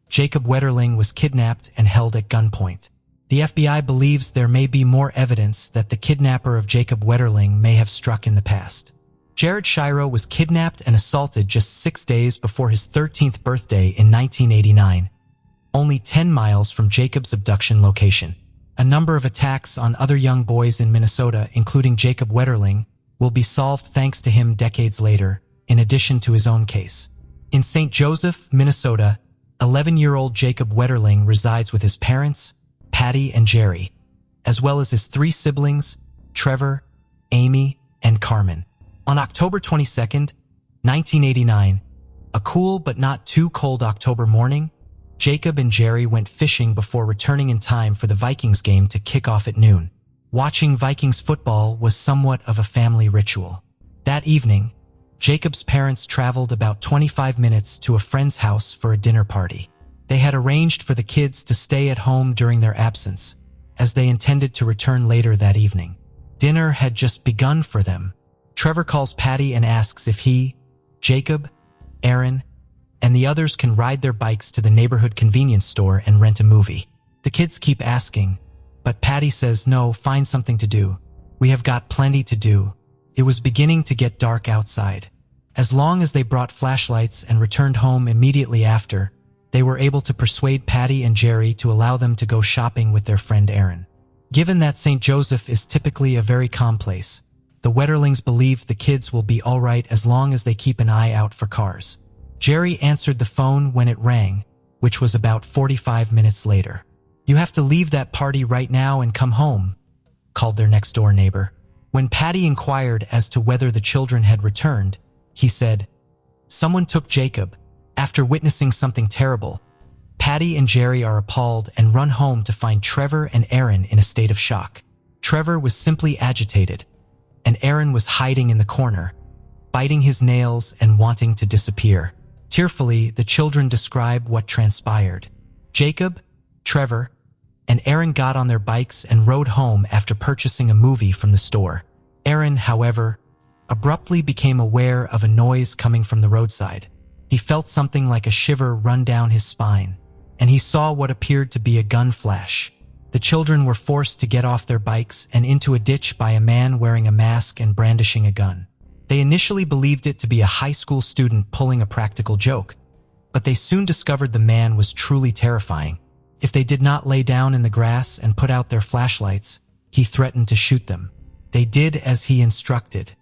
Jacob Wetterling was kidnapped and held at gunpoint. The FBI believes there may be more evidence that the kidnapper of Jacob Wetterling may have struck in the past. Jared Shiro was kidnapped and assaulted just 6 days before his 13th birthday in 1989, only 10 miles from Jacob's abduction location. A number of attacks on other young boys in Minnesota, including Jacob Wetterling, will be solved thanks to him decades later, in addition to his own case. In St. Joseph, Minnesota, 11-year-old Jacob Wetterling resides with his parents, Patty and Jerry, as well as his 3 siblings, Trevor, Amy, and Carmen. On October 22nd, 1989, a cool but not too cold October morning, Jacob and Jerry went fishing before returning in time for the Vikings game to kick off at noon. Watching Vikings football was somewhat of a family ritual. That evening, Jacob's parents traveled about 25 minutes to a friend's house for a dinner party. They had arranged for the kids to stay at home during their absence, as they intended to return later that evening. Dinner had just begun for them. Trevor calls Patty and asks if he, Jacob, Aaron, and the others can ride their bikes to the neighborhood convenience store and rent a movie. The kids keep asking, but Patty says no, find something to do. We have got plenty to do. It was beginning to get dark outside. As long as they brought flashlights and returned home immediately after, they were able to persuade Patty and Jerry to allow them to go shopping with their friend Aaron. Given that St. Joseph is typically a very calm place, the Wetterlings believed the kids will be alright as long as they keep an eye out for cars. Jerry answered the phone when it rang, which was about 45 minutes later. You have to leave that party right now and come home, called their next-door neighbor. When Patty inquired as to whether the children had returned, he said, someone took Jacob. After witnessing something terrible, Patty and Jerry are appalled and run home to find Trevor and Aaron in a state of shock. Trevor was simply agitated, and Aaron was hiding in the corner, biting his nails and wanting to disappear. Tearfully, the children describe what transpired. Jacob, Trevor, and Aaron got on their bikes and rode home after purchasing a movie from the store. Aaron, however, abruptly became aware of a noise coming from the roadside. He felt something like a shiver run down his spine, and he saw what appeared to be a gun flash. The children were forced to get off their bikes and into a ditch by a man wearing a mask and brandishing a gun. They initially believed it to be a high school student pulling a practical joke, but they soon discovered the man was truly terrifying. If they did not lay down in the grass and put out their flashlights, he threatened to shoot them. They did as he instructed.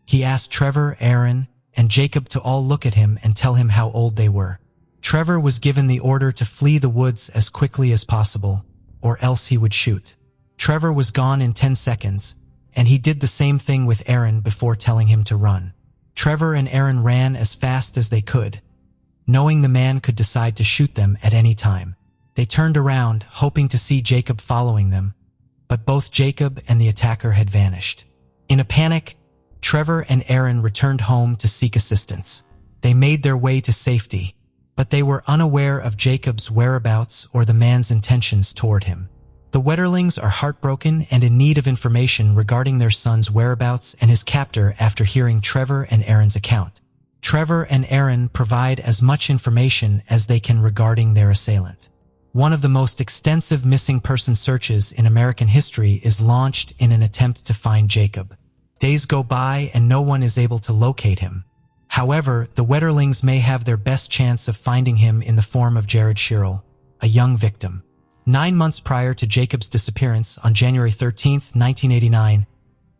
He asked Trevor, Aaron, and Jacob to all look at him and tell him how old they were. Trevor was given the order to flee the woods as quickly as possible, or else he would shoot. Trevor was gone in 10 seconds, and he did the same thing with Aaron before telling him to run. Trevor and Aaron ran as fast as they could, knowing the man could decide to shoot them at any time. They turned around, hoping to see Jacob following them, but both Jacob and the attacker had vanished. In a panic, Trevor and Aaron returned home to seek assistance. They made their way to safety, but they were unaware of Jacob's whereabouts or the man's intentions toward him. The Wetterlings are heartbroken and in need of information regarding their son's whereabouts and his captor after hearing Trevor and Aaron's account. Trevor and Aaron provide as much information as they can regarding their assailant. One of the most extensive missing person searches in American history is launched in an attempt to find Jacob. Days go by and no one is able to locate him. However, the Wetterlings may have their best chance of finding him in the form of Jared Sherrill, a young victim. 9 months prior to Jacob's disappearance, on January 13, 1989,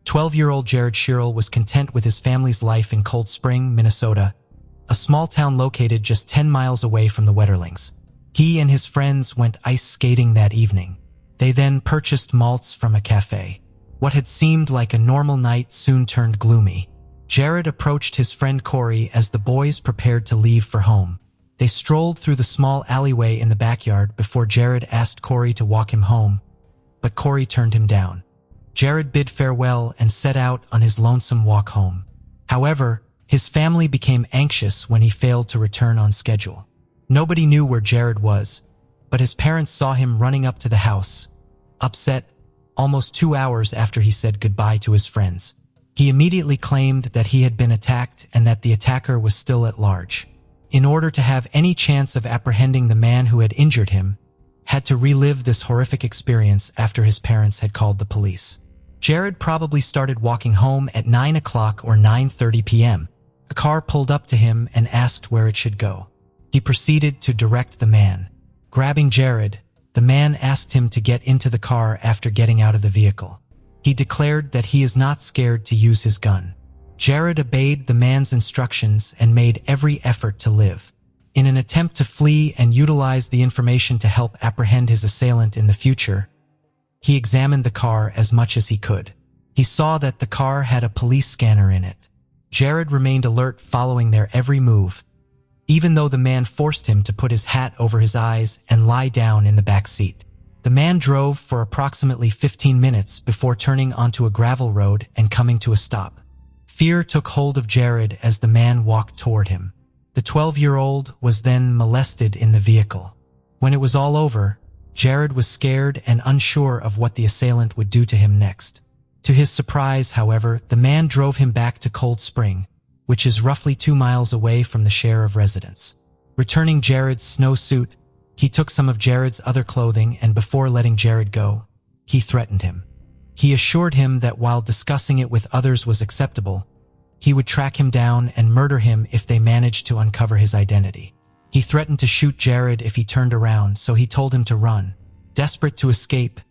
12-year-old Jared Sherrill was content with his family's life in Cold Spring, Minnesota, a small town located just 10 miles away from the Wetterlings. He and his friends went ice skating that evening. They then purchased malts from a cafe. What had seemed like a normal night soon turned gloomy. Jared approached his friend Corey as the boys prepared to leave for home. They strolled through the small alleyway in the backyard before Jared asked Corey to walk him home, but Corey turned him down. Jared bid farewell and set out on his lonesome walk home. However, his family became anxious when he failed to return on schedule. Nobody knew where Jared was, but his parents saw him running up to the house, upset, almost 2 hours after he said goodbye to his friends. He immediately claimed that he had been attacked and that the attacker was still at large. In order to have any chance of apprehending the man who had injured him, had to relive this horrific experience after his parents had called the police. Jared probably started walking home at 9 o'clock or 9:30 p.m. A car pulled up to him and asked where it should go. He proceeded to direct the man. Grabbing Jared, the man asked him to get into the car after getting out of the vehicle. He declared that he is not scared to use his gun. Jared obeyed the man's instructions and made every effort to live. In an attempt to flee and utilize the information to help apprehend his assailant in the future, he examined the car as much as he could. He saw that the car had a police scanner in it. Jared remained alert, following their every move, even though the man forced him to put his hat over his eyes and lie down in the back seat. The man drove for approximately 15 minutes before turning onto a gravel road and coming to a stop. Fear took hold of Jared as the man walked toward him. The 12-year-old was then molested in the vehicle. When it was all over, Jared was scared and unsure of what the assailant would do to him next. To his surprise, however, the man drove him back to Cold Spring, which is roughly 2 miles away from the share of residence. Returning Jared's snowsuit, he took some of Jared's other clothing, and before letting Jared go, he threatened him. He assured him that while discussing it with others was acceptable, he would track him down and murder him if they managed to uncover his identity. He threatened to shoot Jared if he turned around, so he told him to run. Desperate to escape,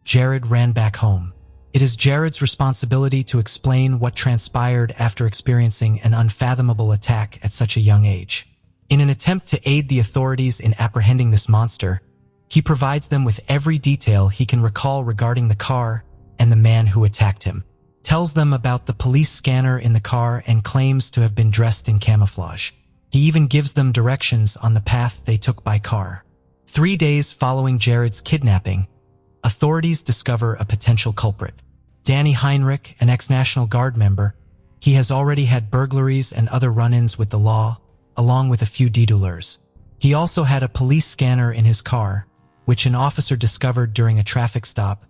Jared ran back home. It is Jared's responsibility to explain what transpired after experiencing an unfathomable attack at such a young age. In an attempt to aid the authorities in apprehending this monster, he provides them with every detail he can recall regarding the car and the man who attacked him, tells them about the police scanner in the car, and claims to have been dressed in camouflage. He even gives them directions on the path they took by car. 3 days following Jared's kidnapping, authorities discover a potential culprit. Danny Heinrich, an ex-National Guard member, he has already had burglaries and other run-ins with the law, along with a few deedlers. He also had a police scanner in his car, which an officer discovered during a traffic stop,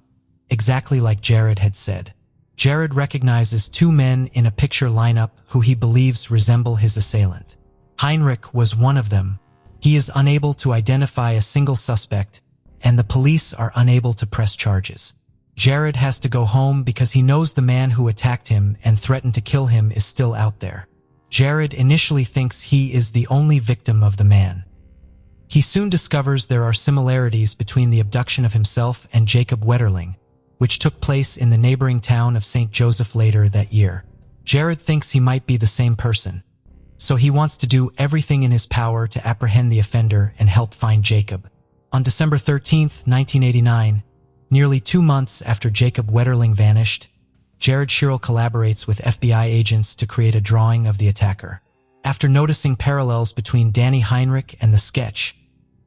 exactly like Jared had said. Jared recognizes 2 men in a picture lineup who he believes resemble his assailant. Heinrich was one of them. He is unable to identify a single suspect, and the police are unable to press charges. Jared has to go home because he knows the man who attacked him and threatened to kill him is still out there. Jared initially thinks he is the only victim of the man. He soon discovers there are similarities between the abduction of himself and Jacob Wetterling, which took place in the neighboring town of St. Joseph later that year. Jared thinks he might be the same person, so he wants to do everything in his power to apprehend the offender and help find Jacob. On December 13th, 1989, nearly 2 months after Jacob Wetterling vanished, Jared Sherrill collaborates with FBI agents to create a drawing of the attacker. After noticing parallels between Danny Heinrich and the sketch,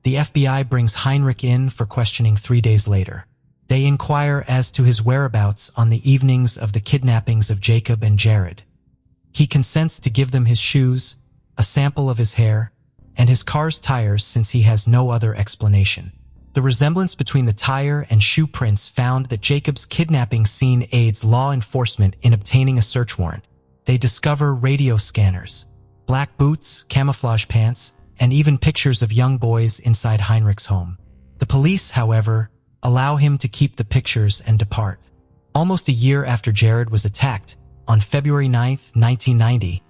the FBI brings Heinrich in for questioning 3 days later. They inquire as to his whereabouts on the evenings of the kidnappings of Jacob and Jared. He consents to give them his shoes, a sample of his hair, and his car's tires since he has no other explanation. The resemblance between the tire and shoe prints found that Jacob's kidnapping scene aids law enforcement in obtaining a search warrant. They discover radio scanners, black boots, camouflage pants, and even pictures of young boys inside Heinrich's home. The police, however, allow him to keep the pictures and depart. Almost a year after Jared was attacked, on February 9, 1990,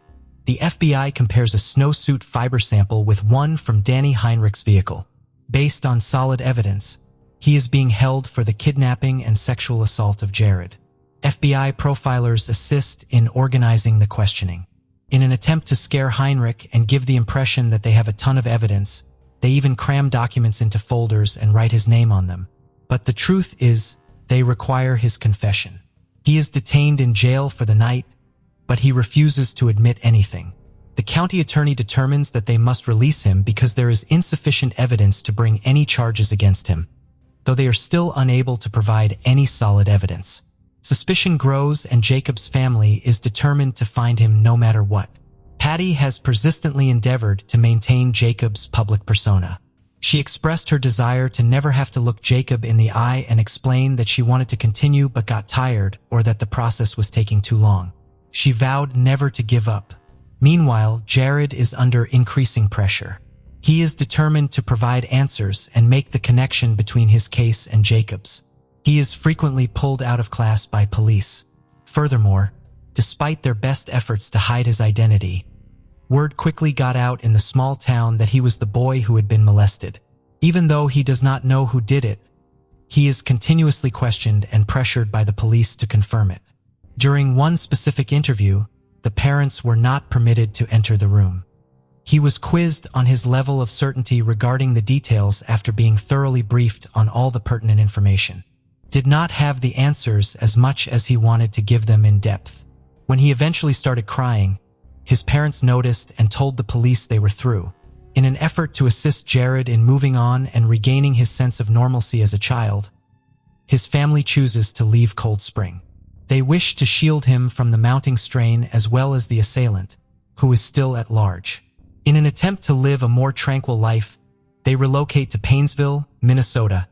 the FBI compares a snowsuit fiber sample with one from Danny Heinrich's vehicle. Based on solid evidence, he is being held for the kidnapping and sexual assault of Jared. FBI profilers assist in organizing the questioning. In an attempt to scare Heinrich and give the impression that they have a ton of evidence, they even cram documents into folders and write his name on them. But the truth is, they require his confession. He is detained in jail for the night, but he refuses to admit anything. The county attorney determines that they must release him because there is insufficient evidence to bring any charges against him, though they are still unable to provide any solid evidence. Suspicion grows and Jacob's family is determined to find him no matter what. Patty has persistently endeavored to maintain Jacob's public persona. She expressed her desire to never have to look Jacob in the eye and explained that she wanted to continue but got tired or that the process was taking too long. She vowed never to give up. Meanwhile, Jared is under increasing pressure. He is determined to provide answers and make the connection between his case and Jacob's. He is frequently pulled out of class by police. Furthermore, despite their best efforts to hide his identity, word quickly got out in the small town that he was the boy who had been molested. Even though he does not know who did it, he is continuously questioned and pressured by the police to confirm it. During one specific interview, the parents were not permitted to enter the room. He was quizzed on his level of certainty regarding the details after being thoroughly briefed on all the pertinent information. did not have the answers as much as he wanted to give them in depth. When he eventually started crying, his parents noticed and told the police they were through. In an effort to assist Jared in moving on and regaining his sense of normalcy as a child, his family chooses to leave Cold Spring. They wish to shield him from the mounting strain as well as the assailant, who is still at large. In an attempt to live a more tranquil life, they relocate to Painesville, Minnesota,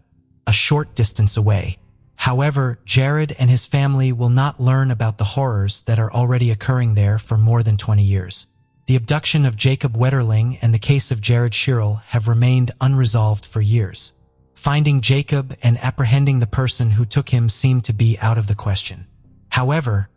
a short distance away. However, Jared and his family will not learn about the horrors that are already occurring there for more than 20 years. The abduction of Jacob Wetterling and the case of Jared Sherrill have remained unresolved for years. Finding Jacob and apprehending the person who took him seem to be out of the question. However,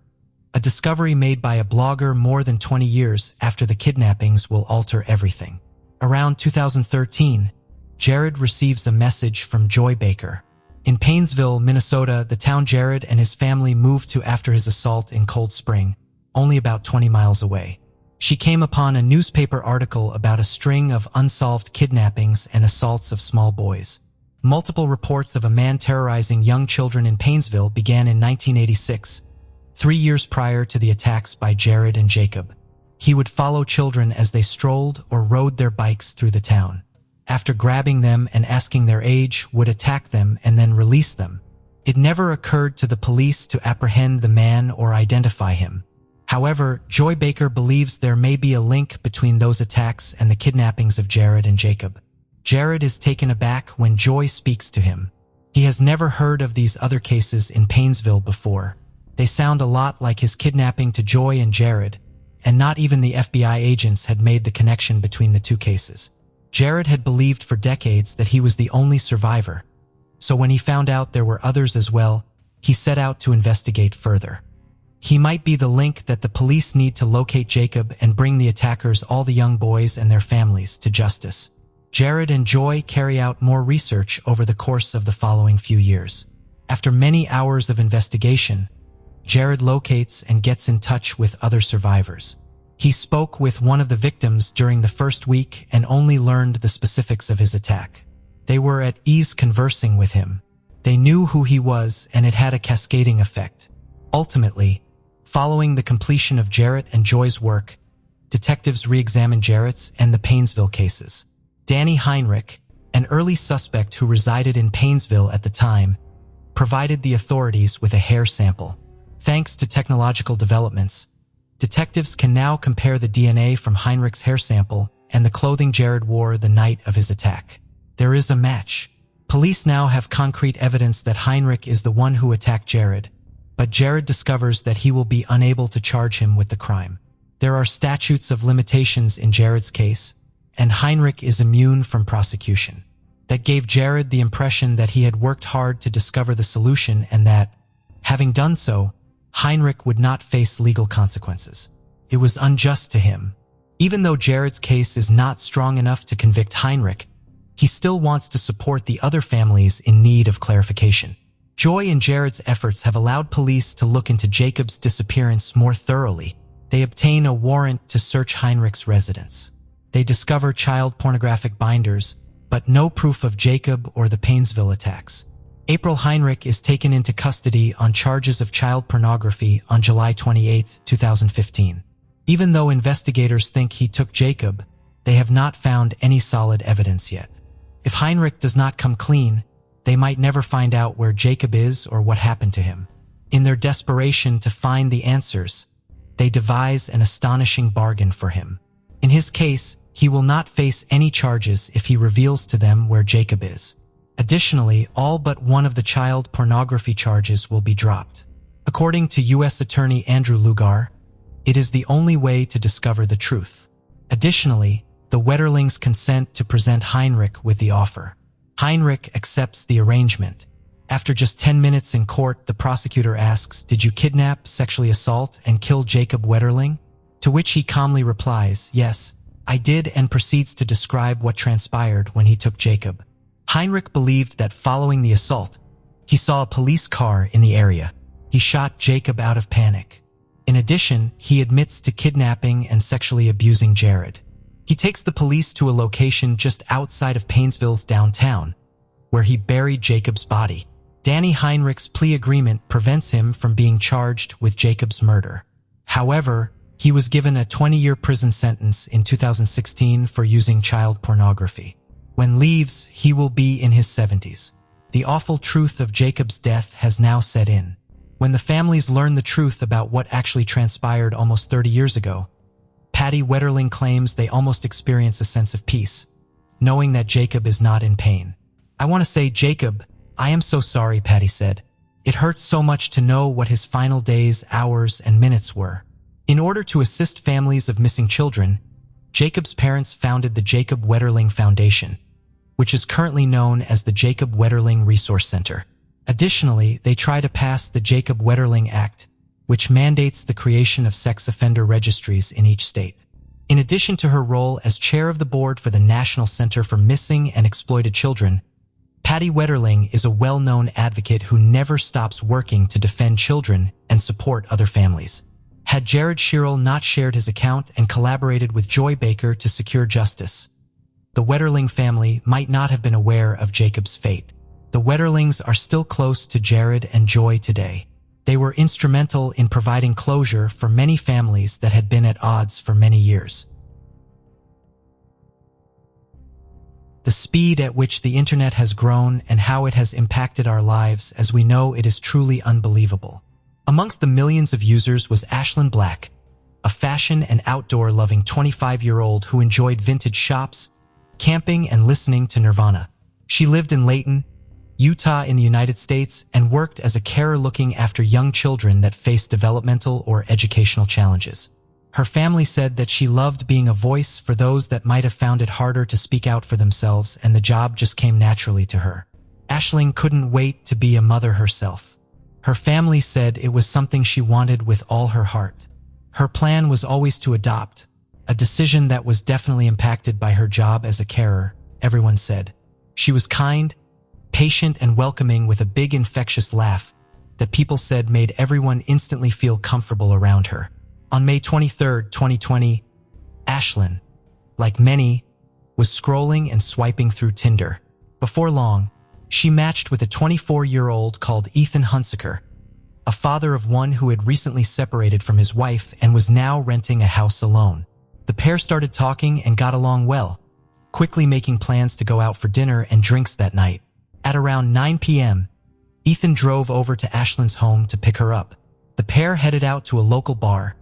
a discovery made by a blogger more than 20 years after the kidnappings will alter everything. Around 2013, Jared receives a message from Joy Baker. In Painesville, Minnesota, the town Jared and his family moved to after his assault in Cold Spring, only about 20 miles away. She came upon a newspaper article about a string of unsolved kidnappings and assaults of small boys. Multiple reports of a man terrorizing young children in Painesville began in 1986, 3 years prior to the attacks by Jared and Jacob. He would follow children as they strolled or rode their bikes through the town. After grabbing them and asking their age, would attack them and then release them. It never occurred to the police to apprehend the man or identify him. However, Joy Baker believes there may be a link between those attacks and the kidnappings of Jared and Jacob. Jared is taken aback when Joy speaks to him. He has never heard of these other cases in Painesville before. They sound a lot like his kidnapping to Joy and Jared, and not even the FBI agents had made the connection between the two cases. Jared had believed for decades that he was the only survivor, so when he found out there were others as well, he set out to investigate further. He might be the link that the police need to locate Jacob and bring the attackers, all the young boys and their families, to justice. Jared and Joy carry out more research over the course of the following few years. After many hours of investigation, Jared locates and gets in touch with other survivors. He spoke with one of the victims during the first week and only learned the specifics of his attack. They were at ease conversing with him. They knew who he was, and it had a cascading effect. Ultimately, following the completion of Jared and Joy's work, detectives re-examined Jared's and the Painesville cases. Danny Heinrich, an early suspect who resided in Painesville at the time, provided the authorities with a hair sample. Thanks to technological developments, detectives can now compare the DNA from Heinrich's hair sample and the clothing Jared wore the night of his attack. There is a match. Police now have concrete evidence that Heinrich is the one who attacked Jared, but Jared discovers that he will be unable to charge him with the crime. There are statutes of limitations in Jared's case, and Heinrich is immune from prosecution. That gave Jared the impression that he had worked hard to discover the solution and that, having done so, Heinrich would not face legal consequences. It was unjust to him. Even though Jared's case is not strong enough to convict Heinrich, he still wants to support the other families in need of clarification. Joy and Jared's efforts have allowed police to look into Jacob's disappearance more thoroughly. They obtain a warrant to search Heinrich's residence. They discover child pornographic binders, but no proof of Jacob or the Painesville attacks. April Heinrich is taken into custody on charges of child pornography on July 28, 2015. Even though investigators think he took Jacob, they have not found any solid evidence yet. If Heinrich does not come clean, they might never find out where Jacob is or what happened to him. In their desperation to find the answers, they devise an astonishing bargain for him. In his case, he will not face any charges if he reveals to them where Jacob is. Additionally, all but one of the child pornography charges will be dropped. According to U.S. Attorney Andrew Lugar, it is the only way to discover the truth. Additionally, the Wetterlings consent to present Heinrich with the offer. Heinrich accepts the arrangement. After just 10 minutes in court, the prosecutor asks, "Did you kidnap, sexually assault, and kill Jacob Wetterling?" To which he calmly replies, "Yes, I did," and proceeds to describe what transpired when he took Jacob. Heinrich believed that following the assault, he saw a police car in the area. He shot Jacob out of panic. In addition, he admits to kidnapping and sexually abusing Jared. He takes the police to a location just outside of Painesville's downtown, where he buried Jacob's body. Danny Heinrich's plea agreement prevents him from being charged with Jacob's murder. However, he was given a 20-year prison sentence in 2016 for using child pornography. When leaves, he will be in his 70s. The awful truth of Jacob's death has now set in. When the families learn the truth about what actually transpired almost 30 years ago, Patty Wetterling claims they almost experience a sense of peace, knowing that Jacob is not in pain. "I want to say, Jacob, I am so sorry," Patty said. "It hurts so much to know what his final days, hours, and minutes were." In order to assist families of missing children, Jacob's parents founded the Jacob Wetterling Foundation, which is currently known as the Jacob Wetterling Resource Center. Additionally, they try to pass the Jacob Wetterling Act, which mandates the creation of sex offender registries in each state. In addition to her role as chair of the board for the National Center for Missing and Exploited Children, Patty Wetterling is a well-known advocate who never stops working to defend children and support other families. Had Jared Sherrill not shared his account and collaborated with Joy Baker to secure justice, the Wetterling family might not have been aware of Jacob's fate. The Wetterlings are still close to Jared and Joy today. They were instrumental in providing closure for many families that had been at odds for many years. The speed at which the internet has grown and how it has impacted our lives as we know it is truly unbelievable. Amongst the millions of users was Ashlyn Black, a fashion and outdoor-loving 25-year-old who enjoyed vintage shops, camping, and listening to Nirvana. She lived in Layton, Utah in the United States, and worked as a carer looking after young children that faced developmental or educational challenges. Her family said that she loved being a voice for those that might have found it harder to speak out for themselves, and the job just came naturally to her. Ashlyn couldn't wait to be a mother herself. Her family said it was something she wanted with all her heart. Her plan was always to adopt, a decision that was definitely impacted by her job as a carer, everyone said. She was kind, patient, and welcoming with a big infectious laugh that people said made everyone instantly feel comfortable around her. On May 23, 2020, Ashlyn, like many, was scrolling and swiping through Tinder. Before long, she matched with a 24-year-old called Ethan Hunsaker, a father of one who had recently separated from his wife and was now renting a house alone. The pair started talking and got along well, quickly making plans to go out for dinner and drinks that night. At around 9 p.m., Ethan drove over to Ashlyn's home to pick her up. The pair headed out to a local bar,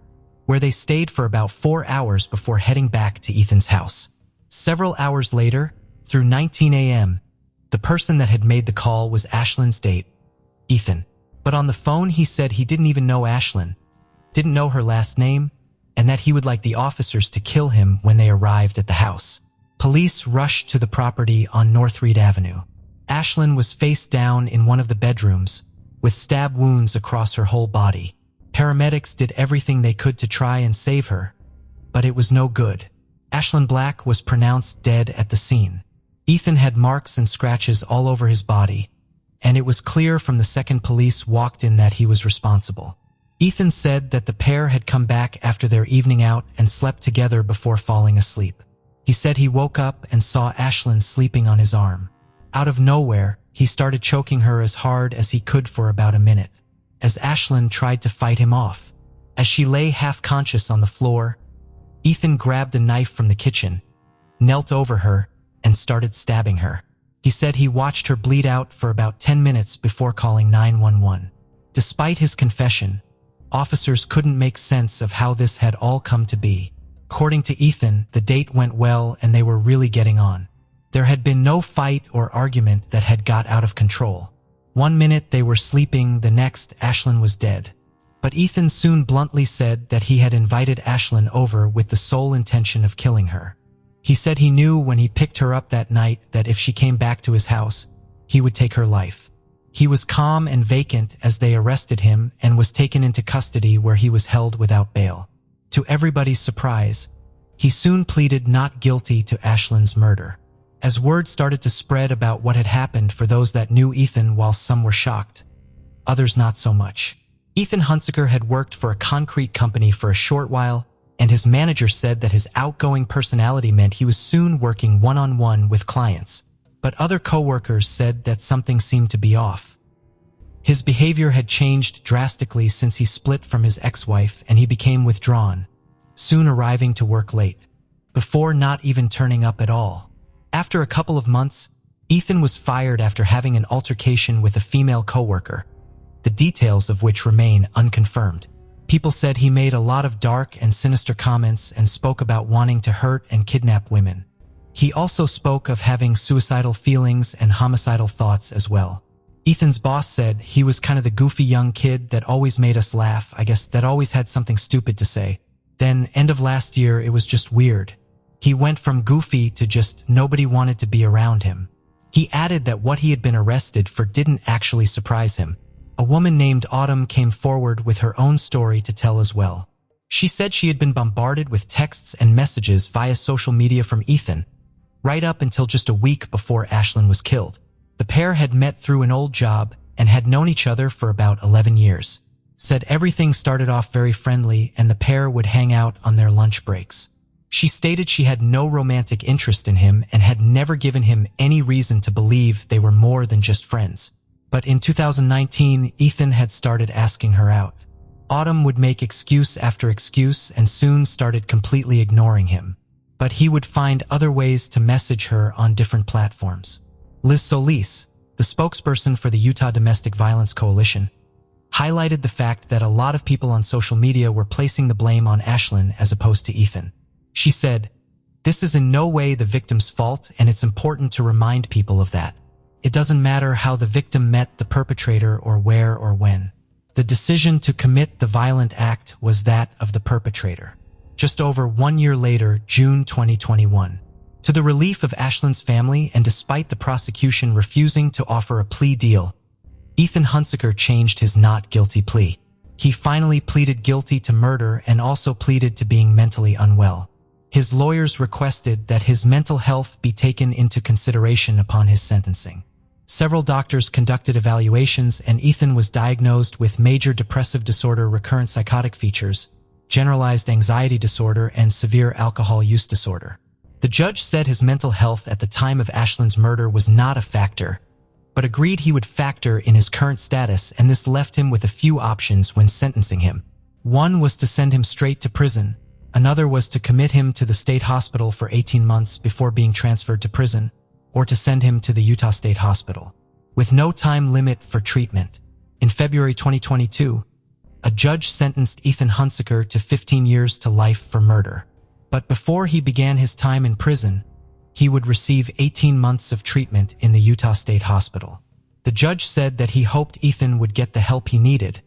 where they stayed for about 4 hours before heading back to Ethan's house. Several hours later, through 19 a.m., the person that had made the call was Ashlyn's date, Ethan. But on the phone he said he didn't even know Ashlyn, didn't know her last name, and that he would like the officers to kill him when they arrived at the house. Police rushed to the property on North Reed Avenue. Ashlyn was face down in one of the bedrooms, with stab wounds across her whole body. Paramedics did everything they could to try and save her, but it was no good. Ashlyn Black was pronounced dead at the scene. Ethan had marks and scratches all over his body, and it was clear from the second police walked in that he was responsible. Ethan said that the pair had come back after their evening out and slept together before falling asleep. He said he woke up and saw Ashlyn sleeping on his arm. Out of nowhere, he started choking her as hard as he could for about a minute, as Ashlyn tried to fight him off. As she lay half-conscious on the floor, Ethan grabbed a knife from the kitchen, knelt over her, and started stabbing her. He said he watched her bleed out for about 10 minutes before calling 911. Despite his confession, officers couldn't make sense of how this had all come to be. According to Ethan, the date went well and they were really getting on. There had been no fight or argument that had got out of control. One minute they were sleeping, the next Ashlyn was dead. But Ethan soon bluntly said that he had invited Ashlyn over with the sole intention of killing her. He said he knew when he picked her up that night that if she came back to his house, he would take her life. He was calm and vacant as they arrested him and was taken into custody where he was held without bail. To everybody's surprise, he soon pleaded not guilty to Ashlyn's murder. As word started to spread about what had happened for those that knew Ethan, while some were shocked, others not so much. Ethan Hunsaker had worked for a concrete company for a short while, and his manager said that his outgoing personality meant he was soon working one-on-one with clients. But other co-workers said that something seemed to be off. His behavior had changed drastically since he split from his ex-wife, and he became withdrawn, soon arriving to work late, before not even turning up at all. After a couple of months, Ethan was fired after having an altercation with a female coworker, the details of which remain unconfirmed. People said he made a lot of dark and sinister comments and spoke about wanting to hurt and kidnap women. He also spoke of having suicidal feelings and homicidal thoughts as well. Ethan's boss said he was kind of the goofy young kid that always made us laugh, I guess, that always had something stupid to say. Then, end of last year, it was just weird. He went from goofy to just nobody wanted to be around him. He added that what he had been arrested for didn't actually surprise him. A woman named Autumn came forward with her own story to tell as well. She said she had been bombarded with texts and messages via social media from Ethan, right up until just a week before Ashlyn was killed. The pair had met through an old job and had known each other for about 11 years. Said everything started off very friendly and the pair would hang out on their lunch breaks. She stated she had no romantic interest in him and had never given him any reason to believe they were more than just friends. But in 2019, Ethan had started asking her out. Autumn would make excuse after excuse and soon started completely ignoring him. But he would find other ways to message her on different platforms. Liz Solis, the spokesperson for the Utah Domestic Violence Coalition, highlighted the fact that a lot of people on social media were placing the blame on Ashlyn as opposed to Ethan. She said, "This is in no way the victim's fault, and it's important to remind people of that. It doesn't matter how the victim met the perpetrator or where or when. The decision to commit the violent act was that of the perpetrator." Just over 1 year later, June 2021. To the relief of Ashlyn's family, and despite the prosecution refusing to offer a plea deal, Ethan Hunsaker changed his not guilty plea. He finally pleaded guilty to murder and also pleaded to being mentally unwell. His lawyers requested that his mental health be taken into consideration upon his sentencing. Several doctors conducted evaluations, and Ethan was diagnosed with major depressive disorder, recurrent psychotic features, generalized anxiety disorder, and severe alcohol use disorder. The judge said his mental health at the time of Ashlyn's murder was not a factor, but agreed he would factor in his current status, and this left him with a few options when sentencing him. One was to send him straight to prison. Another was to commit him to the state hospital for 18 months before being transferred to prison, or to send him to the Utah State Hospital, with no time limit for treatment. In February 2022, a judge sentenced Ethan Hunsaker to 15 years to life for murder. But before he began his time in prison, he would receive 18 months of treatment in the Utah State Hospital. The judge said that he hoped Ethan would get the help he needed,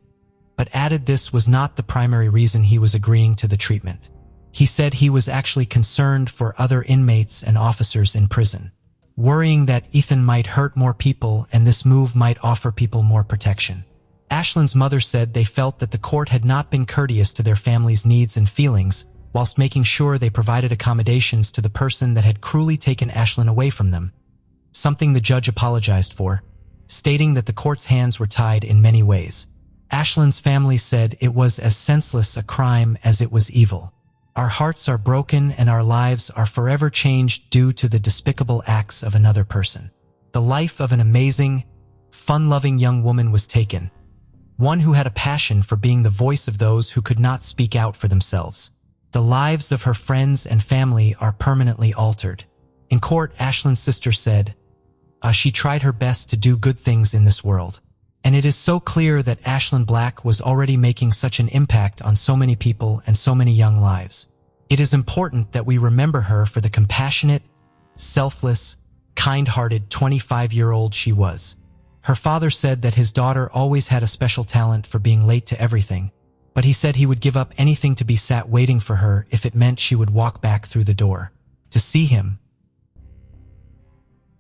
but added this was not the primary reason he was agreeing to the treatment. He said he was actually concerned for other inmates and officers in prison, worrying that Ethan might hurt more people and this move might offer people more protection. Ashlyn's mother said they felt that the court had not been courteous to their family's needs and feelings, whilst making sure they provided accommodations to the person that had cruelly taken Ashlyn away from them, something the judge apologized for, stating that the court's hands were tied in many ways. Ashlyn's family said it was as senseless a crime as it was evil. "Our hearts are broken and our lives are forever changed due to the despicable acts of another person. The life of an amazing, fun-loving young woman was taken, one who had a passion for being the voice of those who could not speak out for themselves. The lives of her friends and family are permanently altered." In court, Ashlyn's sister said, she tried her best to do good things in this world. And it is so clear that Ashlyn Black was already making such an impact on so many people and so many young lives. It is important that we remember her for the compassionate, selfless, kind-hearted 25-year-old she was. Her father said that his daughter always had a special talent for being late to everything, but he said he would give up anything to be sat waiting for her if it meant she would walk back through the door to see him.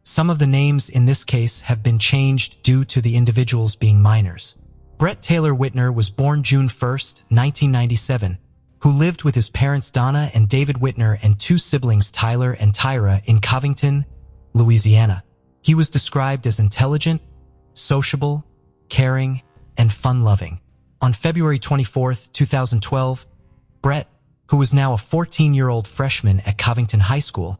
Some of the names in this case have been changed due to the individuals being minors. Brett Taylor Whitner was born June 1, 1997, who lived with his parents Donna and David Whitner and two siblings Tyler and Tyra in Covington, Louisiana. He was described as intelligent, sociable, caring, and fun-loving. On February 24, 2012, Brett, who was now a 14-year-old freshman at Covington High School,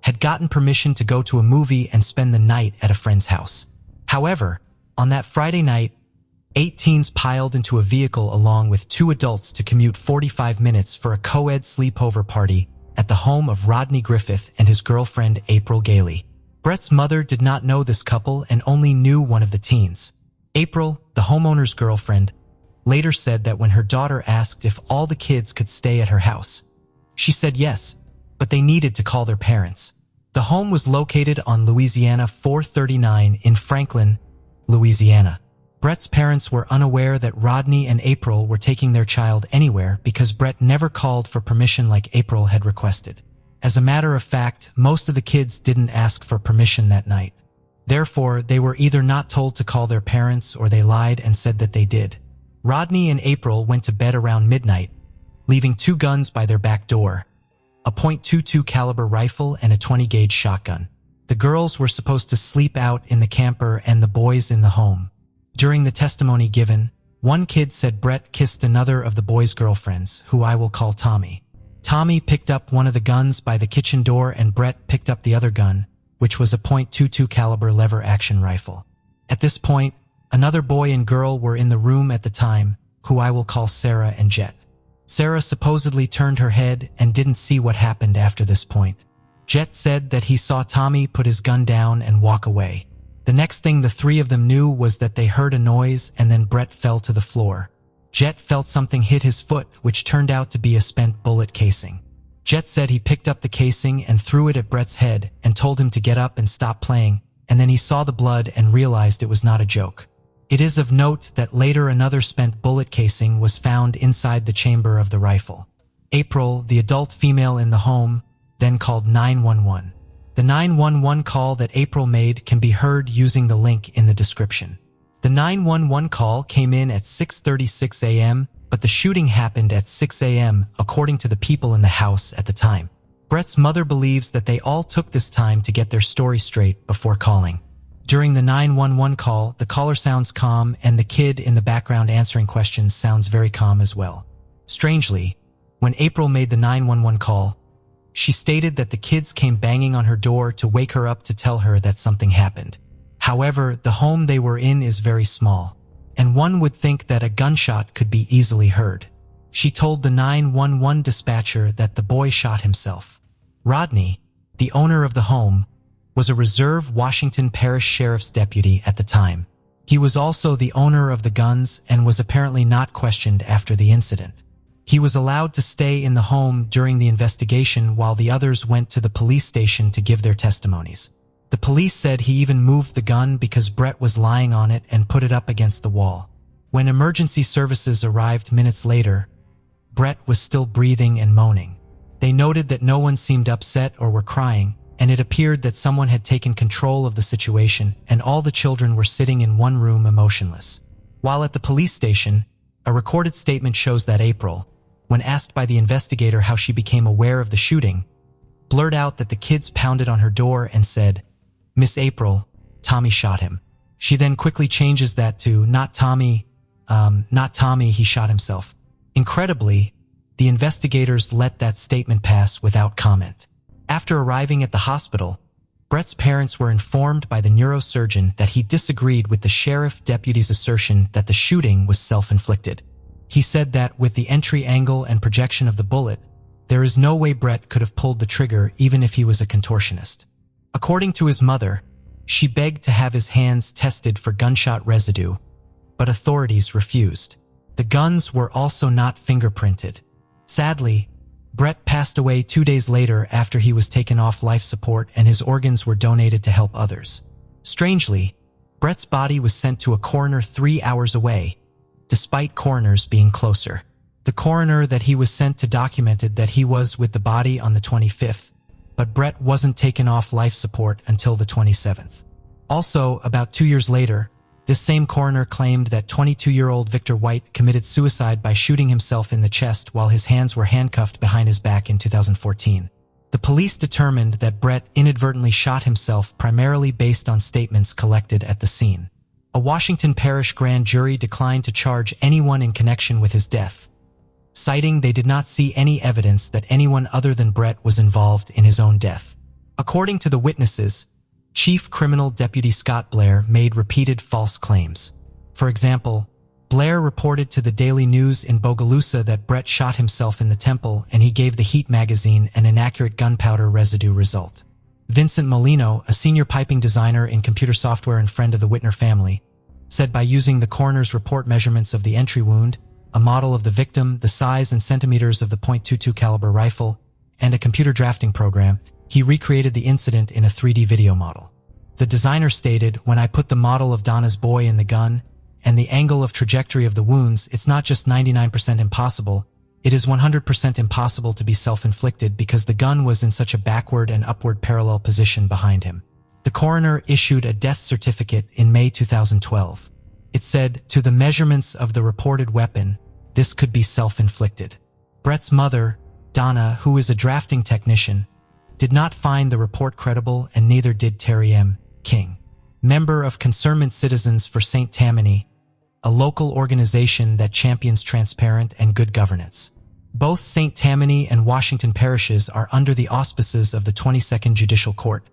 had gotten permission to go to a movie and spend the night at a friend's house. However, on that Friday night, 8 teens piled into a vehicle along with 2 adults to commute 45 minutes for a co-ed sleepover party at the home of Rodney Griffith and his girlfriend April Gailey. Brett's mother did not know this couple and only knew one of the teens. April, the homeowner's girlfriend, later said that when her daughter asked if all the kids could stay at her house, she said yes, but they needed to call their parents. The home was located on Louisiana 439 in Franklin, Louisiana. Brett's parents were unaware that Rodney and April were taking their child anywhere because Brett never called for permission like April had requested. As a matter of fact, most of the kids didn't ask for permission that night. Therefore, they were either not told to call their parents or they lied and said that they did. Rodney and April went to bed around midnight, leaving 2 guns by their back door, a .22 caliber rifle and a 20-gauge shotgun. The girls were supposed to sleep out in the camper and the boys in the home. During the testimony given, one kid said Brett kissed another of the boys' girlfriends, who I will call Tommy. Tommy picked up one of the guns by the kitchen door and Brett picked up the other gun, which was a .22 caliber lever-action rifle. At this point, another boy and girl were in the room at the time, who I will call Sarah and Jet. Sarah supposedly turned her head and didn't see what happened after this point. Jet said that he saw Tommy put his gun down and walk away. The next thing the 3 of them knew was that they heard a noise and then Brett fell to the floor. Jet felt something hit his foot, which turned out to be a spent bullet casing. Jet said he picked up the casing and threw it at Brett's head and told him to get up and stop playing, and then he saw the blood and realized it was not a joke. It is of note that later another spent bullet casing was found inside the chamber of the rifle. April, the adult female in the home, then called 911. The 911 call that April made can be heard using the link in the description. The 911 call came in at 6:36 a.m., but the shooting happened at 6 a.m. according to the people in the house at the time. Brett's mother believes that they all took this time to get their story straight before calling. During the 911 call, the caller sounds calm and the kid in the background answering questions sounds very calm as well. Strangely, when April made the 911 call, she stated that the kids came banging on her door to wake her up to tell her that something happened. However, the home they were in is very small, and one would think that a gunshot could be easily heard. She told the 911 dispatcher that the boy shot himself. Rodney, the owner of the home, was a reserve Washington Parish Sheriff's deputy at the time. He was also the owner of the guns and was apparently not questioned after the incident. He was allowed to stay in the home during the investigation while the others went to the police station to give their testimonies. The police said he even moved the gun because Brett was lying on it and put it up against the wall. When emergency services arrived minutes later, Brett was still breathing and moaning. They noted that no one seemed upset or were crying, and it appeared that someone had taken control of the situation and all the children were sitting in one room emotionless. While at the police station, a recorded statement shows that April, when asked by the investigator how she became aware of the shooting, blurted out that the kids pounded on her door and said, "Miss April, Tommy shot him." She then quickly changes that to, not Tommy, he shot himself." Incredibly, the investigators let that statement pass without comment. After arriving at the hospital, Brett's parents were informed by the neurosurgeon that he disagreed with the sheriff deputy's assertion that the shooting was self-inflicted. He said that with the entry angle and projection of the bullet, there is no way Brett could have pulled the trigger even if he was a contortionist. According to his mother, she begged to have his hands tested for gunshot residue, but authorities refused. The guns were also not fingerprinted. Sadly, Brett passed away 2 days later after he was taken off life support and his organs were donated to help others. Strangely, Brett's body was sent to a coroner 3 hours away, despite coroners being closer. The coroner that he was sent to documented that he was with the body on the 25th, but Brett wasn't taken off life support until the 27th. Also, about 2 years later, this same coroner claimed that 22-year-old Victor White committed suicide by shooting himself in the chest while his hands were handcuffed behind his back in 2014. The police determined that Brett inadvertently shot himself primarily based on statements collected at the scene. A Washington Parish grand jury declined to charge anyone in connection with his death, citing they did not see any evidence that anyone other than Brett was involved in his own death. According to the witnesses, Chief Criminal Deputy Scott Blair made repeated false claims. For example, Blair reported to the Daily News in Bogalusa that Brett shot himself in the temple, and he gave the Heat magazine an inaccurate gunpowder residue result. Vincent Molino, a senior piping designer in computer software and friend of the Whitner family, said by using the coroner's report measurements of the entry wound, a model of the victim, the size and centimeters of the .22 caliber rifle, and a computer drafting program, he recreated the incident in a 3D video model. The designer stated, "When I put the model of Donna's boy in the gun, and the angle of trajectory of the wounds, it's not just 99% impossible, it is 100% impossible to be self-inflicted because the gun was in such a backward and upward parallel position behind him." The coroner issued a death certificate in May 2012. It said, "To the measurements of the reported weapon, this could be self-inflicted." Brett's mother, Donna, who is a drafting technician, did not find the report credible, and neither did Terry M. King, member of Concernment Citizens for St. Tammany, a local organization that champions transparent and good governance. Both St. Tammany and Washington parishes are under the auspices of the 22nd Judicial Court,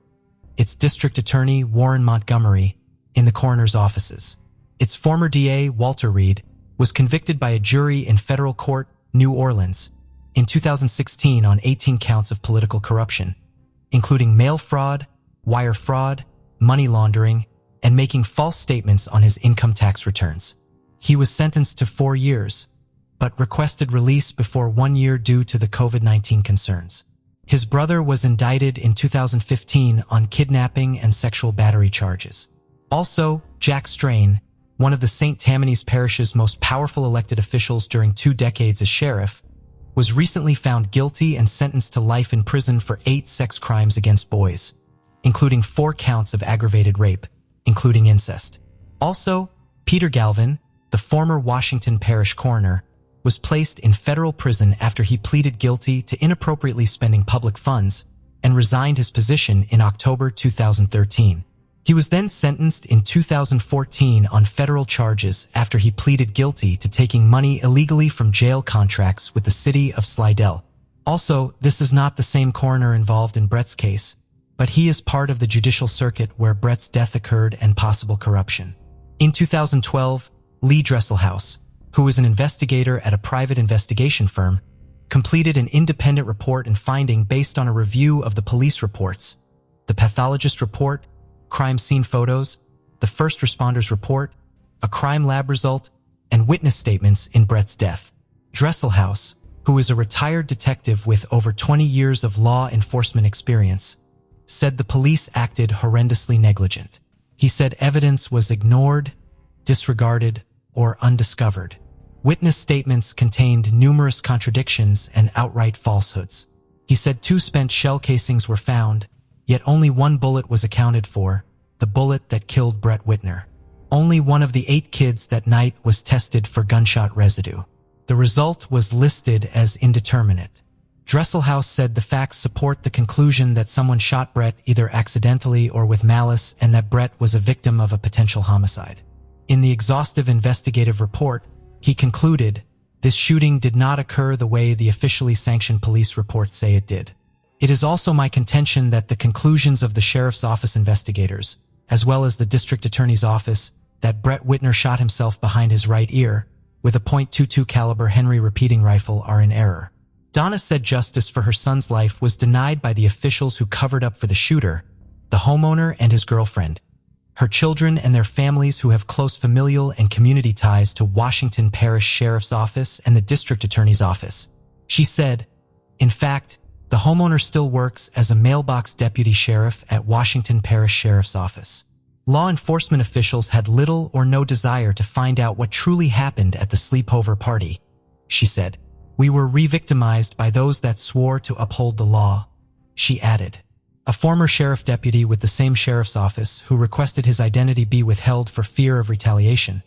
its district attorney, Warren Montgomery, in the coroner's offices. Its former DA, Walter Reed, was convicted by a jury in federal court, New Orleans, in 2016 on 18 counts of political corruption, including mail fraud, wire fraud, money laundering, and making false statements on his income tax returns. He was sentenced to 4 years, but requested release before 1 year due to the COVID-19 concerns. His brother was indicted in 2015 on kidnapping and sexual battery charges. Also, Jack Strain, one of the St. Tammany's parish's most powerful elected officials during 2 decades as sheriff, was recently found guilty and sentenced to life in prison for 8 sex crimes against boys, including 4 counts of aggravated rape, including incest. Also, Peter Galvin, the former Washington parish coroner, was placed in federal prison after he pleaded guilty to inappropriately spending public funds and resigned his position in October 2013. He was then sentenced in 2014 on federal charges after he pleaded guilty to taking money illegally from jail contracts with the city of Slidell. Also, this is not the same coroner involved in Brett's case, but he is part of the judicial circuit where Brett's death occurred and possible corruption. In 2012, Lee Dresselhaus, who is an investigator at a private investigation firm, completed an independent report and finding based on a review of the police reports, the pathologist report, crime scene photos, the first responders report, a crime lab result, and witness statements in Brett's death. Dresselhaus, who is a retired detective with over 20 years of law enforcement experience, said the police acted horrendously negligent. He said evidence was ignored, disregarded, or undiscovered. Witness statements contained numerous contradictions and outright falsehoods. He said 2 spent shell casings were found, yet only 1 bullet was accounted for, the bullet that killed Brett Whitner. Only one of the 8 kids that night was tested for gunshot residue. The result was listed as indeterminate. Dresselhaus said the facts support the conclusion that someone shot Brett either accidentally or with malice and that Brett was a victim of a potential homicide. In the exhaustive investigative report, he concluded, this shooting did not occur the way the officially sanctioned police reports say it did. It is also my contention that the conclusions of the sheriff's office investigators, as well as the district attorney's office, that Brett Whitner shot himself behind his right ear with a .22 caliber Henry repeating rifle are in error. Donna said justice for her son's life was denied by the officials who covered up for the shooter, the homeowner and his girlfriend, her children and their families who have close familial and community ties to Washington Parish Sheriff's Office and the District Attorney's Office. She said, in fact, the homeowner still works as a mailbox deputy sheriff at Washington Parish Sheriff's Office. Law enforcement officials had little or no desire to find out what truly happened at the sleepover party, she said. We were re-victimized by those that swore to uphold the law, she added. A former sheriff deputy with the same sheriff's office, who requested his identity be withheld for fear of retaliation,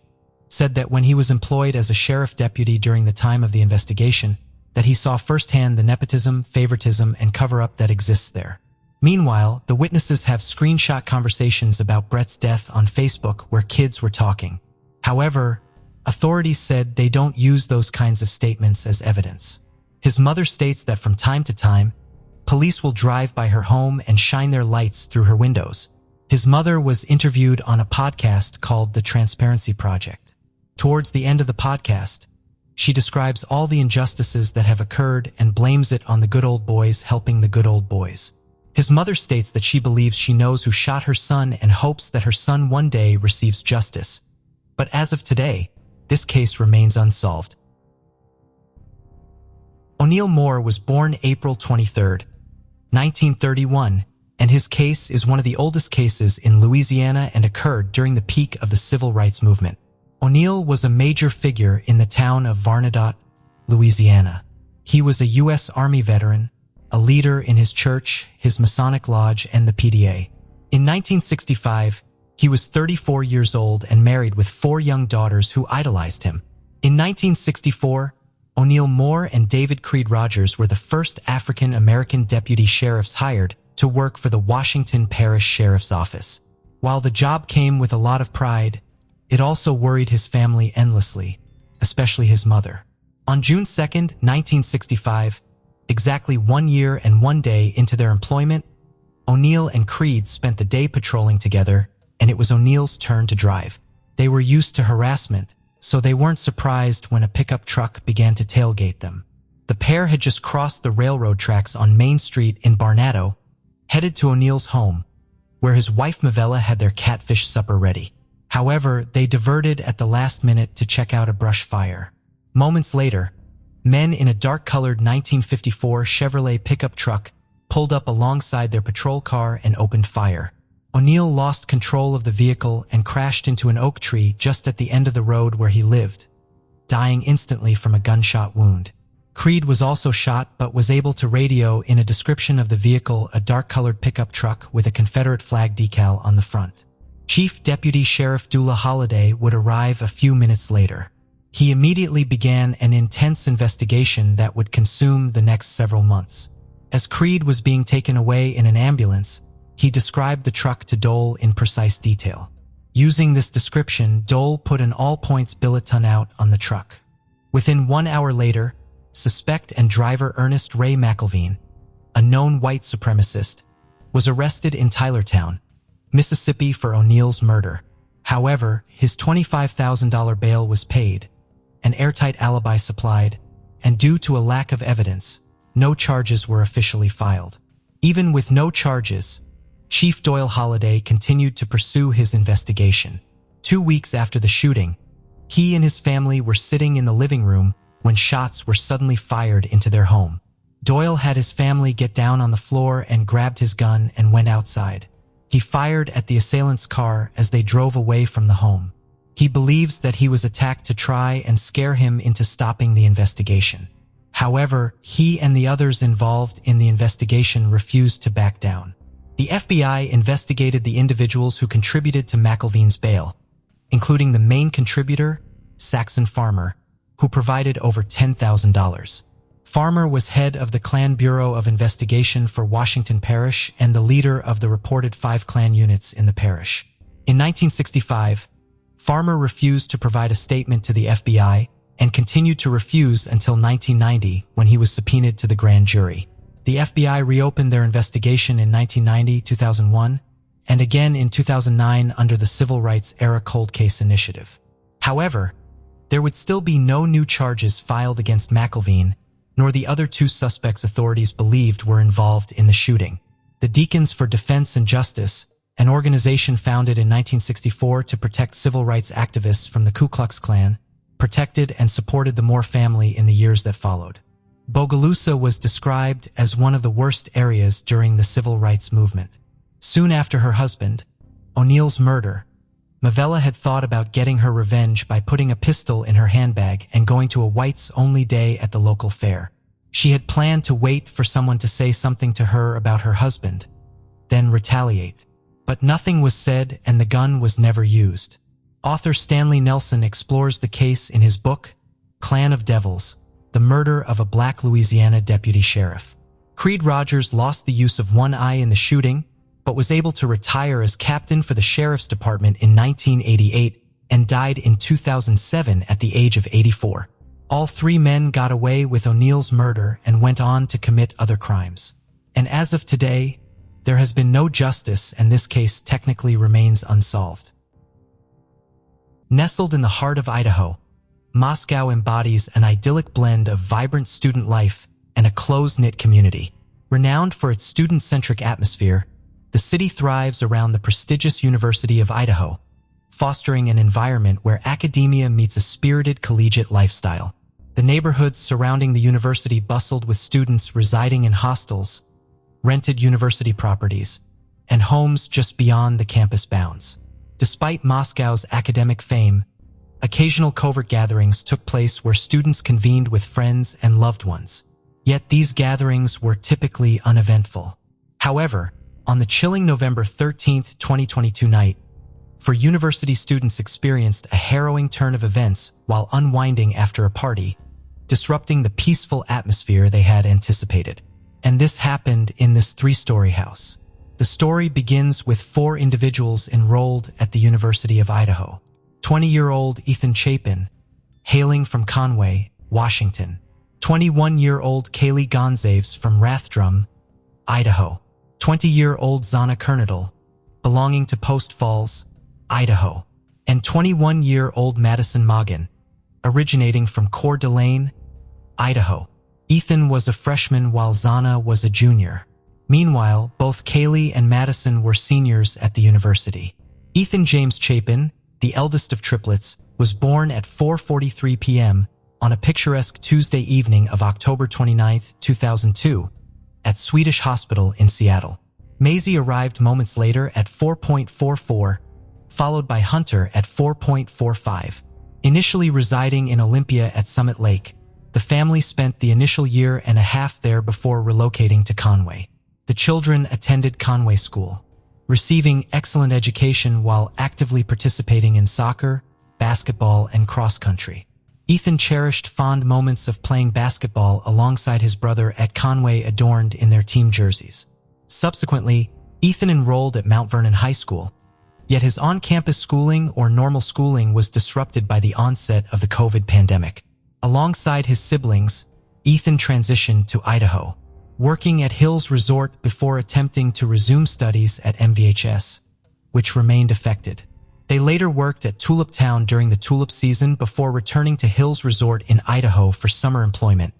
said that when he was employed as a sheriff deputy during the time of the investigation, that he saw firsthand the nepotism, favoritism, and cover-up that exists there. Meanwhile, the witnesses have screenshot conversations about Brett's death on Facebook where kids were talking. However, authorities said they don't use those kinds of statements as evidence. His mother states that from time to time, police will drive by her home and shine their lights through her windows. His mother was interviewed on a podcast called The Transparency Project. Towards the end of the podcast, she describes all the injustices that have occurred and blames it on the good old boys helping the good old boys. His mother states that she believes she knows who shot her son and hopes that her son one day receives justice. But as of today, this case remains unsolved. O'Neal Moore was born April 23, 1931, and his case is one of the oldest cases in Louisiana and occurred during the peak of the civil rights movement. O'Neal was a major figure in the town of Varnedotte, Louisiana. He was a U.S. Army veteran, a leader in his church, his Masonic Lodge, and the PDA. In 1965, he was 34 years old and married with 4 young daughters who idolized him. In 1964, O'Neal Moore and David Creed Rogers were the first African-American deputy sheriffs hired to work for the Washington Parish Sheriff's Office. While the job came with a lot of pride, it also worried his family endlessly, especially his mother. On June 2, 1965, exactly 1 year and 1 day into their employment, O'Neal and Creed spent the day patrolling together, and it was O'Neal's turn to drive. They were used to harassment, so they weren't surprised when a pickup truck began to tailgate them. The pair had just crossed the railroad tracks on Main Street in Barnato, headed to O'Neal's home, where his wife Mavella had their catfish supper ready. However, they diverted at the last minute to check out a brush fire. Moments later, men in a dark-colored 1954 Chevrolet pickup truck pulled up alongside their patrol car and opened fire. O'Neal lost control of the vehicle and crashed into an oak tree just at the end of the road where he lived, dying instantly from a gunshot wound. Creed was also shot but was able to radio in a description of the vehicle a dark-colored pickup truck with a Confederate flag decal on the front. Chief Deputy Sheriff Dula Holliday would arrive a few minutes later. He immediately began an intense investigation that would consume the next several months. As Creed was being taken away in an ambulance, he described the truck to Dole in precise detail. Using this description, Dole put an all-points bulletin out on the truck. Within 1 hour later, suspect and driver Ernest Ray McElveen, a known white supremacist, was arrested in Tylertown, Mississippi for O'Neal's murder. However, his $25,000 bail was paid, an airtight alibi supplied, and due to a lack of evidence, no charges were officially filed. Even with no charges, Chief Doyle Holliday continued to pursue his investigation. 2 weeks after the shooting, he and his family were sitting in the living room when shots were suddenly fired into their home. Doyle had his family get down on the floor and grabbed his gun and went outside. He fired at the assailant's car as they drove away from the home. He believes that he was attacked to try and scare him into stopping the investigation. However, he and the others involved in the investigation refused to back down. The FBI investigated the individuals who contributed to McElveen's bail, including the main contributor, Saxon Farmer, who provided over $10,000. Farmer was head of the Klan Bureau of Investigation for Washington Parish and the leader of the reported 5 Klan units in the parish. In 1965, Farmer refused to provide a statement to the FBI and continued to refuse until 1990 when he was subpoenaed to the grand jury. The FBI reopened their investigation in 1990, 2001, and again in 2009 under the Civil Rights Era Cold Case Initiative. However, there would still be no new charges filed against McElveen, nor the other 2 suspects authorities believed were involved in the shooting. The Deacons for Defense and Justice, an organization founded in 1964 to protect civil rights activists from the Ku Klux Klan, protected and supported the Moore family in the years that followed. Bogalusa was described as one of the worst areas during the civil rights movement. Soon after her husband, O'Neal's murder, Mavella had thought about getting her revenge by putting a pistol in her handbag and going to a whites-only day at the local fair. She had planned to wait for someone to say something to her about her husband, then retaliate. But nothing was said and the gun was never used. Author Stanley Nelson explores the case in his book, Clan of Devils, The Murder of a Black Louisiana Deputy Sheriff. Creed Rogers lost the use of one eye in the shooting, but was able to retire as captain for the Sheriff's Department in 1988 and died in 2007 at the age of 84. All 3 men got away with O'Neal's murder and went on to commit other crimes. And as of today, there has been no justice and this case technically remains unsolved. Nestled in the heart of Idaho, Moscow embodies an idyllic blend of vibrant student life and a close-knit community. Renowned for its student-centric atmosphere, the city thrives around the prestigious University of Idaho, fostering an environment where academia meets a spirited collegiate lifestyle. The neighborhoods surrounding the university bustled with students residing in hostels, rented university properties, and homes just beyond the campus bounds. Despite Moscow's academic fame, occasional covert gatherings took place where students convened with friends and loved ones. Yet these gatherings were typically uneventful. However, on the chilling November 13, 2022 night, university students experienced a harrowing turn of events while unwinding after a party, disrupting the peaceful atmosphere they had anticipated. And this happened in this three-story house. The story begins with 4 individuals enrolled at the University of Idaho. 20-year-old Ethan Chapin, hailing from Conway, Washington. 21-year-old Kaylee Gonzaves from Rathdrum, Idaho. 20-year-old Zana Kernadel, belonging to Post Falls, Idaho. And 21-year-old Madison Moggin, originating from Coeur d'Alene, Idaho. Ethan was a freshman while Zana was a junior. Meanwhile, both Kaylee and Madison were seniors at the university. Ethan James Chapin, the eldest of triplets, was born at 4:43 p.m. on a picturesque Tuesday evening of October 29, 2002, at Swedish Hospital in Seattle. Maisie arrived moments later at 4:44, followed by Hunter at 4:45. Initially residing in Olympia at Summit Lake, the family spent the initial year and a half there before relocating to Conway. The children attended Conway School, receiving excellent education while actively participating in soccer, basketball, and cross-country. Ethan cherished fond moments of playing basketball alongside his brother at Conway adorned in their team jerseys. Subsequently, Ethan enrolled at Mount Vernon High School, yet his on-campus schooling or normal schooling was disrupted by the onset of the COVID pandemic. Alongside his siblings, Ethan transitioned to Idaho, working at Hills Resort before attempting to resume studies at MVHS, which remained affected. They later worked at Tulip Town during the tulip season before returning to Hills Resort in Idaho for summer employment,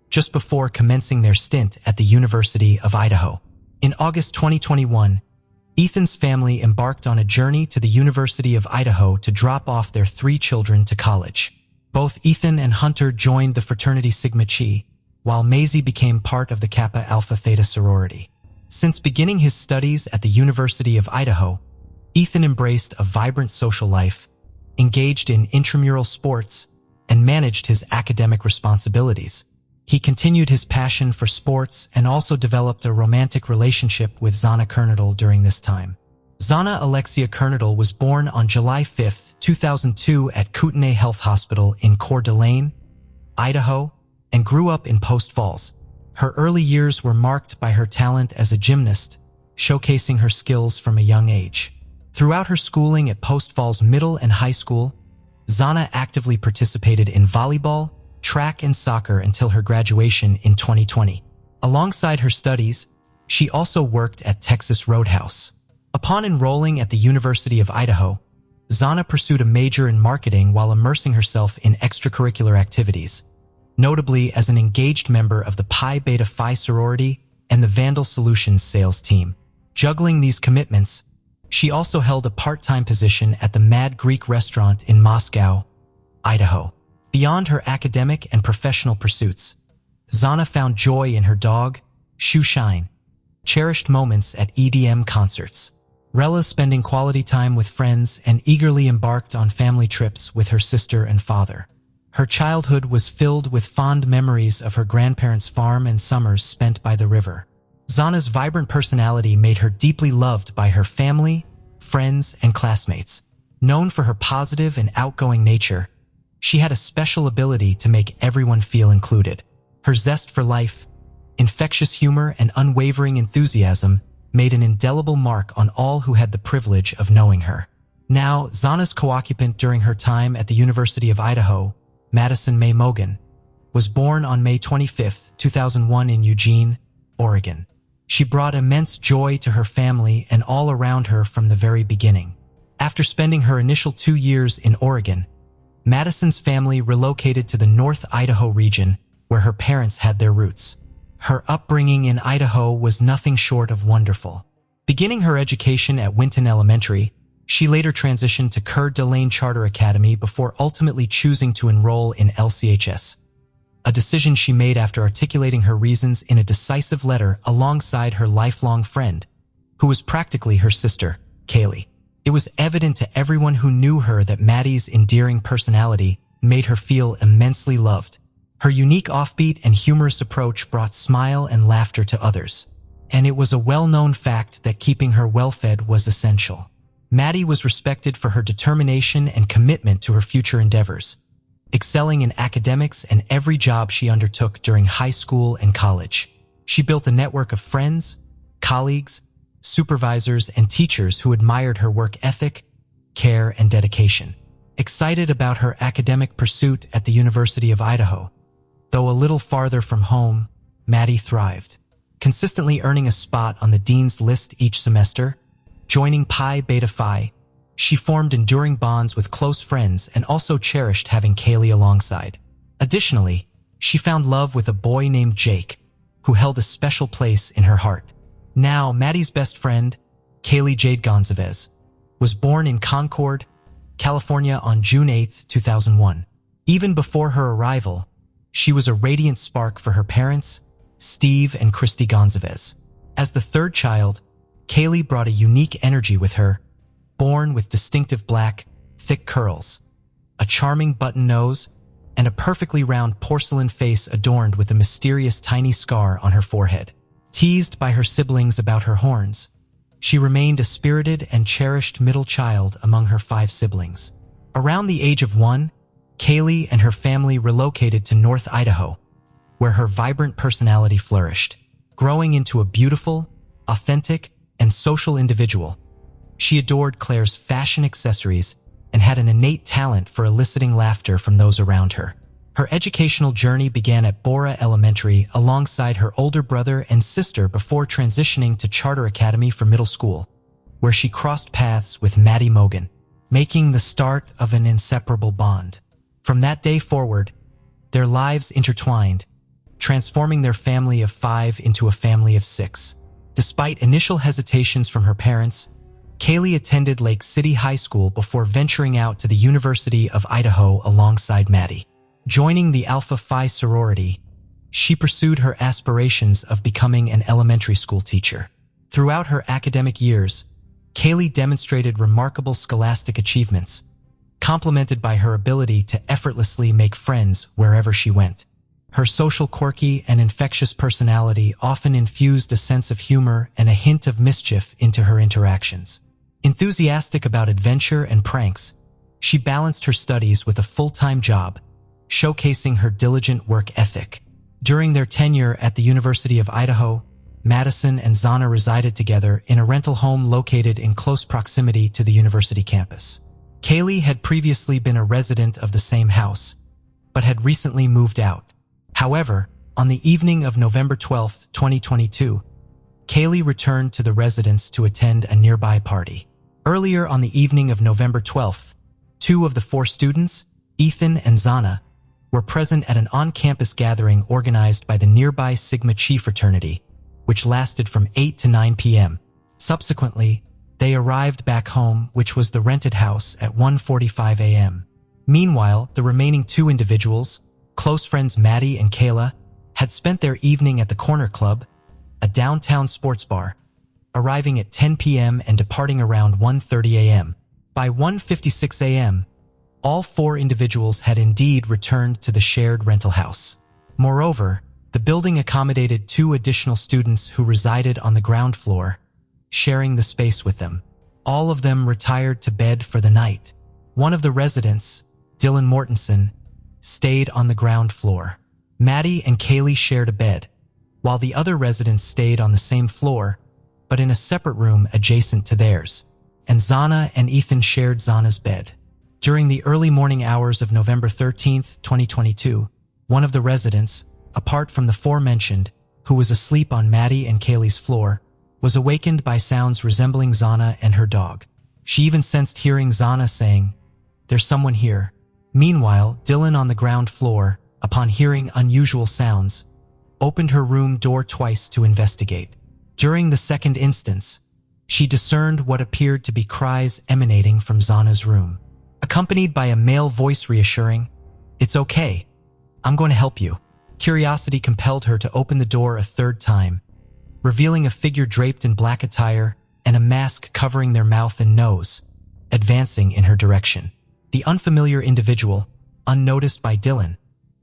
just before commencing their stint at the University of Idaho. In August 2021, Ethan's family embarked on a journey to the University of Idaho to drop off their 3 children to college. Both Ethan and Hunter joined the fraternity Sigma Chi, while Maisie became part of the Kappa Alpha Theta sorority. Since beginning his studies at the University of Idaho, Ethan embraced a vibrant social life, engaged in intramural sports, and managed his academic responsibilities. He continued his passion for sports and also developed a romantic relationship with Zana Kernadel during this time. Zana Alexia Kernadel was born on July 5, 2002 at Kootenai Health Hospital in Coeur d'Alene, Idaho, and grew up in Post Falls. Her early years were marked by her talent as a gymnast, showcasing her skills from a young age. Throughout her schooling at Post Falls Middle and High School, Zana actively participated in volleyball, track, and soccer until her graduation in 2020. Alongside her studies, she also worked at Texas Roadhouse. Upon enrolling at the University of Idaho, Zana pursued a major in marketing while immersing herself in extracurricular activities, notably as an engaged member of the Pi Beta Phi sorority and the Vandal Solutions sales team. Juggling these commitments, she also held a part-time position at the Mad Greek restaurant in Moscow, Idaho. Beyond her academic and professional pursuits, Zana found joy in her dog, Shoe Shine, cherished moments at EDM concerts, relished spending quality time with friends, and eagerly embarked on family trips with her sister and father. Her childhood was filled with fond memories of her grandparents' farm and summers spent by the river. Zana's vibrant personality made her deeply loved by her family, friends, and classmates. Known for her positive and outgoing nature, she had a special ability to make everyone feel included. Her zest for life, infectious humor, and unwavering enthusiasm made an indelible mark on all who had the privilege of knowing her. Now, Zana's co-occupant during her time at the University of Idaho, Madison May Mogan, was born on May 25, 2001 in Eugene, Oregon. She brought immense joy to her family and all around her from the very beginning. After spending her initial 2 years in Oregon, Madison's family relocated to the North Idaho region where her parents had their roots. Her upbringing in Idaho was nothing short of wonderful. Beginning her education at Winton Elementary, she later transitioned to Coeur d'Alene Charter Academy before ultimately choosing to enroll in LCHS, a decision she made after articulating her reasons in a decisive letter alongside her lifelong friend, who was practically her sister, Kaylee. It was evident to everyone who knew her that Maddie's endearing personality made her feel immensely loved. Her unique offbeat and humorous approach brought smile and laughter to others, and it was a well-known fact that keeping her well-fed was essential. Maddie was respected for her determination and commitment to her future endeavors, excelling in academics and every job she undertook during high school and college. She built a network of friends, colleagues, supervisors, and teachers who admired her work ethic, care, and dedication. Excited about her academic pursuit at the University of Idaho, though a little farther from home, Maddie thrived, consistently earning a spot on the dean's list each semester. Joining Pi Beta Phi, she formed enduring bonds with close friends and also cherished having Kaylee alongside. Additionally, she found love with a boy named Jake, who held a special place in her heart. Now, Maddie's best friend, Kaylee Jade Gonzalez, was born in Concord, California on June 8, 2001. Even before her arrival, she was a radiant spark for her parents, Steve and Christy Gonzalez. As the third child, Kaylee brought a unique energy with her, born with distinctive black, thick curls, a charming button nose, and a perfectly round porcelain face adorned with a mysterious tiny scar on her forehead. Teased by her siblings about her horns, she remained a spirited and cherished middle child among her 5 siblings. Around the age of 1, Kaylee and her family relocated to North Idaho, where her vibrant personality flourished. Growing into a beautiful, authentic, and social individual, she adored Claire's fashion accessories and had an innate talent for eliciting laughter from those around her. Her educational journey began at Bora Elementary alongside her older brother and sister before transitioning to Charter Academy for middle school, where she crossed paths with Maddie Mogan, making the start of an inseparable bond. From that day forward, their lives intertwined, transforming their family of 5 into a family of 6. Despite initial hesitations from her parents, Kaylee attended Lake City High School before venturing out to the University of Idaho alongside Maddie. Joining the Alpha Phi sorority, she pursued her aspirations of becoming an elementary school teacher. Throughout her academic years, Kaylee demonstrated remarkable scholastic achievements, complemented by her ability to effortlessly make friends wherever she went. Her social, quirky, and infectious personality often infused a sense of humor and a hint of mischief into her interactions. Enthusiastic about adventure and pranks, she balanced her studies with a full-time job, showcasing her diligent work ethic. During their tenure at the University of Idaho, Madison and Zana resided together in a rental home located in close proximity to the university campus. Kaylee had previously been a resident of the same house, but had recently moved out. However, on the evening of November 12, 2022, Kaylee returned to the residence to attend a nearby party. Earlier on the evening of November 12th, 2 of the 4 students, Ethan and Zana, were present at an on-campus gathering organized by the nearby Sigma Chi fraternity, which lasted from 8 to 9 p.m. Subsequently, they arrived back home, which was the rented house, at 1:45 a.m. Meanwhile, the remaining 2 individuals, close friends Maddie and Kayla, had spent their evening at the Corner Club, a downtown sports bar, arriving at 10 p.m. and departing around 1:30 a.m. By 1:56 a.m., all 4 individuals had indeed returned to the shared rental house. Moreover, the building accommodated 2 additional students who resided on the ground floor, sharing the space with them. All of them retired to bed for the night. One of the residents, Dylan Mortensen, stayed on the ground floor. Maddie and Kaylee shared a bed, while the other residents stayed on the same floor, but in a separate room adjacent to theirs, and Zana and Ethan shared Zana's bed. During the early morning hours of November 13, 2022, one of the residents, apart from the 4 mentioned, who was asleep on Maddie and Kaylee's floor, was awakened by sounds resembling Zana and her dog. She even sensed hearing Zana saying, "There's someone here." Meanwhile, Dylan on the ground floor, upon hearing unusual sounds, opened her room door twice to investigate. During the second instance, she discerned what appeared to be cries emanating from Zana's room, accompanied by a male voice reassuring, "It's okay. I'm going to help you." Curiosity compelled her to open the door a third time, revealing a figure draped in black attire and a mask covering their mouth and nose, advancing in her direction. The unfamiliar individual, unnoticed by Dylan,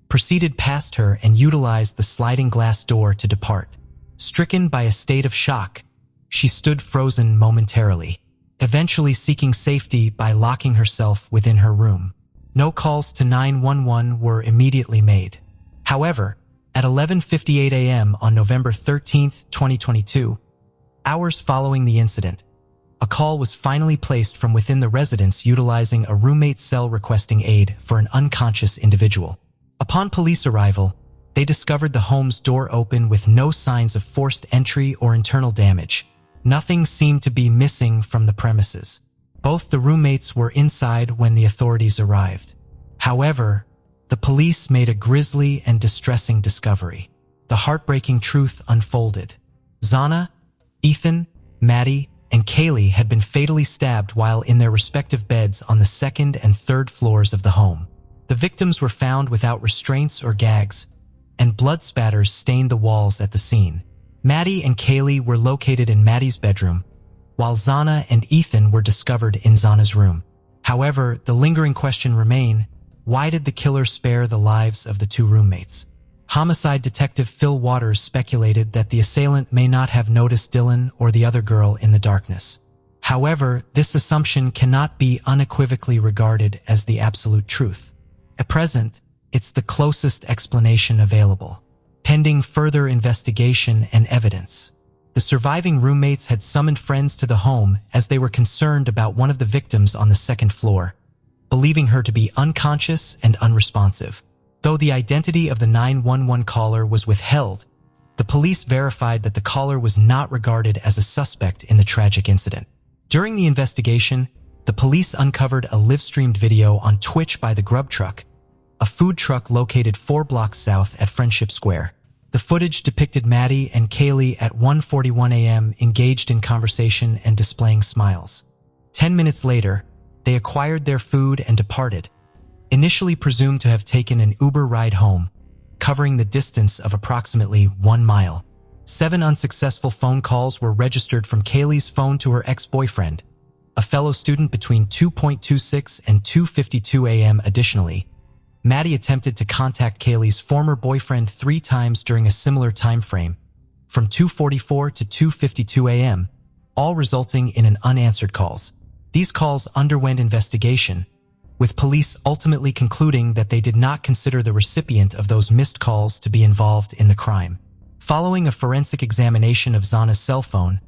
proceeded past her and utilized the sliding glass door to depart. Stricken by a state of shock, she stood frozen momentarily, eventually seeking safety by locking herself within her room. No calls to 911 were immediately made. However, at 11:58 a.m. on November 13, 2022, hours following the incident, a call was finally placed from within the residence utilizing a roommate's cell requesting aid for an unconscious individual. Upon police arrival, they discovered the home's door open with no signs of forced entry or internal damage. Nothing seemed to be missing from the premises. Both the roommates were inside when the authorities arrived. However, the police made a grisly and distressing discovery. The heartbreaking truth unfolded. Zana, Ethan, Maddie, and Kaylee had been fatally stabbed while in their respective beds on the second and third floors of the home. The victims were found without restraints or gags, and blood spatters stained the walls at the scene. Maddie and Kaylee were located in Maddie's bedroom, while Zana and Ethan were discovered in Zana's room. However, the lingering question remained, why did the killer spare the lives of the two roommates? Homicide detective Phil Waters speculated that the assailant may not have noticed Dylan or the other girl in the darkness. However, this assumption cannot be unequivocally regarded as the absolute truth. At present, it's the closest explanation available, pending further investigation and evidence. The surviving roommates had summoned friends to the home as they were concerned about one of the victims on the second floor, believing her to be unconscious and unresponsive. Though the identity of the 911 caller was withheld, the police verified that the caller was not regarded as a suspect in the tragic incident. During the investigation, the police uncovered a live-streamed video on Twitch by the Grub Truck, a food truck located 4 blocks south at Friendship Square. The footage depicted Maddie and Kaylee at 1:41 a.m. engaged in conversation and displaying smiles. 10 minutes later, they acquired their food and departed, initially presumed to have taken an Uber ride home, covering the distance of approximately 1 mile. 7 unsuccessful phone calls were registered from Kaylee's phone to her ex-boyfriend, a fellow student between 2:26 and 2:52 a.m. Additionally, Maddie attempted to contact Kaylee's former boyfriend 3 times during a similar time frame, from 2:44 to 2:52 a.m., all resulting in an unanswered calls. These calls underwent investigation, with police ultimately concluding that they did not consider the recipient of those missed calls to be involved in the crime. Following a forensic examination of Zana's cell phone,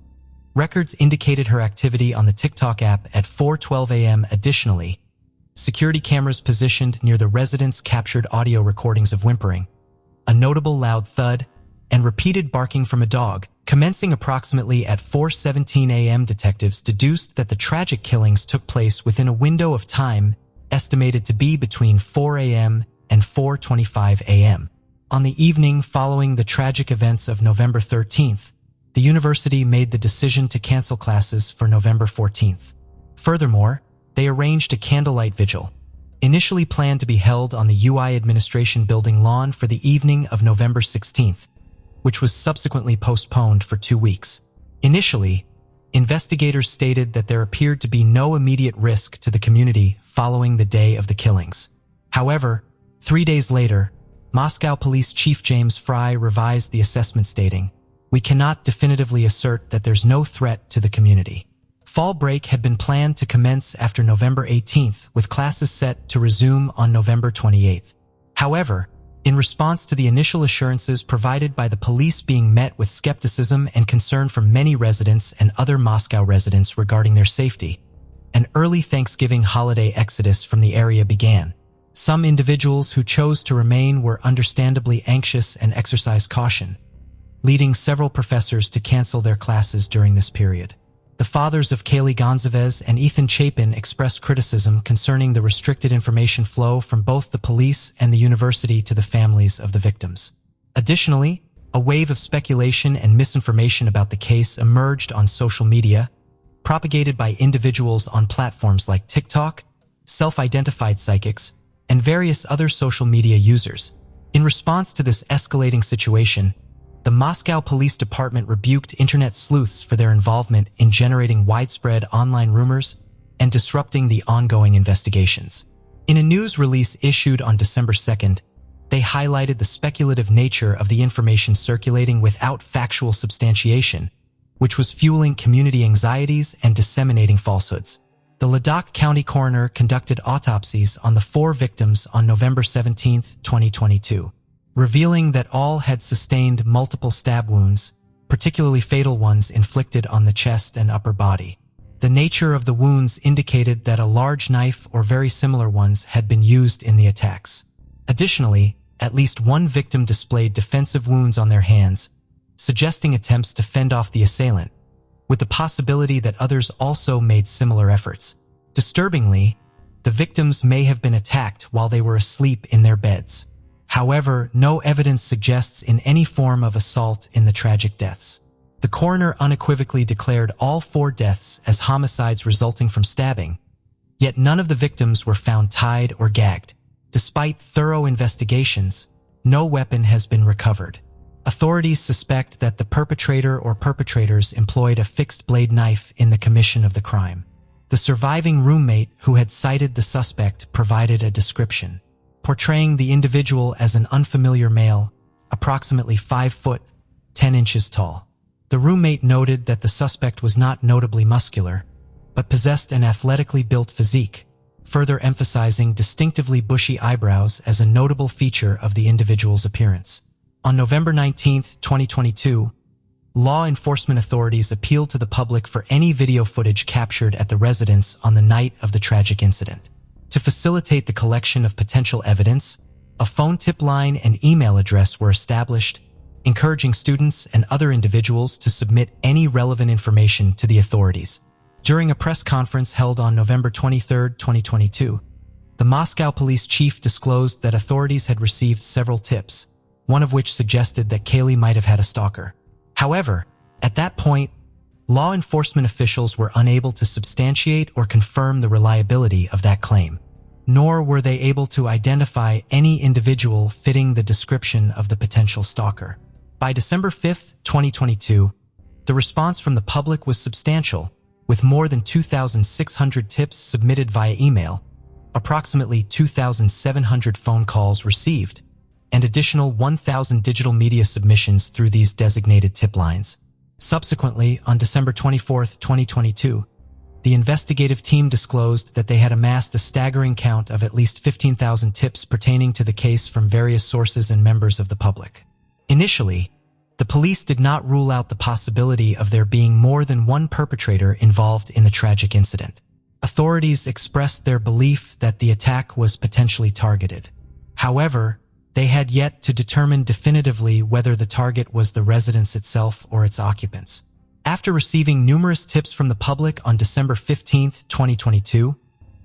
records indicated her activity on the TikTok app at 4:12 a.m. Additionally, security cameras positioned near the residence captured audio recordings of whimpering, a notable loud thud, and repeated barking from a dog. Commencing approximately at 4:17 a.m., detectives deduced that the tragic killings took place within a window of time estimated to be between 4 a.m. and 4:25 a.m. On the evening following the tragic events of November 13th, the university made the decision to cancel classes for November 14th. Furthermore, they arranged a candlelight vigil, initially planned to be held on the UI administration building lawn for the evening of November 16th, which was subsequently postponed for 2 weeks. Initially, investigators stated that there appeared to be no immediate risk to the community following the day of the killings. However, 3 days later, Moscow Police Chief James Fry revised the assessment stating, "We cannot definitively assert that there's no threat to the community." Fall break had been planned to commence after November 18th, with classes set to resume on November 28th. However, in response to the initial assurances provided by the police being met with skepticism and concern from many residents and other Moscow residents regarding their safety, an early Thanksgiving holiday exodus from the area began. Some individuals who chose to remain were understandably anxious and exercised caution, leading several professors to cancel their classes during this period. The fathers of Kaylee Gonzalez and Ethan Chapin expressed criticism concerning the restricted information flow from both the police and the university to the families of the victims. Additionally, a wave of speculation and misinformation about the case emerged on social media, propagated by individuals on platforms like TikTok, self-identified psychics, and various other social media users. In response to this escalating situation, the Moscow Police Department rebuked internet sleuths for their involvement in generating widespread online rumors and disrupting the ongoing investigations. In a news release issued on December 2nd, they highlighted the speculative nature of the information circulating without factual substantiation, which was fueling community anxieties and disseminating falsehoods. The Ladakh County coroner conducted autopsies on the 4 victims on November 17, 2022, revealing that all had sustained multiple stab wounds, particularly fatal ones inflicted on the chest and upper body. The nature of the wounds indicated that a large knife or very similar ones had been used in the attacks. Additionally, at least one victim displayed defensive wounds on their hands, suggesting attempts to fend off the assailant, with the possibility that others also made similar efforts. Disturbingly, the victims may have been attacked while they were asleep in their beds. However, no evidence suggests in any form of assault in the tragic deaths. The coroner unequivocally declared all 4 deaths as homicides resulting from stabbing, yet none of the victims were found tied or gagged. Despite thorough investigations, no weapon has been recovered. Authorities suspect that the perpetrator or perpetrators employed a fixed-blade knife in the commission of the crime. The surviving roommate who had cited the suspect provided a description, portraying the individual as an unfamiliar male, approximately 5 foot, 10 inches tall. The roommate noted that the suspect was not notably muscular, but possessed an athletically built physique, further emphasizing distinctively bushy eyebrows as a notable feature of the individual's appearance. On November 19, 2022, law enforcement authorities appealed to the public for any video footage captured at the residence on the night of the tragic incident. To facilitate the collection of potential evidence, a phone tip line and email address were established, encouraging students and other individuals to submit any relevant information to the authorities. During a press conference held on November 23, 2022, the Moscow police chief disclosed that authorities had received several tips, one of which suggested that Kaylee might have had a stalker. However, at that point, law enforcement officials were unable to substantiate or confirm the reliability of that claim, nor were they able to identify any individual fitting the description of the potential stalker. By December 5, 2022, the response from the public was substantial, with more than 2,600 tips submitted via email, approximately 2,700 phone calls received, and additional 1,000 digital media submissions through these designated tip lines. Subsequently, on December 24, 2022, the investigative team disclosed that they had amassed a staggering count of at least 15,000 tips pertaining to the case from various sources and members of the public. Initially, the police did not rule out the possibility of there being more than one perpetrator involved in the tragic incident. Authorities expressed their belief that the attack was potentially targeted. However, they had yet to determine definitively whether the target was the residence itself or its occupants. After receiving numerous tips from the public on December 15, 2022,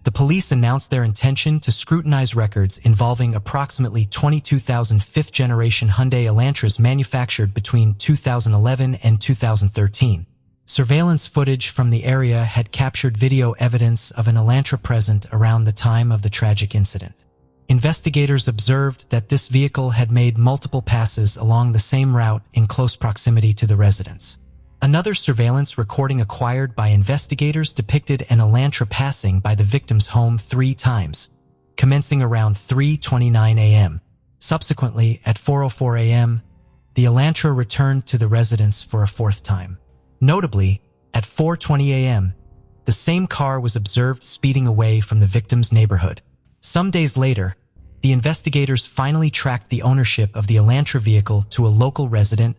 the police announced their intention to scrutinize records involving approximately 22,000 fifth-generation Hyundai Elantras manufactured between 2011 and 2013. Surveillance footage from the area had captured video evidence of an Elantra present around the time of the tragic incident. Investigators observed that this vehicle had made multiple passes along the same route in close proximity to the residence. Another surveillance recording acquired by investigators depicted an Elantra passing by the victim's home 3 times, commencing around 3:29 a.m. Subsequently, at 4:04 a.m., the Elantra returned to the residence for a 4th time. Notably, at 4:20 a.m., the same car was observed speeding away from the victim's neighborhood. Some days later, the investigators finally tracked the ownership of the Elantra vehicle to a local resident,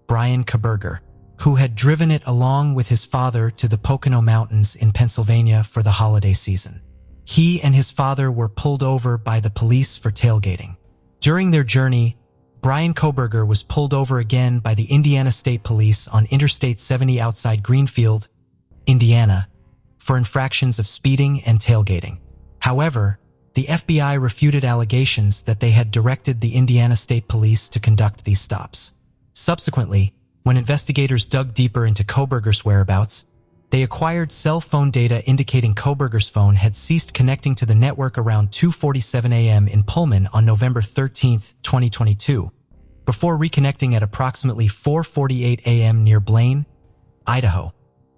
Brian Koberger, who had driven it along with his father to the Pocono Mountains in Pennsylvania for the holiday season. He and his father were pulled over by the police for tailgating. During their journey, Brian Koberger was pulled over again by the Indiana State Police on Interstate 70 outside Greenfield, Indiana, for infractions of speeding and tailgating. However, the FBI refuted allegations that they had directed the Indiana State Police to conduct these stops. Subsequently, when investigators dug deeper into Kohberger's whereabouts, they acquired cell phone data indicating Kohberger's phone had ceased connecting to the network around 2:47 a.m. in Pullman on November 13, 2022, before reconnecting at approximately 4:48 a.m. near Blaine, Idaho,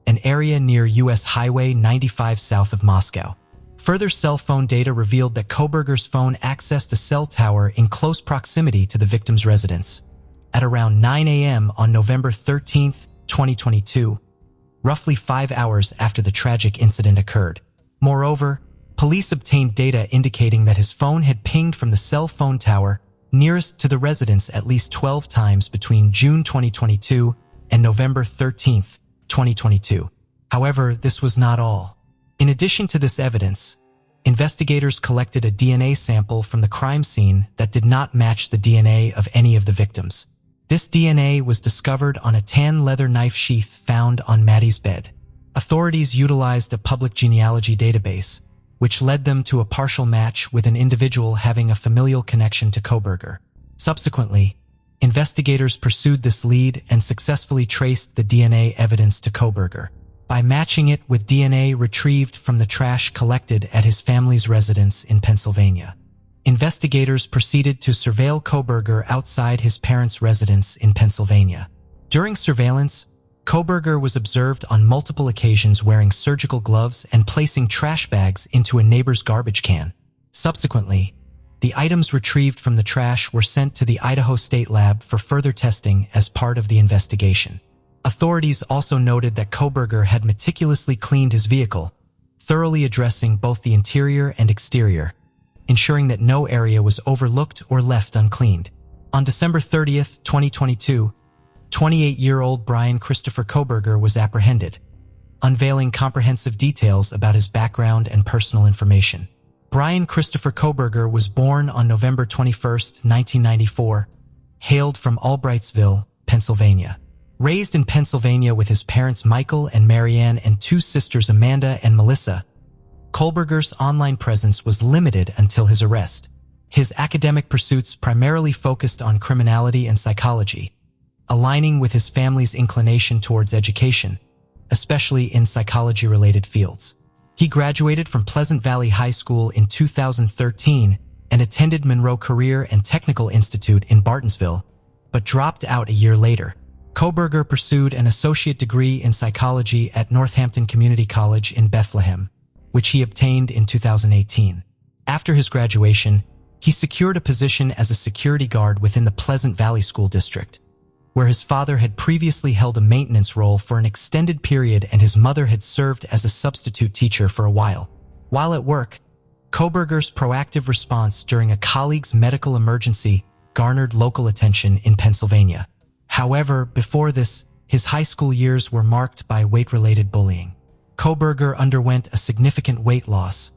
an area near U.S. Highway 95 south of Moscow. Further cell phone data revealed that Kohberger's phone accessed a cell tower in close proximity to the victim's residence at around 9 a.m. on November 13, 2022, roughly 5 hours after the tragic incident occurred. Moreover, police obtained data indicating that his phone had pinged from the cell phone tower nearest to the residence at least 12 times between June 2022 and November 13, 2022. However, this was not all. In addition to this evidence, investigators collected a DNA sample from the crime scene that did not match the DNA of any of the victims. This DNA was discovered on a tan leather knife sheath found on Maddie's bed. Authorities utilized a public genealogy database, which led them to a partial match with an individual having a familial connection to Kohberger. Subsequently, investigators pursued this lead and successfully traced the DNA evidence to Kohberger by matching it with DNA retrieved from the trash collected at his family's residence in Pennsylvania. Investigators proceeded to surveil Kohberger outside his parents' residence in Pennsylvania. During surveillance, Kohberger was observed on multiple occasions wearing surgical gloves and placing trash bags into a neighbor's garbage can. Subsequently, the items retrieved from the trash were sent to the Idaho State Lab for further testing as part of the investigation. Authorities also noted that Kohberger had meticulously cleaned his vehicle, thoroughly addressing both the interior and exterior, ensuring that no area was overlooked or left uncleaned. On December 30, 2022, 28-year-old Brian Christopher Kohberger was apprehended, unveiling comprehensive details about his background and personal information. Brian Christopher Kohberger was born on November 21, 1994, hailed from Albrightsville, Pennsylvania. Raised in Pennsylvania with his parents Michael and Marianne and two sisters Amanda and Melissa, Kohberger's online presence was limited until his arrest. His academic pursuits primarily focused on criminality and psychology, aligning with his family's inclination towards education, especially in psychology-related fields. He graduated from Pleasant Valley High School in 2013 and attended Monroe Career and Technical Institute in Bartonsville, but dropped out a year later. Kohberger pursued an associate degree in psychology at Northampton Community College in Bethlehem, which he obtained in 2018. After his graduation, he secured a position as a security guard within the Pleasant Valley School District, where his father had previously held a maintenance role for an extended period and his mother had served as a substitute teacher for a while. While at work, Kohberger's proactive response during a colleague's medical emergency garnered local attention in Pennsylvania. However, before this, his high school years were marked by weight-related bullying. Kohberger underwent a significant weight loss,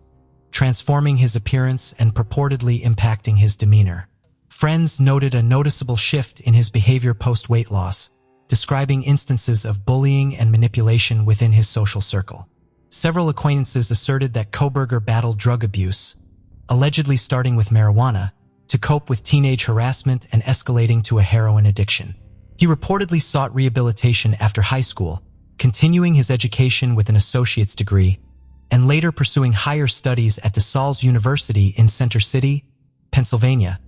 transforming his appearance and purportedly impacting his demeanor. Friends noted a noticeable shift in his behavior post-weight loss, describing instances of bullying and manipulation within his social circle. Several acquaintances asserted that Kohberger battled drug abuse, allegedly starting with marijuana, to cope with teenage harassment and escalating to a heroin addiction. He reportedly sought rehabilitation after high school, continuing his education with an associate's degree, and later pursuing higher studies at DeSales University in Center City, Pennsylvania,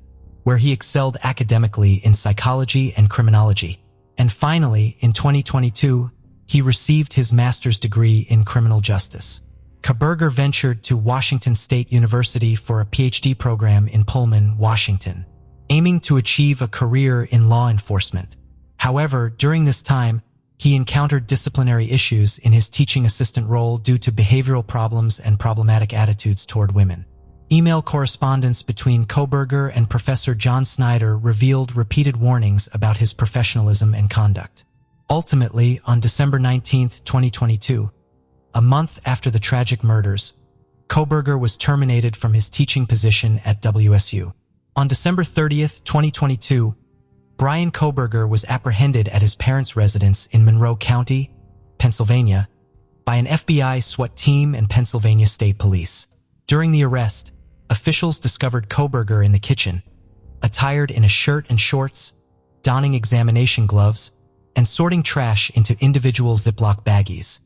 where he excelled academically in psychology and criminology. And finally, in 2022, he received his master's degree in criminal justice. Kohberger ventured to Washington State University for a PhD program in Pullman, Washington, aiming to achieve a career in law enforcement. However, during this time, he encountered disciplinary issues in his teaching assistant role due to behavioral problems and problematic attitudes toward women. Email correspondence between Kohberger and Professor John Snyder revealed repeated warnings about his professionalism and conduct. Ultimately, on December 19, 2022, a month after the tragic murders, Kohberger was terminated from his teaching position at WSU. On December 30, 2022, Brian Kohberger was apprehended at his parents' residence in Monroe County, Pennsylvania, by an FBI SWAT team and Pennsylvania State Police. During the arrest, officials discovered Kohberger in the kitchen, attired in a shirt and shorts, donning examination gloves, and sorting trash into individual Ziploc baggies.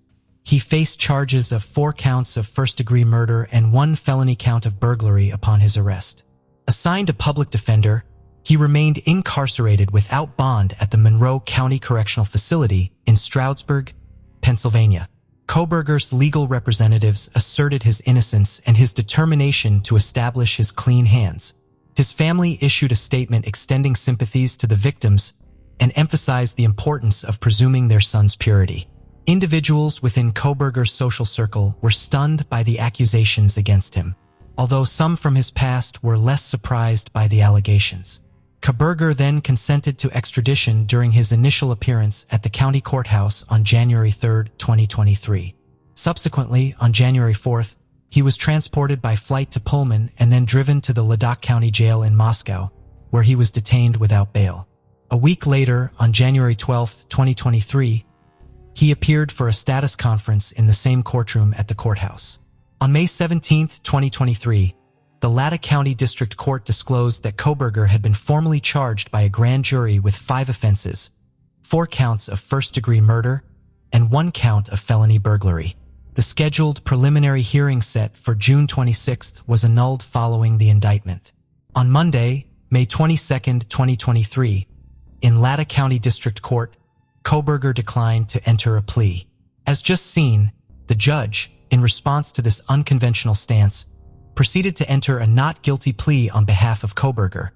He faced charges of 4 counts of first-degree murder and 1 felony count of burglary upon his arrest. Assigned a public defender, he remained incarcerated without bond at the Monroe County Correctional Facility in Stroudsburg, Pennsylvania. Kohberger's legal representatives asserted his innocence and his determination to establish his clean hands. His family issued a statement extending sympathies to the victims and emphasized the importance of presuming their son's purity. Individuals within Kohberger's social circle were stunned by the accusations against him, although some from his past were less surprised by the allegations. Kohberger then consented to extradition during his initial appearance at the county courthouse on January 3, 2023. Subsequently, on January 4th, he was transported by flight to Pullman and then driven to the Ladakh County Jail in Moscow, where he was detained without bail. A week later, on January 12, 2023, he appeared for a status conference in the same courtroom at the courthouse. On May 17, 2023, the Ladakh County District Court disclosed that Kohberger had been formally charged by a grand jury with 5 offenses, 4 counts of first-degree murder, and 1 count of felony burglary. The scheduled preliminary hearing set for June 26 was annulled following the indictment. On Monday, May 22, 2023, in Ladakh County District Court, Kohberger declined to enter a plea. As just seen, the judge, in response to this unconventional stance, proceeded to enter a not guilty plea on behalf of Kohberger,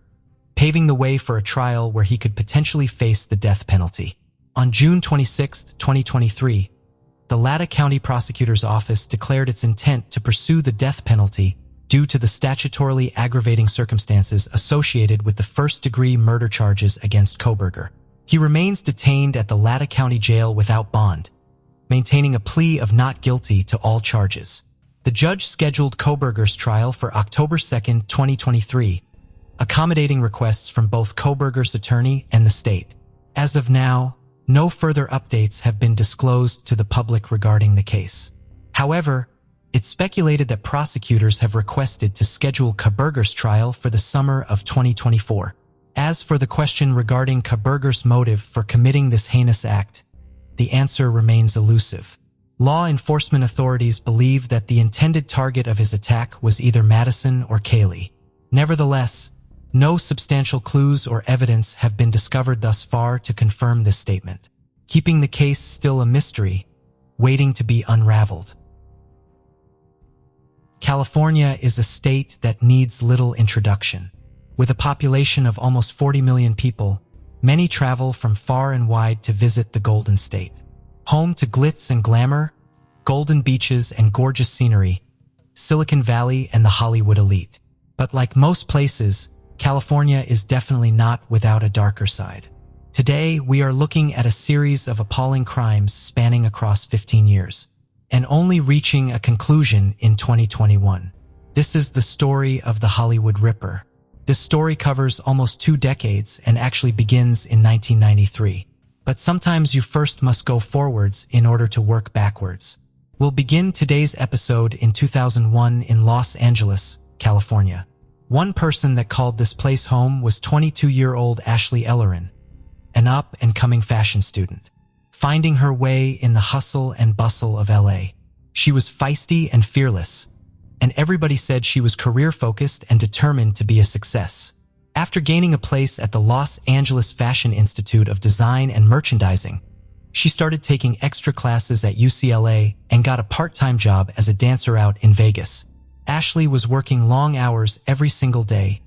paving the way for a trial where he could potentially face the death penalty. On June 26, 2023, the Ladakh County Prosecutor's Office declared its intent to pursue the death penalty due to the statutorily aggravating circumstances associated with the first-degree murder charges against Kohberger. He remains detained at the Ladakh County Jail without bond, maintaining a plea of not guilty to all charges. The judge scheduled Kohberger's trial for October 2, 2023, accommodating requests from both Kohberger's attorney and the state. As of now, no further updates have been disclosed to the public regarding the case. However, it's speculated that prosecutors have requested to schedule Kohberger's trial for the summer of 2024. As for the question regarding Kohberger's motive for committing this heinous act, the answer remains elusive. Law enforcement authorities believe that the intended target of his attack was either Madison or Kaylee. Nevertheless, no substantial clues or evidence have been discovered thus far to confirm this statement, keeping the case still a mystery, waiting to be unraveled. California is a state that needs little introduction. With a population of almost 40 million people, many travel from far and wide to visit the Golden State. Home to glitz and glamour, golden beaches and gorgeous scenery, Silicon Valley and the Hollywood elite. But like most places, California is definitely not without a darker side. Today, we are looking at a series of appalling crimes spanning across 15 years, and only reaching a conclusion in 2021. This is the story of the Hollywood Ripper. This story covers almost 2 decades and actually begins in 1993. But sometimes you first must go forwards in order to work backwards. We'll begin today's episode in 2001 in Los Angeles, California. One person that called this place home was 22-year-old Ashley Ellerin, an up-and-coming fashion student, finding her way in the hustle and bustle of LA. She was feisty and fearless, and everybody said she was career-focused and determined to be a success. After gaining a place at the Los Angeles Fashion Institute of Design and Merchandising, she started taking extra classes at UCLA and got a part-time job as a dancer out in Vegas. Ashley was working long hours every single day,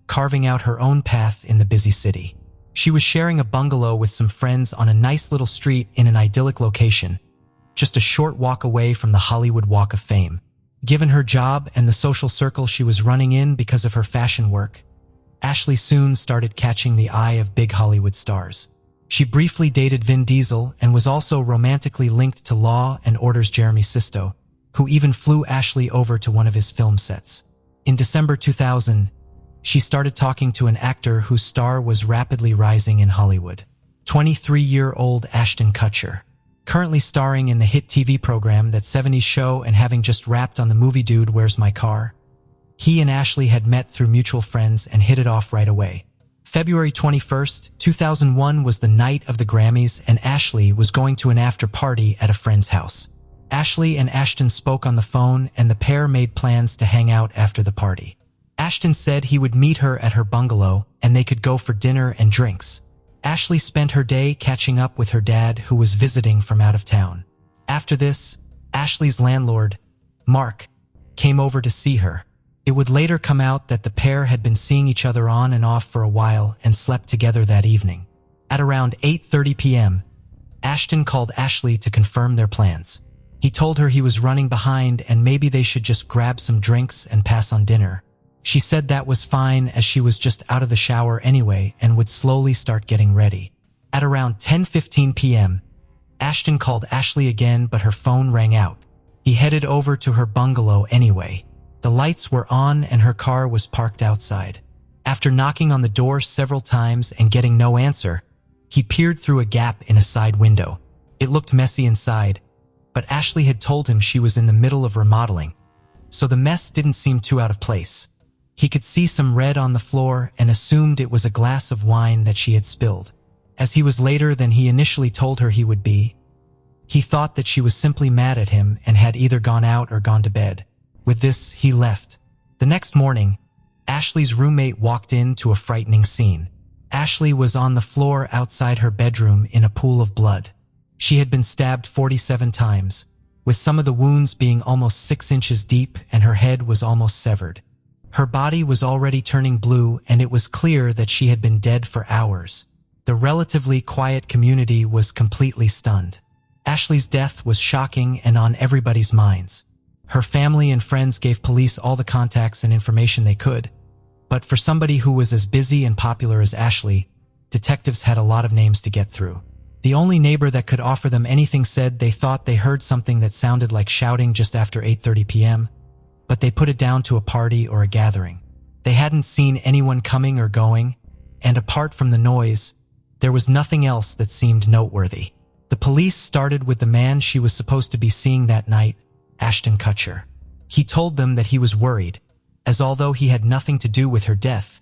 carving out her own path in the busy city. She was sharing a bungalow with some friends on a nice little street in an idyllic location, just a short walk away from the Hollywood Walk of Fame. Given her job and the social circle she was running in because of her fashion work, Ashley soon started catching the eye of big Hollywood stars. She briefly dated Vin Diesel and was also romantically linked to Law and Order's Jeremy Sisto, who even flew Ashley over to one of his film sets. In December 2000, she started talking to an actor whose star was rapidly rising in Hollywood, 23-year-old Ashton Kutcher. currently starring in the hit TV program That 70s Show and having just wrapped on the movie Dude, Where's My Car? He and Ashley had met through mutual friends and hit it off right away. February 21st, 2001 was the night of the Grammys, and Ashley was going to an after party at a friend's house. Ashley and Ashton spoke on the phone, and the pair made plans to hang out after the party. Ashton said he would meet her at her bungalow and they could go for dinner and drinks. Ashley spent her day catching up with her dad, who was visiting from out of town. After this, Ashley's landlord, Mark, came over to see her. It would later come out that the pair had been seeing each other on and off for a while and slept together that evening. At around 8:30 p.m., Ashton called Ashley to confirm their plans. He told her he was running behind and maybe they should just grab some drinks and pass on dinner. She said that was fine, as she was just out of the shower anyway and would slowly start getting ready. At around 10:15 p.m., Ashton called Ashley again, but her phone rang out. He headed over to her bungalow anyway. The lights were on and her car was parked outside. After knocking on the door several times and getting no answer, he peered through a gap in a side window. It looked messy inside, but Ashley had told him she was in the middle of remodeling, so the mess didn't seem too out of place. He could see some red on the floor and assumed it was a glass of wine that she had spilled. As he was later than he initially told her he would be, he thought that she was simply mad at him and had either gone out or gone to bed. With this, he left. The next morning, Ashley's roommate walked into a frightening scene. Ashley was on the floor outside her bedroom in a pool of blood. She had been stabbed 47 times, with some of the wounds being almost 6 inches deep, and her head was almost severed. Her body was already turning blue, and it was clear that she had been dead for hours. The relatively quiet community was completely stunned. Ashley's death was shocking and on everybody's minds. Her family and friends gave police all the contacts and information they could, but for somebody who was as busy and popular as Ashley, detectives had a lot of names to get through. The only neighbor that could offer them anything said they thought they heard something that sounded like shouting just after 8:30 p.m., but they put it down to a party or a gathering. They hadn't seen anyone coming or going, and apart from the noise, there was nothing else that seemed noteworthy. The police started with the man she was supposed to be seeing that night, Ashton Kutcher. He told them that he was worried, as although he had nothing to do with her death,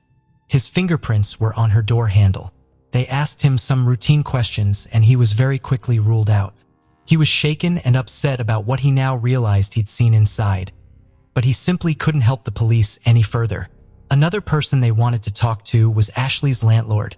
his fingerprints were on her door handle. They asked him some routine questions and he was very quickly ruled out. He was shaken and upset about what he now realized he'd seen inside, but he simply couldn't help the police any further. Another person they wanted to talk to was Ashley's landlord,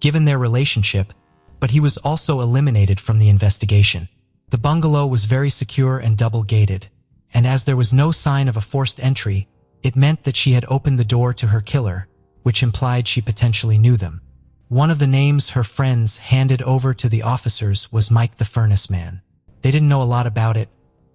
given their relationship, but he was also eliminated from the investigation. The bungalow was very secure and double-gated, and as there was no sign of a forced entry, it meant that she had opened the door to her killer, which implied she potentially knew them. One of the names her friends handed over to the officers was Mike the Furnace Man. They didn't know a lot about it,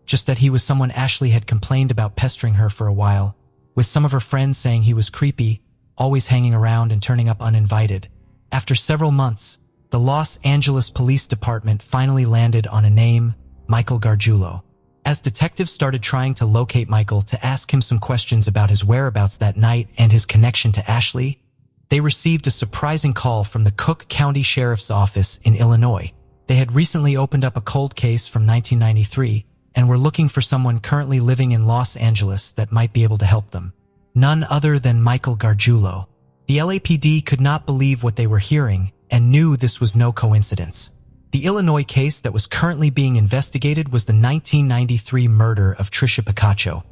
just that he was someone Ashley had complained about pestering her for a while, with some of her friends saying he was creepy, always hanging around and turning up uninvited. After several months, the Los Angeles Police Department finally landed on a name, Michael Gargiulo. As detectives started trying to locate Michael to ask him some questions about his whereabouts that night and his connection to Ashley, they received a surprising call from the Cook County Sheriff's Office in Illinois. They had recently opened up a cold case from 1993 and were looking for someone currently living in Los Angeles that might be able to help them. None other than Michael Gargiulo. The LAPD could not believe what they were hearing and knew this was no coincidence. The Illinois case that was currently being investigated was the 1993 murder of Tricia Picacho,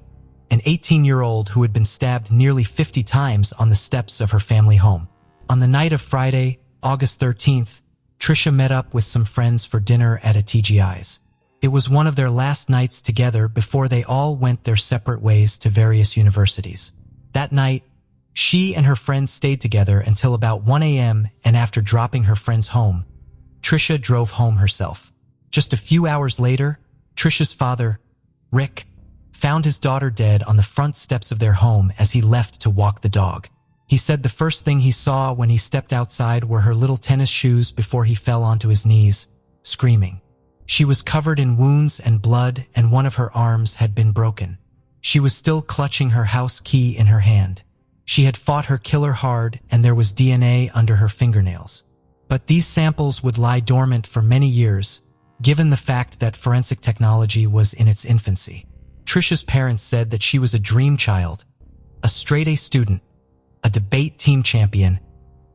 an 18-year-old who had been stabbed nearly 50 times on the steps of her family home. On the night of Friday, August 13th, Tricia met up with some friends for dinner at a TGI's. It was one of their last nights together before they all went their separate ways to various universities. That night, she and her friends stayed together until about 1 a.m. and after dropping her friends home, Tricia drove home herself. Just a few hours later, Tricia's father, Rick, found his daughter dead on the front steps of their home as he left to walk the dog. He said the first thing he saw when he stepped outside were her little tennis shoes before he fell onto his knees, screaming. She was covered in wounds and blood, and one of her arms had been broken. She was still clutching her house key in her hand. She had fought her killer hard, and there was DNA under her fingernails. But these samples would lie dormant for many years, given the fact that forensic technology was in its infancy. Trisha's parents said that she was a dream child, a straight-A student, a debate team champion,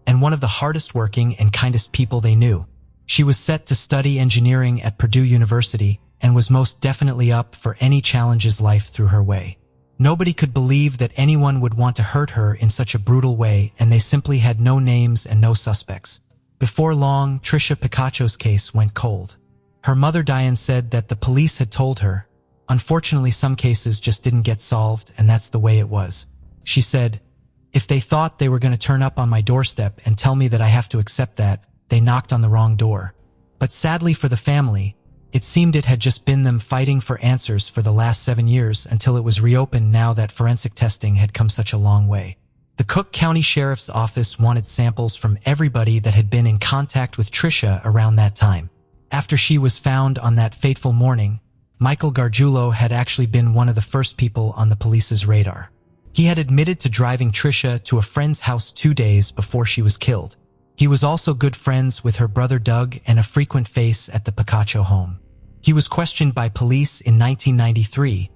and one of the hardest working and kindest people they knew. She was set to study engineering at Purdue University and was most definitely up for any challenges life threw her way. Nobody could believe that anyone would want to hurt her in such a brutal way, and they simply had no names and no suspects. Before long, Trisha Picacho's case went cold. Her mother Diane said that the police had told her, "Unfortunately, some cases just didn't get solved, and that's the way it was." She said, "If they thought they were going to turn up on my doorstep and tell me that I have to accept that, they knocked on the wrong door." But sadly for the family, it seemed it had just been them fighting for answers for the last 7 years until it was reopened now that forensic testing had come such a long way. The Cook County Sheriff's Office wanted samples from everybody that had been in contact with Trisha around that time. After she was found on that fateful morning, Michael Gargiulo had actually been one of the first people on the police's radar. He had admitted to driving Trisha to a friend's house 2 days before she was killed. He was also good friends with her brother Doug and a frequent face at the Picacho home. He was questioned by police in 1993,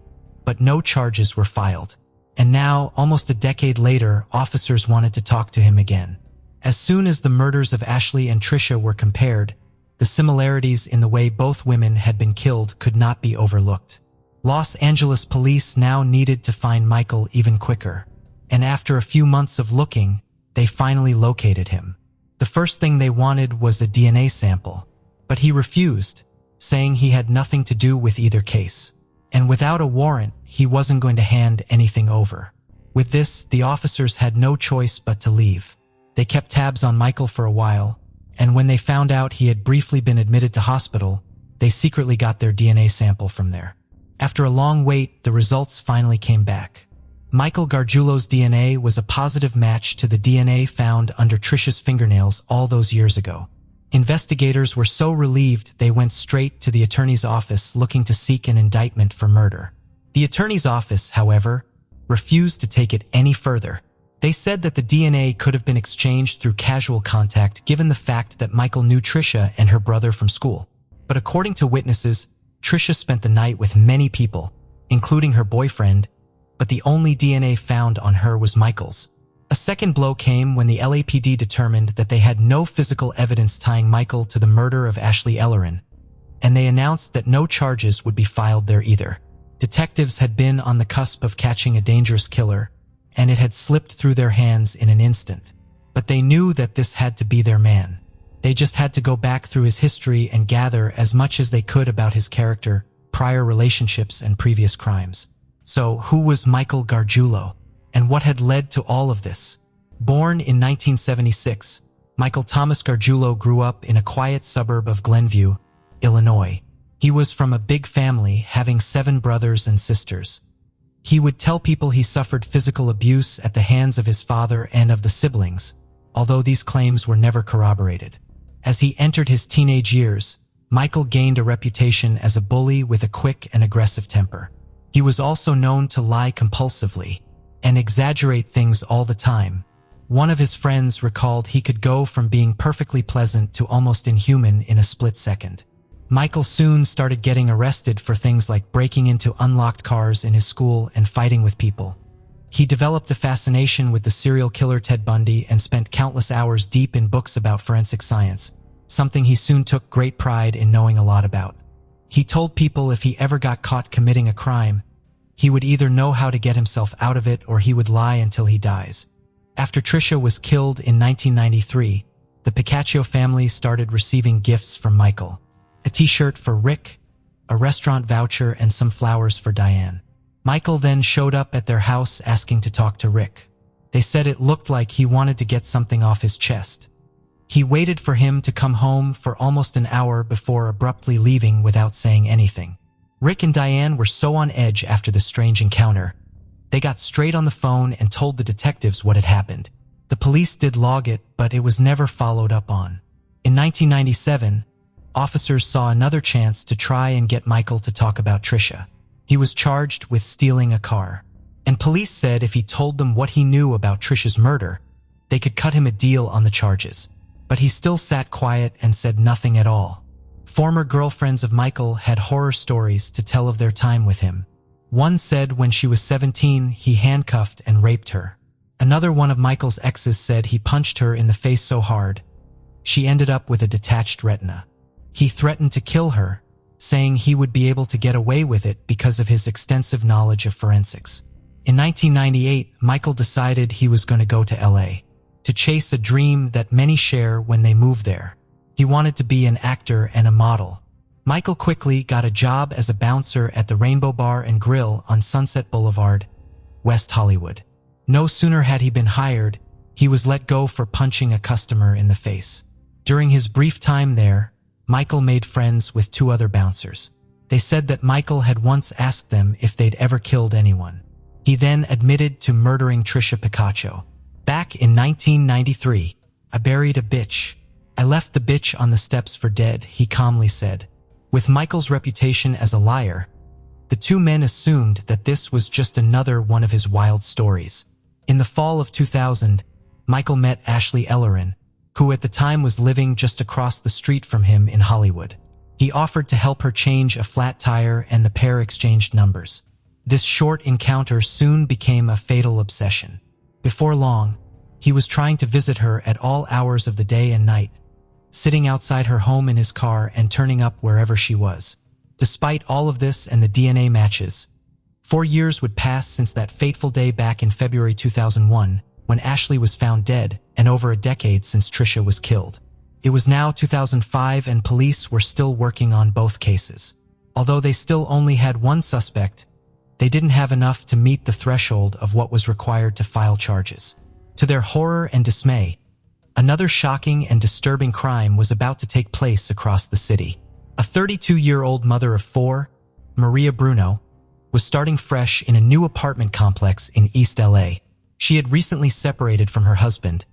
but no charges were filed. And now, almost a decade later, officers wanted to talk to him again. As soon as the murders of Ashley and Trisha were compared, the similarities in the way both women had been killed could not be overlooked. Los Angeles police now needed to find Michael even quicker, and after a few months of looking, they finally located him. The first thing they wanted was a DNA sample, but he refused, saying he had nothing to do with either case. And without a warrant, he wasn't going to hand anything over. With this, the officers had no choice but to leave. They kept tabs on Michael for a while, and when they found out he had briefly been admitted to hospital, they secretly got their DNA sample from there. After a long wait, the results finally came back. Michael Gargiulo's DNA was a positive match to the DNA found under Trisha's fingernails all those years ago. Investigators were so relieved they went straight to the attorney's office looking to seek an indictment for murder. The attorney's office, however, refused to take it any further. They said that the DNA could have been exchanged through casual contact given the fact that Michael knew Trisha and her brother from school. But according to witnesses, Trisha spent the night with many people, including her boyfriend, but the only DNA found on her was Michael's. A second blow came when the LAPD determined that they had no physical evidence tying Michael to the murder of Ashley Ellerin, and they announced that no charges would be filed there either. Detectives had been on the cusp of catching a dangerous killer, and it had slipped through their hands in an instant. But they knew that this had to be their man. They just had to go back through his history and gather as much as they could about his character, prior relationships, and previous crimes. So, who was Michael Gargiulo? And what had led to all of this? Born in 1976, Michael Thomas Gargiulo grew up in a quiet suburb of Glenview, Illinois. He was from a big family, having 7 brothers and sisters. He would tell people he suffered physical abuse at the hands of his father and of the siblings, although these claims were never corroborated. As he entered his teenage years, Michael gained a reputation as a bully with a quick and aggressive temper. He was also known to lie compulsively and exaggerate things all the time. One of his friends recalled he could go from being perfectly pleasant to almost inhuman in a split second. Michael soon started getting arrested for things like breaking into unlocked cars in his school and fighting with people. He developed a fascination with the serial killer Ted Bundy and spent countless hours deep in books about forensic science, something he soon took great pride in knowing a lot about. He told people if he ever got caught committing a crime, he would either know how to get himself out of it or he would lie until he dies. After Trisha was killed in 1993, the Picacho family started receiving gifts from Michael. A t-shirt for Rick, a restaurant voucher, and some flowers for Diane. Michael then showed up at their house asking to talk to Rick. They said it looked like he wanted to get something off his chest. He waited for him to come home for almost an hour before abruptly leaving without saying anything. Rick and Diane were so on edge after the strange encounter. They got straight on the phone and told the detectives what had happened. The police did log it, but it was never followed up on. In 1997, officers saw another chance to try and get Michael to talk about Trisha. He was charged with stealing a car, and police said if he told them what he knew about Trisha's murder, they could cut him a deal on the charges. But he still sat quiet and said nothing at all. Former girlfriends of Michael had horror stories to tell of their time with him. One said when she was 17, he handcuffed and raped her. Another one of Michael's exes said he punched her in the face so hard, she ended up with a detached retina. He threatened to kill her, saying he would be able to get away with it because of his extensive knowledge of forensics. In 1998, Michael decided he was going to go to LA to chase a dream that many share when they move there. He wanted to be an actor and a model. Michael quickly got a job as a bouncer at the Rainbow Bar and Grill on Sunset Boulevard, West Hollywood. No sooner had he been hired, he was let go for punching a customer in the face. During his brief time there, Michael made friends with two other bouncers. They said that Michael had once asked them if they'd ever killed anyone. He then admitted to murdering Trisha Picacho. Back in 1993, "I buried a bitch. I left the bitch on the steps for dead," he calmly said. With Michael's reputation as a liar, the two men assumed that this was just another one of his wild stories. In the fall of 2000, Michael met Ashley Ellerin, who at the time was living just across the street from him in Hollywood. He offered to help her change a flat tire and the pair exchanged numbers. This short encounter soon became a fatal obsession. Before long, he was trying to visit her at all hours of the day and night, sitting outside her home in his car and turning up wherever she was. Despite all of this and the DNA matches, 4 years would pass since that fateful day back in February 2001, when Ashley was found dead, and over a decade since Trisha was killed. It was now 2005 and police were still working on both cases. Although they still only had one suspect, they didn't have enough to meet the threshold of what was required to file charges. To their horror and dismay, another shocking and disturbing crime was about to take place across the city. A 32-year-old mother of 4, Maria Bruno, was starting fresh in a new apartment complex in East LA. She had recently separated from her husband,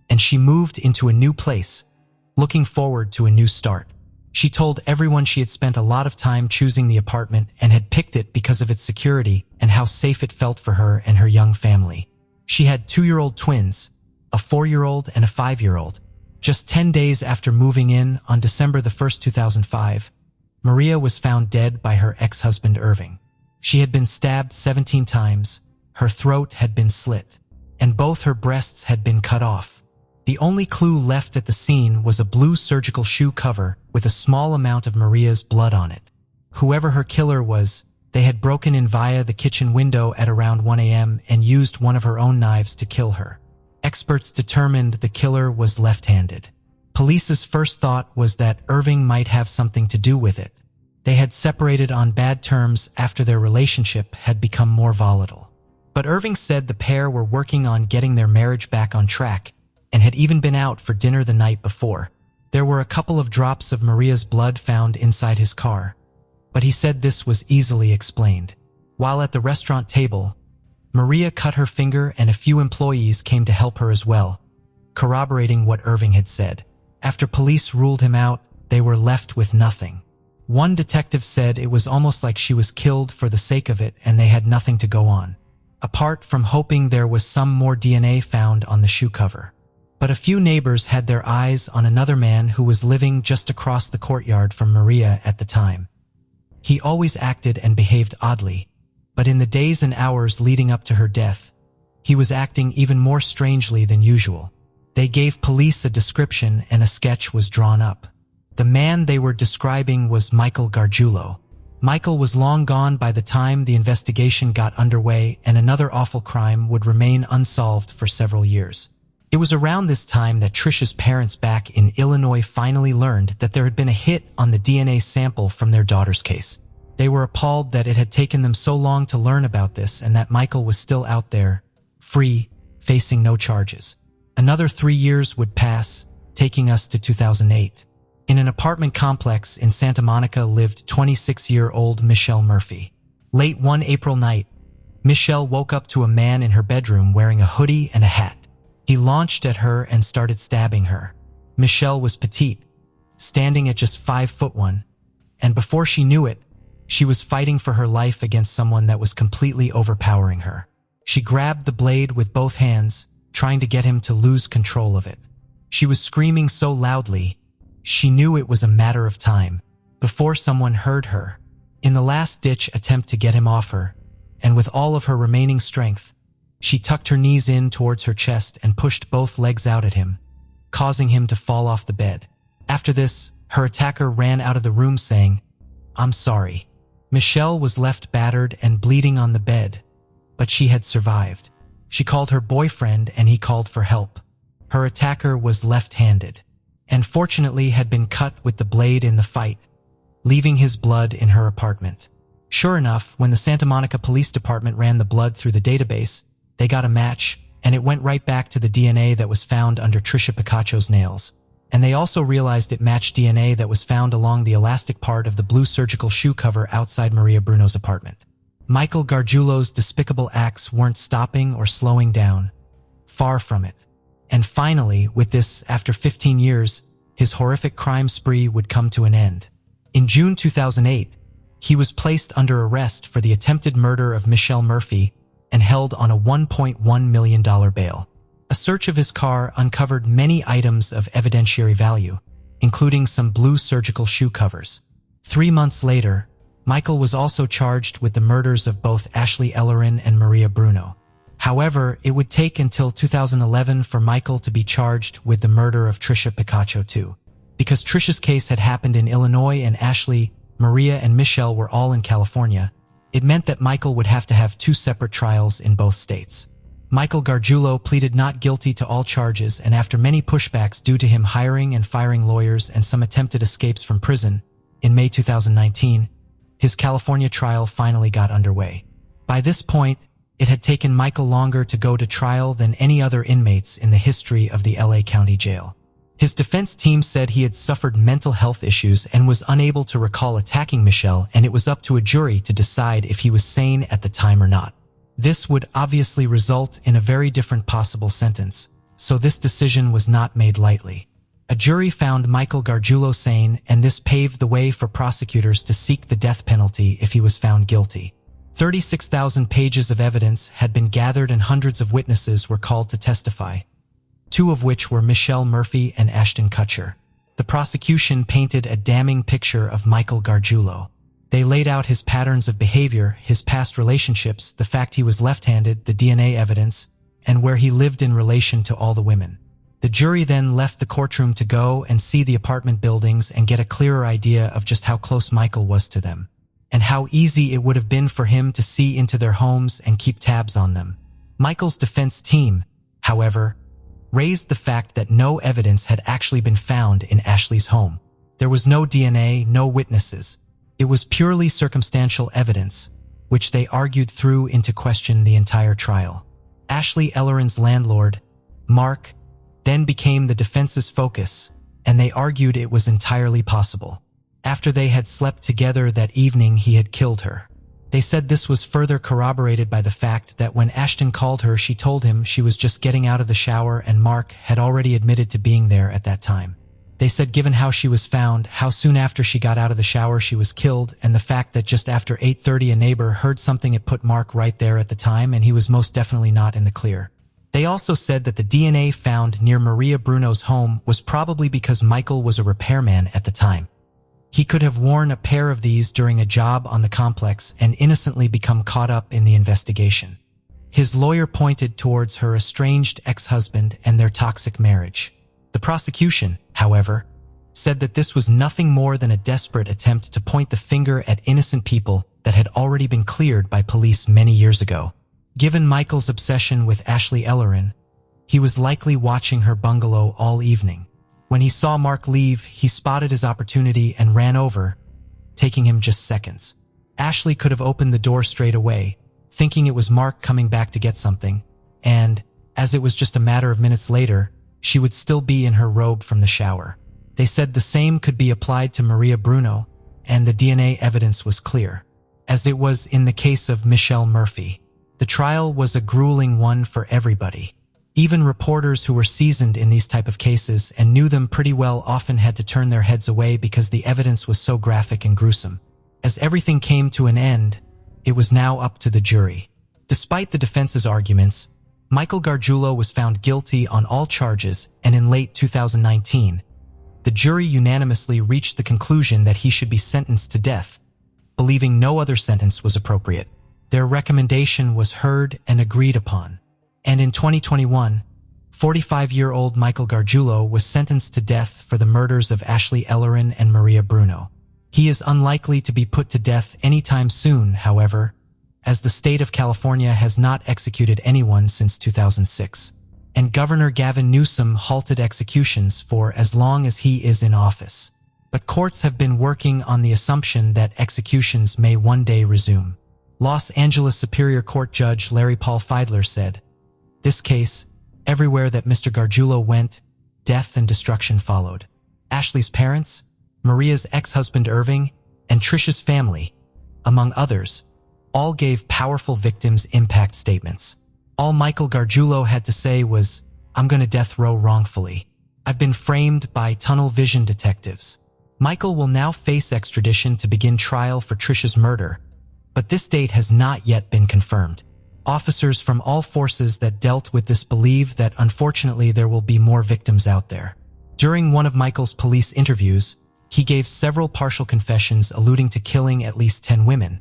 and she moved into a new place, looking forward to a new start. She told everyone she had spent a lot of time choosing the apartment and had picked it because of its security and how safe it felt for her and her young family. She had 2-year-old twins, a 4-year-old and a 5-year-old. Just 10 days after moving in on December the 1st, 2005, Maria was found dead by her ex-husband Irving. She had been stabbed 17 times, her throat had been slit, and both her breasts had been cut off. The only clue left at the scene was a blue surgical shoe cover with a small amount of Maria's blood on it. Whoever her killer was, they had broken in via the kitchen window at around 1 a.m. and used one of her own knives to kill her. Experts determined the killer was left-handed. Police's first thought was that Irving might have something to do with it. They had separated on bad terms after their relationship had become more volatile. But Irving said the pair were working on getting their marriage back on track and had even been out for dinner the night before. There were a couple of drops of Maria's blood found inside his car, but he said this was easily explained. While at the restaurant table, Maria cut her finger and a few employees came to help her as well, corroborating what Irving had said. After police ruled him out, they were left with nothing. One detective said it was almost like she was killed for the sake of it and they had nothing to go on, apart from hoping there was some more DNA found on the shoe cover. But a few neighbors had their eyes on another man who was living just across the courtyard from Maria at the time. He always acted and behaved oddly, but in the days and hours leading up to her death, he was acting even more strangely than usual. They gave police a description and a sketch was drawn up. The man they were describing was Michael Gargiulo. Michael was long gone by the time the investigation got underway, and another awful crime would remain unsolved for several years. It was around this time that Trisha's parents back in Illinois finally learned that there had been a hit on the DNA sample from their daughter's case. They were appalled that it had taken them so long to learn about this and that Michael was still out there, free, facing no charges. Another 3 years would pass, taking us to 2008. In an apartment complex in Santa Monica lived 26-year-old Michelle Murphy. Late one April night, Michelle woke up to a man in her bedroom wearing a hoodie and a hat. He launched at her and started stabbing her. Michelle was petite, standing at just 5'1", and before she knew it, she was fighting for her life against someone that was completely overpowering her. She grabbed the blade with both hands, trying to get him to lose control of it. She was screaming so loudly, she knew it was a matter of time. before someone heard her. In the last-ditch attempt to get him off her, and with all of her remaining strength, she tucked her knees in towards her chest and pushed both legs out at him, causing him to fall off the bed. After this, her attacker ran out of the room saying, "I'm sorry." Michelle was left battered and bleeding on the bed, but she had survived. She called her boyfriend and he called for help. Her attacker was left-handed, and fortunately had been cut with the blade in the fight, leaving his blood in her apartment. Sure enough, when the Santa Monica Police Department ran the blood through the database, they got a match, and it went right back to the DNA that was found under Trisha Picacho's nails. And they also realized it matched DNA that was found along the elastic part of the blue surgical shoe cover outside Maria Bruno's apartment. Michael Gargiulo's despicable acts weren't stopping or slowing down. Far from it. And finally, with this, after 15 years, his horrific crime spree would come to an end. In June 2008, he was placed under arrest for the attempted murder of Michelle Murphy and held on a $1.1 million bail. A search of his car uncovered many items of evidentiary value, including some blue surgical shoe covers. 3 months later, Michael was also charged with the murders of both Ashley Ellerin and Maria Bruno. However, it would take until 2011 for Michael to be charged with the murder of Trisha Picacho too. Because Trisha's case had happened in Illinois and Ashley, Maria, and Michelle were all in California, it meant that Michael would have to have 2 separate trials in both states. Michael Gargiulo pleaded not guilty to all charges, and after many pushbacks due to him hiring and firing lawyers and some attempted escapes from prison, in May 2019, his California trial finally got underway. By this point, it had taken Michael longer to go to trial than any other inmates in the history of the LA County Jail. His defense team said he had suffered mental health issues and was unable to recall attacking Michelle, and it was up to a jury to decide if he was sane at the time or not. This would obviously result in a very different possible sentence, so this decision was not made lightly. A jury found Michael Gargiulo sane, and this paved the way for prosecutors to seek the death penalty if he was found guilty. 36,000 pages of evidence had been gathered and hundreds of witnesses were called to testify, 2 of which were Michelle Murphy and Ashton Kutcher. The prosecution painted a damning picture of Michael Gargiulo. They laid out his patterns of behavior, his past relationships, the fact he was left-handed, the DNA evidence, and where he lived in relation to all the women. The jury then left the courtroom to go and see the apartment buildings and get a clearer idea of just how close Michael was to them, and how easy it would have been for him to see into their homes and keep tabs on them. Michael's defense team, however, raised the fact that no evidence had actually been found in Ashley's home. There was no DNA, no witnesses. It was purely circumstantial evidence, which they argued threw into question the entire trial. Ashley Ellerin's landlord, Mark, then became the defense's focus, and they argued it was entirely possible. After they had slept together that evening, he had killed her. They said this was further corroborated by the fact that when Ashton called her, she told him she was just getting out of the shower, and Mark had already admitted to being there at that time. They said given how she was found, how soon after she got out of the shower she was killed, and the fact that just after 8:30 a neighbor heard something, it put Mark right there at the time, and he was most definitely not in the clear. They also said that the DNA found near Maria Bruno's home was probably because Michael was a repairman at the time. He could have worn a pair of these during a job on the complex and innocently become caught up in the investigation. His lawyer pointed towards her estranged ex-husband and their toxic marriage. The prosecution, however, said that this was nothing more than a desperate attempt to point the finger at innocent people that had already been cleared by police many years ago. Given Michael's obsession with Ashley Ellerin, he was likely watching her bungalow all evening. When he saw Mark leave, he spotted his opportunity and ran over, taking him just seconds. Ashley could have opened the door straight away, thinking it was Mark coming back to get something, and, as it was just a matter of minutes later, she would still be in her robe from the shower. They said the same could be applied to Maria Bruno, and the DNA evidence was clear, as it was in the case of Michelle Murphy. The trial was a grueling one for everybody. Even reporters who were seasoned in these type of cases and knew them pretty well often had to turn their heads away because the evidence was so graphic and gruesome. As everything came to an end, it was now up to the jury. Despite the defense's arguments, Michael Gargiulo was found guilty on all charges, and in late 2019, The jury unanimously reached the conclusion that he should be sentenced to death, believing no other sentence was appropriate. Their recommendation was heard and agreed upon. And in 2021, 45-year-old Michael Gargiulo was sentenced to death for the murders of Ashley Ellerin and Maria Bruno. He is unlikely to be put to death anytime soon, however, as the state of California has not executed anyone since 2006. And Governor Gavin Newsom halted executions for as long as he is in office. But courts have been working on the assumption that executions may one day resume. Los Angeles Superior Court Judge Larry Paul Feidler said, "This case, everywhere that Mr. Gargiulo went, death and destruction followed. Ashley's parents, Maria's ex-husband Irving, and Trisha's family, among others, all gave powerful victims impact statements. All Michael Gargiulo had to say was, 'I'm going to death row wrongfully. I've been framed by tunnel vision detectives.' Michael will now face extradition to begin trial for Trisha's murder, but this date has not yet been confirmed. Officers from all forces that dealt with this believe that unfortunately there will be more victims out there. During one of Michael's police interviews, he gave several partial confessions alluding to killing at least 10 women,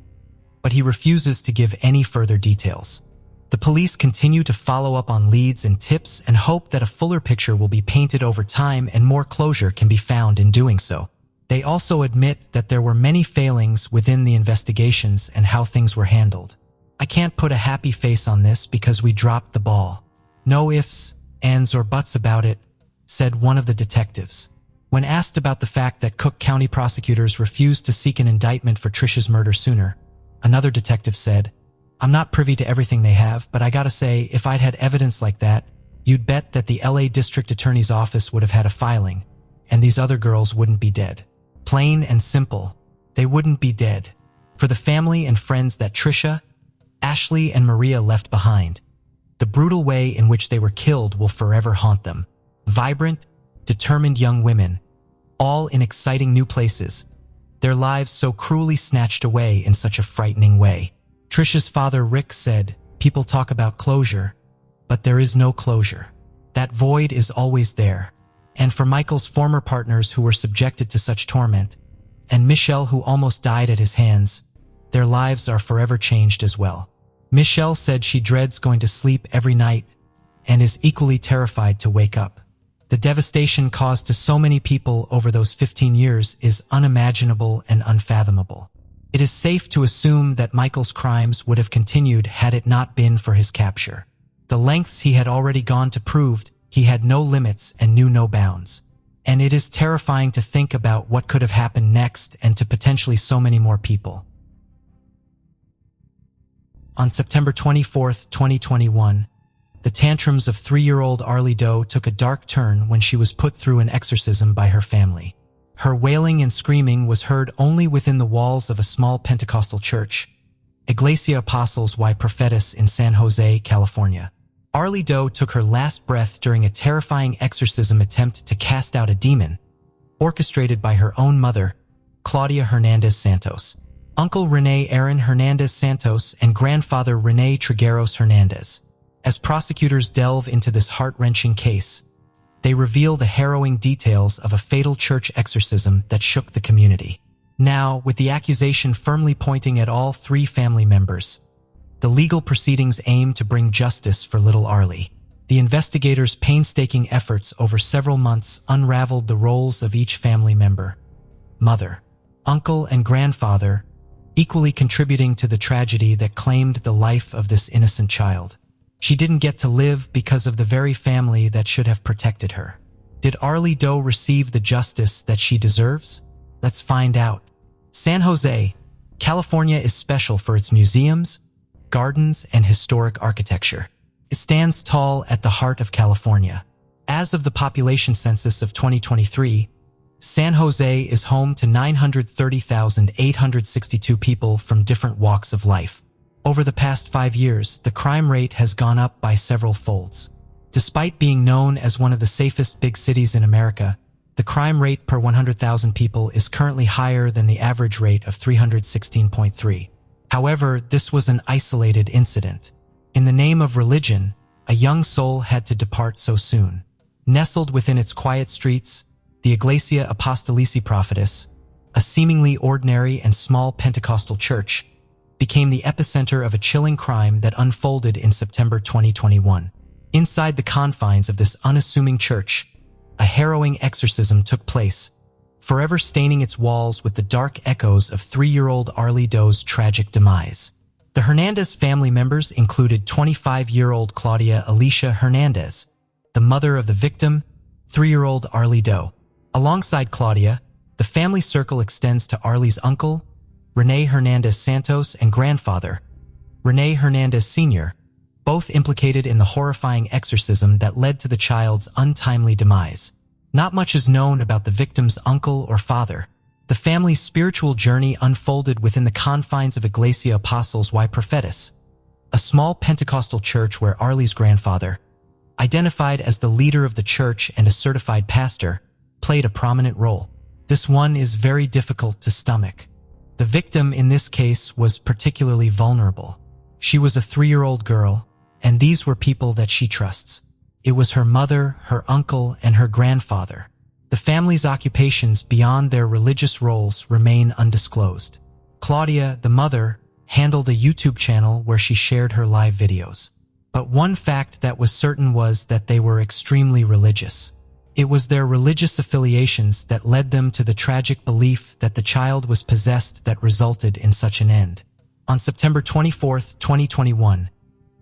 but he refuses to give any further details. The police continue to follow up on leads and tips and hope that a fuller picture will be painted over time and more closure can be found in doing so. They also admit that there were many failings within the investigations and how things were handled. "I can't put a happy face on this because we dropped the ball. No ifs, ands, or buts about it," said one of the detectives. When asked about the fact that Cook County prosecutors refused to seek an indictment for Trisha's murder sooner, another detective said, "I'm not privy to everything they have, but I gotta say, if I'd had evidence like that, you'd bet that the LA District Attorney's Office would have had a filing, and these other girls wouldn't be dead. Plain and simple, they wouldn't be dead. For the family and friends that Trisha, Ashley, and Maria left behind, the brutal way in which they were killed will forever haunt them. Vibrant, determined young women, all in exciting new places, their lives so cruelly snatched away in such a frightening way." Trisha's father Rick said, "People talk about closure, but there is no closure. That void is always there." And for Michael's former partners who were subjected to such torment, and Michelle who almost died at his hands, their lives are forever changed as well. Michelle said she dreads going to sleep every night and is equally terrified to wake up. The devastation caused to so many people over those 15 years is unimaginable and unfathomable. It is safe to assume that Michael's crimes would have continued had it not been for his capture. The lengths he had already gone to prove he had no limits and knew no bounds. And it is terrifying to think about what could have happened next and to potentially so many more people. On September 24, 2021, the tantrums of 3-year-old Arlie Doe took a dark turn when she was put through an exorcism by her family. Her wailing and screaming was heard only within the walls of a small Pentecostal church, Iglesia Apostles y Profetas in San Jose, California. Arlie Doe took her last breath during a terrifying exorcism attempt to cast out a demon, orchestrated by her own mother, Claudia Hernandez Santos, Uncle Rene Aaron Hernandez Santos, and grandfather Rene Trigueros Hernandez. As prosecutors delve into this heart-wrenching case, they reveal the harrowing details of a fatal church exorcism that shook the community. Now, with the accusation firmly pointing at all 3 family members, the legal proceedings aim to bring justice for little Arlie. The investigators' painstaking efforts over several months unraveled the roles of each family member, mother, uncle, and grandfather, equally contributing to the tragedy that claimed the life of this innocent child. She didn't get to live because of the very family that should have protected her. Did Arlie Doe receive the justice that she deserves? Let's find out. San Jose, California is special for its museums, gardens, and historic architecture. It stands tall at the heart of California. As of the population census of 2023, San Jose is home to 930,862 people from different walks of life. Over the past 5 years, the crime rate has gone up by several folds. Despite being known as one of the safest big cities in America, the crime rate per 100,000 people is currently higher than the average rate of 316.3. However, this was an isolated incident. In the name of religion, a young soul had to depart so soon. Nestled within its quiet streets, the Iglesia Apostolici Prophetess, a seemingly ordinary and small Pentecostal church, became the epicenter of a chilling crime that unfolded in September 2021. Inside the confines of this unassuming church, a harrowing exorcism took place, forever staining its walls with the dark echoes of 3-year-old Arlie Doe's tragic demise. The Hernandez family members included 25-year-old Claudia Alicia Hernandez, the mother of the victim, 3-year-old Arlie Doe. Alongside Claudia, the family circle extends to Arlie's uncle, Rene Hernandez Santos, and grandfather, Rene Hernandez Sr., both implicated in the horrifying exorcism that led to the child's untimely demise. Not much is known about the victim's uncle or father. The family's spiritual journey unfolded within the confines of Iglesia Apostles y Prophetas, a small Pentecostal church where Arlie's grandfather, identified as the leader of the church and a certified pastor, played a prominent role. This one is very difficult to stomach. The victim in this case was particularly vulnerable. She was a 3-year-old girl, and these were people that she trusts. It was her mother, her uncle, and her grandfather. The family's occupations beyond their religious roles remain undisclosed. Claudia, the mother, handled a YouTube channel where she shared her live videos. But one fact that was certain was that they were extremely religious. It was their religious affiliations that led them to the tragic belief that the child was possessed that resulted in such an end. On September 24, 2021,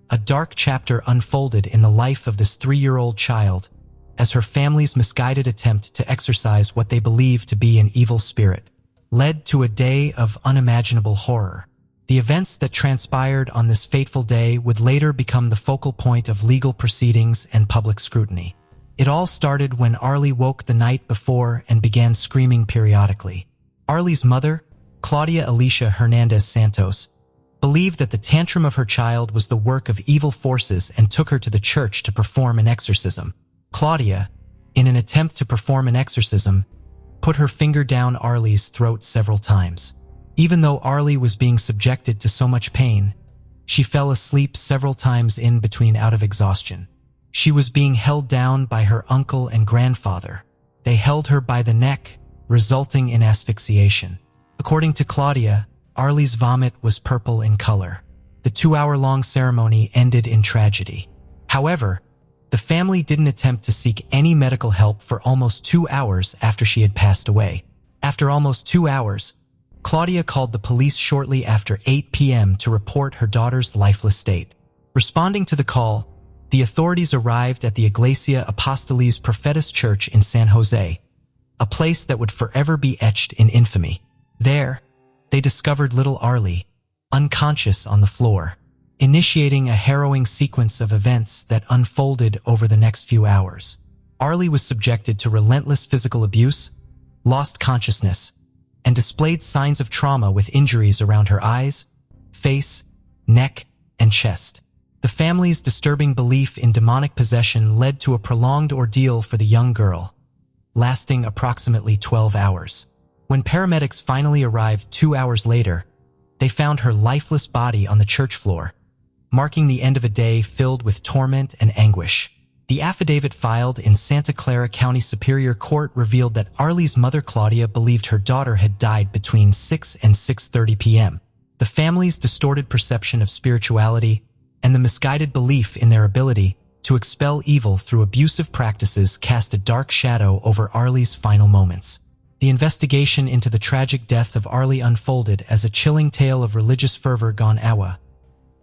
a dark chapter unfolded in the life of this 3-year-old child as her family's misguided attempt to exorcise what they believed to be an evil spirit led to a day of unimaginable horror. The events that transpired on this fateful day would later become the focal point of legal proceedings and public scrutiny. It all started when Arlie woke the night before and began screaming periodically. Arlie's mother, Claudia Alicia Hernandez Santos, believed that the tantrum of her child was the work of evil forces and took her to the church to perform an exorcism. Claudia, in an attempt to perform an exorcism, put her finger down Arlie's throat several times. Even though Arlie was being subjected to so much pain, she fell asleep several times in between out of exhaustion. She was being held down by her uncle and grandfather. They held her by the neck, resulting in asphyxiation. According to Claudia, Arlie's vomit was purple in color. The 2-hour-long ceremony ended in tragedy. However, the family didn't attempt to seek any medical help for almost 2 hours after she had passed away. After almost 2 hours, Claudia called the police shortly after 8 p.m. to report her daughter's lifeless state. Responding to the call, the authorities arrived at the Iglesia Apostolici Prophetas Church in San Jose, a place that would forever be etched in infamy. There, they discovered little Arlie, unconscious on the floor, initiating a harrowing sequence of events that unfolded over the next few hours. Arlie was subjected to relentless physical abuse, lost consciousness, and displayed signs of trauma with injuries around her eyes, face, neck, and chest. The family's disturbing belief in demonic possession led to a prolonged ordeal for the young girl, lasting approximately 12 hours. When paramedics finally arrived 2 hours later, they found her lifeless body on the church floor, marking the end of a day filled with torment and anguish. The affidavit filed in Santa Clara County Superior Court revealed that Arlie's mother Claudia believed her daughter had died between 6 and 6:30 p.m. The family's distorted perception of spirituality and the misguided belief in their ability to expel evil through abusive practices cast a dark shadow over Arlie's final moments. The investigation into the tragic death of Arlie unfolded as a chilling tale of religious fervor gone awa,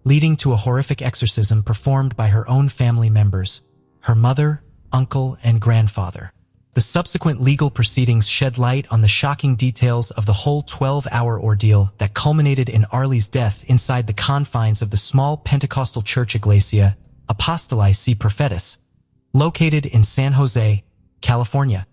leading to a horrific exorcism performed by her own family members, her mother, uncle, and grandfather. The subsequent legal proceedings shed light on the shocking details of the whole 12-hour ordeal that culminated in Arlie's death inside the confines of the small Pentecostal church Iglesia Apostolici Prophetas, located in San Jose, California.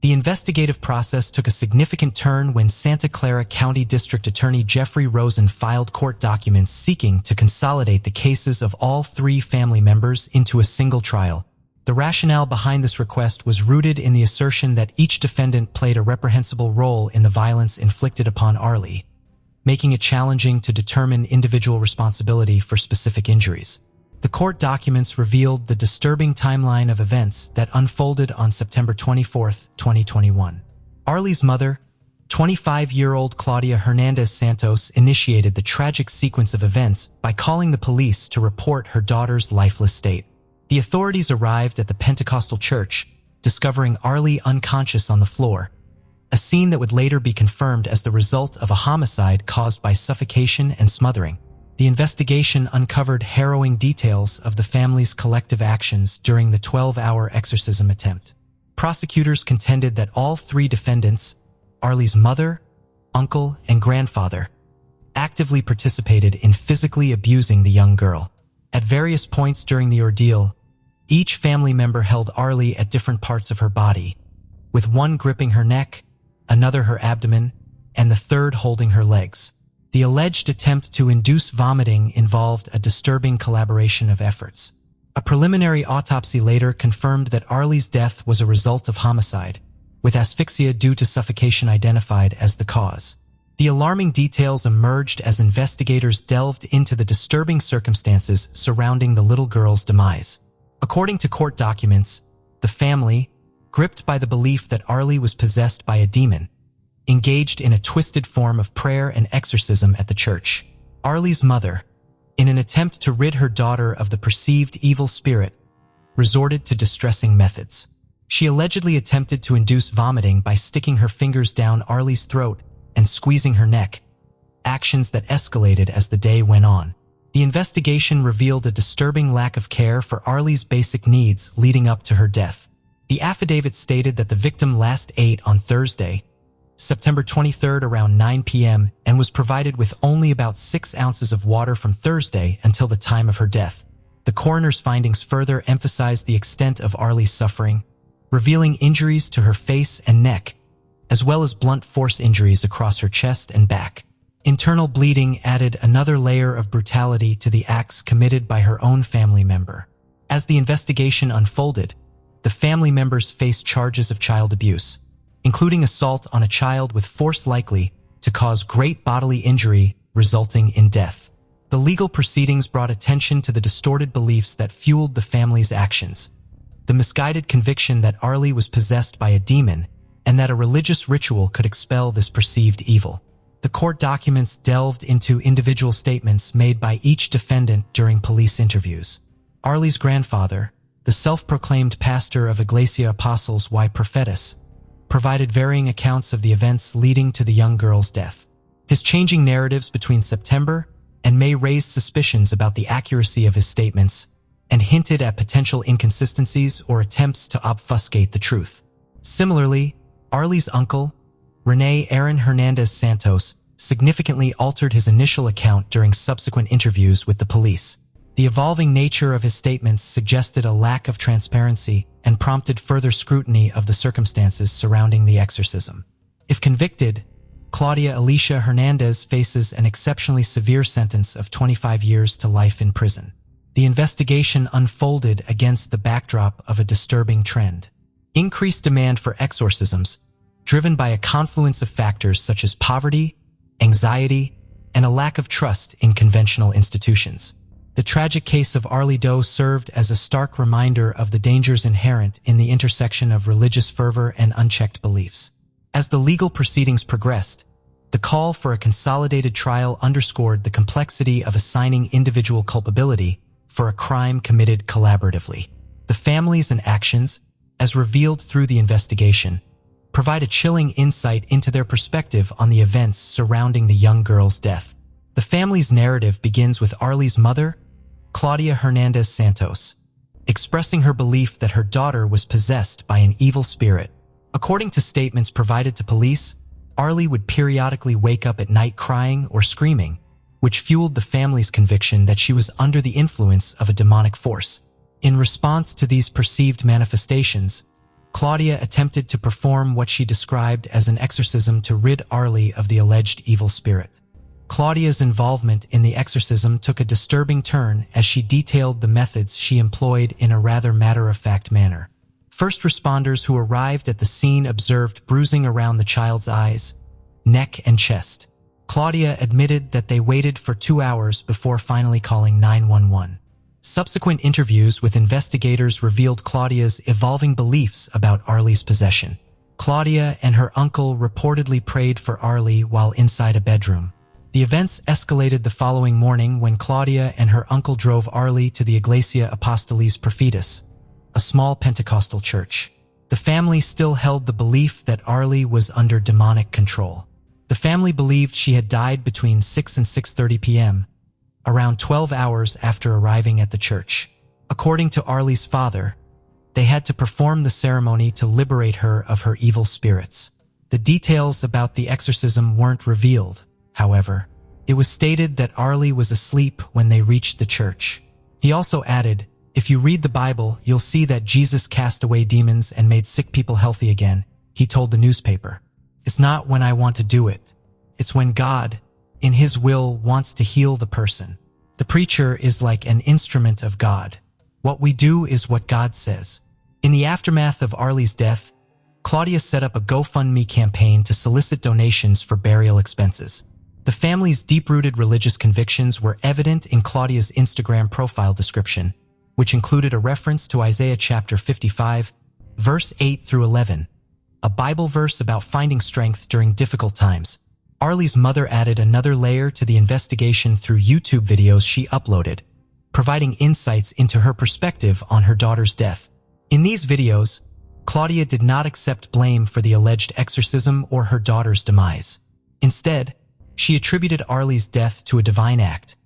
The investigative process took a significant turn when Santa Clara County District Attorney Jeffrey Rosen filed court documents seeking to consolidate the cases of all 3 family members into a single trial. The rationale behind this request was rooted in the assertion that each defendant played a reprehensible role in the violence inflicted upon Arlie, making it challenging to determine individual responsibility for specific injuries. The court documents revealed the disturbing timeline of events that unfolded on September 24, 2021. Arlie's mother, 25-year-old Claudia Hernandez Santos, initiated the tragic sequence of events by calling the police to report her daughter's lifeless state. The authorities arrived at the Pentecostal church, discovering Arlie unconscious on the floor, a scene that would later be confirmed as the result of a homicide caused by suffocation and smothering. The investigation uncovered harrowing details of the family's collective actions during the 12-hour exorcism attempt. Prosecutors contended that all three defendants, Arlie's mother, uncle, and grandfather, actively participated in physically abusing the young girl. At various points during the ordeal, each family member held Arlie at different parts of her body, with one gripping her neck, another her abdomen, and the third holding her legs. The alleged attempt to induce vomiting involved a disturbing collaboration of efforts. A preliminary autopsy later confirmed that Arlie's death was a result of homicide, with asphyxia due to suffocation identified as the cause. The alarming details emerged as investigators delved into the disturbing circumstances surrounding the little girl's demise. According to court documents, the family, gripped by the belief that Arlie was possessed by a demon, engaged in a twisted form of prayer and exorcism at the church. Arlie's mother, in an attempt to rid her daughter of the perceived evil spirit, resorted to distressing methods. She allegedly attempted to induce vomiting by sticking her fingers down Arlie's throat and squeezing her neck, actions that escalated as the day went on. The investigation revealed a disturbing lack of care for Arlie's basic needs leading up to her death. The affidavit stated that the victim last ate on Thursday, September 23rd around 9 p.m. and was provided with only about 6 ounces of water from Thursday until the time of her death. The coroner's findings further emphasized the extent of Arlie's suffering, revealing injuries to her face and neck, as well as blunt force injuries across her chest and back. Internal bleeding added another layer of brutality to the acts committed by her own family member. As the investigation unfolded, the family members faced charges of child abuse, including assault on a child with force likely to cause great bodily injury resulting in death. The legal proceedings brought attention to the distorted beliefs that fueled the family's actions, the misguided conviction that Arlie was possessed by a demon and that a religious ritual could expel this perceived evil. The court documents delved into individual statements made by each defendant during police interviews. Arlie's grandfather, the self-proclaimed pastor of Iglesia Apostles y Profetas, provided varying accounts of the events leading to the young girl's death. His changing narratives between September and May raised suspicions about the accuracy of his statements and hinted at potential inconsistencies or attempts to obfuscate the truth. Similarly, Arlie's uncle, Rene Aaron Hernandez Santos, significantly altered his initial account during subsequent interviews with the police. The evolving nature of his statements suggested a lack of transparency and prompted further scrutiny of the circumstances surrounding the exorcism. If convicted, Claudia Alicia Hernandez faces an exceptionally severe sentence of 25 years to life in prison. The investigation unfolded against the backdrop of a disturbing trend. Increased demand for exorcisms, driven by a confluence of factors such as poverty, anxiety, and a lack of trust in conventional institutions. The tragic case of Arlie Doe served as a stark reminder of the dangers inherent in the intersection of religious fervor and unchecked beliefs. As the legal proceedings progressed, the call for a consolidated trial underscored the complexity of assigning individual culpability for a crime committed collaboratively. The families and actions, as revealed through the investigation, provide a chilling insight into their perspective on the events surrounding the young girl's death. The family's narrative begins with Arlie's mother, Claudia Hernandez Santos, expressing her belief that her daughter was possessed by an evil spirit. According to statements provided to police, Arlie would periodically wake up at night crying or screaming, which fueled the family's conviction that she was under the influence of a demonic force. In response to these perceived manifestations, Claudia attempted to perform what she described as an exorcism to rid Arlie of the alleged evil spirit. Claudia's involvement in the exorcism took a disturbing turn as she detailed the methods she employed in a rather matter-of-fact manner. First responders who arrived at the scene observed bruising around the child's eyes, neck, and chest. Claudia admitted that they waited for 2 hours before finally calling 911. Subsequent interviews with investigators revealed Claudia's evolving beliefs about Arlie's possession. Claudia and her uncle reportedly prayed for Arlie while inside a bedroom. The events escalated the following morning when Claudia and her uncle drove Arlie to the Iglesia Apostolis Prophetus, a small Pentecostal church. The family still held the belief that Arlie was under demonic control. The family believed she had died between 6 and 6:30 p.m., around 12 hours after arriving at the church. According to Arlie's father, they had to perform the ceremony to liberate her of her evil spirits. The details about the exorcism weren't revealed, however. It was stated that Arlie was asleep when they reached the church. He also added, "If you read the Bible, you'll see that Jesus cast away demons and made sick people healthy again," he told the newspaper. "It's not when I want to do it. It's when God, in His will, wants to heal the person. The preacher is like an instrument of God. What we do is what God says." In the aftermath of Arlie's death, Claudia set up a GoFundMe campaign to solicit donations for burial expenses. The family's deep-rooted religious convictions were evident in Claudia's Instagram profile description, which included a reference to Isaiah chapter 55, verse 8 through 11, a Bible verse about finding strength during difficult times. Arlie's mother added another layer to the investigation through YouTube videos she uploaded, providing insights into her perspective on her daughter's death. In these videos, Claudia did not accept blame for the alleged exorcism or her daughter's demise. Instead, she attributed Arlie's death to a divine act,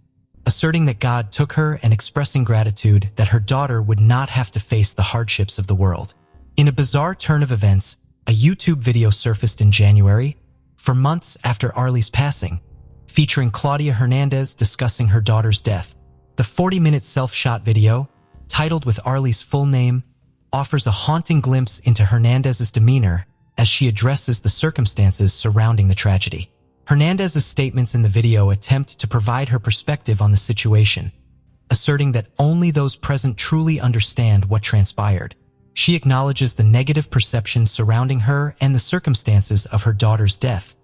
asserting that God took her and expressing gratitude that her daughter would not have to face the hardships of the world. In a bizarre turn of events, a YouTube video surfaced in January, for months after Arlie's passing, featuring Claudia Hernandez discussing her daughter's death. The 40-minute self-shot video, titled with Arlie's full name, offers a haunting glimpse into Hernandez's demeanor as she addresses the circumstances surrounding the tragedy. Hernandez's statements in the video attempt to provide her perspective on the situation, asserting that only those present truly understand what transpired. She acknowledges the negative perceptions surrounding her and the circumstances of her daughter's death,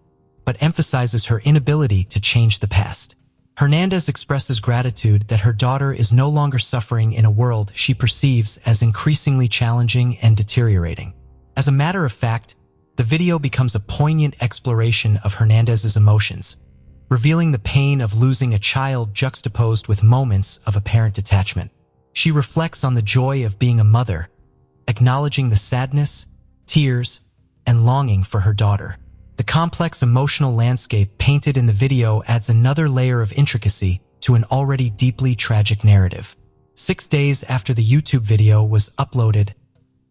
but emphasizes her inability to change the past. Hernandez expresses gratitude that her daughter is no longer suffering in a world she perceives as increasingly challenging and deteriorating. As a matter of fact, the video becomes a poignant exploration of Hernandez's emotions, revealing the pain of losing a child juxtaposed with moments of apparent detachment. She reflects on the joy of being a mother, acknowledging the sadness, tears, and longing for her daughter. The complex emotional landscape painted in the video adds another layer of intricacy to an already deeply tragic narrative. 6 days after the YouTube video was uploaded,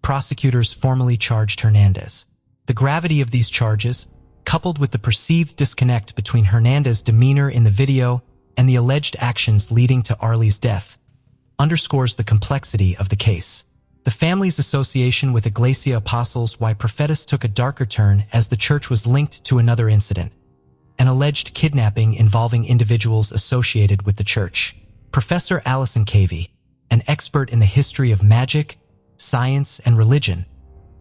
prosecutors formally charged Hernandez. The gravity of these charges, coupled with the perceived disconnect between Hernandez's demeanor in the video and the alleged actions leading to Arlie's death, underscores the complexity of the case. The family's association with Iglesia Apostles y Prophetus took a darker turn as the church was linked to another incident, an alleged kidnapping involving individuals associated with the church. Professor Allison Cavey, an expert in the history of magic, science, and religion,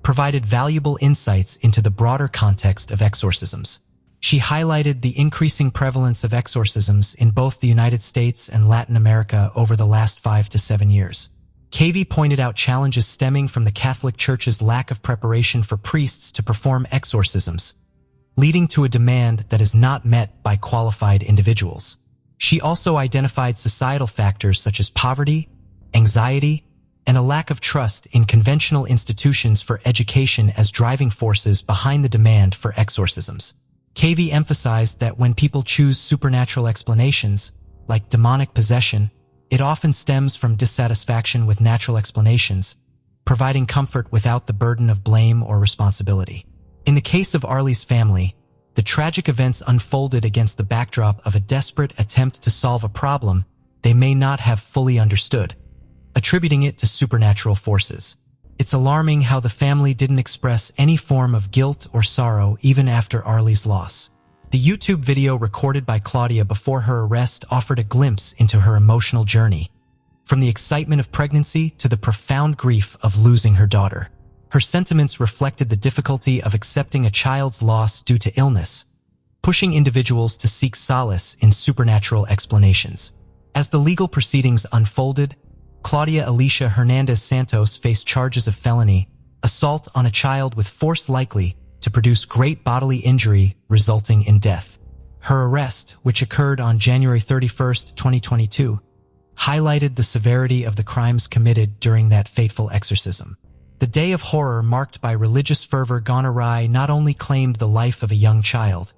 provided valuable insights into the broader context of exorcisms. She highlighted the increasing prevalence of exorcisms in both the United States and Latin America over the last 5 to 7 years. Cavey pointed out challenges stemming from the Catholic Church's lack of preparation for priests to perform exorcisms, leading to a demand that is not met by qualified individuals. She also identified societal factors such as poverty, anxiety, and a lack of trust in conventional institutions for education as driving forces behind the demand for exorcisms. Cavey emphasized that when people choose supernatural explanations, like demonic possession, it often stems from dissatisfaction with natural explanations, providing comfort without the burden of blame or responsibility. In the case of Arlie's family, the tragic events unfolded against the backdrop of a desperate attempt to solve a problem they may not have fully understood, attributing it to supernatural forces. It's alarming how the family didn't express any form of guilt or sorrow even after Arlie's loss. The YouTube video recorded by Claudia before her arrest offered a glimpse into her emotional journey, from the excitement of pregnancy to the profound grief of losing her daughter. Her sentiments reflected the difficulty of accepting a child's loss due to illness, pushing individuals to seek solace in supernatural explanations. As the legal proceedings unfolded, Claudia Alicia Hernandez Santos faced charges of felony, assault on a child with force likely to produce great bodily injury resulting in death. Her arrest, which occurred on January 31, 2022, highlighted the severity of the crimes committed during that fateful exorcism. The day of horror marked by religious fervor gone awry not only claimed the life of a young child,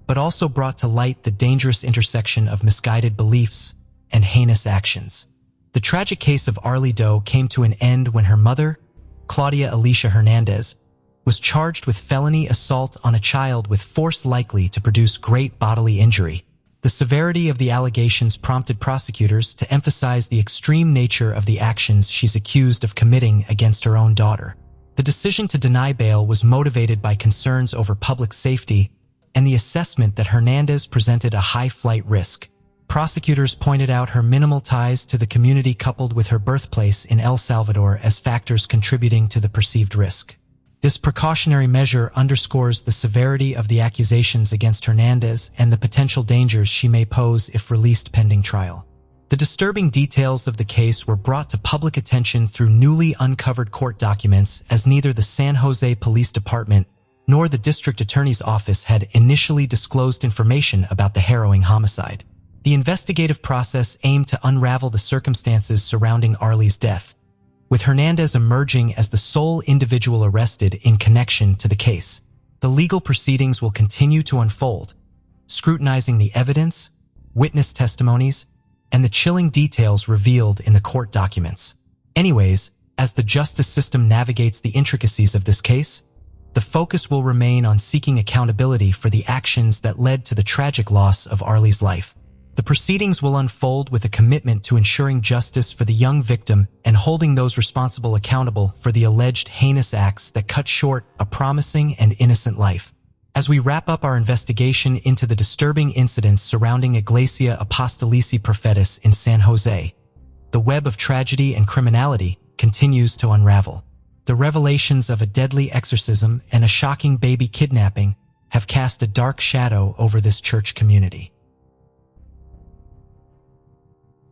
but also brought to light the dangerous intersection of misguided beliefs and heinous actions. The tragic case of Arlie Doe came to an end when her mother, Claudia Alicia Hernandez, was charged with felony assault on a child with force likely to produce great bodily injury. The severity of the allegations prompted prosecutors to emphasize the extreme nature of the actions she's accused of committing against her own daughter. The decision to deny bail was motivated by concerns over public safety and the assessment that Hernandez presented a high flight risk. Prosecutors pointed out her minimal ties to the community coupled with her birthplace in El Salvador as factors contributing to the perceived risk. This precautionary measure underscores the severity of the accusations against Hernandez and the potential dangers she may pose if released pending trial. The disturbing details of the case were brought to public attention through newly uncovered court documents, as neither the San Jose Police Department nor the District Attorney's Office had initially disclosed information about the harrowing homicide. The investigative process aimed to unravel the circumstances surrounding Arlie's death, with Hernandez emerging as the sole individual arrested in connection to the case. The legal proceedings will continue to unfold, scrutinizing the evidence, witness testimonies, and the chilling details revealed in the court documents. Anyways, as the justice system navigates the intricacies of this case, the focus will remain on seeking accountability for the actions that led to the tragic loss of Arlie's life. The proceedings will unfold with a commitment to ensuring justice for the young victim and holding those responsible accountable for the alleged heinous acts that cut short a promising and innocent life. As we wrap up our investigation into the disturbing incidents surrounding Iglesia Apostolici Prophetis in San Jose, the web of tragedy and criminality continues to unravel. The revelations of a deadly exorcism and a shocking baby kidnapping have cast a dark shadow over this church community.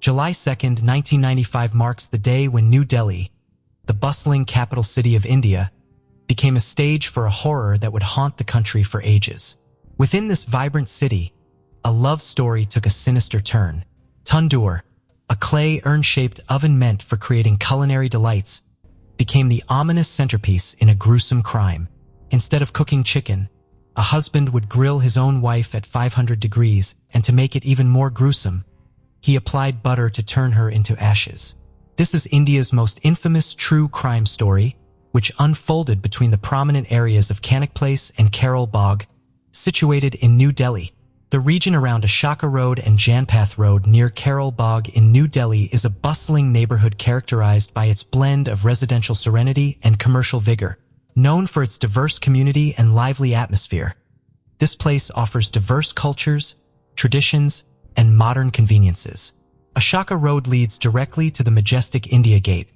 July 2, 1995 marks the day when New Delhi, the bustling capital city of India, became a stage for a horror that would haunt the country for ages. Within this vibrant city, a love story took a sinister turn. Tandoor, a clay urn-shaped oven meant for creating culinary delights, became the ominous centerpiece in a gruesome crime. Instead of cooking chicken, a husband would grill his own wife at 500 degrees, and to make it even more gruesome, he applied butter to turn her into ashes. This is India's most infamous true crime story, which unfolded between the prominent areas of Kanak Place and Carol Bagh, situated in New Delhi. The region around Ashoka Road and Janpath Road near Carol Bagh in New Delhi is a bustling neighborhood characterized by its blend of residential serenity and commercial vigor. Known for its diverse community and lively atmosphere, this place offers diverse cultures, traditions, and modern conveniences. Ashoka Road leads directly to the majestic India Gate,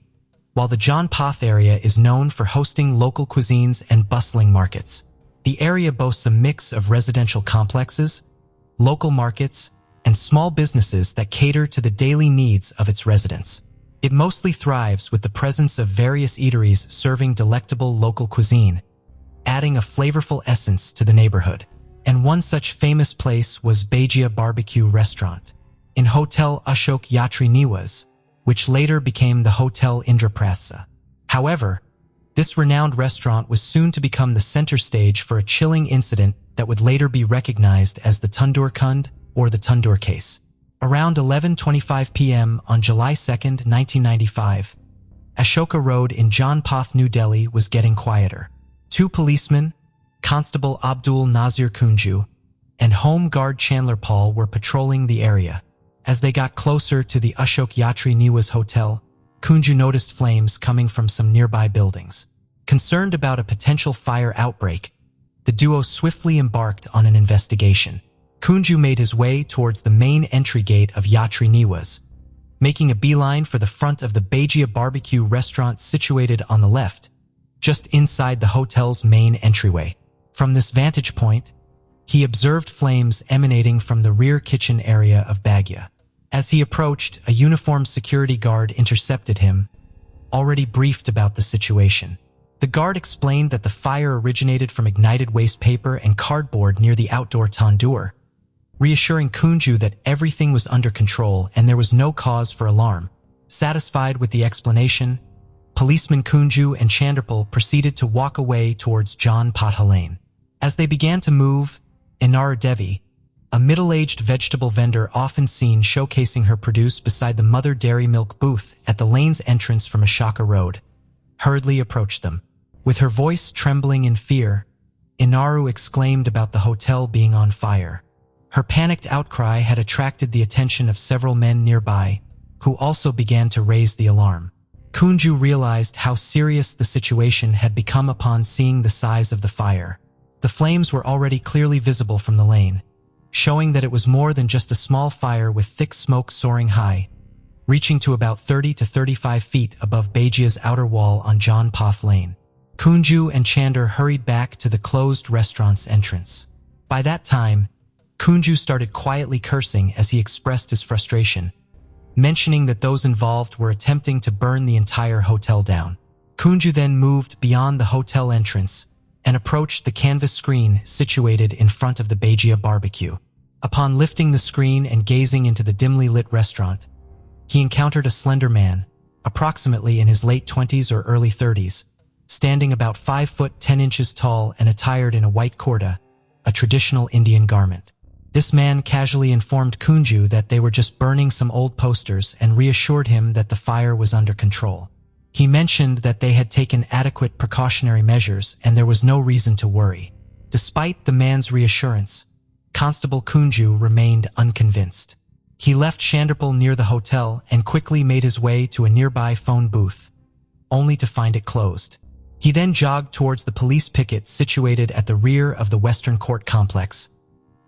while the Janpath area is known for hosting local cuisines and bustling markets. The area boasts a mix of residential complexes, local markets, and small businesses that cater to the daily needs of its residents. It mostly thrives with the presence of various eateries serving delectable local cuisine, adding a flavorful essence to the neighborhood. And one such famous place was Bhajia Barbecue Restaurant in Hotel Ashok Yatri Niwas, which later became the Hotel Indraprastha. However, this renowned restaurant was soon to become the center stage for a chilling incident that would later be recognized as the Tandoor Kund or the Tandoor case. Around 11:25 p.m. on July 2, 1995, Ashoka Road in Janpath, New Delhi was getting quieter. Two policemen, Constable Abdul Nazir Kunju and Home Guard Chandler Paul, were patrolling the area. As they got closer to the Ashok Yatri Niwas Hotel, Kunju noticed flames coming from some nearby buildings. Concerned about a potential fire outbreak, the duo swiftly embarked on an investigation. Kunju made his way towards the main entry gate of Yatri Niwas, making a beeline for the front of the Bhajia Barbecue Restaurant situated on the left, just inside the hotel's main entryway. From this vantage point, he observed flames emanating from the rear kitchen area of Bhajia. As he approached, a uniformed security guard intercepted him, already briefed about the situation. The guard explained that the fire originated from ignited waste paper and cardboard near the outdoor tandoor, reassuring Kunju that everything was under control and there was no cause for alarm. Satisfied with the explanation, policeman Kunju and Chanderpal proceeded to walk away towards John Patha Lane. As they began to move, Inara Devi, a middle-aged vegetable vendor often seen showcasing her produce beside the Mother Dairy Milk booth at the lane's entrance from Ashaka Road, hurriedly approached them. With her voice trembling in fear, Inaru exclaimed about the hotel being on fire. Her panicked outcry had attracted the attention of several men nearby, who also began to raise the alarm. Kunju realized how serious the situation had become upon seeing the size of the fire. The flames were already clearly visible from the lane, showing that it was more than just a small fire with thick smoke soaring high, reaching to about 30 to 35 feet above Bejia's outer wall on John Path Lane. Kunju and Chander hurried back to the closed restaurant's entrance. By that time, Kunju started quietly cursing as he expressed his frustration, mentioning that those involved were attempting to burn the entire hotel down. Kunju then moved beyond the hotel entrance and approached the canvas screen situated in front of the Bejia barbecue. Upon lifting the screen and gazing into the dimly lit restaurant, he encountered a slender man, approximately in his late 20s or early 30s, standing about 5 foot 10 inches tall and attired in a white kurta, a traditional Indian garment. This man casually informed Kunju that they were just burning some old posters and reassured him that the fire was under control. He mentioned that they had taken adequate precautionary measures and there was no reason to worry. Despite the man's reassurance, Constable Kunju remained unconvinced. He left Chanderpal near the hotel and quickly made his way to a nearby phone booth, only to find it closed. He then jogged towards the police picket situated at the rear of the Western Court complex,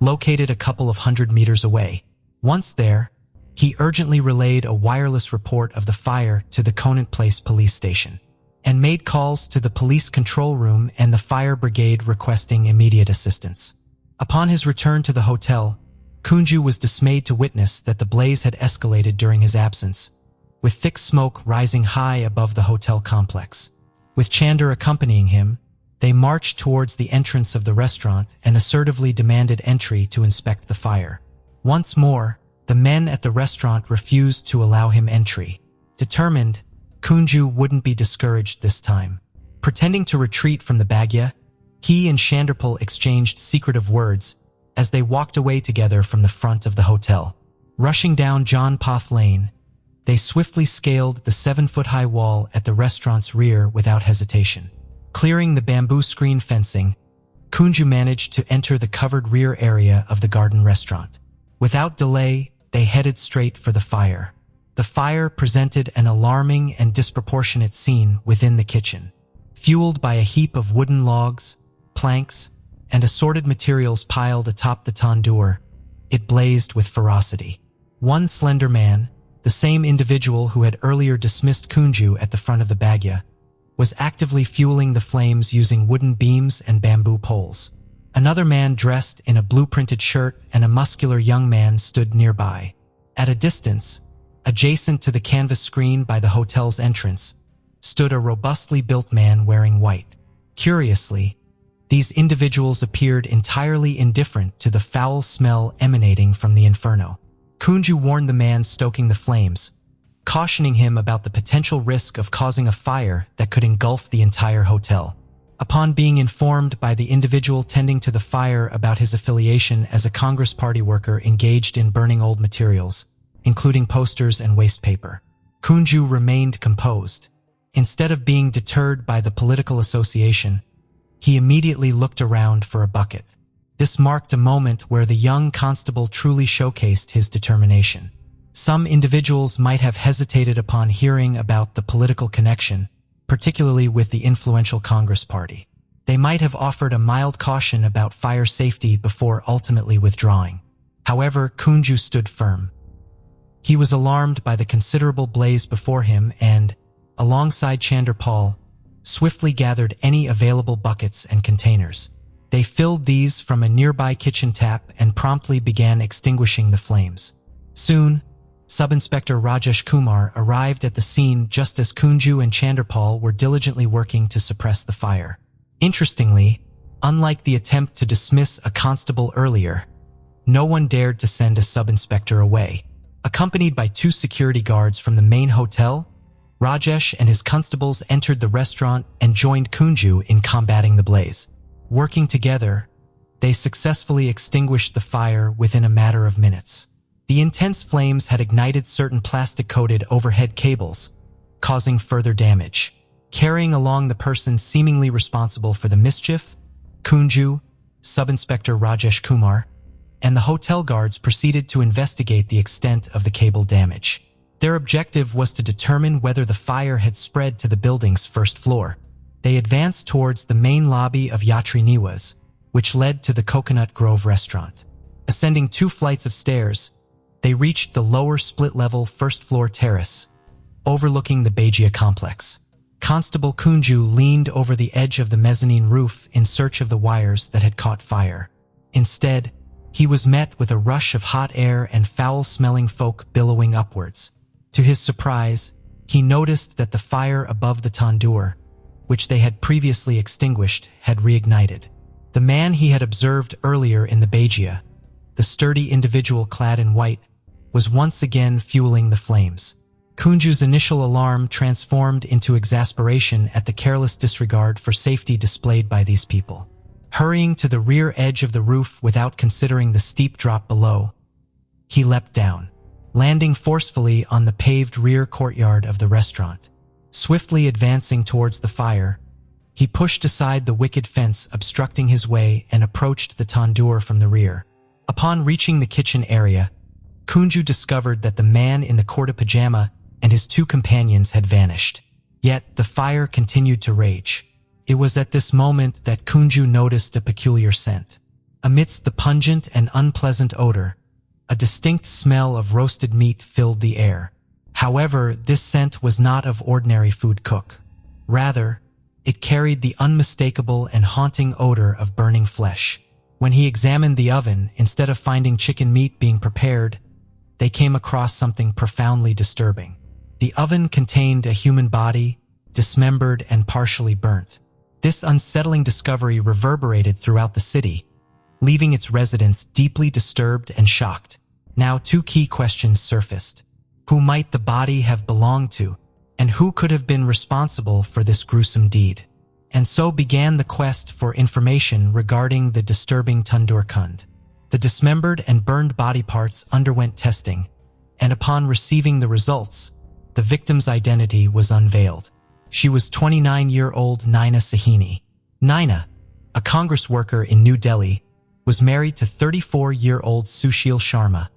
located a couple of 100 meters away. Once there, he urgently relayed a wireless report of the fire to the Conant Place police station, and made calls to the police control room and the fire brigade requesting immediate assistance. Upon his return to the hotel, Kunju was dismayed to witness that the blaze had escalated during his absence, with thick smoke rising high above the hotel complex. With Chander accompanying him, they marched towards the entrance of the restaurant and assertively demanded entry to inspect the fire. Once more, the men at the restaurant refused to allow him entry. Determined, Kunju wouldn't be discouraged this time. Pretending to retreat from the Bagya, he and Chanderpal exchanged secretive words as they walked away together from the front of the hotel. Rushing down John Path Lane, they swiftly scaled the 7-foot-high wall at the restaurant's rear without hesitation. Clearing the bamboo screen fencing, Kunju managed to enter the covered rear area of the garden restaurant. Without delay, they headed straight for the fire. The fire presented an alarming and disproportionate scene within the kitchen. Fueled by a heap of wooden logs, planks, and assorted materials piled atop the tandoor, it blazed with ferocity. One slender man, the same individual who had earlier dismissed Kunju at the front of the Bagya, was actively fueling the flames using wooden beams and bamboo poles. Another man dressed in a blue-printed shirt and a muscular young man stood nearby. At a distance, adjacent to the canvas screen by the hotel's entrance, stood a robustly built man wearing white. Curiously, these individuals appeared entirely indifferent to the foul smell emanating from the inferno. Kunju warned the man stoking the flames, cautioning him about the potential risk of causing a fire that could engulf the entire hotel. Upon being informed by the individual tending to the fire about his affiliation as a Congress Party worker engaged in burning old materials, including posters and waste paper, Kunju remained composed. Instead of being deterred by the political association, he immediately looked around for a bucket. This marked a moment where the young constable truly showcased his determination. Some individuals might have hesitated upon hearing about the political connection, particularly with the influential Congress Party. They might have offered a mild caution about fire safety before ultimately withdrawing. However, Kunju stood firm. He was alarmed by the considerable blaze before him and, alongside Chanderpal, swiftly gathered any available buckets and containers. They filled these from a nearby kitchen tap and promptly began extinguishing the flames. Soon, Sub-Inspector Rajesh Kumar arrived at the scene just as Kunju and Chanderpal were diligently working to suppress the fire. Interestingly, unlike the attempt to dismiss a constable earlier, no one dared to send a sub-inspector away. Accompanied by 2 security guards from the main hotel, Rajesh and his constables entered the restaurant and joined Kunju in combating the blaze. Working together, they successfully extinguished the fire within a matter of minutes. The intense flames had ignited certain plastic-coated overhead cables, causing further damage. Carrying along the person seemingly responsible for the mischief, Kunju, Sub-Inspector Rajesh Kumar, and the hotel guards proceeded to investigate the extent of the cable damage. Their objective was to determine whether the fire had spread to the building's first floor. They advanced towards the main lobby of Yatri Niwas, which led to the Coconut Grove restaurant. Ascending 2 flights of stairs, they reached the lower split-level first-floor terrace, overlooking the Bajia complex. Constable Kunju leaned over the edge of the mezzanine roof in search of the wires that had caught fire. Instead, he was met with a rush of hot air and foul-smelling smoke billowing upwards. To his surprise, he noticed that the fire above the tandoor, which they had previously extinguished, had reignited. The man he had observed earlier in the Bajia, the sturdy individual clad in white, was once again fueling the flames. Kunju's initial alarm transformed into exasperation at the careless disregard for safety displayed by these people. Hurrying to the rear edge of the roof without considering the steep drop below, he leapt down, landing forcefully on the paved rear courtyard of the restaurant. Swiftly advancing towards the fire, he pushed aside the wicket fence obstructing his way and approached the tandoor from the rear. Upon reaching the kitchen area, Kunju discovered that the man in the kurta pajama and his 2 companions had vanished. Yet the fire continued to rage. It was at this moment that Kunju noticed a peculiar scent. Amidst the pungent and unpleasant odor, a distinct smell of roasted meat filled the air. However, this scent was not of ordinary food cook. Rather, it carried the unmistakable and haunting odor of burning flesh. When he examined the oven, instead of finding chicken meat being prepared, they came across something profoundly disturbing. The oven contained a human body, dismembered and partially burnt. This unsettling discovery reverberated throughout the city, leaving its residents deeply disturbed and shocked. Now 2 key questions surfaced. Who might the body have belonged to, and who could have been responsible for this gruesome deed? And so began the quest for information regarding the disturbing tandoor kund. The dismembered and burned body parts underwent testing, and upon receiving the results, the victim's identity was unveiled. She was 29-year-old Naina Sahini. Naina, a Congress worker in New Delhi, was married to 34-year-old Sushil Sharma,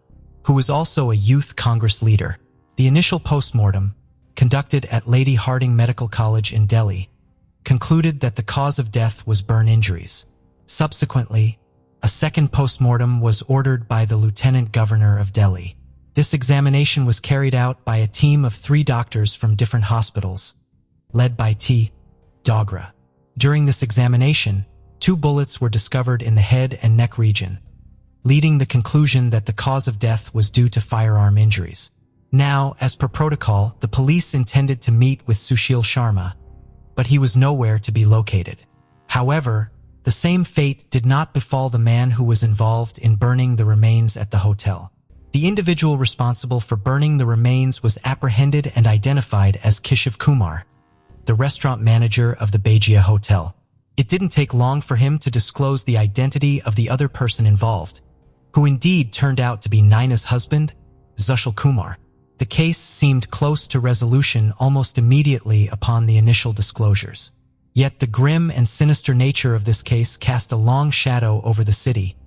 who was also a youth Congress leader. The initial postmortem, conducted at Lady Hardinge Medical College in Delhi, concluded that the cause of death was burn injuries. Subsequently, a second postmortem was ordered by the Lieutenant Governor of Delhi. This examination was carried out by a team of 3 doctors from different hospitals, led by T. Dogra. During this examination, 2 bullets were discovered in the head and neck region, leading the conclusion that the cause of death was due to firearm injuries. Now, as per protocol, the police intended to meet with Sushil Sharma, but he was nowhere to be located. However, the same fate did not befall the man who was involved in burning the remains at the hotel. The individual responsible for burning the remains was apprehended and identified as Kishiv Kumar, the restaurant manager of the Bajia Hotel. It didn't take long for him to disclose the identity of the other person involved, who indeed turned out to be Naina's husband, Sushil Kumar. The case seemed close to resolution almost immediately upon the initial disclosures. Yet the grim and sinister nature of this case cast a long shadow over the city,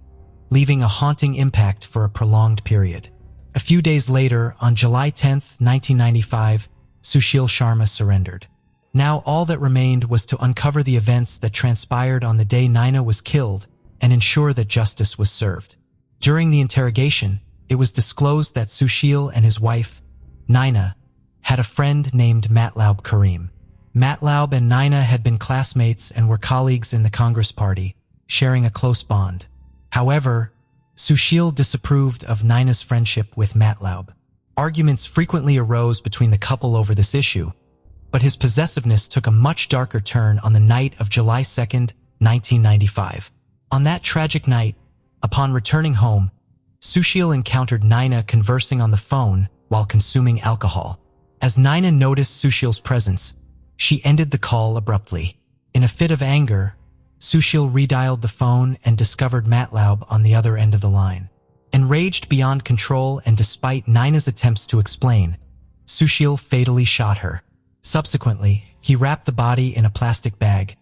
leaving a haunting impact for a prolonged period. A few days later, on July 10, 1995, Sushil Sharma surrendered. Now all that remained was to uncover the events that transpired on the day Naina was killed and ensure that justice was served. During the interrogation, it was disclosed that Sushil and his wife, Naina, had a friend named Matlaub Karim. Matlaub and Naina had been classmates and were colleagues in the Congress Party, sharing a close bond. However, Sushil disapproved of Naina's friendship with Matlaub. Arguments frequently arose between the couple over this issue, but his possessiveness took a much darker turn on the night of July 2nd, 1995. On that tragic night, upon returning home, Sushil encountered Naina conversing on the phone while consuming alcohol. As Naina noticed Sushil's presence, she ended the call abruptly. In a fit of anger, Sushil redialed the phone and discovered Matlaub on the other end of the line. Enraged beyond control and despite Naina's attempts to explain, Sushil fatally shot her. Subsequently, he wrapped the body in a plastic bag,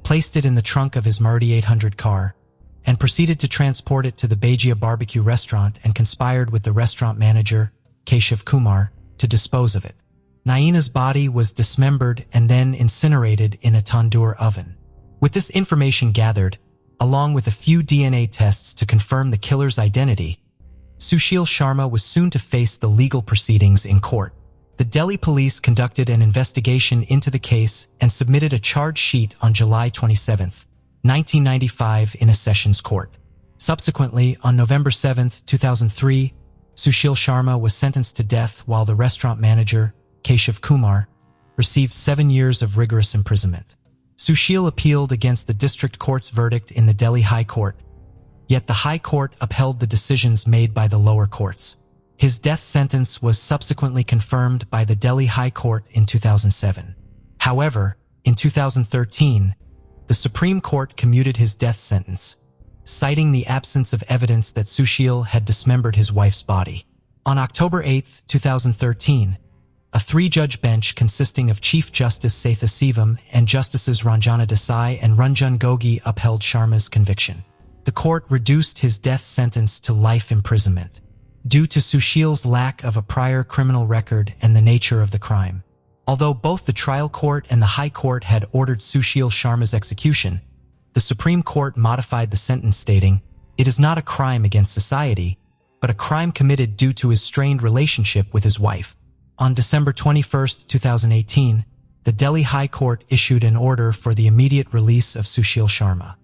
placed it in the trunk of his Maruti 800 car, and proceeded to transport it to the Bajia barbecue restaurant and conspired with the restaurant manager, Keshav Kumar, to dispose of it. Naina's body was dismembered and then incinerated in a tandoor oven. With this information gathered, along with a few DNA tests to confirm the killer's identity, Sushil Sharma was soon to face the legal proceedings in court. The Delhi police conducted an investigation into the case and submitted a charge sheet on July 27, 1995 in a sessions court. Subsequently, on November 7, 2003, Sushil Sharma was sentenced to death while the restaurant manager, Keshav Kumar, received 7 years of rigorous imprisonment. Sushil appealed against the district court's verdict in the Delhi High Court, yet the High Court upheld the decisions made by the lower courts. His death sentence was subsequently confirmed by the Delhi High Court in 2007. However, in 2013, the Supreme Court commuted his death sentence, citing the absence of evidence that Sushil had dismembered his wife's body. On October 8, 2013, a three-judge bench consisting of Chief Justice Setha Sivam and Justices Ranjana Desai and Ranjan Gogoi upheld Sharma's conviction. The court reduced his death sentence to life imprisonment, due to Sushil's lack of a prior criminal record and the nature of the crime. Although both the trial court and the High Court had ordered Sushil Sharma's execution, the Supreme Court modified the sentence stating, "It is not a crime against society, but a crime committed due to his strained relationship with his wife." On December 21, 2018, the Delhi High Court issued an order for the immediate release of Sushil Sharma.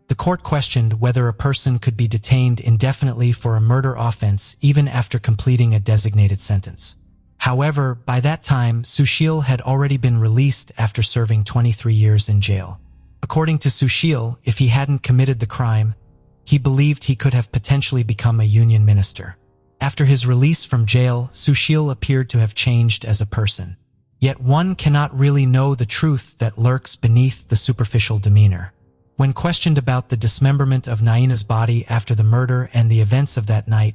The court questioned whether a person could be detained indefinitely for a murder offense even after completing a designated sentence. However, by that time, Sushil had already been released after serving 23 years in jail. According to Sushil, if he hadn't committed the crime, he believed he could have potentially become a union minister. After his release from jail, Sushil appeared to have changed as a person. Yet one cannot really know the truth that lurks beneath the superficial demeanor. When questioned about the dismemberment of Naina's body after the murder and the events of that night,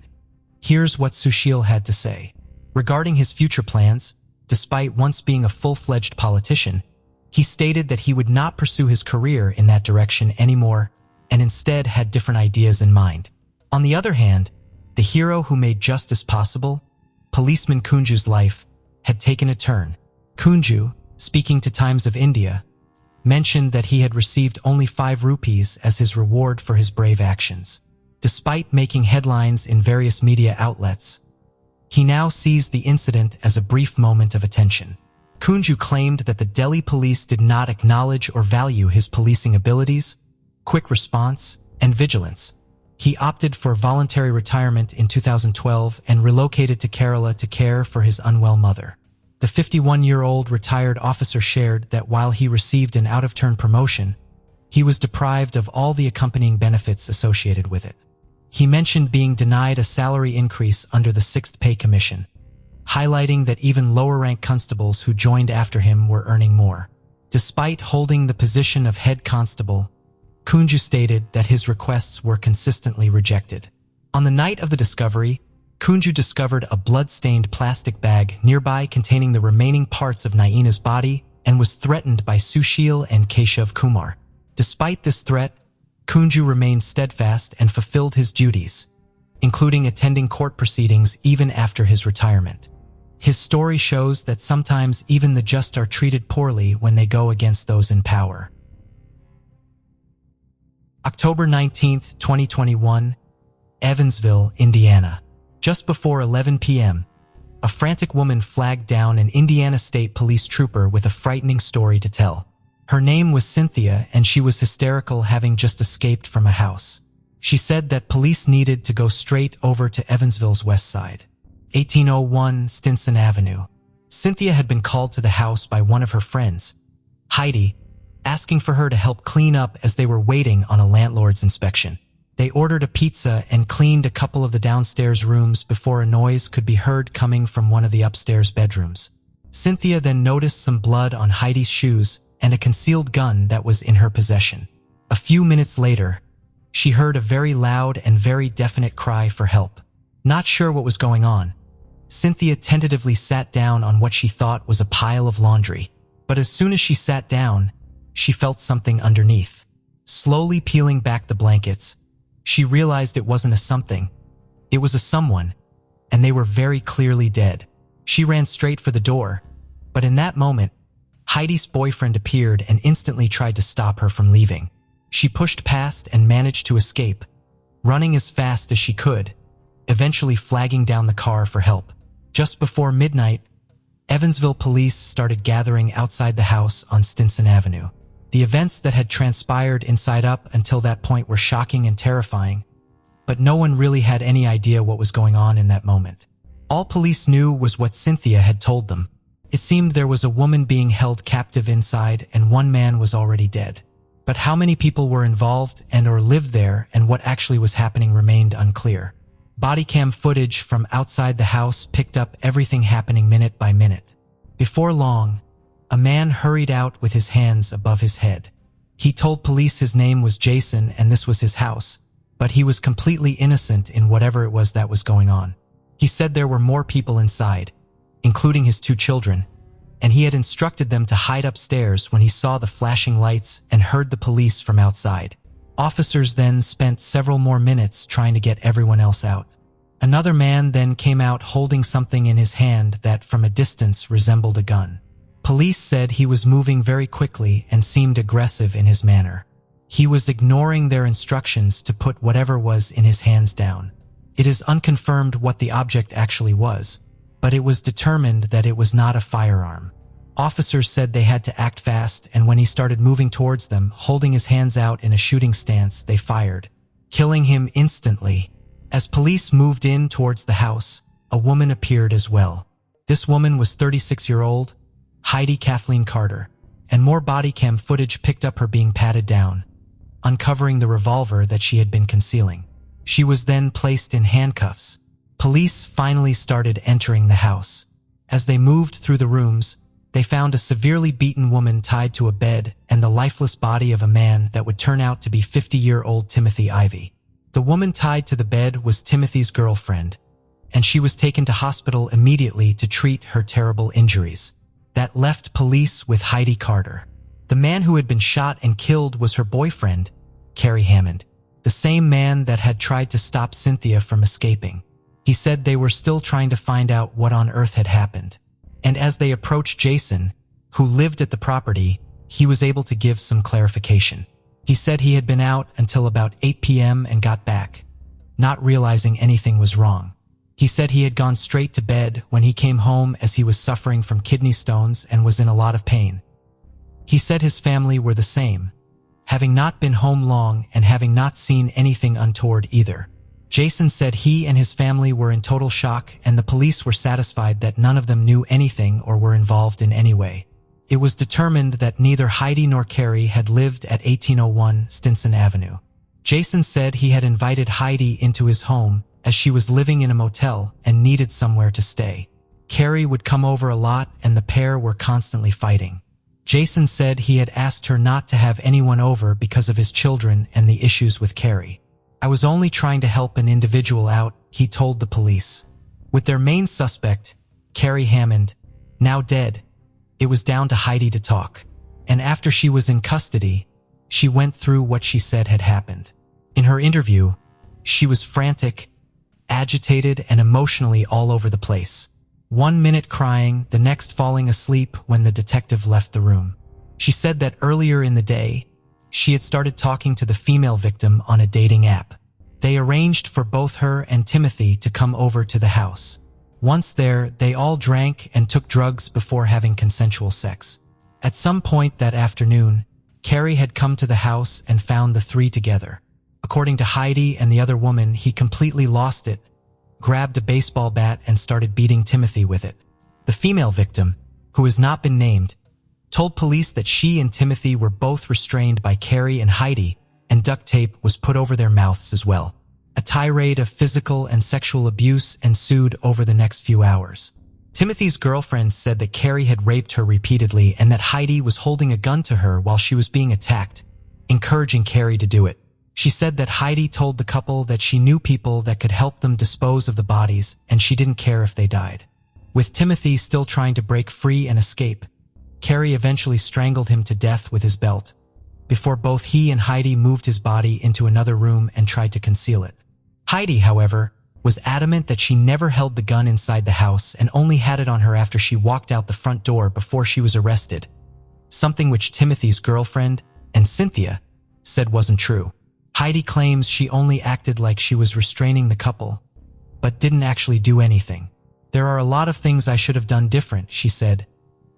here's what Sushil had to say. Regarding his future plans, despite once being a full-fledged politician, he stated that he would not pursue his career in that direction anymore and instead had different ideas in mind. On the other hand, the hero who made justice possible, policeman Kunju's life, had taken a turn. Kunju, speaking to Times of India, mentioned that he had received only 5 rupees as his reward for his brave actions. Despite making headlines in various media outlets, he now sees the incident as a brief moment of attention. Kunju claimed that the Delhi police did not acknowledge or value his policing abilities, quick response, and vigilance. He opted for voluntary retirement in 2012 and relocated to Kerala to care for his unwell mother. The 51-year-old retired officer shared that while he received an out-of-turn promotion, he was deprived of all the accompanying benefits associated with it. He mentioned being denied a salary increase under the 6th Pay Commission, highlighting that even lower-rank constables who joined after him were earning more. Despite holding the position of head constable, Kunju stated that his requests were consistently rejected. On the night of the discovery, Kunju discovered a blood-stained plastic bag nearby containing the remaining parts of Naina's body and was threatened by Sushil and Keshav Kumar. Despite this threat, Kunju remained steadfast and fulfilled his duties, including attending court proceedings even after his retirement. His story shows that sometimes even the just are treated poorly when they go against those in power. October 19, 2021, Evansville, Indiana. Just before 11 p.m., a frantic woman flagged down an Indiana State Police trooper with a frightening story to tell. Her name was Cynthia, and she was hysterical, having just escaped from a house. She said that police needed to go straight over to Evansville's west side. 1801 Stinson Avenue. Cynthia had been called to the house by one of her friends, Heidi, asking for her to help clean up as they were waiting on a landlord's inspection. They ordered a pizza and cleaned a couple of the downstairs rooms before a noise could be heard coming from one of the upstairs bedrooms. Cynthia then noticed some blood on Heidi's shoes and a concealed gun that was in her possession. A few minutes later, she heard a very loud and very definite cry for help. Not sure what was going on, Cynthia tentatively sat down on what she thought was a pile of laundry. But as soon as she sat down, she felt something underneath. Slowly peeling back the blankets, she realized it wasn't a something. It was a someone, and they were very clearly dead. She ran straight for the door, but in that moment, Heidi's boyfriend appeared and instantly tried to stop her from leaving. She pushed past and managed to escape, running as fast as she could, eventually flagging down the car for help. Just before midnight, Evansville police started gathering outside the house on Stinson Avenue. The events that had transpired inside up until that point were shocking and terrifying, but no one really had any idea what was going on in that moment. All police knew was what Cynthia had told them. It seemed there was a woman being held captive inside and one man was already dead. But how many people were involved and or lived there and what actually was happening remained unclear. Body cam footage from outside the house picked up everything happening minute by minute. Before long, a man hurried out with his hands above his head. He told police his name was Jason and this was his house, but he was completely innocent in whatever it was that was going on. He said there were more people inside, including his 2 children, and he had instructed them to hide upstairs when he saw the flashing lights and heard the police from outside. Officers then spent several more minutes trying to get everyone else out. Another man then came out holding something in his hand that from a distance resembled a gun. Police said he was moving very quickly and seemed aggressive in his manner. He was ignoring their instructions to put whatever was in his hands down. It is unconfirmed what the object actually was, but it was determined that it was not a firearm. Officers said they had to act fast, and when he started moving towards them, holding his hands out in a shooting stance, they fired, killing him instantly. As police moved in towards the house, a woman appeared as well. This woman was 36-year-old Heidi Kathleen Carter, and more body cam footage picked up her being patted down, uncovering the revolver that she had been concealing. She was then placed in handcuffs. Police finally started entering the house. As they moved through the rooms, they found a severely beaten woman tied to a bed and the lifeless body of a man that would turn out to be 50-year-old Timothy Ivy. The woman tied to the bed was Timothy's girlfriend, and she was taken to hospital immediately to treat her terrible injuries. That left police with Heidi Carter. The man who had been shot and killed was her boyfriend, Kerry Hammond, the same man that had tried to stop Cynthia from escaping. He said they were still trying to find out what on earth had happened. And as they approached Jason, who lived at the property, he was able to give some clarification. He said he had been out until about 8 p.m. and got back, not realizing anything was wrong. He said he had gone straight to bed when he came home as he was suffering from kidney stones and was in a lot of pain. He said his family were the same, having not been home long and having not seen anything untoward either. Jason said he and his family were in total shock and the police were satisfied that none of them knew anything or were involved in any way. It was determined that neither Heidi nor Kerry had lived at 1801 Stinson Avenue. Jason said he had invited Heidi into his home as she was living in a motel and needed somewhere to stay. Kerry would come over a lot and the pair were constantly fighting. Jason said he had asked her not to have anyone over because of his children and the issues with Kerry. I was only trying to help an individual out, he told the police. With their main suspect, Kerry Hammond, now dead, it was down to Heidi to talk. And after she was in custody, she went through what she said had happened. In her interview, she was frantic, agitated, and emotionally all over the place. 1 minute crying, the next falling asleep when the detective left the room. She said that earlier in the day, she had started talking to the female victim on a dating app. They arranged for both her and Timothy to come over to the house. Once there, they all drank and took drugs before having consensual sex. At some point that afternoon, Kerry had come to the house and found the 3 together. According to Heidi and the other woman, he completely lost it grabbed a baseball bat and started beating Timothy with it. The female victim, who has not been named, told police that she and Timothy were both restrained by Carrie and Heidi, and duct tape was put over their mouths as well. A tirade of physical and sexual abuse ensued over the next few hours. Timothy's girlfriend said that Carrie had raped her repeatedly and that Heidi was holding a gun to her while she was being attacked, encouraging Carrie to do it. She said that Heidi told the couple that she knew people that could help them dispose of the bodies and she didn't care if they died. With Timothy still trying to break free and escape, Carrie eventually strangled him to death with his belt, before both he and Heidi moved his body into another room and tried to conceal it. Heidi, however, was adamant that she never held the gun inside the house and only had it on her after she walked out the front door before she was arrested, something which Timothy's girlfriend and Cynthia said wasn't true. Heidi claims she only acted like she was restraining the couple, but didn't actually do anything. "There are a lot of things I should have done different," she said,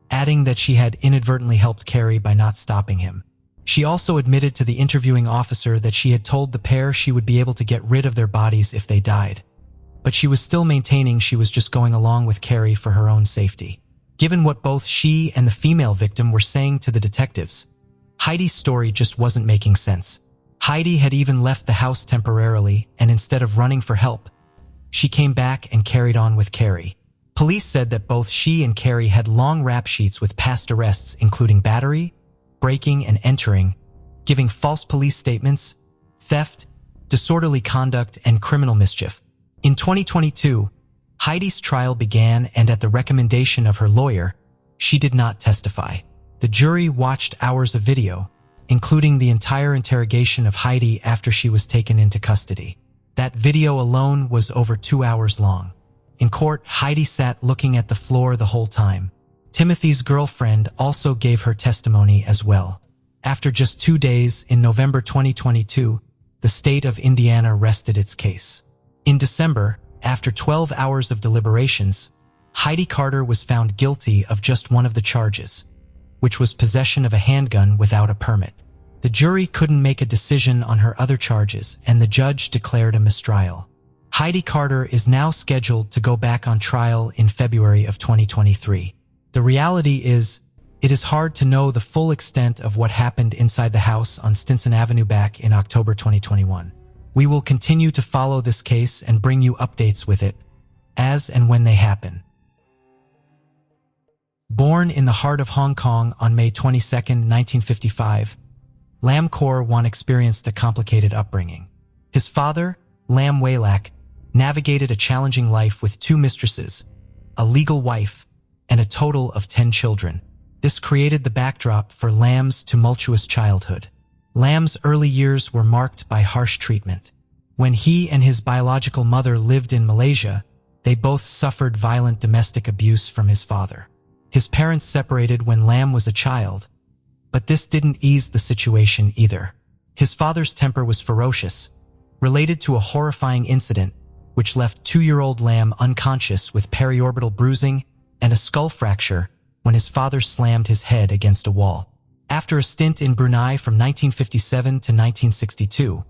adding that she had inadvertently helped Carrie by not stopping him. She also admitted to the interviewing officer that she had told the pair she would be able to get rid of their bodies if they died, but she was still maintaining she was just going along with Carrie for her own safety. Given what both she and the female victim were saying to the detectives, Heidi's story just wasn't making sense. Heidi had even left the house temporarily, and instead of running for help, she came back and carried on with Carrie. Police said that both she and Carrie had long rap sheets with past arrests including battery, breaking and entering, giving false police statements, theft, disorderly conduct, and criminal mischief. In 2022, Heidi's trial began, and at the recommendation of her lawyer, she did not testify. The jury watched hours of video, including the entire interrogation of Heidi after she was taken into custody. That video alone was over 2 hours long. In court, Heidi sat looking at the floor the whole time. Timothy's girlfriend also gave her testimony as well. After just 2 days, in November 2022, the state of Indiana rested its case. In December, after 12 hours of deliberations, Heidi Carter was found guilty of just one of the charges, which was possession of a handgun without a permit. The jury couldn't make a decision on her other charges, and the judge declared a mistrial. Heidi Carter is now scheduled to go back on trial in February of 2023. The reality is, it is hard to know the full extent of what happened inside the house on Stinson Avenue back in October 2021. We will continue to follow this case and bring you updates with it, as and when they happen. Born in the heart of Hong Kong on May 22, 1955, Lam Kor Wan experienced a complicated upbringing. His father, Lam Wailak, navigated a challenging life with 2 mistresses, a legal wife, and a total of 10 children. This created the backdrop for Lam's tumultuous childhood. Lam's early years were marked by harsh treatment. When he and his biological mother lived in Malaysia, they both suffered violent domestic abuse from his father. His parents separated when Lam was a child, but this didn't ease the situation either. His father's temper was ferocious, related to a horrifying incident which left 2-year-old Lam unconscious with periorbital bruising and a skull fracture when his father slammed his head against a wall. After a stint in Brunei from 1957 to 1962,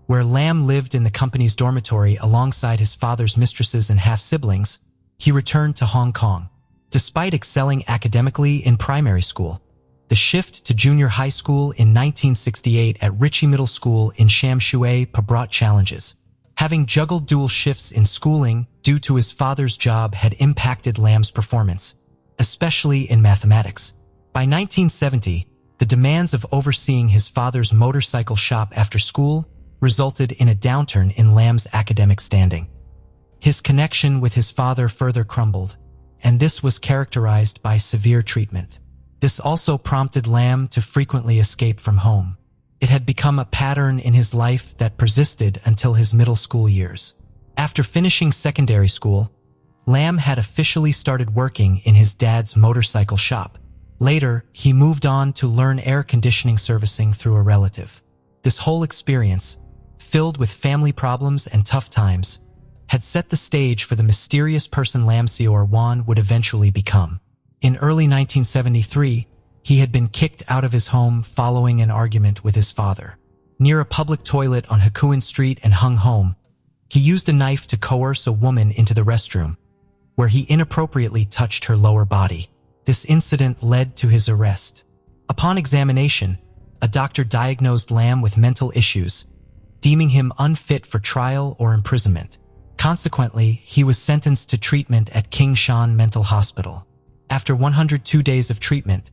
where Lam lived in the company's dormitory alongside his father's mistresses and half-siblings, he returned to Hong Kong. Despite excelling academically in primary school, the shift to junior high school in 1968 at Ritchie Middle School in Sham Shui brought challenges. Having juggled dual shifts in schooling due to his father's job had impacted Lam's performance, especially in mathematics. By 1970, the demands of overseeing his father's motorcycle shop after school resulted in a downturn in Lam's academic standing. His connection with his father further crumbled, and this was characterized by severe treatment. This also prompted Lam to frequently escape from home. It had become a pattern in his life that persisted until his middle school years. After finishing secondary school, Lam had officially started working in his dad's motorcycle shop. Later, he moved on to learn air conditioning servicing through a relative. This whole experience, filled with family problems and tough times, had set the stage for the mysterious person Lam Seor Wan would eventually become. In early 1973, he had been kicked out of his home following an argument with his father. Near a public toilet on Hakuin Street in Hung Home, He used a knife to coerce a woman into the restroom, where he inappropriately touched her lower body. This incident led to his arrest. Upon examination, a doctor diagnosed Lam with mental issues, deeming him unfit for trial or imprisonment. Consequently, he was sentenced to treatment at King Shan Mental Hospital. After 102 days of treatment,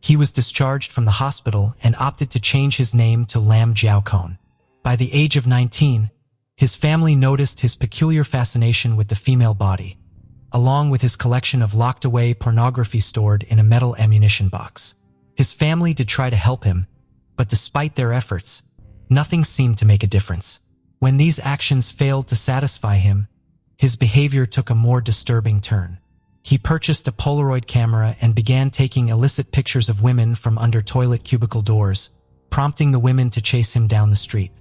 he was discharged from the hospital and opted to change his name to Lam Jiaokon. By the age of 19, his family noticed his peculiar fascination with the female body, along with his collection of locked-away pornography stored in a metal ammunition box. His family did try to help him, but despite their efforts, nothing seemed to make a difference. When these actions failed to satisfy him, his behavior took a more disturbing turn. He purchased a Polaroid camera and began taking illicit pictures of women from under toilet cubicle doors, prompting the women to chase him down the street.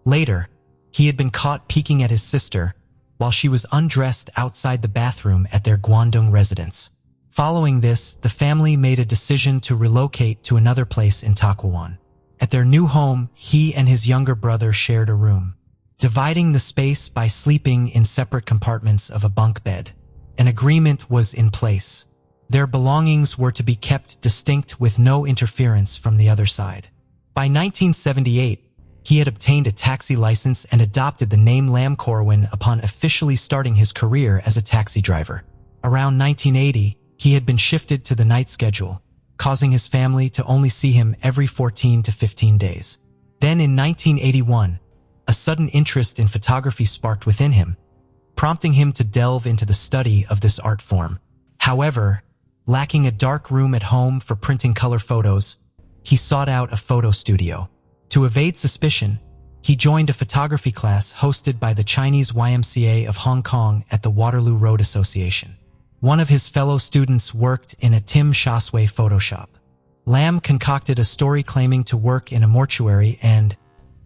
Later, he had been caught peeking at his sister while she was undressed outside the bathroom at their Guangdong residence. Following this, the family made a decision to relocate to another place in Takuan. At their new home, he and his younger brother shared a room, dividing the space by sleeping in separate compartments of a bunk bed. An agreement was in place. Their belongings were to be kept distinct with no interference from the other side. By 1978, he had obtained a taxi license and adopted the name Lam Corwin upon officially starting his career as a taxi driver. Around 1980, he had been shifted to the night schedule, causing his family to only see him every 14 to 15 days. Then in 1981, a sudden interest in photography sparked within him, prompting him to delve into the study of this art form. However, lacking a dark room at home for printing color photos, he sought out a photo studio. To evade suspicion, he joined a photography class hosted by the Chinese YMCA of Hong Kong at the Waterloo Road Association. One of his fellow students worked in a Tim Shasway photo shop. Lam concocted a story claiming to work in a mortuary and,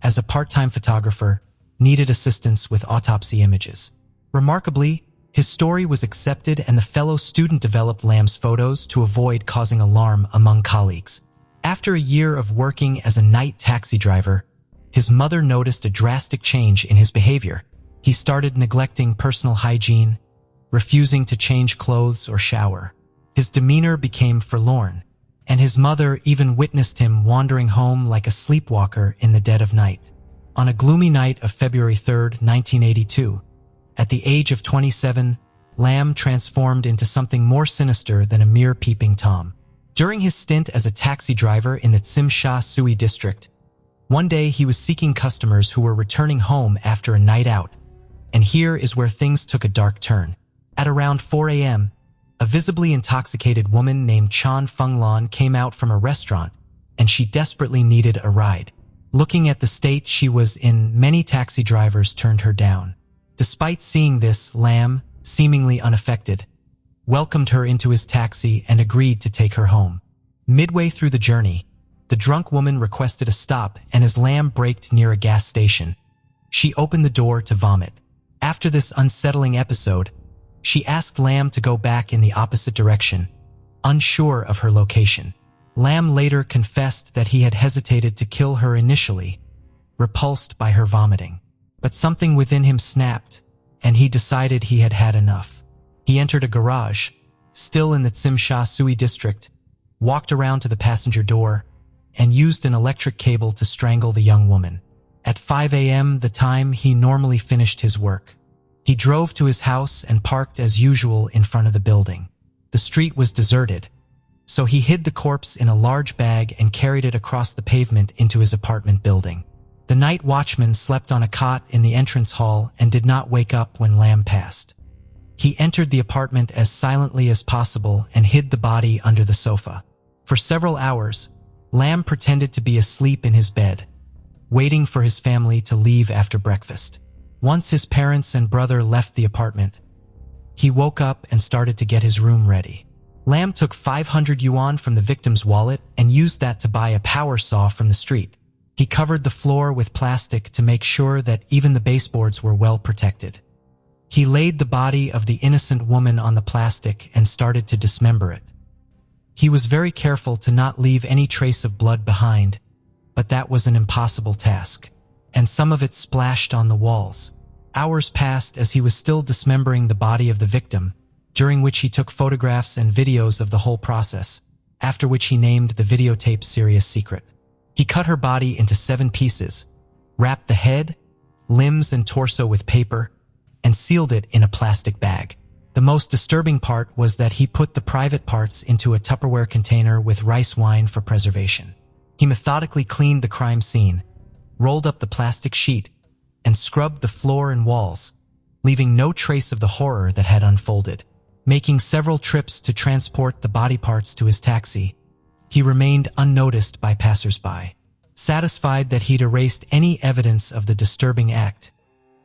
as a part-time photographer, needed assistance with autopsy images. Remarkably, his story was accepted and the fellow student developed Lam's photos to avoid causing alarm among colleagues. After a year of working as a night taxi driver, his mother noticed a drastic change in his behavior. He started neglecting personal hygiene, refusing to change clothes or shower. His demeanor became forlorn, and his mother even witnessed him wandering home like a sleepwalker in the dead of night. On a gloomy night of February 3, 1982, at the age of 27, Lam transformed into something more sinister than a mere peeping Tom. During his stint as a taxi driver in the Tsim Sha Tsui district, one day he was seeking customers who were returning home after a night out, and here is where things took a dark turn. At around 4 a.m., a visibly intoxicated woman named Chan Fenglan came out from a restaurant, and she desperately needed a ride. Looking at the state she was in, many taxi drivers turned her down. Despite seeing this, Lam, seemingly unaffected, welcomed her into his taxi and agreed to take her home. Midway through the journey, the drunk woman requested a stop, and as Lam braked near a gas station, she opened the door to vomit. After this unsettling episode, she asked Lam to go back in the opposite direction, unsure of her location. Lam later confessed that he had hesitated to kill her initially, repulsed by her vomiting. But something within him snapped, and he decided he had had enough. He entered a garage, still in the Tsim Sha Tsui district, walked around to the passenger door, and used an electric cable to strangle the young woman. At 5 a.m., the time he normally finished his work, he drove to his house and parked as usual in front of the building. The street was deserted, so he hid the corpse in a large bag and carried it across the pavement into his apartment building. The night watchman slept on a cot in the entrance hall and did not wake up when Lam passed. He entered the apartment as silently as possible and hid the body under the sofa. For several hours, Lam pretended to be asleep in his bed, waiting for his family to leave after breakfast. Once his parents and brother left the apartment, he woke up and started to get his room ready. Lam took 500 yuan from the victim's wallet and used that to buy a power saw from the street. He covered the floor with plastic to make sure that even the baseboards were well protected. He laid the body of the innocent woman on the plastic and started to dismember it. He was very careful to not leave any trace of blood behind, but that was an impossible task, and some of it splashed on the walls. Hours passed as he was still dismembering the body of the victim, during which he took photographs and videos of the whole process, after which he named the videotape Serious Secret. He cut her body into 7 pieces, wrapped the head, limbs and torso with paper, and sealed it in a plastic bag. The most disturbing part was that he put the private parts into a Tupperware container with rice wine for preservation. He methodically cleaned the crime scene, rolled up the plastic sheet, and scrubbed the floor and walls, leaving no trace of the horror that had unfolded. Making several trips to transport the body parts to his taxi, he remained unnoticed by passers-by. Satisfied that he'd erased any evidence of the disturbing act,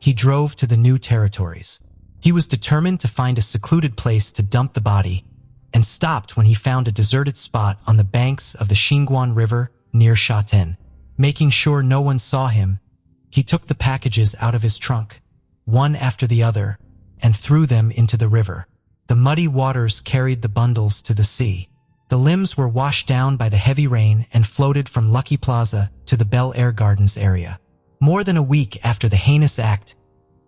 he drove to the new territories. He was determined to find a secluded place to dump the body, and stopped when he found a deserted spot on the banks of the Xinguan River near Shaten. Making sure no one saw him, he took the packages out of his trunk, one after the other, and threw them into the river. The muddy waters carried the bundles to the sea. The limbs were washed down by the heavy rain and floated from Lucky Plaza to the Bel Air Gardens area. More than a week after the heinous act,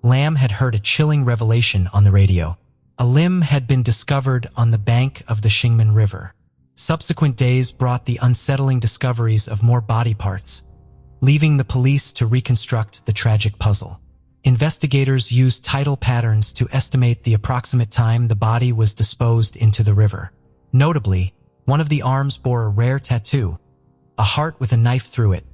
Lam had heard a chilling revelation on the radio. A limb had been discovered on the bank of the Xingmen River. Subsequent days brought the unsettling discoveries of more body parts, leaving the police to reconstruct the tragic puzzle. Investigators used tidal patterns to estimate the approximate time the body was disposed into the river. Notably, one of the arms bore a rare tattoo, a heart with a knife through it,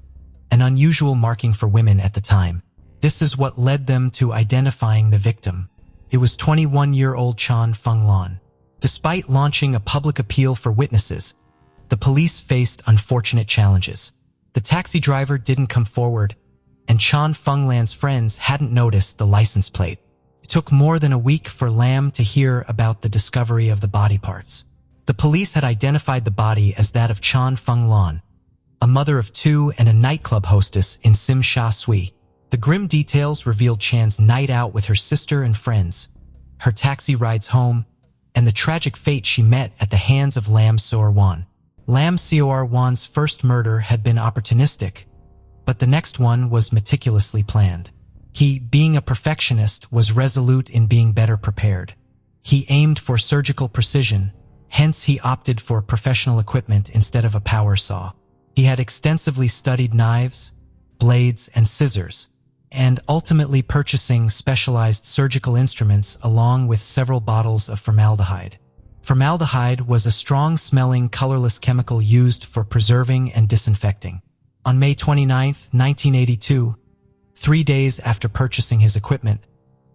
an unusual marking for women at the time. This is what led them to identifying the victim. It was 21-year-old Chan Fenglan. Despite launching a public appeal for witnesses, the police faced unfortunate challenges. The taxi driver didn't come forward, and Chan Fenglan's friends hadn't noticed the license plate. It took more than a week for Lam to hear about the discovery of the body parts. The police had identified the body as that of Chan Fenglan, a mother of 2 and a nightclub hostess in Sim Sha Sui. The grim details revealed Chan's night out with her sister and friends, her taxi rides home, and the tragic fate she met at the hands of Lam Soerwan. Lam Soerwan's first murder had been opportunistic, but the next one was meticulously planned. He, being a perfectionist, was resolute in being better prepared. He aimed for surgical precision, hence he opted for professional equipment instead of a power saw. He had extensively studied knives, blades, and scissors, and ultimately purchasing specialized surgical instruments along with several bottles of formaldehyde. Formaldehyde was a strong-smelling, colorless chemical used for preserving and disinfecting. On May 29, 1982, 3 days after purchasing his equipment,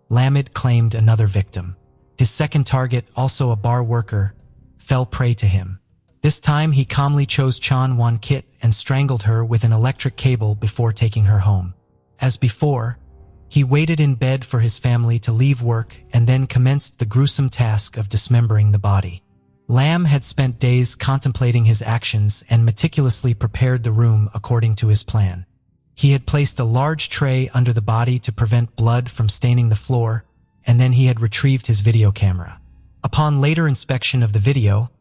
Lamid claimed another victim. His second target, also a bar worker, fell prey to him. This time he calmly chose Chan Wan Kit and strangled her with an electric cable before taking her home. As before, he waited in bed for his family to leave work and then commenced the gruesome task of dismembering the body. Lam had spent days contemplating his actions and meticulously prepared the room according to his plan. He had placed a large tray under the body to prevent blood from staining the floor, and then he had retrieved his video camera. Upon later inspection of the video,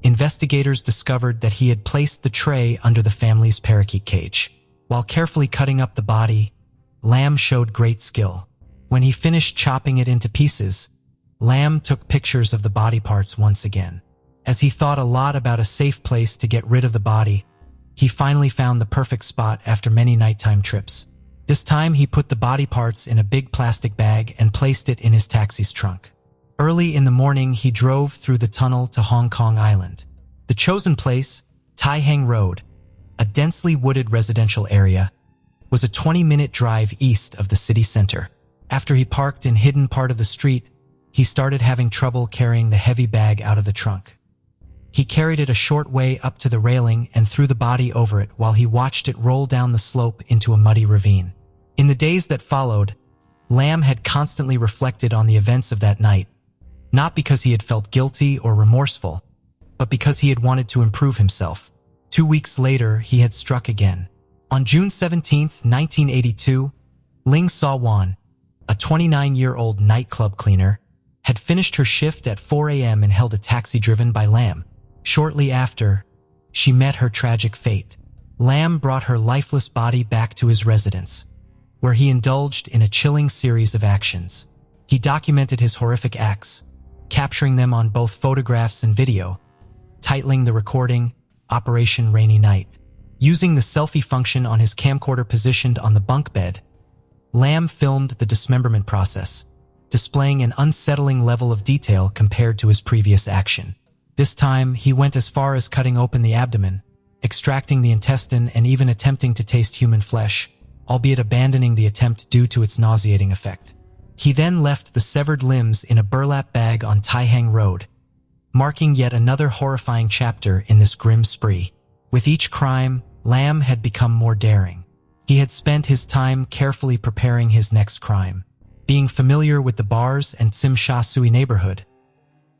investigators discovered that he had placed the tray under the family's parakeet cage. While carefully cutting up the body, Lam showed great skill. When he finished chopping it into pieces, Lam took pictures of the body parts once again. As he thought a lot about a safe place to get rid of the body, he finally found the perfect spot after many nighttime trips. This time he put the body parts in a big plastic bag and placed it in his taxi's trunk. Early in the morning, he drove through the tunnel to Hong Kong Island. The chosen place, Tai Hang Road, a densely wooded residential area, was a 20-minute drive east of the city center. After he parked in a hidden part of the street, he started having trouble carrying the heavy bag out of the trunk. He carried it a short way up to the railing and threw the body over it while he watched it roll down the slope into a muddy ravine. In the days that followed, Lam had constantly reflected on the events of that night, not because he had felt guilty or remorseful, but because he had wanted to improve himself. 2 weeks later, he had struck again. On June 17, 1982, Ling Sawan, a 29-year-old nightclub cleaner, had finished her shift at 4 a.m. and held a taxi driven by Lam. Shortly after, she met her tragic fate. Lam brought her lifeless body back to his residence, where he indulged in a chilling series of actions. He documented his horrific acts, capturing them on both photographs and video, titling the recording Operation Rainy Night. Using the selfie function on his camcorder positioned on the bunk bed, Lamb filmed the dismemberment process, displaying an unsettling level of detail compared to his previous action. This time, he went as far as cutting open the abdomen, extracting the intestine and even attempting to taste human flesh, albeit abandoning the attempt due to its nauseating effect. He then left the severed limbs in a burlap bag on Tai Hang Road, marking yet another horrifying chapter in this grim spree. With each crime, Lamb had become more daring. He had spent his time carefully preparing his next crime. Being familiar with the bars and Tsim Sha Tsui neighborhood,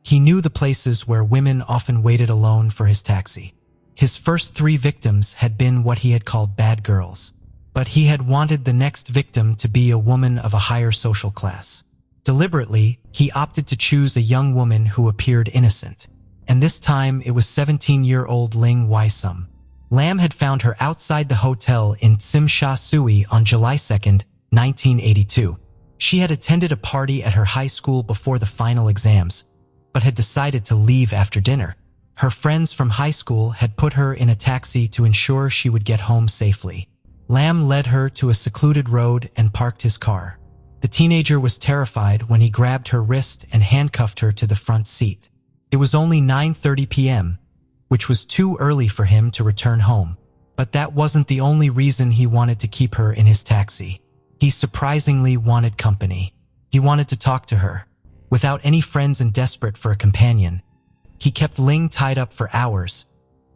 he knew the places where women often waited alone for his taxi. His first 3 victims had been what he had called bad girls, but he had wanted the next victim to be a woman of a higher social class. Deliberately, he opted to choose a young woman who appeared innocent, and this time it was 17-year-old Ling Wai-sum. Lamb had found her outside the hotel in Tsim Sha Tsui on July 2, 1982. She had attended a party at her high school before the final exams, but had decided to leave after dinner. Her friends from high school had put her in a taxi to ensure she would get home safely. Lamb led her to a secluded road and parked his car. The teenager was terrified when he grabbed her wrist and handcuffed her to the front seat. It was only 9:30 p.m., which was too early for him to return home. But that wasn't the only reason he wanted to keep her in his taxi. He surprisingly wanted company. He wanted to talk to her. Without any friends and desperate for a companion, he kept Ling tied up for hours,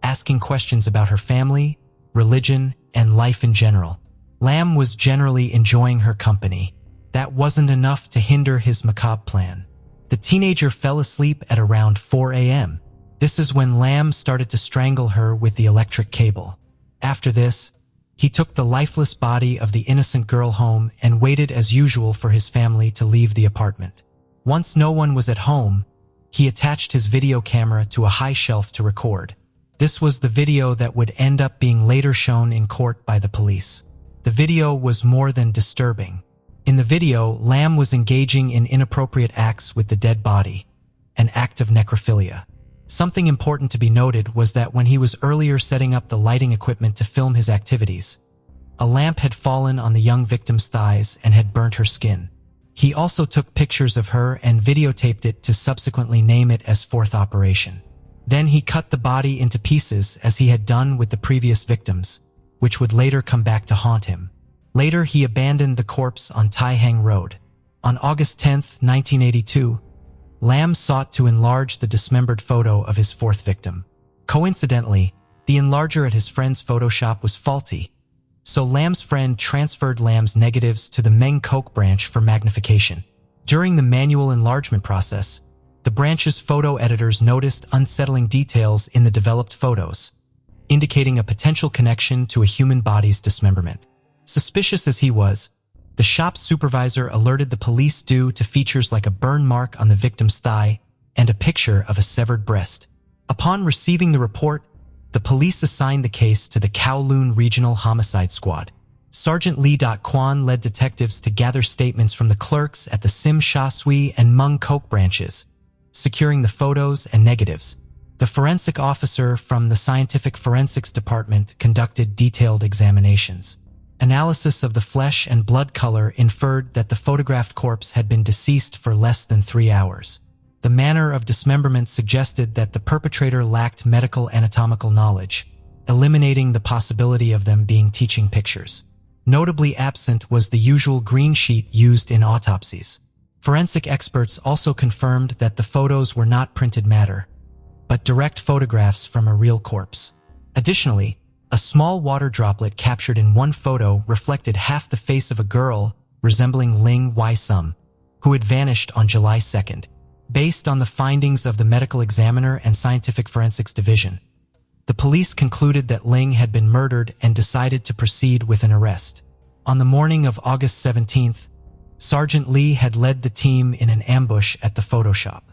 asking questions about her family, religion, and life in general. Lamb was generally enjoying her company. That wasn't enough to hinder his macabre plan. The teenager fell asleep at around 4 a.m. This is when Lamb started to strangle her with the electric cable. After this, he took the lifeless body of the innocent girl home and waited as usual for his family to leave the apartment. Once no one was at home, he attached his video camera to a high shelf to record. This was the video that would end up being later shown in court by the police. The video was more than disturbing. In the video, Lamb was engaging in inappropriate acts with the dead body, an act of necrophilia. Something important to be noted was that when he was earlier setting up the lighting equipment to film his activities, a lamp had fallen on the young victim's thighs and had burnt her skin. He also took pictures of her and videotaped it to subsequently name it as Fourth Operation. Then he cut the body into pieces as he had done with the previous victims, which would later come back to haunt him. Later, he abandoned the corpse on Tai Hang Road. On August 10, 1982, Lamb sought to enlarge the dismembered photo of his 4th victim. Coincidentally, the enlarger at his friend's photo shop was faulty, so Lamb's friend transferred Lamb's negatives to the Meng Kok branch for magnification. During the manual enlargement process, the branch's photo editors noticed unsettling details in the developed photos, indicating a potential connection to a human body's dismemberment. Suspicious as he was, the shop's supervisor alerted the police due to features like a burn mark on the victim's thigh and a picture of a severed breast. Upon receiving the report, the police assigned the case to the Kowloon Regional Homicide Squad. Sergeant Lee Kwan led detectives to gather statements from the clerks at the Tsim Sha Tsui and Meng Kok branches, securing the photos and negatives. The forensic officer from the Scientific Forensics Department conducted detailed examinations. Analysis of the flesh and blood color inferred that the photographed corpse had been deceased for less than 3 hours. The manner of dismemberment suggested that the perpetrator lacked medical anatomical knowledge, eliminating the possibility of them being teaching pictures. Notably absent was the usual green sheet used in autopsies. Forensic experts also confirmed that the photos were not printed matter, but direct photographs from a real corpse. Additionally, a small water droplet captured in one photo reflected half the face of a girl resembling Ling Wai-sum, who had vanished on July 2nd. Based on the findings of the medical examiner and scientific forensics division, the police concluded that Ling had been murdered and decided to proceed with an arrest. On the morning of August 17th, Sergeant Lee had led the team in an ambush at the photo shop.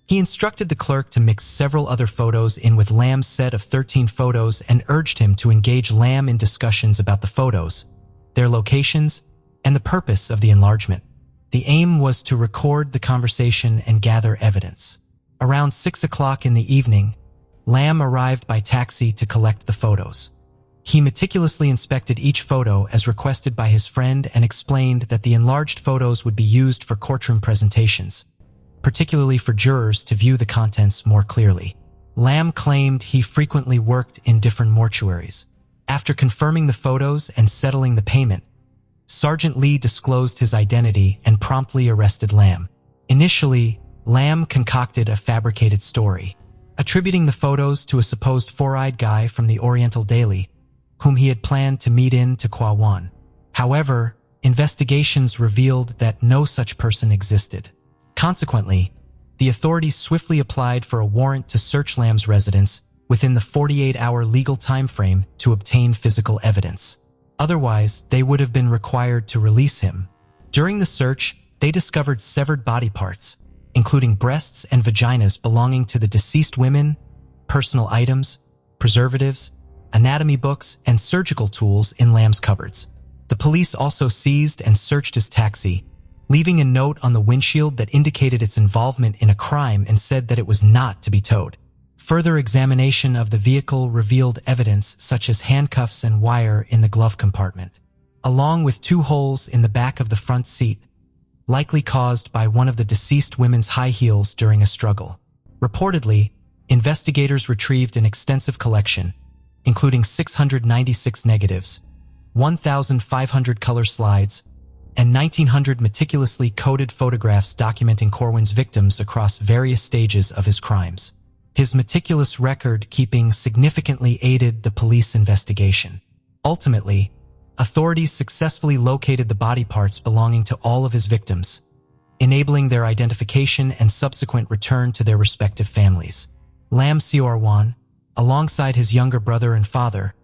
He instructed the clerk to mix several other photos in with Lamb's set of 13 photos and urged him to engage Lamb in discussions about the photos, their locations, and the purpose of the enlargement. The aim was to record the conversation and gather evidence. Around 6 o'clock in the evening, Lamb arrived by taxi to collect the photos. He meticulously inspected each photo as requested by his friend and explained that the enlarged photos would be used for courtroom presentations, particularly for jurors to view the contents more clearly. Lamb claimed he frequently worked in different mortuaries. After confirming the photos and settling the payment, Sergeant Lee disclosed his identity and promptly arrested Lamb. Initially, Lamb concocted a fabricated story, attributing the photos to a supposed four-eyed guy from the Oriental Daily, whom he had planned to meet in Kwa. However, investigations revealed that no such person existed. Consequently, the authorities swiftly applied for a warrant to search Lamb's residence within the 48-hour legal time frame to obtain physical evidence. Otherwise, they would have been required to release him. During the search, they discovered severed body parts, including breasts and vaginas belonging to the deceased women, personal items, preservatives, anatomy books, and surgical tools in Lamb's cupboards. The police also seized and searched his taxi, leaving a note on the windshield that indicated its involvement in a crime and said that it was not to be towed. Further examination of the vehicle revealed evidence such as handcuffs and wire in the glove compartment, along with 2 holes in the back of the front seat, likely caused by one of the deceased women's high heels during a struggle. Reportedly, investigators retrieved an extensive collection, including 696 negatives, 1,500 color slides, and 1,900 meticulously coded photographs documenting Corwin's victims across various stages of his crimes. His meticulous record-keeping significantly aided the police investigation. Ultimately, authorities successfully located the body parts belonging to all of his victims, enabling their identification and subsequent return to their respective families. Lam Seorwan, alongside his younger brother and father,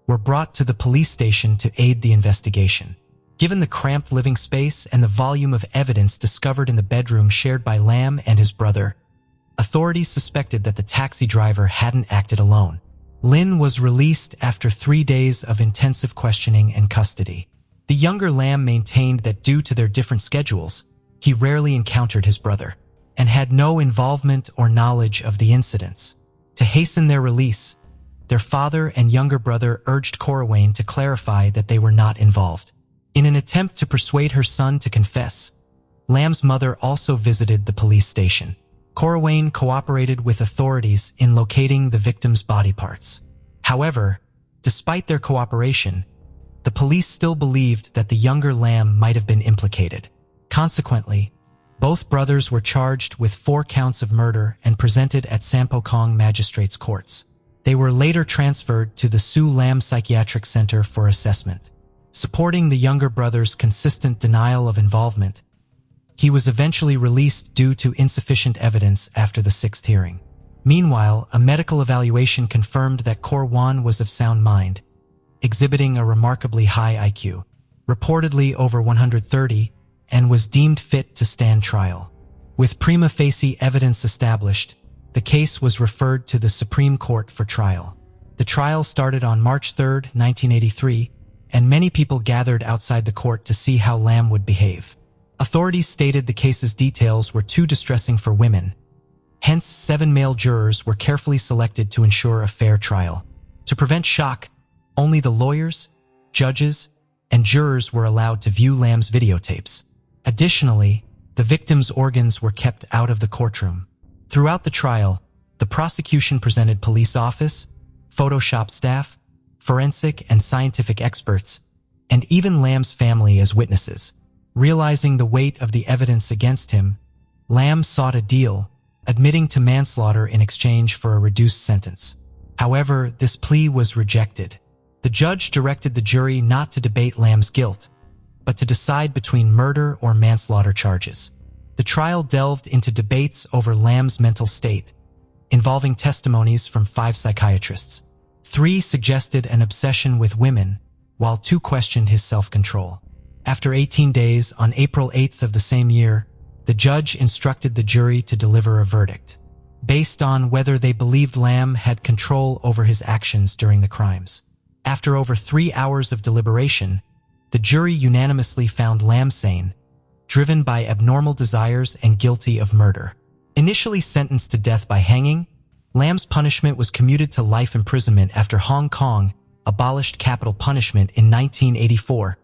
were brought to the police station to aid the investigation. Given the cramped living space and the volume of evidence discovered in the bedroom shared by Lam and his brother, authorities suspected that the taxi driver hadn't acted alone. Lin was released after 3 days of intensive questioning and custody. The younger Lam maintained that due to their different schedules, he rarely encountered his brother and had no involvement or knowledge of the incidents. To hasten their release, their father and younger brother urged Corwin to clarify that they were not involved. In an attempt to persuade her son to confess, Lam's mother also visited the police station. Corwin cooperated with authorities in locating the victims' body parts. However, despite their cooperation, the police still believed that the younger Lam might have been implicated. Consequently, both brothers were charged with 4 counts of murder and presented at Sampokong Magistrates' Courts. They were later transferred to the Su Lam Psychiatric Center for assessment. Supporting the younger brother's consistent denial of involvement, he was eventually released due to insufficient evidence after the 6th hearing. Meanwhile, a medical evaluation confirmed that Corwin was of sound mind, exhibiting a remarkably high IQ, reportedly over 130, and was deemed fit to stand trial. With prima facie evidence established, the case was referred to the Supreme Court for trial. The trial started on March 3, 1983, and many people gathered outside the court to see how Lam would behave. Authorities stated the case's details were too distressing for women. Hence, 7 male jurors were carefully selected to ensure a fair trial. To prevent shock, only the lawyers, judges, and jurors were allowed to view Lam's videotapes. Additionally, the victims' organs were kept out of the courtroom. Throughout the trial, the prosecution presented police office, Photoshop staff, forensic and scientific experts, and even Lam's family as witnesses. Realizing the weight of the evidence against him, Lam sought a deal, admitting to manslaughter in exchange for a reduced sentence. However, this plea was rejected. The judge directed the jury not to debate Lam's guilt, but to decide between murder or manslaughter charges. The trial delved into debates over Lam's mental state, involving testimonies from 5 psychiatrists. 3 suggested an obsession with women, while 2 questioned his self-control. After 18 days, on April 8th of the same year, the judge instructed the jury to deliver a verdict, based on whether they believed Lam had control over his actions during the crimes. After over 3 hours of deliberation, the jury unanimously found Lam sane, driven by abnormal desires and guilty of murder. Initially sentenced to death by hanging, Lam's punishment was commuted to life imprisonment after Hong Kong abolished capital punishment in 1984,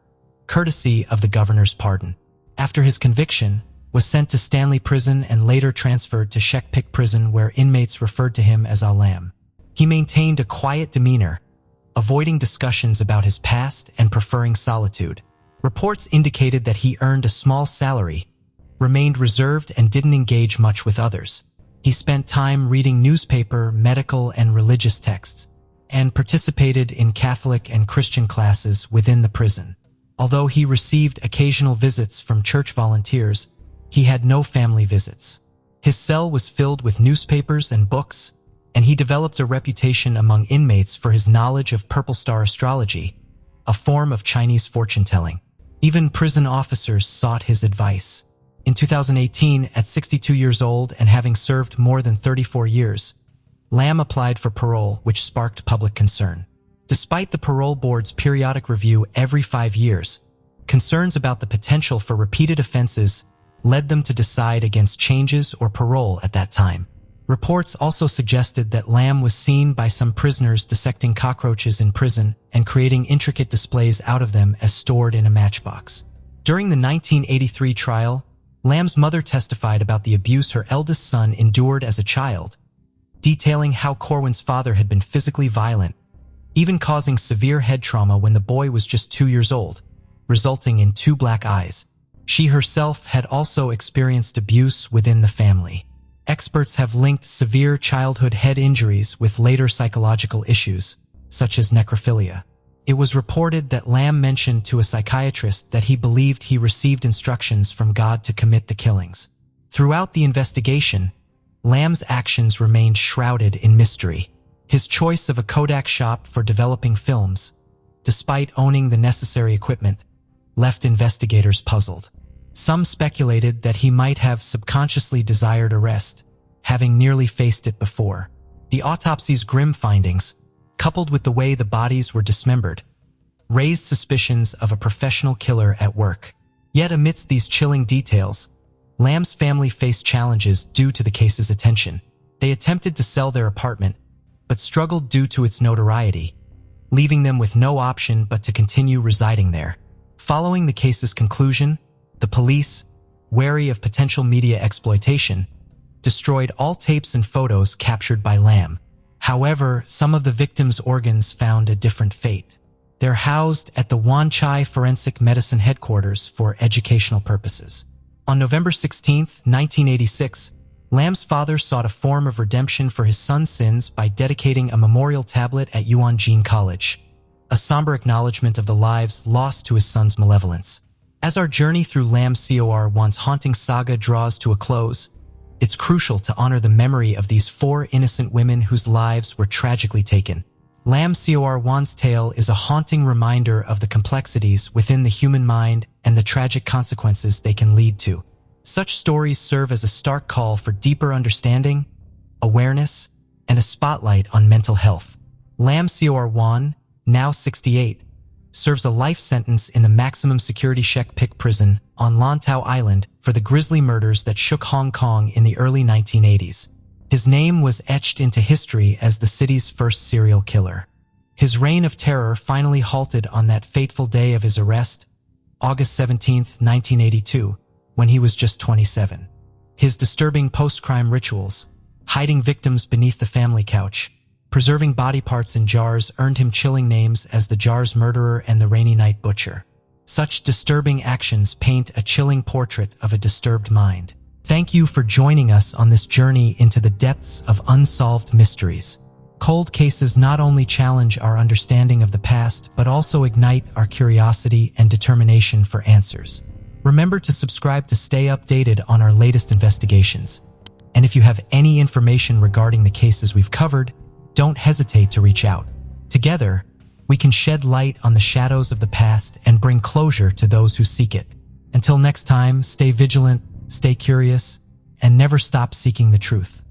courtesy of the governor's pardon. After his conviction, was sent to Stanley Prison and later transferred to Shek Pik Prison, where inmates referred to him as Lam. He maintained a quiet demeanor, avoiding discussions about his past and preferring solitude. Reports indicated that he earned a small salary, remained reserved, and didn't engage much with others. He spent time reading newspaper, medical, and religious texts, and participated in Catholic and Christian classes within the prison. Although he received occasional visits from church volunteers, he had no family visits. His cell was filled with newspapers and books, and he developed a reputation among inmates for his knowledge of purple star astrology, a form of Chinese fortune-telling. Even prison officers sought his advice. In 2018, at 62 years old and having served more than 34 years, Lam applied for parole, which sparked public concern. Despite the parole board's periodic review every 5 years, concerns about the potential for repeated offenses led them to decide against changes or parole at that time. Reports also suggested that Lam was seen by some prisoners dissecting cockroaches in prison and creating intricate displays out of them as stored in a matchbox. During the 1983 trial, Lam's mother testified about the abuse her eldest son endured as a child, detailing how Corwin's father had been physically violent, even causing severe head trauma when the boy was just 2 years old, resulting in 2 black eyes. She herself had also experienced abuse within the family. Experts have linked severe childhood head injuries with later psychological issues, such as necrophilia. It was reported that Lam mentioned to a psychiatrist that he believed he received instructions from God to commit the killings. Throughout the investigation, Lam's actions remained shrouded in mystery. His choice of a Kodak shop for developing films, despite owning the necessary equipment, left investigators puzzled. Some speculated that he might have subconsciously desired arrest, having nearly faced it before. The autopsy's grim findings, coupled with the way the bodies were dismembered, raised suspicions of a professional killer at work. Yet amidst these chilling details, Lam's family faced challenges due to the case's attention. They attempted to sell their apartment, but struggled due to its notoriety, leaving them with no option but to continue residing there. Following the case's conclusion, the police, wary of potential media exploitation, destroyed all tapes and photos captured by Lam. However, some of the victims' organs found a different fate. They're housed at the Wan Chai Forensic Medicine Headquarters for educational purposes. On November 16, 1986, Lam's father sought a form of redemption for his son's sins by dedicating a memorial tablet at Yuanjing College, a somber acknowledgement of the lives lost to his son's malevolence. As our journey through Lam Cor Wan's haunting saga draws to a close, it's crucial to honor the memory of these 4 innocent women whose lives were tragically taken. Lam Cor Wan's tale is a haunting reminder of the complexities within the human mind and the tragic consequences they can lead to. Such stories serve as a stark call for deeper understanding, awareness, and a spotlight on mental health. Lam Cor Wan, now 68, serves a life sentence in the maximum security Shek Pik prison on Lantau Island for the grisly murders that shook Hong Kong in the early 1980s. His name was etched into history as the city's first serial killer. His reign of terror finally halted on that fateful day of his arrest, August 17, 1982, when he was just 27. His disturbing post-crime rituals, hiding victims beneath the family couch, preserving body parts in jars earned him chilling names as the Jar's Murderer and the Rainy Night Butcher. Such disturbing actions paint a chilling portrait of a disturbed mind. Thank you for joining us on this journey into the depths of unsolved mysteries. Cold cases not only challenge our understanding of the past, but also ignite our curiosity and determination for answers. Remember to subscribe to stay updated on our latest investigations. And if you have any information regarding the cases we've covered, don't hesitate to reach out. Together, we can shed light on the shadows of the past and bring closure to those who seek it. Until next time, stay vigilant, stay curious, and never stop seeking the truth.